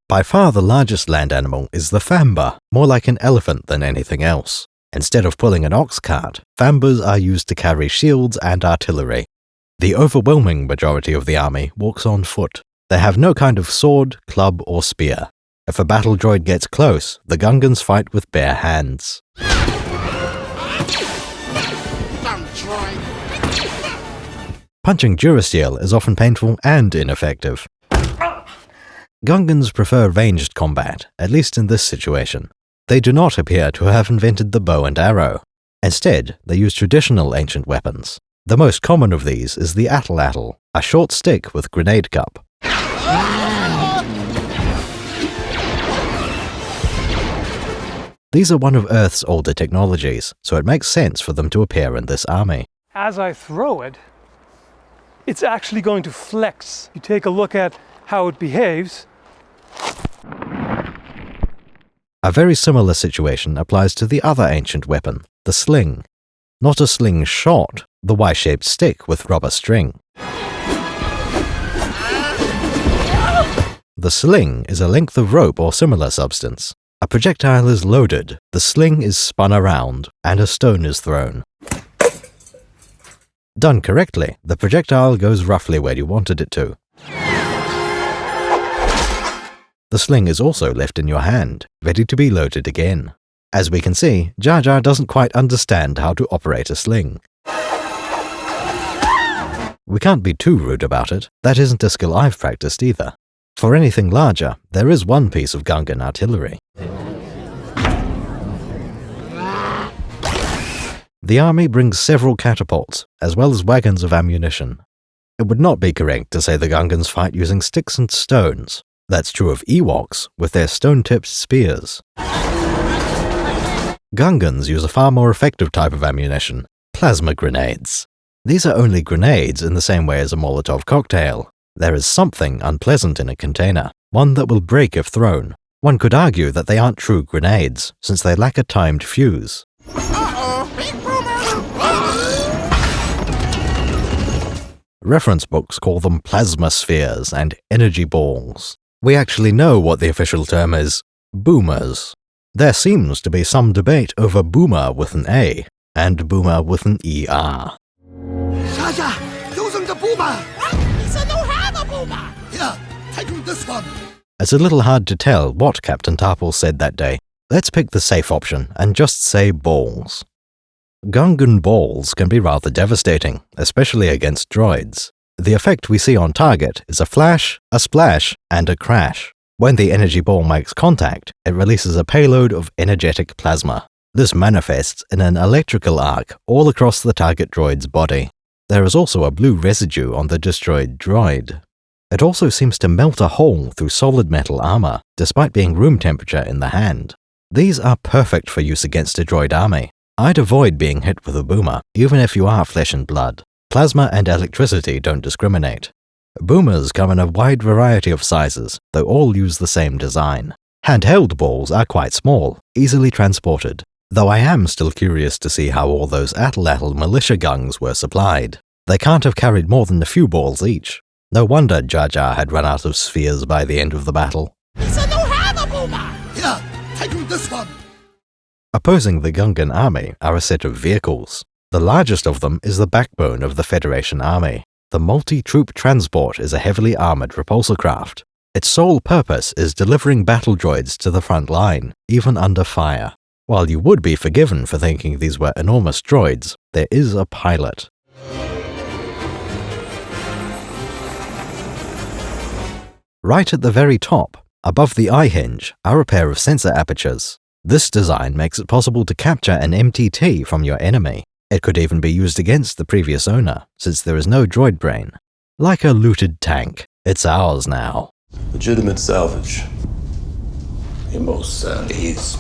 By far the largest land animal is the famba, more like an elephant than anything else. Instead of pulling an ox cart, fambas are used to carry shields and artillery. The overwhelming majority of the army walks on foot. They have no kind of sword, club, or spear. If a battle droid gets close, the Gungans fight with bare hands. Punching Durasteel is often painful and ineffective. Gungans prefer ranged combat, at least in this situation. They do not appear to have invented the bow and arrow. Instead, they use traditional ancient weapons. The most common of these is the atlatl, a short stick with grenade cup. These are one of Earth's older technologies, so it makes sense for them to appear in this army. As I throw it, it's actually going to flex. You take a look at how it behaves. A very similar situation applies to the other ancient weapon, the sling. Not a slingshot, the Y-shaped stick with rubber string. The sling is a length of rope or similar substance. A projectile is loaded, the sling is spun around, and a stone is thrown. Done correctly, the projectile goes roughly where you wanted it to. The sling is also left in your hand, ready to be loaded again. As we can see, Jar Jar doesn't quite understand how to operate a sling. We can't be too rude about it, that isn't a skill I've practiced either. For anything larger, there is one piece of Gungan artillery. The army brings several catapults, as well as wagons of ammunition. It would not be correct to say the Gungans fight using sticks and stones. That's true of Ewoks, with their stone-tipped spears. Gungans use a far more effective type of ammunition, plasma grenades. These are only grenades in the same way as a Molotov cocktail. There is something unpleasant in a container, one that will break if thrown. One could argue that they aren't true grenades, since they lack a timed fuse. Reference books call them plasma spheres and energy balls. We actually know what the official term is: boomers. There seems to be some debate over boomer with an A and boomer with an ER. Jaja, using the boomer! He said no have a boomer! Here, take this one! It's a little hard to tell what Captain Tarple said that day. Let's pick the safe option and just say balls. Gungan balls can be rather devastating, especially against droids. The effect we see on target is a flash, a splash, and a crash. When the energy ball makes contact, it releases a payload of energetic plasma. This manifests in an electrical arc all across the target droid's body. There is also a blue residue on the destroyed droid. It also seems to melt a hole through solid metal armor, despite being room temperature in the hand. These are perfect for use against a droid army. I'd avoid being hit with a boomer, even if you are flesh and blood. Plasma and electricity don't discriminate. Boomers come in a wide variety of sizes, though all use the same design. Handheld balls are quite small, easily transported, though I am still curious to see how all those Atlatl militia gungs were supplied. They can't have carried more than a few balls each. No wonder Jar Jar had run out of spheres by the end of the battle. He said no have a boomer! Here, take this one! Opposing the Gungan army are a set of vehicles. The largest of them is the backbone of the Federation army. The multi-troop transport is a heavily armored repulsor craft. Its sole purpose is delivering battle droids to the front line, even under fire. While you would be forgiven for thinking these were enormous droids, there is a pilot. Right at the very top, above the eye hinge, are a pair of sensor apertures. This design makes it possible to capture an MTT from your enemy. It could even be used against the previous owner, since there is no droid brain. Like a looted tank, it's ours now. Legitimate salvage. It most certainly is.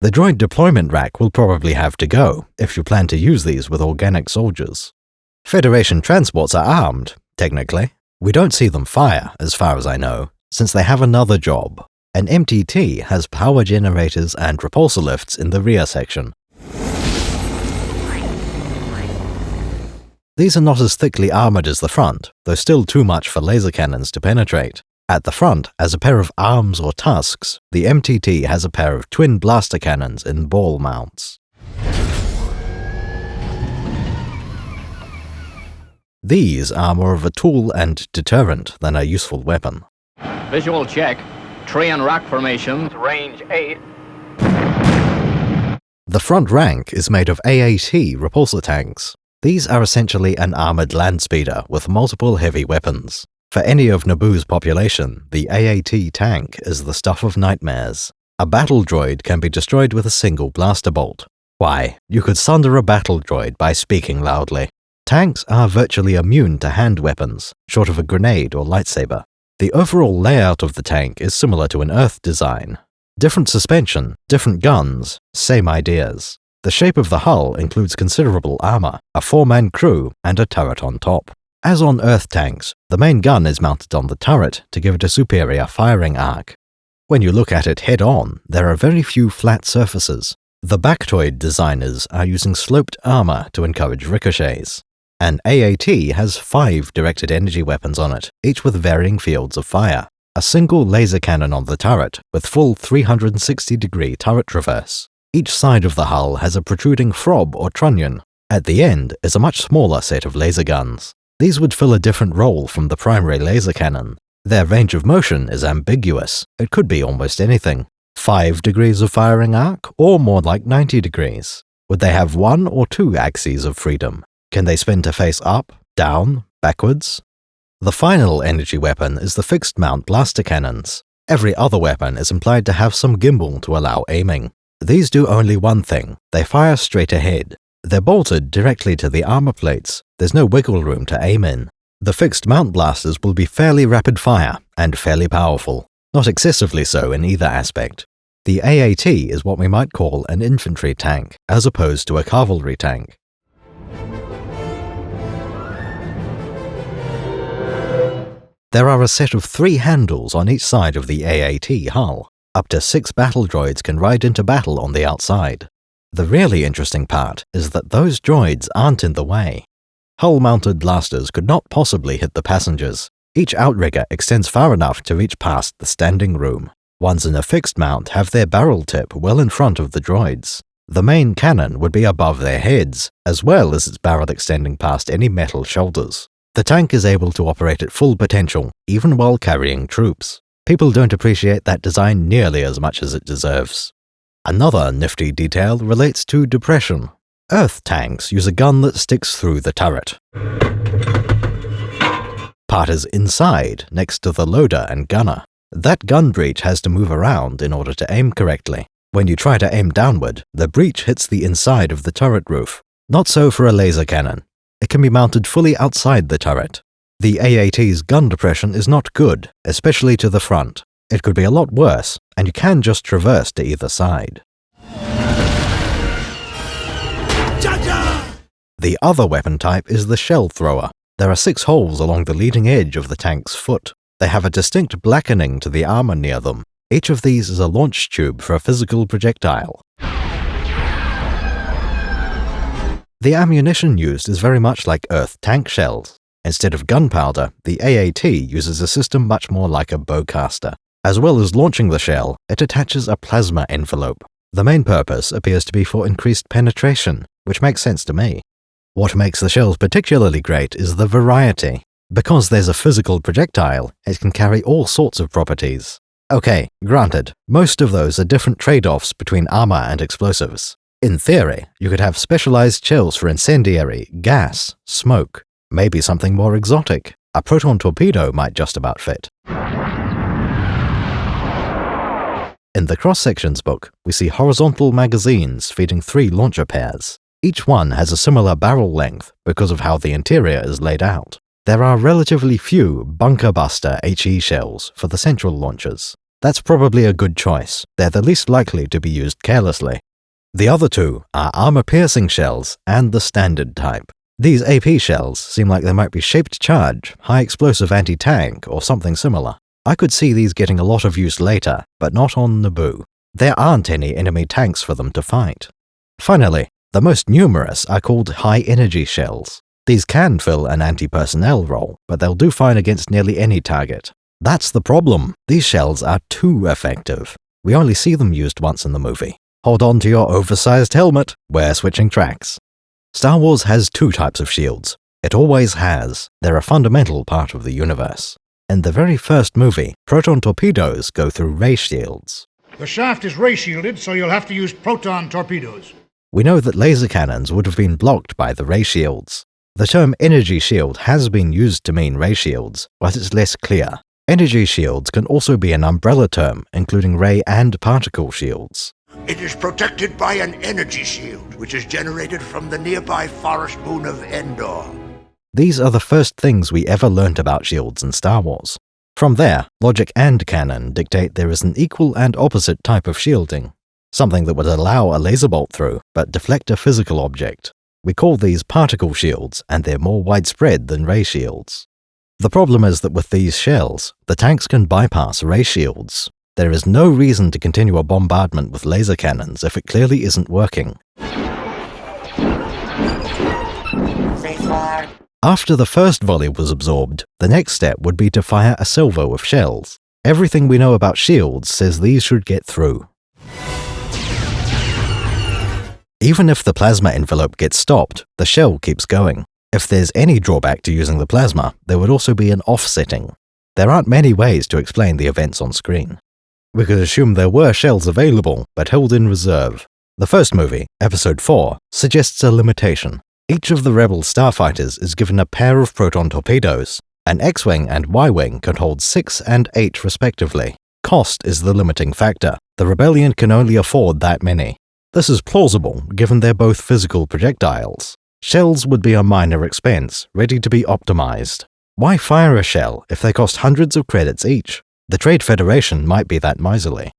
The droid deployment rack will probably have to go, if you plan to use these with organic soldiers. Federation transports are armed, technically. We don't see them fire, as far as I know, since they have another job. An MTT has power generators and repulsor lifts in the rear section. These are not as thickly armored as the front, though still too much for laser cannons to penetrate. At the front, as a pair of arms or tusks, the MTT has a pair of twin blaster cannons in ball mounts. These are more of a tool and deterrent than a useful weapon. Visual check. Tree and rock formations, range 8. The front rank is made of AAT repulsor tanks. These are essentially an armored land speeder with multiple heavy weapons. For any of Naboo's population, the AAT tank is the stuff of nightmares. A battle droid can be destroyed with a single blaster bolt. Why, you could sunder a battle droid by speaking loudly. Tanks are virtually immune to hand weapons, short of a grenade or lightsaber. The overall layout of the tank is similar to an Earth design. Different suspension, different guns, same ideas. The shape of the hull includes considerable armor, a 4-man crew, and a turret on top. As on Earth tanks, the main gun is mounted on the turret to give it a superior firing arc. When you look at it head-on, there are very few flat surfaces. The Bactoid designers are using sloped armor to encourage ricochets. An AAT has 5 directed energy weapons on it, each with varying fields of fire. A single laser cannon on the turret, with full 360-degree turret traverse. Each side of the hull has a protruding frob or trunnion. At the end is a much smaller set of laser guns. These would fill a different role from the primary laser cannon. Their range of motion is ambiguous. It could be almost anything. 5 degrees of firing arc, or more like 90 degrees. Would they have 1 or 2 axes of freedom? Can they spin to face up, down, backwards? The final energy weapon is the fixed mount blaster cannons. Every other weapon is implied to have some gimbal to allow aiming. These do only one thing: they fire straight ahead. They're bolted directly to the armor plates. There's no wiggle room to aim in. The fixed mount blasters will be fairly rapid fire and fairly powerful, not excessively so in either aspect. The AAT is what we might call an infantry tank, as opposed to a cavalry tank. There are a set of 3 handles on each side of the AAT hull. Up to 6 battle droids can ride into battle on the outside. The really interesting part is that those droids aren't in the way. Hull-mounted blasters could not possibly hit the passengers. Each outrigger extends far enough to reach past the standing room. Ones in a fixed mount have their barrel tip well in front of the droids. The main cannon would be above their heads, as well as its barrel extending past any metal shoulders. The tank is able to operate at full potential, even while carrying troops. People don't appreciate that design nearly as much as it deserves. Another nifty detail relates to depression. Earth tanks use a gun that sticks through the turret. Part is inside, next to the loader and gunner. That gun breech has to move around in order to aim correctly. When you try to aim downward, the breech hits the inside of the turret roof. Not so for a laser cannon. It can be mounted fully outside the turret. The AAT's gun depression is not good, especially to the front. It could be a lot worse, and you can just traverse to either side. The other weapon type is the shell thrower. There are 6 holes along the leading edge of the tank's foot. They have a distinct blackening to the armor near them. Each of these is a launch tube for a physical projectile. The ammunition used is very much like Earth tank shells. Instead of gunpowder, the AAT uses a system much more like a bowcaster. As well as launching the shell, it attaches a plasma envelope. The main purpose appears to be for increased penetration, which makes sense to me. What makes the shells particularly great is the variety. Because there's a physical projectile, it can carry all sorts of properties. Okay, granted, most of those are different trade-offs between armor and explosives. In theory, you could have specialized shells for incendiary, gas, smoke, maybe something more exotic. A proton torpedo might just about fit. In the cross-sections book, we see horizontal magazines feeding 3 launcher pairs. Each one has a similar barrel length because of how the interior is laid out. There are relatively few bunker buster HE shells for the central launchers. That's probably a good choice. They're the least likely to be used carelessly. The other 2 are armor-piercing shells and the standard type. These AP shells seem like they might be shaped charge, high-explosive anti-tank, or something similar. I could see these getting a lot of use later, but not on Naboo. There aren't any enemy tanks for them to fight. Finally, the most numerous are called high-energy shells. These can fill an anti-personnel role, but they'll do fine against nearly any target. That's the problem. These shells are too effective. We only see them used once in the movie. Hold on to your oversized helmet. We're switching tracks. Star Wars has 2 types of shields. It always has. They're a fundamental part of the universe. In the very first movie, proton torpedoes go through ray shields. The shaft is ray shielded, so you'll have to use proton torpedoes. We know that laser cannons would have been blocked by the ray shields. The term energy shield has been used to mean ray shields, but it's less clear. Energy shields can also be an umbrella term, including ray and particle shields. It is protected by an energy shield, which is generated from the nearby forest moon of Endor. These are the first things we ever learnt about shields in Star Wars. From there, logic and canon dictate there is an equal and opposite type of shielding. Something that would allow a laser bolt through, but deflect a physical object. We call these particle shields, and they're more widespread than ray shields. The problem is that with these shells, the tanks can bypass ray shields. There is no reason to continue a bombardment with laser cannons if it clearly isn't working. After the first volley was absorbed, the next step would be to fire a salvo of shells. Everything we know about shields says these should get through. Even if the plasma envelope gets stopped, the shell keeps going. If there's any drawback to using the plasma, there would also be an offsetting. There aren't many ways to explain the events on screen. We could assume there were shells available, but held in reserve. The first movie, Episode 4, suggests a limitation. Each of the rebel starfighters is given a pair of proton torpedoes. An X-Wing and Y-Wing can hold 6 and 8 respectively. Cost is the limiting factor. The rebellion can only afford that many. This is plausible, given they're both physical projectiles. Shells would be a minor expense, ready to be optimized. Why fire a shell if they cost hundreds of credits each? The Trade Federation might be that miserly.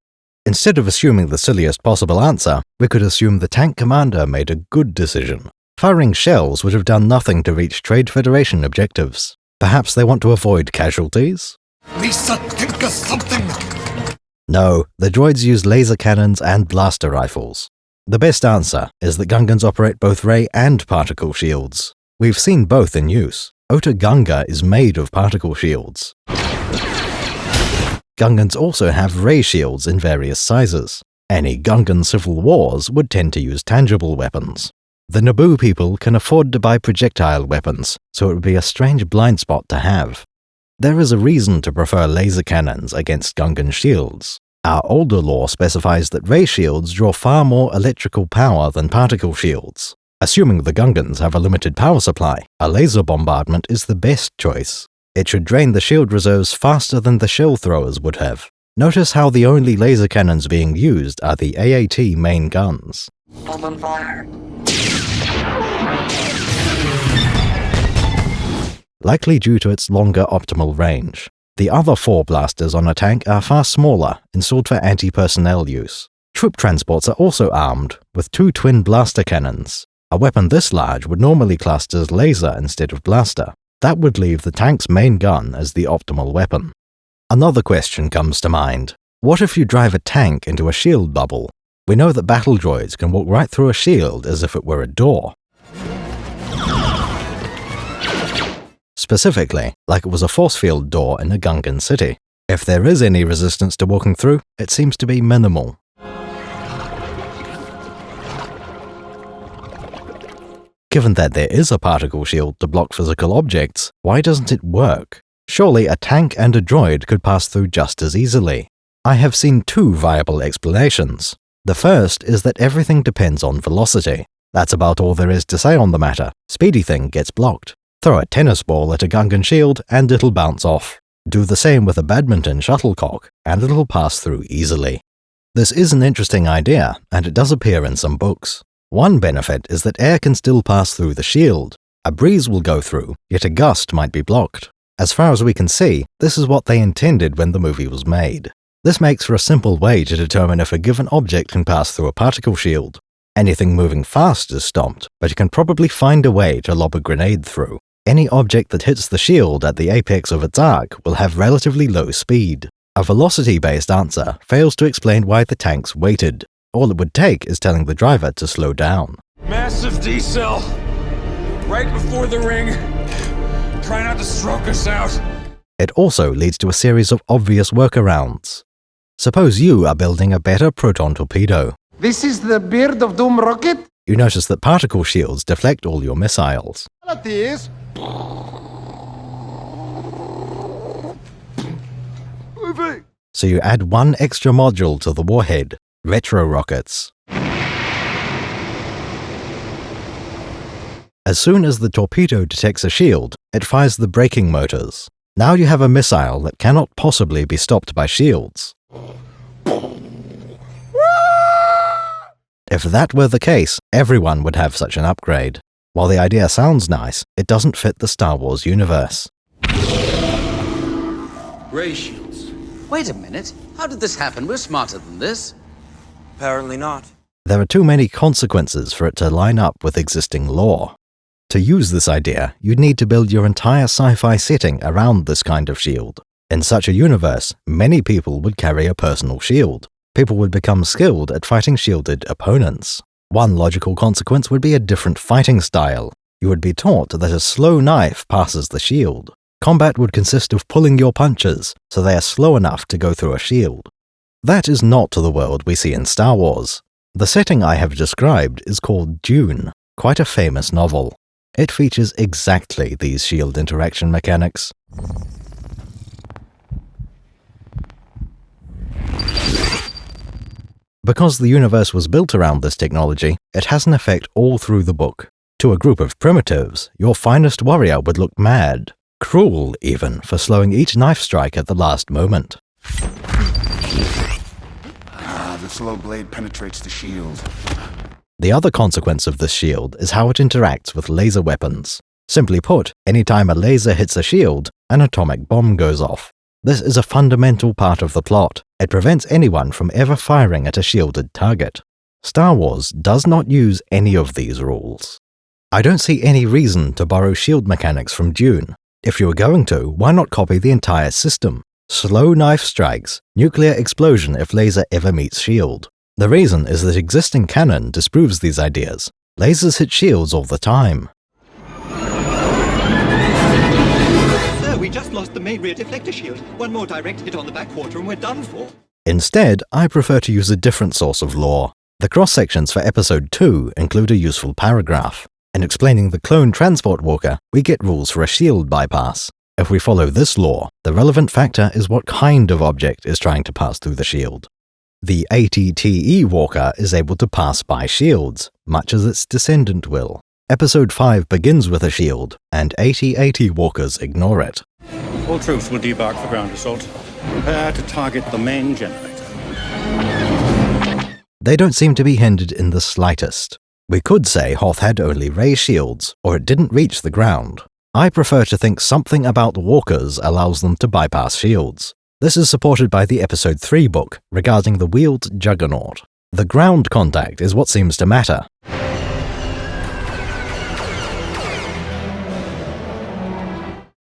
Instead of assuming the silliest possible answer, we could assume the tank commander made a good decision. Firing shells would have done nothing to reach Trade Federation objectives. Perhaps they want to avoid casualties? Lisa, think of something! No, the droids use laser cannons and blaster rifles. The best answer is that Gungans operate both ray and particle shields. We've seen both in use. Otoh Gunga is made of particle shields. Gungans also have ray shields in various sizes. Any Gungan civil wars would tend to use tangible weapons. The Naboo people can afford to buy projectile weapons, so it would be a strange blind spot to have. There is a reason to prefer laser cannons against Gungan shields. Our older lore specifies that ray shields draw far more electrical power than particle shields. Assuming the Gungans have a limited power supply, a laser bombardment is the best choice. It should drain the shield reserves faster than the shell throwers would have. Notice how the only laser cannons being used are the AAT main guns. Open fire. Likely due to its longer optimal range. The other 4 blasters on a tank are far smaller, installed for anti-personnel use. Troop transports are also armed, with 2 twin blaster cannons. A weapon this large would normally class as laser instead of blaster. That would leave the tank's main gun as the optimal weapon. Another question comes to mind. What if you drive a tank into a shield bubble? We know that battle droids can walk right through a shield as if it were a door. Specifically, like it was a force field door in a Gungan city. If there is any resistance to walking through, it seems to be minimal. Given that there is a particle shield to block physical objects, why doesn't it work? Surely a tank and a droid could pass through just as easily. I have seen 2 viable explanations. The first is that everything depends on velocity. That's about all there is to say on the matter. Speedy thing gets blocked. Throw a tennis ball at a Gungan shield and it'll bounce off. Do the same with a badminton shuttlecock and it'll pass through easily. This is an interesting idea, and it does appear in some books. One benefit is that air can still pass through the shield. A breeze will go through, yet a gust might be blocked. As far as we can see, this is what they intended when the movie was made. This makes for a simple way to determine if a given object can pass through a particle shield. Anything moving fast is stopped, but you can probably find a way to lob a grenade through. Any object that hits the shield at the apex of its arc will have relatively low speed. A velocity-based answer fails to explain why the tanks waited. All it would take is telling the driver to slow down. Massive decel. Right before the ring. Try not to stroke us out. It also leads to a series of obvious workarounds. Suppose you are building a better proton torpedo. This is the Beard of Doom rocket? You notice that particle shields deflect all your missiles. So you add 1 extra module to the warhead, retro rockets. As soon as the torpedo detects a shield, it fires the braking motors. Now you have a missile that cannot possibly be stopped by shields. If that were the case, everyone would have such an upgrade. While the idea sounds nice, it doesn't fit the Star Wars universe. Ray shields. Wait a minute. How did this happen? We're smarter than this. Apparently not. There are too many consequences for it to line up with existing lore. To use this idea, you'd need to build your entire sci-fi setting around this kind of shield. In such a universe, many people would carry a personal shield. People would become skilled at fighting shielded opponents. One logical consequence would be a different fighting style. You would be taught that a slow knife passes the shield. Combat would consist of pulling your punches, so they are slow enough to go through a shield. That is not the world we see in Star Wars. The setting I have described is called Dune, quite a famous novel. It features exactly these shield interaction mechanics. Because the universe was built around this technology, it has an effect all through the book. To a group of primitives, your finest warrior would look mad, cruel even, for slowing each knife strike at the last moment. The slow blade penetrates the shield. The other consequence of this shield is how it interacts with laser weapons. Simply put, anytime a laser hits a shield, an atomic bomb goes off. This is a fundamental part of the plot. It prevents anyone from ever firing at a shielded target. Star Wars does not use any of these rules. I don't see any reason to borrow shield mechanics from Dune. If you were going to, why not copy the entire system? Slow knife strikes, nuclear explosion if laser ever meets shield. The reason is that existing canon disproves these ideas. Lasers hit shields all the time. Sir, we just lost the main rear deflector shield. One more direct hit on the back quarter and we're done for. Instead, I prefer to use a different source of lore. The cross-sections for Episode 2 include a useful paragraph. In explaining the clone transport walker, we get rules for a shield bypass. If we follow this lore, the relevant factor is what kind of object is trying to pass through the shield. The ATTE walker is able to pass by shields, much as its descendant will. Episode 5 begins with a shield, and AT-AT walkers ignore it. All troops will debark for ground assault. Prepare to target the main generator. They don't seem to be hindered in the slightest. We could say Hoth had only ray shields, or it didn't reach the ground. I prefer to think something about walkers allows them to bypass shields. This is supported by the Episode 3 book regarding the wheeled Juggernaut. The ground contact is what seems to matter.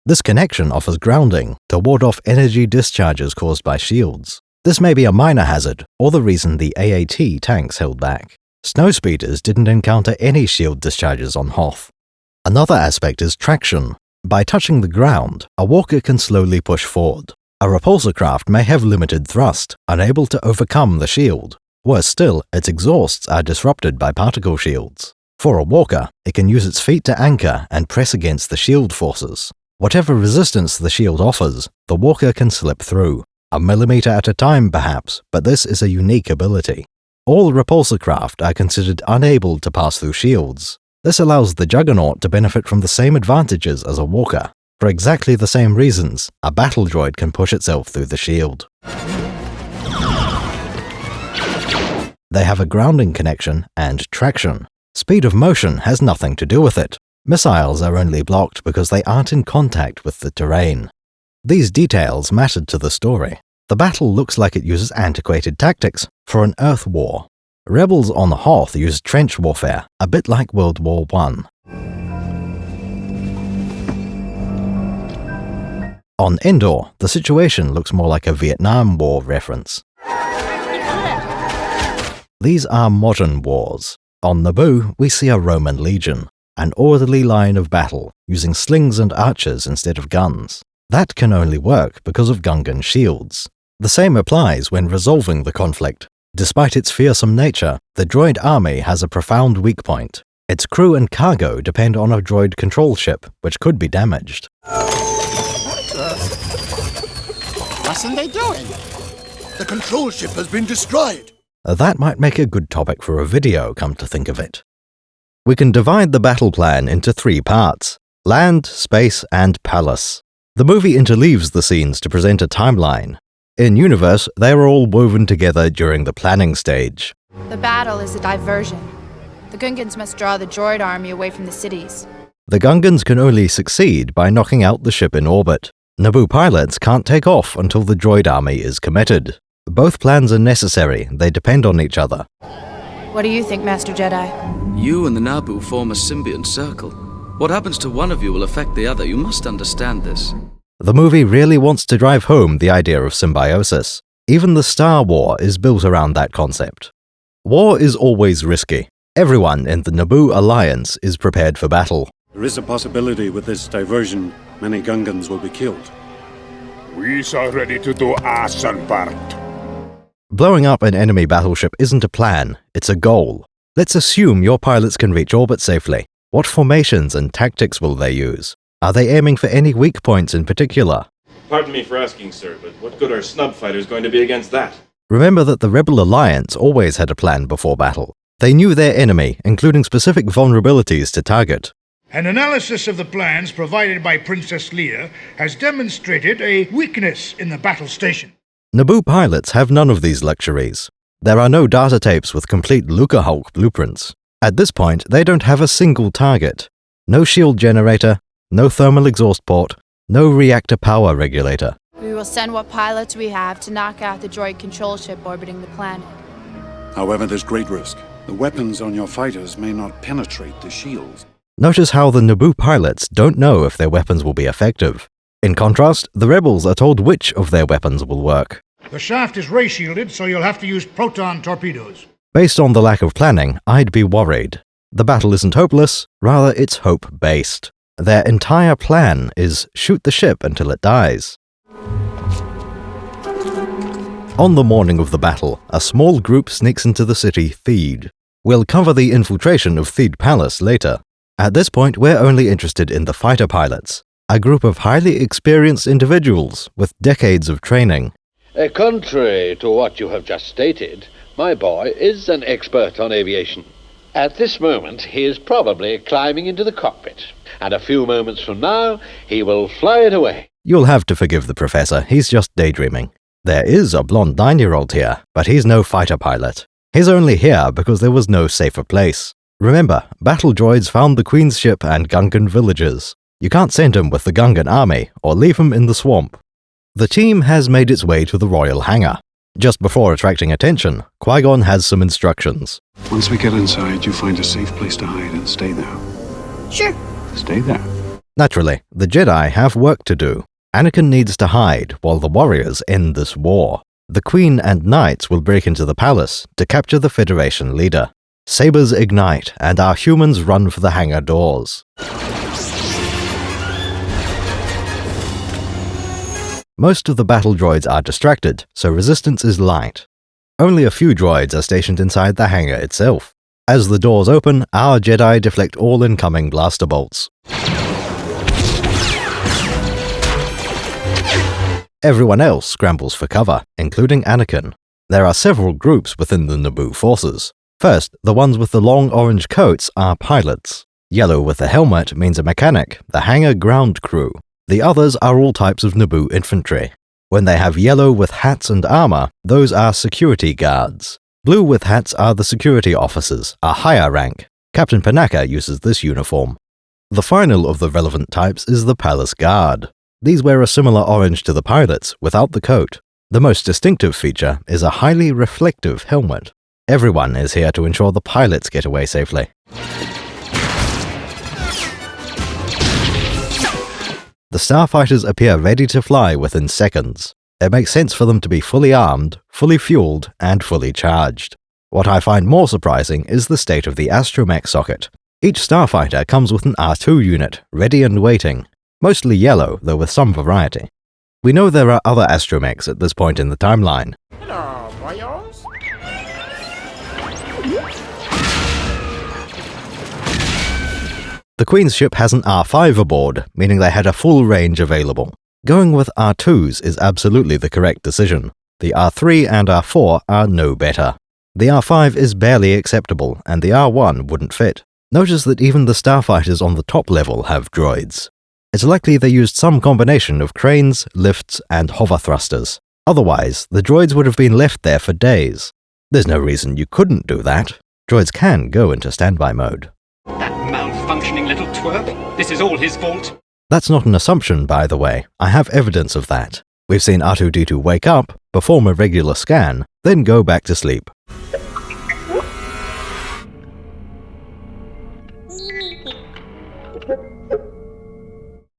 This connection offers grounding to ward off energy discharges caused by shields. This may be a minor hazard, or the reason the AAT tanks held back. Snowspeeders didn't encounter any shield discharges on Hoth. Another aspect is traction. By touching the ground, a walker can slowly push forward. A repulsor craft may have limited thrust, unable to overcome the shield. Worse still, its exhausts are disrupted by particle shields. For a walker, it can use its feet to anchor and press against the shield forces. Whatever resistance the shield offers, the walker can slip through. A millimeter at a time perhaps, but this is a unique ability. All repulsor craft are considered unable to pass through shields. This allows the Juggernaut to benefit from the same advantages as a walker. For exactly the same reasons, a battle droid can push itself through the shield. They have a grounding connection and traction. Speed of motion has nothing to do with it. Missiles are only blocked because they aren't in contact with the terrain. These details mattered to the story. The battle looks like it uses antiquated tactics for an Earth war. Rebels on Hoth used trench warfare, a bit like World War I. On Endor, the situation looks more like a Vietnam War reference. These are modern wars. On Naboo, we see a Roman legion, an orderly line of battle, using slings and archers instead of guns. That can only work because of Gungan shields. The same applies when resolving the conflict. Despite its fearsome nature, the droid army has a profound weak point. Its crew and cargo depend on a droid control ship, which could be damaged. What's they doing? The control ship has been destroyed. That might make a good topic for a video, come to think of it. We can divide the battle plan into 3 parts: land, space, and palace. The movie interleaves the scenes to present a timeline. In universe, they are all woven together during the planning stage. The battle is a diversion. The Gungans must draw the droid army away from the cities. The Gungans can only succeed by knocking out the ship in orbit. Naboo pilots can't take off until the droid army is committed. Both plans are necessary, they depend on each other. What do you think, Master Jedi? You and the Naboo form a symbiont circle. What happens to one of you will affect the other. You must understand this. The movie really wants to drive home the idea of symbiosis. Even the Star War is built around that concept. War is always risky. Everyone in the Naboo alliance is prepared for battle. There is a possibility with this diversion, many Gungans will be killed. We are ready to do our part. Blowing up an enemy battleship isn't a plan, it's a goal. Let's assume your pilots can reach orbit safely. What formations and tactics will they use? Are they aiming for any weak points in particular? Pardon me for asking, sir, but what good are snub fighters going to be against that? Remember that the Rebel Alliance always had a plan before battle. They knew their enemy, including specific vulnerabilities to target. An analysis of the plans provided by Princess Leia has demonstrated a weakness in the battle station. Naboo pilots have none of these luxuries. There are no data tapes with complete Lucahulk blueprints. At this point, they don't have a single target. No shield generator, no thermal exhaust port, no reactor power regulator. We will send what pilots we have to knock out the droid control ship orbiting the planet. However, there's great risk. The weapons on your fighters may not penetrate the shields. Notice how the Naboo pilots don't know if their weapons will be effective. In contrast, the rebels are told which of their weapons will work. The shaft is ray shielded, so you'll have to use proton torpedoes. Based on the lack of planning, I'd be worried. The battle isn't hopeless, rather it's hope-based. Their entire plan is shoot the ship until it dies. On the morning of the battle, a small group sneaks into the city Theed. We'll cover the infiltration of Theed Palace later. At this point, we're only interested in the fighter pilots, a group of highly experienced individuals with decades of training. Contrary to what you have just stated, my boy is an expert on aviation. At this moment, he is probably climbing into the cockpit, and a few moments from now, he will fly it away. You'll have to forgive the professor, he's just daydreaming. There is a blonde 9-year-old here, but he's no fighter pilot. He's only here because there was no safer place. Remember, battle droids found the Queen's ship and Gungan villages. You can't send him with the Gungan army, or leave him in the swamp. The team has made its way to the royal hangar. Just before attracting attention, Qui-Gon has some instructions. Once we get inside, you find a safe place to hide and stay there. Sure. Stay there. Naturally, the Jedi have work to do. Anakin needs to hide while the warriors end this war. The Queen and Knights will break into the palace to capture the Federation leader. Sabers ignite, and our humans run for the hangar doors. Most of the battle droids are distracted, so resistance is light. Only a few droids are stationed inside the hangar itself. As the doors open, our Jedi deflect all incoming blaster bolts. Everyone else scrambles for cover, including Anakin. There are several groups within the Naboo forces. First, the ones with the long orange coats are pilots. Yellow with the helmet means a mechanic, the hangar ground crew. The others are all types of Naboo infantry. When they have yellow with hats and armor, those are security guards. Blue with hats are the security officers, a higher rank. Captain Panaka uses this uniform. The final of the relevant types is the Palace Guard. These wear a similar orange to the pilots, without the coat. The most distinctive feature is a highly reflective helmet. Everyone is here to ensure the pilots get away safely. The starfighters appear ready to fly within seconds. It makes sense for them to be fully armed, fully fueled, and fully charged. What I find more surprising is the state of the astromech socket. Each starfighter comes with an R2 unit, ready and waiting. Mostly yellow, though with some variety. We know there are other astromechs at this point in the timeline. Hello, boyos. The Queen's ship has an R5 aboard, meaning they had a full range available. Going with R2s is absolutely the correct decision. The R3 and R4 are no better. The R5 is barely acceptable, and the R1 wouldn't fit. Notice that even the starfighters on the top level have droids. It's likely they used some combination of cranes, lifts, and hover thrusters. Otherwise, the droids would have been left there for days. There's no reason you couldn't do that. Droids can go into standby mode. That malfunctioning little twerp. This is all his fault. That's not an assumption, by the way. I have evidence of that. We've seen R2-D2 wake up, perform a regular scan, then go back to sleep.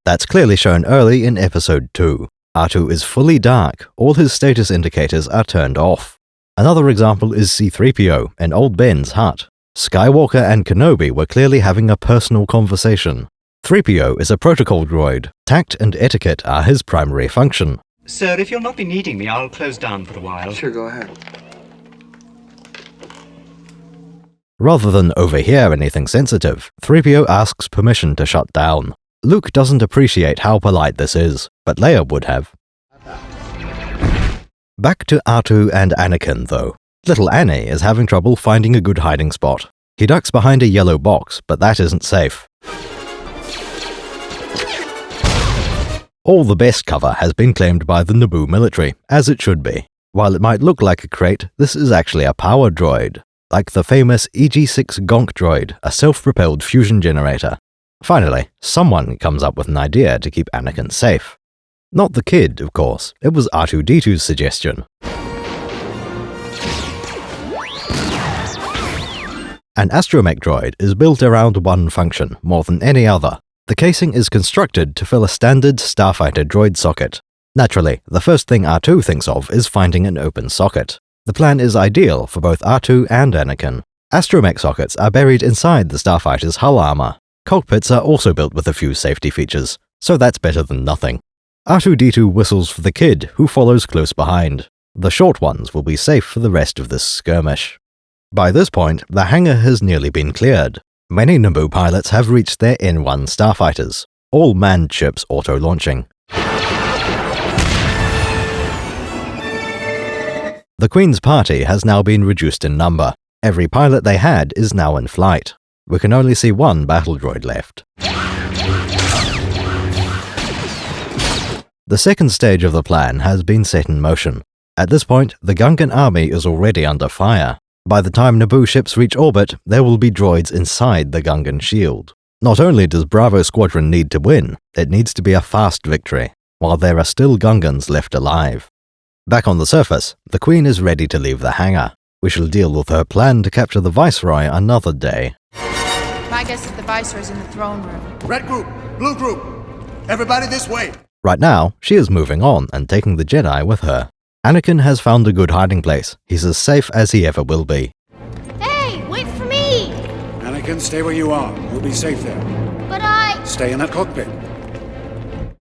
That's clearly shown early in Episode 2. R2 is fully dark, all his status indicators are turned off. Another example is C-3PO in Old Ben's hut. Skywalker and Kenobi were clearly having a personal conversation. 3PO is a protocol droid. Tact and etiquette are his primary function. Sir, if you'll not be needing me, I'll close down for a while. Sure, go ahead. Rather than overhear anything sensitive, 3PO asks permission to shut down. Luke doesn't appreciate how polite this is, but Leia would have. Back to R2 and Anakin, though. Little Annie is having trouble finding a good hiding spot. He ducks behind a yellow box, but that isn't safe. All the best cover has been claimed by the Naboo military, as it should be. While it might look like a crate, this is actually a power droid. Like the famous EG-6 Gonk droid, a self-propelled fusion generator. Finally, someone comes up with an idea to keep Anakin safe. Not the kid, of course, it was R2-D2's suggestion. An astromech droid is built around one function more than any other. The casing is constructed to fill a standard starfighter droid socket. Naturally, the first thing R2 thinks of is finding an open socket. The plan is ideal for both R2 and Anakin. Astromech sockets are buried inside the starfighter's hull armor. Cockpits are also built with a few safety features, so that's better than nothing. R2-D2 whistles for the kid, who follows close behind. The short ones will be safe for the rest of this skirmish. By this point, the hangar has nearly been cleared. Many Naboo pilots have reached their N1 starfighters, all manned ships auto-launching. The Queen's party has now been reduced in number. Every pilot they had is now in flight. We can only see one battle droid left. The second stage of the plan has been set in motion. At this point, the Gungan army is already under fire. By the time Naboo ships reach orbit, there will be droids inside the Gungan shield. Not only does Bravo Squadron need to win, it needs to be a fast victory, while there are still Gungans left alive. Back on the surface, the Queen is ready to leave the hangar. We shall deal with her plan to capture the Viceroy another day. My guess is the Viceroy's in the throne room. Red group, blue group, everybody this way. Right now, she is moving on and taking the Jedi with her. Anakin has found a good hiding place. He's as safe as he ever will be. Hey, wait for me! Anakin, stay where you are. You'll be safe there. But I... Stay in that cockpit.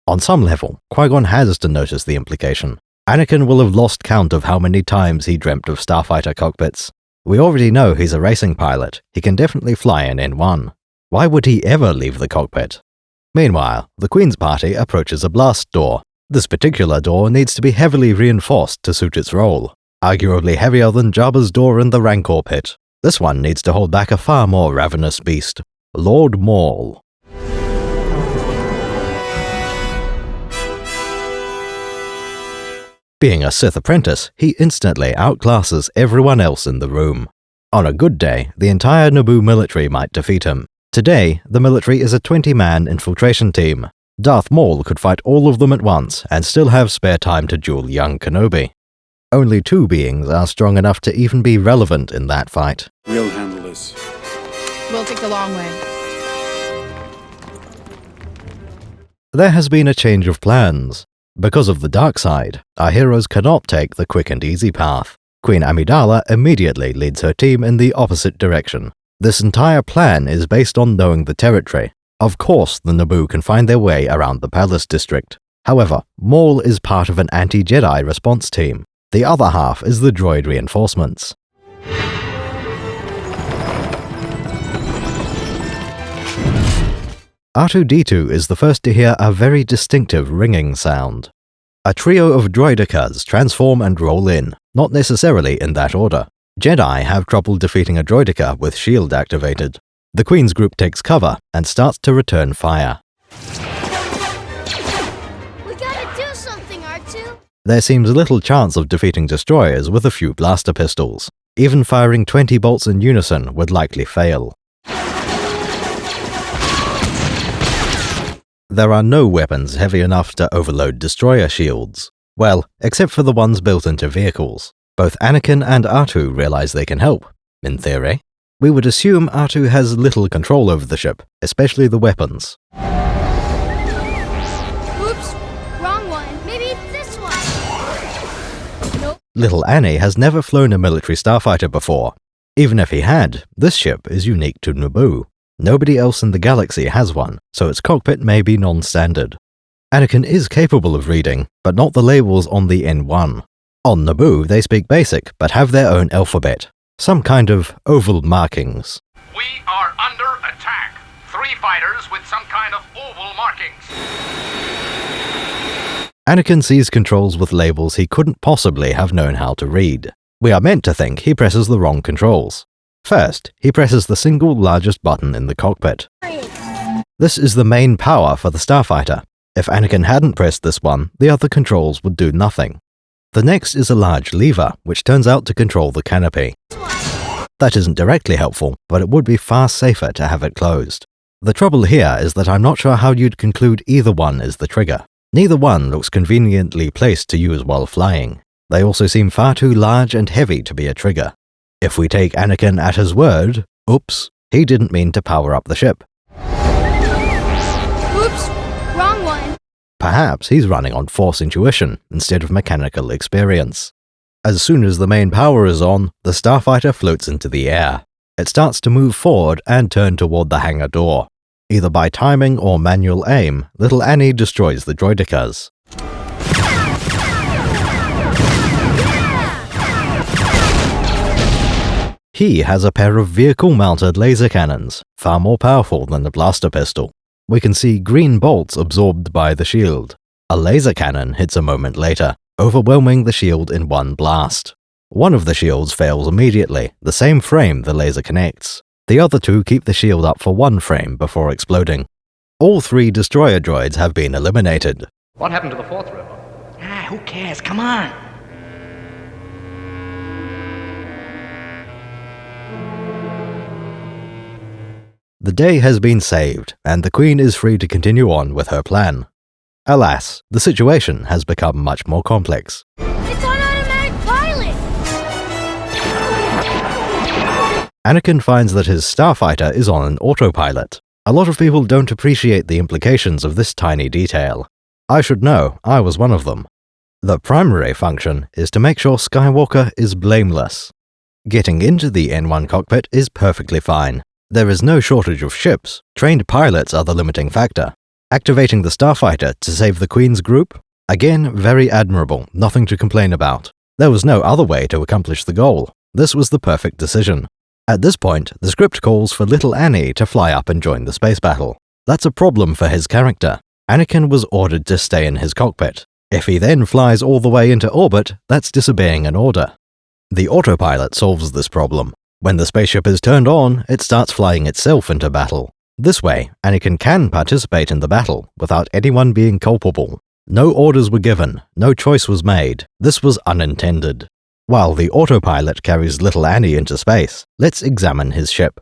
On some level, Qui-Gon has to notice the implication. Anakin will have lost count of how many times he dreamt of starfighter cockpits. We already know he's a racing pilot. He can definitely fly in N1. Why would he ever leave the cockpit? Meanwhile, the Queen's party approaches a blast door. This particular door needs to be heavily reinforced to suit its role, arguably heavier than Jabba's door in the Rancor pit. This one needs to hold back a far more ravenous beast, Lord Maul. Being a Sith apprentice, he instantly outclasses everyone else in the room. On a good day, the entire Naboo military might defeat him. Today, the military is a 20-man infiltration team. Darth Maul could fight all of them at once and still have spare time to duel young Kenobi. Only 2 beings are strong enough to even be relevant in that fight. We'll handle this. We'll take the long way. There has been a change of plans. Because of the dark side, our heroes cannot take the quick and easy path. Queen Amidala immediately leads her team in the opposite direction. This entire plan is based on knowing the territory. Of course, the Naboo can find their way around the Palace District. However, Maul is part of an anti-Jedi response team. The other half is the droid reinforcements. R2-D2 is the first to hear a very distinctive ringing sound. A trio of droidicas transform and roll in, not necessarily in that order. Jedi have trouble defeating a droidica with shield activated. The Queen's group takes cover and starts to return fire. We gotta do something, R2. There seems little chance of defeating destroyers with a few blaster pistols. Even firing 20 bolts in unison would likely fail. There are no weapons heavy enough to overload destroyer shields. Well, except for the ones built into vehicles. Both Anakin and R2 realize they can help, in theory. We would assume R2 has little control over the ship, especially the weapons. Oops, wrong one. Maybe it's this one. Nope. Little Annie has never flown a military starfighter before. Even if he had, this ship is unique to Naboo. Nobody else in the galaxy has one, so its cockpit may be non-standard. Anakin is capable of reading, but not the labels on the N1. On Naboo, they speak Basic, but have their own alphabet, some kind of oval markings. We are under attack. 3 fighters with some kind of oval markings. Anakin sees controls with labels he couldn't possibly have known how to read. We are meant to think he presses the wrong controls. First, he presses the single largest button in the cockpit. This is the main power for the starfighter. If Anakin hadn't pressed this one, the other controls would do nothing. The next is a large lever, which turns out to control the canopy. That isn't directly helpful, but it would be far safer to have it closed. The trouble here is that I'm not sure how you'd conclude either one is the trigger. Neither one looks conveniently placed to use while flying. They also seem far too large and heavy to be a trigger. If we take Anakin at his word, oops, he didn't mean to power up the ship. Oops, wrong one. Perhaps he's running on Force intuition instead of mechanical experience. As soon as the main power is on, the starfighter floats into the air. It starts to move forward and turn toward the hangar door. Either by timing or manual aim, little Annie destroys the droidicas. He has a pair of vehicle-mounted laser cannons, far more powerful than the blaster pistol. We can see green bolts absorbed by the shield. A laser cannon hits a moment later, overwhelming the shield in one blast. One of the shields fails immediately, the same frame the laser connects. The other 2 keep the shield up for 1 frame before exploding. All 3 destroyer droids have been eliminated. What happened to the 4th rebel? Who cares? Come on. The day has been saved, and the Queen is free to continue on with her plan. Alas, the situation has become much more complex. It's on automatic pilot! Anakin finds that his starfighter is on an autopilot. A lot of people don't appreciate the implications of this tiny detail. I should know, I was one of them. The primary function is to make sure Skywalker is blameless. Getting into the N1 cockpit is perfectly fine. There is no shortage of ships. Trained pilots are the limiting factor. Activating the starfighter to save the Queen's group? Again, very admirable, nothing to complain about. There was no other way to accomplish the goal. This was the perfect decision. At this point, the script calls for little Annie to fly up and join the space battle. That's a problem for his character. Anakin was ordered to stay in his cockpit. If he then flies all the way into orbit, that's disobeying an order. The autopilot solves this problem. When the spaceship is turned on, it starts flying itself into battle. This way, Anakin can participate in the battle without anyone being culpable. No orders were given, no choice was made. This was unintended. While the autopilot carries little Annie into space, let's examine his ship.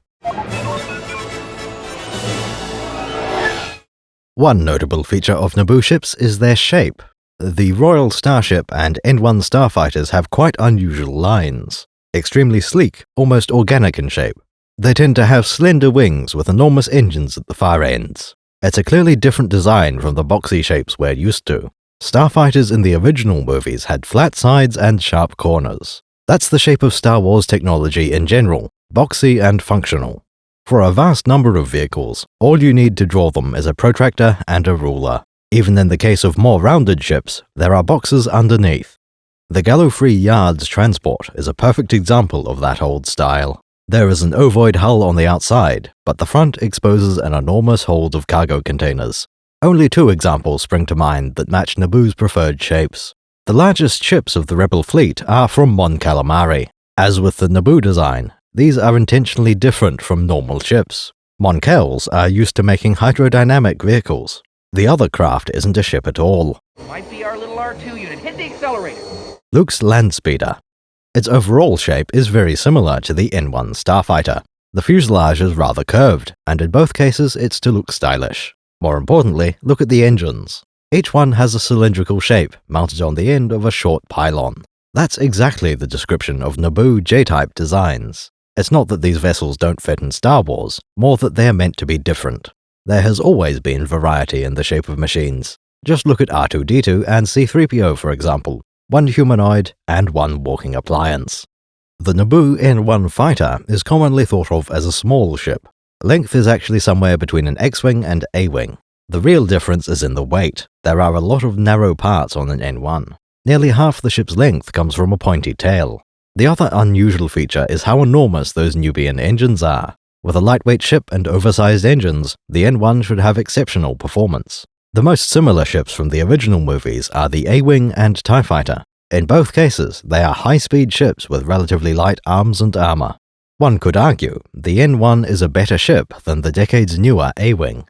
One notable feature of Naboo ships is their shape. The Royal Starship and N1 starfighters have quite unusual lines. Extremely sleek, almost organic in shape. They tend to have slender wings with enormous engines at the far ends. It's a clearly different design from the boxy shapes we're used to. Starfighters in the original movies had flat sides and sharp corners. That's the shape of Star Wars technology in general, boxy and functional. For a vast number of vehicles, all you need to draw them is a protractor and a ruler. Even in the case of more rounded ships, there are boxes underneath. The Gallifrey Yard's transport is a perfect example of that old style. There is an ovoid hull on the outside, but the front exposes an enormous hold of cargo containers. Only 2 examples spring to mind that match Naboo's preferred shapes. The largest ships of the Rebel fleet are from Mon Calamari. As with the Naboo design, these are intentionally different from normal ships. Mon Cals are used to making hydrodynamic vehicles. The other craft isn't a ship at all. Might be our little R2 unit. Hit the accelerator. Luke's land speeder. Its overall shape is very similar to the N1 starfighter. The fuselage is rather curved, and in both cases it's to look stylish. More importantly, look at the engines. Each one has a cylindrical shape mounted on the end of a short pylon. That's exactly the description of Naboo J-type designs. It's not that these vessels don't fit in Star Wars, more that they are meant to be different. There has always been variety in the shape of machines. Just look at R2-D2 and C-3PO, for example. One humanoid and one walking appliance. The Naboo N1 fighter is commonly thought of as a small ship. Length is actually somewhere between an X-wing and A-wing. The real difference is in the weight. There are a lot of narrow parts on an N1. Nearly half the ship's length comes from a pointy tail. The other unusual feature is how enormous those Nubian engines are. With a lightweight ship and oversized engines, the N1 should have exceptional performance. The most similar ships from the original movies are the A-Wing and TIE Fighter. In both cases, they are high-speed ships with relatively light arms and armor. One could argue the N1 is a better ship than the decades newer A-Wing.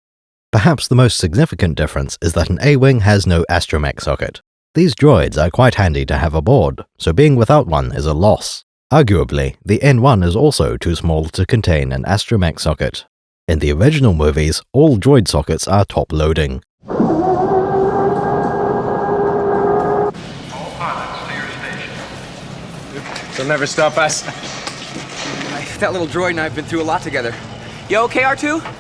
Perhaps the most significant difference is that an A-Wing has no astromech socket. These droids are quite handy to have aboard, so being without one is a loss. Arguably, the N1 is also too small to contain an astromech socket. In the original movies, all droid sockets are top-loading. They'll never stop us. That little droid and I have been through a lot together. You okay, R2?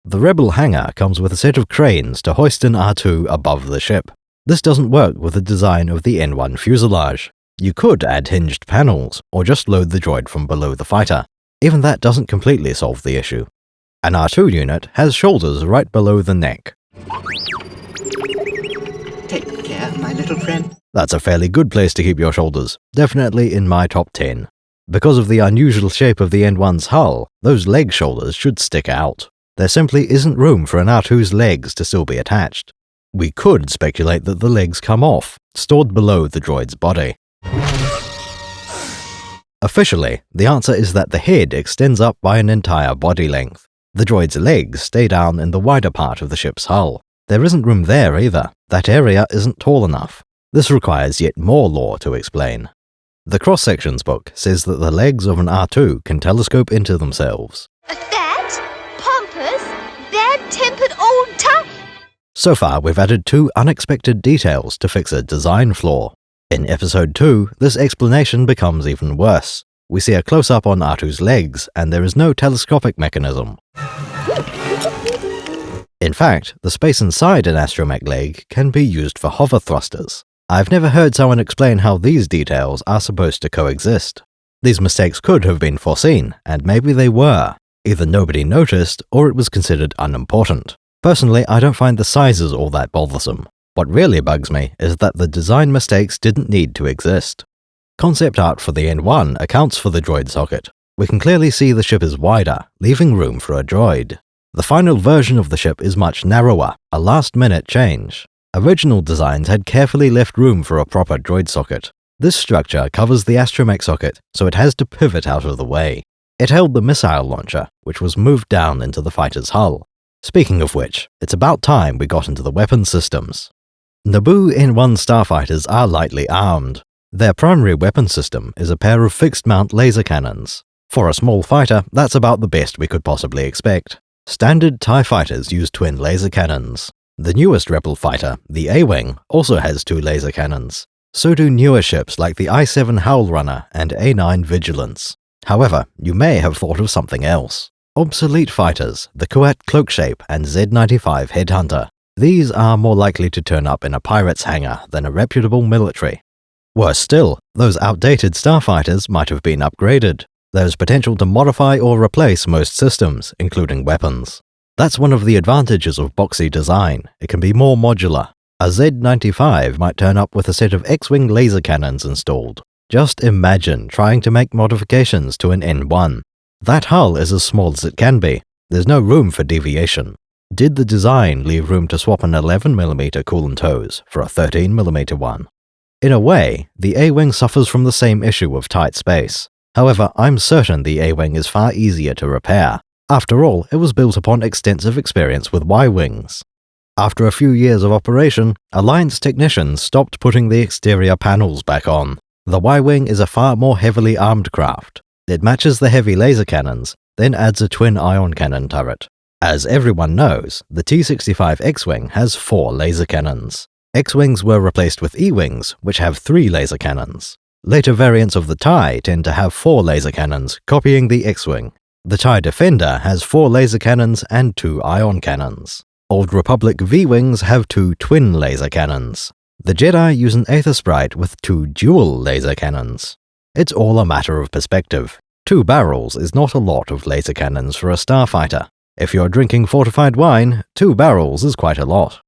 The Rebel hangar comes with a set of cranes to hoist an R2 above the ship. This doesn't work with the design of the N1 fuselage. You could add hinged panels, or just load the droid from below the fighter. Even that doesn't completely solve the issue. An R2 unit has shoulders right below the neck. Take care, my little friend. That's a fairly good place to keep your shoulders, definitely in my top 10. Because of the unusual shape of the N1's hull, those leg shoulders should stick out. There simply isn't room for an R2's legs to still be attached. We could speculate that the legs come off, stored below the droid's body. Officially, the answer is that the head extends up by an entire body length. The droid's legs stay down in the wider part of the ship's hull. There isn't room there either. That area isn't tall enough. This requires yet more lore to explain. The cross-sections book says that the legs of an R2 can telescope into themselves. A fat, pompous, bad-tempered old tough. So far, we've added 2 unexpected details to fix a design flaw. In Episode 2, this explanation becomes even worse. We see a close-up on R2's legs, and there is no telescopic mechanism. In fact, the space inside an astromech leg can be used for hover thrusters. I've never heard someone explain how these details are supposed to coexist. These mistakes could have been foreseen, and maybe they were. Either nobody noticed, or it was considered unimportant. Personally, I don't find the sizes all that bothersome. What really bugs me is that the design mistakes didn't need to exist. Concept art for the N1 accounts for the droid socket. We can clearly see the ship is wider, leaving room for a droid. The final version of the ship is much narrower, a last-minute change. Original designs had carefully left room for a proper droid socket. This structure covers the astromech socket, so it has to pivot out of the way. It held the missile launcher, which was moved down into the fighter's hull. Speaking of which, it's about time we got into the weapon systems. Naboo N1 starfighters are lightly armed. Their primary weapon system is a pair of fixed-mount laser cannons. For a small fighter, that's about the best we could possibly expect. Standard TIE fighters use twin laser cannons. The newest Rebel fighter, the A-Wing, also has 2 laser cannons. So do newer ships like the I-7 Howl Runner and A-9 Vigilance. However, you may have thought of something else. Obsolete fighters, the Kuat Cloakshape and Z-95 Headhunter. These are more likely to turn up in a pirate's hangar than a reputable military. Worse still, those outdated starfighters might have been upgraded. There's potential to modify or replace most systems, including weapons. That's one of the advantages of boxy design. It can be more modular. A Z-95 might turn up with a set of X-Wing laser cannons installed. Just imagine trying to make modifications to an N1. That hull is as small as it can be. There's no room for deviation. Did the design leave room to swap an 11mm coolant hose for a 13mm one? In a way, the A-Wing suffers from the same issue of tight space. However, I'm certain the A-Wing is far easier to repair. After all, it was built upon extensive experience with Y-Wings. After a few years of operation, Alliance technicians stopped putting the exterior panels back on. The Y-Wing is a far more heavily armed craft. It matches the heavy laser cannons, then adds a twin ion cannon turret. As everyone knows, the T-65 X-Wing has 4 laser cannons. X-Wings were replaced with E-Wings, which have 3 laser cannons. Later variants of the TIE tend to have 4 laser cannons, copying the X-Wing. The TIE Defender has 4 laser cannons and 2 ion cannons. Old Republic V-Wings have 2 twin laser cannons. The Jedi use an Aether Sprite with 2 dual laser cannons. It's all a matter of perspective. 2 barrels is not a lot of laser cannons for a starfighter. If you're drinking fortified wine, 2 barrels is quite a lot.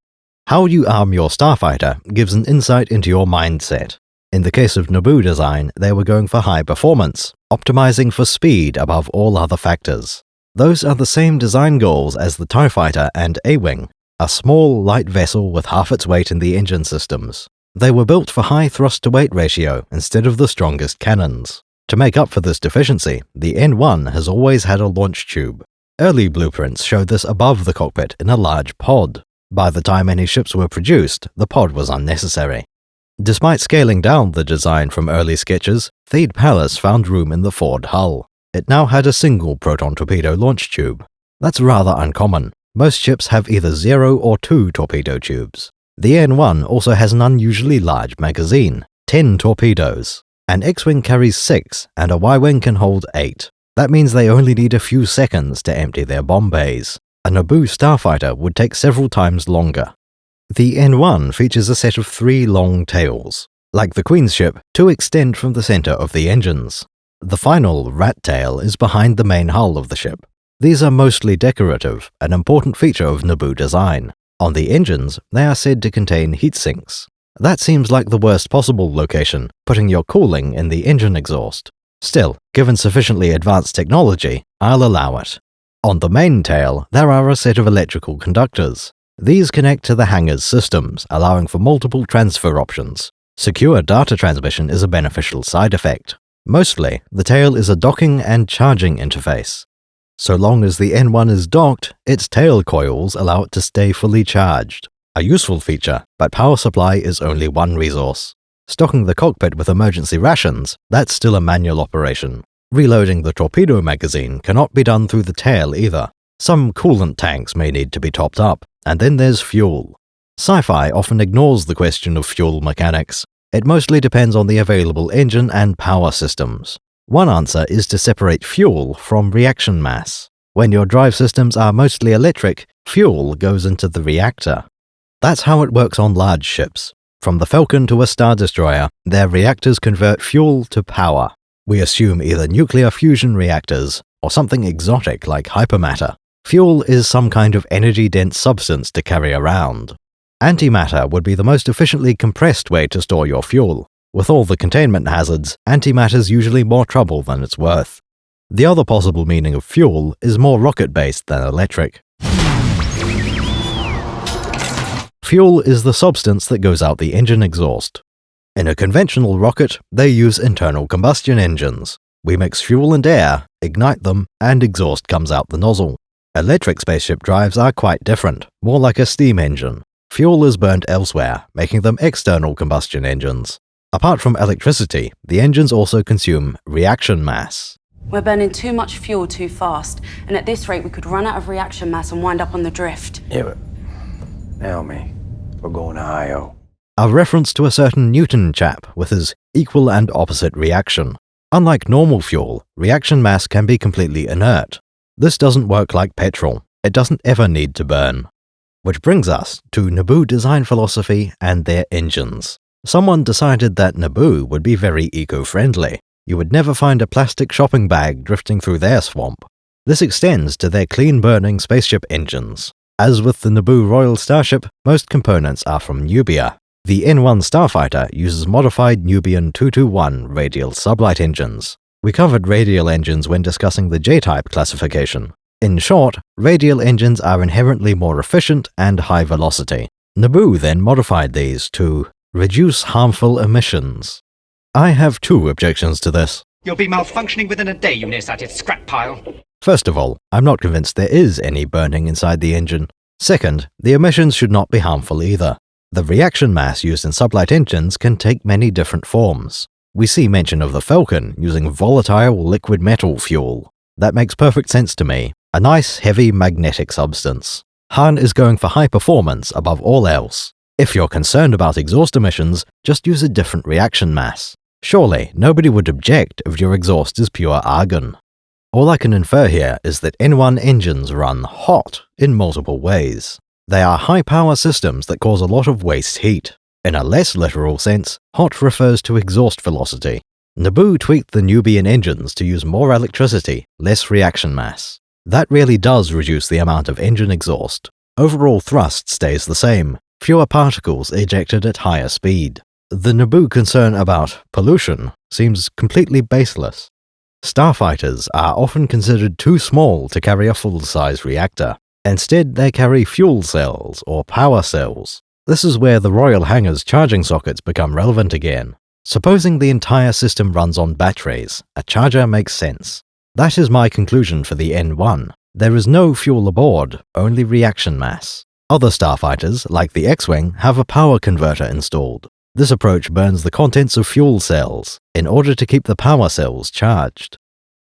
How you arm your starfighter gives an insight into your mindset. In the case of Naboo design, they were going for high performance, optimizing for speed above all other factors. Those are the same design goals as the TIE Fighter and A-Wing, a small, light vessel with half its weight in the engine systems. They were built for high thrust-to-weight ratio instead of the strongest cannons. To make up for this deficiency, the N1 has always had a launch tube. Early blueprints showed this above the cockpit in a large pod. By the time any ships were produced, the pod was unnecessary. Despite scaling down the design from early sketches, Theed Palace found room in the forward hull. It now had a single proton torpedo launch tube. That's rather uncommon. Most ships have either 0 or 2 torpedo tubes. The N1 also has an unusually large magazine, 10 torpedoes. An X-Wing carries 6, and a Y-Wing can hold 8. That means they only need a few seconds to empty their bomb bays. A Naboo starfighter would take several times longer. The N1 features a set of 3 long tails. Like the Queen's ship, 2 extend from the center of the engines. The final rat tail is behind the main hull of the ship. These are mostly decorative, an important feature of Naboo design. On the engines, they are said to contain heat sinks. That seems like the worst possible location, putting your cooling in the engine exhaust. Still, given sufficiently advanced technology, I'll allow it. On the main tail, there are a set of electrical conductors. These connect to the hangar's systems, allowing for multiple transfer options. Secure data transmission is a beneficial side effect. Mostly, the tail is a docking and charging interface. So long as the N1 is docked, its tail coils allow it to stay fully charged. A useful feature, but power supply is only one resource. Stocking the cockpit with emergency rations, that's still a manual operation. Reloading the torpedo magazine cannot be done through the tail either. Some coolant tanks may need to be topped up, and then there's fuel. Sci-fi often ignores the question of fuel mechanics. It mostly depends on the available engine and power systems. One answer is to separate fuel from reaction mass. When your drive systems are mostly electric, fuel goes into the reactor. That's how it works on large ships. From the Falcon to a Star Destroyer, their reactors convert fuel to power. We assume either nuclear fusion reactors or something exotic like hypermatter. Fuel is some kind of energy-dense substance to carry around. Antimatter would be the most efficiently compressed way to store your fuel. With all the containment hazards, antimatter's usually more trouble than it's worth. The other possible meaning of fuel is more rocket-based than electric. Fuel is the substance that goes out the engine exhaust. In a conventional rocket, they use internal combustion engines. We mix fuel and air, ignite them, and exhaust comes out the nozzle. Electric spaceship drives are quite different, more like a steam engine. Fuel is burnt elsewhere, making them external combustion engines. Apart from electricity, the engines also consume reaction mass. We're burning too much fuel too fast, and at this rate we could run out of reaction mass and wind up on the drift. Yeah, but Naomi, we're going to I.O. A reference to a certain Newton chap with his equal and opposite reaction. Unlike normal fuel, reaction mass can be completely inert. This doesn't work like petrol. It doesn't ever need to burn. Which brings us to Naboo design philosophy and their engines. Someone decided that Naboo would be very eco-friendly. You would never find a plastic shopping bag drifting through their swamp. This extends to their clean-burning spaceship engines. As with the Naboo Royal Starship, most components are from Nubia. The N1 Starfighter uses modified Nubian 221 radial sublight engines. We covered radial engines when discussing the J-type classification. In short, radial engines are inherently more efficient and high velocity. Naboo then modified these to reduce harmful emissions. I have 2 objections to this. You'll be malfunctioning within a day, you nearsighted scrap pile. First of all, I'm not convinced there is any burning inside the engine. Second, the emissions should not be harmful either. The reaction mass used in sublight engines can take many different forms. We see mention of the Falcon using volatile liquid metal fuel. That makes perfect sense to me. A nice, heavy magnetic substance. Han is going for high performance above all else. If you're concerned about exhaust emissions, just use a different reaction mass. Surely, nobody would object if your exhaust is pure argon. All I can infer here is that N1 engines run hot in multiple ways. They are high-power systems that cause a lot of waste heat. In a less literal sense, hot refers to exhaust velocity. Naboo tweaked the Nubian engines to use more electricity, less reaction mass. That really does reduce the amount of engine exhaust. Overall thrust stays the same, fewer particles ejected at higher speed. The Naboo concern about pollution seems completely baseless. Starfighters are often considered too small to carry a full-size reactor. Instead, they carry fuel cells or power cells. This is where the Royal Hangar's charging sockets become relevant again. Supposing the entire system runs on batteries, a charger makes sense. That is my conclusion for the N1. There is no fuel aboard, only reaction mass. Other starfighters, like the X-Wing, have a power converter installed. This approach burns the contents of fuel cells in order to keep the power cells charged.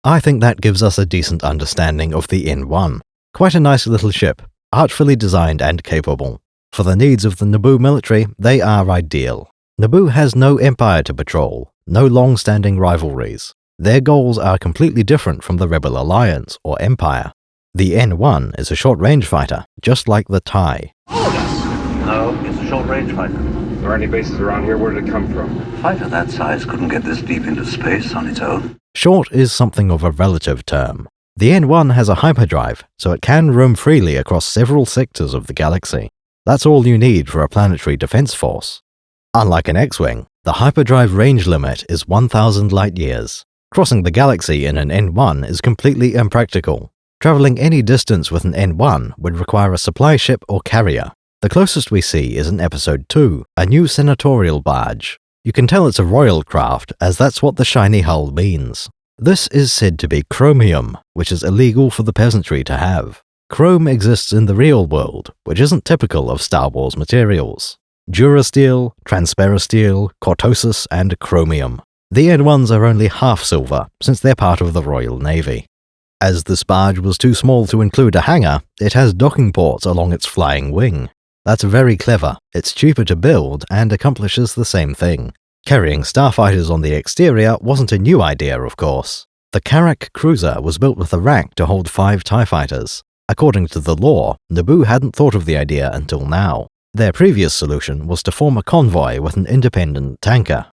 I think that gives us a decent understanding of the N1. Quite a nice little ship, artfully designed and capable. For the needs of the Naboo military, they are ideal. Naboo has no empire to patrol, no long-standing rivalries. Their goals are completely different from the Rebel Alliance or Empire. The N1 is a short-range fighter, just like the TIE. No, it's a short-range fighter. There are any bases around here? Where did it come from? A fighter that size couldn't get this deep into space on its own. Short is something of a relative term. The N1 has a hyperdrive, so it can roam freely across several sectors of the galaxy. That's all you need for a planetary defense force. Unlike an X-Wing, the hyperdrive range limit is 1,000 light-years. Crossing the galaxy in an N1 is completely impractical. Traveling any distance with an N1 would require a supply ship or carrier. The closest we see is in Episode 2, a new senatorial barge. You can tell it's a royal craft, as that's what the shiny hull means. This is said to be chromium, which is illegal for the peasantry to have. Chrome exists in the real world, which isn't typical of Star Wars materials. Durasteel, Transparasteel, Cortosis, and chromium. The N1s are only half silver, since they're part of the Royal Navy. As this barge was too small to include a hangar, it has docking ports along its flying wing. That's very clever, it's cheaper to build and accomplishes the same thing. Carrying starfighters on the exterior wasn't a new idea, of course. The Carrack cruiser was built with a rack to hold 5 TIE fighters. According to the lore, Naboo hadn't thought of the idea until now. Their previous solution was to form a convoy with an independent tanker.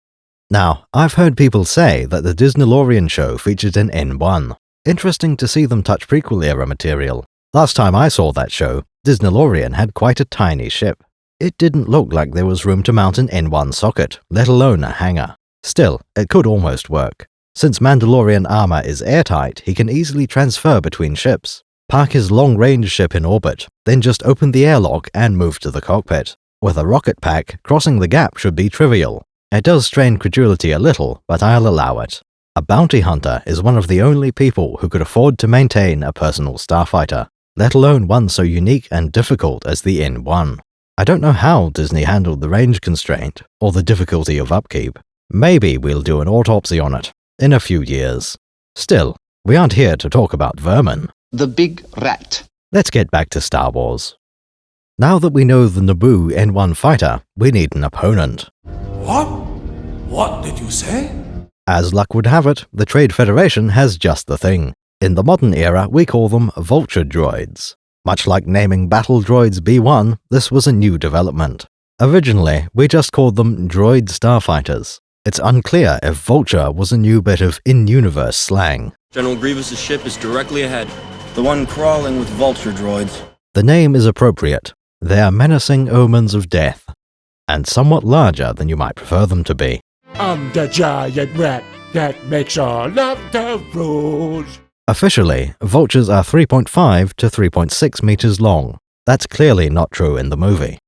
Now, I've heard people say that the Disneylorean show featured an N1. Interesting to see them touch prequel-era material. Last time I saw that show, Disneylorean had quite a tiny ship. It didn't look like there was room to mount an N1 socket, let alone a hangar. Still, it could almost work. Since Mandalorian armor is airtight, he can easily transfer between ships. Park his long-range ship in orbit, then just open the airlock and move to the cockpit. With a rocket pack, crossing the gap should be trivial. It does strain credulity a little, but I'll allow it. A bounty hunter is one of the only people who could afford to maintain a personal starfighter, let alone one so unique and difficult as the N1. I don't know how Disney handled the range constraint, or the difficulty of upkeep. Maybe we'll do an autopsy on it, in a few years. Still, we aren't here to talk about vermin. The Big Rat. Let's get back to Star Wars. Now that we know the Naboo N1 fighter, we need an opponent. What? What did you say? As luck would have it, the Trade Federation has just the thing. In the modern era, we call them Vulture Droids. Much like naming battle droids B1, this was a new development. Originally, we just called them Droid Starfighters. It's unclear if Vulture was a new bit of in-universe slang. General Grievous's ship is directly ahead. The one crawling with Vulture Droids. The name is appropriate. They are menacing omens of death, and somewhat larger than you might prefer them to be. I'm the giant rat that makes all of the rules. Officially, vultures are 3.5 to 3.6 meters long. That's clearly not true in the movie.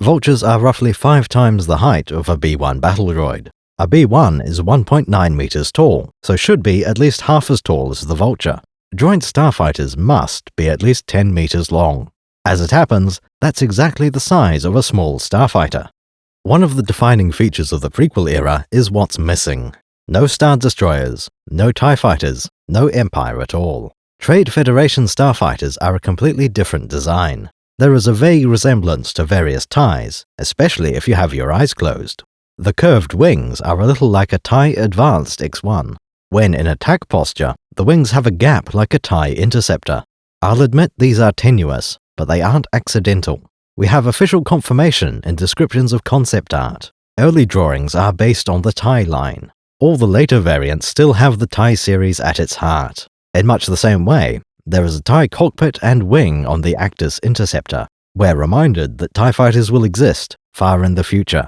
Vultures are roughly 5 times the height of a B1 battle droid. A B1 is 1.9 meters tall, so should be at least half as tall as the Vulture. Joint starfighters must be at least 10 meters long. As it happens, that's exactly the size of a small starfighter. One of the defining features of the prequel era is what's missing. No Star Destroyers, no TIE Fighters, no Empire at all. Trade Federation starfighters are a completely different design. There is a vague resemblance to various TIEs, especially if you have your eyes closed. The curved wings are a little like a TIE Advanced X1. When in attack posture, the wings have a gap like a TIE Interceptor. I'll admit these are tenuous, but they aren't accidental. We have official confirmation in descriptions of concept art. Early drawings are based on the TIE line. All the later variants still have the TIE series at its heart. In much the same way, there is a TIE cockpit and wing on the Actus Interceptor. We're reminded that TIE fighters will exist far in the future.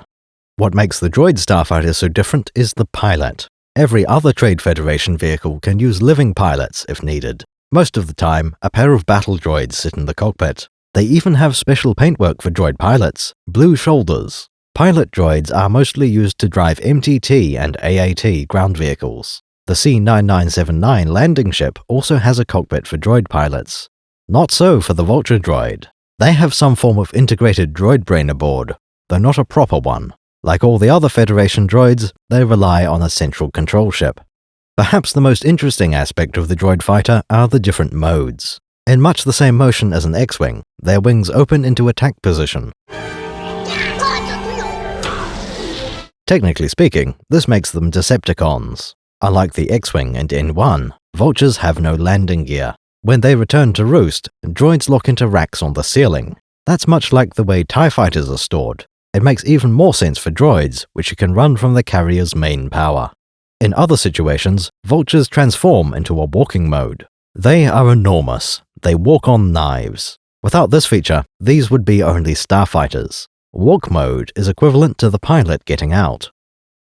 What makes the droid starfighter so different is the pilot. Every other Trade Federation vehicle can use living pilots if needed. Most of the time, a pair of battle droids sit in the cockpit. They even have special paintwork for droid pilots, blue shoulders. Pilot droids are mostly used to drive MTT and AAT ground vehicles. The C-9979 landing ship also has a cockpit for droid pilots. Not so for the Vulture Droid. They have some form of integrated droid brain aboard, though not a proper one. Like all the other Federation droids, they rely on a central control ship. Perhaps the most interesting aspect of the droid fighter are the different modes. In much the same motion as an X-Wing, their wings open into attack position. Technically speaking, this makes them Decepticons. Unlike the X-Wing and N1, Vultures have no landing gear. When they return to roost, droids lock into racks on the ceiling. That's much like the way TIE fighters are stored. It makes even more sense for droids, which you can run from the carrier's main power. In other situations, Vultures transform into a walking mode. They are enormous. They walk on knives. Without this feature, these would be only starfighters. Walk mode is equivalent to the pilot getting out.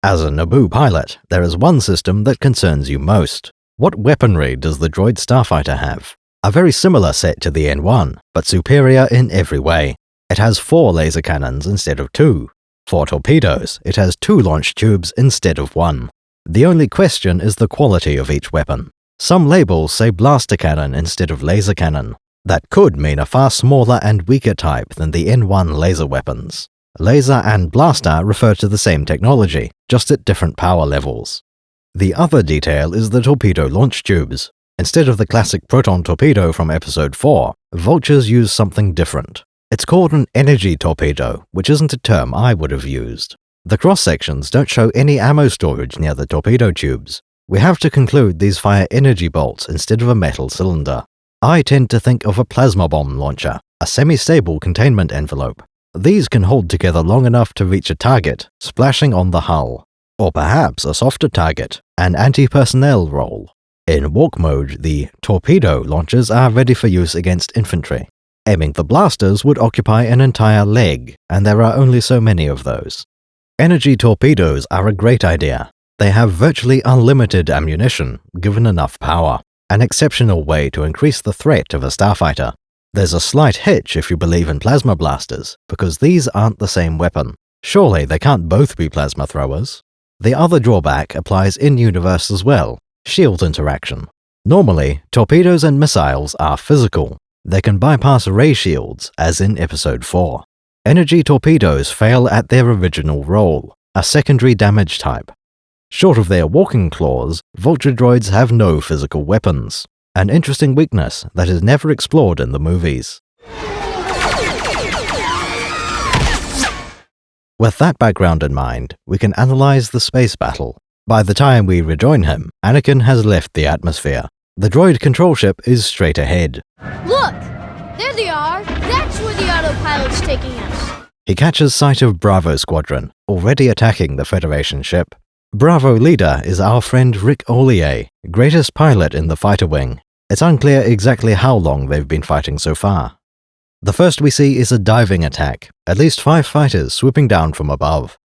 As a Naboo pilot, there is one system that concerns you most. What weaponry does the droid starfighter have? A very similar set to the N1, but superior in every way. It has 4 laser cannons instead of 2. For torpedoes, it has 2 launch tubes instead of 1. The only question is the quality of each weapon. Some labels say blaster cannon instead of laser cannon. That could mean a far smaller and weaker type than the N1 laser weapons. Laser and blaster refer to the same technology, just at different power levels. The other detail is the torpedo launch tubes. Instead of the classic proton torpedo from Episode 4, Vultures use something different. It's called an energy torpedo, which isn't a term I would have used. The cross-sections don't show any ammo storage near the torpedo tubes. We have to conclude these fire energy bolts instead of a metal cylinder. I tend to think of a plasma bomb launcher, a semi-stable containment envelope. These can hold together long enough to reach a target, splashing on the hull. Or perhaps a softer target, an anti-personnel role. In walk mode, the torpedo launchers are ready for use against infantry. Aiming the blasters would occupy an entire leg, and there are only so many of those. Energy torpedoes are a great idea. They have virtually unlimited ammunition, given enough power. An exceptional way to increase the threat of a starfighter. There's a slight hitch if you believe in plasma blasters, because these aren't the same weapon. Surely they can't both be plasma throwers. The other drawback applies in-universe as well, shield interaction. Normally, torpedoes and missiles are physical. They can bypass ray shields, as in Episode 4. Energy torpedoes fail at their original role, a secondary damage type. Short of their walking claws, Vulture droids have no physical weapons, an interesting weakness that is never explored in the movies. With that background in mind, we can analyze the space battle. By the time we rejoin him, Anakin has left the atmosphere. The droid control ship is straight ahead. Look! There they are! That's where the autopilot's taking us! He catches sight of Bravo Squadron, already attacking the Federation ship. Bravo leader is our friend Rick Ollier, greatest pilot in the fighter wing. It's unclear exactly how long they've been fighting so far. The first we see is a diving attack, at least 5 fighters swooping down from above.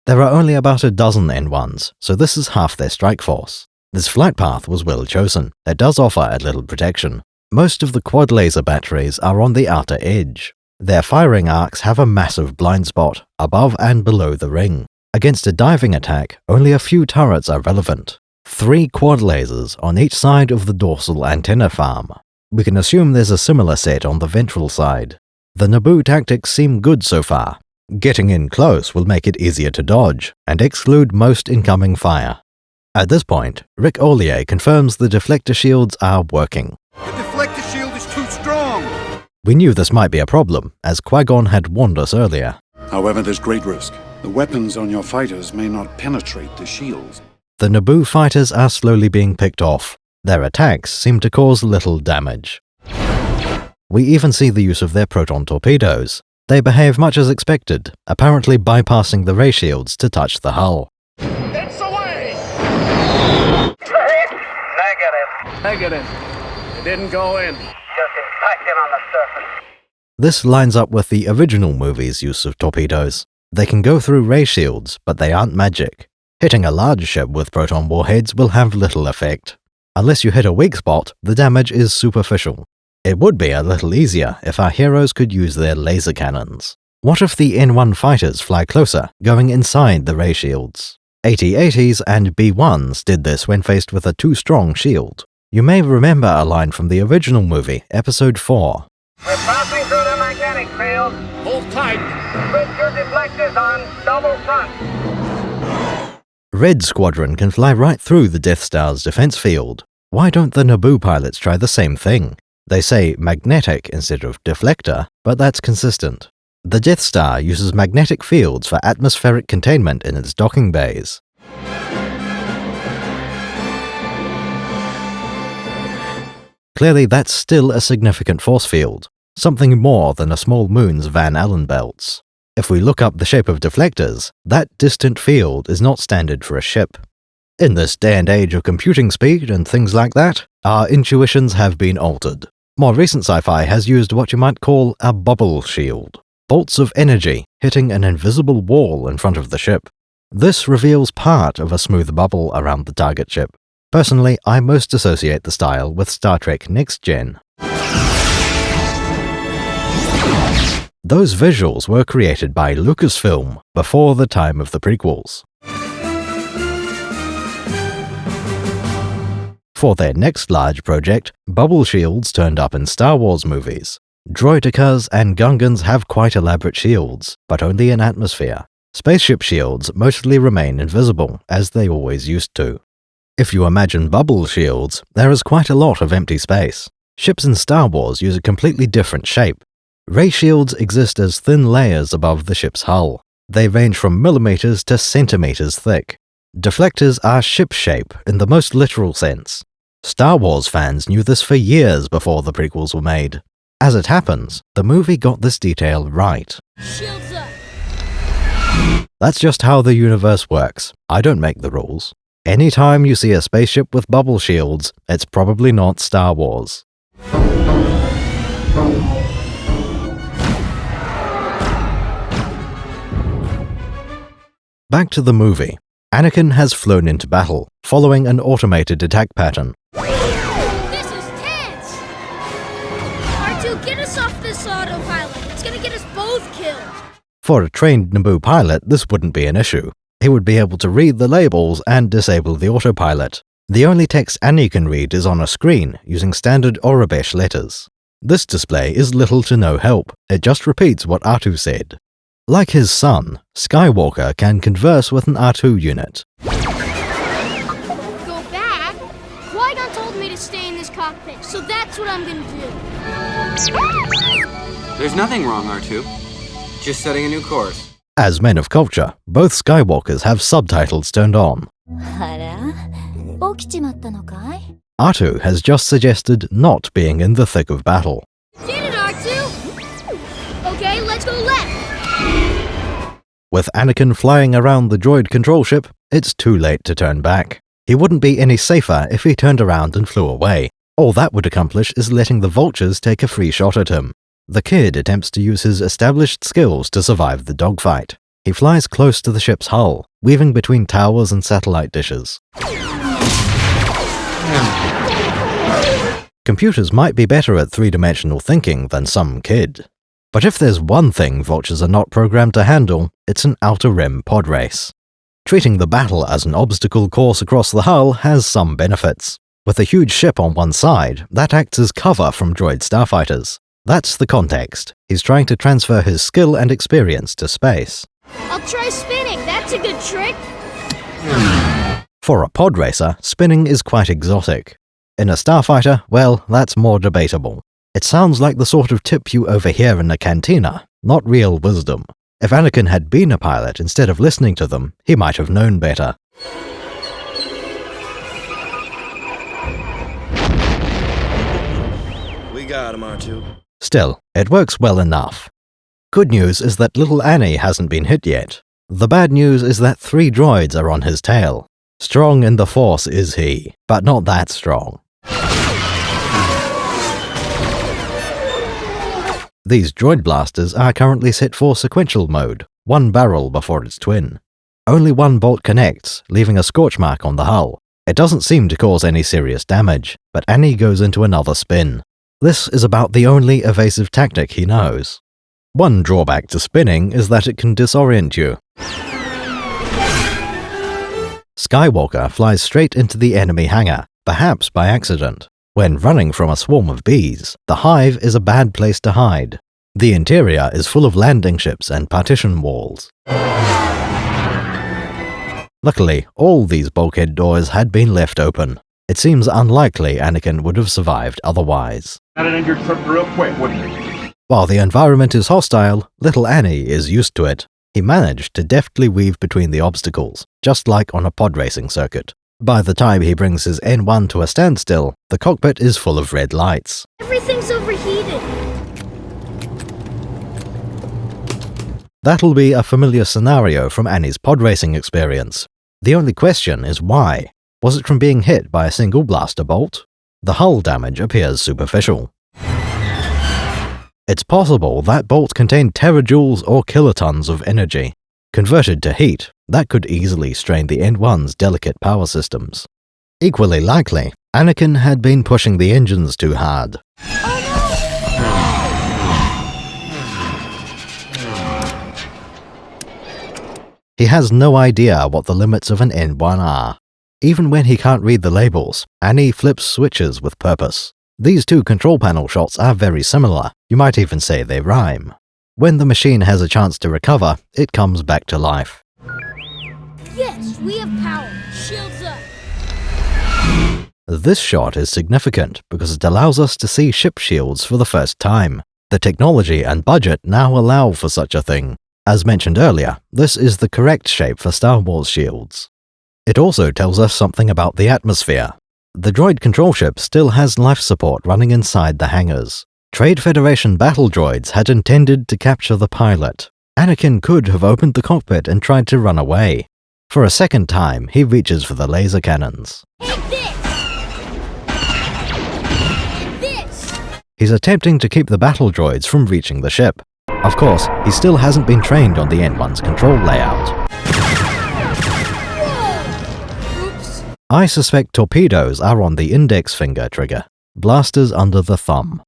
There are only about a dozen N1s, so this is half their strike force. This flight path was well chosen. It does offer a little protection. Most of the quad laser batteries are on the outer edge. Their firing arcs have a massive blind spot, above and below the ring. Against a diving attack, only a few turrets are relevant. 3 quad lasers on each side of the dorsal antenna farm. We can assume there's a similar set on the ventral side. The Naboo tactics seem good so far. Getting in close will make it easier to dodge, and exclude most incoming fire. At this point, Rick Ollier confirms the deflector shields are working. The deflector shield is too strong! We knew this might be a problem, as Qui-Gon had warned us earlier. However, there's great risk. The weapons on your fighters may not penetrate the shields. The Naboo fighters are slowly being picked off. Their attacks seem to cause little damage. We even see the use of their proton torpedoes. They behave much as expected, apparently bypassing the ray shields to touch the hull. It's away! Negative. It didn't go in. Just impacted on the surface. This lines up with the original movie's use of torpedoes. They can go through ray shields, but they aren't magic. Hitting a large ship with proton warheads will have little effect. Unless you hit a weak spot, the damage is superficial. It would be a little easier if our heroes could use their laser cannons. What if the N1 fighters fly closer, going inside the ray shields? AT-ATs and B-1s did this when faced with a too strong shield. You may remember a line from the original movie, Episode 4. We're passing through the magnetic field. Hold tight. Switch your deflectors on double front. Red Squadron can fly right through the Death Star's defense field. Why don't the Naboo pilots try the same thing? They say magnetic instead of deflector, but that's consistent. The Death Star uses magnetic fields for atmospheric containment in its docking bays. Clearly, that's still a significant force field, something more than a small moon's Van Allen belts. If we look up the shape of deflectors, that distant field is not standard for a ship. In this day and age of computing speed and things like that, our intuitions have been altered. More recent sci-fi has used what you might call a bubble shield. Bolts of energy hitting an invisible wall in front of the ship. This reveals part of a smooth bubble around the target ship. Personally, I most associate the style with Star Trek Next Gen. Those visuals were created by Lucasfilm before the time of the prequels. For their next large project, bubble shields turned up in Star Wars movies. Droidekas and Gungans have quite elaborate shields, but only in atmosphere. Spaceship shields mostly remain invisible, as they always used to. If you imagine bubble shields, there is quite a lot of empty space. Ships in Star Wars use a completely different shape. Ray shields exist as thin layers above the ship's hull. They range from millimeters to centimeters thick. Deflectors are ship shape in the most literal sense. Star Wars fans knew this for years before the prequels were made. As it happens, the movie got this detail right. Shields up. That's just how the universe works. I don't make the rules. Anytime you see a spaceship with bubble shields, it's probably not Star Wars. Back to the movie. Anakin has flown into battle, following an automated attack pattern. This is tense! R2, get us off this autopilot. It's gonna get us both killed. For a trained Naboo pilot, this wouldn't be an issue. He would be able to read the labels and disable the autopilot. The only text Annie can read is on a screen, using standard Aurebesh letters. This display is little to no help. It just repeats what R2 said. Like his son, Skywalker can converse with an R2 unit. Go back? Qui-Gon told me to stay in this cockpit, so that's what I'm gonna do. There's nothing wrong, R2. Just setting a new course. As men of culture, both Skywalkers have subtitles turned on. R2 has just suggested not being in the thick of battle. Get it, R2! Okay, let's go left! With Anakin flying around the droid control ship, it's too late to turn back. He wouldn't be any safer if he turned around and flew away. All that would accomplish is letting the vultures take a free shot at him. The kid attempts to use his established skills to survive the dogfight. He flies close to the ship's hull, weaving between towers and satellite dishes. Computers might be better at three-dimensional thinking than some kid. But if there's one thing vultures are not programmed to handle, it's an outer rim pod race. Treating the battle as an obstacle course across the hull has some benefits. With a huge ship on one side, that acts as cover from droid starfighters. That's the context. He's trying to transfer his skill and experience to space. I'll try spinning. That's a good trick. For a pod racer, spinning is quite exotic. In a starfighter, well, that's more debatable. It sounds like the sort of tip you overhear in a cantina, not real wisdom. If Anakin had been a pilot instead of listening to them, he might have known better. We got him, R2. Still, it works well enough. Good news is that little Annie hasn't been hit yet. The bad news is that 3 droids are on his tail. Strong in the Force is he, but not that strong. These droid blasters are currently set for sequential mode, 1 barrel before its twin. Only 1 bolt connects, leaving a scorch mark on the hull. It doesn't seem to cause any serious damage, but Annie goes into another spin. This is about the only evasive tactic he knows. One drawback to spinning is that it can disorient you. Skywalker flies straight into the enemy hangar, perhaps by accident. When running from a swarm of bees, the hive is a bad place to hide. The interior is full of landing ships and partition walls. Luckily, all these bulkhead doors had been left open. It seems unlikely Anakin would have survived otherwise. Got it in your trip real quick, wouldn't you? While the environment is hostile, little Annie is used to it. He managed to deftly weave between the obstacles, just like on a pod racing circuit. By the time he brings his N1 to a standstill, the cockpit is full of red lights. Everything's overheated. That'll be a familiar scenario from Annie's pod racing experience. The only question is why. Was it from being hit by a single blaster bolt? The hull damage appears superficial. It's possible that bolt contained terajoules or kilotons of energy. Converted to heat, that could easily strain the N1's delicate power systems. Equally likely, Anakin had been pushing the engines too hard. He has no idea what the limits of an N1 are. Even when he can't read the labels, Annie flips switches with purpose. These 2 control panel shots are very similar, you might even say they rhyme. When the machine has a chance to recover, it comes back to life. Yes, we have power. Shields up. This shot is significant because it allows us to see ship shields for the first time. The technology and budget now allow for such a thing. As mentioned earlier, this is the correct shape for Star Wars shields. It also tells us something about the atmosphere. The droid control ship still has life support running inside the hangars. Trade Federation battle droids had intended to capture the pilot. Anakin could have opened the cockpit and tried to run away. For a second time, he reaches for the laser cannons. He's attempting to keep the battle droids from reaching the ship. Of course, he still hasn't been trained on the N1's control layout. I suspect torpedoes are on the index finger trigger, blasters under the thumb.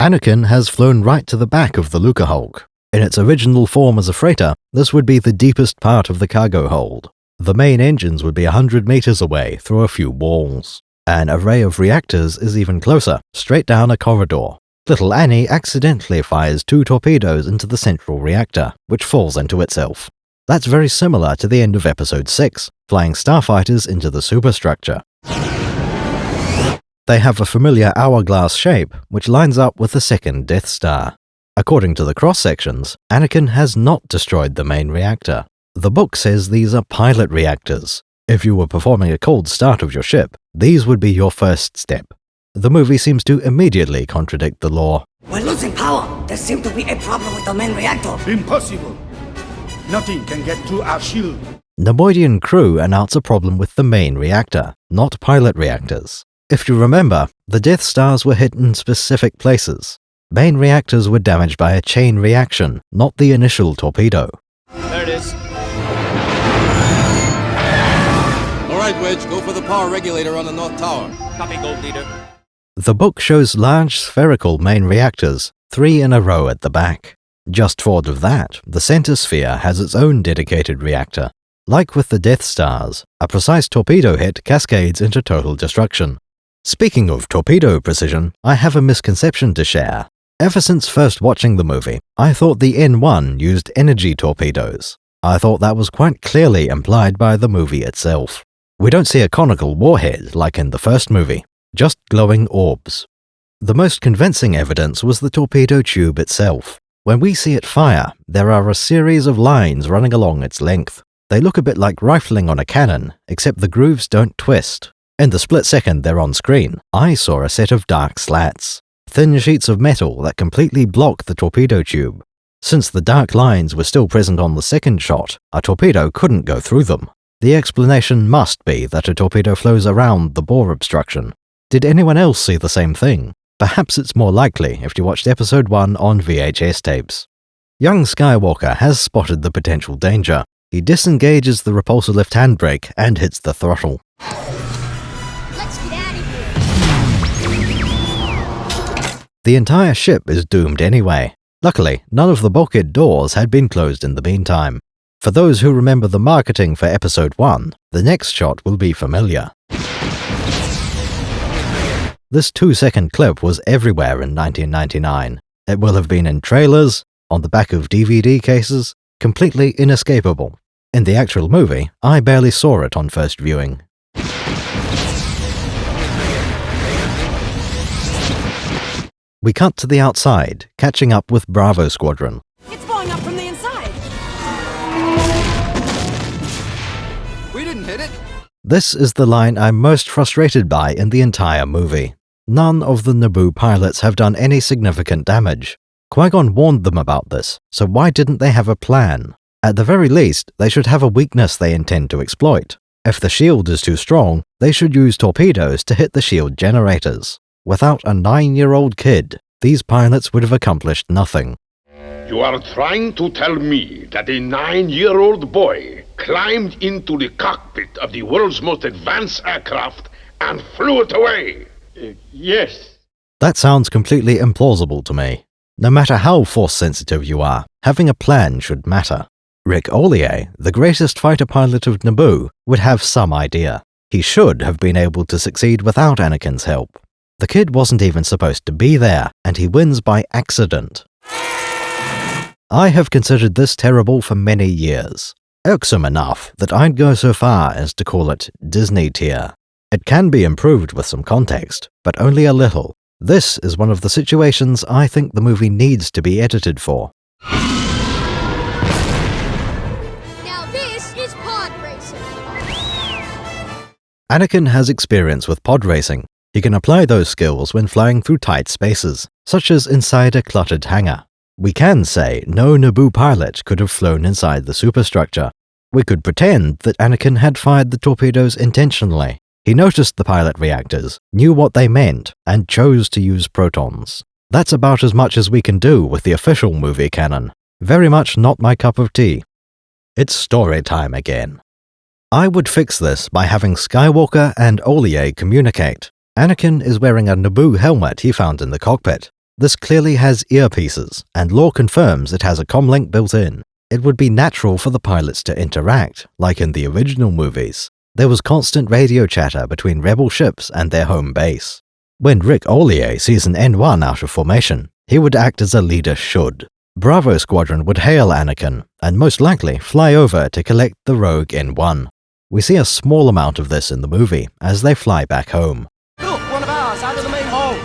Anakin has flown right to the back of the Lucahulk. In its original form as a freighter, this would be the deepest part of the cargo hold. The main engines would be 100 meters away through a few walls. An array of reactors is even closer, straight down a corridor. Little Annie accidentally fires 2 torpedoes into the central reactor, which falls into itself. That's very similar to the end of Episode 6, flying starfighters into the superstructure. They have a familiar hourglass shape, which lines up with the second Death Star. According to the cross-sections, Anakin has not destroyed the main reactor. The book says these are pilot reactors. If you were performing a cold start of your ship, these would be your first step. The movie seems to immediately contradict the law. We're losing power. There seems to be a problem with the main reactor. Impossible. Nothing can get through our shield. Nemoidian crew announce a problem with the main reactor, not pilot reactors. If you remember, the Death Stars were hit in specific places. Main reactors were damaged by a chain reaction, not the initial torpedo. There it is. All right, Wedge, go for the power regulator on the North Tower. Copy, Gold Leader. The book shows large spherical main reactors, 3 in a row at the back. Just forward of that, the center sphere has its own dedicated reactor. Like with the Death Stars, a precise torpedo hit cascades into total destruction. Speaking of torpedo precision, I have a misconception to share. Ever since first watching the movie, I thought the N1 used energy torpedoes. I thought that was quite clearly implied by the movie itself. We don't see a conical warhead like in the first movie, just glowing orbs. The most convincing evidence was the torpedo tube itself. When we see it fire, there are a series of lines running along its length. They look a bit like rifling on a cannon, except the grooves don't twist. In the split second they're on screen, I saw a set of dark slats. thin sheets of metal that completely block the torpedo tube. Since the dark lines were still present on the second shot, a torpedo couldn't go through them. The explanation must be that a torpedo flows around the bore obstruction. Did anyone else see the same thing? Perhaps it's more likely if you watched episode 1 on VHS tapes. Young Skywalker has spotted the potential danger. He disengages the repulsor lift handbrake and hits the throttle. Let's get out of here. The entire ship is doomed anyway. Luckily, none of the bulkhead doors had been closed in the meantime. For those who remember the marketing for episode 1, the next shot will be familiar. This 2-second clip was everywhere in 1999. It will have been in trailers, on the back of DVD cases, completely inescapable. In the actual movie, I barely saw it on first viewing. We cut to the outside, catching up with Bravo Squadron. It's blowing up from the inside. We didn't hit it. This is the line I'm most frustrated by in the entire movie. None of the Naboo pilots have done any significant damage. Qui-Gon warned them about this, so why didn't they have a plan? At the very least, they should have a weakness they intend to exploit. If the shield is too strong, they should use torpedoes to hit the shield generators. Without a 9-year-old kid, these pilots would have accomplished nothing. You are trying to tell me that a 9-year-old boy climbed into the cockpit of the world's most advanced aircraft and flew it away? Yes. That sounds completely implausible to me. No matter how force-sensitive you are, having a plan should matter. Rick Ollier, the greatest fighter pilot of Naboo, would have some idea. He should have been able to succeed without Anakin's help. The kid wasn't even supposed to be there, and he wins by accident. I have considered this terrible for many years. Irksome enough that I'd go so far as to call it Disney tier. It can be improved with some context, but only a little. This is one of the situations I think the movie needs to be edited for. Now this is pod racing. Anakin has experience with pod racing. He can apply those skills when flying through tight spaces, such as inside a cluttered hangar. We can say no Naboo pilot could have flown inside the superstructure. We could pretend that Anakin had fired the torpedoes intentionally. He noticed the pilot reactors, knew what they meant, and chose to use protons. That's about as much as we can do with the official movie canon. Very much not my cup of tea. It's story time again. I would fix this by having Skywalker and Ollier communicate. Anakin is wearing a Naboo helmet he found in the cockpit. This clearly has earpieces, and lore confirms it has a comlink built in. It would be natural for the pilots to interact, like in the original movies. There was constant radio chatter between rebel ships and their home base. When Rick Ollier sees an N1 out of formation, he would act as a leader should. Bravo Squadron would hail Anakin, and most likely fly over to collect the rogue N1. We see a small amount of this in the movie as they fly back home. Look, one of ours out of the main hole.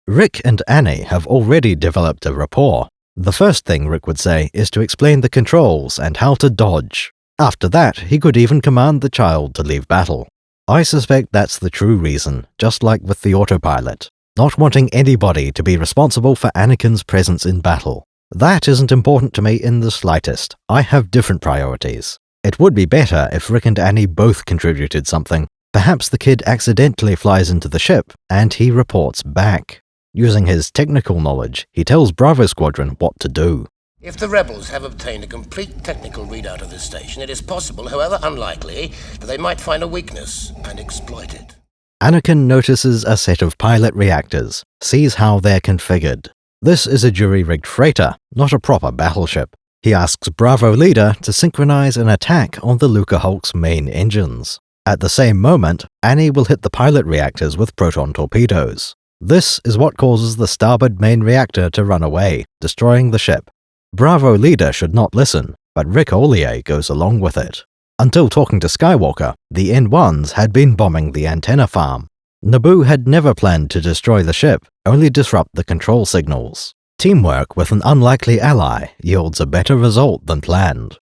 Rick and Annie have already developed a rapport. The first thing Rick would say is to explain the controls and how to dodge. After that, he could even command the child to leave battle. I suspect that's the true reason, just like with the autopilot. Not wanting anybody to be responsible for Anakin's presence in battle. That isn't important to me in the slightest. I have different priorities. It would be better if Rick and Annie both contributed something. Perhaps the kid accidentally flies into the ship, and he reports back. Using his technical knowledge, he tells Bravo Squadron what to do. If the rebels have obtained a complete technical readout of this station, it is possible, however unlikely, that they might find a weakness and exploit it. Anakin notices a set of pilot reactors, sees how they're configured. This is a jury-rigged freighter, not a proper battleship. He asks Bravo leader to synchronize an attack on the Lucahulk's main engines. At the same moment, Annie will hit the pilot reactors with proton torpedoes. This is what causes the starboard main reactor to run away, destroying the ship. Bravo leader should not listen, but Rick Ollier goes along with it. Until talking to Skywalker, the N1s had been bombing the antenna farm. Naboo had never planned to destroy the ship, only disrupt the control signals. Teamwork with an unlikely ally yields a better result than planned.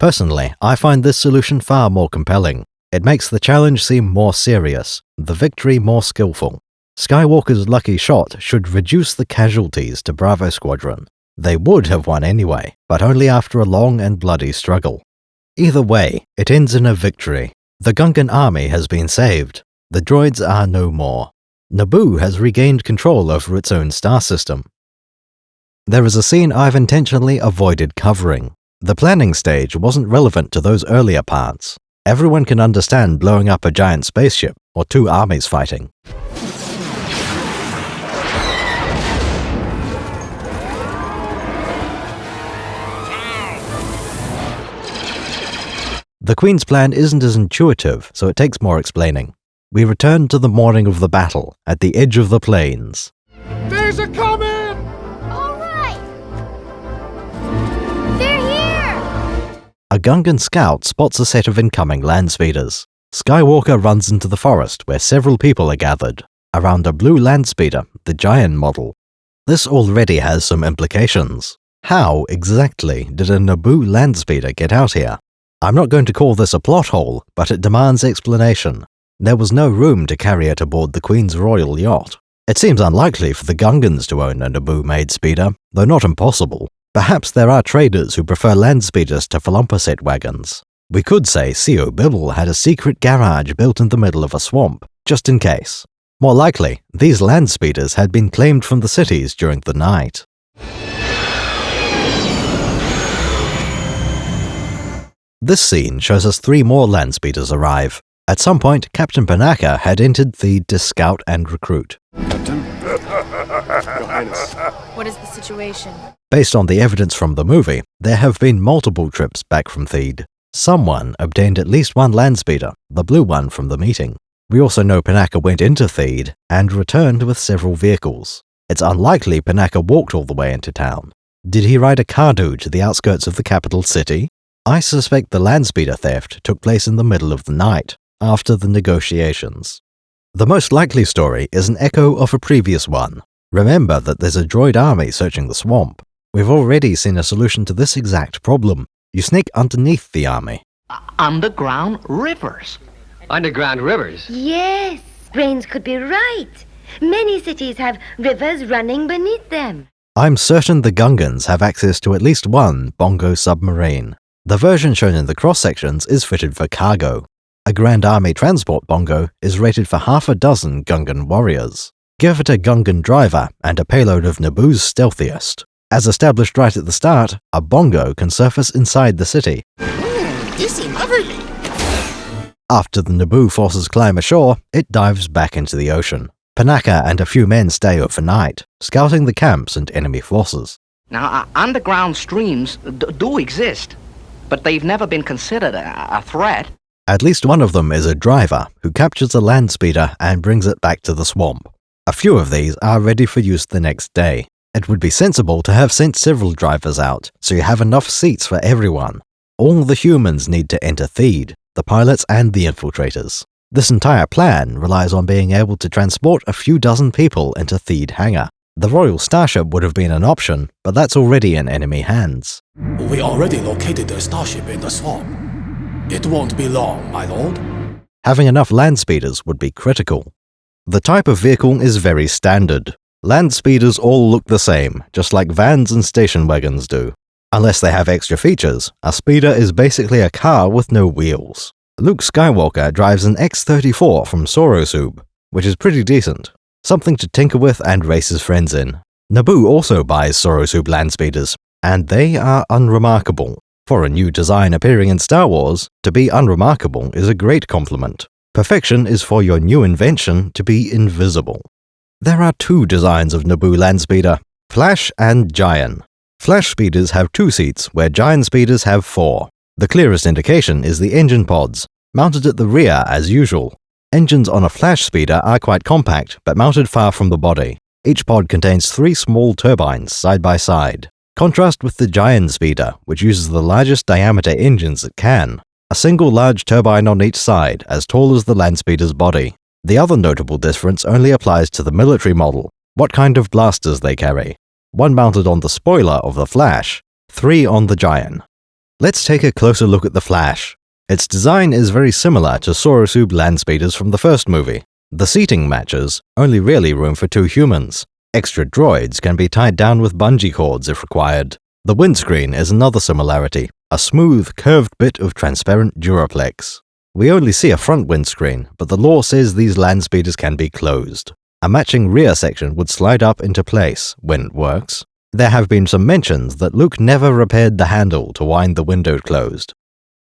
Personally, I find this solution far more compelling. It makes the challenge seem more serious, the victory more skillful. Skywalker's lucky shot should reduce the casualties to Bravo Squadron. They would have won anyway, but only after a long and bloody struggle. Either way, it ends in a victory. The Gungan army has been saved. The droids are no more. Naboo has regained control over its own star system. There is a scene I've intentionally avoided covering. The planning stage wasn't relevant to those earlier parts. Everyone can understand blowing up a giant spaceship or two armies fighting. The Queen's plan isn't as intuitive, so it takes more explaining. We return to the morning of the battle, at the edge of the plains. There's a coming! A Gungan scout spots a set of incoming land speeders. Skywalker runs into the forest where several people are gathered, around a blue land speeder, the Giant model. This already has some implications. How, exactly, did a Naboo land speeder get out here? I'm not going to call this a plot hole, but it demands explanation. There was no room to carry it aboard the Queen's royal yacht. It seems unlikely for the Gungans to own a Naboo-made speeder, though not impossible. Perhaps there are traders who prefer land speeders to Philomposet wagons. We could say C.O. Bibble had a secret garage built in the middle of a swamp, just in case. More likely, these land speeders had been claimed from the cities during the night. This scene shows us 3 more land speeders arrive. At some point, Captain Panaka had entered Theed to scout and recruit. Captain? Your Highness. What is the situation? Based on the evidence from the movie, there have been multiple trips back from Theed. Someone obtained at least one land speeder, the blue one from the meeting. We also know Panaka went into Theed and returned with several vehicles. It's unlikely Panaka walked all the way into town. Did he ride a Cardo to the outskirts of the capital city? I suspect the land speeder theft took place in the middle of the night, after the negotiations. The most likely story is an echo of a previous one. Remember that there's a droid army searching the swamp. We've already seen a solution to this exact problem. You sneak underneath the army. Underground rivers. Underground rivers? Yes, Brains could be right. Many cities have rivers running beneath them. I'm certain the Gungans have access to at least one bongo submarine. The version shown in the cross-sections is fitted for cargo. A Grand Army transport bongo is rated for half a dozen Gungan warriors. Give it a Gungan driver and a payload of Naboo's stealthiest. As established right at the start, a bongo can surface inside the city. This is lovely. After the Naboo forces climb ashore, it dives back into the ocean. Panaka and a few men stay overnight, scouting the camps and enemy forces. Now, underground streams do exist, but they've never been considered a threat. At least one of them is a driver who captures a land speeder and brings it back to the swamp. A few of these are ready for use the next day. It would be sensible to have sent several drivers out, so you have enough seats for everyone. All the humans need to enter Theed, the pilots and the infiltrators. This entire plan relies on being able to transport a few dozen people into Theed hangar. The Royal Starship would have been an option, but that's already in enemy hands. We already located the starship in the swamp. It won't be long, my lord. Having enough land speeders would be critical. The type of vehicle is very standard. Land speeders all look the same, just like vans and station wagons do. Unless they have extra features, a speeder is basically a car with no wheels. Luke Skywalker drives an X-34 from Sorosub, which is pretty decent. Something to tinker with and race his friends in. Naboo also buys Sorosub land speeders, and they are unremarkable. For a new design appearing in Star Wars, to be unremarkable is a great compliment. Perfection is for your new invention to be invisible. There are 2 designs of Naboo land speeder, Flash and Giant. Flash speeders have 2 seats, where Giant speeders have 4. The clearest indication is the engine pods, mounted at the rear as usual. Engines on a Flash speeder are quite compact, but mounted far from the body. Each pod contains 3 small turbines side by side. Contrast with the Giant speeder, which uses the largest diameter engines it can. A single large turbine on each side, as tall as the land speeder's body. The other notable difference only applies to the military model, what kind of blasters they carry. 1 mounted on the spoiler of the Flash, 3 on the Giant. Let's take a closer look at the Flash. Its design is very similar to Sorosub land speeders from the first movie. The seating matches, only really room for 2 humans. Extra droids can be tied down with bungee cords if required. The windscreen is another similarity, a smooth, curved bit of transparent Duraplex. We only see a front windscreen, but the lore says these land speeders can be closed. A matching rear section would slide up into place when it works. There have been some mentions that Luke never repaired the handle to wind the window closed.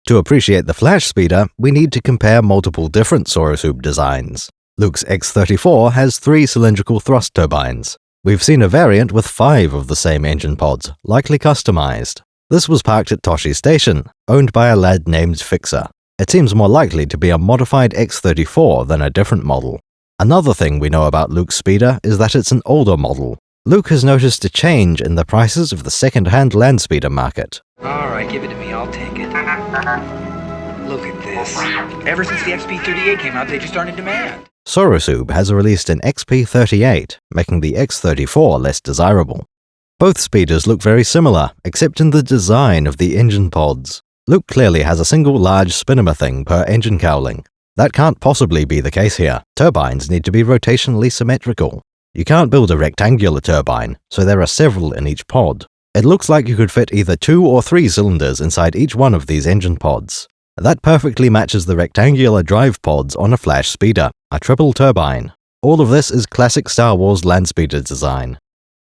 To appreciate the Flash speeder, we need to compare multiple different Sorosub designs. Luke's X-34 has 3 cylindrical thrust turbines. We've seen a variant with 5 of the same engine pods, likely customized. This was parked at Tosche Station, owned by a lad named Fixer. It seems more likely to be a modified X-34 than a different model. Another thing we know about Luke's speeder is that it's an older model. Luke has noticed a change in the prices of the second-hand land speeder market. Alright, give it to me, I'll take it. Look at this. Ever since the XP-38 came out, they just aren't in demand. Sorosub has released an XP-38, making the X-34 less desirable. Both speeders look very similar, except in the design of the engine pods. Luke clearly has a single large spinnamer thing per engine cowling. That can't possibly be the case here. Turbines need to be rotationally symmetrical. You can't build a rectangular turbine, so there are several in each pod. It looks like you could fit either 2 or 3 cylinders inside each one of these engine pods. That perfectly matches the rectangular drive pods on a Flash speeder, a triple turbine. All of this is classic Star Wars land speeder design.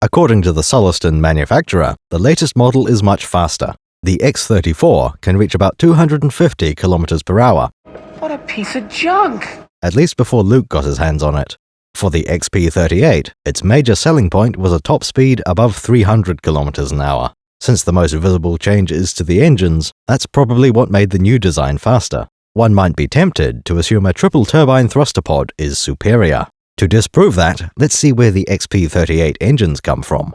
According to the Sulluston manufacturer, the latest model is much faster. The X-34 can reach about 250 km per hour. What a piece of junk! At least before Luke got his hands on it. For the XP-38, its major selling point was a top speed above 300 km an hour. Since the most visible change is to the engines, that's probably what made the new design faster. One might be tempted to assume a triple turbine thruster pod is superior. To disprove that, let's see where the XP-38 engines come from.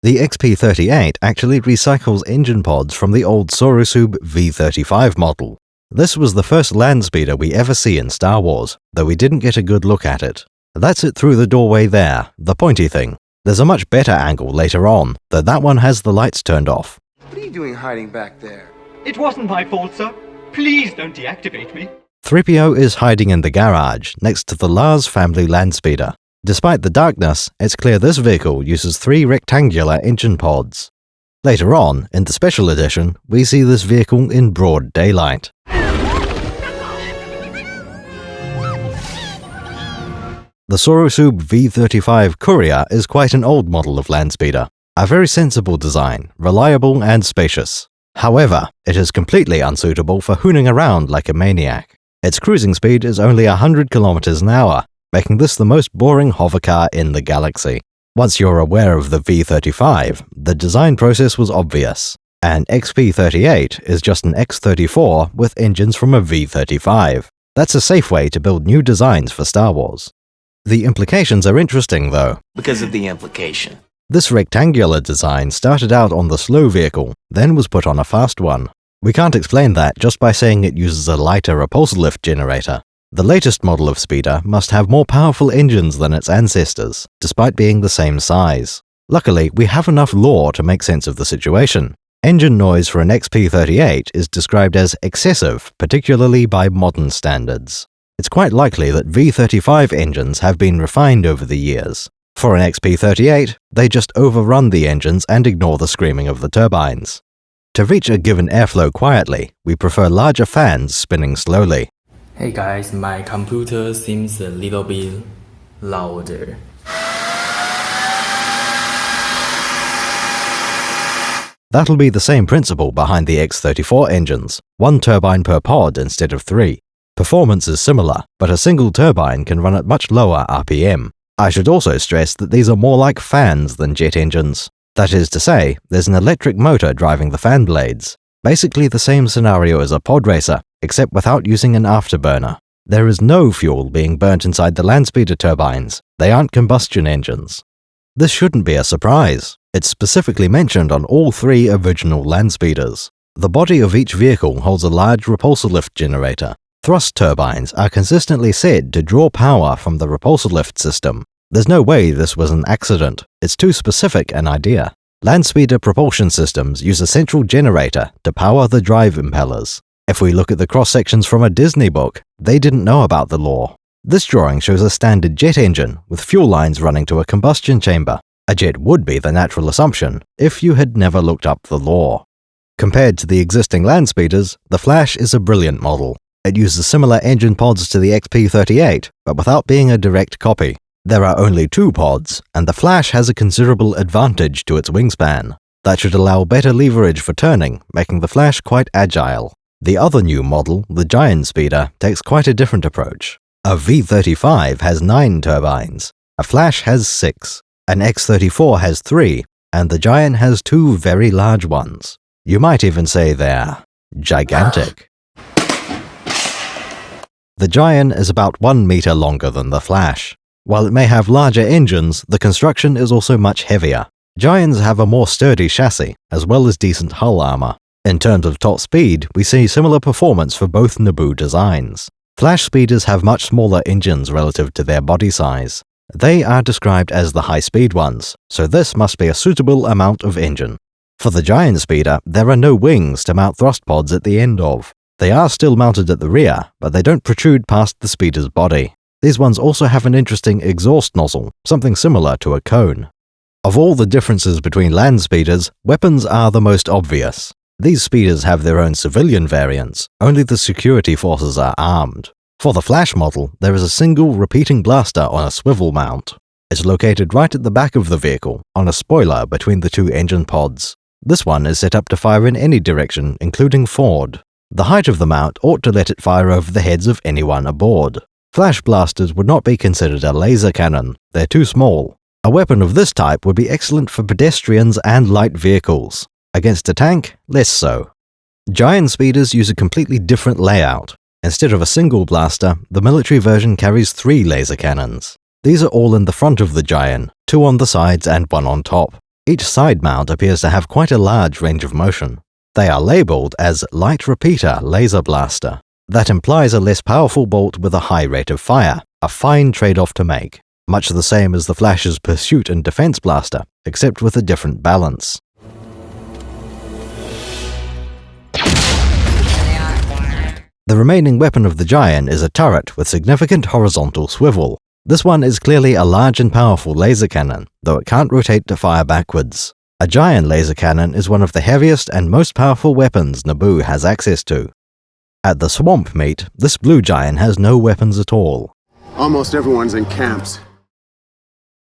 The XP-38 actually recycles engine pods from the old Sorosub V-35 model. This was the first land speeder we ever see in Star Wars, though we didn't get a good look at it. That's it through the doorway there, the pointy thing. There's a much better angle later on, though that one has the lights turned off. What are you doing hiding back there? It wasn't my fault, sir. Please don't deactivate me. 3PO is hiding in the garage, next to the Lars family land speeder. Despite the darkness, it's clear this vehicle uses 3 rectangular engine pods. Later on, in the special edition, we see this vehicle in broad daylight. The Sorosub V-35 Courier is quite an old model of land speeder. A very sensible design, reliable and spacious. However, it is completely unsuitable for hooning around like a maniac. Its cruising speed is only 100 km an hour, making this the most boring hovercar in the galaxy. Once you're aware of the V-35, the design process was obvious. An XP-38 is just an X-34 with engines from a V-35. That's a safe way to build new designs for Star Wars. The implications are interesting, though. Because of the implication. This rectangular design started out on the slow vehicle, then was put on a fast one. We can't explain that just by saying it uses a lighter repulsor lift generator. The latest model of speeder must have more powerful engines than its ancestors, despite being the same size. Luckily, we have enough lore to make sense of the situation. Engine noise for an XP-38 is described as excessive, particularly by modern standards. It's quite likely that V-35 engines have been refined over the years. For an XP-38, they just overrun the engines and ignore the screaming of the turbines. To reach a given airflow quietly, we prefer larger fans spinning slowly. Hey guys, my computer seems a little bit louder. That'll be the same principle behind the X-34 engines, 1 turbine per pod instead of 3. Performance is similar, but a single turbine can run at much lower RPM. I should also stress that these are more like fans than jet engines. That is to say, there's an electric motor driving the fan blades. Basically the same scenario as a Podracer, except without using an afterburner. There is no fuel being burnt inside the land speeder turbines. They aren't combustion engines. This shouldn't be a surprise. It's specifically mentioned on all 3 original land speeders. The body of each vehicle holds a large repulsor lift generator. Thrust turbines are consistently said to draw power from the repulsor lift system. There's no way this was an accident. It's too specific an idea. Landspeeder propulsion systems use a central generator to power the drive impellers. If we look at the cross-sections from a Disney book, they didn't know about the lore. This drawing shows a standard jet engine with fuel lines running to a combustion chamber. A jet would be the natural assumption if you had never looked up the lore. Compared to the existing landspeeders, the Flash is a brilliant model. It uses similar engine pods to the XP-38, but without being a direct copy. There are only 2 pods, and the Flash has a considerable advantage to its wingspan. That should allow better leverage for turning, making the Flash quite agile. The other new model, the Giant Speeder, takes quite a different approach. A V-35 has 9 turbines, a Flash has 6, an X-34 has 3, and the Giant has 2 very large ones. You might even say they're gigantic. The Giant is about 1 meter longer than the Flash. While it may have larger engines, the construction is also much heavier. Giants have a more sturdy chassis, as well as decent hull armor. In terms of top speed, we see similar performance for both Naboo designs. Flash speeders have much smaller engines relative to their body size. They are described as the high-speed ones, so this must be a suitable amount of engine. For the Giant Speeder, there are no wings to mount thrust pods at the end of. They are still mounted at the rear, but they don't protrude past the speeder's body. These ones also have an interesting exhaust nozzle, something similar to a cone. Of all the differences between land speeders, weapons are the most obvious. These speeders have their own civilian variants, only the security forces are armed. For the Flash model, there is a single repeating blaster on a swivel mount. It's located right at the back of the vehicle, on a spoiler between the 2 engine pods. This one is set up to fire in any direction, including forward. The height of the mount ought to let it fire over the heads of anyone aboard. Flash blasters would not be considered a laser cannon, they're too small. A weapon of this type would be excellent for pedestrians and light vehicles. Against a tank, less so. Giant speeders use a completely different layout. Instead of a single blaster, the military version carries 3 laser cannons. These are all in the front of the Giant, 2 on the sides and 1 on top. Each side mount appears to have quite a large range of motion. They are labeled as Light Repeater Laser Blaster. That implies a less powerful bolt with a high rate of fire, a fine trade-off to make. Much the same as the Flash's Pursuit and Defense Blaster, except with a different balance. The remaining weapon of the Giant is a turret with significant horizontal swivel. This one is clearly a large and powerful laser cannon, though it can't rotate to fire backwards. A Giant laser cannon is one of the heaviest and most powerful weapons Naboo has access to. At the swamp meet, this blue Giant has no weapons at all. Almost everyone's in camps.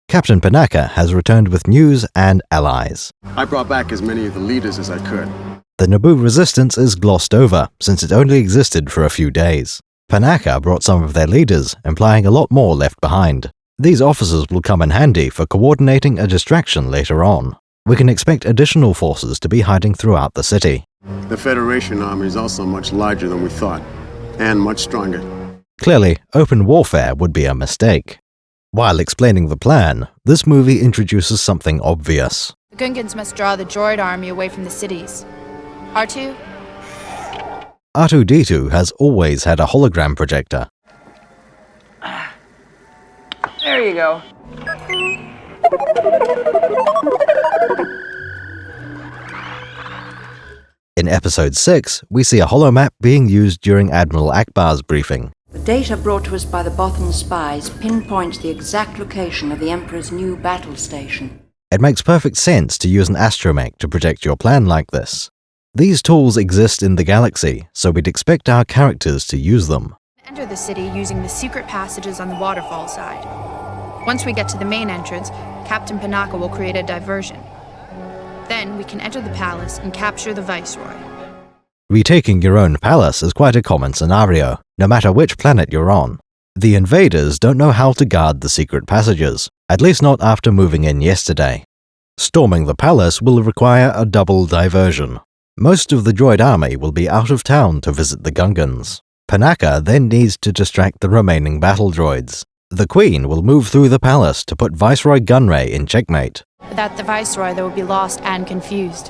Captain Panaka has returned with news and allies. I brought back as many of the leaders as I could. The Naboo resistance is glossed over, since it only existed for a few days. Panaka brought some of their leaders, implying a lot more left behind. These officers will come in handy for coordinating a distraction later on. We can expect additional forces to be hiding throughout the city. The Federation army is also much larger than we thought, and much stronger. Clearly, open warfare would be a mistake. While explaining the plan, this movie introduces something obvious. The Gungans must draw the droid army away from the cities. R2? R2-D2 has always had a hologram projector. There you go. In Episode 6, we see a holomap being used during Admiral Akbar's briefing. The data brought to us by the Bothan spies pinpoints the exact location of the Emperor's new battle station. It makes perfect sense to use an astromech to project your plan like this. These tools exist in the galaxy, so we'd expect our characters to use them. Enter the city using the secret passages on the waterfall side. Once we get to the main entrance, Captain Panaka will create a diversion. Then we can enter the palace and capture the Viceroy. Retaking your own palace is quite a common scenario, no matter which planet you're on. The invaders don't know how to guard the secret passages, at least not after moving in yesterday. Storming the palace will require a double diversion. Most of the droid army will be out of town to visit the Gungans. Panaka then needs to distract the remaining battle droids. The Queen will move through the palace to put Viceroy Gunray in checkmate. Without the Viceroy, they will be lost and confused.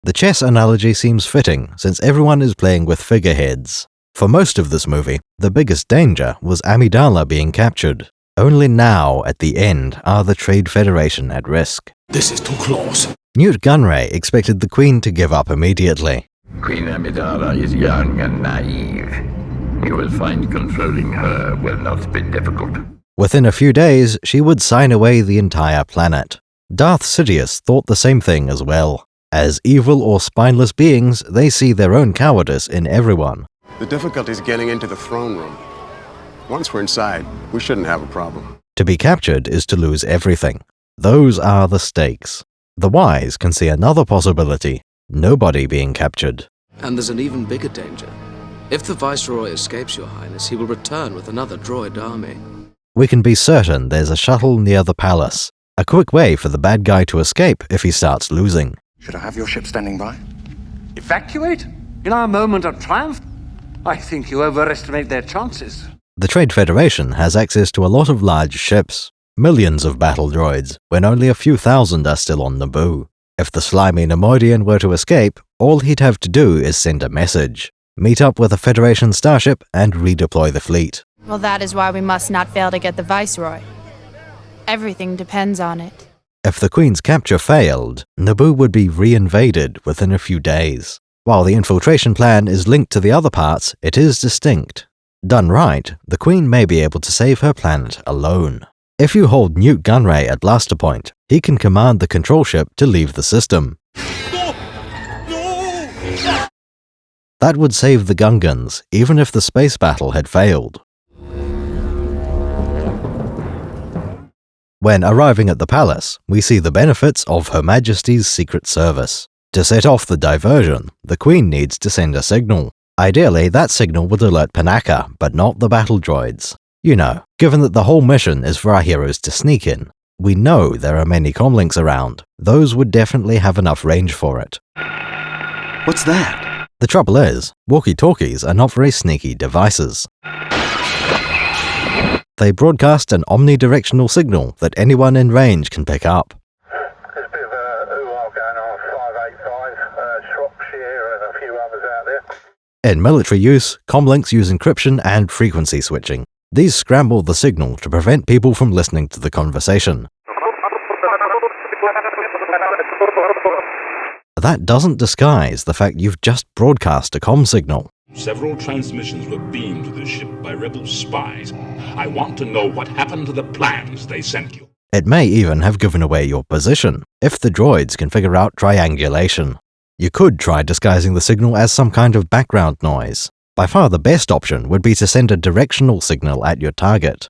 The chess analogy seems fitting, since everyone is playing with figureheads. For most of this movie, the biggest danger was Amidala being captured. Only now, at the end, are the Trade Federation at risk. This is too close. Newt Gunray expected the Queen to give up immediately. Queen Amidala is young and naive. You will find controlling her will not be difficult. Within a few days, she would sign away the entire planet. Darth Sidious thought the same thing as well. As evil or spineless beings, they see their own cowardice in everyone. The difficulty is getting into the throne room. Once we're inside, we shouldn't have a problem. To be captured is to lose everything. Those are the stakes. The wise can see another possibility: nobody being captured. And there's an even bigger danger. If the Viceroy escapes, Your Highness, he will return with another droid army. We can be certain there's a shuttle near the palace. A quick way for the bad guy to escape if he starts losing. Should I have your ship standing by? Evacuate? In our moment of triumph? I think you overestimate their chances. The Trade Federation has access to a lot of large ships. Millions of battle droids, when only a few thousand are still on Naboo. If the slimy Nemoidian were to escape, all he'd have to do is send a message, meet up with a Federation starship, and redeploy the fleet. Well, that is why we must not fail to get the Viceroy. Everything depends on it. If the Queen's capture failed, Naboo would be re-invaded within a few days. While the infiltration plan is linked to the other parts, it is distinct. Done right, the Queen may be able to save her planet alone. If you hold Newt Gunray at blaster point, he can command the control ship to leave the system. That would save the Gungans, even if the space battle had failed. When arriving at the palace, we see the benefits of Her Majesty's Secret Service. To set off the diversion, the Queen needs to send a signal. Ideally, that signal would alert Panaka, but not the battle droids. You know, given that the whole mission is for our heroes to sneak in, we know there are many comlinks around. Those would definitely have enough range for it. What's that? The trouble is, walkie-talkies are not very sneaky devices. They broadcast an omnidirectional signal that anyone in range can pick up. There's a bit of a hoo-ha going on 585, Shropshire and a few others out there. In military use, comlinks use encryption and frequency switching. These scramble the signal to prevent people from listening to the conversation. That doesn't disguise the fact you've just broadcast a comm signal. Several transmissions were beamed to the ship by rebel spies. I want to know what happened to the plans they sent you. It may even have given away your position, if the droids can figure out triangulation. You could try disguising the signal as some kind of background noise. By far the best option would be to send a directional signal at your target.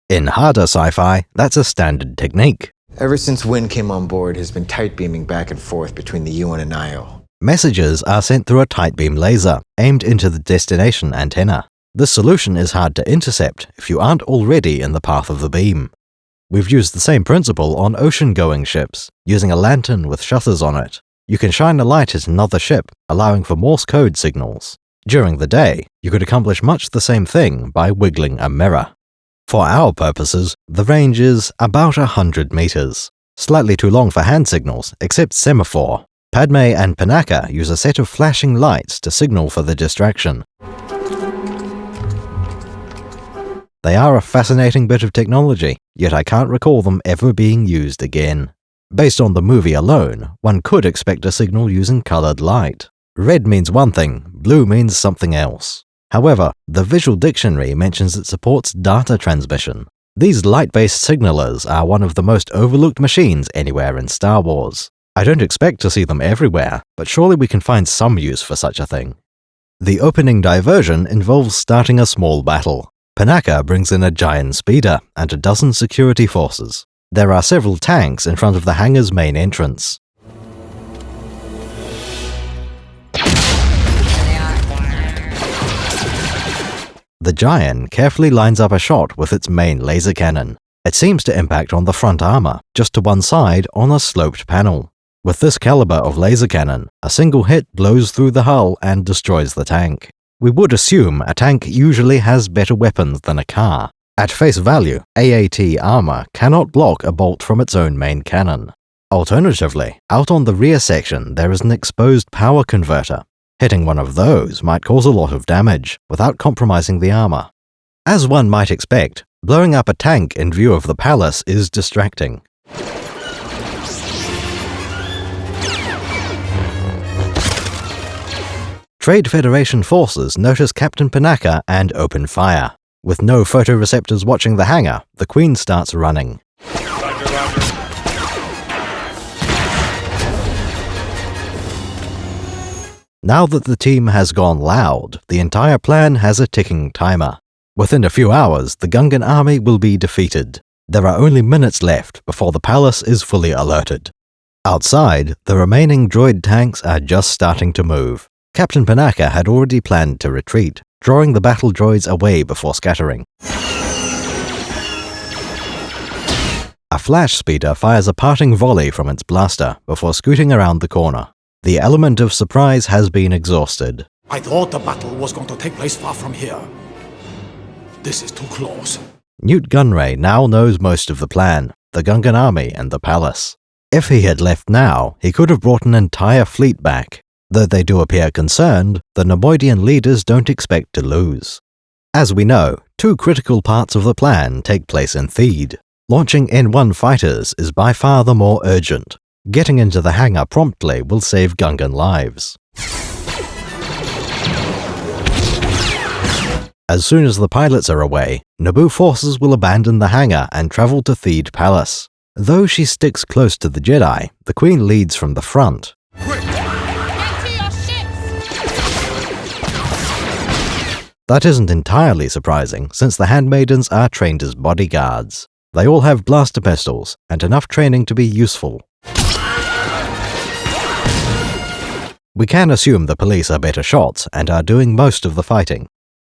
In harder sci-fi, that's a standard technique. Ever since Wynn came on board, has been tight beaming back and forth between the UN and IO. Messages are sent through a tight beam laser, aimed into the destination antenna. This solution is hard to intercept if you aren't already in the path of the beam. We've used the same principle on ocean-going ships, using a lantern with shutters on it. You can shine a light at another ship, allowing for Morse code signals. During the day, you could accomplish much the same thing by wiggling a mirror. For our purposes, the range is about 100 meters. Slightly too long for hand signals, except semaphore. Padme and Panaka use a set of flashing lights to signal for the distraction. They are a fascinating bit of technology, yet I can't recall them ever being used again. Based on the movie alone, one could expect a signal using colored light. Red means one thing, blue means something else. However, the Visual Dictionary mentions it supports data transmission. These light-based signalers are one of the most overlooked machines anywhere in Star Wars. I don't expect to see them everywhere, but surely we can find some use for such a thing. The opening diversion involves starting a small battle. Panaka brings in a giant speeder and a dozen security forces. There are several tanks in front of the hangar's main entrance. The Giant carefully lines up a shot with its main laser cannon. It seems to impact on the front armor, just to one side on a sloped panel. With this caliber of laser cannon, a single hit blows through the hull and destroys the tank. We would assume a tank usually has better weapons than a car. At face value, AAT armor cannot block a bolt from its own main cannon. Alternatively, out on the rear section there is an exposed power converter. Hitting one of those might cause a lot of damage, without compromising the armor. As one might expect, blowing up a tank in view of the palace is distracting. Trade Federation forces notice Captain Panaka and open fire. With no photoreceptors watching the hangar, the Queen starts running. Now that the team has gone loud, the entire plan has a ticking timer. Within a few hours, the Gungan army will be defeated. There are only minutes left before the palace is fully alerted. Outside, the remaining droid tanks are just starting to move. Captain Panaka had already planned to retreat, drawing the battle droids away before scattering. A flash speeder fires a parting volley from its blaster before scooting around the corner. The element of surprise has been exhausted. I thought the battle was going to take place far from here. This is too close. Newt Gunray now knows most of the plan, the Gungan army and the palace. If he had left now, he could have brought an entire fleet back. Though they do appear concerned, the Neimoidian leaders don't expect to lose. As we know, two critical parts of the plan take place in Theed. Launching N1 fighters is by far the more urgent. Getting into the hangar promptly will save Gungan lives. As soon as the pilots are away, Naboo forces will abandon the hangar and travel to Theed Palace. Though she sticks close to the Jedi, the Queen leads from the front. That isn't entirely surprising, since the handmaidens are trained as bodyguards. They all have blaster pistols, and enough training to be useful. We can assume the police are better shots and are doing most of the fighting.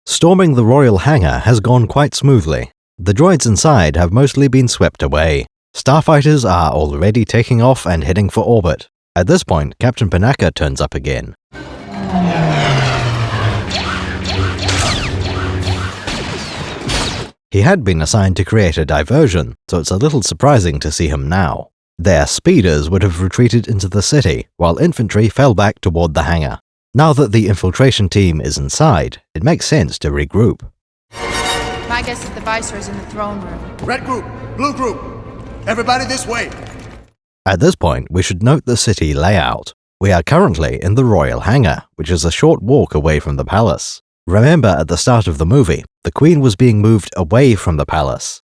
Storming the royal hangar has gone quite smoothly. The droids inside have mostly been swept away. Starfighters are already taking off and heading for orbit. At this point, Captain Panaka turns up again. He had been assigned to create a diversion, so it's a little surprising to see him now. Their speeders would have retreated into the city, while infantry fell back toward the hangar. Now that the infiltration team is inside, it makes sense to regroup. My guess is the Viceroy's in the throne room. Red group, blue group, everybody this way. At this point, we should note the city layout. We are currently in the royal hangar, which is a short walk away from the palace. Remember, at the start of the movie, the Queen was being moved away from the palace.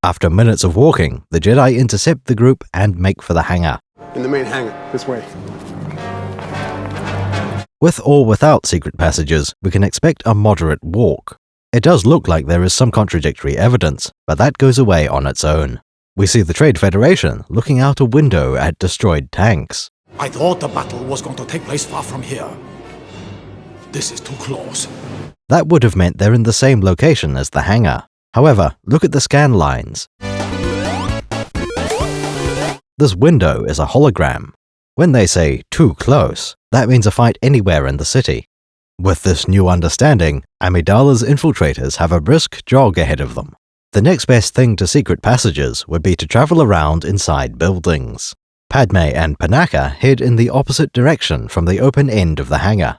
After minutes of walking, the Jedi intercept the group and make for the hangar. In the main hangar, this way. With or without secret passages, we can expect a moderate walk. It does look like there is some contradictory evidence, but that goes away on its own. We see the Trade Federation looking out a window at destroyed tanks. I thought the battle was going to take place far from here. This is too close. That would have meant they're in the same location as the hangar. However, look at the scan lines. This window is a hologram. When they say too close, that means a fight anywhere in the city. With this new understanding, Amidala's infiltrators have a brisk jog ahead of them. The next best thing to secret passages would be to travel around inside buildings. Padme and Panaka head in the opposite direction from the open end of the hangar.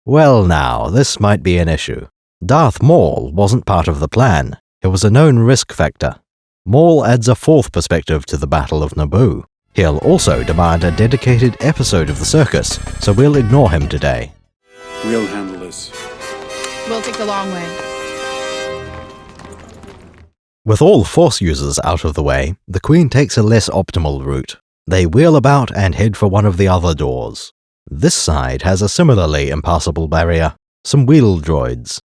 Well now, this might be an issue. Darth Maul wasn't part of the plan. It was a known risk factor. Maul adds a fourth perspective to the Battle of Naboo. He'll also demand a dedicated episode of the circus, so we'll ignore him today. We'll handle this. We'll take the long way. With all Force users out of the way, the Queen takes a less optimal route. They wheel about and head for one of the other doors. This side has a similarly impassable barrier, some wheel droids.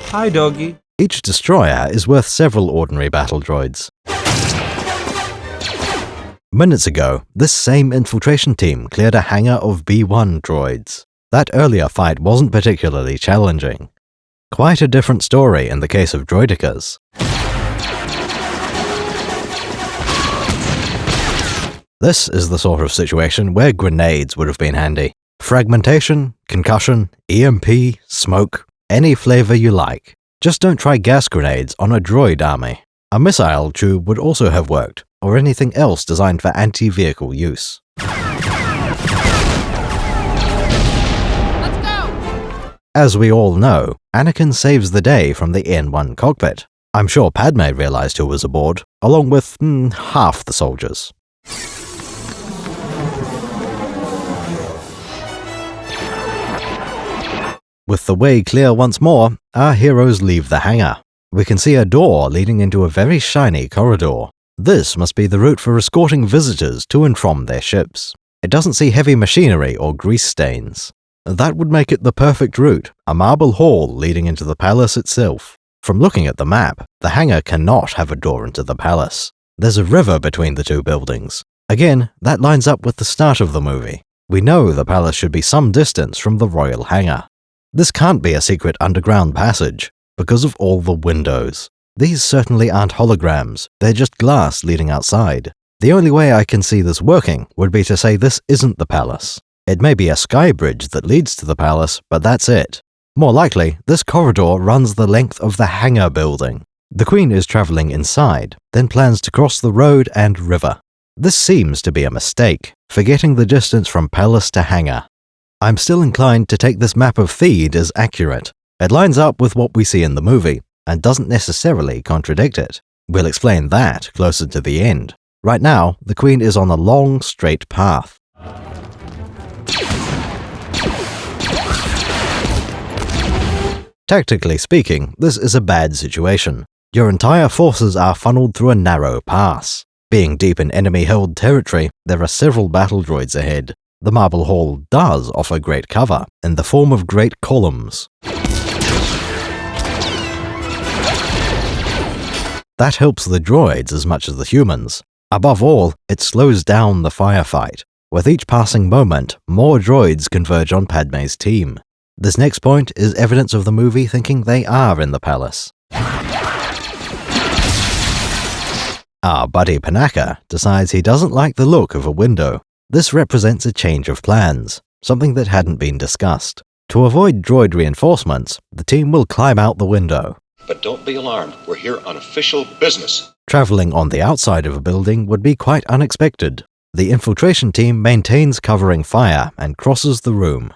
Hi, doggy. Each destroyer is worth several ordinary battle droids. Minutes ago, this same infiltration team cleared a hangar of B-1 droids. That earlier fight wasn't particularly challenging. Quite a different story in the case of droidicas. This is the sort of situation where grenades would have been handy. Fragmentation, concussion, EMP, smoke, any flavor you like. Just don't try gas grenades on a droid army. A missile tube would also have worked, or anything else designed for anti-vehicle use. As we all know, Anakin saves the day from the N1 cockpit. I'm sure Padme realized who was aboard, along with half the soldiers. With the way clear once more, our heroes leave the hangar. We can see a door leading into a very shiny corridor. This must be the route for escorting visitors to and from their ships. It doesn't see heavy machinery or grease stains. That would make it the perfect route, a marble hall leading into the palace itself. From looking at the map, the hangar cannot have a door into the palace. There's a river between the two buildings. Again, that lines up with the start of the movie. We know the palace should be some distance from the royal hangar. This can't be a secret underground passage, because of all the windows. These certainly aren't holograms, they're just glass leading outside. The only way I can see this working would be to say this isn't the palace. It may be a sky bridge that leads to the palace, but that's it. More likely, this corridor runs the length of the hangar building. The Queen is traveling inside, then plans to cross the road and river. This seems to be a mistake, forgetting the distance from palace to hangar. I'm still inclined to take this map of Theed as accurate. It lines up with what we see in the movie, and doesn't necessarily contradict it. We'll explain that closer to the end. Right now, the Queen is on a long, straight path. Tactically speaking, this is a bad situation. Your entire forces are funneled through a narrow pass. Being deep in enemy-held territory, there are several battle droids ahead. The Marble Hall does offer great cover, in the form of great columns. That helps the droids as much as the humans. Above all, it slows down the firefight. With each passing moment, more droids converge on Padme's team. This next point is evidence of the movie thinking they are in the palace. Our buddy Panaka decides he doesn't like the look of a window. This represents a change of plans, something that hadn't been discussed. To avoid droid reinforcements, the team will climb out the window. But don't be alarmed, we're here on official business. Traveling on the outside of a building would be quite unexpected. The infiltration team maintains covering fire and crosses the room.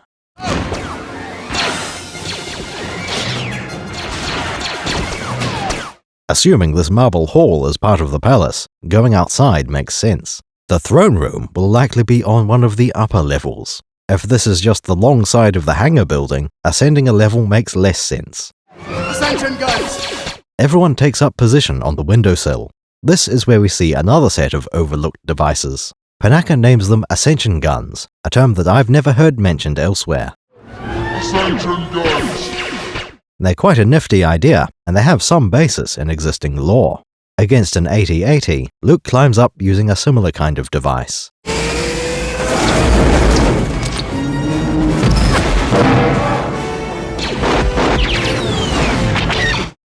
Assuming this marble hall is part of the palace, going outside makes sense. The throne room will likely be on one of the upper levels. If this is just the long side of the hangar building, ascending a level makes less sense. Ascension guns! Everyone takes up position on the windowsill. This is where we see another set of overlooked devices. Panaka names them Ascension guns, a term that I've never heard mentioned elsewhere. Ascension guns! They're quite a nifty idea, and they have some basis in existing lore. Against an AT-AT, Luke climbs up using a similar kind of device.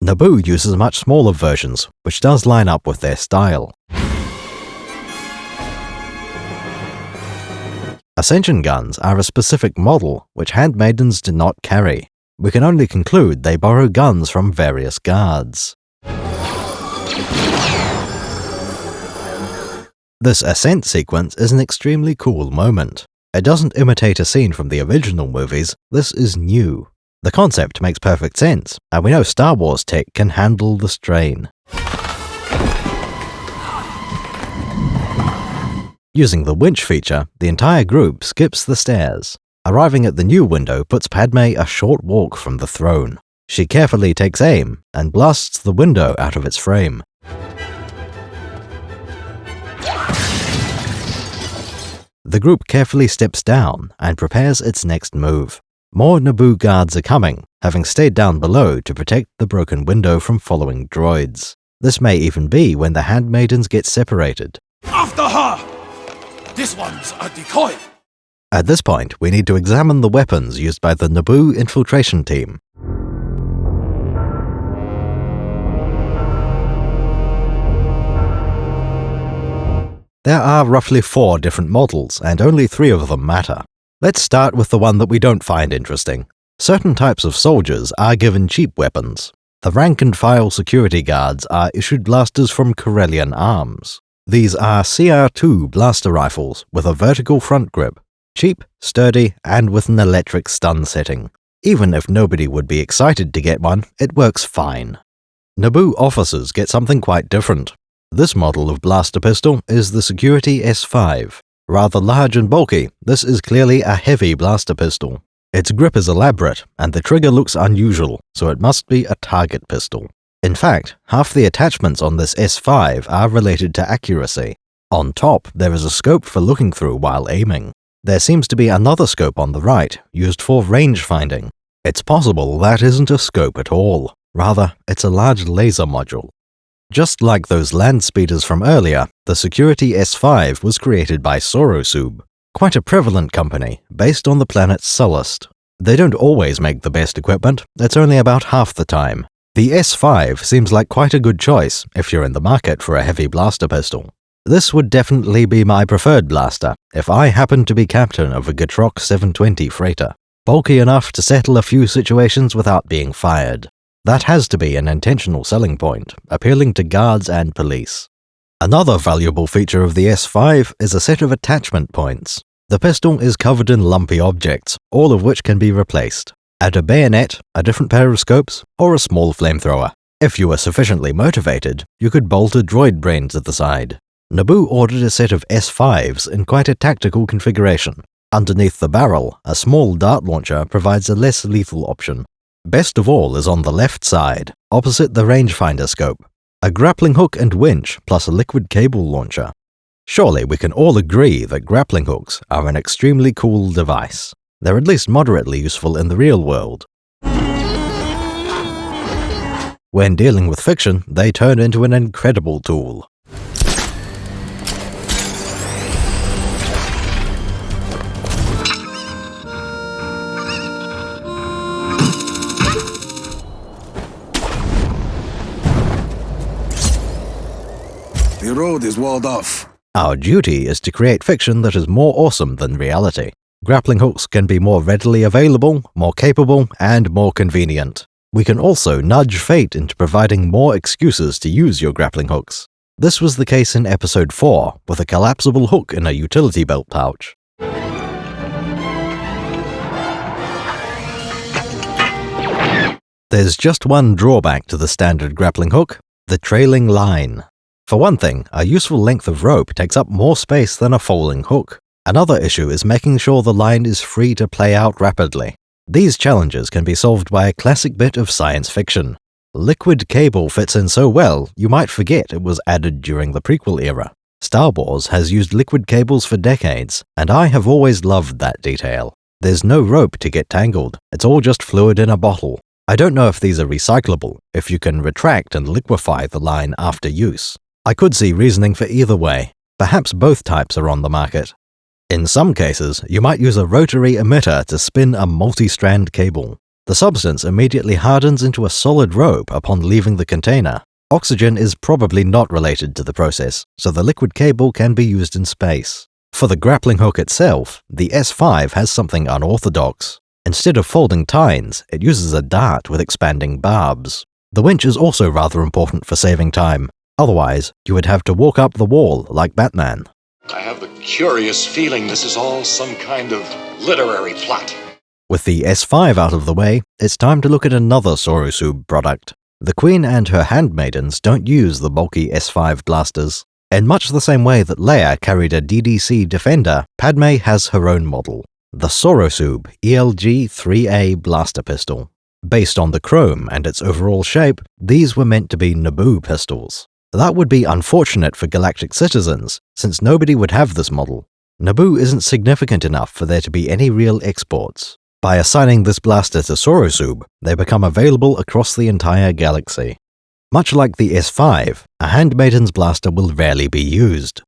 Naboo uses much smaller versions, which does line up with their style. Ascension guns are a specific model which handmaidens do not carry. We can only conclude they borrow guns from various guards. This ascent sequence is an extremely cool moment. It doesn't imitate a scene from the original movies, this is new. The concept makes perfect sense, and we know Star Wars tech can handle the strain. Using the winch feature, the entire group skips the stairs. Arriving at the new window puts Padme a short walk from the throne. She carefully takes aim and blasts the window out of its frame. The group carefully steps down and prepares its next move. More Naboo guards are coming, having stayed down below to protect the broken window from following droids. This may even be when the handmaidens get separated. After her! This one's a decoy! At this point, we need to examine the weapons used by the Naboo infiltration team. There are roughly 4 different models, and only 3 of them matter. Let's start with the one that we don't find interesting. Certain types of soldiers are given cheap weapons. The rank-and-file security guards are issued blasters from Corellian Arms. These are CR2 blaster rifles with a vertical front grip. Cheap, sturdy, and with an electric stun setting. Even if nobody would be excited to get one, it works fine. Naboo officers get something quite different. This model of blaster pistol is the Security S5. Rather large and bulky, this is clearly a heavy blaster pistol. Its grip is elaborate, and the trigger looks unusual, so it must be a target pistol. In fact, half the attachments on this S5 are related to accuracy. On top, there is a scope for looking through while aiming. There seems to be another scope on the right, used for range finding. It's possible that isn't a scope at all. Rather, it's a large laser module. Just like those land speeders from earlier, the Security S5 was created by Sorosub, quite a prevalent company based on the planet Sullust. They don't always make the best equipment, it's only about half the time. The S5 seems like quite a good choice if you're in the market for a heavy blaster pistol. This would definitely be my preferred blaster if I happened to be captain of a Droch 720 freighter, bulky enough to settle a few situations without being fired. That has to be an intentional selling point, appealing to guards and police. Another valuable feature of the S5 is a set of attachment points. The pistol is covered in lumpy objects, all of which can be replaced. Add a bayonet, a different pair of scopes, or a small flamethrower. If you were sufficiently motivated, you could bolt a droid brain to the side. Naboo ordered a set of S5s in quite a tactical configuration. Underneath the barrel, a small dart launcher provides a less lethal option. Best of all is on the left side, opposite the rangefinder scope. A grappling hook and winch, plus a liquid cable launcher. Surely we can all agree that grappling hooks are an extremely cool device. They're at least moderately useful in the real world. When dealing with fiction, they turn into an incredible tool. The road is walled off. Our duty is to create fiction that is more awesome than reality. Grappling hooks can be more readily available, more capable, and more convenient. We can also nudge fate into providing more excuses to use your grappling hooks. This was the case in Episode 4, with a collapsible hook in a utility belt pouch. There's just one drawback to the standard grappling hook: the trailing line. For one thing, a useful length of rope takes up more space than a folding hook. Another issue is making sure the line is free to play out rapidly. These challenges can be solved by a classic bit of science fiction. Liquid cable fits in so well, you might forget it was added during the prequel era. Star Wars has used liquid cables for decades, and I have always loved that detail. There's no rope to get tangled, it's all just fluid in a bottle. I don't know if these are recyclable, if you can retract and liquefy the line after use. I could see reasoning for either way. Perhaps both types are on the market. In some cases, you might use a rotary emitter to spin a multi-strand cable. The substance immediately hardens into a solid rope upon leaving the container. Oxygen is probably not related to the process, so the liquid cable can be used in space. For the grappling hook itself, the S5 has something unorthodox. Instead of folding tines, it uses a dart with expanding barbs. The winch is also rather important for saving time. Otherwise, you would have to walk up the wall like Batman. I have the curious feeling this is all some kind of literary plot. With the S5 out of the way, it's time to look at another Sorosub product. The Queen and her handmaidens don't use the bulky S5 blasters. In much the same way that Leia carried a DDC Defender, Padme has her own model, the Sorosub ELG-3A blaster pistol. Based on the chrome and its overall shape, these were meant to be Naboo pistols. That would be unfortunate for galactic citizens, since nobody would have this model. Naboo isn't significant enough for there to be any real exports. By assigning this blaster to Sorosub, they become available across the entire galaxy. Much like the S5, a handmaiden's blaster will rarely be used.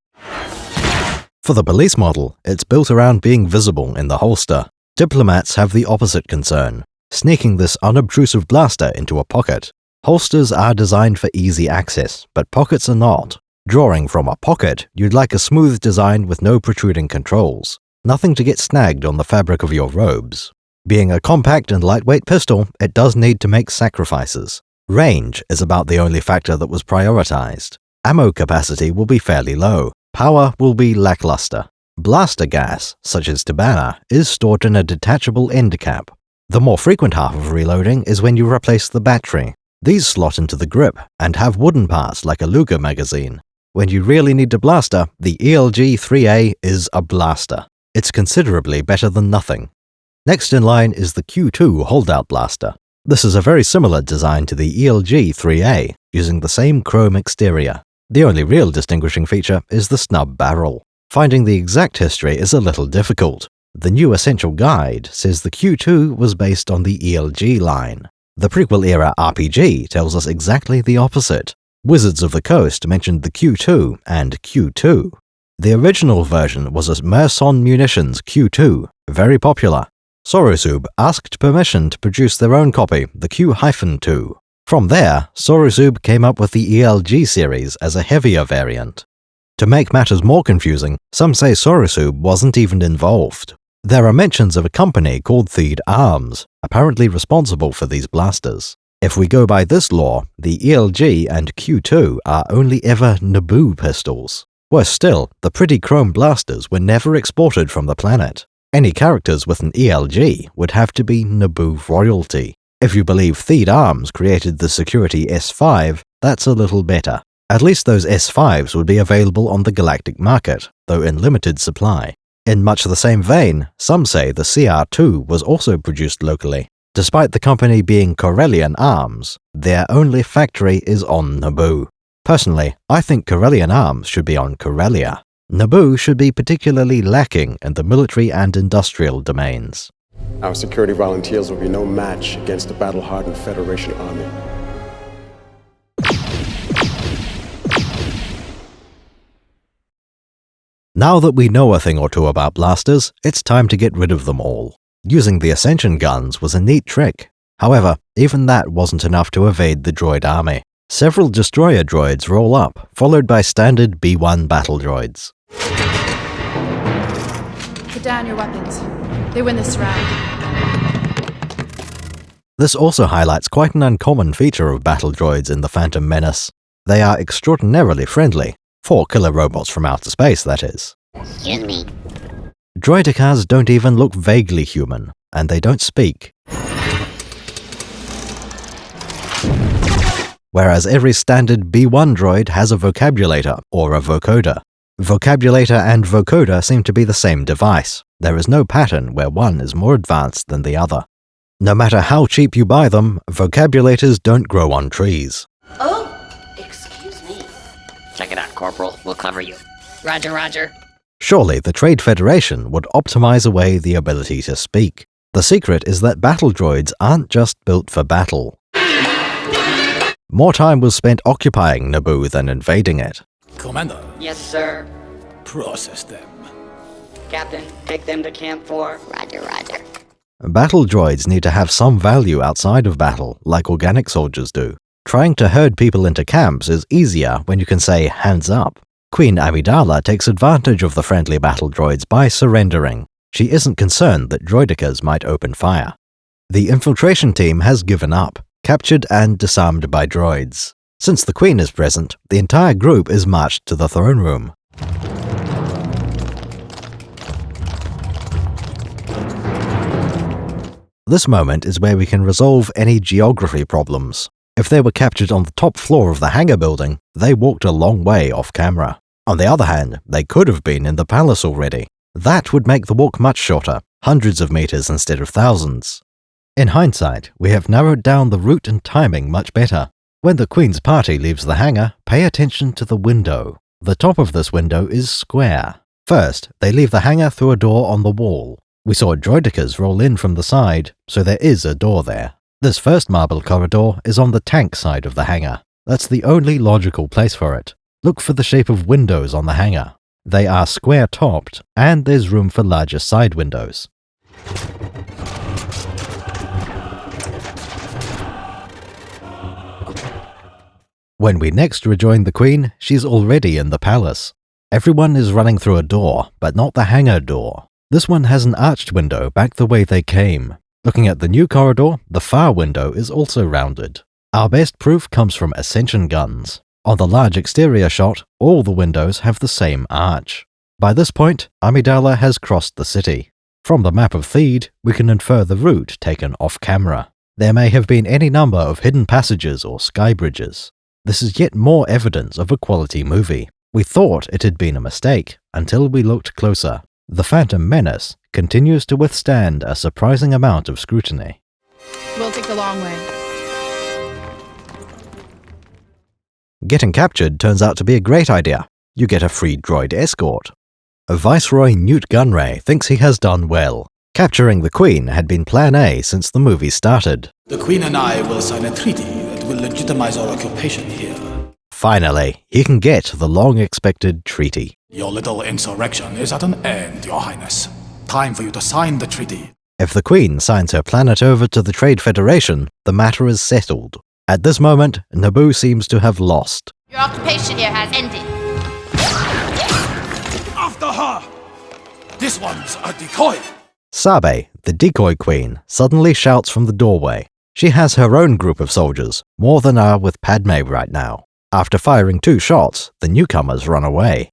For the police model, it's built around being visible in the holster. Diplomats have the opposite concern, sneaking this unobtrusive blaster into a pocket. Holsters are designed for easy access, but pockets are not. Drawing from a pocket, you'd like a smooth design with no protruding controls. Nothing to get snagged on the fabric of your robes. Being a compact and lightweight pistol, it does need to make sacrifices. Range is about the only factor that was prioritized. Ammo capacity will be fairly low. Power will be lackluster. Blaster gas, such as Tabana, is stored in a detachable end cap. The more frequent half of reloading is when you replace the battery. These slot into the grip and have wooden parts like a Luger magazine. When you really need a blaster, the ELG-3A is a blaster. It's considerably better than nothing. Next in line is the Q2 holdout blaster. This is a very similar design to the ELG-3A, using the same chrome exterior. The only real distinguishing feature is the snub barrel. Finding the exact history is a little difficult. The new Essential Guide says the Q2 was based on the ELG line. The prequel-era RPG tells us exactly the opposite. Wizards of the Coast mentioned the Q2 and Q2. The original version was a Merson Munitions Q2, very popular. Sorosub asked permission to produce their own copy, the Q-2. From there, Sorosub came up with the ELG series as a heavier variant. To make matters more confusing, some say Sorosub wasn't even involved. There are mentions of a company called Theed Arms, apparently responsible for these blasters. If we go by this law, the ELG and Q2 are only ever Naboo pistols. Worse still, the pretty chrome blasters were never exported from the planet. Any characters with an ELG would have to be Naboo royalty. If you believe Theed Arms created the security S5, that's a little better. At least those S5s would be available on the galactic market, though in limited supply. In much the same vein, some say the CR2 was also produced locally. Despite the company being Corellian Arms, their only factory is on Naboo. Personally, I think Corellian Arms should be on Corellia. Naboo should be particularly lacking in the military and industrial domains. Our security volunteers will be no match against the battle-hardened Federation army. Now that we know a thing or two about blasters, it's time to get rid of them all. Using the Ascension guns was a neat trick. However, even that wasn't enough to evade the droid army. Several destroyer droids roll up, followed by standard B-1 battle droids. Put down your weapons. They win this round. This also highlights quite an uncommon feature of battle droids in the Phantom Menace. They are extraordinarily friendly. 4 killer robots from outer space, that is. Excuse me. Droidicas don't even look vaguely human, and they don't speak. Whereas every standard B1 droid has a vocabulator, or a vocoder. Vocabulator and vocoder seem to be the same device. There is no pattern where one is more advanced than the other. No matter how cheap you buy them, vocabulators don't grow on trees. Oh, excuse me. Check it out, Corporal. We'll cover you. Roger, roger. Surely the Trade Federation would optimize away the ability to speak. The secret is that battle droids aren't just built for battle. More time was spent occupying Naboo than invading it. Commander. Yes, sir. Process them. Captain, take them to Camp 4. Roger, roger. Battle droids need to have some value outside of battle, like organic soldiers do. Trying to herd people into camps is easier when you can say, hands up. Queen Amidala takes advantage of the friendly battle droids by surrendering. She isn't concerned that droidicas might open fire. The infiltration team has given up, captured and disarmed by droids. Since the Queen is present, the entire group is marched to the throne room. This moment is where we can resolve any geography problems. If they were captured on the top floor of the hangar building, they walked a long way off camera. On the other hand, they could have been in the palace already. That would make the walk much shorter, hundreds of meters instead of thousands. In hindsight, we have narrowed down the route and timing much better. When the Queen's party leaves the hangar, pay attention to the window. The top of this window is square. First, they leave the hangar through a door on the wall. We saw droidicas roll in from the side, so there is a door there. This first marble corridor is on the tank side of the hangar. That's the only logical place for it. Look for the shape of windows on the hangar. They are square-topped, and there's room for larger side windows. When we next rejoin the Queen, she's already in the palace. Everyone is running through a door, but not the hangar door. This one has an arched window back the way they came. Looking at the new corridor, the far window is also rounded. Our best proof comes from Ascension guns. On the large exterior shot, all the windows have the same arch. By this point, Amidala has crossed the city. From the map of Theed, we can infer the route taken off-camera. There may have been any number of hidden passages or sky bridges. This is yet more evidence of a quality movie. We thought it had been a mistake until we looked closer. The Phantom Menace continues to withstand a surprising amount of scrutiny. We'll take the long way. Getting captured turns out to be a great idea. You get a free droid escort. Viceroy Newt Gunray thinks he has done well. Capturing the Queen had been Plan A since the movie started. The Queen and I will sign a treaty that will legitimize our occupation here. Finally, he can get the long-expected treaty. Your little insurrection is at an end, Your Highness. Time for you to sign the treaty. If the Queen signs her planet over to the Trade Federation, the matter is settled. At this moment, Naboo seems to have lost. Your occupation here has ended. After her! This one's a decoy! Sabe, the decoy queen, suddenly shouts from the doorway. She has her own group of soldiers, more than are with Padme right now. After firing 2 shots, the newcomers run away.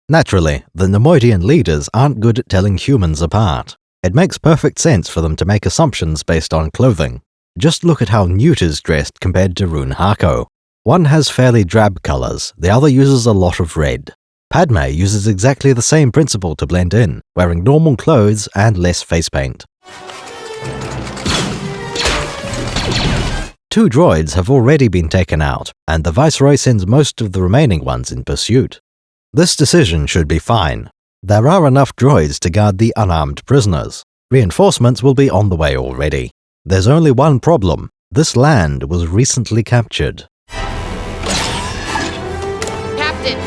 Naturally, the Neimoidian leaders aren't good at telling humans apart. It makes perfect sense for them to make assumptions based on clothing. Just look at how Newt is dressed compared to Rune Harko. One has fairly drab colors, the other uses a lot of red. Padme uses exactly the same principle to blend in, wearing normal clothes and less face paint. 2 droids have already been taken out, and the Viceroy sends most of the remaining ones in pursuit. This decision should be fine. There are enough droids to guard the unarmed prisoners. Reinforcements will be on the way already. There's only one problem. This land was recently captured. Captain!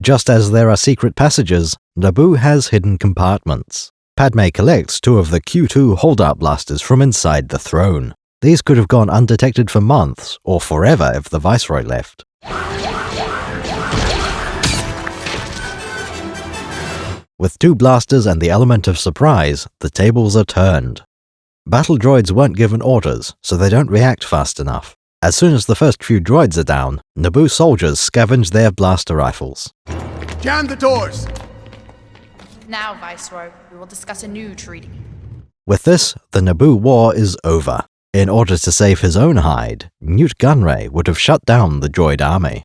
Just as there are secret passages, Naboo has hidden compartments. Padme collects 2 of the Q2 hold-out blasters from inside the throne. These could have gone undetected for months, or forever if the Viceroy left. With 2 blasters and the element of surprise, the tables are turned. Battle droids weren't given orders, so they don't react fast enough. As soon as the first few droids are down, Naboo soldiers scavenge their blaster rifles. Jam the doors! Now, Viceroy, we will discuss a new treaty. With this, the Naboo War is over. In order to save his own hide, Newt Gunray would have shut down the droid army.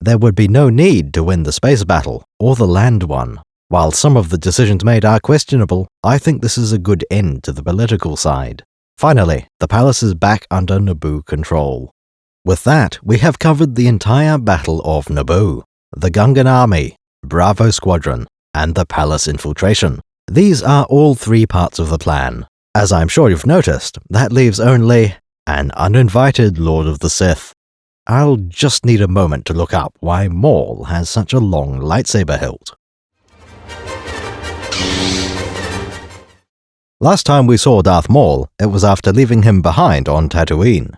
There would be no need to win the space battle, or the land one. While some of the decisions made are questionable, I think this is a good end to the political side. Finally, the palace is back under Naboo control. With that, we have covered the entire Battle of Naboo, the Gungan army, Bravo Squadron, and the palace infiltration. These are all 3 parts of the plan. As I'm sure you've noticed, that leaves only an uninvited Lord of the Sith. I'll just need a moment to look up why Maul has such a long lightsaber hilt. Last time we saw Darth Maul, it was after leaving him behind on Tatooine.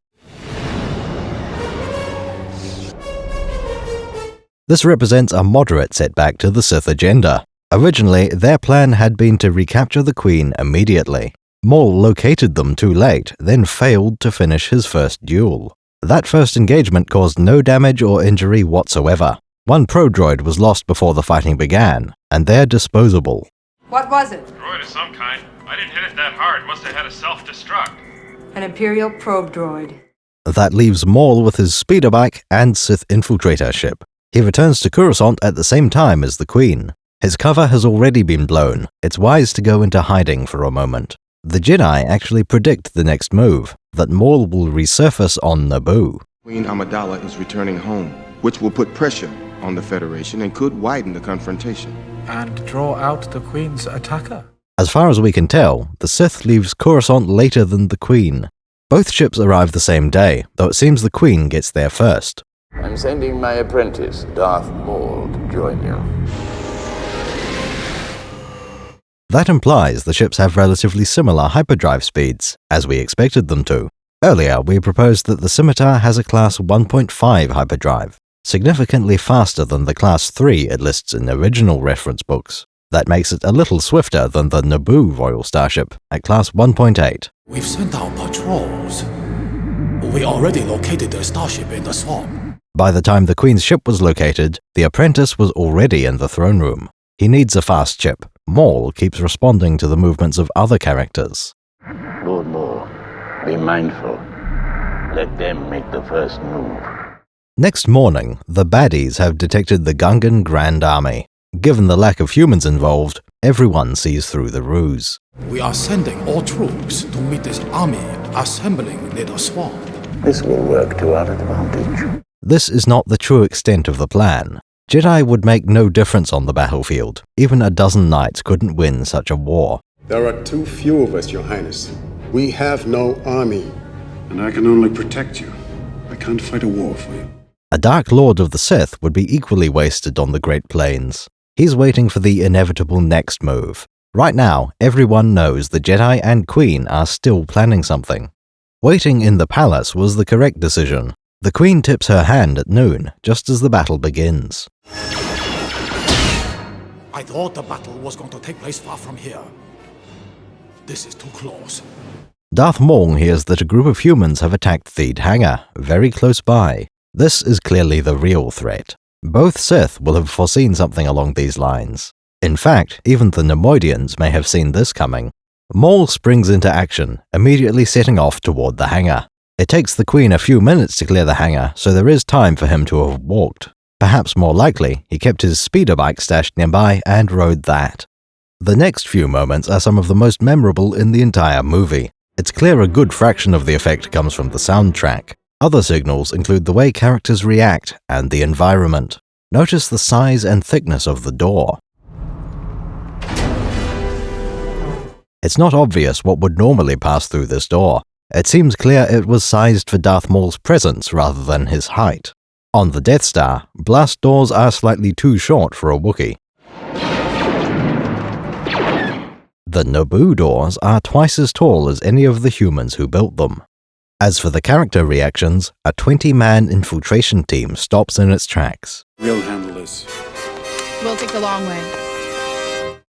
This represents a moderate setback to the Sith agenda. Originally, their plan had been to recapture the Queen immediately. Maul located them too late, then failed to finish his first duel. That first engagement caused no damage or injury whatsoever. 1 pro-droid was lost before the fighting began, and they're disposable. What was it? Droid of some kind. I didn't hit it that hard. Must have had a self-destruct. An Imperial probe droid. That leaves Maul with his speeder bike and Sith infiltrator ship. He returns to Coruscant at the same time as the Queen. His cover has already been blown. It's wise to go into hiding for a moment. The Jedi actually predict the next move, that Maul will resurface on Naboo. Queen Amidala is returning home, which will put pressure on the Federation and could widen the confrontation. And draw out the Queen's attacker. As far as we can tell, the Sith leaves Coruscant later than the Queen. Both ships arrive the same day, though it seems the Queen gets there first. I'm sending my apprentice, Darth Maul, to join you. That implies the ships have relatively similar hyperdrive speeds, as we expected them to. Earlier, we proposed that the Scimitar has a Class 1.5 hyperdrive, significantly faster than the Class 3 it lists in original reference books. That makes it a little swifter than the Naboo Royal Starship, at Class 1.8. We've sent out patrols. We already located the starship in the swamp. By the time the Queen's ship was located, the apprentice was already in the throne room. He needs a fast ship. Maul keeps responding to the movements of other characters. Lord Maul, be mindful. Let them make the first move. Next morning, the baddies have detected the Gungan Grand Army. Given the lack of humans involved, everyone sees through the ruse. We are sending all troops to meet this army assembling near the swamp. This will work to our advantage. This is not the true extent of the plan. Jedi would make no difference on the battlefield. Even a dozen knights couldn't win such a war. There are too few of us, Your Highness. We have no army. And I can only protect you. I can't fight a war for you. A Dark Lord of the Sith would be equally wasted on the Great Plains. He's waiting for the inevitable next move. Right now, everyone knows the Jedi and Queen are still planning something. Waiting in the palace was the correct decision. The Queen tips her hand at noon, just as the battle begins. I thought the battle was going to take place far from here. This is too close. Darth Maul hears that a group of humans have attacked Theed Hangar, very close by. This is clearly the real threat. Both Sith will have foreseen something along these lines. In fact, even the Nemoidians may have seen this coming. Maul springs into action, immediately setting off toward the hangar. It takes the Queen a few minutes to clear the hangar, so there is time for him to have walked. Perhaps more likely, he kept his speeder bike stashed nearby and rode that. The next few moments are some of the most memorable in the entire movie. It's clear a good fraction of the effect comes from the soundtrack. Other signals include the way characters react and the environment. Notice the size and thickness of the door. It's not obvious what would normally pass through this door. It seems clear it was sized for Darth Maul's presence rather than his height. On the Death Star, blast doors are slightly too short for a Wookiee. The Naboo doors are twice as tall as any of the humans who built them. As for the character reactions, a 20-man infiltration team stops in its tracks. We'll handle this. We'll take the long way.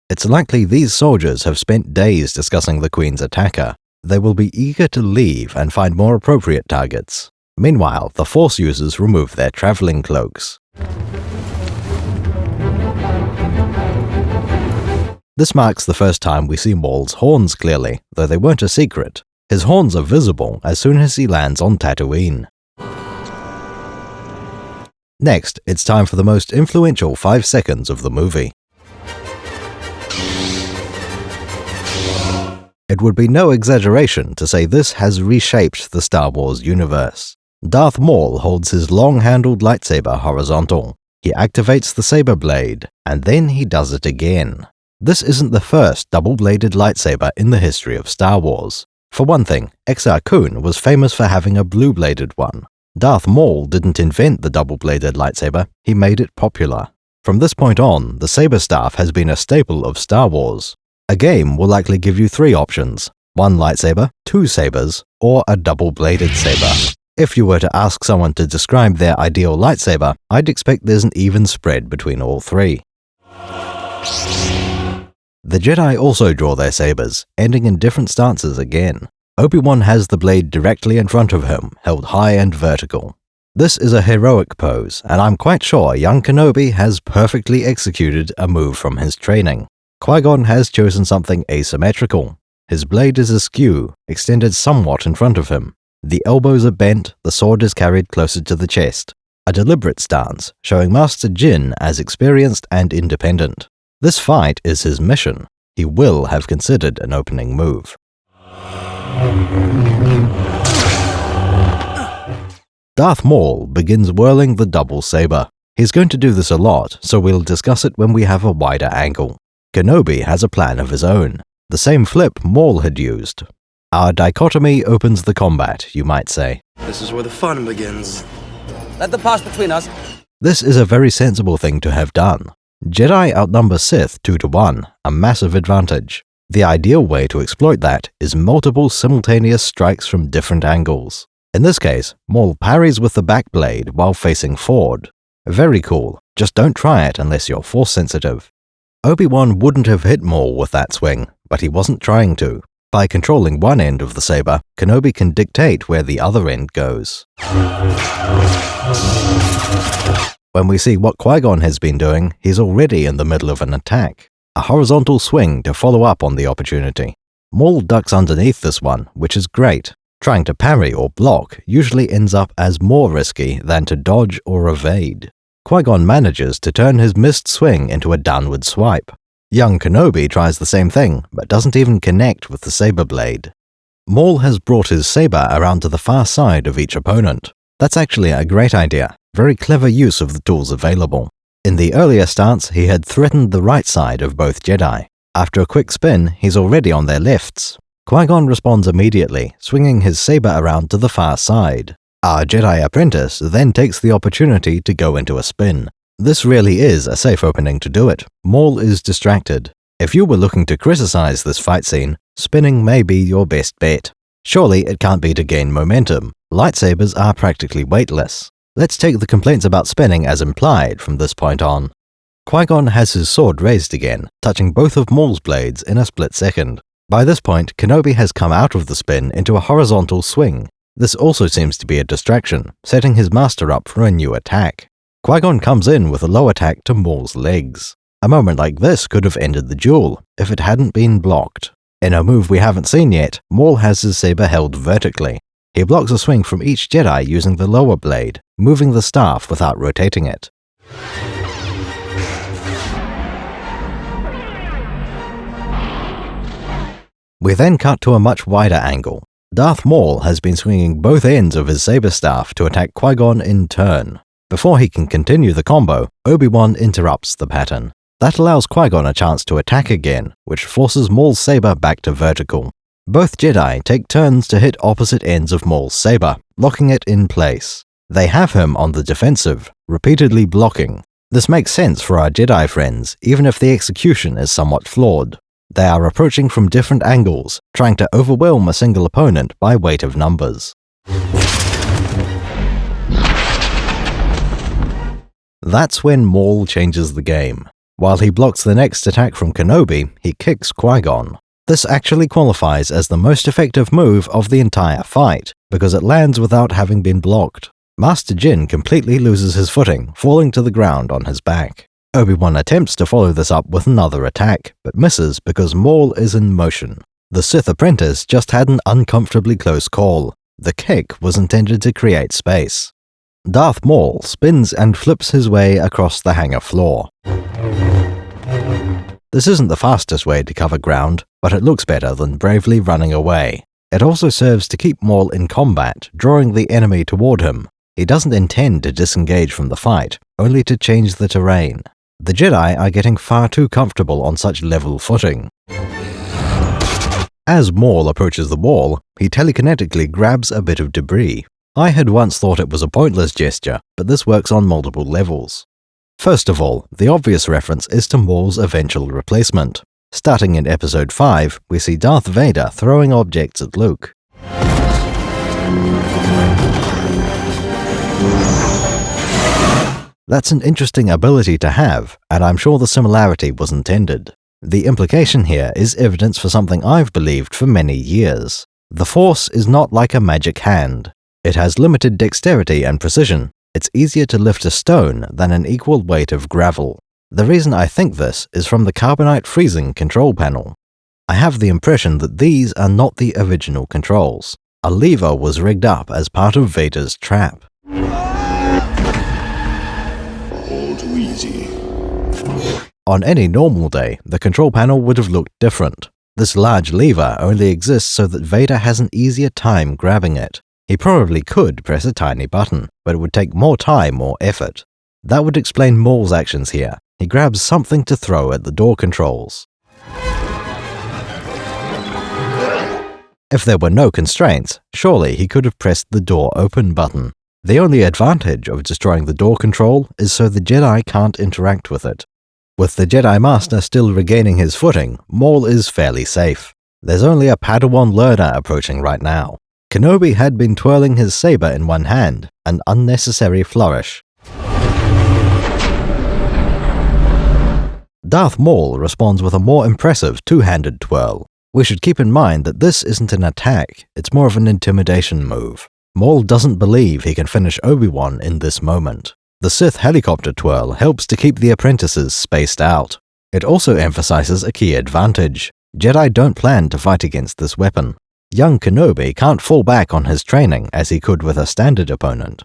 It's likely these soldiers have spent days discussing the Queen's attacker. They will be eager to leave and find more appropriate targets. Meanwhile, the Force users remove their traveling cloaks. This marks the first time we see Maul's horns clearly, though they weren't a secret. His horns are visible as soon as he lands on Tatooine. Next, it's time for the most influential 5 seconds of the movie. It would be no exaggeration to say this has reshaped the Star Wars universe. Darth Maul holds his long-handled lightsaber horizontal. He activates the saber blade, and then he does it again. This isn't the first double-bladed lightsaber in the history of Star Wars. For one thing, Exar Kun was famous for having a blue-bladed one. Darth Maul didn't invent the double-bladed lightsaber, he made it popular. From this point on, the saber staff has been a staple of Star Wars. A game will likely give you 3 options: 1 lightsaber, 2 sabers, or a double-bladed saber. If you were to ask someone to describe their ideal lightsaber, I'd expect there's an even spread between all 3. The Jedi also draw their sabers, ending in different stances again. Obi-Wan has the blade directly in front of him, held high and vertical. This is a heroic pose, and I'm quite sure young Kenobi has perfectly executed a move from his training. Qui-Gon has chosen something asymmetrical. His blade is askew, extended somewhat in front of him. The elbows are bent, the sword is carried closer to the chest. A deliberate stance, showing Master Jin as experienced and independent. This fight is his mission. He will have considered an opening move. Darth Maul begins whirling the double saber. He's going to do this a lot, so we'll discuss it when we have a wider angle. Kenobi has a plan of his own, the same flip Maul had used. Our dichotomy opens the combat, you might say. This is where the fun begins. Let them pass between us. This is a very sensible thing to have done. Jedi outnumber Sith 2-1, a massive advantage. The ideal way to exploit that is multiple simultaneous strikes from different angles. In this case, Maul parries with the back blade while facing forward. Very cool, just don't try it unless you're Force sensitive. Obi-Wan wouldn't have hit Maul with that swing, but he wasn't trying to. By controlling one end of the saber, Kenobi can dictate where the other end goes. When we see what Qui-Gon has been doing, he's already in the middle of an attack. A horizontal swing to follow up on the opportunity. Maul ducks underneath this one, which is great. Trying to parry or block usually ends up as more risky than to dodge or evade. Qui-Gon manages to turn his missed swing into a downward swipe. Young Kenobi tries the same thing, but doesn't even connect with the saber blade. Maul has brought his saber around to the far side of each opponent. That's actually a great idea, very clever use of the tools available. In the earlier stance, he had threatened the right side of both Jedi. After a quick spin, he's already on their lefts. Qui-Gon responds immediately, swinging his saber around to the far side. Our Jedi apprentice then takes the opportunity to go into a spin. This really is a safe opening to do it. Maul is distracted. If you were looking to criticize this fight scene, spinning may be your best bet. Surely it can't be to gain momentum. Lightsabers are practically weightless. Let's take the complaints about spinning as implied from this point on. Qui-Gon has his sword raised again, touching both of Maul's blades in a split second. By this point, Kenobi has come out of the spin into a horizontal swing. This also seems to be a distraction, setting his master up for a new attack. Qui-Gon comes in with a low attack to Maul's legs. A moment like this could have ended the duel, if it hadn't been blocked. In a move we haven't seen yet, Maul has his saber held vertically. He blocks a swing from each Jedi using the lower blade, moving the staff without rotating it. We then cut to a much wider angle. Darth Maul has been swinging both ends of his saber staff to attack Qui-Gon in turn. Before he can continue the combo, Obi-Wan interrupts the pattern. That allows Qui-Gon a chance to attack again, which forces Maul's saber back to vertical. Both Jedi take turns to hit opposite ends of Maul's saber, locking it in place. They have him on the defensive, repeatedly blocking. This makes sense for our Jedi friends, even if the execution is somewhat flawed. They are approaching from different angles, trying to overwhelm a single opponent by weight of numbers. That's when Maul changes the game. While he blocks the next attack from Kenobi, he kicks Qui-Gon. This actually qualifies as the most effective move of the entire fight, because it lands without having been blocked. Master Jin completely loses his footing, falling to the ground on his back. Obi-Wan attempts to follow this up with another attack, but misses because Maul is in motion. The Sith apprentice just had an uncomfortably close call. The kick was intended to create space. Darth Maul spins and flips his way across the hangar floor. This isn't the fastest way to cover ground, but it looks better than bravely running away. It also serves to keep Maul in combat, drawing the enemy toward him. He doesn't intend to disengage from the fight, only to change the terrain. The Jedi are getting far too comfortable on such level footing. As Maul approaches the wall, he telekinetically grabs a bit of debris. I had once thought it was a pointless gesture, but this works on multiple levels. First of all, the obvious reference is to Maul's eventual replacement. Starting in Episode 5, we see Darth Vader throwing objects at Luke. That's an interesting ability to have, and I'm sure the similarity was intended. The implication here is evidence for something I've believed for many years. The Force is not like a magic hand. It has limited dexterity and precision. It's easier to lift a stone than an equal weight of gravel. The reason I think this is from the carbonite freezing control panel. I have the impression that these are not the original controls. A lever was rigged up as part of Vader's trap. All too easy. On any normal day, the control panel would have looked different. This large lever only exists so that Vader has an easier time grabbing it. He probably could press a tiny button, but it would take more time or effort. That would explain Maul's actions here. He grabs something to throw at the door controls. If there were no constraints, surely he could have pressed the door open button. The only advantage of destroying the door control is so the Jedi can't interact with it. With the Jedi Master still regaining his footing, Maul is fairly safe. There's only a Padawan learner approaching right now. Kenobi had been twirling his saber in one hand, an unnecessary flourish. Darth Maul responds with a more impressive two-handed twirl. We should keep in mind that this isn't an attack, it's more of an intimidation move. Maul doesn't believe he can finish Obi-Wan in this moment. The Sith helicopter twirl helps to keep the apprentices spaced out. It also emphasizes a key advantage. Jedi don't plan to fight against this weapon. Young Kenobi can't fall back on his training as he could with a standard opponent.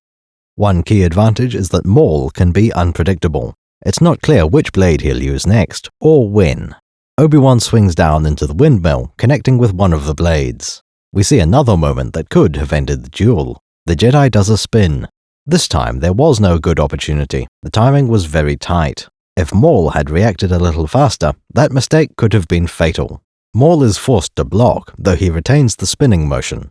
One key advantage is that Maul can be unpredictable. It's not clear which blade he'll use next, or when. Obi-Wan swings down into the windmill, connecting with one of the blades. We see another moment that could have ended the duel. The Jedi does a spin. This time there was no good opportunity. The timing was very tight. If Maul had reacted a little faster, that mistake could have been fatal. Maul is forced to block, though he retains the spinning motion.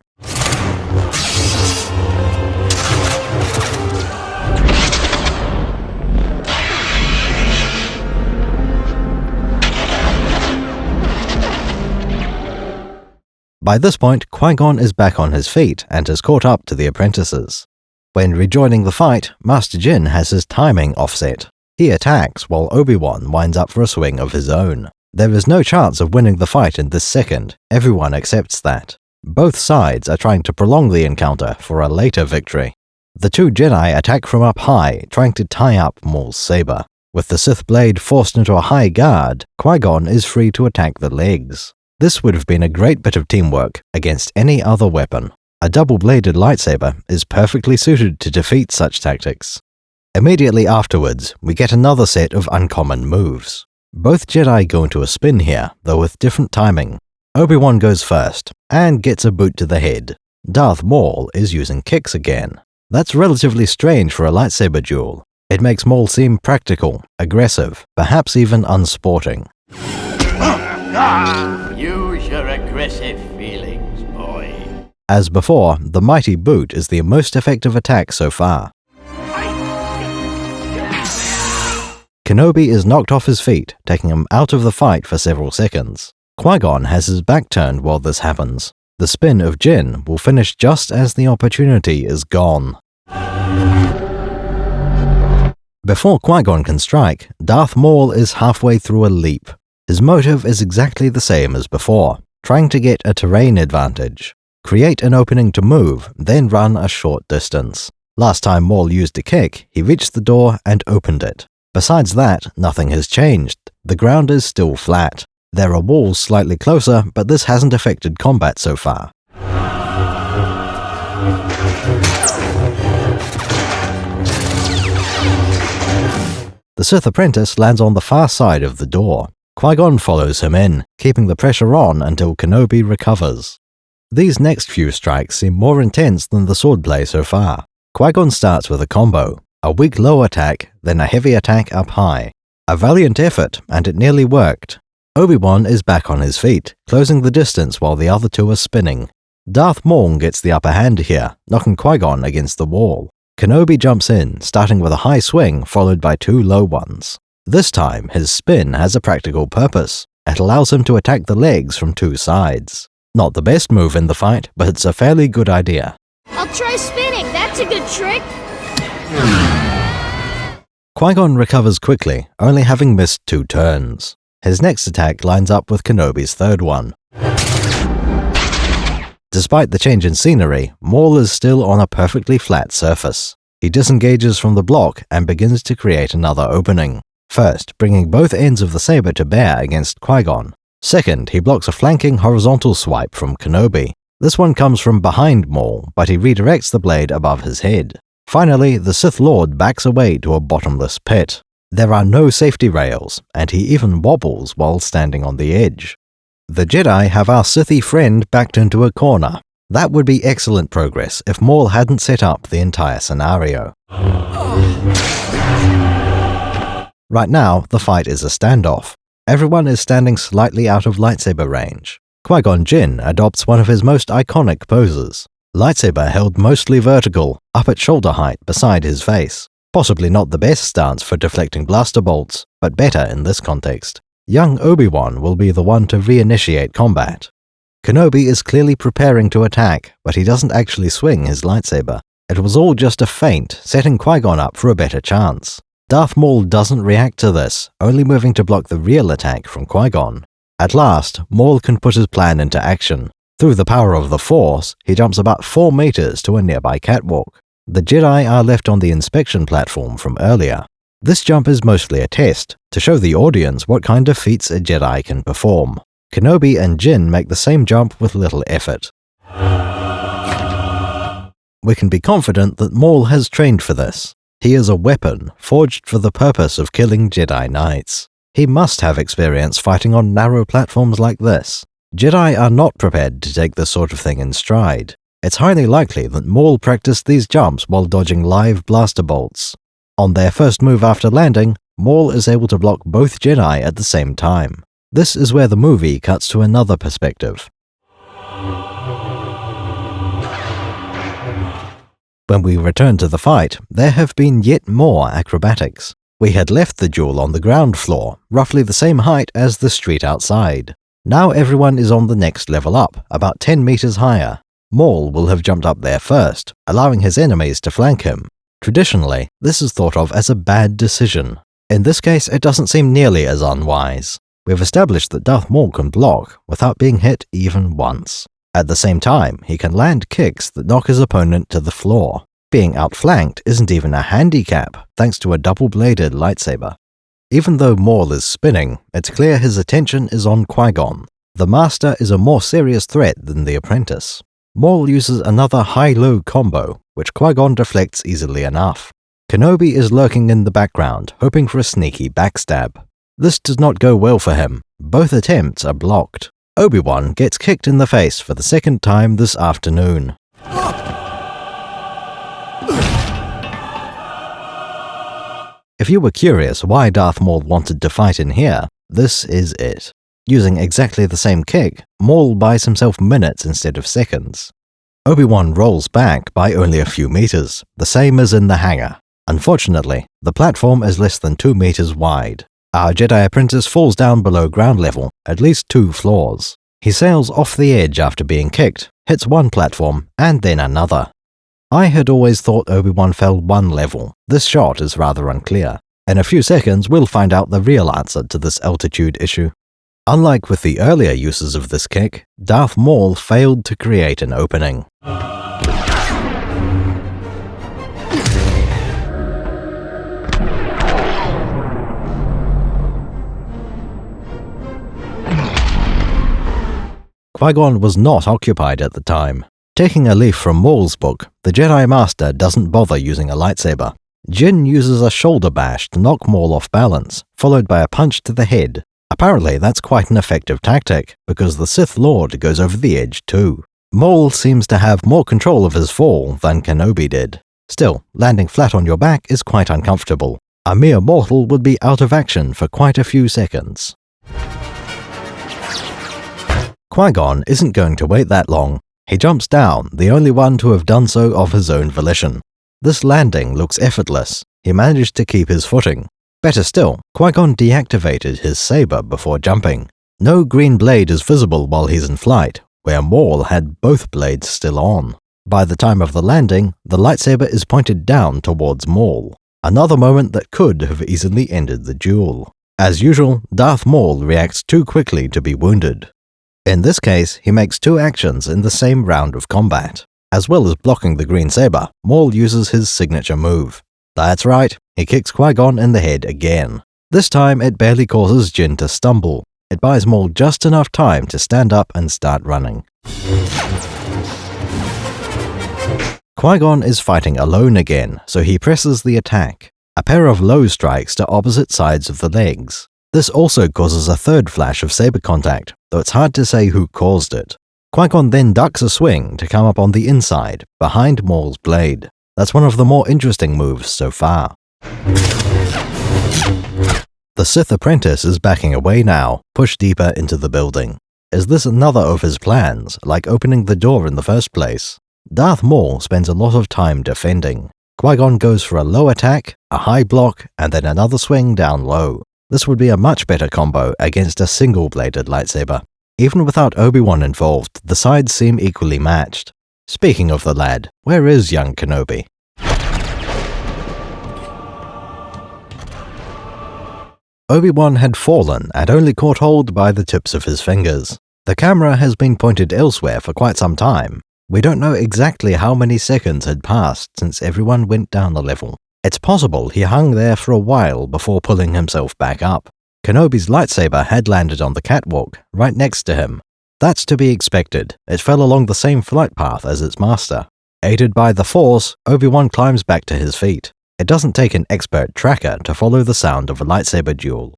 By this point, Qui-Gon is back on his feet and has caught up to the apprentices. When rejoining the fight, Master Jin has his timing offset. He attacks while Obi-Wan winds up for a swing of his own. There is no chance of winning the fight in this second, everyone accepts that. Both sides are trying to prolong the encounter for a later victory. The two Jedi attack from up high, trying to tie up Maul's saber. With the Sith blade forced into a high guard, Qui-Gon is free to attack the legs. This would have been a great bit of teamwork against any other weapon. A double-bladed lightsaber is perfectly suited to defeat such tactics. Immediately afterwards, we get another set of uncommon moves. Both Jedi go into a spin here, though with different timing. Obi-Wan goes first, and gets a boot to the head. Darth Maul is using kicks again. That's relatively strange for a lightsaber duel. It makes Maul seem practical, aggressive, perhaps even unsporting. Use your aggressive feelings, boy. As before, the mighty boot is the most effective attack so far. Kenobi is knocked off his feet, taking him out of the fight for several seconds. Qui-Gon has his back turned while this happens. The spin of Jin will finish just as the opportunity is gone. Before Qui-Gon can strike, Darth Maul is halfway through a leap. His motive is exactly the same as before, trying to get a terrain advantage. Create an opening to move, then run a short distance. Last time Maul used a kick, he reached the door and opened it. Besides that, nothing has changed. The ground is still flat. There are walls slightly closer, but this hasn't affected combat so far. The Sith apprentice lands on the far side of the door. Qui-Gon follows him in, keeping the pressure on until Kenobi recovers. These next few strikes seem more intense than the swordplay so far. Qui-Gon starts with a combo, a weak low attack, then a heavy attack up high. A valiant effort, and it nearly worked. Obi-Wan is back on his feet, closing the distance while the other two are spinning. Darth Maul gets the upper hand here, knocking Qui-Gon against the wall. Kenobi jumps in, starting with a high swing followed by two low ones. This time, his spin has a practical purpose. It allows him to attack the legs from two sides. Not the best move in the fight, but it's a fairly good idea. I'll try spinning, that's a good trick. Qui-Gon recovers quickly, only having missed 2 turns. His next attack lines up with Kenobi's third one. Despite the change in scenery, Maul is still on a perfectly flat surface. He disengages from the block and begins to create another opening. First, bringing both ends of the saber to bear against Qui-Gon. Second, he blocks a flanking horizontal swipe from Kenobi. This one comes from behind Maul, but he redirects the blade above his head. Finally, the Sith Lord backs away to a bottomless pit. There are no safety rails, and he even wobbles while standing on the edge. The Jedi have our Sithy friend backed into a corner. That would be excellent progress if Maul hadn't set up the entire scenario. Right now, the fight is a standoff. Everyone is standing slightly out of lightsaber range. Qui-Gon Jinn adopts one of his most iconic poses. Lightsaber held mostly vertical, up at shoulder height beside his face. Possibly not the best stance for deflecting blaster bolts, but better in this context. Young Obi-Wan will be the one to reinitiate combat. Kenobi is clearly preparing to attack, but he doesn't actually swing his lightsaber. It was all just a feint, setting Qui-Gon up for a better chance. Darth Maul doesn't react to this, only moving to block the real attack from Qui-Gon. At last, Maul can put his plan into action. Through the power of the Force, he jumps about 4 meters to a nearby catwalk. The Jedi are left on the inspection platform from earlier. This jump is mostly a test, to show the audience what kind of feats a Jedi can perform. Kenobi and Jyn make the same jump with little effort. We can be confident that Maul has trained for this. He is a weapon, forged for the purpose of killing Jedi Knights. He must have experience fighting on narrow platforms like this. Jedi are not prepared to take this sort of thing in stride. It's highly likely that Maul practiced these jumps while dodging live blaster bolts. On their first move after landing, Maul is able to block both Jedi at the same time. This is where the movie cuts to another perspective. When we return to the fight, there have been yet more acrobatics. We had left the duel on the ground floor, roughly the same height as the street outside. Now everyone is on the next level up, about 10 meters higher. Maul will have jumped up there first, allowing his enemies to flank him. Traditionally, this is thought of as a bad decision. In this case, it doesn't seem nearly as unwise. We've established that Darth Maul can block without being hit even once. At the same time, he can land kicks that knock his opponent to the floor. Being outflanked isn't even a handicap, thanks to a double-bladed lightsaber. Even though Maul is spinning, it's clear his attention is on Qui-Gon. The Master is a more serious threat than the Apprentice. Maul uses another high-low combo, which Qui-Gon deflects easily enough. Kenobi is lurking in the background, hoping for a sneaky backstab. This does not go well for him. Both attempts are blocked. Obi-Wan gets kicked in the face for the second time this afternoon. If you were curious why Darth Maul wanted to fight in here, this is it. Using exactly the same kick, Maul buys himself minutes instead of seconds. Obi-Wan rolls back by only a few meters, the same as in the hangar. Unfortunately, the platform is less than 2 meters wide. Our Jedi Apprentice falls down below ground level, at least 2 floors. He sails off the edge after being kicked, hits one platform, and then another. I had always thought Obi-Wan fell 1 level. This shot is rather unclear. In a few seconds, we'll find out the real answer to this altitude issue. Unlike with the earlier uses of this kick, Darth Maul failed to create an opening. Qui-Gon was not occupied at the time. Taking a leaf from Maul's book, the Jedi Master doesn't bother using a lightsaber. Jyn uses a shoulder bash to knock Maul off balance, followed by a punch to the head. Apparently that's quite an effective tactic, because the Sith Lord goes over the edge too. Maul seems to have more control of his fall than Kenobi did. Still, landing flat on your back is quite uncomfortable. A mere mortal would be out of action for quite a few seconds. Qui-Gon isn't going to wait that long. He jumps down, the only one to have done so of his own volition. This landing looks effortless. He managed to keep his footing. Better still, Qui-Gon deactivated his saber before jumping. No green blade is visible while he's in flight, where Maul had both blades still on. By the time of the landing, the lightsaber is pointed down towards Maul. Another moment that could have easily ended the duel. As usual, Darth Maul reacts too quickly to be wounded. In this case, he makes 2 actions in the same round of combat. As well as blocking the green saber, Maul uses his signature move. That's right, he kicks Qui-Gon in the head again. This time it barely causes Jyn to stumble. It buys Maul just enough time to stand up and start running. Qui-Gon is fighting alone again, so he presses the attack. A pair of low strikes to opposite sides of the legs. This also causes a 3rd flash of saber contact, though it's hard to say who caused it. Qui-Gon then ducks a swing to come up on the inside, behind Maul's blade. That's one of the more interesting moves so far. The Sith Apprentice is backing away now, pushed deeper into the building. Is this another of his plans, like opening the door in the first place? Darth Maul spends a lot of time defending. Qui-Gon goes for a low attack, a high block, and then another swing down low. This would be a much better combo against a single-bladed lightsaber. Even without Obi-Wan involved, the sides seem equally matched. Speaking of the lad, where is young Kenobi? Obi-Wan had fallen and only caught hold by the tips of his fingers. The camera has been pointed elsewhere for quite some time. We don't know exactly how many seconds had passed since everyone went down the level. It's possible he hung there for a while before pulling himself back up. Kenobi's lightsaber had landed on the catwalk, right next to him. That's to be expected. It fell along the same flight path as its master. Aided by the Force, Obi-Wan climbs back to his feet. It doesn't take an expert tracker to follow the sound of a lightsaber duel.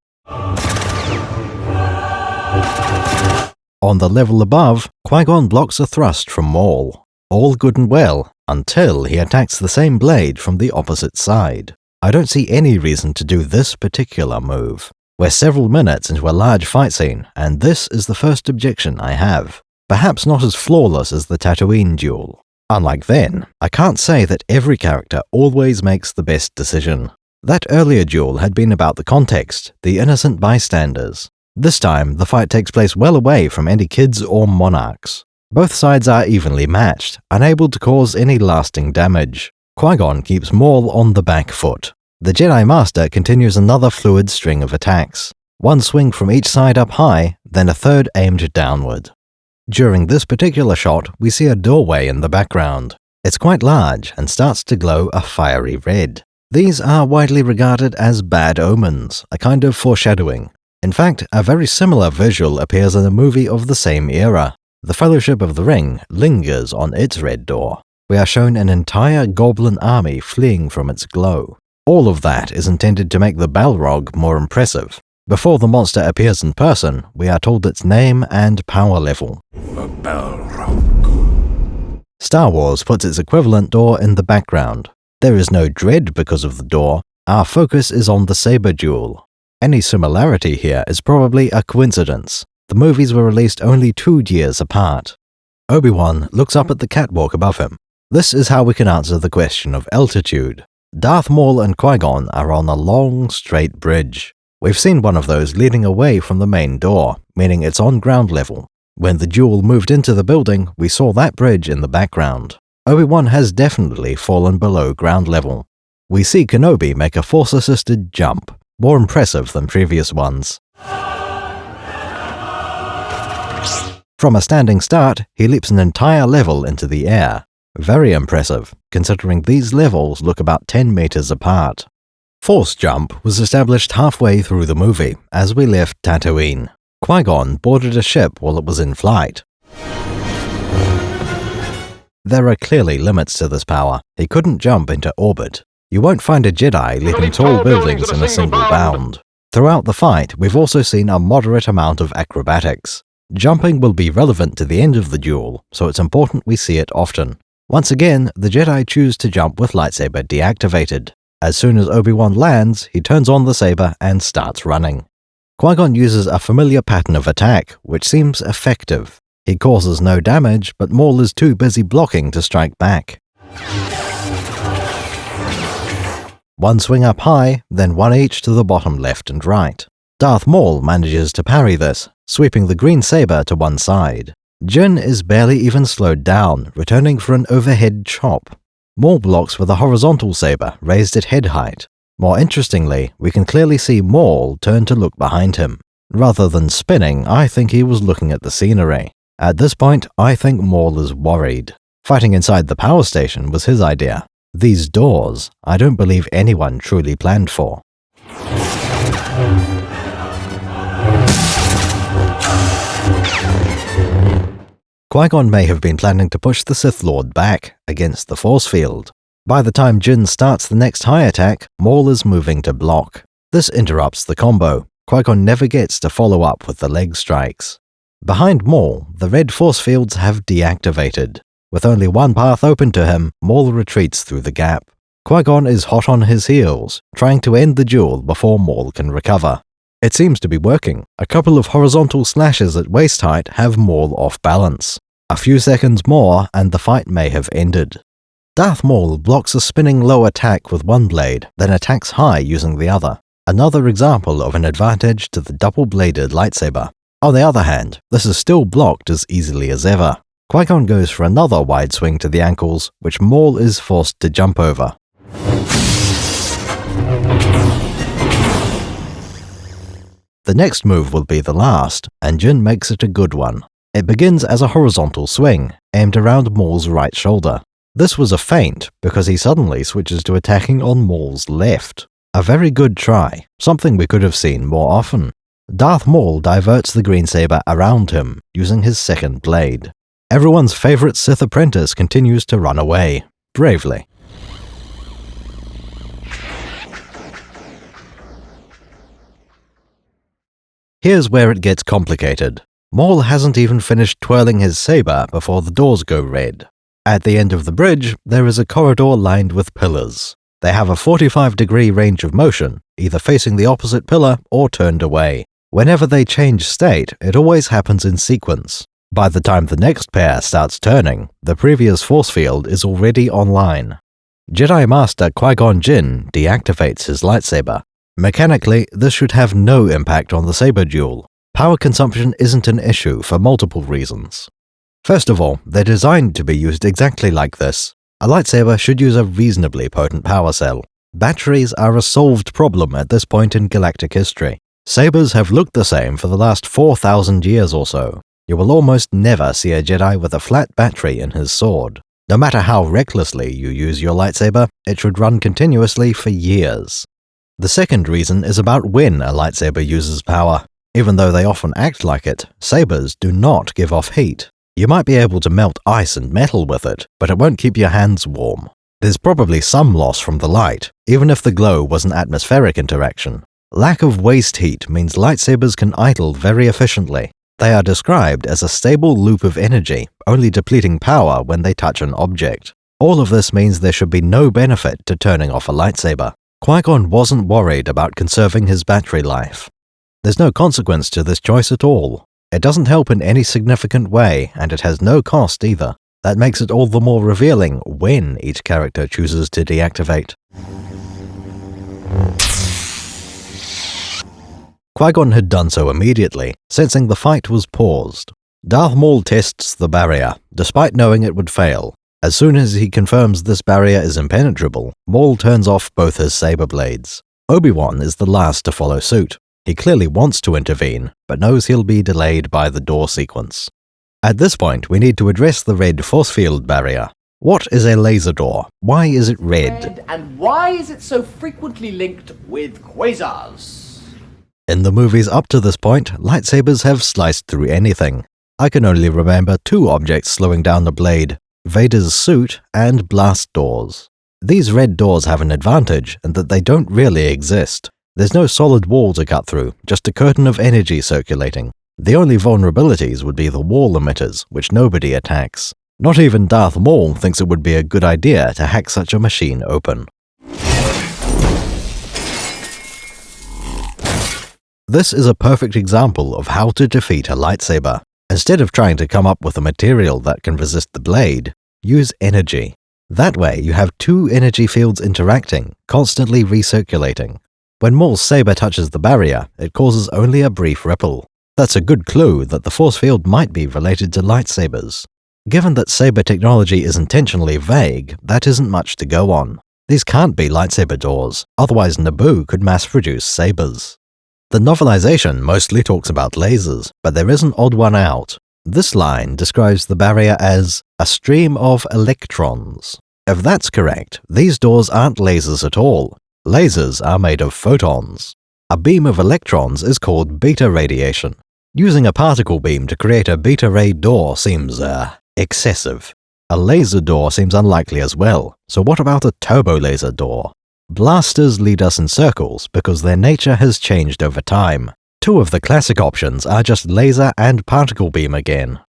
On the level above, Qui-Gon blocks a thrust from Maul. All good and well, until he attacks the same blade from the opposite side. I don't see any reason to do this particular move. We're several minutes into a large fight scene, and this is the first objection I have. Perhaps not as flawless as the Tatooine duel. Unlike then, I can't say that every character always makes the best decision. That earlier duel had been about the context, the innocent bystanders. This time, the fight takes place well away from any kids or monarchs. Both sides are evenly matched, unable to cause any lasting damage. Qui-Gon keeps Maul on the back foot. The Jedi Master continues another fluid string of attacks. One swing from each side up high, then a third aimed downward. During this particular shot, we see a doorway in the background. It's quite large and starts to glow a fiery red. These are widely regarded as bad omens, a kind of foreshadowing. In fact, a very similar visual appears in a movie of the same era. The Fellowship of the Ring lingers on its red door. We are shown an entire goblin army fleeing from its glow. All of that is intended to make the Balrog more impressive. Before the monster appears in person, we are told its name and power level. The Balrog. Star Wars puts its equivalent door in the background. There is no dread because of the door. Our focus is on the saber duel. Any similarity here is probably a coincidence. The movies were released only 2 years apart. Obi-Wan looks up at the catwalk above him. This is how we can answer the question of altitude. Darth Maul and Qui-Gon are on a long, straight bridge. We've seen one of those leading away from the main door, meaning it's on ground level. When the duel moved into the building, we saw that bridge in the background. Obi-Wan has definitely fallen below ground level. We see Kenobi make a Force-assisted jump, more impressive than previous ones. From a standing start, he leaps an entire level into the air. Very impressive, considering these levels look about 10 meters apart. Force jump was established halfway through the movie, as we left Tatooine. Qui-Gon boarded a ship while it was in flight. There are clearly limits to this power. He couldn't jump into orbit. You won't find a Jedi leaping tall buildings in a single bound. Throughout the fight, we've also seen a moderate amount of acrobatics. Jumping will be relevant to the end of the duel, so it's important we see it often. Once again, the Jedi choose to jump with lightsaber deactivated. As soon as Obi-Wan lands, he turns on the saber and starts running. Qui-Gon uses a familiar pattern of attack, which seems effective. He causes no damage, but Maul is too busy blocking to strike back. One swing up high, then one each to the bottom left and right. Darth Maul manages to parry this, sweeping the green saber to one side. Jyn is barely even slowed down, returning for an overhead chop. Maul blocks with a horizontal saber raised at head height. More interestingly, we can clearly see Maul turn to look behind him. Rather than spinning, I think he was looking at the scenery. At this point, I think Maul is worried. Fighting inside the power station was his idea. These doors, I don't believe anyone truly planned for. Qui-Gon may have been planning to push the Sith Lord back against the force field. By the time Jyn starts the next high attack, Maul is moving to block. This interrupts the combo. Qui-Gon never gets to follow up with the leg strikes. Behind Maul, the red force fields have deactivated. With only one path open to him, Maul retreats through the gap. Qui-Gon is hot on his heels, trying to end the duel before Maul can recover. It seems to be working. A couple of horizontal slashes at waist height have Maul off balance. A few seconds more and the fight may have ended. Darth Maul blocks a spinning low attack with one blade, then attacks high using the other. Another example of an advantage to the double-bladed lightsaber. On the other hand, this is still blocked as easily as ever. Qui-Gon goes for another wide swing to the ankles, which Maul is forced to jump over. The next move will be the last, and Jin makes it a good one. It begins as a horizontal swing, aimed around Maul's right shoulder. This was a feint, because he suddenly switches to attacking on Maul's left. A very good try, something we could have seen more often. Darth Maul diverts the green saber around him, using his second blade. Everyone's favorite Sith apprentice continues to run away, bravely. Here's where it gets complicated. Maul hasn't even finished twirling his saber before the doors go red. At the end of the bridge, there is a corridor lined with pillars. They have a 45-degree range of motion, either facing the opposite pillar or turned away. Whenever they change state, it always happens in sequence. By the time the next pair starts turning, the previous force field is already online. Jedi Master Qui-Gon Jinn deactivates his lightsaber. Mechanically, this should have no impact on the saber duel. Power consumption isn't an issue for multiple reasons. First of all, they're designed to be used exactly like this. A lightsaber should use a reasonably potent power cell. Batteries are a solved problem at this point in galactic history. Sabers have looked the same for the last 4,000 years or so. You will almost never see a Jedi with a flat battery in his sword. No matter how recklessly you use your lightsaber, it should run continuously for years. The second reason is about when a lightsaber uses power. Even though they often act like it, sabers do not give off heat. You might be able to melt ice and metal with it, but it won't keep your hands warm. There's probably some loss from the light, even if the glow was an atmospheric interaction. Lack of waste heat means lightsabers can idle very efficiently. They are described as a stable loop of energy, only depleting power when they touch an object. All of this means there should be no benefit to turning off a lightsaber. Qui-Gon wasn't worried about conserving his battery life. There's no consequence to this choice at all. It doesn't help in any significant way, and it has no cost either. That makes it all the more revealing when each character chooses to deactivate. Qui-Gon had done so immediately, sensing the fight was paused. Darth Maul tests the barrier, despite knowing it would fail. As soon as he confirms this barrier is impenetrable, Maul turns off both his saber blades. Obi-Wan is the last to follow suit. He clearly wants to intervene, but knows he'll be delayed by the door sequence. At this point, we need to address the red force field barrier. What is a laser door? Why is it red? And why is it so frequently linked with quasars? In the movies up to this point, lightsabers have sliced through anything. I can only remember two objects slowing down the blade: Vader's suit and blast doors. These red doors have an advantage in that they don't really exist. There's no solid wall to cut through, just a curtain of energy circulating. The only vulnerabilities would be the wall emitters, which nobody attacks. Not even Darth Maul thinks it would be a good idea to hack such a machine open. This is a perfect example of how to defeat a lightsaber. Instead of trying to come up with a material that can resist the blade, use energy. That way you have two energy fields interacting, constantly recirculating. When Maul's saber touches the barrier, it causes only a brief ripple. That's a good clue that the force field might be related to lightsabers. Given that saber technology is intentionally vague, that isn't much to go on. These can't be lightsaber doors, otherwise Naboo could mass-produce sabers. The novelization mostly talks about lasers, but there is an odd one out. This line describes the barrier as a stream of electrons. If that's correct, these doors aren't lasers at all. Lasers are made of photons. A beam of electrons is called beta radiation. Using a particle beam to create a beta ray door seems, excessive. A laser door seems unlikely as well, so what about a turbo laser door? Blasters lead us in circles because their nature has changed over time. Two of the classic options are just laser and particle beam again.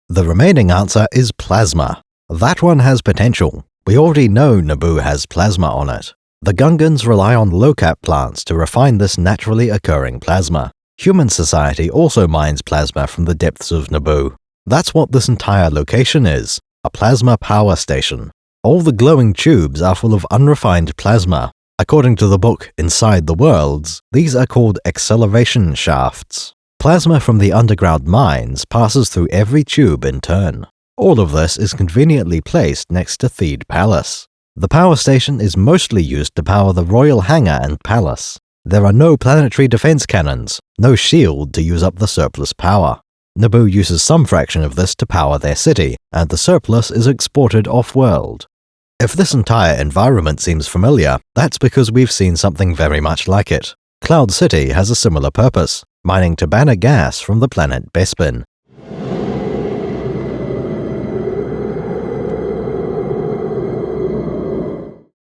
The remaining answer is plasma. That one has potential. We already know Naboo has plasma on it. The Gungans rely on low-cap plants to refine this naturally occurring plasma. Human society also mines plasma from the depths of Naboo. That's what this entire location is, a plasma power station. All the glowing tubes are full of unrefined plasma. According to the book Inside the Worlds, these are called acceleration shafts. Plasma from the underground mines passes through every tube in turn. All of this is conveniently placed next to Theed Palace. The power station is mostly used to power the royal hangar and palace. There are no planetary defense cannons, no shield to use up the surplus power. Naboo uses some fraction of this to power their city, and the surplus is exported off-world. If this entire environment seems familiar, that's because we've seen something very much like it. Cloud City has a similar purpose, mining Tabana gas from the planet Bespin.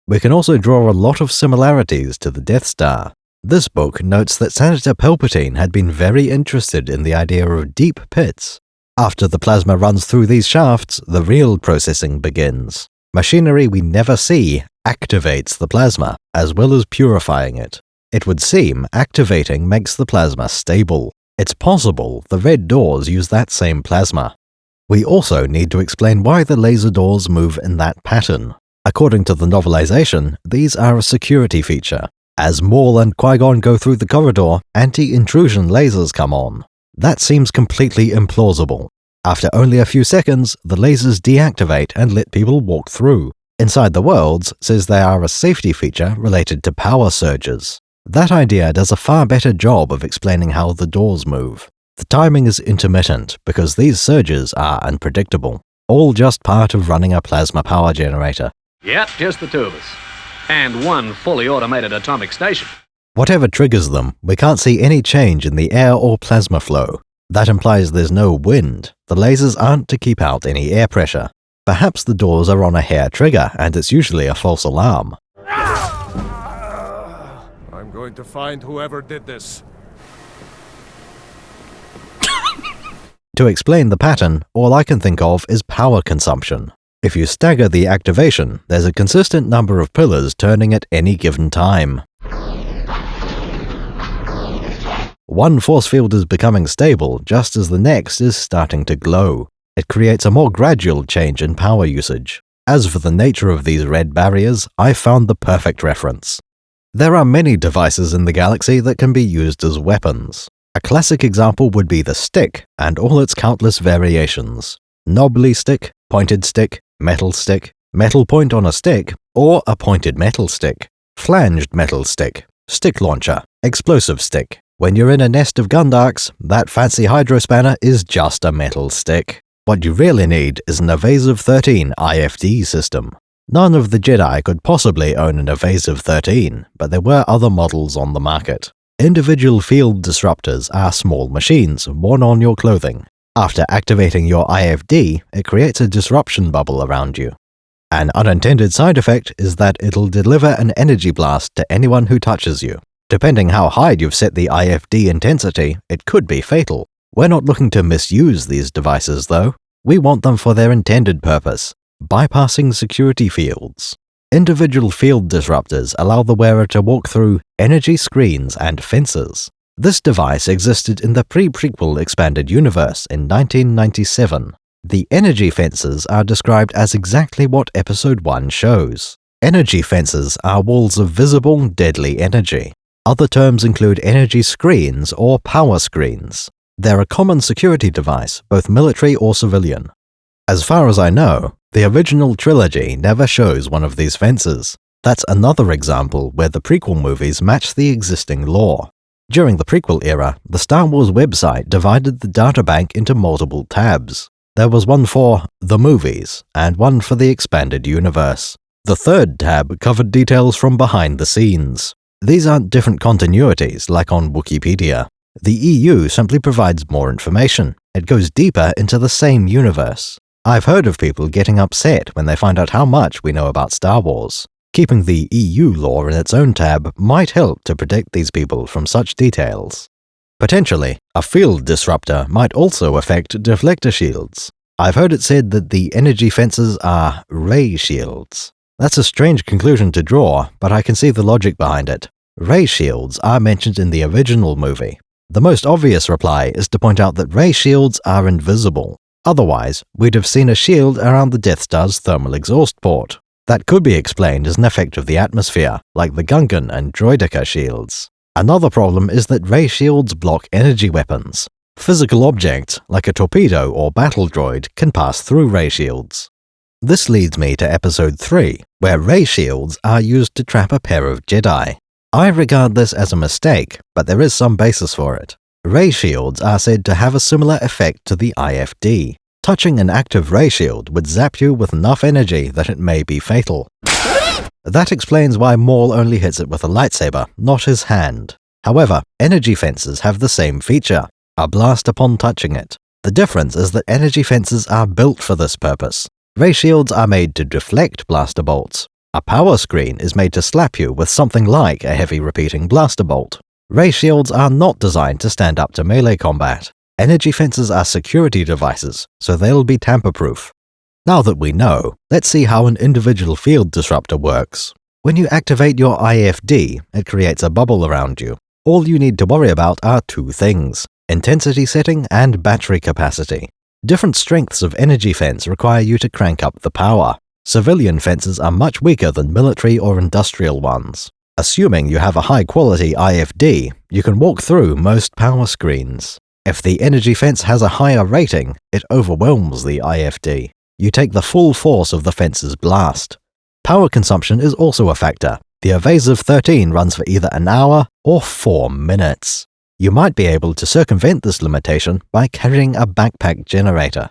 We can also draw a lot of similarities to the Death Star. This book notes that Senator Palpatine had been very interested in the idea of deep pits. After the plasma runs through these shafts, the real processing begins. Machinery we never see activates the plasma, as well as purifying it. It would seem activating makes the plasma stable. It's possible the red doors use that same plasma. We also need to explain why the laser doors move in that pattern. According to the novelization, these are a security feature. As Maul and Qui-Gon go through the corridor, anti-intrusion lasers come on. That seems completely implausible. After only a few seconds, the lasers deactivate and let people walk through. Inside the Worlds says they are a safety feature related to power surges. That idea does a far better job of explaining how the doors move. The timing is intermittent because these surges are unpredictable, all just part of running a plasma power generator. Yep, just the two of us. And one fully automated atomic station. Whatever triggers them, we can't see any change in the air or plasma flow. That implies there's no wind. The lasers aren't to keep out any air pressure. Perhaps the doors are on a hair trigger and it's usually a false alarm. I'm going to find whoever did this. To explain the pattern, all I can think of is power consumption. If you stagger the activation, there's a consistent number of pillars turning at any given time. One force field is becoming stable just as the next is starting to glow. It creates a more gradual change in power usage. As for the nature of these red barriers, I found the perfect reference. There are many devices in the galaxy that can be used as weapons. A classic example would be the stick and all its countless variations. Knobbly stick, pointed stick, metal point on a stick, or a pointed metal stick, flanged metal stick, stick launcher, explosive stick. When you're in a nest of Gundarks, that fancy hydro spanner is just a metal stick. What you really need is an Evasive 13 IFD system. None of the Jedi could possibly own an Evasive 13, but there were other models on the market. Individual field disruptors are small machines worn on your clothing. After activating your IFD, it creates a disruption bubble around you. An unintended side effect is that it'll deliver an energy blast to anyone who touches you. Depending how high you've set the IFD intensity, it could be fatal. We're not looking to misuse these devices though. We want them for their intended purpose, bypassing security fields. Individual field disruptors allow the wearer to walk through energy screens and fences. This device existed in the pre-prequel expanded universe in 1997. The energy fences are described as exactly what Episode 1 shows. Energy fences are walls of visible, deadly energy. Other terms include energy screens or power screens. They're a common security device, both military or civilian. As far as I know, the original trilogy never shows one of these fences. That's another example where the prequel movies match the existing lore. During the prequel era, the Star Wars website divided the databank into multiple tabs. There was one for the movies and one for the expanded universe. The third tab covered details from behind the scenes. These aren't different continuities like on Wikipedia. The EU simply provides more information. It goes deeper into the same universe. I've heard of people getting upset when they find out how much we know about Star Wars. Keeping the EU lore in its own tab might help to protect these people from such details. Potentially, a field disruptor might also affect deflector shields. I've heard it said that the energy fences are ray shields. That's a strange conclusion to draw, but I can see the logic behind it. Ray shields are mentioned in the original movie. The most obvious reply is to point out that ray shields are invisible. Otherwise, we'd have seen a shield around the Death Star's thermal exhaust port. That could be explained as an effect of the atmosphere, like the Gungan and Droidica shields. Another problem is that ray shields block energy weapons. Physical objects, like a torpedo or battle droid, can pass through ray shields. This leads me to Episode 3, where ray shields are used to trap a pair of Jedi. I regard this as a mistake, but there is some basis for it. Ray shields are said to have a similar effect to the IFD. Touching an active ray shield would zap you with enough energy that it may be fatal. That explains why Maul only hits it with a lightsaber, not his hand. However, energy fences have the same feature, a blast upon touching it. The difference is that energy fences are built for this purpose. Ray shields are made to deflect blaster bolts. A power screen is made to slap you with something like a heavy repeating blaster bolt. Ray shields are not designed to stand up to melee combat. Energy fences are security devices, so they'll be tamper-proof. Now that we know, let's see how an individual field disruptor works. When you activate your IFD, it creates a bubble around you. All you need to worry about are two things: intensity setting and battery capacity. Different strengths of energy fence require you to crank up the power. Civilian fences are much weaker than military or industrial ones. Assuming you have a high-quality IFD, you can walk through most power screens. If the energy fence has a higher rating, it overwhelms the IFD. You take the full force of the fence's blast. Power consumption is also a factor. The evasive 13 runs for either an hour or 4 minutes. You might be able to circumvent this limitation by carrying a backpack generator.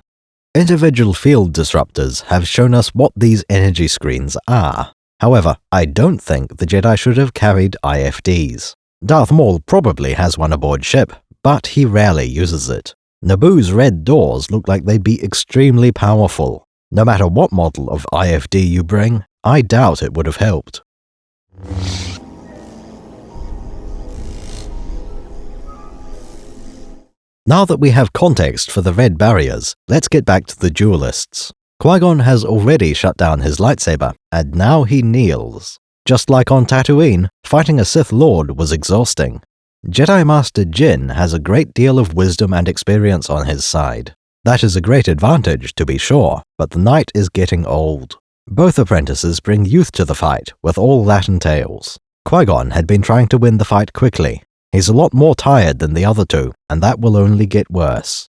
Individual field disruptors have shown us what these energy screens are. However, I don't think the Jedi should have carried IFDs. Darth Maul probably has one aboard ship, but he rarely uses it. Naboo's red doors look like they'd be extremely powerful. No matter what model of IFD you bring, I doubt it would have helped. Now that we have context for the red barriers, let's get back to the duelists. Qui-Gon has already shut down his lightsaber, and now he kneels. Just like on Tatooine, fighting a Sith Lord was exhausting. Jedi Master Jin has a great deal of wisdom and experience on his side. That is a great advantage, to be sure, but the knight is getting old. Both apprentices bring youth to the fight, with all that entails. Qui-Gon had been trying to win the fight quickly. He's a lot more tired than the other two, and that will only get worse.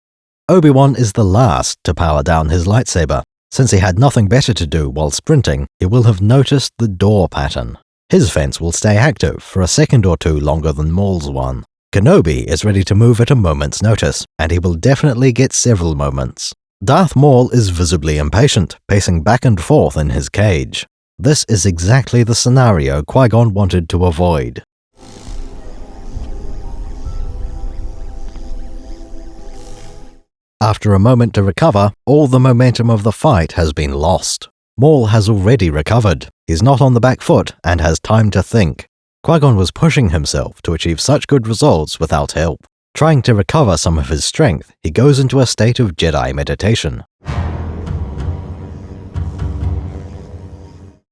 Obi-Wan is the last to power down his lightsaber. Since he had nothing better to do while sprinting, he will have noticed the door pattern. His fence will stay active for a second or two longer than Maul's one. Kenobi is ready to move at a moment's notice, and he will definitely get several moments. Darth Maul is visibly impatient, pacing back and forth in his cage. This is exactly the scenario Qui-Gon wanted to avoid. After a moment to recover, all the momentum of the fight has been lost. Maul has already recovered. He's not on the back foot and has time to think. Qui-Gon was pushing himself to achieve such good results without help. Trying to recover some of his strength, he goes into a state of Jedi meditation.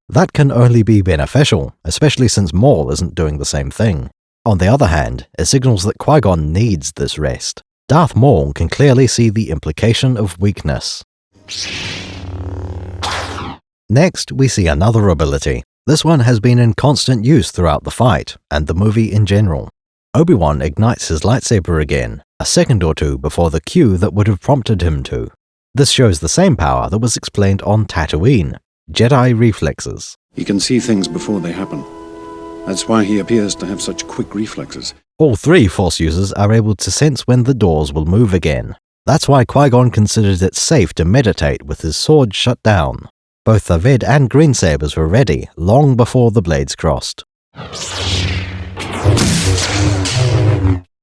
That can only be beneficial, especially since Maul isn't doing the same thing. On the other hand, it signals that Qui-Gon needs this rest. Darth Maul can clearly see the implication of weakness. Next, we see another ability. This one has been in constant use throughout the fight, and the movie in general. Obi-Wan ignites his lightsaber again, a second or two before the cue that would have prompted him to. This shows the same power that was explained on Tatooine, Jedi reflexes. He can see things before they happen. That's why he appears to have such quick reflexes. All three Force users are able to sense when the doors will move again. That's why Qui-Gon considered it safe to meditate with his sword shut down. Both the red and green sabers were ready long before the blades crossed.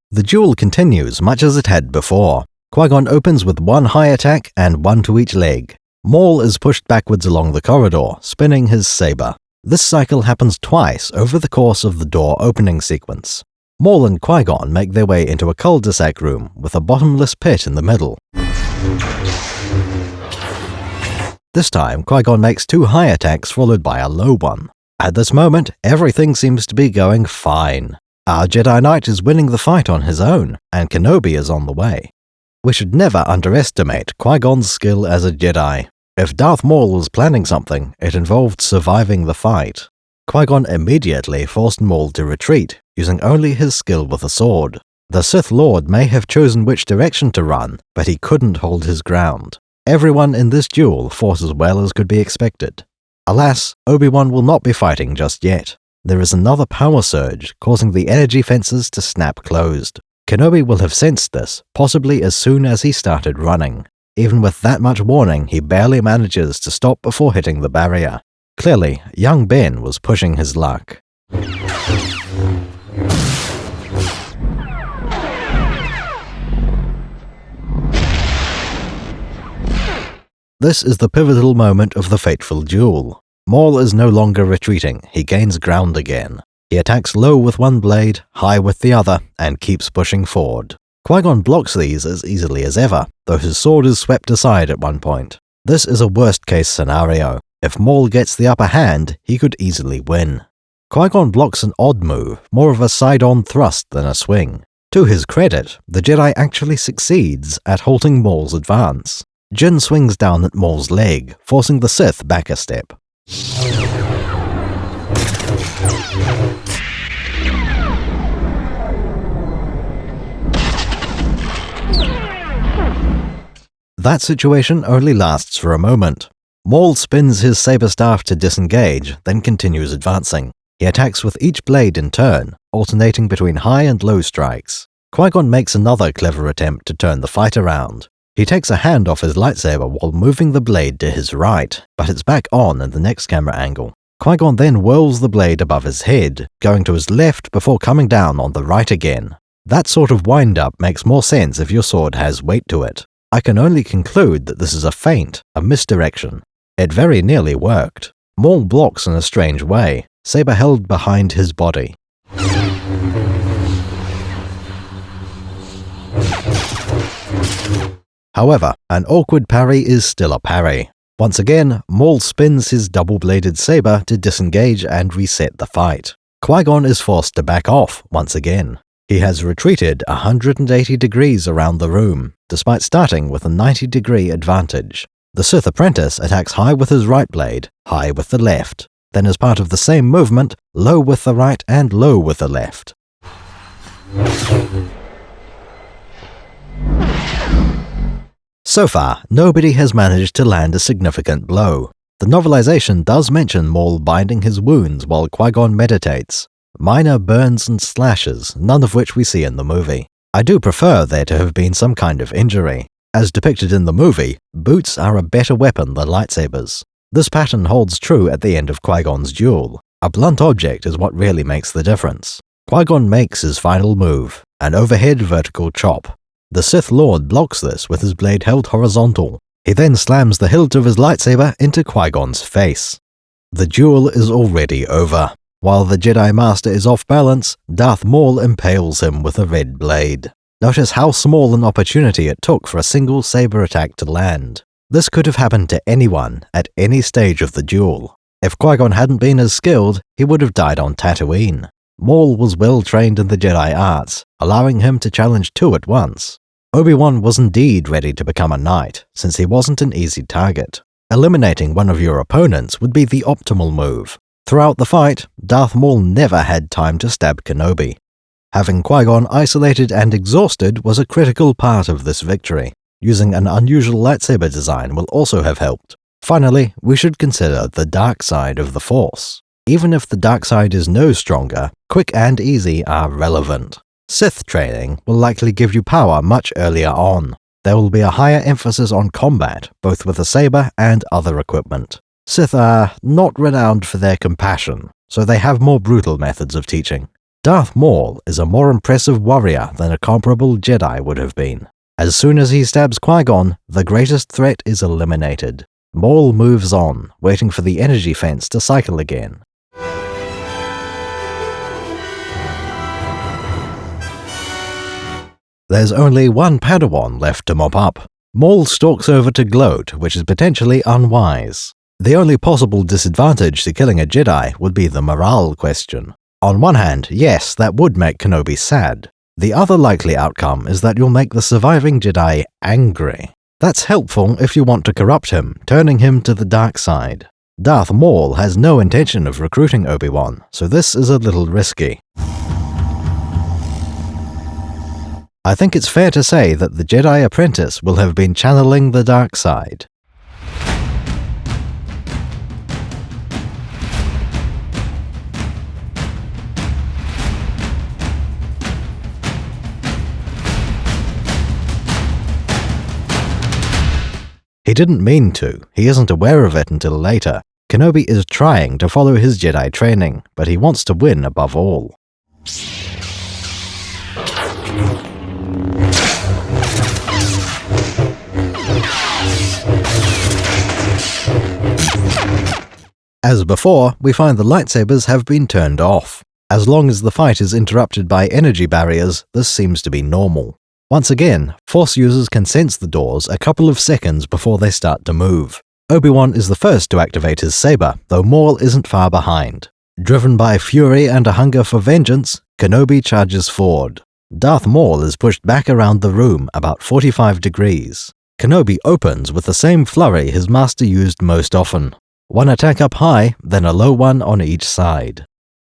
The duel continues much as it had before. Qui-Gon opens with one high attack and one to each leg. Maul is pushed backwards along the corridor, spinning his saber. This cycle happens twice over the course of the door opening sequence. Maul and Qui-Gon make their way into a cul-de-sac room with a bottomless pit in the middle. This time, Qui-Gon makes two high attacks followed by a low one. At this moment, everything seems to be going fine. Our Jedi Knight is winning the fight on his own, and Kenobi is on the way. We should never underestimate Qui-Gon's skill as a Jedi. If Darth Maul was planning something, it involved surviving the fight. Qui-Gon immediately forced Maul to retreat, using only his skill with a sword. The Sith Lord may have chosen which direction to run, but he couldn't hold his ground. Everyone in this duel fought as well as could be expected. Alas, Obi-Wan will not be fighting just yet. there is another power surge, causing the energy fences to snap closed. Kenobi will have sensed this, possibly as soon as he started running. Even with that much warning, he barely manages to stop before hitting the barrier. Clearly, young Ben was pushing his luck. This is the pivotal moment of the Fateful Duel. Maul is no longer retreating, he gains ground again. He attacks low with one blade, high with the other, and keeps pushing forward. Qui-Gon blocks these as easily as ever, though his sword is swept aside at one point. This is a worst-case scenario. If Maul gets the upper hand, he could easily win. Qui-Gon blocks an odd move, more of a side-on thrust than a swing. To his credit, the Jedi actually succeeds at halting Maul's advance. Jyn swings down at Maul's leg, forcing the Sith back a step. That situation only lasts for a moment. Maul spins his saber staff to disengage, then continues advancing. He attacks with each blade in turn, alternating between high and low strikes. Qui-Gon makes another clever attempt to turn the fight around. He takes a hand off his lightsaber while moving the blade to his right, but it's back on in the next camera angle. Qui-Gon then whirls the blade above his head, going to his left before coming down on the right again. That sort of wind-up makes more sense if your sword has weight to it. I can only conclude that this is a feint, a misdirection. It very nearly worked. Maul blocks in a strange way, saber held behind his body. However, an awkward parry is still a parry. Once again, Maul spins his double-bladed saber to disengage and reset the fight. Qui-Gon is forced to back off once again. He has retreated 180 degrees around the room, despite starting with a 90-degree advantage. The Sith apprentice attacks high with his right blade, high with the left. Then as part of the same movement, low with the right and low with the left. So far, nobody has managed to land a significant blow. The novelization does mention Maul binding his wounds while Qui-Gon meditates. Minor burns and slashes, none of which we see in the movie. I do prefer there to have been some kind of injury. As depicted in the movie, boots are a better weapon than lightsabers. This pattern holds true at the end of Qui-Gon's duel. A blunt object is what really makes the difference. Qui-Gon makes his final move, an overhead vertical chop. The Sith Lord blocks this with his blade held horizontal. He then slams the hilt of his lightsaber into Qui-Gon's face. The duel is already over. While the Jedi Master is off balance, Darth Maul impales him with a red blade. Notice how small an opportunity it took for a single saber attack to land. This could have happened to anyone, at any stage of the duel. If Qui-Gon hadn't been as skilled, he would have died on Tatooine. Maul was well trained in the Jedi arts, allowing him to challenge two at once. Obi-Wan was indeed ready to become a knight, since he wasn't an easy target. Eliminating one of your opponents would be the optimal move. Throughout the fight, Darth Maul never had time to stab Kenobi. Having Qui-Gon isolated and exhausted was a critical part of this victory. Using an unusual lightsaber design will also have helped. Finally, we should consider the dark side of the Force. Even if the dark side is no stronger, quick and easy are relevant. Sith training will likely give you power much earlier on. There will be a higher emphasis on combat, both with a saber and other equipment. Sith are not renowned for their compassion, so they have more brutal methods of teaching. Darth Maul is a more impressive warrior than a comparable Jedi would have been. As soon as he stabs Qui-Gon, the greatest threat is eliminated. Maul moves on, waiting for the energy fence to cycle again. There's only one Padawan left to mop up. Maul stalks over to gloat, which is potentially unwise. The only possible disadvantage to killing a Jedi would be the morale question. On one hand, yes, that would make Kenobi sad. The other likely outcome is that you'll make the surviving Jedi angry. That's helpful if you want to corrupt him, turning him to the dark side. Darth Maul has no intention of recruiting Obi-Wan, so this is a little risky. I think it's fair to say that the Jedi Apprentice will have been channeling the dark side. He didn't mean to, he isn't aware of it until later. Kenobi is trying to follow his Jedi training, but he wants to win above all. As before, we find the lightsabers have been turned off. As long as the fight is interrupted by energy barriers, this seems to be normal. Once again, Force users can sense the doors a couple of seconds before they start to move. Obi-Wan is the first to activate his saber, though Maul isn't far behind. Driven by fury and a hunger for vengeance, Kenobi charges forward. Darth Maul is pushed back around the room about 45 degrees. Kenobi opens with the same flurry his master used most often. One attack up high, then a low one on each side.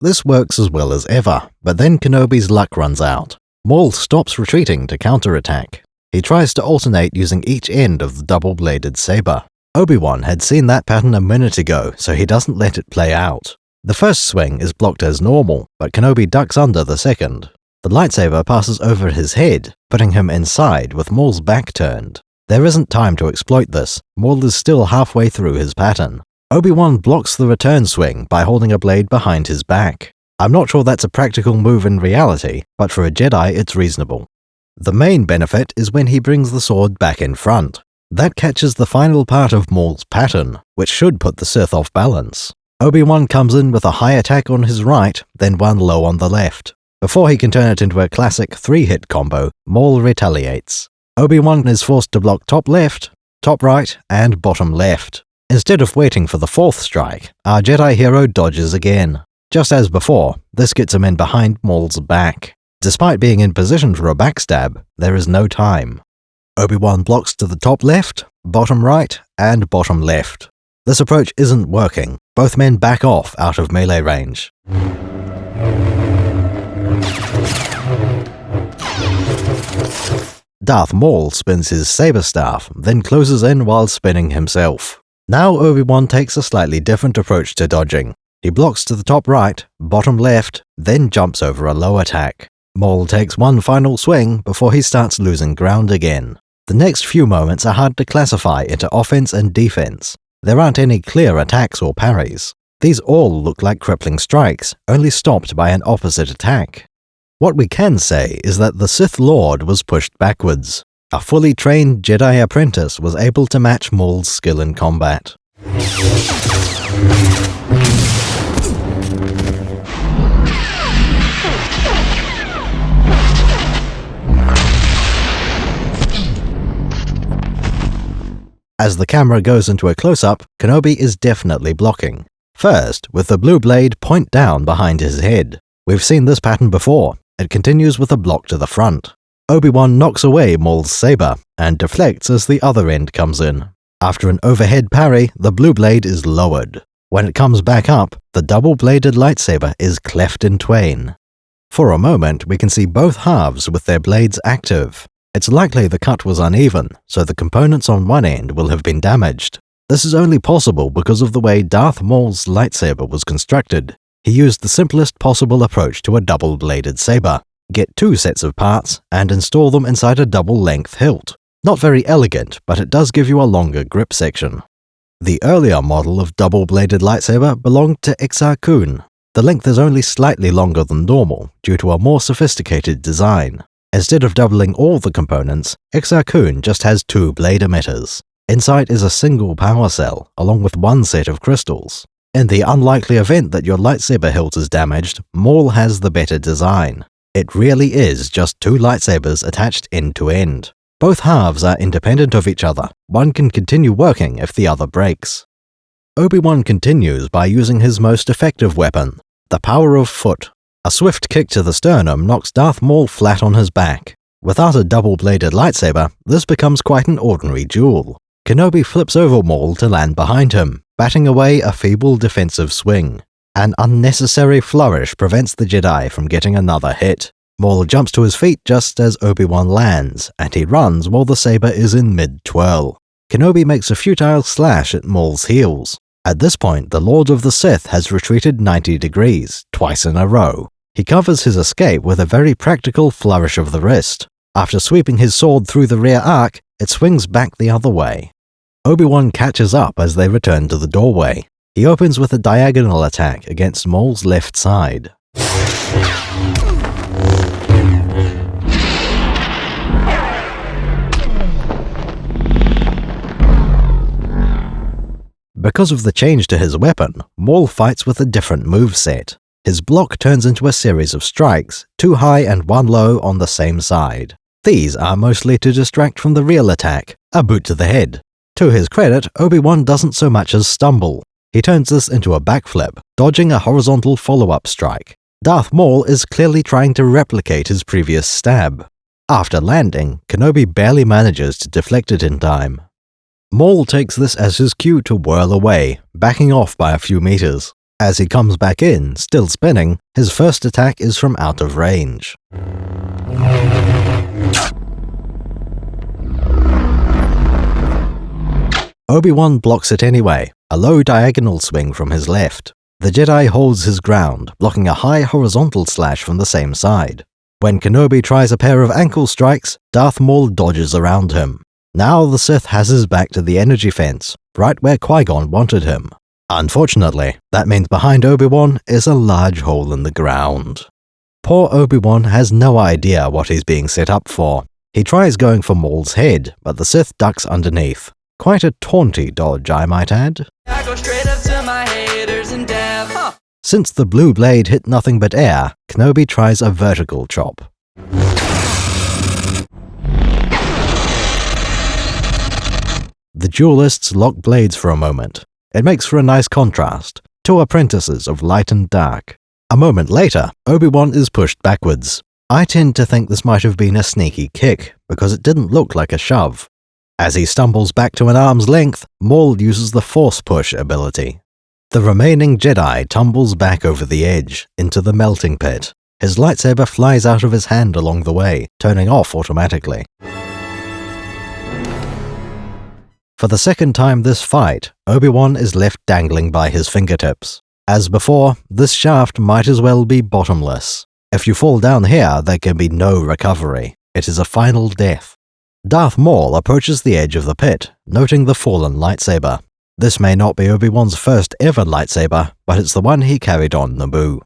This works as well as ever, but then Kenobi's luck runs out. Maul stops retreating to counterattack. He tries to alternate using each end of the double-bladed saber. Obi-Wan had seen that pattern a minute ago, so he doesn't let it play out. The first swing is blocked as normal, but Kenobi ducks under the second. The lightsaber passes over his head, putting him inside with Maul's back turned. There isn't time to exploit this. Maul is still halfway through his pattern. Obi-Wan blocks the return swing by holding a blade behind his back. I'm not sure that's a practical move in reality, but for a Jedi it's reasonable. The main benefit is when he brings the sword back in front. That catches the final part of Maul's pattern, which should put the Sith off balance. Obi-Wan comes in with a high attack on his right, then one low on the left. Before he can turn it into a classic 3-hit combo, Maul retaliates. Obi-Wan is forced to block top left, top right, and bottom left. Instead of waiting for the fourth strike, our Jedi hero dodges again. Just as before, this gets him in behind Maul's back. Despite being in position for a backstab, there is no time. Obi-Wan blocks to the top left, bottom right, and bottom left. This approach isn't working. Both men back off out of melee range. Darth Maul spins his saber staff, then closes in while spinning himself. Now Obi-Wan takes a slightly different approach to dodging. He blocks to the top right, bottom left, then jumps over a low attack. Maul takes one final swing before he starts losing ground again. The next few moments are hard to classify into offense and defense. There aren't any clear attacks or parries. These all look like crippling strikes, only stopped by an opposite attack. What we can say is that the Sith Lord was pushed backwards. A fully trained Jedi apprentice was able to match Maul's skill in combat. As the camera goes into a close-up, Kenobi is definitely blocking. First, with the blue blade point down behind his head. We've seen this pattern before. It continues with a block to the front. Obi-Wan knocks away Maul's saber, and deflects as the other end comes in. After an overhead parry, the blue blade is lowered. When it comes back up, the double-bladed lightsaber is cleft in twain. For a moment, we can see both halves with their blades active. It's likely the cut was uneven, so the components on one end will have been damaged. This is only possible because of the way Darth Maul's lightsaber was constructed. He used the simplest possible approach to a double-bladed saber. Get 2 sets of parts, and install them inside a double-length hilt. Not very elegant, but it does give you a longer grip section. The earlier model of double-bladed lightsaber belonged to Exar Kun. The length is only slightly longer than normal, due to a more sophisticated design. Instead of doubling all the components, Exar Kun just has 2 blade emitters. Inside is a single power cell, along with 1 set of crystals. In the unlikely event that your lightsaber hilt is damaged, Maul has the better design. It really is just 2 lightsabers attached end to end. Both halves are independent of each other. One can continue working if the other breaks. Obi-Wan continues by using his most effective weapon, the power of foot. A swift kick to the sternum knocks Darth Maul flat on his back. Without a double-bladed lightsaber, this becomes quite an ordinary duel. Kenobi flips over Maul to land behind him, batting away a feeble defensive swing. An unnecessary flourish prevents the Jedi from getting another hit. Maul jumps to his feet just as Obi-Wan lands, and he runs while the saber is in mid-twirl. Kenobi makes a futile slash at Maul's heels. At this point, the Lord of the Sith has retreated 90 degrees, twice in a row. He covers his escape with a very practical flourish of the wrist. After sweeping his sword through the rear arc, it swings back the other way. Obi-Wan catches up as they return to the doorway. He opens with a diagonal attack against Maul's left side. Because of the change to his weapon, Maul fights with a different moveset. His block turns into a series of strikes, 2 high and 1 low on the same side. These are mostly to distract from the real attack, a boot to the head. To his credit, Obi-Wan doesn't so much as stumble. He turns this into a backflip, dodging a horizontal follow-up strike. Darth Maul is clearly trying to replicate his previous stab. After landing, Kenobi barely manages to deflect it in time. Maul takes this as his cue to whirl away, backing off by a few meters. As he comes back in, still spinning, his first attack is from out of range. Obi-Wan blocks it anyway, a low diagonal swing from his left. The Jedi holds his ground, blocking a high horizontal slash from the same side. When Kenobi tries a pair of ankle strikes, Darth Maul dodges around him. Now the Sith has his back to the energy fence, right where Qui-Gon wanted him. Unfortunately, that means behind Obi-Wan is a large hole in the ground. Poor Obi-Wan has no idea what he's being set up for. He tries going for Maul's head, but the Sith ducks underneath. Quite a taunty dodge, I might add. I go straight up to my haters and dab, huh? Since the blue blade hit nothing but air, Kenobi tries a vertical chop. The duelists lock blades for a moment. It makes for a nice contrast, 2 apprentices of light and dark. A moment later, Obi-Wan is pushed backwards. I tend to think this might have been a sneaky kick, because it didn't look like a shove. As he stumbles back to an arm's length, Maul uses the Force Push ability. The remaining Jedi tumbles back over the edge, into the melting pit. His lightsaber flies out of his hand along the way, turning off automatically. For the second time this fight, Obi-Wan is left dangling by his fingertips. As before, this shaft might as well be bottomless. If you fall down here, there can be no recovery. It is a final death. Darth Maul approaches the edge of the pit, noting the fallen lightsaber. This may not be Obi-Wan's first ever lightsaber, but it's the one he carried on Naboo.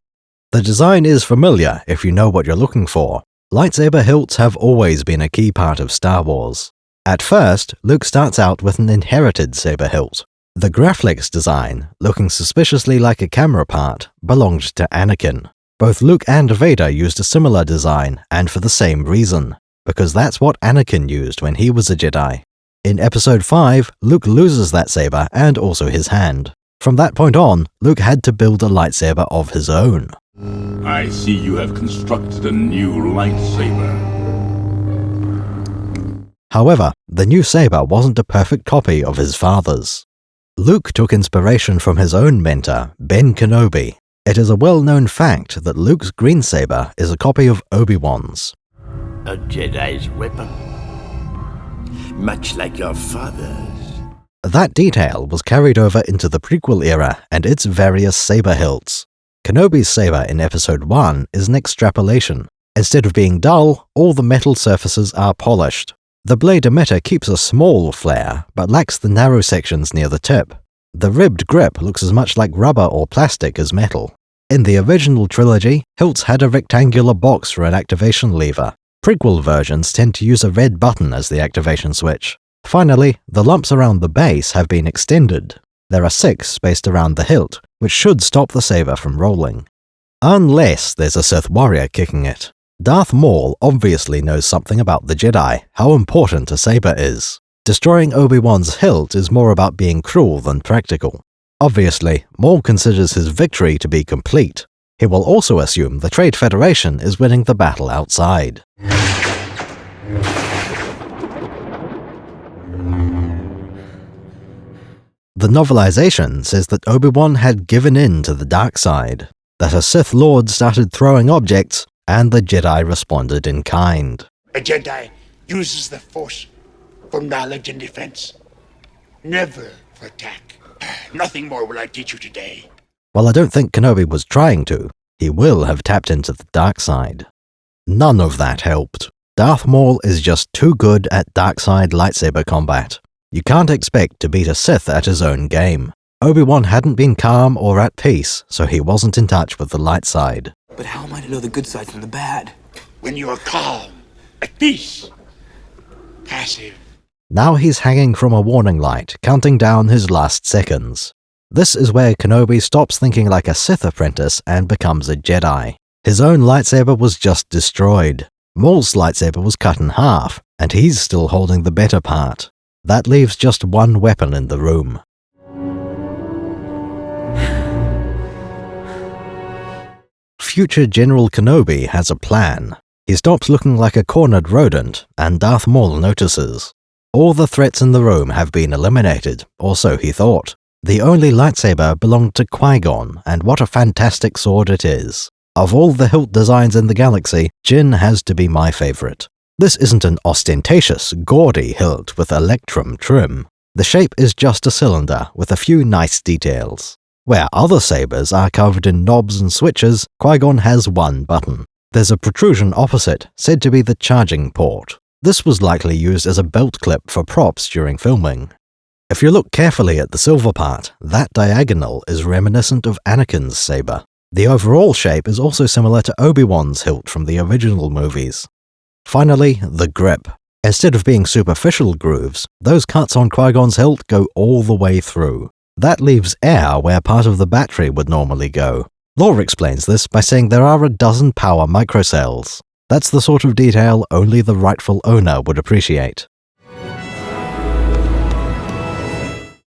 The design is familiar if you know what you're looking for. Lightsaber hilts have always been a key part of Star Wars. At first, Luke starts out with an inherited saber hilt. The Graflex design, looking suspiciously like a camera part, belonged to Anakin. Both Luke and Vader used a similar design, and for the same reason, because that's what Anakin used when he was a Jedi. In Episode 5, Luke loses that saber and also his hand. From that point on, Luke had to build a lightsaber of his own. I see you have constructed a new lightsaber. However, the new saber wasn't a perfect copy of his father's. Luke took inspiration from his own mentor, Ben Kenobi. It is a well-known fact that Luke's green saber is a copy of Obi-Wan's. A Jedi's weapon. Much like your father's. That detail was carried over into the prequel era and its various saber hilts. Kenobi's saber in Episode 1 is an extrapolation. Instead of being dull, all the metal surfaces are polished. The blade emitter keeps a small flare, but lacks the narrow sections near the tip. The ribbed grip looks as much like rubber or plastic as metal. In the original trilogy, hilts had a rectangular box for an activation lever. Prequel versions tend to use a red button as the activation switch. Finally, the lumps around the base have been extended. There are 6 spaced around the hilt, which should stop the saber from rolling. Unless there's a Sith warrior kicking it. Darth Maul obviously knows something about the Jedi, how important a saber is. Destroying Obi-Wan's hilt is more about being cruel than practical. Obviously, Maul considers his victory to be complete. He will also assume the Trade Federation is winning the battle outside. The novelization says that Obi-Wan had given in to the dark side, that a Sith Lord started throwing objects, and the Jedi responded in kind. A Jedi uses the Force for knowledge and defense, never for attack. Nothing more will I teach you today. While I don't think Kenobi was trying to, he will have tapped into the dark side. None of that helped. Darth Maul is just too good at dark side lightsaber combat. You can't expect to beat a Sith at his own game. Obi-Wan hadn't been calm or at peace, so he wasn't in touch with the light side. But how am I to know the good side from the bad? When you are calm, at peace, passive. Now he's hanging from a warning light, counting down his last seconds. This is where Kenobi stops thinking like a Sith apprentice and becomes a Jedi. His own lightsaber was just destroyed. Maul's lightsaber was cut in half, and he's still holding the better part. That leaves just one weapon in the room. Future General Kenobi has a plan. He stops looking like a cornered rodent, and Darth Maul notices. All the threats in the room have been eliminated, or so he thought. The only lightsaber belonged to Qui-Gon, and what a fantastic sword it is. Of all the hilt designs in the galaxy, Jyn has to be my favorite. This isn't an ostentatious, gaudy hilt with electrum trim. The shape is just a cylinder with a few nice details. Where other sabers are covered in knobs and switches, Qui-Gon has one button. There's a protrusion opposite, said to be the charging port. This was likely used as a belt clip for props during filming. If you look carefully at the silver part, that diagonal is reminiscent of Anakin's saber. The overall shape is also similar to Obi-Wan's hilt from the original movies. Finally, the grip. Instead of being superficial grooves, those cuts on Qui-Gon's hilt go all the way through. That leaves air where part of the battery would normally go. Lore explains this by saying there are a dozen power microcells. That's the sort of detail only the rightful owner would appreciate.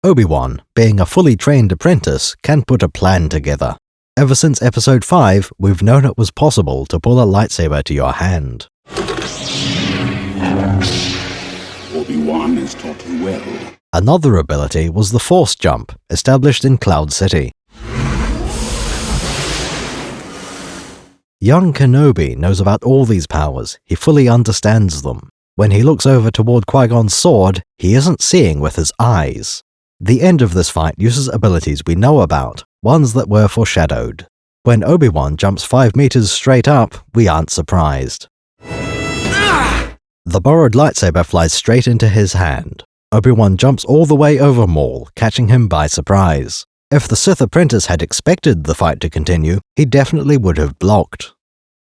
Obi-Wan, being a fully trained apprentice, can put a plan together. Ever since Episode 5, we've known it was possible to pull a lightsaber to your hand. Obi-Wan has taught you well. Another ability was the Force Jump, established in Cloud City. Young Kenobi knows about all these powers, he fully understands them. When he looks over toward Qui-Gon's sword, he isn't seeing with his eyes. The end of this fight uses abilities we know about, ones that were foreshadowed. When Obi-Wan jumps 5 meters straight up, we aren't surprised. The borrowed lightsaber flies straight into his hand. Obi-Wan jumps all the way over Maul, catching him by surprise. If the Sith apprentice had expected the fight to continue, he definitely would have blocked.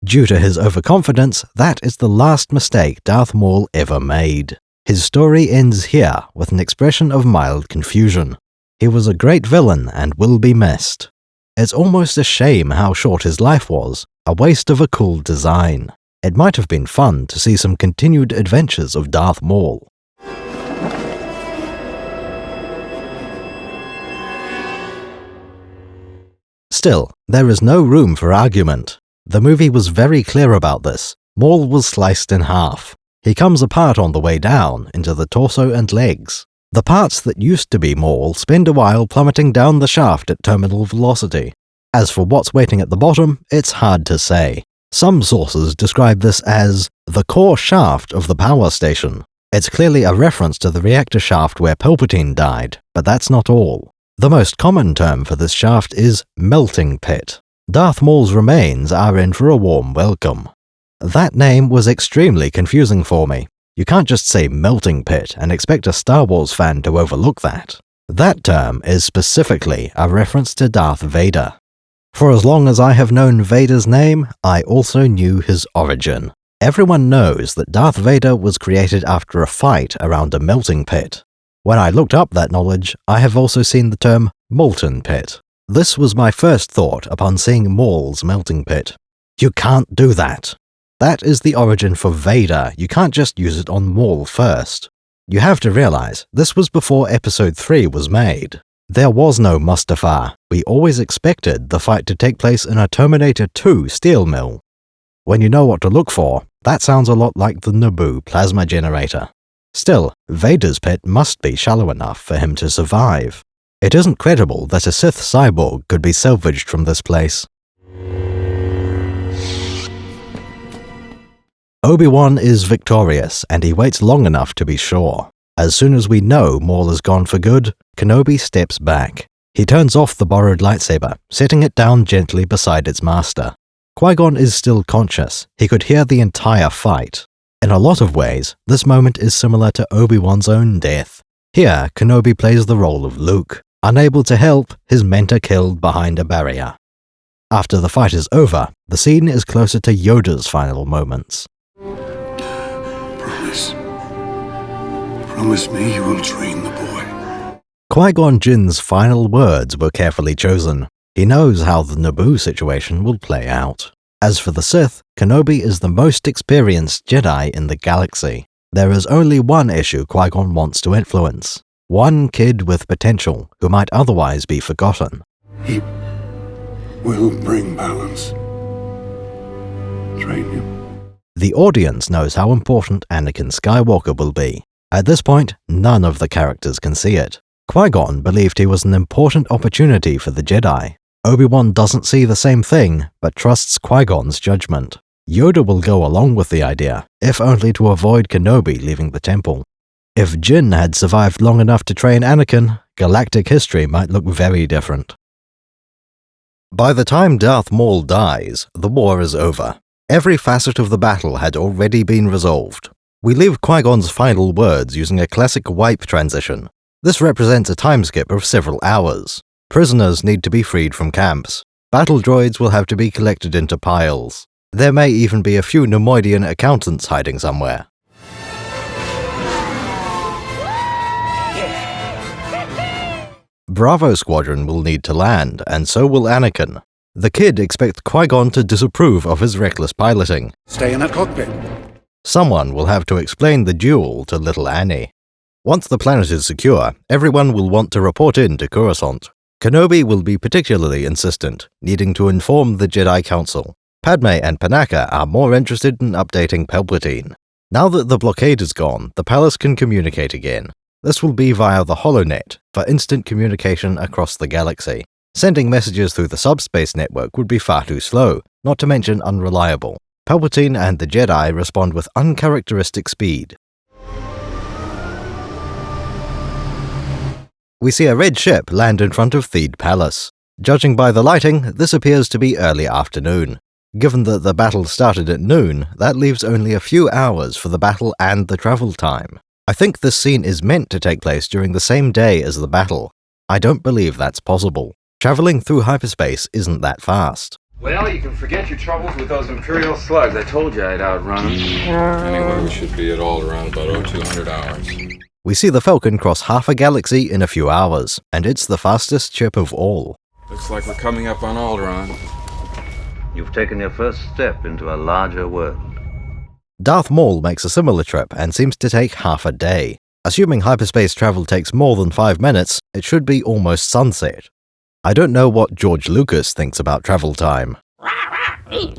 Due to his overconfidence, that is the last mistake Darth Maul ever made. His story ends here with an expression of mild confusion. He was a great villain and will be missed. It's almost a shame how short his life was, a waste of a cool design. It might have been fun to see some continued adventures of Darth Maul. Still, there is no room for argument. The movie was very clear about this. Maul was sliced in half. He comes apart on the way down into the torso and legs. The parts that used to be Maul spend a while plummeting down the shaft at terminal velocity. As for what's waiting at the bottom, it's hard to say. Some sources describe this as the core shaft of the power station. It's clearly a reference to the reactor shaft where Palpatine died, but that's not all. The most common term for this shaft is melting pit. Darth Maul's remains are in for a warm welcome. That name was extremely confusing for me. You can't just say melting pit and expect a Star Wars fan to overlook that. That term is specifically a reference to Darth Vader. For as long as I have known Vader's name, I also knew his origin. Everyone knows that Darth Vader was created after a fight around a melting pit. When I looked up that knowledge, I have also seen the term molten pit. This was my first thought upon seeing Maul's melting pit. You can't do that. That is the origin for Vader, you can't just use it on Maul first. You have to realize, this was before Episode 3 was made. There was no Mustafar. We always expected the fight to take place in a Terminator 2 steel mill. When you know what to look for, that sounds a lot like the Naboo plasma generator. Still, Vader's pit must be shallow enough for him to survive. It isn't credible that a Sith cyborg could be salvaged from this place. Obi-Wan is victorious, and he waits long enough to be sure. As soon as we know Maul is gone for good, Kenobi steps back. He turns off the borrowed lightsaber, setting it down gently beside its master. Qui-Gon is still conscious. He could hear the entire fight. In a lot of ways, this moment is similar to Obi-Wan's own death. Here, Kenobi plays the role of Luke, unable to help, his mentor killed behind a barrier. After the fight is over, the scene is closer to Yoda's final moments. Promise me you will train the boy. Qui-Gon Jinn's final words were carefully chosen. He knows how the Naboo situation will play out. As for the Sith, Kenobi is the most experienced Jedi in the galaxy. There is only one issue Qui-Gon wants to influence. One kid with potential who might otherwise be forgotten. He will bring balance. Train him. The audience knows how important Anakin Skywalker will be. At this point, none of the characters can see it. Qui-Gon believed he was an important opportunity for the Jedi. Obi-Wan doesn't see the same thing, but trusts Qui-Gon's judgment. Yoda will go along with the idea, if only to avoid Kenobi leaving the temple. If Jinn had survived long enough to train Anakin, galactic history might look very different. By the time Darth Maul dies, the war is over. Every facet of the battle had already been resolved. We leave Qui-Gon's final words using a classic wipe transition. This represents a time skip of several hours. Prisoners need to be freed from camps. Battle droids will have to be collected into piles. There may even be a few Nemoidian accountants hiding somewhere. Bravo Squadron will need to land, and so will Anakin. The kid expects Qui-Gon to disapprove of his reckless piloting. Stay in that cockpit. Someone will have to explain the duel to little Annie. Once the planet is secure, everyone will want to report in to Coruscant. Kenobi will be particularly insistent, needing to inform the Jedi Council. Padme and Panaka are more interested in updating Palpatine. Now that the blockade is gone, the palace can communicate again. This will be via the HoloNet, for instant communication across the galaxy. Sending messages through the subspace network would be far too slow, not to mention unreliable. Palpatine and the Jedi respond with uncharacteristic speed. We see a red ship land in front of Theed Palace. Judging by the lighting, this appears to be early afternoon. Given that the battle started at noon, that leaves only a few hours for the battle and the travel time. I think this scene is meant to take place during the same day as the battle. I don't believe that's possible. Traveling through hyperspace isn't that fast. Well, you can forget your troubles with those Imperial slugs. I told you I'd outrun them. Anyway, we should be at all around about 0200 hours. We see the Falcon cross half a galaxy in a few hours, and it's the fastest ship of all. Looks like we're coming up on Alderaan. You've taken your first step into a larger world. Darth Maul makes a similar trip and seems to take half a day. Assuming hyperspace travel takes more than 5 minutes, it should be almost sunset. I don't know what George Lucas thinks about travel time. And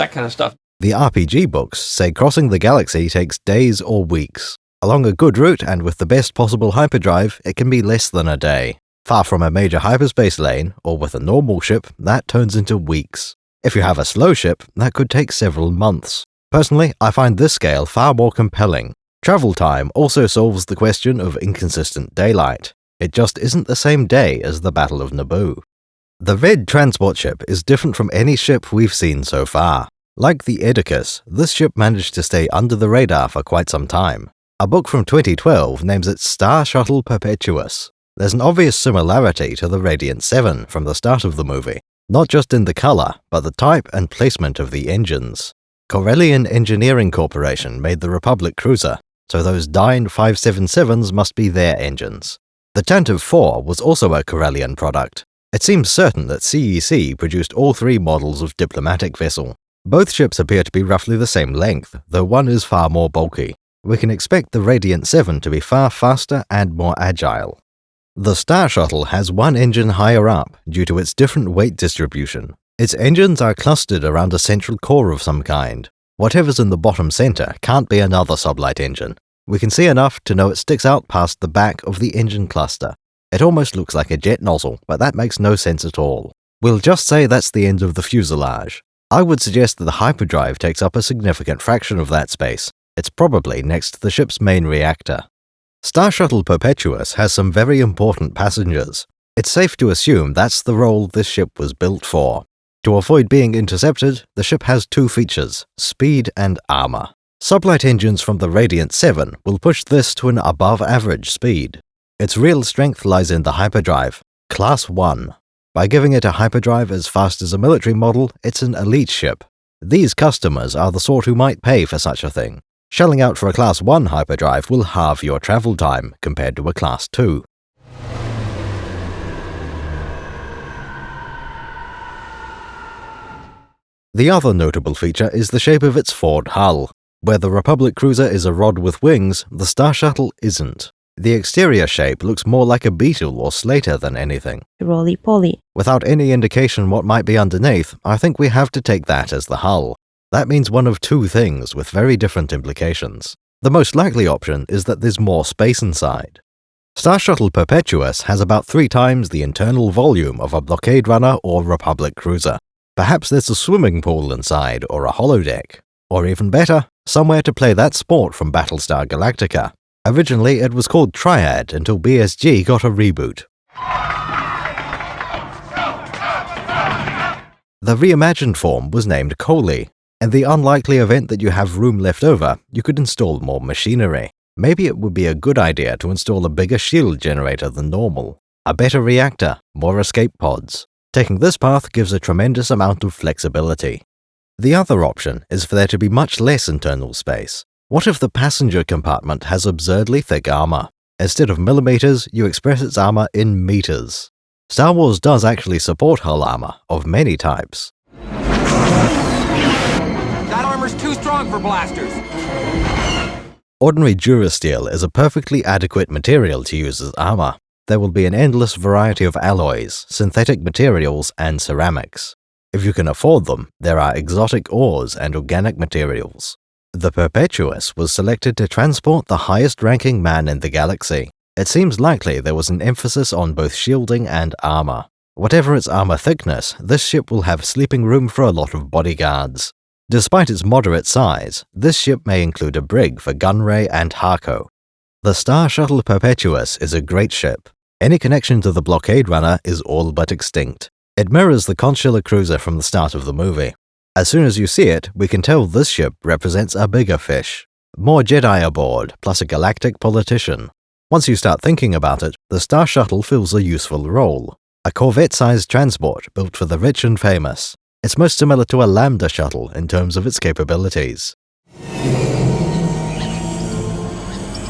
that kind of stuff. The RPG books say crossing the galaxy takes days or weeks. Along a good route and with the best possible hyperdrive, it can be less than a day. Far from a major hyperspace lane, or with a normal ship, that turns into weeks. If you have a slow ship, that could take several months. Personally, I find this scale far more compelling. Travel time also solves the question of inconsistent daylight. It just isn't the same day as the Battle of Naboo. The red transport ship is different from any ship we've seen so far. Like the Oedicus, this ship managed to stay under the radar for quite some time. A book from 2012 names it Star Shuttle Perpetuous. There's an obvious similarity to the Radiant 7 from the start of the movie, not just in the color, but the type and placement of the engines. Corellian Engineering Corporation made the Republic cruiser, so those Dyne 577s must be their engines. The Tantive 4 was also a Corellian product. It seems certain that CEC produced all 3 models of diplomatic vessel. Both ships appear to be roughly the same length, though one is far more bulky. We can expect the Radiant 7 to be far faster and more agile. The Star Shuttle has one engine higher up due to its different weight distribution. Its engines are clustered around a central core of some kind. Whatever's in the bottom center can't be another sublight engine. We can see enough to know it sticks out past the back of the engine cluster. It almost looks like a jet nozzle, but that makes no sense at all. We'll just say that's the end of the fuselage. I would suggest that the hyperdrive takes up a significant fraction of that space. It's probably next to the ship's main reactor. Star Shuttle Perpetuous has some very important passengers. It's safe to assume that's the role this ship was built for. To avoid being intercepted, the ship has 2 features, speed and armor. Sublight engines from the Radiant 7 will push this to an above-average speed. Its real strength lies in the hyperdrive, Class 1. By giving it a hyperdrive as fast as a military model, it's an elite ship. These customers are the sort who might pay for such a thing. Shelling out for a Class 1 hyperdrive will halve your travel time compared to a Class 2. The other notable feature is the shape of its forward hull. Where the Republic cruiser is a rod with wings, the Star Shuttle isn't. The exterior shape looks more like a beetle or slater than anything. Roly-poly. Without any indication what might be underneath, I think we have to take that as the hull. That means one of two things with very different implications. The most likely option is that there's more space inside. Star Shuttle Perpetuous has about 3 times the internal volume of a blockade runner or Republic cruiser. Perhaps there's a swimming pool inside or a holodeck. Or even better, somewhere to play that sport from Battlestar Galactica. Originally, it was called Triad until BSG got a reboot. The reimagined form was named Coley. In the unlikely event that you have room left over, you could install more machinery. Maybe it would be a good idea to install a bigger shield generator than normal, a better reactor, more escape pods. Taking this path gives a tremendous amount of flexibility. The other option is for there to be much less internal space. What if the passenger compartment has absurdly thick armor? Instead of millimeters, you express its armor in meters. Star Wars does actually support hull armor of many types. That armor's too strong for blasters. Ordinary Durasteel is a perfectly adequate material to use as armor. There will be an endless variety of alloys, synthetic materials, and ceramics. If you can afford them, there are exotic ores and organic materials. The Perpetuous was selected to transport the highest-ranking man in the galaxy. It seems likely there was an emphasis on both shielding and armor. Whatever its armor thickness, this ship will have sleeping room for a lot of bodyguards. Despite its moderate size, this ship may include a brig for Gunray and Harco. The Star Shuttle Perpetuous is a great ship. Any connection to the blockade runner is all but extinct. It mirrors the consular cruiser from the start of the movie. As soon as you see it, we can tell this ship represents a bigger fish. More Jedi aboard, plus a galactic politician. Once you start thinking about it, the Star Shuttle fills a useful role. A Corvette-sized transport built for the rich and famous. It's most similar to a Lambda shuttle in terms of its capabilities.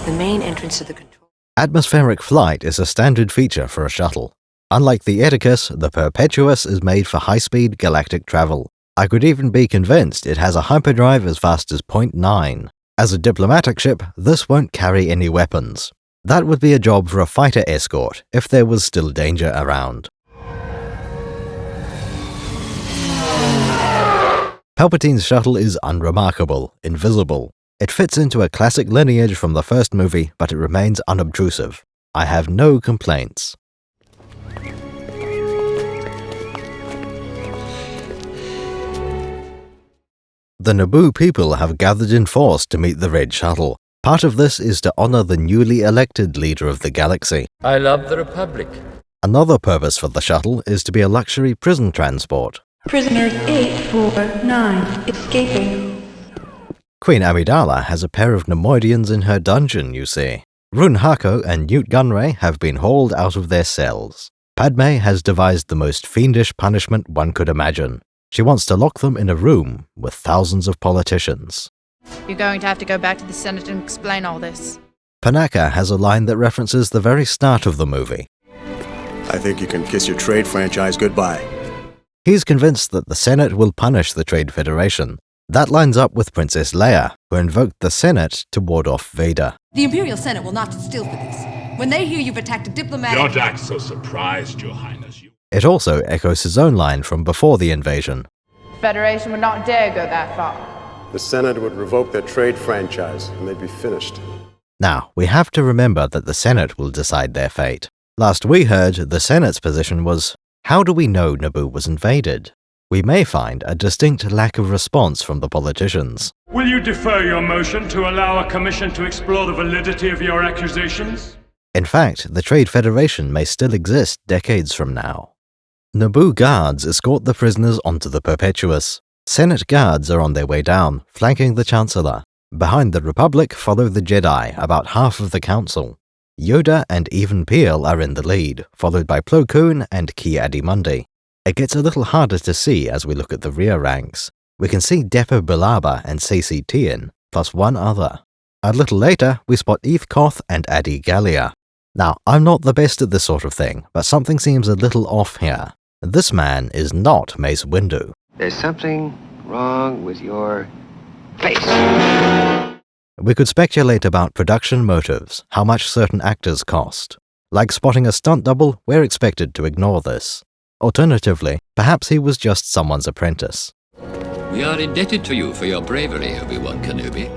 The main entrance to the control. Atmospheric flight is a standard feature for a shuttle. Unlike the Oedicus, the Perpetuous is made for high-speed galactic travel. I could even be convinced it has a hyperdrive as fast as 0.9. As a diplomatic ship, this won't carry any weapons. That would be a job for a fighter escort if there was still danger around. Palpatine's shuttle is unremarkable, invisible. It fits into a classic lineage from the first movie, but it remains unobtrusive. I have no complaints. The Naboo people have gathered in force to meet the Red Shuttle. Part of this is to honor the newly elected leader of the galaxy. I love the Republic. Another purpose for the shuttle is to be a luxury prison transport. Prisoners 849 escaping. Queen Amidala has a pair of Nemoidians in her dungeon, you see. Rune Harco and Newt Gunray have been hauled out of their cells. Padme has devised the most fiendish punishment one could imagine. She wants to lock them in a room with thousands of politicians. You're going to have to go back to the Senate and explain all this. Panaka has a line that references the very start of the movie. I think you can kiss your trade franchise goodbye. He's convinced that the Senate will punish the Trade Federation. That lines up with Princess Leia, who invoked the Senate to ward off Vader. The Imperial Senate will not sit still for this. When they hear you've attacked a diplomatic... Don't act so surprised, Your Highness. It also echoes his own line from before the invasion. The Federation would not dare go that far. The Senate would revoke their trade franchise, and they'd be finished. Now, we have to remember that the Senate will decide their fate. Last we heard, the Senate's position was, how do we know Naboo was invaded? We may find a distinct lack of response from the politicians. Will you defer your motion to allow a commission to explore the validity of your accusations? In fact, the Trade Federation may still exist decades from now. Naboo guards escort the prisoners onto the Perpetuous. Senate guards are on their way down, flanking the Chancellor. Behind the Republic follow the Jedi, about half of the Council. Yoda and even Peel are in the lead, followed by Plo Koon and Ki-Adi-Mundi. It gets a little harder to see as we look at the rear ranks. We can see Depo Billaba and Ceci Tien, plus one other. A little later, we spot Eth Koth and Adi Gallia. Now, I'm not the best at this sort of thing, but something seems a little off here. This man is not Mace Windu. There's something wrong with your face. We could speculate about production motives, how much certain actors cost. Like spotting a stunt double, we're expected to ignore this. Alternatively, perhaps he was just someone's apprentice. We are indebted to you for your bravery, Obi-Wan Kenobi.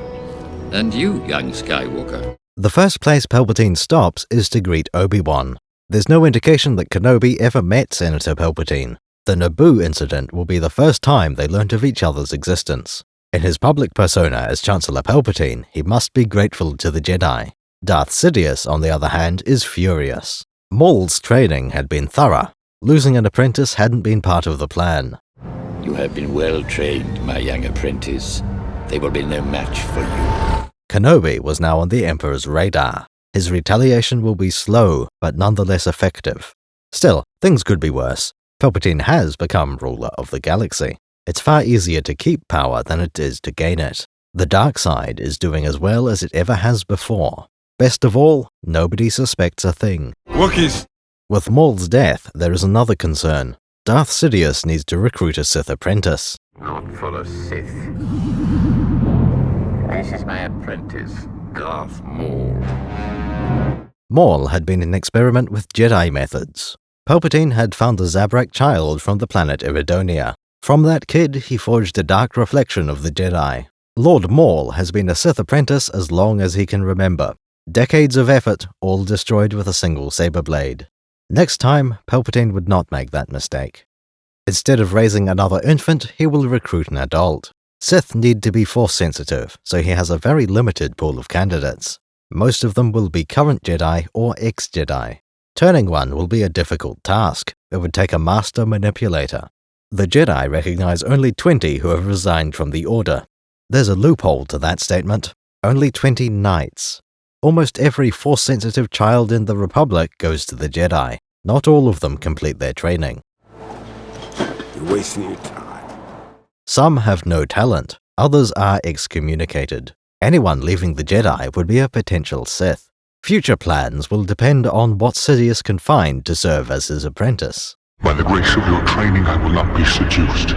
And you, young Skywalker. The first place Palpatine stops is to greet Obi-Wan. There's no indication that Kenobi ever met Senator Palpatine. The Naboo incident will be the first time they learnt of each other's existence. In his public persona as Chancellor Palpatine, he must be grateful to the Jedi. Darth Sidious, on the other hand, is furious. Maul's training had been thorough. Losing an apprentice hadn't been part of the plan. You have been well trained, my young apprentice. They will be no match for you. Kenobi was now on the Emperor's radar. His retaliation will be slow, but nonetheless effective. Still, things could be worse. Palpatine has become ruler of the galaxy. It's far easier to keep power than it is to gain it. The dark side is doing as well as it ever has before. Best of all, nobody suspects a thing. Wookiees! With Maul's death, there is another concern. Darth Sidious needs to recruit a Sith apprentice. Not for a Sith. This is my apprentice, Darth Maul. Maul had been an experiment with Jedi methods. Palpatine had found the Zabrak child from the planet Iridonia. From that kid, he forged a dark reflection of the Jedi. Lord Maul has been a Sith apprentice as long as he can remember. Decades of effort, all destroyed with a single saber blade. Next time, Palpatine would not make that mistake. Instead of raising another infant, he will recruit an adult. Sith need to be Force-sensitive, so he has a very limited pool of candidates. Most of them will be current Jedi or ex-Jedi. Turning one will be a difficult task. It would take a master manipulator. The Jedi recognize only 20 who have resigned from the Order. There's a loophole to that statement. Only 20 knights. Almost every Force-sensitive child in the Republic goes to the Jedi. Not all of them complete their training. You're wasting your time. Some have no talent. Others are excommunicated. Anyone leaving the Jedi would be a potential Sith. Future plans will depend on what Sidious can find to serve as his apprentice. By the grace of your training, I will not be seduced.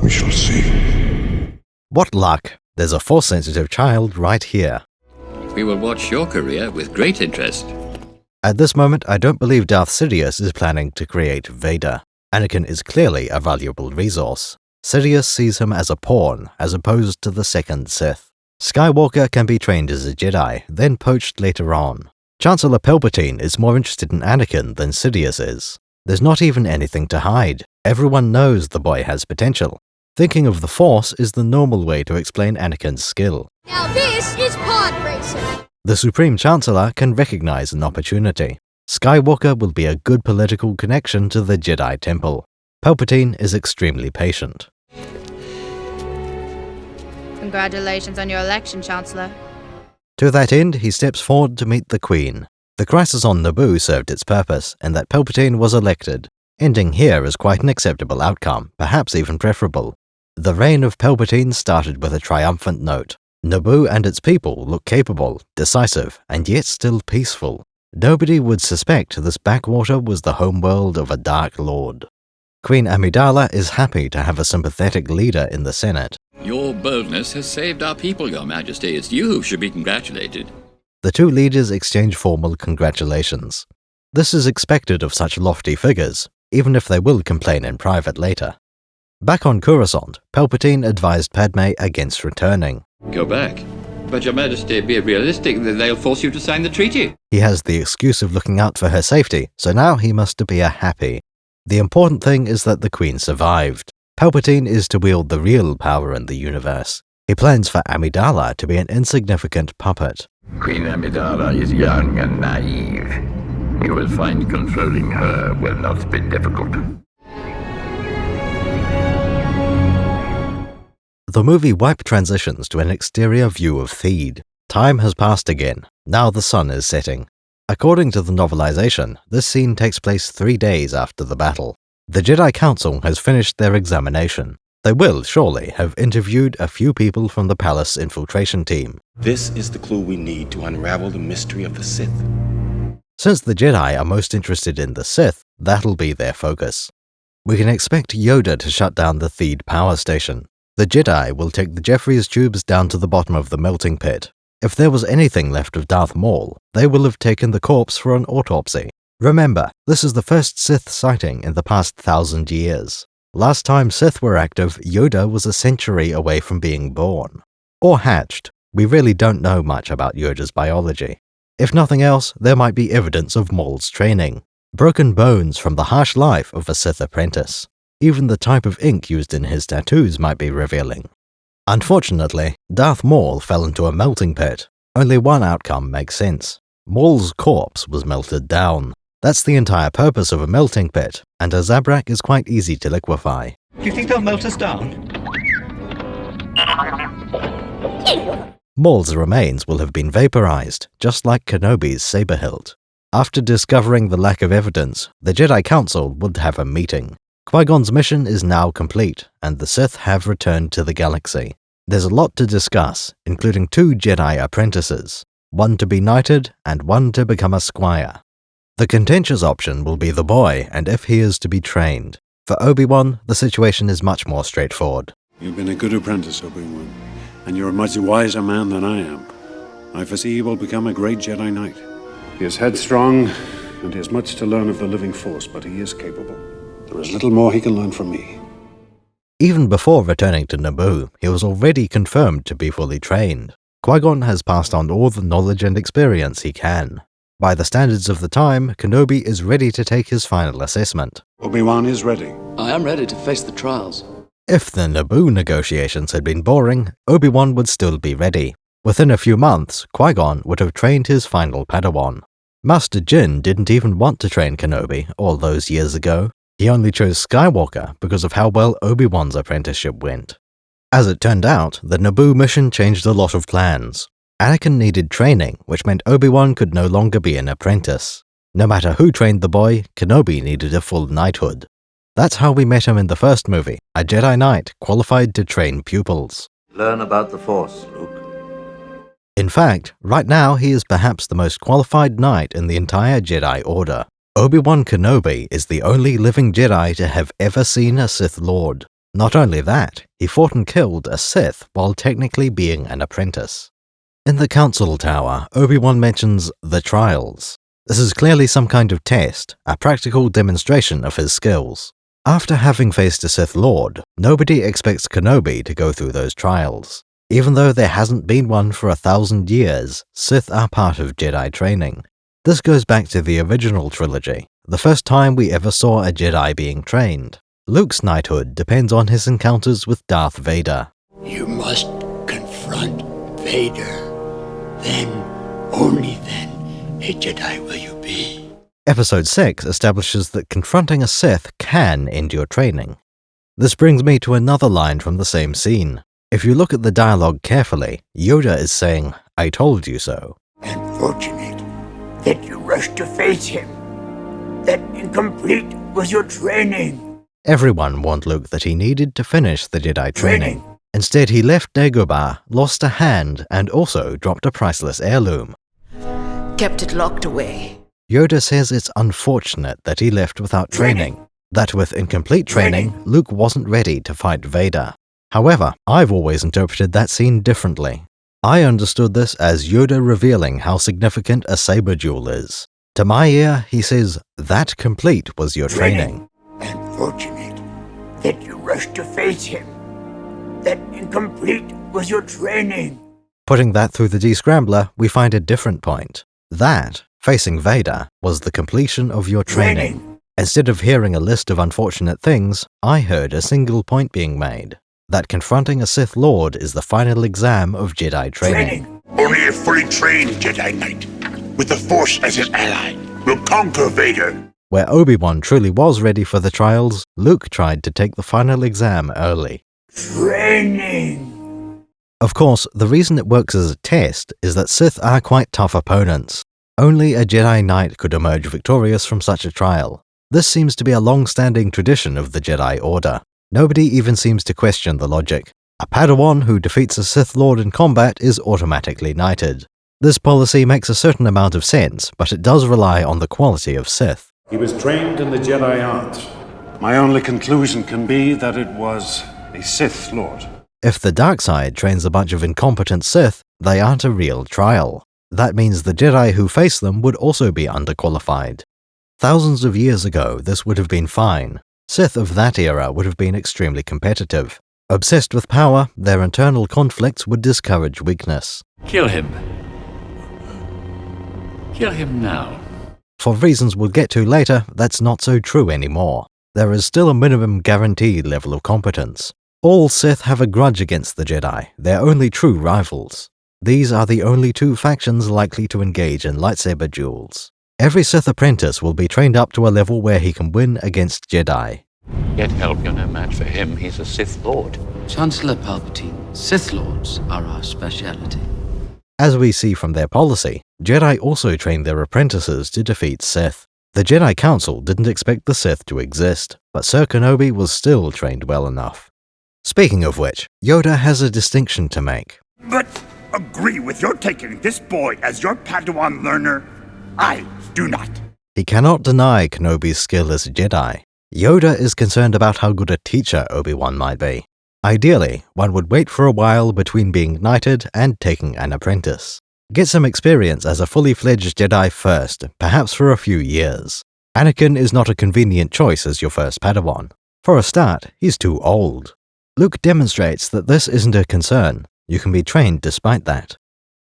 We shall see. What luck! There's a Force-sensitive child right here. We will watch your career with great interest. At this moment, I don't believe Darth Sidious is planning to create Vader. Anakin is clearly a valuable resource. Sidious sees him as a pawn, as opposed to the second Sith. Skywalker can be trained as a Jedi, then poached later on. Chancellor Palpatine is more interested in Anakin than Sidious is. There's not even anything to hide. Everyone knows the boy has potential. Thinking of the Force is the normal way to explain Anakin's skill. Now this is Podracing. The Supreme Chancellor can recognize an opportunity. Skywalker will be a good political connection to the Jedi Temple. Palpatine is extremely patient. Congratulations on your election, Chancellor. To that end, he steps forward to meet the Queen. The crisis on Naboo served its purpose, in that Palpatine was elected. Ending here is quite an acceptable outcome, perhaps even preferable. The reign of Palpatine started with a triumphant note. Naboo and its people look capable, decisive, and yet still peaceful. Nobody would suspect this backwater was the homeworld of a Dark Lord. Queen Amidala is happy to have a sympathetic leader in the Senate. Your boldness has saved our people, Your Majesty. It's you who should be congratulated. The two leaders exchange formal congratulations. This is expected of such lofty figures, even if they will complain in private later. Back on Coruscant, Palpatine advised Padme against returning. Go back. But Your Majesty, be realistic that they'll force you to sign the treaty. He has the excuse of looking out for her safety, so now he must appear happy. The important thing is that the Queen survived. Palpatine is to wield the real power in the universe. He plans for Amidala to be an insignificant puppet. Queen Amidala is young and naive. You will find controlling her will not be difficult. The movie wipe transitions to an exterior view of Theed. Time has passed again. Now the sun is setting. According to the novelization, this scene takes place 3 days after the battle. The Jedi Council has finished their examination. They will, surely, have interviewed a few people from the palace infiltration team. This is the clue we need to unravel the mystery of the Sith. Since the Jedi are most interested in the Sith, that'll be their focus. We can expect Yoda to shut down the Theed power station. The Jedi will take the Jeffries tubes down to the bottom of the melting pit. If there was anything left of Darth Maul, they will have taken the corpse for an autopsy. Remember, this is the first Sith sighting in the past 1,000 years. Last time Sith were active, Yoda was a century away from being born. Or hatched. We really don't know much about Yoda's biology. If nothing else, there might be evidence of Maul's training. Broken bones from the harsh life of a Sith apprentice. Even the type of ink used in his tattoos might be revealing. Unfortunately, Darth Maul fell into a melting pit. Only one outcome makes sense. Maul's corpse was melted down. That's the entire purpose of a melting pit, and a Zabrak is quite easy to liquefy. Do you think they'll melt us down? Maul's remains will have been vaporized, just like Kenobi's saber hilt. After discovering the lack of evidence, the Jedi Council would have a meeting. Qui-Gon's mission is now complete, and the Sith have returned to the galaxy. There's a lot to discuss, including 2 Jedi apprentices, one to be knighted and one to become a squire. The contentious option will be the boy, and if he is to be trained. For Obi-Wan, the situation is much more straightforward. You've been a good apprentice, Obi-Wan, and you're a much wiser man than I am. I foresee he will become a great Jedi Knight. He is headstrong, and he has much to learn of the living force, but he is capable. There is little more he can learn from me. Even before returning to Naboo, he was already confirmed to be fully trained. Qui-Gon has passed on all the knowledge and experience he can. By the standards of the time, Kenobi is ready to take his final assessment. Obi-Wan is ready. I am ready to face the trials. If the Naboo negotiations had been boring, Obi-Wan would still be ready. Within a few months, Qui-Gon would have trained his final Padawan. Master Jin didn't even want to train Kenobi all those years ago. He only chose Skywalker because of how well Obi-Wan's apprenticeship went. As it turned out, the Naboo mission changed a lot of plans. Anakin needed training, which meant Obi-Wan could no longer be an apprentice. No matter who trained the boy, Kenobi needed a full knighthood. That's how we met him in the first movie, a Jedi Knight qualified to train pupils. Learn about the Force, Luke. In fact, right now he is perhaps the most qualified knight in the entire Jedi Order. Obi-Wan Kenobi is the only living Jedi to have ever seen a Sith Lord. Not only that, he fought and killed a Sith while technically being an apprentice. In the Council Tower, Obi-Wan mentions the trials. This is clearly some kind of test, a practical demonstration of his skills. After having faced a Sith Lord, nobody expects Kenobi to go through those trials. Even though there hasn't been one for 1,000 years, Sith are part of Jedi training. This goes back to the original trilogy, the first time we ever saw a Jedi being trained. Luke's knighthood depends on his encounters with Darth Vader. You must confront Vader. Then, only then, a Jedi will you be. Episode 6 establishes that confronting a Sith can end your training. This brings me to another line from the same scene. If you look at the dialogue carefully, Yoda is saying, "I told you so." Unfortunate that you rushed to face him. That incomplete was your training. Everyone warned Luke that he needed to finish the Jedi training. Instead, he left Dagobah, lost a hand, and also dropped a priceless heirloom. Kept it locked away. Yoda says it's unfortunate that he left without training. That with incomplete training, Luke wasn't ready to fight Vader. However, I've always interpreted that scene differently. I understood this as Yoda revealing how significant a saber duel is. To my ear, he says, that complete was your training. Unfortunate that you rushed to face him. That incomplete was your training. Putting that through the descrambler, we find a different point. That, facing Vader, was the completion of your training. Instead of hearing a list of unfortunate things, I heard a single point being made. That confronting a Sith Lord is the final exam of Jedi training. Only a fully trained Jedi Knight, with the Force as his ally, will conquer Vader. Where Obi-Wan truly was ready for the trials, Luke tried to take the final exam early. Training! Of course, the reason it works as a test is that Sith are quite tough opponents. Only a Jedi Knight could emerge victorious from such a trial. This seems to be a long-standing tradition of the Jedi Order. Nobody even seems to question the logic. A Padawan who defeats a Sith Lord in combat is automatically knighted. This policy makes a certain amount of sense, but it does rely on the quality of Sith. He was trained in the Jedi arts. My only conclusion can be that it was a Sith Lord. If the dark side trains a bunch of incompetent Sith, they aren't a real trial. That means the Jedi who face them would also be underqualified. Thousands of years ago, this would have been fine. Sith of that era would have been extremely competitive. Obsessed with power, their internal conflicts would discourage weakness. Kill him. Kill him now. For reasons we'll get to later, that's not so true anymore. There is still a minimum guaranteed level of competence. All Sith have a grudge against the Jedi, their only true rivals. These are the only two factions likely to engage in lightsaber duels. Every Sith apprentice will be trained up to a level where he can win against Jedi. Get help, you're no match for him. He's a Sith Lord. Chancellor Palpatine, Sith Lords are our speciality. As we see from their policy, Jedi also train their apprentices to defeat Sith. The Jedi Council didn't expect the Sith to exist, but Sir Kenobi was still trained well enough. Speaking of which, Yoda has a distinction to make. But agree with your taking this boy as your Padawan learner? I do not. He cannot deny Kenobi's skill as a Jedi. Yoda is concerned about how good a teacher Obi-Wan might be. Ideally, one would wait for a while between being knighted and taking an apprentice. Get some experience as a fully fledged Jedi first, perhaps for a few years. Anakin is not a convenient choice as your first Padawan. For a start, he's too old. Luke demonstrates that this isn't a concern. You can be trained despite that.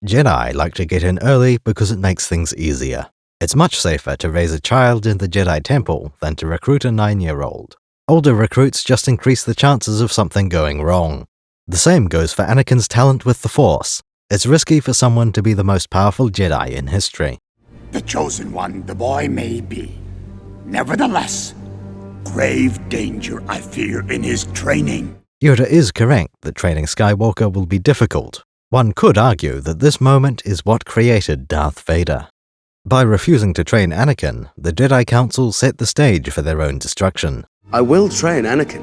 Jedi like to get in early because it makes things easier. It's much safer to raise a child in the Jedi Temple than to recruit a 9-year-old. Older recruits just increase the chances of something going wrong. The same goes for Anakin's talent with the Force. It's risky for someone to be the most powerful Jedi in history. The chosen one the boy may be. Nevertheless, grave danger I fear in his training. Yoda is correct that training Skywalker will be difficult. One could argue that this moment is what created Darth Vader. By refusing to train Anakin, the Jedi Council set the stage for their own destruction. I will train Anakin.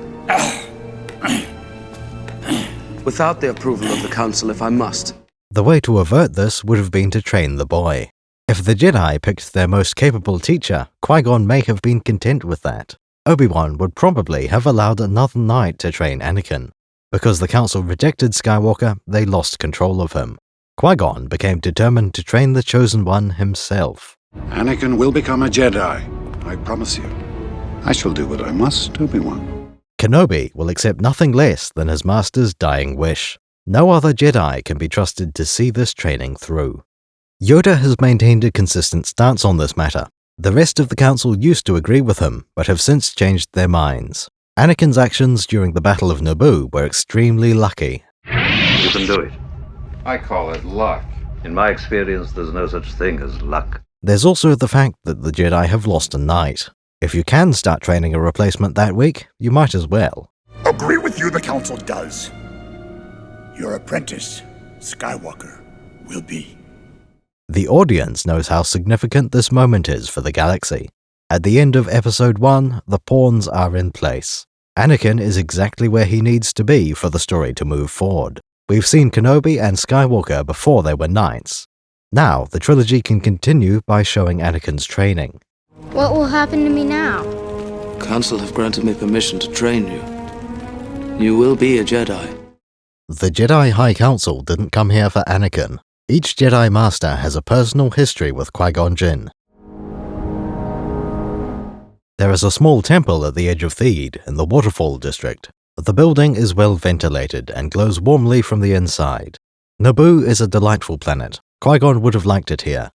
Without the approval of the Council if I must. The way to avert this would have been to train the boy. If the Jedi picked their most capable teacher, Qui-Gon may have been content with that. Obi-Wan would probably have allowed another knight to train Anakin. Because the Council rejected Skywalker, they lost control of him. Qui-Gon became determined to train the Chosen One himself. Anakin will become a Jedi, I promise you. I shall do what I must, Obi-Wan. Kenobi will accept nothing less than his master's dying wish. No other Jedi can be trusted to see this training through. Yoda has maintained a consistent stance on this matter. The rest of the Council used to agree with him, but have since changed their minds. Anakin's actions during the Battle of Naboo were extremely lucky. You can do it. I call it luck. In my experience, there's no such thing as luck. There's also the fact that the Jedi have lost a knight. If you can start training a replacement that week, you might as well. Agree with you, the Council does. Your apprentice, Skywalker, will be. The audience knows how significant this moment is for the galaxy. At the end of Episode 1, the pawns are in place. Anakin is exactly where he needs to be for the story to move forward. We've seen Kenobi and Skywalker before they were knights. Now, the trilogy can continue by showing Anakin's training. What will happen to me now? Council have granted me permission to train you. You will be a Jedi. The Jedi High Council didn't come here for Anakin. Each Jedi Master has a personal history with Qui-Gon Jinn. There is a small temple at the edge of Theed in the Waterfall District. The building is well ventilated and glows warmly from the inside. Naboo is a delightful planet. Qui-Gon would have liked it here.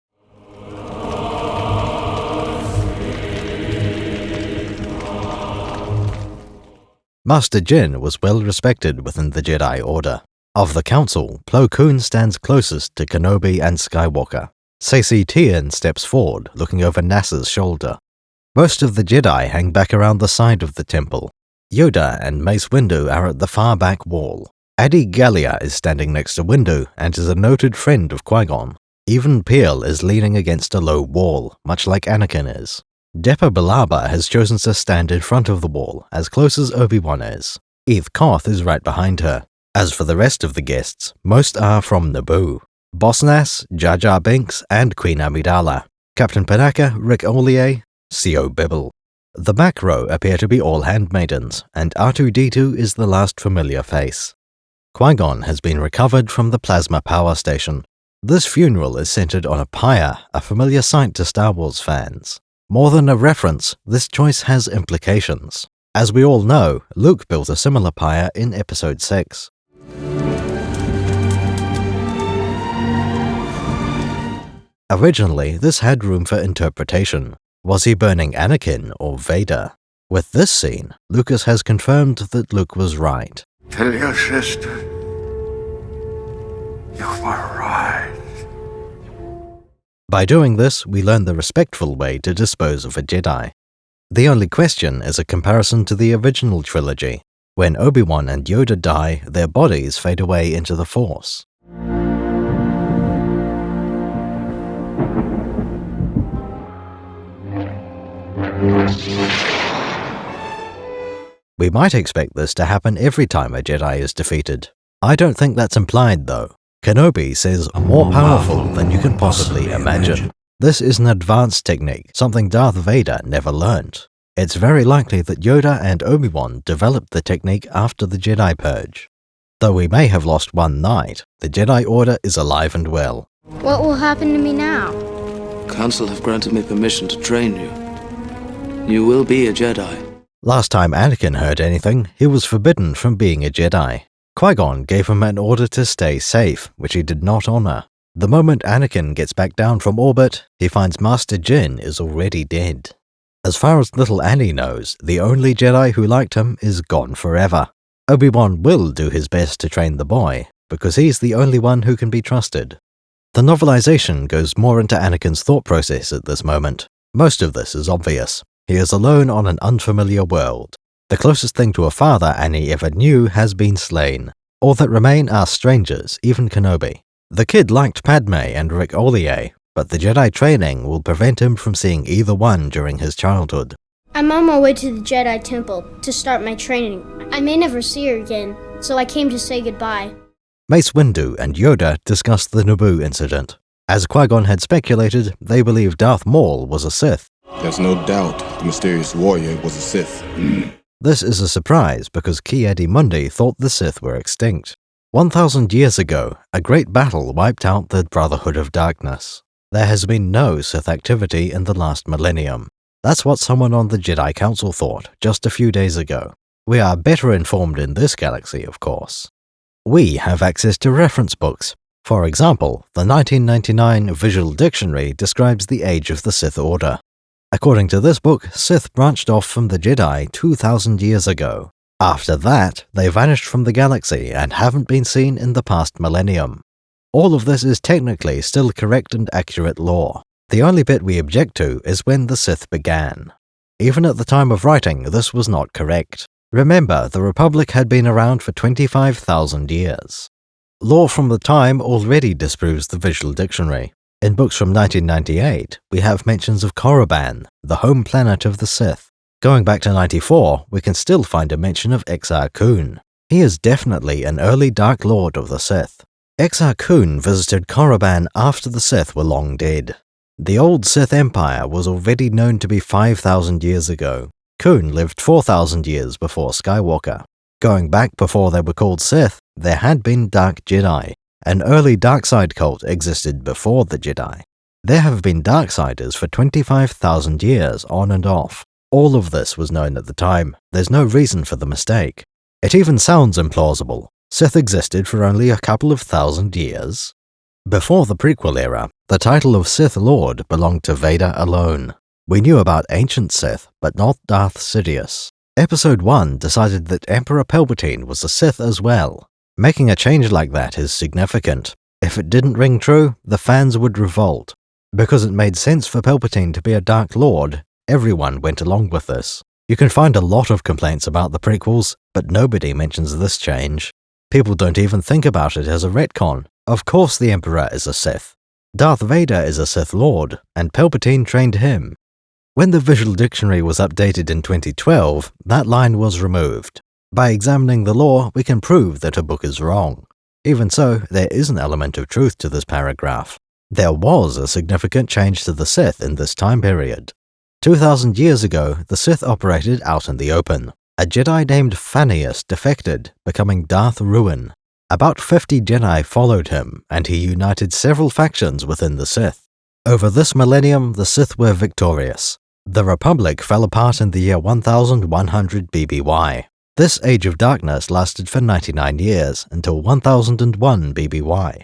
Master Jinn was well respected within the Jedi Order. Of the Council, Plo Koon stands closest to Kenobi and Skywalker. Saesee Tiin steps forward, looking over NASA's shoulder. Most of the Jedi hang back around the side of the temple. Yoda and Mace Windu are at the far back wall. Adi Gallia is standing next to Windu and is a noted friend of Qui-Gon. Even Peel is leaning against a low wall, much like Anakin is. Depa Billaba has chosen to stand in front of the wall, as close as Obi-Wan is. Eth Koth is right behind her. As for the rest of the guests, most are from Naboo. Boss Nass, Jar Jar Binks, and Queen Amidala. Captain Panaka, Rick Ollier, C.O. Bibble. The back row appear to be all handmaidens, and R2-D2 is the last familiar face. Qui-Gon has been recovered from the plasma power station. This funeral is centered on a pyre, a familiar sight to Star Wars fans. More than a reference, this choice has implications. As we all know, Luke built a similar pyre in Episode 6. Originally, this had room for interpretation. Was he burning Anakin or Vader? With this scene, Lucas has confirmed that Luke was right. Tell your sister you were right. By doing this, we learn the respectful way to dispose of a Jedi. The only question is a comparison to the original trilogy. When Obi-Wan and Yoda die, their bodies fade away into the Force. We might expect this to happen every time a Jedi is defeated. I don't think that's implied though. Kenobi says more powerful than you can possibly imagine. This is an advanced technique, something Darth Vader never learned. It's very likely that Yoda and Obi-Wan developed the technique after the Jedi Purge. Though we may have lost one knight, the Jedi Order is alive and well. What will happen to me now? Council have granted me permission to train you. You will be a Jedi. Last time Anakin heard anything, he was forbidden from being a Jedi. Qui-Gon gave him an order to stay safe, which he did not honor. The moment Anakin gets back down from orbit, he finds Master Jin is already dead. As far as little Annie knows, the only Jedi who liked him is gone forever. Obi-Wan will do his best to train the boy, because he's the only one who can be trusted. The novelization goes more into Anakin's thought process at this moment. Most of this is obvious. He is alone on an unfamiliar world. The closest thing to a father Annie ever knew has been slain. All that remain are strangers, even Kenobi. The kid liked Padme and Rick Ollier, but the Jedi training will prevent him from seeing either one during his childhood. I'm on my way to the Jedi Temple to start my training. I may never see her again, so I came to say goodbye. Mace Windu and Yoda discuss the Naboo incident. As Qui-Gon had speculated, they believe Darth Maul was a Sith. There's no doubt the mysterious warrior was a Sith. This is a surprise because Ki-Adi-Mundi thought the Sith were extinct. 1,000 years ago, a great battle wiped out the Brotherhood of Darkness. There has been no Sith activity in the last millennium. That's what someone on the Jedi Council thought just a few days ago. We are better informed in this galaxy, of course. We have access to reference books. For example, the 1999 Visual Dictionary describes the age of the Sith Order. According to this book, Sith branched off from the Jedi 2,000 years ago. After that, they vanished from the galaxy and haven't been seen in the past millennium. All of this is technically still correct and accurate lore. The only bit we object to is when the Sith began. Even at the time of writing, this was not correct. Remember, the Republic had been around for 25,000 years. Lore from the time already disproves the Visual Dictionary. In books from 1998, we have mentions of Korriban, the home planet of the Sith. Going back to 94, we can still find a mention of Exar Kun. He is definitely an early Dark Lord of the Sith. Exar Kun visited Korriban after the Sith were long dead. The old Sith Empire was already known to be 5,000 years ago. Kun lived 4,000 years before Skywalker. Going back before they were called Sith, there had been Dark Jedi. An early Darkside cult existed before the Jedi. There have been Darksiders for 25,000 years on and off. All of this was known at the time. There's no reason for the mistake. It even sounds implausible. Sith existed for only a couple of thousand years. Before the prequel era, the title of Sith Lord belonged to Vader alone. We knew about ancient Sith, but not Darth Sidious. Episode 1 decided that Emperor Palpatine was a Sith as well. Making a change like that is significant. If it didn't ring true, the fans would revolt. Because it made sense for Palpatine to be a Dark Lord, everyone went along with this. You can find a lot of complaints about the prequels, but nobody mentions this change. People don't even think about it as a retcon. Of course the Emperor is a Sith. Darth Vader is a Sith Lord, and Palpatine trained him. When the Visual Dictionary was updated in 2012, that line was removed. By examining the lore, we can prove that a book is wrong. Even so, there is an element of truth to this paragraph. There was a significant change to the Sith in this time period. 2,000 years ago, the Sith operated out in the open. A Jedi named Phannius defected, becoming Darth Ruin. About 50 Jedi followed him, and he united several factions within the Sith. Over this millennium, the Sith were victorious. The Republic fell apart in the year 1100 BBY. This Age of Darkness lasted for 99 years, until 1001 BBY.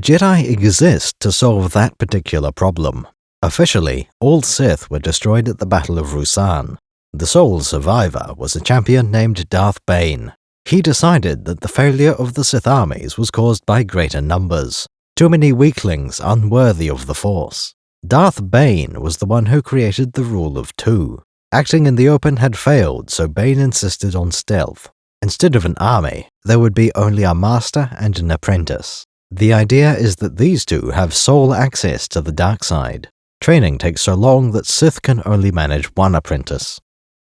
Jedi exist to solve that particular problem. Officially, all Sith were destroyed at the Battle of Ruusan. The sole survivor was a champion named Darth Bane. He decided that the failure of the Sith armies was caused by greater numbers. Too many weaklings unworthy of the Force. Darth Bane was the one who created the rule of two. Acting in the open had failed, so Bane insisted on stealth. Instead of an army, there would be only a master and an apprentice. The idea is that these two have sole access to the dark side. Training takes so long that Sith can only manage one apprentice.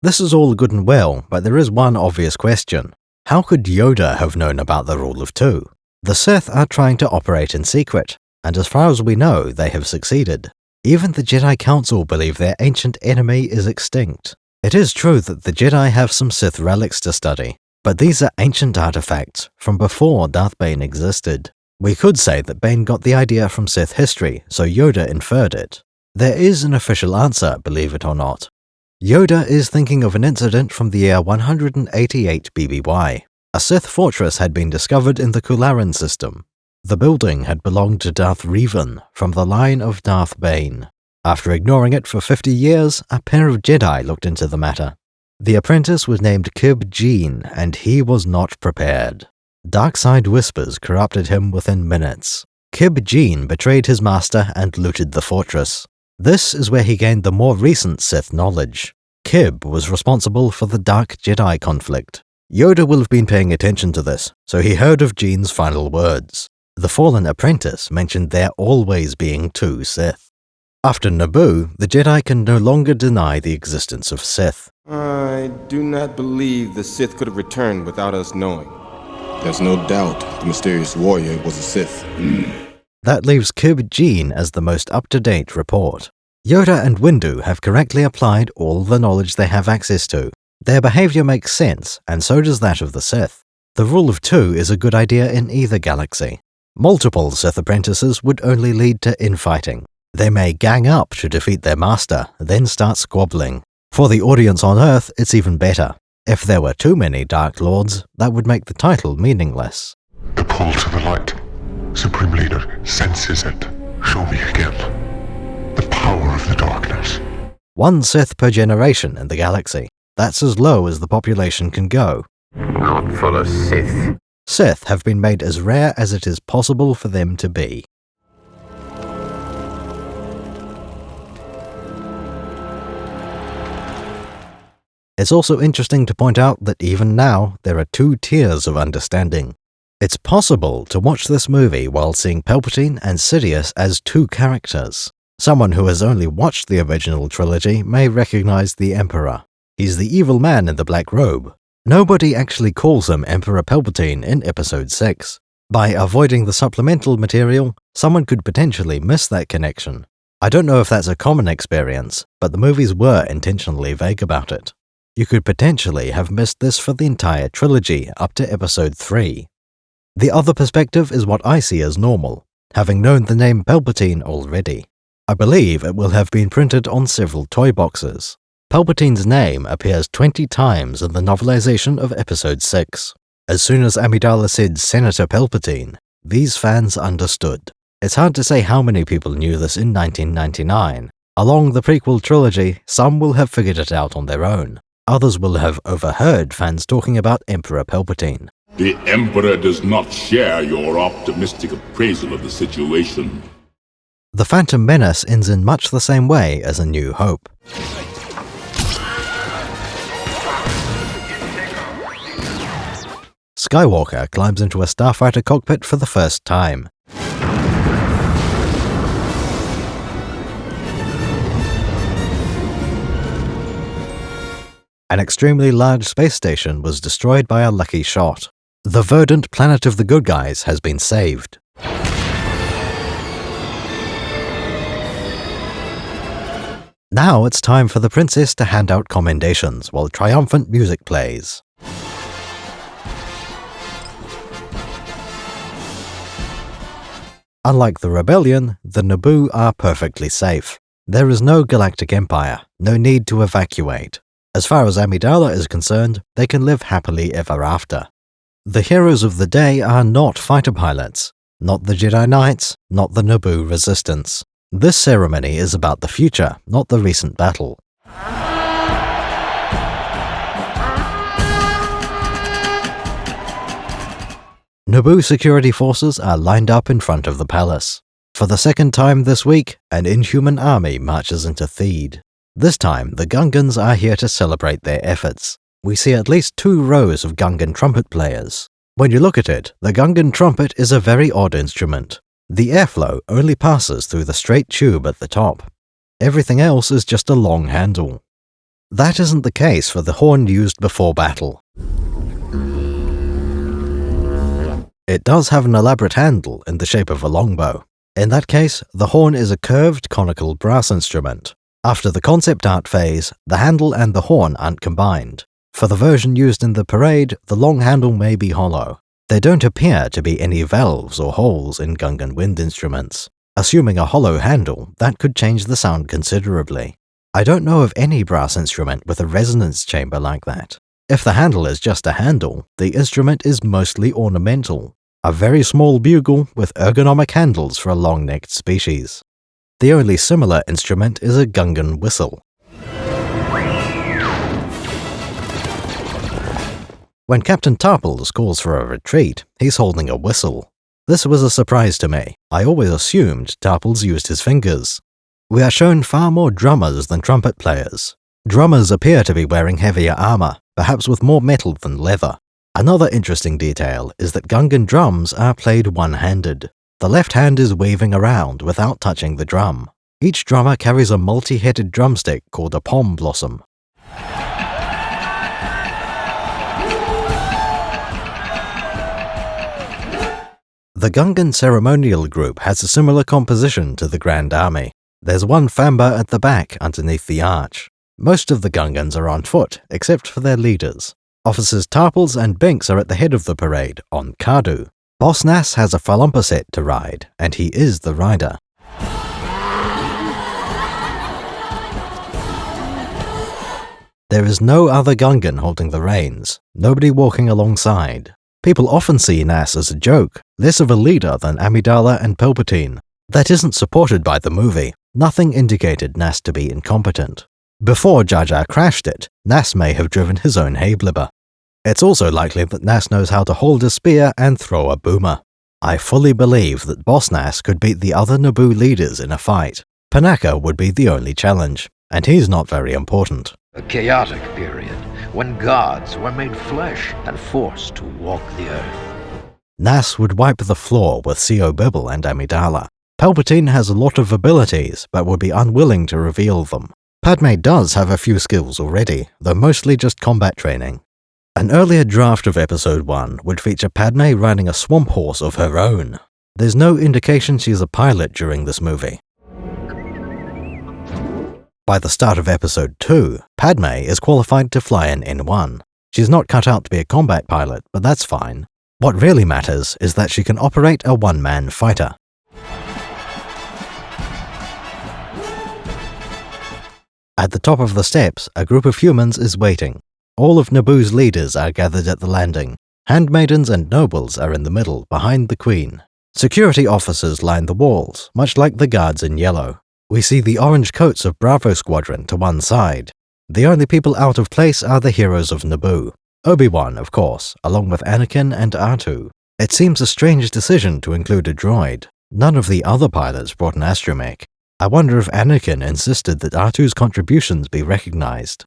This is all good and well, but there is one obvious question. How could Yoda have known about the rule of two? The Sith are trying to operate in secret, and as far as we know, they have succeeded. Even the Jedi Council believe their ancient enemy is extinct. It is true that the Jedi have some Sith relics to study, but these are ancient artifacts from before Darth Bane existed. We could say that Bane got the idea from Sith history, so Yoda inferred it. There is an official answer, believe it or not. Yoda is thinking of an incident from the year 188 BBY. A Sith fortress had been discovered in the Coaaarrrr system. The building had belonged to Darth Revan, from the line of Darth Bane. After ignoring it for 50 years, a pair of Jedi looked into the matter. The apprentice was named Kib Jeen, and he was not prepared. Darkside whispers corrupted him within minutes. Kib Jeen betrayed his master and looted the fortress. This is where he gained the more recent Sith knowledge. Kib was responsible for the Dark Jedi conflict. Yoda will have been paying attention to this, so he heard of Jeen's final words. The fallen apprentice mentioned there always being two Sith. After Naboo, the Jedi can no longer deny the existence of Sith. I do not believe the Sith could have returned without us knowing. There's no doubt the mysterious warrior was a Sith. That leaves Kib Jeen as the most up-to-date report. Yoda and Windu have correctly applied all the knowledge they have access to. Their behavior makes sense, and so does that of the Sith. The rule of two is a good idea in either galaxy. Multiple Sith apprentices would only lead to infighting. They may gang up to defeat their master, then start squabbling. For the audience on Earth, it's even better. If there were too many Dark Lords, that would make the title meaningless. The call to the light. Supreme Leader senses it. Show me again. The power of the darkness. One Sith per generation in the galaxy. That's as low as the population can go. Not for a Sith. Sith have been made as rare as it is possible for them to be. It's also interesting to point out that even now, there are two tiers of understanding. It's possible to watch this movie while seeing Palpatine and Sidious as two characters. Someone who has only watched the original trilogy may recognize the Emperor. He's the evil man in the black robe. Nobody actually calls him Emperor Palpatine in Episode 6. By avoiding the supplemental material, someone could potentially miss that connection. I don't know if that's a common experience, but the movies were intentionally vague about it. You could potentially have missed this for the entire trilogy up to Episode 3. The other perspective is what I see as normal, having known the name Palpatine already. I believe it will have been printed on several toy boxes. Palpatine's name appears 20 times in the novelization of Episode 6. As soon as Amidala said Senator Palpatine, these fans understood. It's hard to say how many people knew this in 1999. Along the prequel trilogy, some will have figured it out on their own. Others will have overheard fans talking about Emperor Palpatine. The Emperor does not share your optimistic appraisal of the situation. The Phantom Menace ends in much the same way as A New Hope. Skywalker climbs into a starfighter cockpit for the first time. An extremely large space station was destroyed by a lucky shot. The verdant planet of the good guys has been saved. Now it's time for the princess to hand out commendations while triumphant music plays. Unlike the Rebellion, the Naboo are perfectly safe. There is no galactic empire, no need to evacuate. As far as Amidala is concerned, they can live happily ever after. The heroes of the day are not fighter pilots, not the Jedi Knights, not the Naboo Resistance. This ceremony is about the future, not the recent battle. Naboo security forces are lined up in front of the palace. For the second time this week, an inhuman army marches into Theed. This time, the Gungans are here to celebrate their efforts. We see at least 2 rows of Gungan trumpet players. When you look at it, the Gungan trumpet is a very odd instrument. The airflow only passes through the straight tube at the top. Everything else is just a long handle. That isn't the case for the horn used before battle. It does have an elaborate handle in the shape of a longbow. In that case, the horn is a curved, conical brass instrument. After the concept art phase, the handle and the horn aren't combined. For the version used in the parade, the long handle may be hollow. There don't appear to be any valves or holes in Gungan wind instruments. Assuming a hollow handle, that could change the sound considerably. I don't know of any brass instrument with a resonance chamber like that. If the handle is just a handle, the instrument is mostly ornamental. A very small bugle with ergonomic handles for a long-necked species. The only similar instrument is a Gungan whistle. When Captain Tarples calls for a retreat, he's holding a whistle. This was a surprise to me. I always assumed Tarples used his fingers. We are shown far more drummers than trumpet players. Drummers appear to be wearing heavier armor, perhaps with more metal than leather. Another interesting detail is that Gungan drums are played one-handed. The left hand is waving around without touching the drum. Each drummer carries a multi-headed drumstick called a pom blossom. The Gungan ceremonial group has a similar composition to the Grand Army. There's one Famba at the back underneath the arch. Most of the Gungans are on foot, except for their leaders. Officers Tarples and Binks are at the head of the parade, on Cardu. Boss Nass has a Falumpa to ride, and he is the rider. There is no other Gungan holding the reins, nobody walking alongside. People often see Nass as a joke, less of a leader than Amidala and Palpatine. That isn't supported by the movie. Nothing indicated Nass to be incompetent. Before Jar Jar crashed it, Nass may have driven his own Hablibber. It's also likely that Nass knows how to hold a spear and throw a boomer. I fully believe that Boss Nass could beat the other Naboo leaders in a fight. Panaka would be the only challenge, and he's not very important. A chaotic period, when gods were made flesh and forced to walk the earth. Nass would wipe the floor with Co Bibble and Amidala. Palpatine has a lot of abilities, but would be unwilling to reveal them. Padme does have a few skills already, though mostly just combat training. An earlier draft of Episode 1 would feature Padme riding a swamp horse of her own. There's no indication she's a pilot during this movie. By the start of Episode 2, Padme is qualified to fly an N1. She's not cut out to be a combat pilot, but that's fine. What really matters is that she can operate a one-man fighter. At the top of the steps, a group of humans is waiting. All of Naboo's leaders are gathered at the landing. Handmaidens and nobles are in the middle, behind the Queen. Security officers line the walls, much like the guards in yellow. We see the orange coats of Bravo Squadron to one side. The only people out of place are the heroes of Naboo. Obi-Wan, of course, along with Anakin and R2. It seems a strange decision to include a droid. None of the other pilots brought an astromech. I wonder if Anakin insisted that R2's contributions be recognized.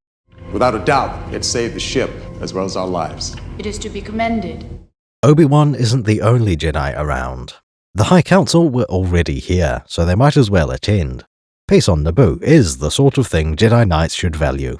Without a doubt, it saved the ship, as well as our lives. It is to be commended. Obi-Wan isn't the only Jedi around. The High Council were already here, so they might as well attend. Peace on Naboo is the sort of thing Jedi Knights should value.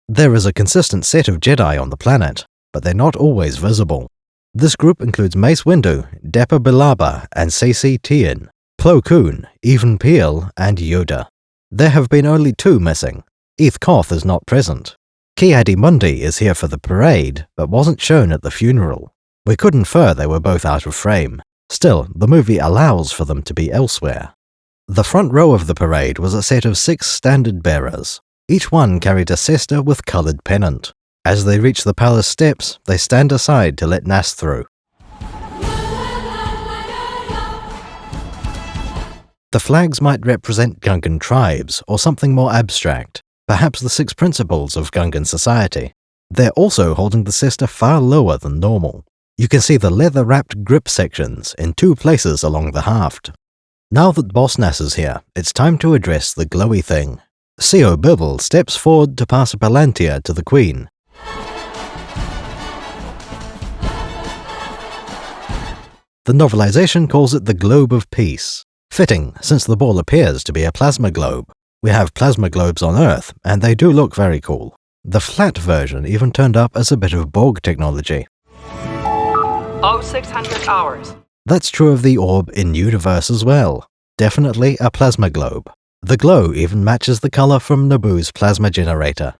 There is a consistent set of Jedi on the planet, but they're not always visible. This group includes Mace Windu, Dapper Bilaba, and Ceci Tien, Plo Koon, Even Piel, and Yoda. There have been only 2 missing. Eth Koth is not present. Ki-Adi-Mundi is here for the parade, but wasn't shown at the funeral. We could infer they were both out of frame. Still, the movie allows for them to be elsewhere. The front row of the parade was a set of 6 standard bearers. Each one carried a cester with coloured pennant. As they reach the palace steps, they stand aside to let Nass through. The flags might represent Gungan tribes, or something more abstract, perhaps the 6 principles of Gungan society. They're also holding the cester far lower than normal. You can see the leather-wrapped grip sections in 2 places along the haft. Now that Boss Nass is here, it's time to address the glowy thing. C.O. Bibble steps forward to pass a palantir to the Queen. The novelization calls it the Globe of Peace. Fitting, since the ball appears to be a plasma globe. We have plasma globes on Earth, and they do look very cool. The flat version even turned up as a bit of Borg technology. 0600 hours. That's true of the orb in universe as well. Definitely a plasma globe. The glow even matches the color from Naboo's plasma generator.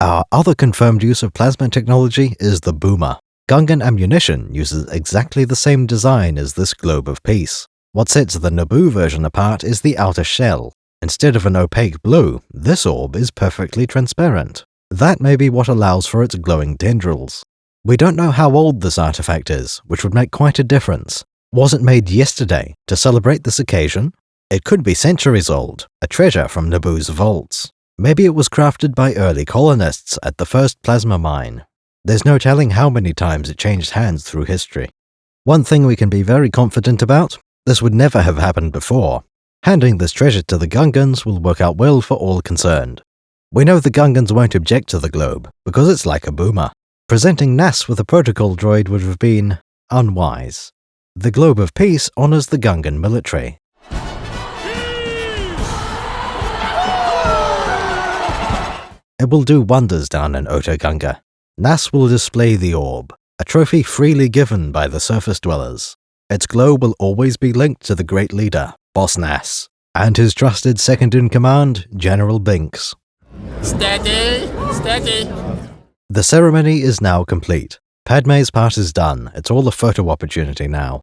Our other confirmed use of plasma technology is the boomer. Gungan ammunition uses exactly the same design as this Globe of Peace. What sets the Naboo version apart is the outer shell. Instead of an opaque blue, this orb is perfectly transparent. That may be what allows for its glowing tendrils. We don't know how old this artifact is, which would make quite a difference. Was it made yesterday to celebrate this occasion? It could be centuries old, a treasure from Naboo's vaults. Maybe it was crafted by early colonists at the first plasma mine. There's no telling how many times it changed hands through history. One thing we can be very confident about, this would never have happened before. Handing this treasure to the Gungans will work out well for all concerned. We know the Gungans won't object to the globe, because it's like a boomer. Presenting Nass with a protocol droid would have been unwise. The Globe of Peace honors the Gungan military. It will do wonders down in Otoh Gunga. Nass will display the orb, a trophy freely given by the surface dwellers. Its glow will always be linked to the great leader, Boss Nass, and his trusted second-in-command, General Binks. Steady, steady. The ceremony is now complete. Padme's part is done. It's all a photo opportunity now.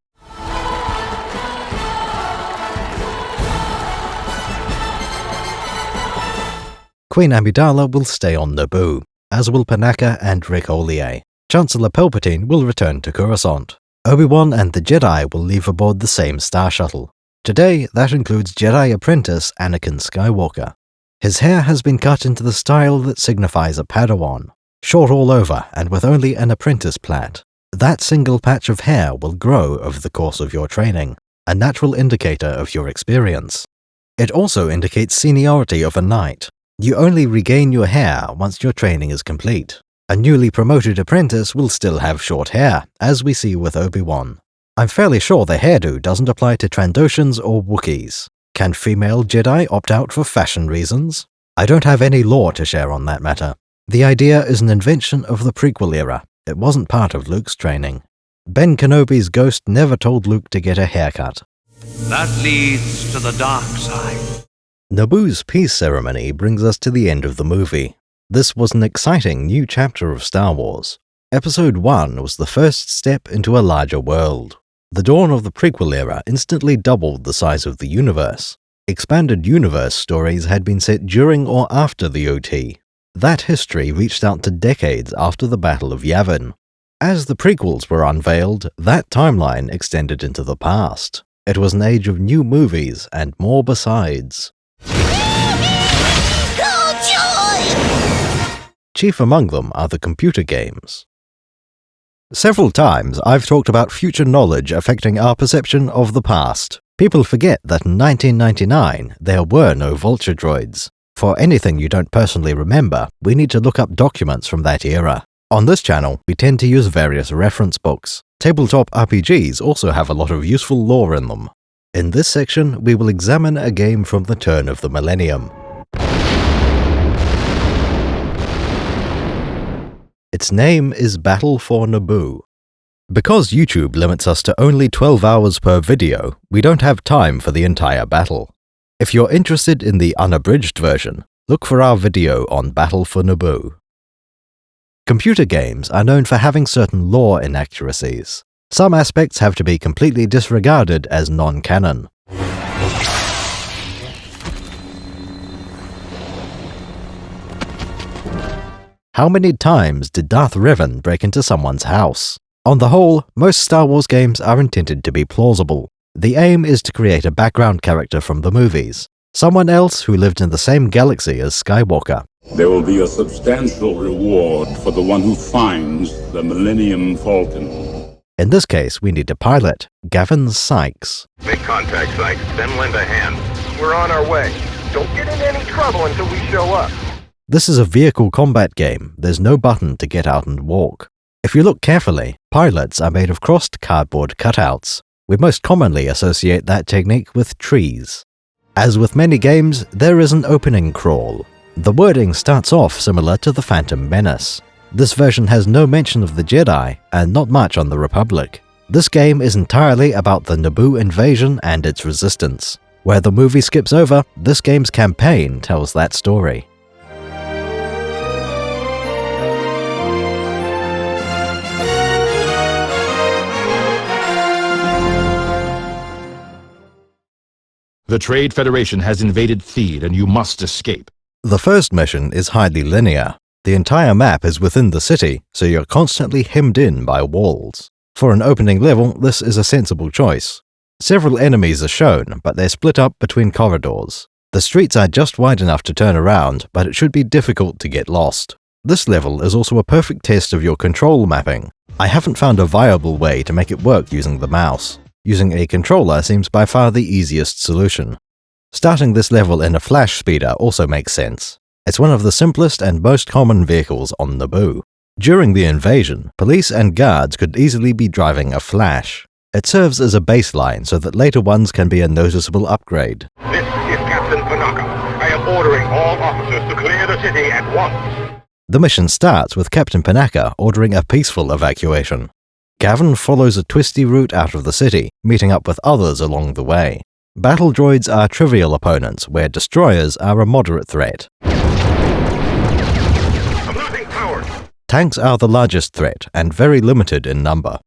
Queen Amidala will stay on Naboo, as will Panaka and Rick Ollier. Chancellor Palpatine will return to Coruscant. Obi-Wan and the Jedi will leave aboard the same star shuttle. Today, that includes Jedi apprentice Anakin Skywalker. His hair has been cut into the style that signifies a Padawan, short all over and with only an apprentice plait. That single patch of hair will grow over the course of your training, a natural indicator of your experience. It also indicates seniority of a knight. You only regain your hair once your training is complete. A newly promoted apprentice will still have short hair, as we see with Obi-Wan. I'm fairly sure the hairdo doesn't apply to Trandoshans or Wookiees. Can female Jedi opt out for fashion reasons? I don't have any lore to share on that matter. The idea is an invention of the prequel era. It wasn't part of Luke's training. Ben Kenobi's ghost never told Luke to get a haircut. That leads to the dark side. Naboo's peace ceremony brings us to the end of the movie. This was an exciting new chapter of Star Wars. Episode 1 was the first step into a larger world. The dawn of the prequel era instantly doubled the size of the universe. Expanded universe stories had been set during or after the OT. That history reached out to decades after the Battle of Yavin. As the prequels were unveiled, that timeline extended into the past. It was an age of new movies and more besides. Chief among them are the computer games. Several times I've talked about future knowledge affecting our perception of the past. People forget that in 1999 there were no Vulture Droids. For anything you don't personally remember, we need to look up documents from that era. On this channel, we tend to use various reference books. Tabletop RPGs also have a lot of useful lore in them. In this section, we will examine a game from the turn of the millennium. Its name is Battle for Naboo. Because YouTube limits us to only 12 hours per video, we don't have time for the entire battle. If you're interested in the unabridged version, look for our video on Battle for Naboo. Computer games are known for having certain lore inaccuracies. Some aspects have to be completely disregarded as non-canon. How many times did Darth Revan break into someone's house? On the whole, most Star Wars games are intended to be plausible. The aim is to create a background character from the movies, someone else who lived in the same galaxy as Skywalker. There will be a substantial reward for the one who finds the Millennium Falcon. In this case, we need a pilot, Gavin Sykes. Make contact, Sykes, then lend a hand. We're on our way. Don't get into any trouble until we show up. This is a vehicle combat game. There's no button to get out and walk. If you look carefully, pilots are made of crossed cardboard cutouts. We most commonly associate that technique with trees. As with many games, there is an opening crawl. The wording starts off similar to the Phantom Menace. This version has no mention of the Jedi, and not much on the Republic. This game is entirely about the Naboo invasion and its resistance. Where the movie skips over, this game's campaign tells that story. The Trade Federation has invaded Theed and you must escape. The first mission is highly linear. The entire map is within the city, so you're constantly hemmed in by walls. For an opening level, this is a sensible choice. Several enemies are shown, but they're split up between corridors. The streets are just wide enough to turn around, but it should be difficult to get lost. This level is also a perfect test of your control mapping. I haven't found a viable way to make it work using the mouse. Using a controller seems by far the easiest solution. Starting this level in a flash speeder also makes sense. It's one of the simplest and most common vehicles on Naboo. During the invasion, police and guards could easily be driving a flash. It serves as a baseline so that later ones can be a noticeable upgrade. This is Captain Panaka. I am ordering all officers to clear the city at once. The mission starts with Captain Panaka ordering a peaceful evacuation. Gavin follows a twisty route out of the city, meeting up with others along the way. Battle droids are trivial opponents, where destroyers are a moderate threat. I'm losing power. Tanks are the largest threat, and very limited in number.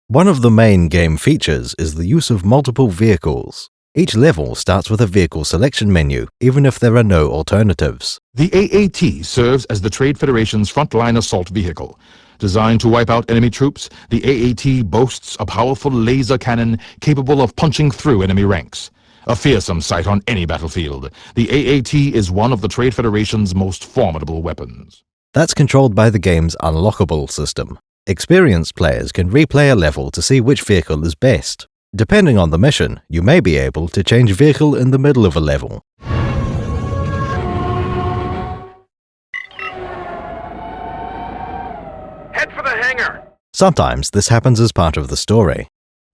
One of the main game features is the use of multiple vehicles. Each level starts with a vehicle selection menu, even if there are no alternatives. The AAT serves as the Trade Federation's frontline assault vehicle. Designed to wipe out enemy troops, the AAT boasts a powerful laser cannon capable of punching through enemy ranks. A fearsome sight on any battlefield, the AAT is one of the Trade Federation's most formidable weapons. That's controlled by the game's unlockable system. Experienced players can replay a level to see which vehicle is best. Depending on the mission, you may be able to change vehicle in the middle of a level. Head for the hangar. Sometimes this happens as part of the story.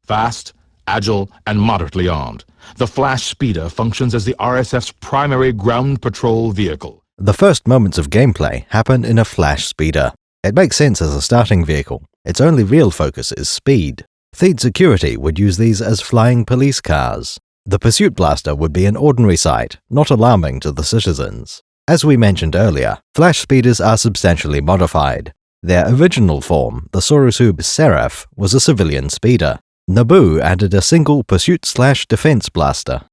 Fast, agile, and moderately armed, the Flash Speeder functions as the RSF's primary ground patrol vehicle. The first moments of gameplay happen in a Flash Speeder. It makes sense as a starting vehicle. Its only real focus is speed. Theed Security would use these as flying police cars. The Pursuit Blaster would be an ordinary sight, not alarming to the citizens. As we mentioned earlier, Flash Speeders are substantially modified. Their original form, the Sorosub Seraph, was a civilian speeder. Naboo added a single Pursuit/Defense Blaster.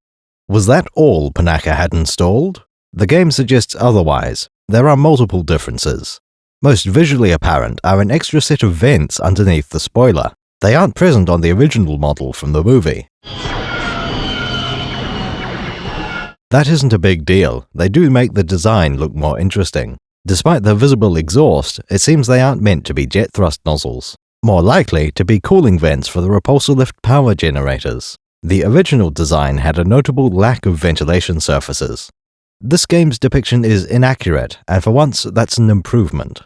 Was that all Panaka had installed? The game suggests otherwise. There are multiple differences. Most visually apparent are an extra set of vents underneath the spoiler. They aren't present on the original model from the movie. That isn't a big deal. They do make the design look more interesting. Despite their visible exhaust, it seems they aren't meant to be jet thrust nozzles. More likely to be cooling vents for the repulsor lift power generators. The original design had a notable lack of ventilation surfaces. This game's depiction is inaccurate, and for once that's an improvement.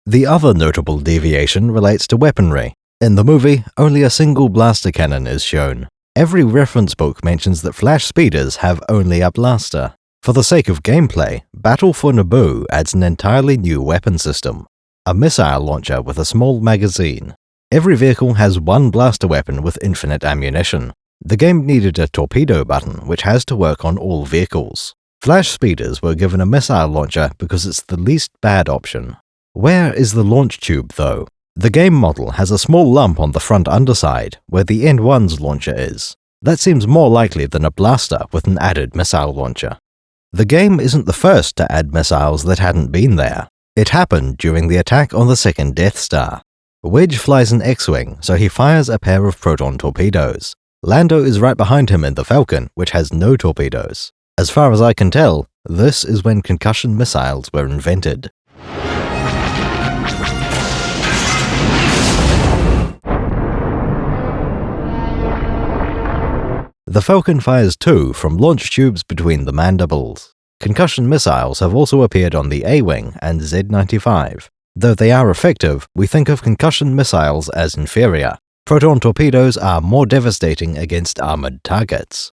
The other notable deviation relates to weaponry. In the movie, only a single blaster cannon is shown. Every reference book mentions that flash speeders have only a blaster. For the sake of gameplay, Battle for Naboo adds an entirely new weapon system. A missile launcher with a small magazine. Every vehicle has one blaster weapon with infinite ammunition. The game needed a torpedo button, which has to work on all vehicles. Flash speeders were given a missile launcher because it's the least bad option. Where is the launch tube, though? The game model has a small lump on the front underside, where the End 1's launcher is. That seems more likely than a blaster with an added missile launcher. The game isn't the first to add missiles that hadn't been there. It happened during the attack on the second Death Star. Wedge flies an X-Wing, so he fires a pair of proton torpedoes. Lando is right behind him in the Falcon, which has no torpedoes. As far as I can tell, this is when concussion missiles were invented. The Falcon fires two from launch tubes between the mandibles. Concussion missiles have also appeared on the A-Wing and Z-95. Though they are effective, we think of concussion missiles as inferior. Proton torpedoes are more devastating against armored targets.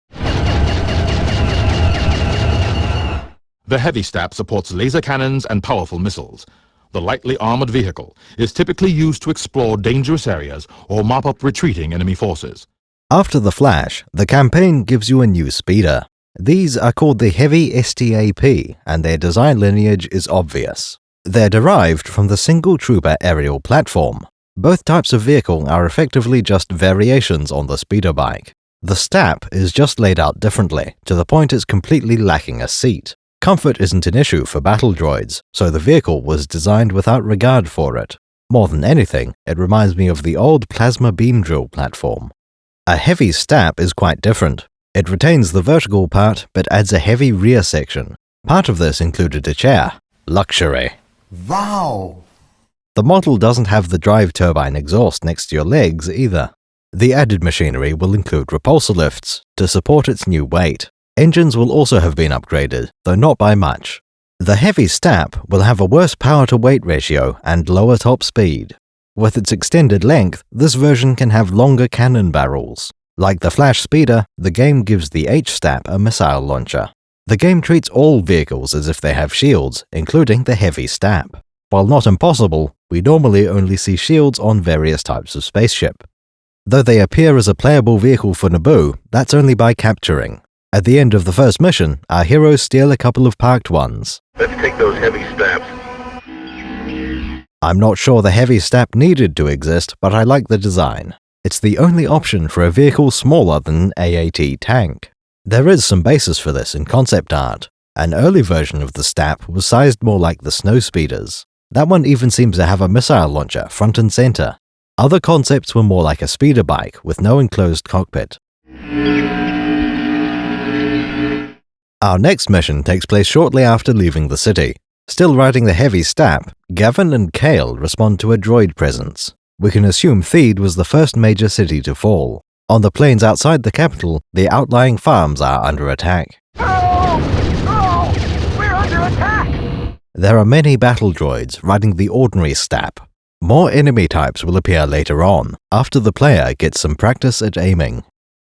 The Heavy Stab supports laser cannons and powerful missiles. The lightly armored vehicle is typically used to explore dangerous areas or mop up retreating enemy forces. After the Flash, the campaign gives you a new speeder. These are called the Heavy STAP, and their design lineage is obvious. They're derived from the single trooper aerial platform. Both types of vehicle are effectively just variations on the speeder bike. The STAP is just laid out differently, to the point it's completely lacking a seat. Comfort isn't an issue for battle droids, so the vehicle was designed without regard for it. More than anything, it reminds me of the old plasma beam drill platform. A heavy STAP is quite different. It retains the vertical part, but adds a heavy rear section. Part of this included a chair. Luxury. Wow! The model doesn't have the drive turbine exhaust next to your legs either. The added machinery will include repulsor lifts to support its new weight. Engines will also have been upgraded, though not by much. The Heavy STAP will have a worse power-to-weight ratio and lower top speed. With its extended length, this version can have longer cannon barrels. Like the Flash Speeder, the game gives the H-STAP a missile launcher. The game treats all vehicles as if they have shields, including the Heavy STAP. While not impossible, we normally only see shields on various types of spaceship. Though they appear as a playable vehicle for Naboo, that's only by capturing. At the end of the first mission, our heroes steal a couple of parked ones. Let's take those Heavy Stabs. I'm not sure the Heavy STAP needed to exist, but I like the design. It's the only option for a vehicle smaller than an AAT tank. There is some basis for this in concept art. An early version of the STAP was sized more like the snow speeders. That one even seems to have a missile launcher front and center. Other concepts were more like a speeder bike with no enclosed cockpit. Our next mission takes place shortly after leaving the city. Still riding the Heavy STAP, Gavin and Kale respond to a droid presence. We can assume Theed was the first major city to fall. On the plains outside the capital, the outlying farms are under attack. We're under attack! There are many battle droids riding the ordinary STAP. More enemy types will appear later on, after the player gets some practice at aiming.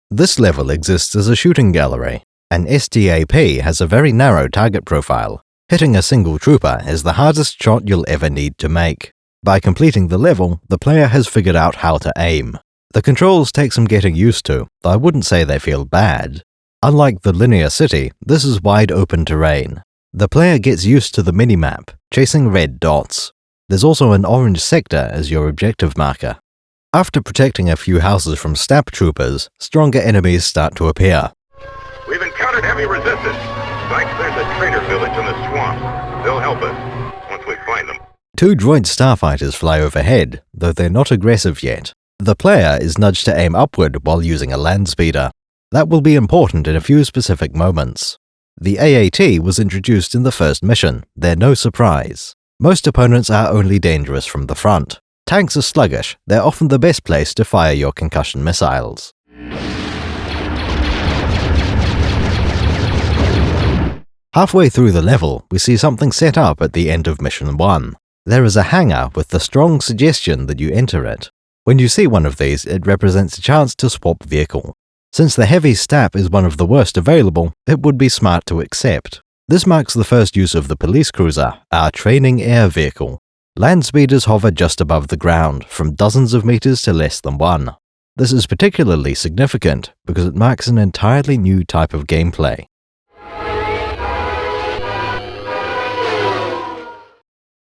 This level exists as a shooting gallery. An STAP has a very narrow target profile. Hitting a single trooper is the hardest shot you'll ever need to make. By completing the level, the player has figured out how to aim. The controls take some getting used to, though I wouldn't say they feel bad. Unlike the linear city, this is wide open terrain. The player gets used to the minimap, chasing red dots. There's also an orange sector as your objective marker. After protecting a few houses from STAP troopers, stronger enemies start to appear. We've encountered heavy resistance. Like there's a trader village in the swamp. They'll help us once we find them. 2 droid starfighters fly overhead, though they're not aggressive yet. The player is nudged to aim upward while using a land speeder. That will be important in a few specific moments. The AAT was introduced in the first mission, they're no surprise. Most opponents are only dangerous from the front. Tanks are sluggish, they're often the best place to fire your concussion missiles. Halfway through the level, we see something set up at the end of Mission 1. There is a hangar with the strong suggestion that you enter it. When you see one of these, it represents a chance to swap vehicle. Since the heavy STAP is one of the worst available, it would be smart to accept. This marks the first use of the police cruiser, our training air vehicle. Land speeders hover just above the ground, from dozens of meters to less than 1. This is particularly significant because it marks an entirely new type of gameplay.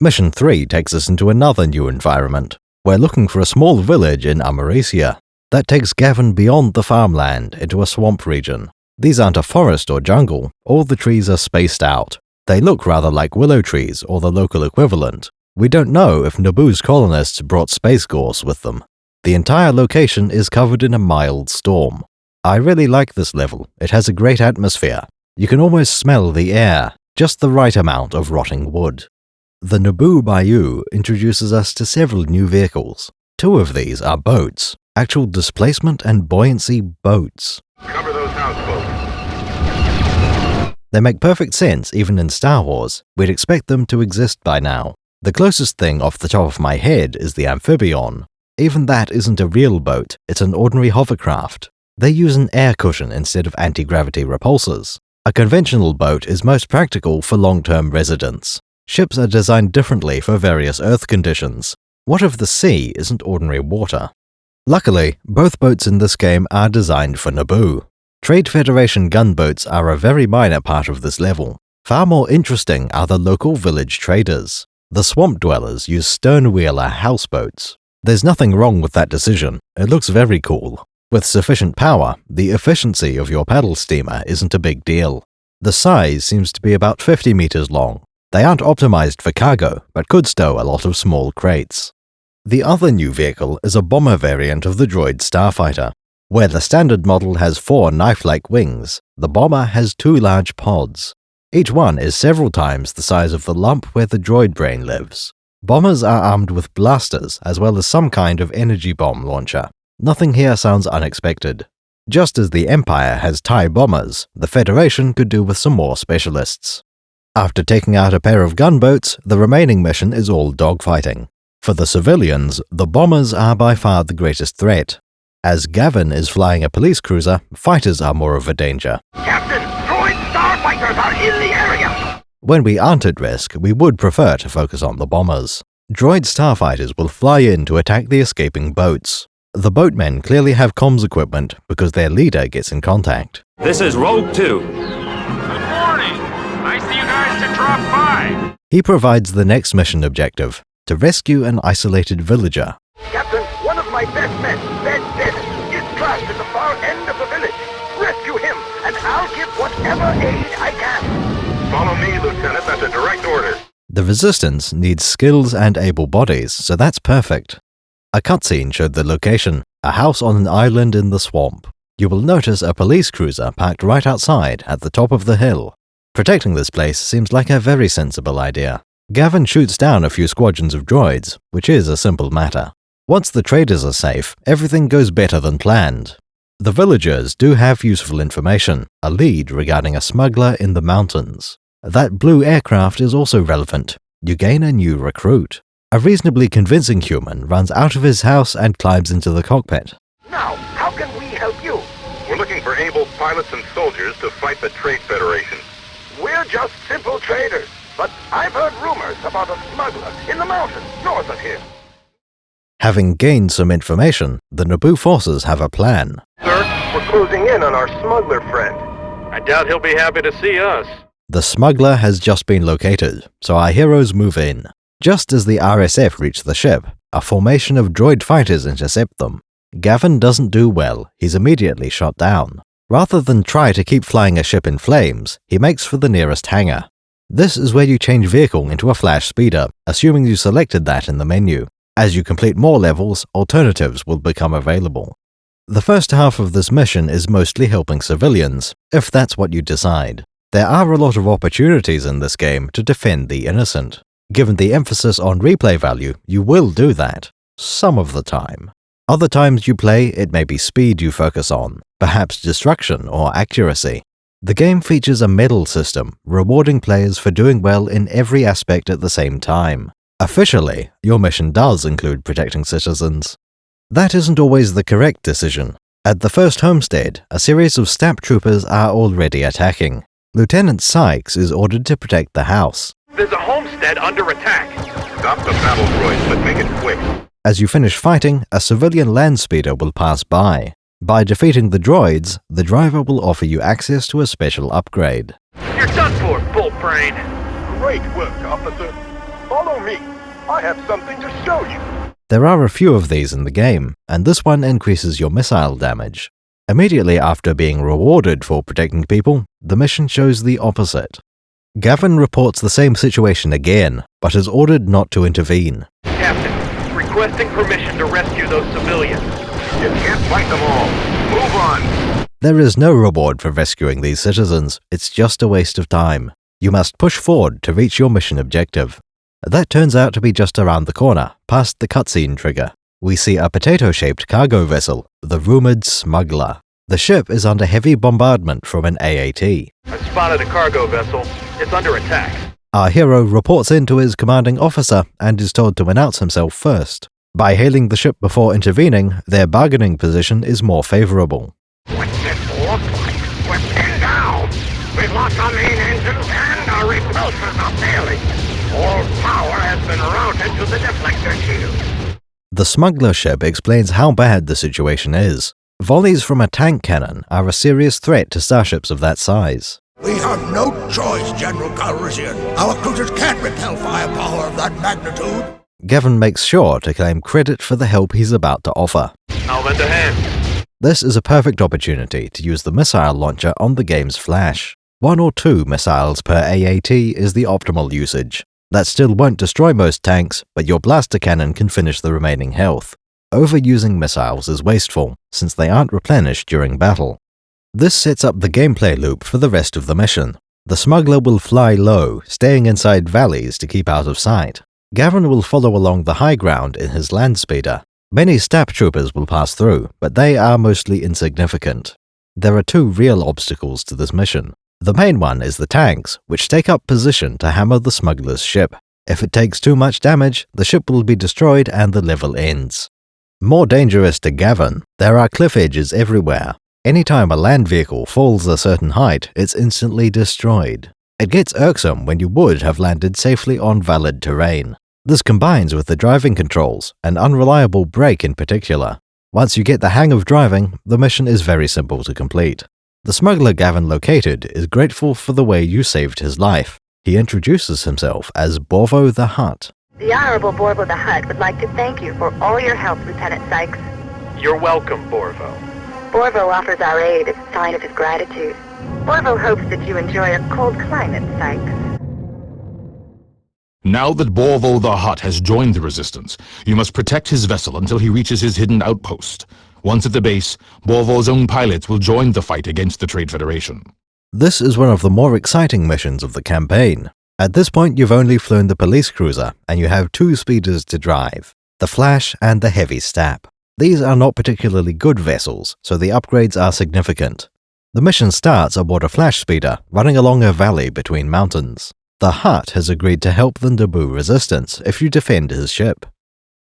Mission 3 takes us into another new environment. We're looking for a small village in Amarisia. That takes Gavin beyond the farmland into a swamp region. These aren't a forest or jungle, all the trees are spaced out. They look rather like willow trees or the local equivalent. We don't know if Naboo's colonists brought space gauze with them. The entire location is covered in a mild storm. I really like this level, it has a great atmosphere. You can almost smell the air, just the right amount of rotting wood. The Naboo Bayou introduces us to several new vehicles. 2 of these are boats, actual displacement and buoyancy boats. Cover those houseboats. They make perfect sense even in Star Wars, we'd expect them to exist by now. The closest thing off the top of my head is the Amphibion. Even that isn't a real boat, it's an ordinary hovercraft. They use an air cushion instead of anti-gravity repulsors. A conventional boat is most practical for long-term residents. Ships are designed differently for various Earth conditions. What if the sea isn't ordinary water? Luckily, both boats in this game are designed for Naboo. Trade Federation gunboats are a very minor part of this level. Far more interesting are the local village traders. The swamp dwellers use stern-wheeler houseboats. There's nothing wrong with that decision, it looks very cool. With sufficient power, the efficiency of your paddle steamer isn't a big deal. The size seems to be about 50 meters long. They aren't optimized for cargo, but could stow a lot of small crates. The other new vehicle is a bomber variant of the droid starfighter. Where the standard model has 4 knife-like wings, the bomber has 2 large pods. Each one is several times the size of the lump where the droid brain lives. Bombers are armed with blasters as well as some kind of energy bomb launcher. Nothing here sounds unexpected. Just as the Empire has TIE bombers, the Federation could do with some more specialists. After taking out a pair of gunboats, the remaining mission is all dogfighting. For the civilians, the bombers are by far the greatest threat. As Gavin is flying a police cruiser, fighters are more of a danger. Captain, droid starfighters are in the area! When we aren't at risk, we would prefer to focus on the bombers. Droid starfighters will fly in to attack the escaping boats. The boatmen clearly have comms equipment because their leader gets in contact. This is Rogue 2. Good morning! Nice of you guys to drop by! He provides the next mission objective, to rescue an isolated villager. Captain, one of my best men, Ben Dennis, is trapped at the far end of the village. Rescue him, and I'll give whatever aid I can. Follow me, Lieutenant. That's a direct order. The Resistance needs skills and able bodies, so that's perfect. A cutscene showed the location, a house on an island in the swamp. You will notice a police cruiser parked right outside at the top of the hill. Protecting this place seems like a very sensible idea. Gavin shoots down a few squadrons of droids, which is a simple matter. Once the traders are safe, everything goes better than planned. The villagers do have useful information, a lead regarding a smuggler in the mountains. That blue aircraft is also relevant. You gain a new recruit. A reasonably convincing human runs out of his house and climbs into the cockpit. Now, how can we help you? We're looking for able pilots and soldiers to fight the Trade Federation. We're just simple traders, but I've heard rumors about a smuggler in the mountains north of here. Having gained some information, the Naboo forces have a plan. Sir, we're closing in on our smuggler friend. I doubt he'll be happy to see us. The smuggler has just been located, so our heroes move in. Just as the RSF reach the ship, a formation of droid fighters intercept them. Gavin doesn't do well, he's immediately shot down. Rather than try to keep flying a ship in flames, he makes for the nearest hangar. This is where you change vehicle into a flash speeder, assuming you selected that in the menu. As you complete more levels, alternatives will become available. The first half of this mission is mostly helping civilians, if that's what you decide. There are a lot of opportunities in this game to defend the innocent. Given the emphasis on replay value, you will do that. Some of the time. Other times you play, it may be speed you focus on, perhaps destruction or accuracy. The game features a medal system, rewarding players for doing well in every aspect at the same time. Officially, your mission does include protecting citizens. That isn't always the correct decision. At the first homestead, a series of stamp troopers are already attacking. Lieutenant Sykes is ordered to protect the house. There's a homestead under attack. Stop the battle droids, but make it quick. As you finish fighting, a civilian land speeder will pass by. By defeating the droids, the driver will offer you access to a special upgrade. You're done for, Bolt Brain. Great work, officer. Follow me. I have something to show you. There are a few of these in the game, and this one increases your missile damage. Immediately after being rewarded for protecting people, the mission shows the opposite. Gavin reports the same situation again, but is ordered not to intervene. Captain, requesting permission to rescue those civilians. You can't fight them all. Move on. There is no reward for rescuing these citizens, it's just a waste of time. You must push forward to reach your mission objective. That turns out to be just around the corner, past the cutscene trigger. We see a potato-shaped cargo vessel, the rumored Smuggler. The ship is under heavy bombardment from an AAT. I spotted a cargo vessel. It's under attack. Our hero reports in to his commanding officer and is told to announce himself first. By hailing the ship before intervening, their bargaining position is more favorable. What's this look like? We're pinned down. We've lost our main engines and our repulsors are failing. All power has been routed to the deflector shield. The smuggler ship explains how bad the situation is. Volleys from a tank cannon are a serious threat to starships of that size. We have no choice, General Calrissian. Our cruisers can't repel firepower of that magnitude. Gavin makes sure to claim credit for the help he's about to offer. I'll lend a hand. This is a perfect opportunity to use the missile launcher on the game's flash. 1 or 2 missiles per AAT is the optimal usage. That still won't destroy most tanks, but your blaster cannon can finish the remaining health. Overusing missiles is wasteful, since they aren't replenished during battle. This sets up the gameplay loop for the rest of the mission. The smuggler will fly low, staying inside valleys to keep out of sight. Gavin will follow along the high ground in his land speeder. Many stamp troopers will pass through, but they are mostly insignificant. There are 2 real obstacles to this mission. The main one is the tanks, which take up position to hammer the smuggler's ship. If it takes too much damage, the ship will be destroyed and the level ends. More dangerous to Gavin, there are cliff edges everywhere. Anytime a land vehicle falls a certain height, it's instantly destroyed. It gets irksome when you would have landed safely on valid terrain. This combines with the driving controls, an unreliable brake in particular. Once you get the hang of driving, the mission is very simple to complete. The smuggler Gavin located is grateful for the way you saved his life. He introduces himself as Borvo the Hutt. The Honorable Borvo the Hutt would like to thank you for all your help, Lieutenant Sykes. You're welcome, Borvo. Borvo offers our aid as a sign of his gratitude. Borvo hopes that you enjoy a cold climate, Sykes. Now that Borvo the Hutt has joined the Resistance, you must protect his vessel until he reaches his hidden outpost. Once at the base, Borvo's own pilots will join the fight against the Trade Federation. This is one of the more exciting missions of the campaign. At this point, you've only flown the police cruiser, and you have 2 speeders to drive, the Flash and the Heavy Stap. These are not particularly good vessels, so the upgrades are significant. The mission starts aboard a Flash speeder, running along a valley between mountains. The Hutt has agreed to help the Naboo Resistance if you defend his ship.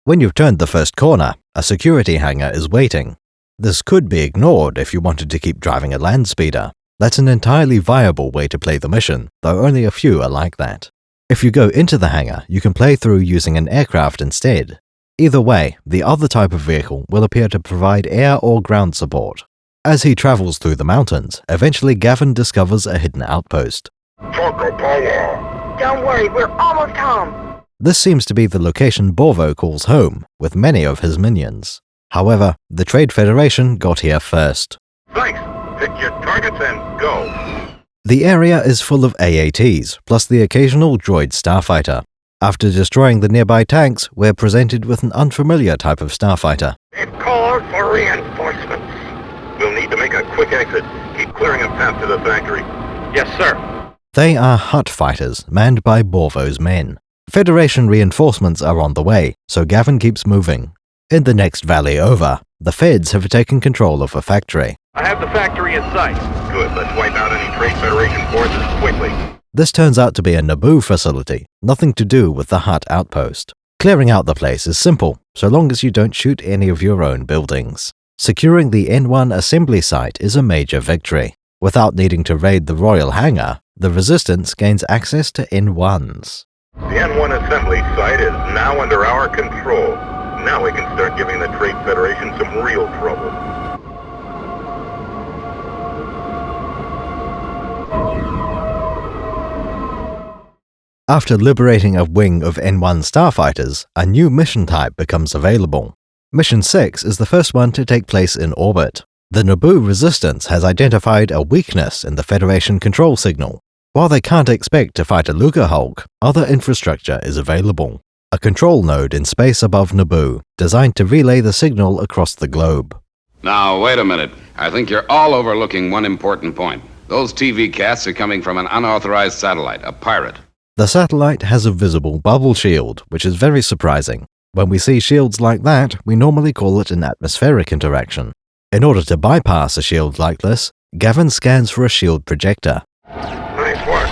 When you've turned the first corner, a security hangar is waiting. This could be ignored if you wanted to keep driving a land speeder. That's an entirely viable way to play the mission, though only a few are like that. If you go into the hangar, you can play through using an aircraft instead. Either way, the other type of vehicle will appear to provide air or ground support. As he travels through the mountains, eventually Gavin discovers a hidden outpost. Don't worry, we're almost home. This seems to be the location Borvo calls home, with many of his minions. However, the Trade Federation got here first. Thanks. Pick your targets and go. The area is full of AATs, plus the occasional droid starfighter. After destroying the nearby tanks, we're presented with an unfamiliar type of starfighter. It calls for reinforcements. We'll need to make a quick exit. Keep clearing a path to the factory. Yes, sir. They are Hutt fighters manned by Borvo's men. Federation reinforcements are on the way, so Gavin keeps moving. In the next valley over, the Feds have taken control of a factory. I have the factory in sight. Good, let's wipe out any Trade Federation forces quickly. This turns out to be a Naboo facility, nothing to do with the Hutt outpost. Clearing out the place is simple, so long as you don't shoot any of your own buildings. Securing the N1 assembly site is a major victory. Without needing to raid the Royal Hangar, the Resistance gains access to N1s. The N1 assembly site is now under our control. Now we can start giving the Trade Federation some real trouble. After liberating a wing of N1 starfighters, a new mission type becomes available. Mission 6 is the first one to take place in orbit. The Naboo Resistance has identified a weakness in the Federation control signal. While they can't expect to fight a Lucrehulk, other infrastructure is available. A control node in space above Naboo, designed to relay the signal across the globe. Now, wait a minute. I think you're all overlooking one important point. Those TV casts are coming from an unauthorized satellite, a pirate. The satellite has a visible bubble shield, which is very surprising. When we see shields like that, we normally call it an atmospheric interaction. In order to bypass a shield like this, Gavin scans for a shield projector. Nice work.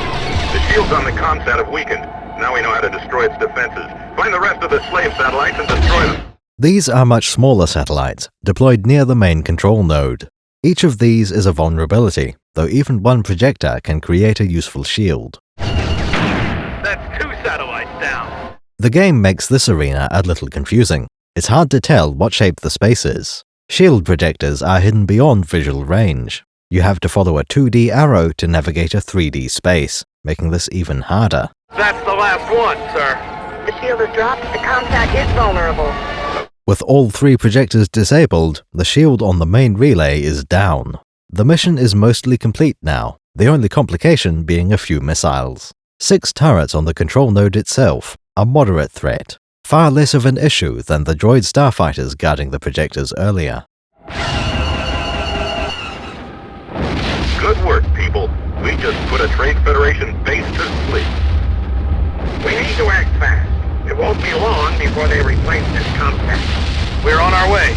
The shields on the ComSat have weakened. Now we know how to destroy its defenses. Find the rest of the slave satellites and destroy them. These are much smaller satellites, deployed near the main control node. Each of these is a vulnerability, though even one projector can create a useful shield. That's 2 satellites down. The game makes this arena a little confusing. It's hard to tell what shape the space is. Shield projectors are hidden beyond visual range. You have to follow a 2D arrow to navigate a 3D space, making this even harder. That's the last one, sir. The shield is dropped. The ComSat is vulnerable. With all 3 projectors disabled, the shield on the main relay is down. The mission is mostly complete now, the only complication being a few missiles. 6 turrets on the control node itself, a moderate threat, far less of an issue than the droid starfighters guarding the projectors earlier. Good work, people. We just put a Trade Federation base to sleep. We need to act fast. It won't be long before they replace this ComSat. We're on our way.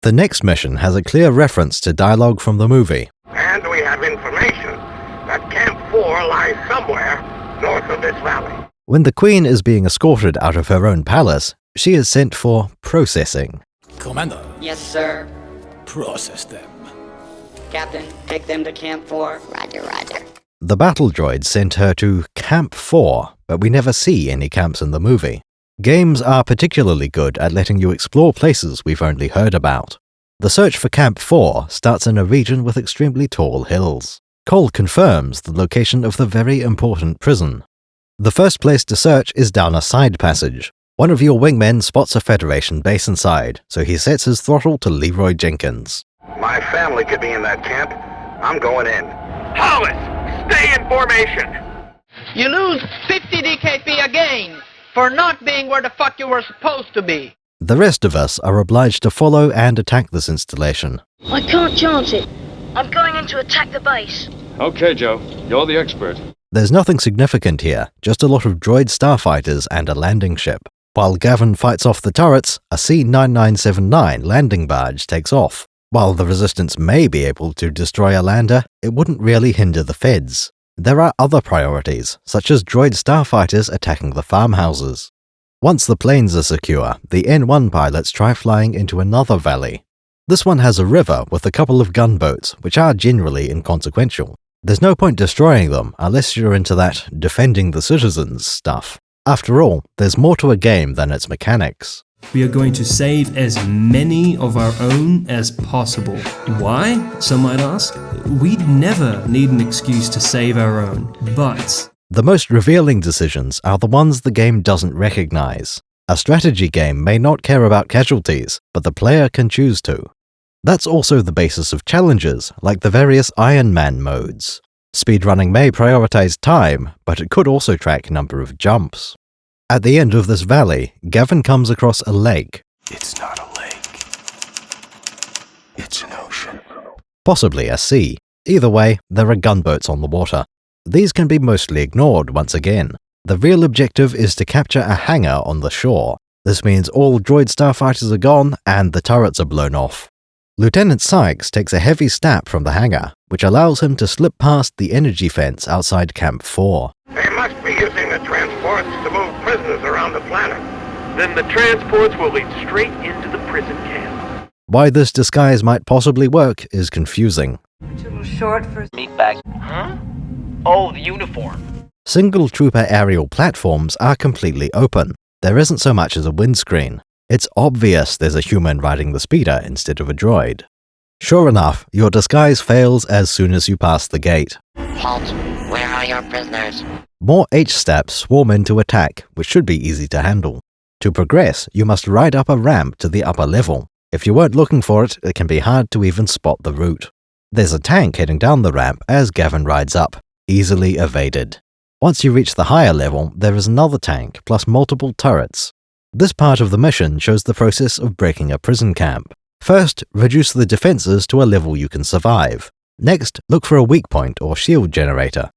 The next mission has a clear reference to dialogue from the movie. And we have information that Camp 4 lies somewhere north of this valley. When the Queen is being escorted out of her own palace, she is sent for processing. Commander. Yes, sir. Process them. Captain, take them to Camp 4. Roger, roger. The battle droid sent her to Camp 4, but we never see any camps in the movie. Games are particularly good at letting you explore places we've only heard about. The search for Camp 4 starts in a region with extremely tall hills. Cole confirms the location of the very important prison. The first place to search is down a side passage. One of your wingmen spots a Federation base inside, so he sets his throttle to Leroy Jenkins. My family could be in that camp. I'm going in. Hollis, stay in formation. You lose 50 DKP again for not being where the fuck you were supposed to be. The rest of us are obliged to follow and attack this installation. I can't chance it. I'm going in to attack the base. Okay, Joe. You're the expert. There's nothing significant here, just a lot of droid starfighters and a landing ship. While Gavin fights off the turrets, a C-9979 landing barge takes off. While the Resistance may be able to destroy a lander, it wouldn't really hinder the Feds. There are other priorities, such as droid starfighters attacking the farmhouses. Once the planes are secure, the N1 pilots try flying into another valley. This one has a river with a couple of gunboats, which are generally inconsequential. There's no point destroying them unless you're into that defending the citizens stuff. After all, there's more to a game than its mechanics. We are going to save as many of our own as possible. Why? Some might ask. We'd never need an excuse to save our own, but... The most revealing decisions are the ones the game doesn't recognize. A strategy game may not care about casualties, but the player can choose to. That's also the basis of challenges, like the various Iron Man modes. Speedrunning may prioritize time, but it could also track number of jumps. At the end of this valley, Gavin comes across a lake. It's not a lake. It's an ocean. Possibly a sea. Either way, there are gunboats on the water. these can be mostly ignored once again. The real objective is to capture a hangar on the shore. This means all droid starfighters are gone and the turrets are blown off. Lieutenant Sykes takes a heavy snap from the hangar, which allows him to slip past the energy fence outside Camp 4. They must be using the transports to move prisoners around the planet. Then the transports will lead straight into the prison camp. Why this disguise might possibly work is confusing. Too short for meatbag. Huh? Oh, the uniform. Single trooper aerial platforms are completely open. There isn't so much as a windscreen. It's obvious there's a human riding the speeder instead of a droid. Sure enough, your disguise fails as soon as you pass the gate. Halt. Where are your prisoners? More H-steps swarm in to attack, which should be easy to handle. To progress, you must ride up a ramp to the upper level. If you weren't looking for it, it can be hard to even spot the route. There's a tank heading down the ramp as Gavin rides up, easily evaded. Once you reach the higher level, there is another tank, plus multiple turrets. This part of the mission shows the process of breaking a prison camp. First, reduce the defenses to a level you can survive. Next, look for a weak point or shield generator.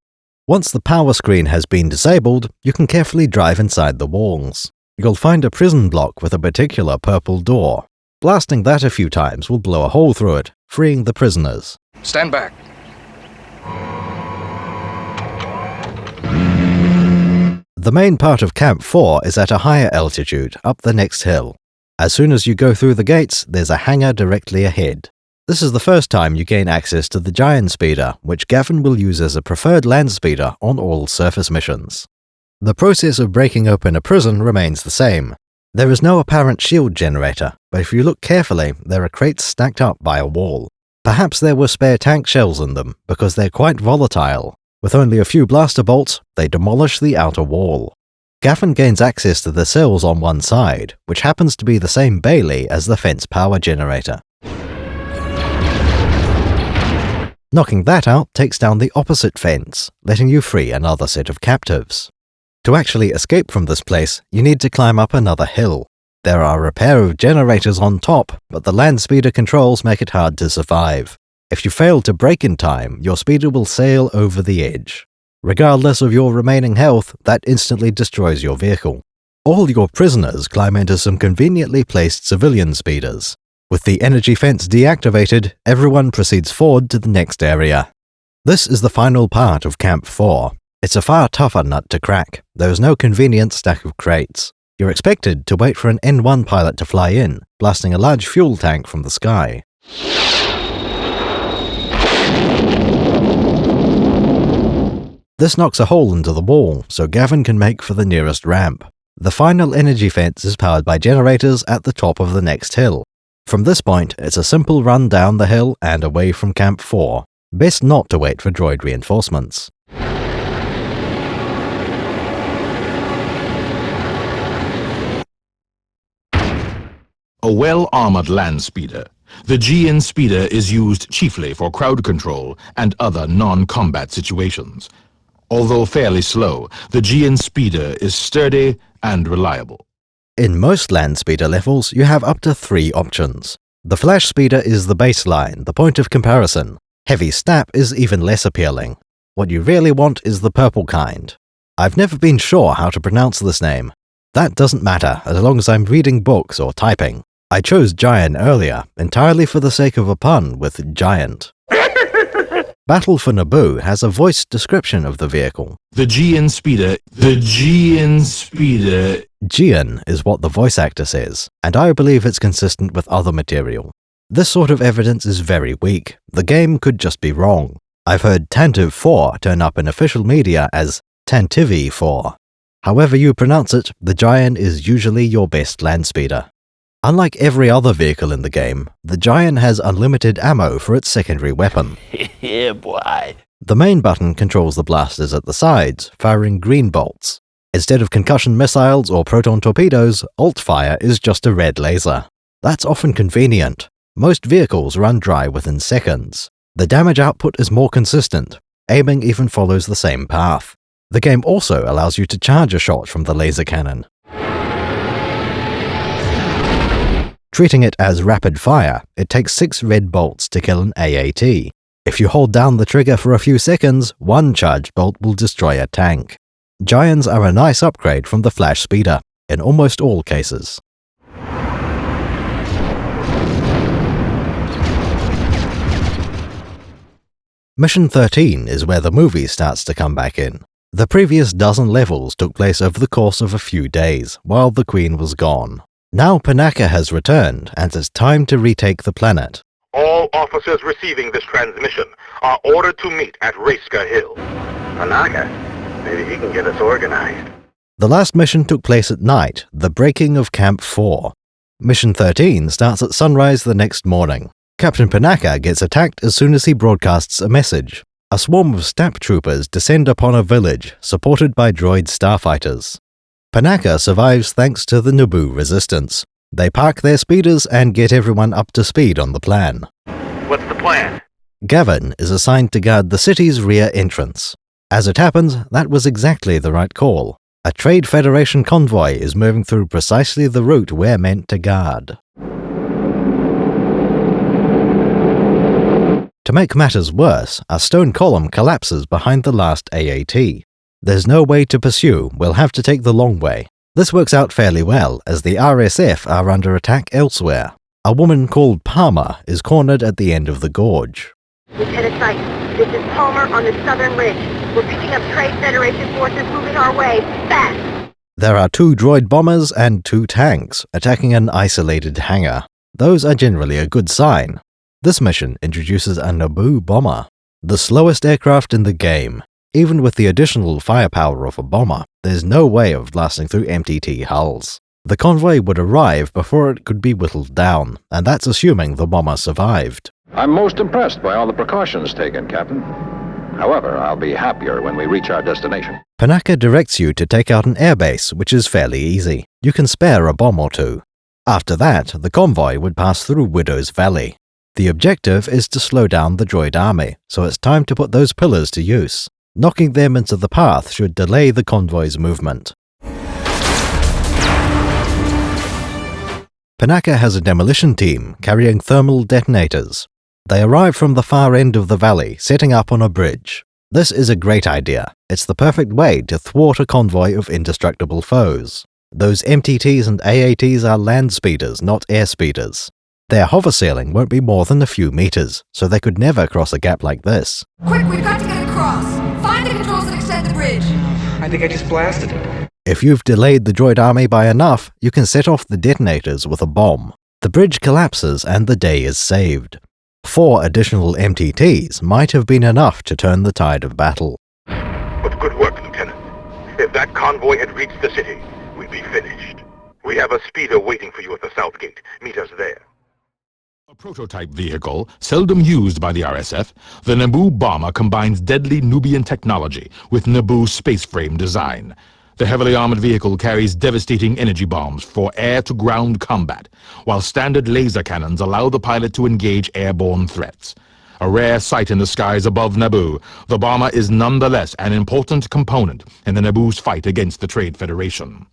Once the power screen has been disabled, you can carefully drive inside the walls. You'll find a prison block with a particular purple door. Blasting that a few times will blow a hole through it, freeing the prisoners. Stand back. The main part of Camp 4 is at a higher altitude, up the next hill. As soon as you go through the gates, there's a hangar directly ahead. This is the first time you gain access to the Giant Speeder, which Gavin will use as a preferred land speeder on all surface missions. The process of breaking open a prison remains the same. There is no apparent shield generator, but if you look carefully, there are crates stacked up by a wall. Perhaps there were spare tank shells in them, because they're quite volatile. With only a few blaster bolts, they demolish the outer wall. Gavin gains access to the cells on one side, which happens to be the same Bailey as the fence power generator. Knocking that out takes down the opposite fence, letting you free another set of captives. To actually escape from this place, you need to climb up another hill. There are a pair of generators on top, but the land speeder controls make it hard to survive. If you fail to brake in time, your speeder will sail over the edge. Regardless of your remaining health, that instantly destroys your vehicle. All your prisoners climb into some conveniently placed civilian speeders. With the energy fence deactivated, everyone proceeds forward to the next area. This is the final part of Camp 4. It's a far tougher nut to crack. There is no convenient stack of crates. You're expected to wait for an N1 pilot to fly in, blasting a large fuel tank from the sky. This knocks a hole into the wall, so Gavin can make for the nearest ramp. The final energy fence is powered by generators at the top of the next hill. From this point, it's a simple run down the hill and away from Camp 4. Best not to wait for droid reinforcements. A well-armored land speeder. The GN speeder is used chiefly for crowd control and other non-combat situations. Although fairly slow, the GN speeder is sturdy and reliable. In most land speeder levels, you have up to 3 options. The flash speeder is the baseline, the point of comparison. Heavy snap is even less appealing. What you really want is the purple kind. I've never been sure how to pronounce this name. That doesn't matter as long as I'm reading books or typing. I chose Giant earlier, entirely for the sake of a pun with giant. Battle for Naboo has a voiced description of the vehicle. The GN speeder. Gian is what the voice actor says, and I believe it's consistent with other material. This sort of evidence is very weak. The game could just be wrong. I've heard Tantive 4 turn up in official media as Tantivi 4. However you pronounce it, the Giant is usually your best land speeder. Unlike every other vehicle in the game, the Giant has unlimited ammo for its secondary weapon. Yeah, boy. The main button controls the blasters at the sides, firing green bolts. Instead of concussion missiles or proton torpedoes, alt-fire is just a red laser. That's often convenient. Most vehicles run dry within seconds. The damage output is more consistent. Aiming even follows the same path. The game also allows you to charge a shot from the laser cannon. Treating it as rapid fire, it takes 6 red bolts to kill an AAT. If you hold down the trigger for a few seconds, one charged bolt will destroy a tank. Giants are a nice upgrade from the Flash Speeder, in almost all cases. Mission 13 is where the movie starts to come back in. The previous dozen levels took place over the course of a few days, while the Queen was gone. Now Panaka has returned, and it's time to retake the planet. All officers receiving this transmission are ordered to meet at Raiska Hill. Panaka? Maybe he can get us organized. The last mission took place at night, the breaking of Camp 4. Mission 13 starts at sunrise the next morning. Captain Panaka gets attacked as soon as he broadcasts a message. A swarm of stamp troopers descend upon a village, supported by droid starfighters. Panaka survives thanks to the Naboo resistance. They park their speeders and get everyone up to speed on the plan. What's the plan? Gavin is assigned to guard the city's rear entrance. As it happens, that was exactly the right call. A Trade Federation convoy is moving through precisely the route we're meant to guard. To make matters worse, a stone column collapses behind the last AAT. There's no way to pursue, we'll have to take the long way. This works out fairly well, as the RSF are under attack elsewhere. A woman called Palmer is cornered at the end of the gorge. Lieutenant Sykes, this is Palmer on the southern ridge. We're picking up Trade Federation forces moving our way, fast! There are 2 droid bombers and 2 tanks attacking an isolated hangar. Those are generally a good sign. This mission introduces a Naboo bomber, the slowest aircraft in the game. Even with the additional firepower of a bomber, there's no way of blasting through MTT hulls. The convoy would arrive before it could be whittled down, and that's assuming the bomber survived. I'm most impressed by all the precautions taken, Captain. However, I'll be happier when we reach our destination. Panaka directs you to take out an airbase, which is fairly easy. You can spare a bomb or 2. After that, the convoy would pass through Widow's Valley. The objective is to slow down the droid army, so it's time to put those pillars to use. Knocking them into the path should delay the convoy's movement. Panaka has a demolition team carrying thermal detonators. They arrive from the far end of the valley, setting up on a bridge. This is a great idea. It's the perfect way to thwart a convoy of indestructible foes. Those MTTs and AATs are land speeders, not air speeders. Their hover ceiling won't be more than a few meters, so they could never cross a gap like this. Quick, we've got to get across! Find the controls that extend the bridge! I think I just blasted it. If you've delayed the droid army by enough, you can set off the detonators with a bomb. The bridge collapses and the day is saved. 4 additional MTTs might have been enough to turn the tide of battle. But good work, Lieutenant. If that convoy had reached the city, we'd be finished. We have a speeder waiting for you at the south gate. Meet us there. A prototype vehicle, seldom used by the RSF, the Naboo bomber combines deadly Nubian technology with Naboo space frame design. The heavily armored vehicle carries devastating energy bombs for air-to-ground combat, while standard laser cannons allow the pilot to engage airborne threats. A rare sight in the skies above Naboo, the bomber is nonetheless an important component in the Naboo's fight against the Trade Federation.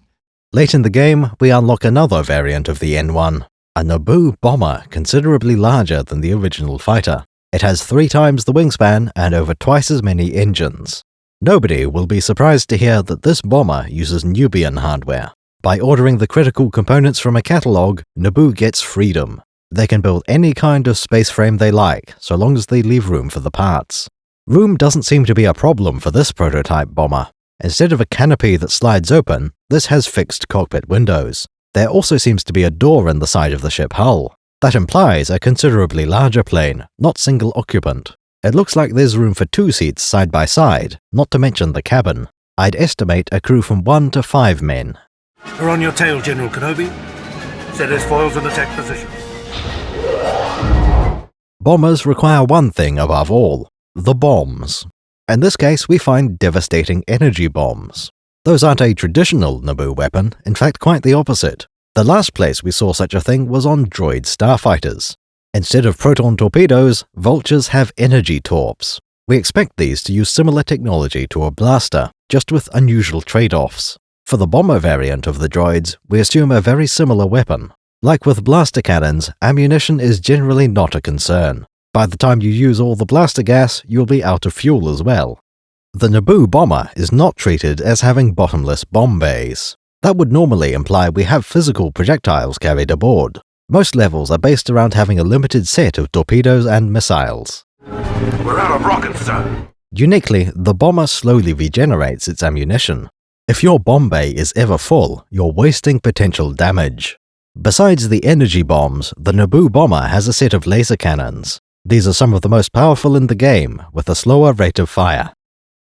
Late in the game, we unlock another variant of the N1. A Naboo bomber considerably larger than the original fighter. It has 3 times the wingspan and over twice as many engines. Nobody will be surprised to hear that this bomber uses Nubian hardware. By ordering the critical components from a catalog, Naboo gets freedom. They can build any kind of space frame they like, so long as they leave room for the parts. Room doesn't seem to be a problem for this prototype bomber. Instead of a canopy that slides open, this has fixed cockpit windows. There also seems to be a door in the side of the ship hull. That implies a considerably larger plane, not single occupant. It looks like there's room for 2 seats side by side, not to mention the cabin. I'd estimate a crew from 1 to 5 men. We're on your tail, General Kenobi. Set his foils in attack position. Bombers require one thing above all, the bombs. In this case, we find devastating energy bombs. Those aren't a traditional Naboo weapon, in fact quite the opposite. The last place we saw such a thing was on droid starfighters. Instead of proton torpedoes, vultures have energy torps. We expect these to use similar technology to a blaster, just with unusual trade-offs. For the bomber variant of the droids, we assume a very similar weapon. Like with blaster cannons, ammunition is generally not a concern. By the time you use all the blaster gas, you'll be out of fuel as well. The Naboo bomber is not treated as having bottomless bomb bays. That would normally imply we have physical projectiles carried aboard. Most levels are based around having a limited set of torpedoes and missiles. We're out of rockets, sir. Uniquely, the bomber slowly regenerates its ammunition. If your bomb bay is ever full, you're wasting potential damage. Besides the energy bombs, the Naboo bomber has a set of laser cannons. These are some of the most powerful in the game, with a slower rate of fire.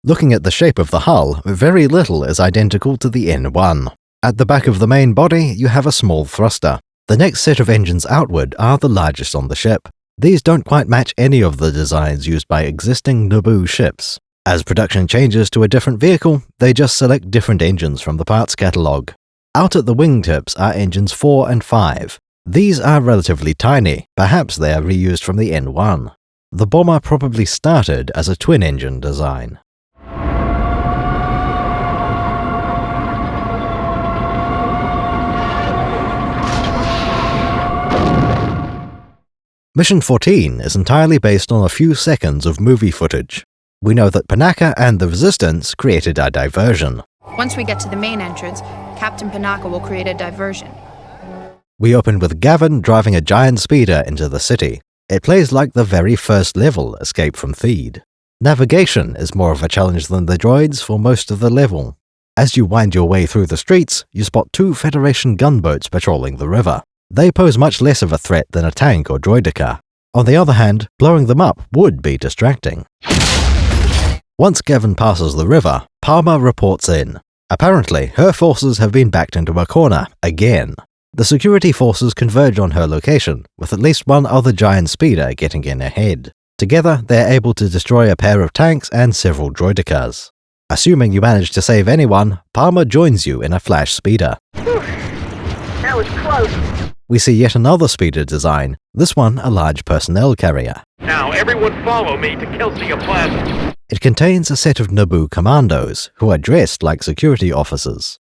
Looking at the shape of the hull, very little is identical to the N1. At the back of the main body, you have a small thruster. The next set of engines outward are the largest on the ship. These don't quite match any of the designs used by existing Naboo ships. As production changes to a different vehicle, they just select different engines from the parts catalogue. Out at the wingtips are engines 4 and 5. These are relatively tiny, perhaps they are reused from the N1. The bomber probably started as a twin-engine design. Mission 14 is entirely based on a few seconds of movie footage. We know that Panaka and the Resistance created a diversion. Once we get to the main entrance, Captain Panaka will create a diversion. We open with Gavin driving a giant speeder into the city. It plays like the very first level, Escape from Theed. Navigation is more of a challenge than the droids for most of the level. As you wind your way through the streets, you spot 2 Federation gunboats patrolling the river. They pose much less of a threat than a tank or droidica. On the other hand, blowing them up would be distracting. Once Gavin passes the river, Palmer reports in. Apparently, her forces have been backed into a corner, again. The security forces converge on her location, with at least one other giant speeder getting in ahead. Together, they're able to destroy a pair of tanks and several droidicas. Assuming you manage to save anyone, Palmer joins you in a flash speeder. That was close. We see yet another speeder design, this one a large personnel carrier. Now everyone follow me to Kelsia Plaza. It contains a set of Naboo commandos, who are dressed like security officers.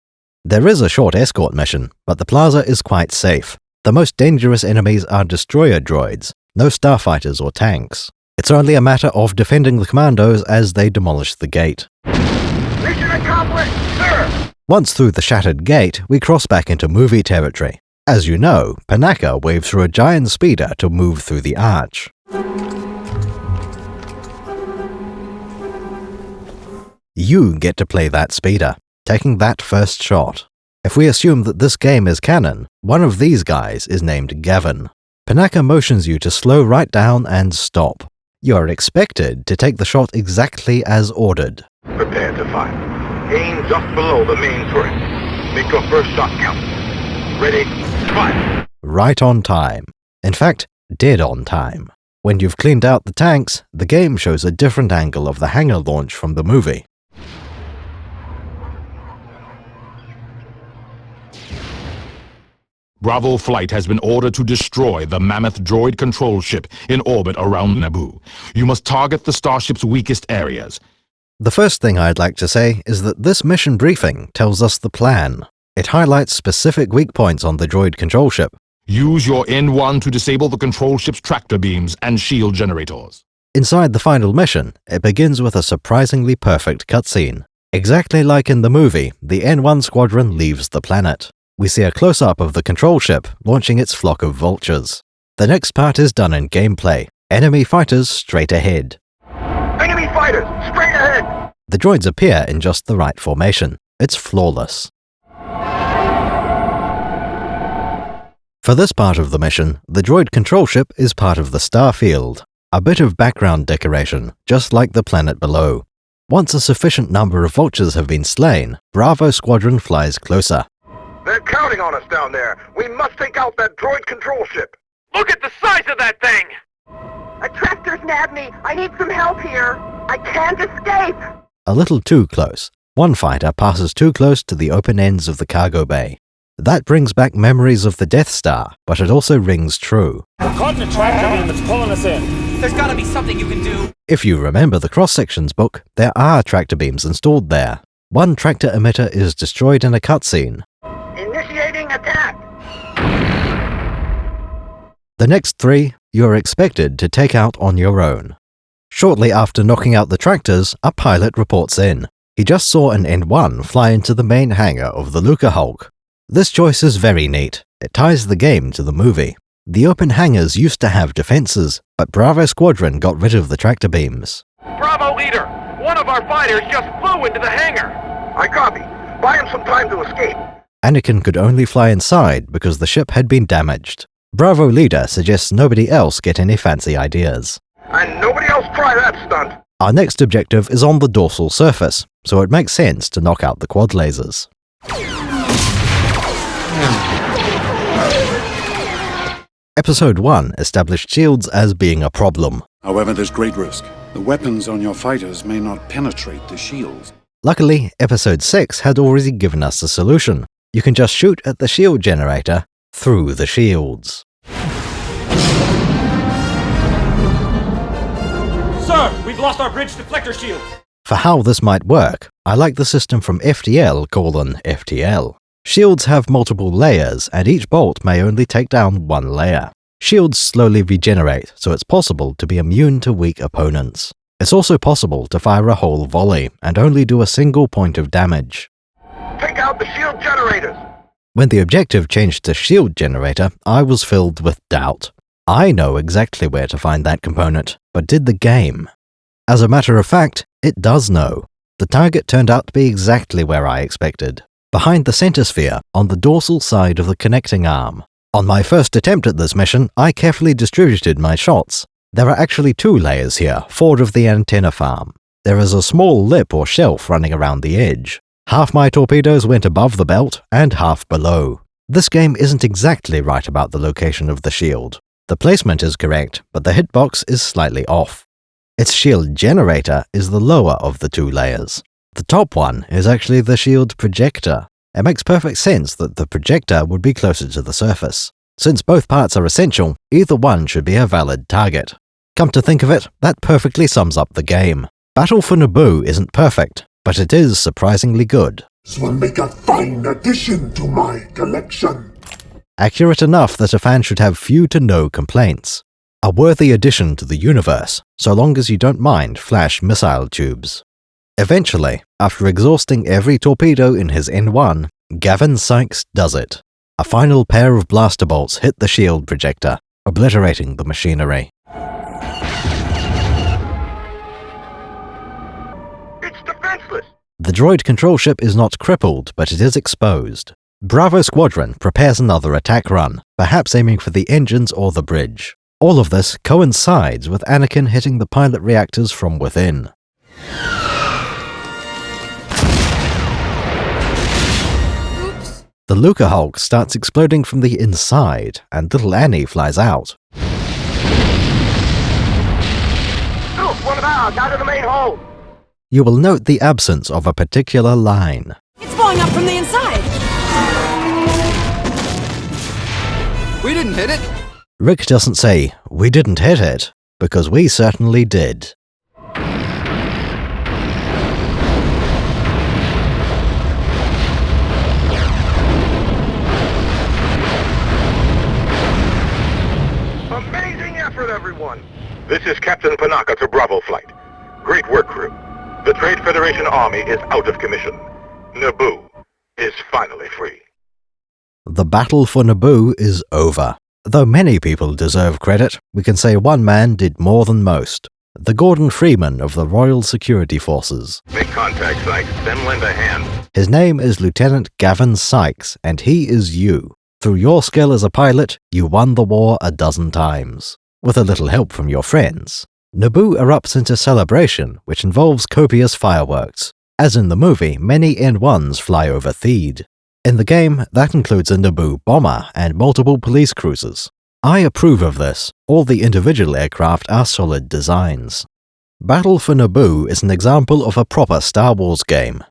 There is a short escort mission, but the plaza is quite safe. The most dangerous enemies are destroyer droids, no starfighters or tanks. It's only a matter of defending the commandos as they demolish the gate. Mission accomplished, sir! Once through the shattered gate, we cross back into movie territory. As you know, Panaka waves through a giant speeder to move through the arch. You get to play that speeder, taking that first shot. If we assume that this game is canon, one of these guys is named Gavin. Panaka motions you to slow right down and stop. You are expected to take the shot exactly as ordered. Prepare to fire. Aim just below the main turret. Make your first shot count. Ready, fire. Right on time. In fact, dead on time. When you've cleaned out the tanks, the game shows a different angle of the hangar launch from the movie. Bravo Flight has been ordered to destroy the mammoth droid control ship in orbit around Naboo. You must target the starship's weakest areas. The first thing I'd like to say is that this mission briefing tells us the plan. It highlights specific weak points on the droid control ship. Use your N1 to disable the control ship's tractor beams and shield generators. Inside the final mission, it begins with a surprisingly perfect cutscene. Exactly like in the movie, the N1 squadron leaves the planet. We see a close-up of the control ship launching its flock of vultures. The next part is done in gameplay. Enemy fighters straight ahead. Enemy fighters, straight ahead! The droids appear in just the right formation. It's flawless. For this part of the mission, the droid control ship is part of the star field, a bit of background decoration, just like the planet below. Once a sufficient number of vultures have been slain, Bravo Squadron flies closer. They're counting on us down there. We must take out that droid control ship. Look at the size of that thing! Attractors nabbed me. I need some help here. I can't escape. A little too close. One fighter passes too close to the open ends of the cargo bay. That brings back memories of the Death Star, but it also rings true. We're caught in a tractor beam that's pulling us in. There's gotta be something you can do. If you remember the cross-sections book, there are tractor beams installed there. One tractor emitter is destroyed in a cutscene. Initiating attack. The next 3, you are expected to take out on your own. Shortly after knocking out the tractors, a pilot reports in. He just saw an N1 fly into the main hangar of the Lucahulk. This choice is very neat. It ties the game to the movie. The open hangars used to have defenses, but Bravo Squadron got rid of the tractor beams. Bravo leader, one of our fighters just flew into the hangar. I copy. Buy him some time to escape. Anakin could only fly inside because the ship had been damaged. Bravo leader suggests nobody else get any fancy ideas. And nobody else try that stunt. Our next objective is on the dorsal surface, so it makes sense to knock out the quad lasers. Episode 1 established shields as being a problem. However, there's great risk. The weapons on your fighters may not penetrate the shields. Luckily, Episode 6 had already given us a solution. You can just shoot at the shield generator through the shields. Sir, we've lost our bridge deflector shields. For how this might work, I like the system from FTL: Shields have multiple layers, and each bolt may only take down one layer. Shields slowly regenerate, so it's possible to be immune to weak opponents. It's also possible to fire a whole volley, and only do a single point of damage. Take out the shield generators! When the objective changed to shield generator, I was filled with doubt. I know exactly where to find that component, but did the game? As a matter of fact, it does know. The target turned out to be exactly where I expected. Behind the center sphere, on the dorsal side of the connecting arm. On my first attempt at this mission, I carefully distributed my shots. There are actually 2 layers here, forward of the antenna farm. There is a small lip or shelf running around the edge. Half my torpedoes went above the belt, and half below. This game isn't exactly right about the location of the shield. The placement is correct, but the hitbox is slightly off. Its shield generator is the lower of the 2 layers. The top one is actually the shield projector. It makes perfect sense that the projector would be closer to the surface. Since both parts are essential, either one should be a valid target. Come to think of it, that perfectly sums up the game. Battle for Naboo isn't perfect, but it is surprisingly good. This will make a fine addition to my collection. Accurate enough that a fan should have few to no complaints. A worthy addition to the universe, so long as you don't mind flash missile tubes. Eventually, after exhausting every torpedo in his N1, Gavin Sykes does it. A final pair of blaster bolts hit the shield projector, obliterating the machinery. It's defenseless! The droid control ship is not crippled, but it is exposed. Bravo Squadron prepares another attack run, perhaps aiming for the engines or the bridge. All of this coincides with Anakin hitting the pilot reactors from within. The Lucahulk starts exploding from the inside, and little Annie flies out. Look, one out of the main hole! You will note the absence of a particular line. It's blowing up from the inside! We didn't hit it! Rick doesn't say, "We didn't hit it," because we certainly did. Amazing effort, everyone! This is Captain Panaka to Bravo Flight. Great work, crew. The Trade Federation Army is out of commission. Naboo is finally free. The battle for Naboo is over. Though many people deserve credit, we can say one man did more than most. The Gordon Freeman of the Royal Security Forces. Make contact, Sykes, then lend a hand. His name is Lieutenant Gavin Sykes, and he is you. Through your skill as a pilot, you won the war 12 times. With a little help from your friends. Naboo erupts into celebration, which involves copious fireworks. As in the movie, many N1s fly over Theed. In the game, that includes a Naboo bomber and multiple police cruisers. I approve of this. All the individual aircraft are solid designs. Battle for Naboo is an example of a proper Star Wars game.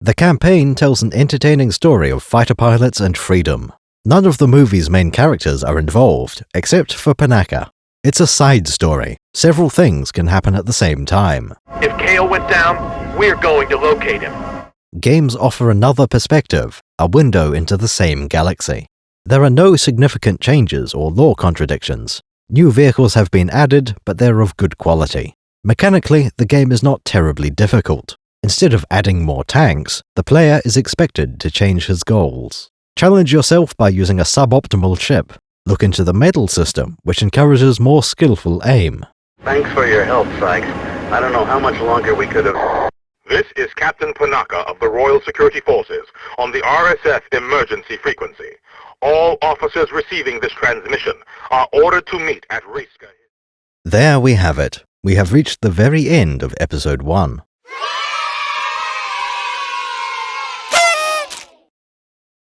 The campaign tells an entertaining story of fighter pilots and freedom. None of the movie's main characters are involved, except for Panaka. It's a side story. Several things can happen at the same time. If Kale went down, we're going to locate him. Games offer another perspective, a window into the same galaxy. There are no significant changes or lore contradictions. New vehicles have been added, but they're of good quality. Mechanically, the game is not terribly difficult. Instead of adding more tanks, the player is expected to change his goals. Challenge yourself by using a suboptimal ship. Look into the medal system, which encourages more skillful aim. Thanks for your help, Sykes. I don't know how much longer we could have... This is Captain Panaka of the Royal Security Forces on the RSF emergency frequency. All officers receiving this transmission are ordered to meet at Rayska. There we have it. We have reached the very end of Episode 1.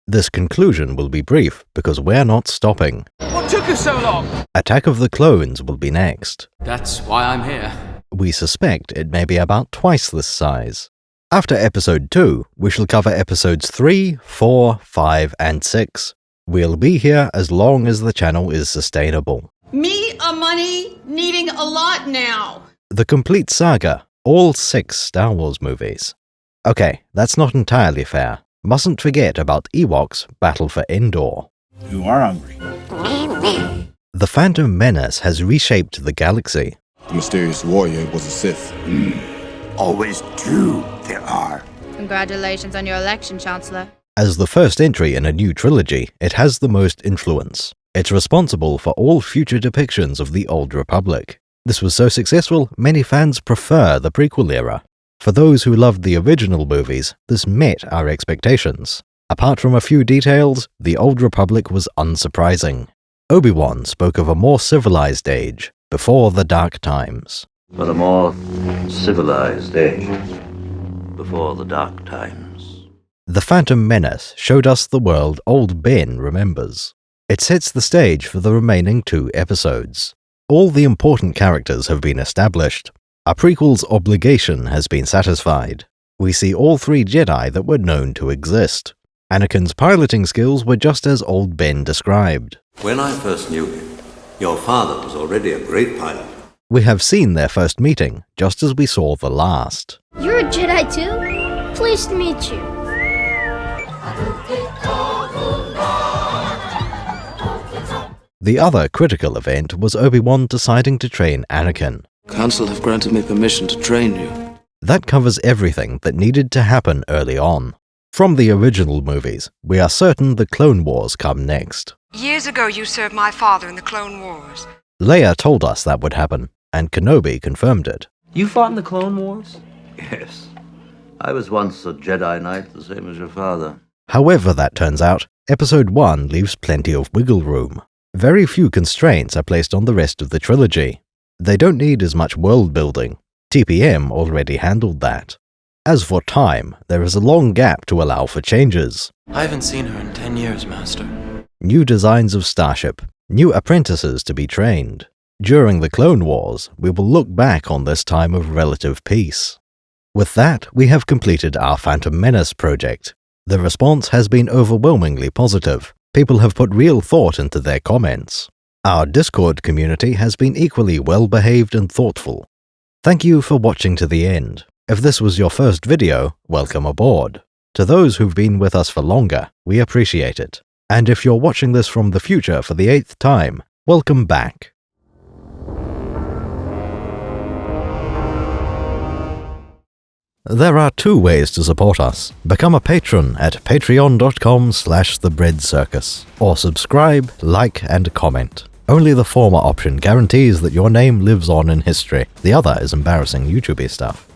This conclusion will be brief because we're not stopping. What took us so long? Attack of the Clones will be next. That's why I'm here. We suspect it may be about twice this size. After Episode 2, we shall cover Episodes 3, 4, 5, and 6. We'll be here as long as the channel is sustainable. Me a money needing a lot now. The complete saga, all 6 Star Wars movies. Okay, that's not entirely fair. Mustn't forget about Ewoks Battle for Endor. You are hungry. The Phantom Menace has reshaped the galaxy. The mysterious warrior was a Sith. Always two there are. Congratulations on your election, Chancellor. As the first entry in a new trilogy, it has the most influence. It's responsible for all future depictions of the Old Republic. This was so successful, many fans prefer the prequel era. For those who loved the original movies, this met our expectations. Apart from a few details, the Old Republic was unsurprising. Obi-Wan spoke of a more civilized age, before the Dark Times. But a more civilized age, before the Dark Times. The Phantom Menace showed us the world Old Ben remembers. It sets the stage for the remaining 2 episodes. All the important characters have been established. Our prequel's obligation has been satisfied. We see all 3 Jedi that were known to exist. Anakin's piloting skills were just as Old Ben described. When I first knew him, your father was already a great pilot. We have seen their first meeting, just as we saw the last. You're a Jedi too? Pleased to meet you. The other critical event was Obi-Wan deciding to train Anakin. Council have granted me permission to train you. That covers everything that needed to happen early on. From the original movies, we are certain the Clone Wars come next. Years ago you served my father in the Clone Wars. Leia told us that would happen, and Kenobi confirmed it. You fought in the Clone Wars? Yes. I was once a Jedi Knight, the same as your father. However that turns out, Episode 1 leaves plenty of wiggle room. Very few constraints are placed on the rest of the trilogy. They don't need as much world building. TPM already handled that. As for time, there is a long gap to allow for changes. I haven't seen her in 10 years, Master. New designs of Starship, new apprentices to be trained. During the Clone Wars, we will look back on this time of relative peace. With that, we have completed our Phantom Menace project. The response has been overwhelmingly positive. People have put real thought into their comments. Our Discord community has been equally well-behaved and thoughtful. Thank you for watching to the end. If this was your first video, welcome aboard. To those who've been with us for longer, we appreciate it. And if you're watching this from the future for the 8th time, welcome back. There are 2 ways to support us. Become a patron at patreon.com/thebreadcircus, or subscribe, like, and comment. Only the former option guarantees that your name lives on in history. The other is embarrassing YouTube-y stuff.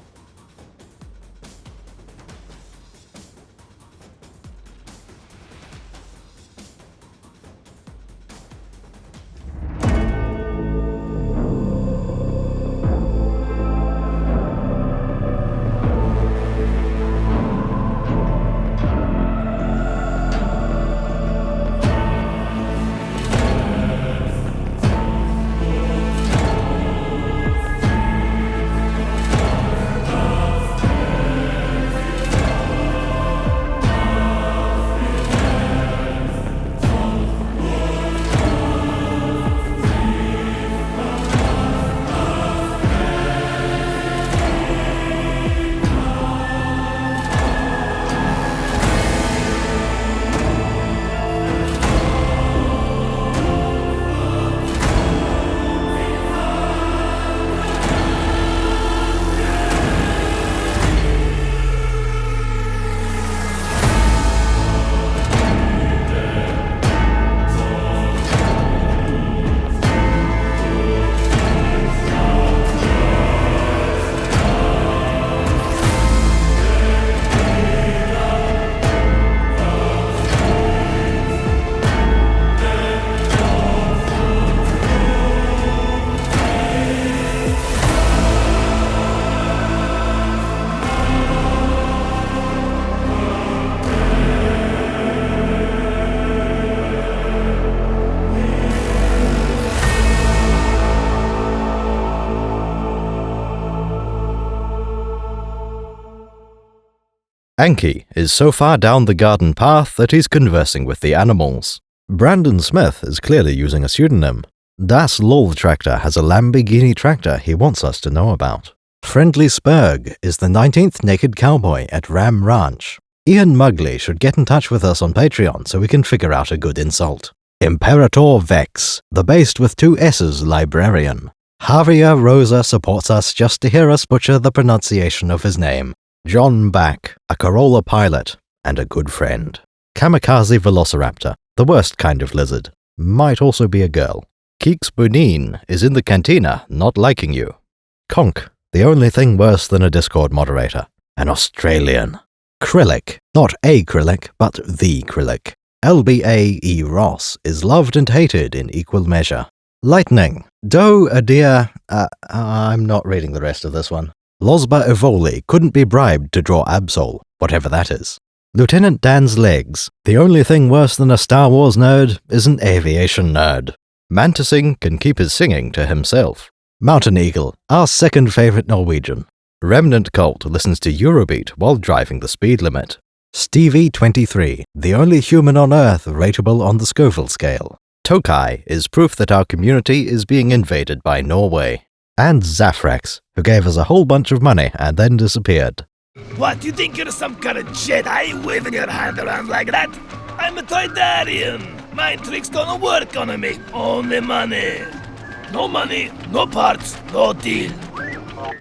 Anki is so far down the garden path that he's conversing with the animals. Brandon Smith is clearly using a pseudonym. Das Lol Tractor has a Lamborghini tractor he wants us to know about. Friendly Spurg is the 19th naked cowboy at Ram Ranch. Ian Mugley should get in touch with us on Patreon so we can figure out a good insult. Imperator Vex, the based with 2 S's librarian. Javier Rosa supports us just to hear us butcher the pronunciation of his name. John Back, a Corolla pilot, and a good friend. Kamikaze Velociraptor, the worst kind of lizard. Might also be a girl. Keeks Bonin is in the cantina, not liking you. Conk, the only thing worse than a Discord moderator. An Australian. Krillic, not a Krillic, but the Krillic. LBA-E Ross is loved and hated in equal measure. Lightning, Do Adir, I'm not reading the rest of this one. Losba Evoli couldn't be bribed to draw Absol, whatever that is. Lieutenant Dan's legs, the only thing worse than a Star Wars nerd is an aviation nerd. Mantising can keep his singing to himself. Mountain Eagle, our second favorite Norwegian. Remnant Cult listens to Eurobeat while driving the speed limit. Stevie23, the only human on Earth rateable on the Scoville scale. Tokai is proof that our community is being invaded by Norway. And Zafrax, who gave us a whole bunch of money and then disappeared. What, you think you're some kind of Jedi waving your hand around like that? I'm a Toydarian. My tricks don't work on me. Only money. No money, no parts, no deal.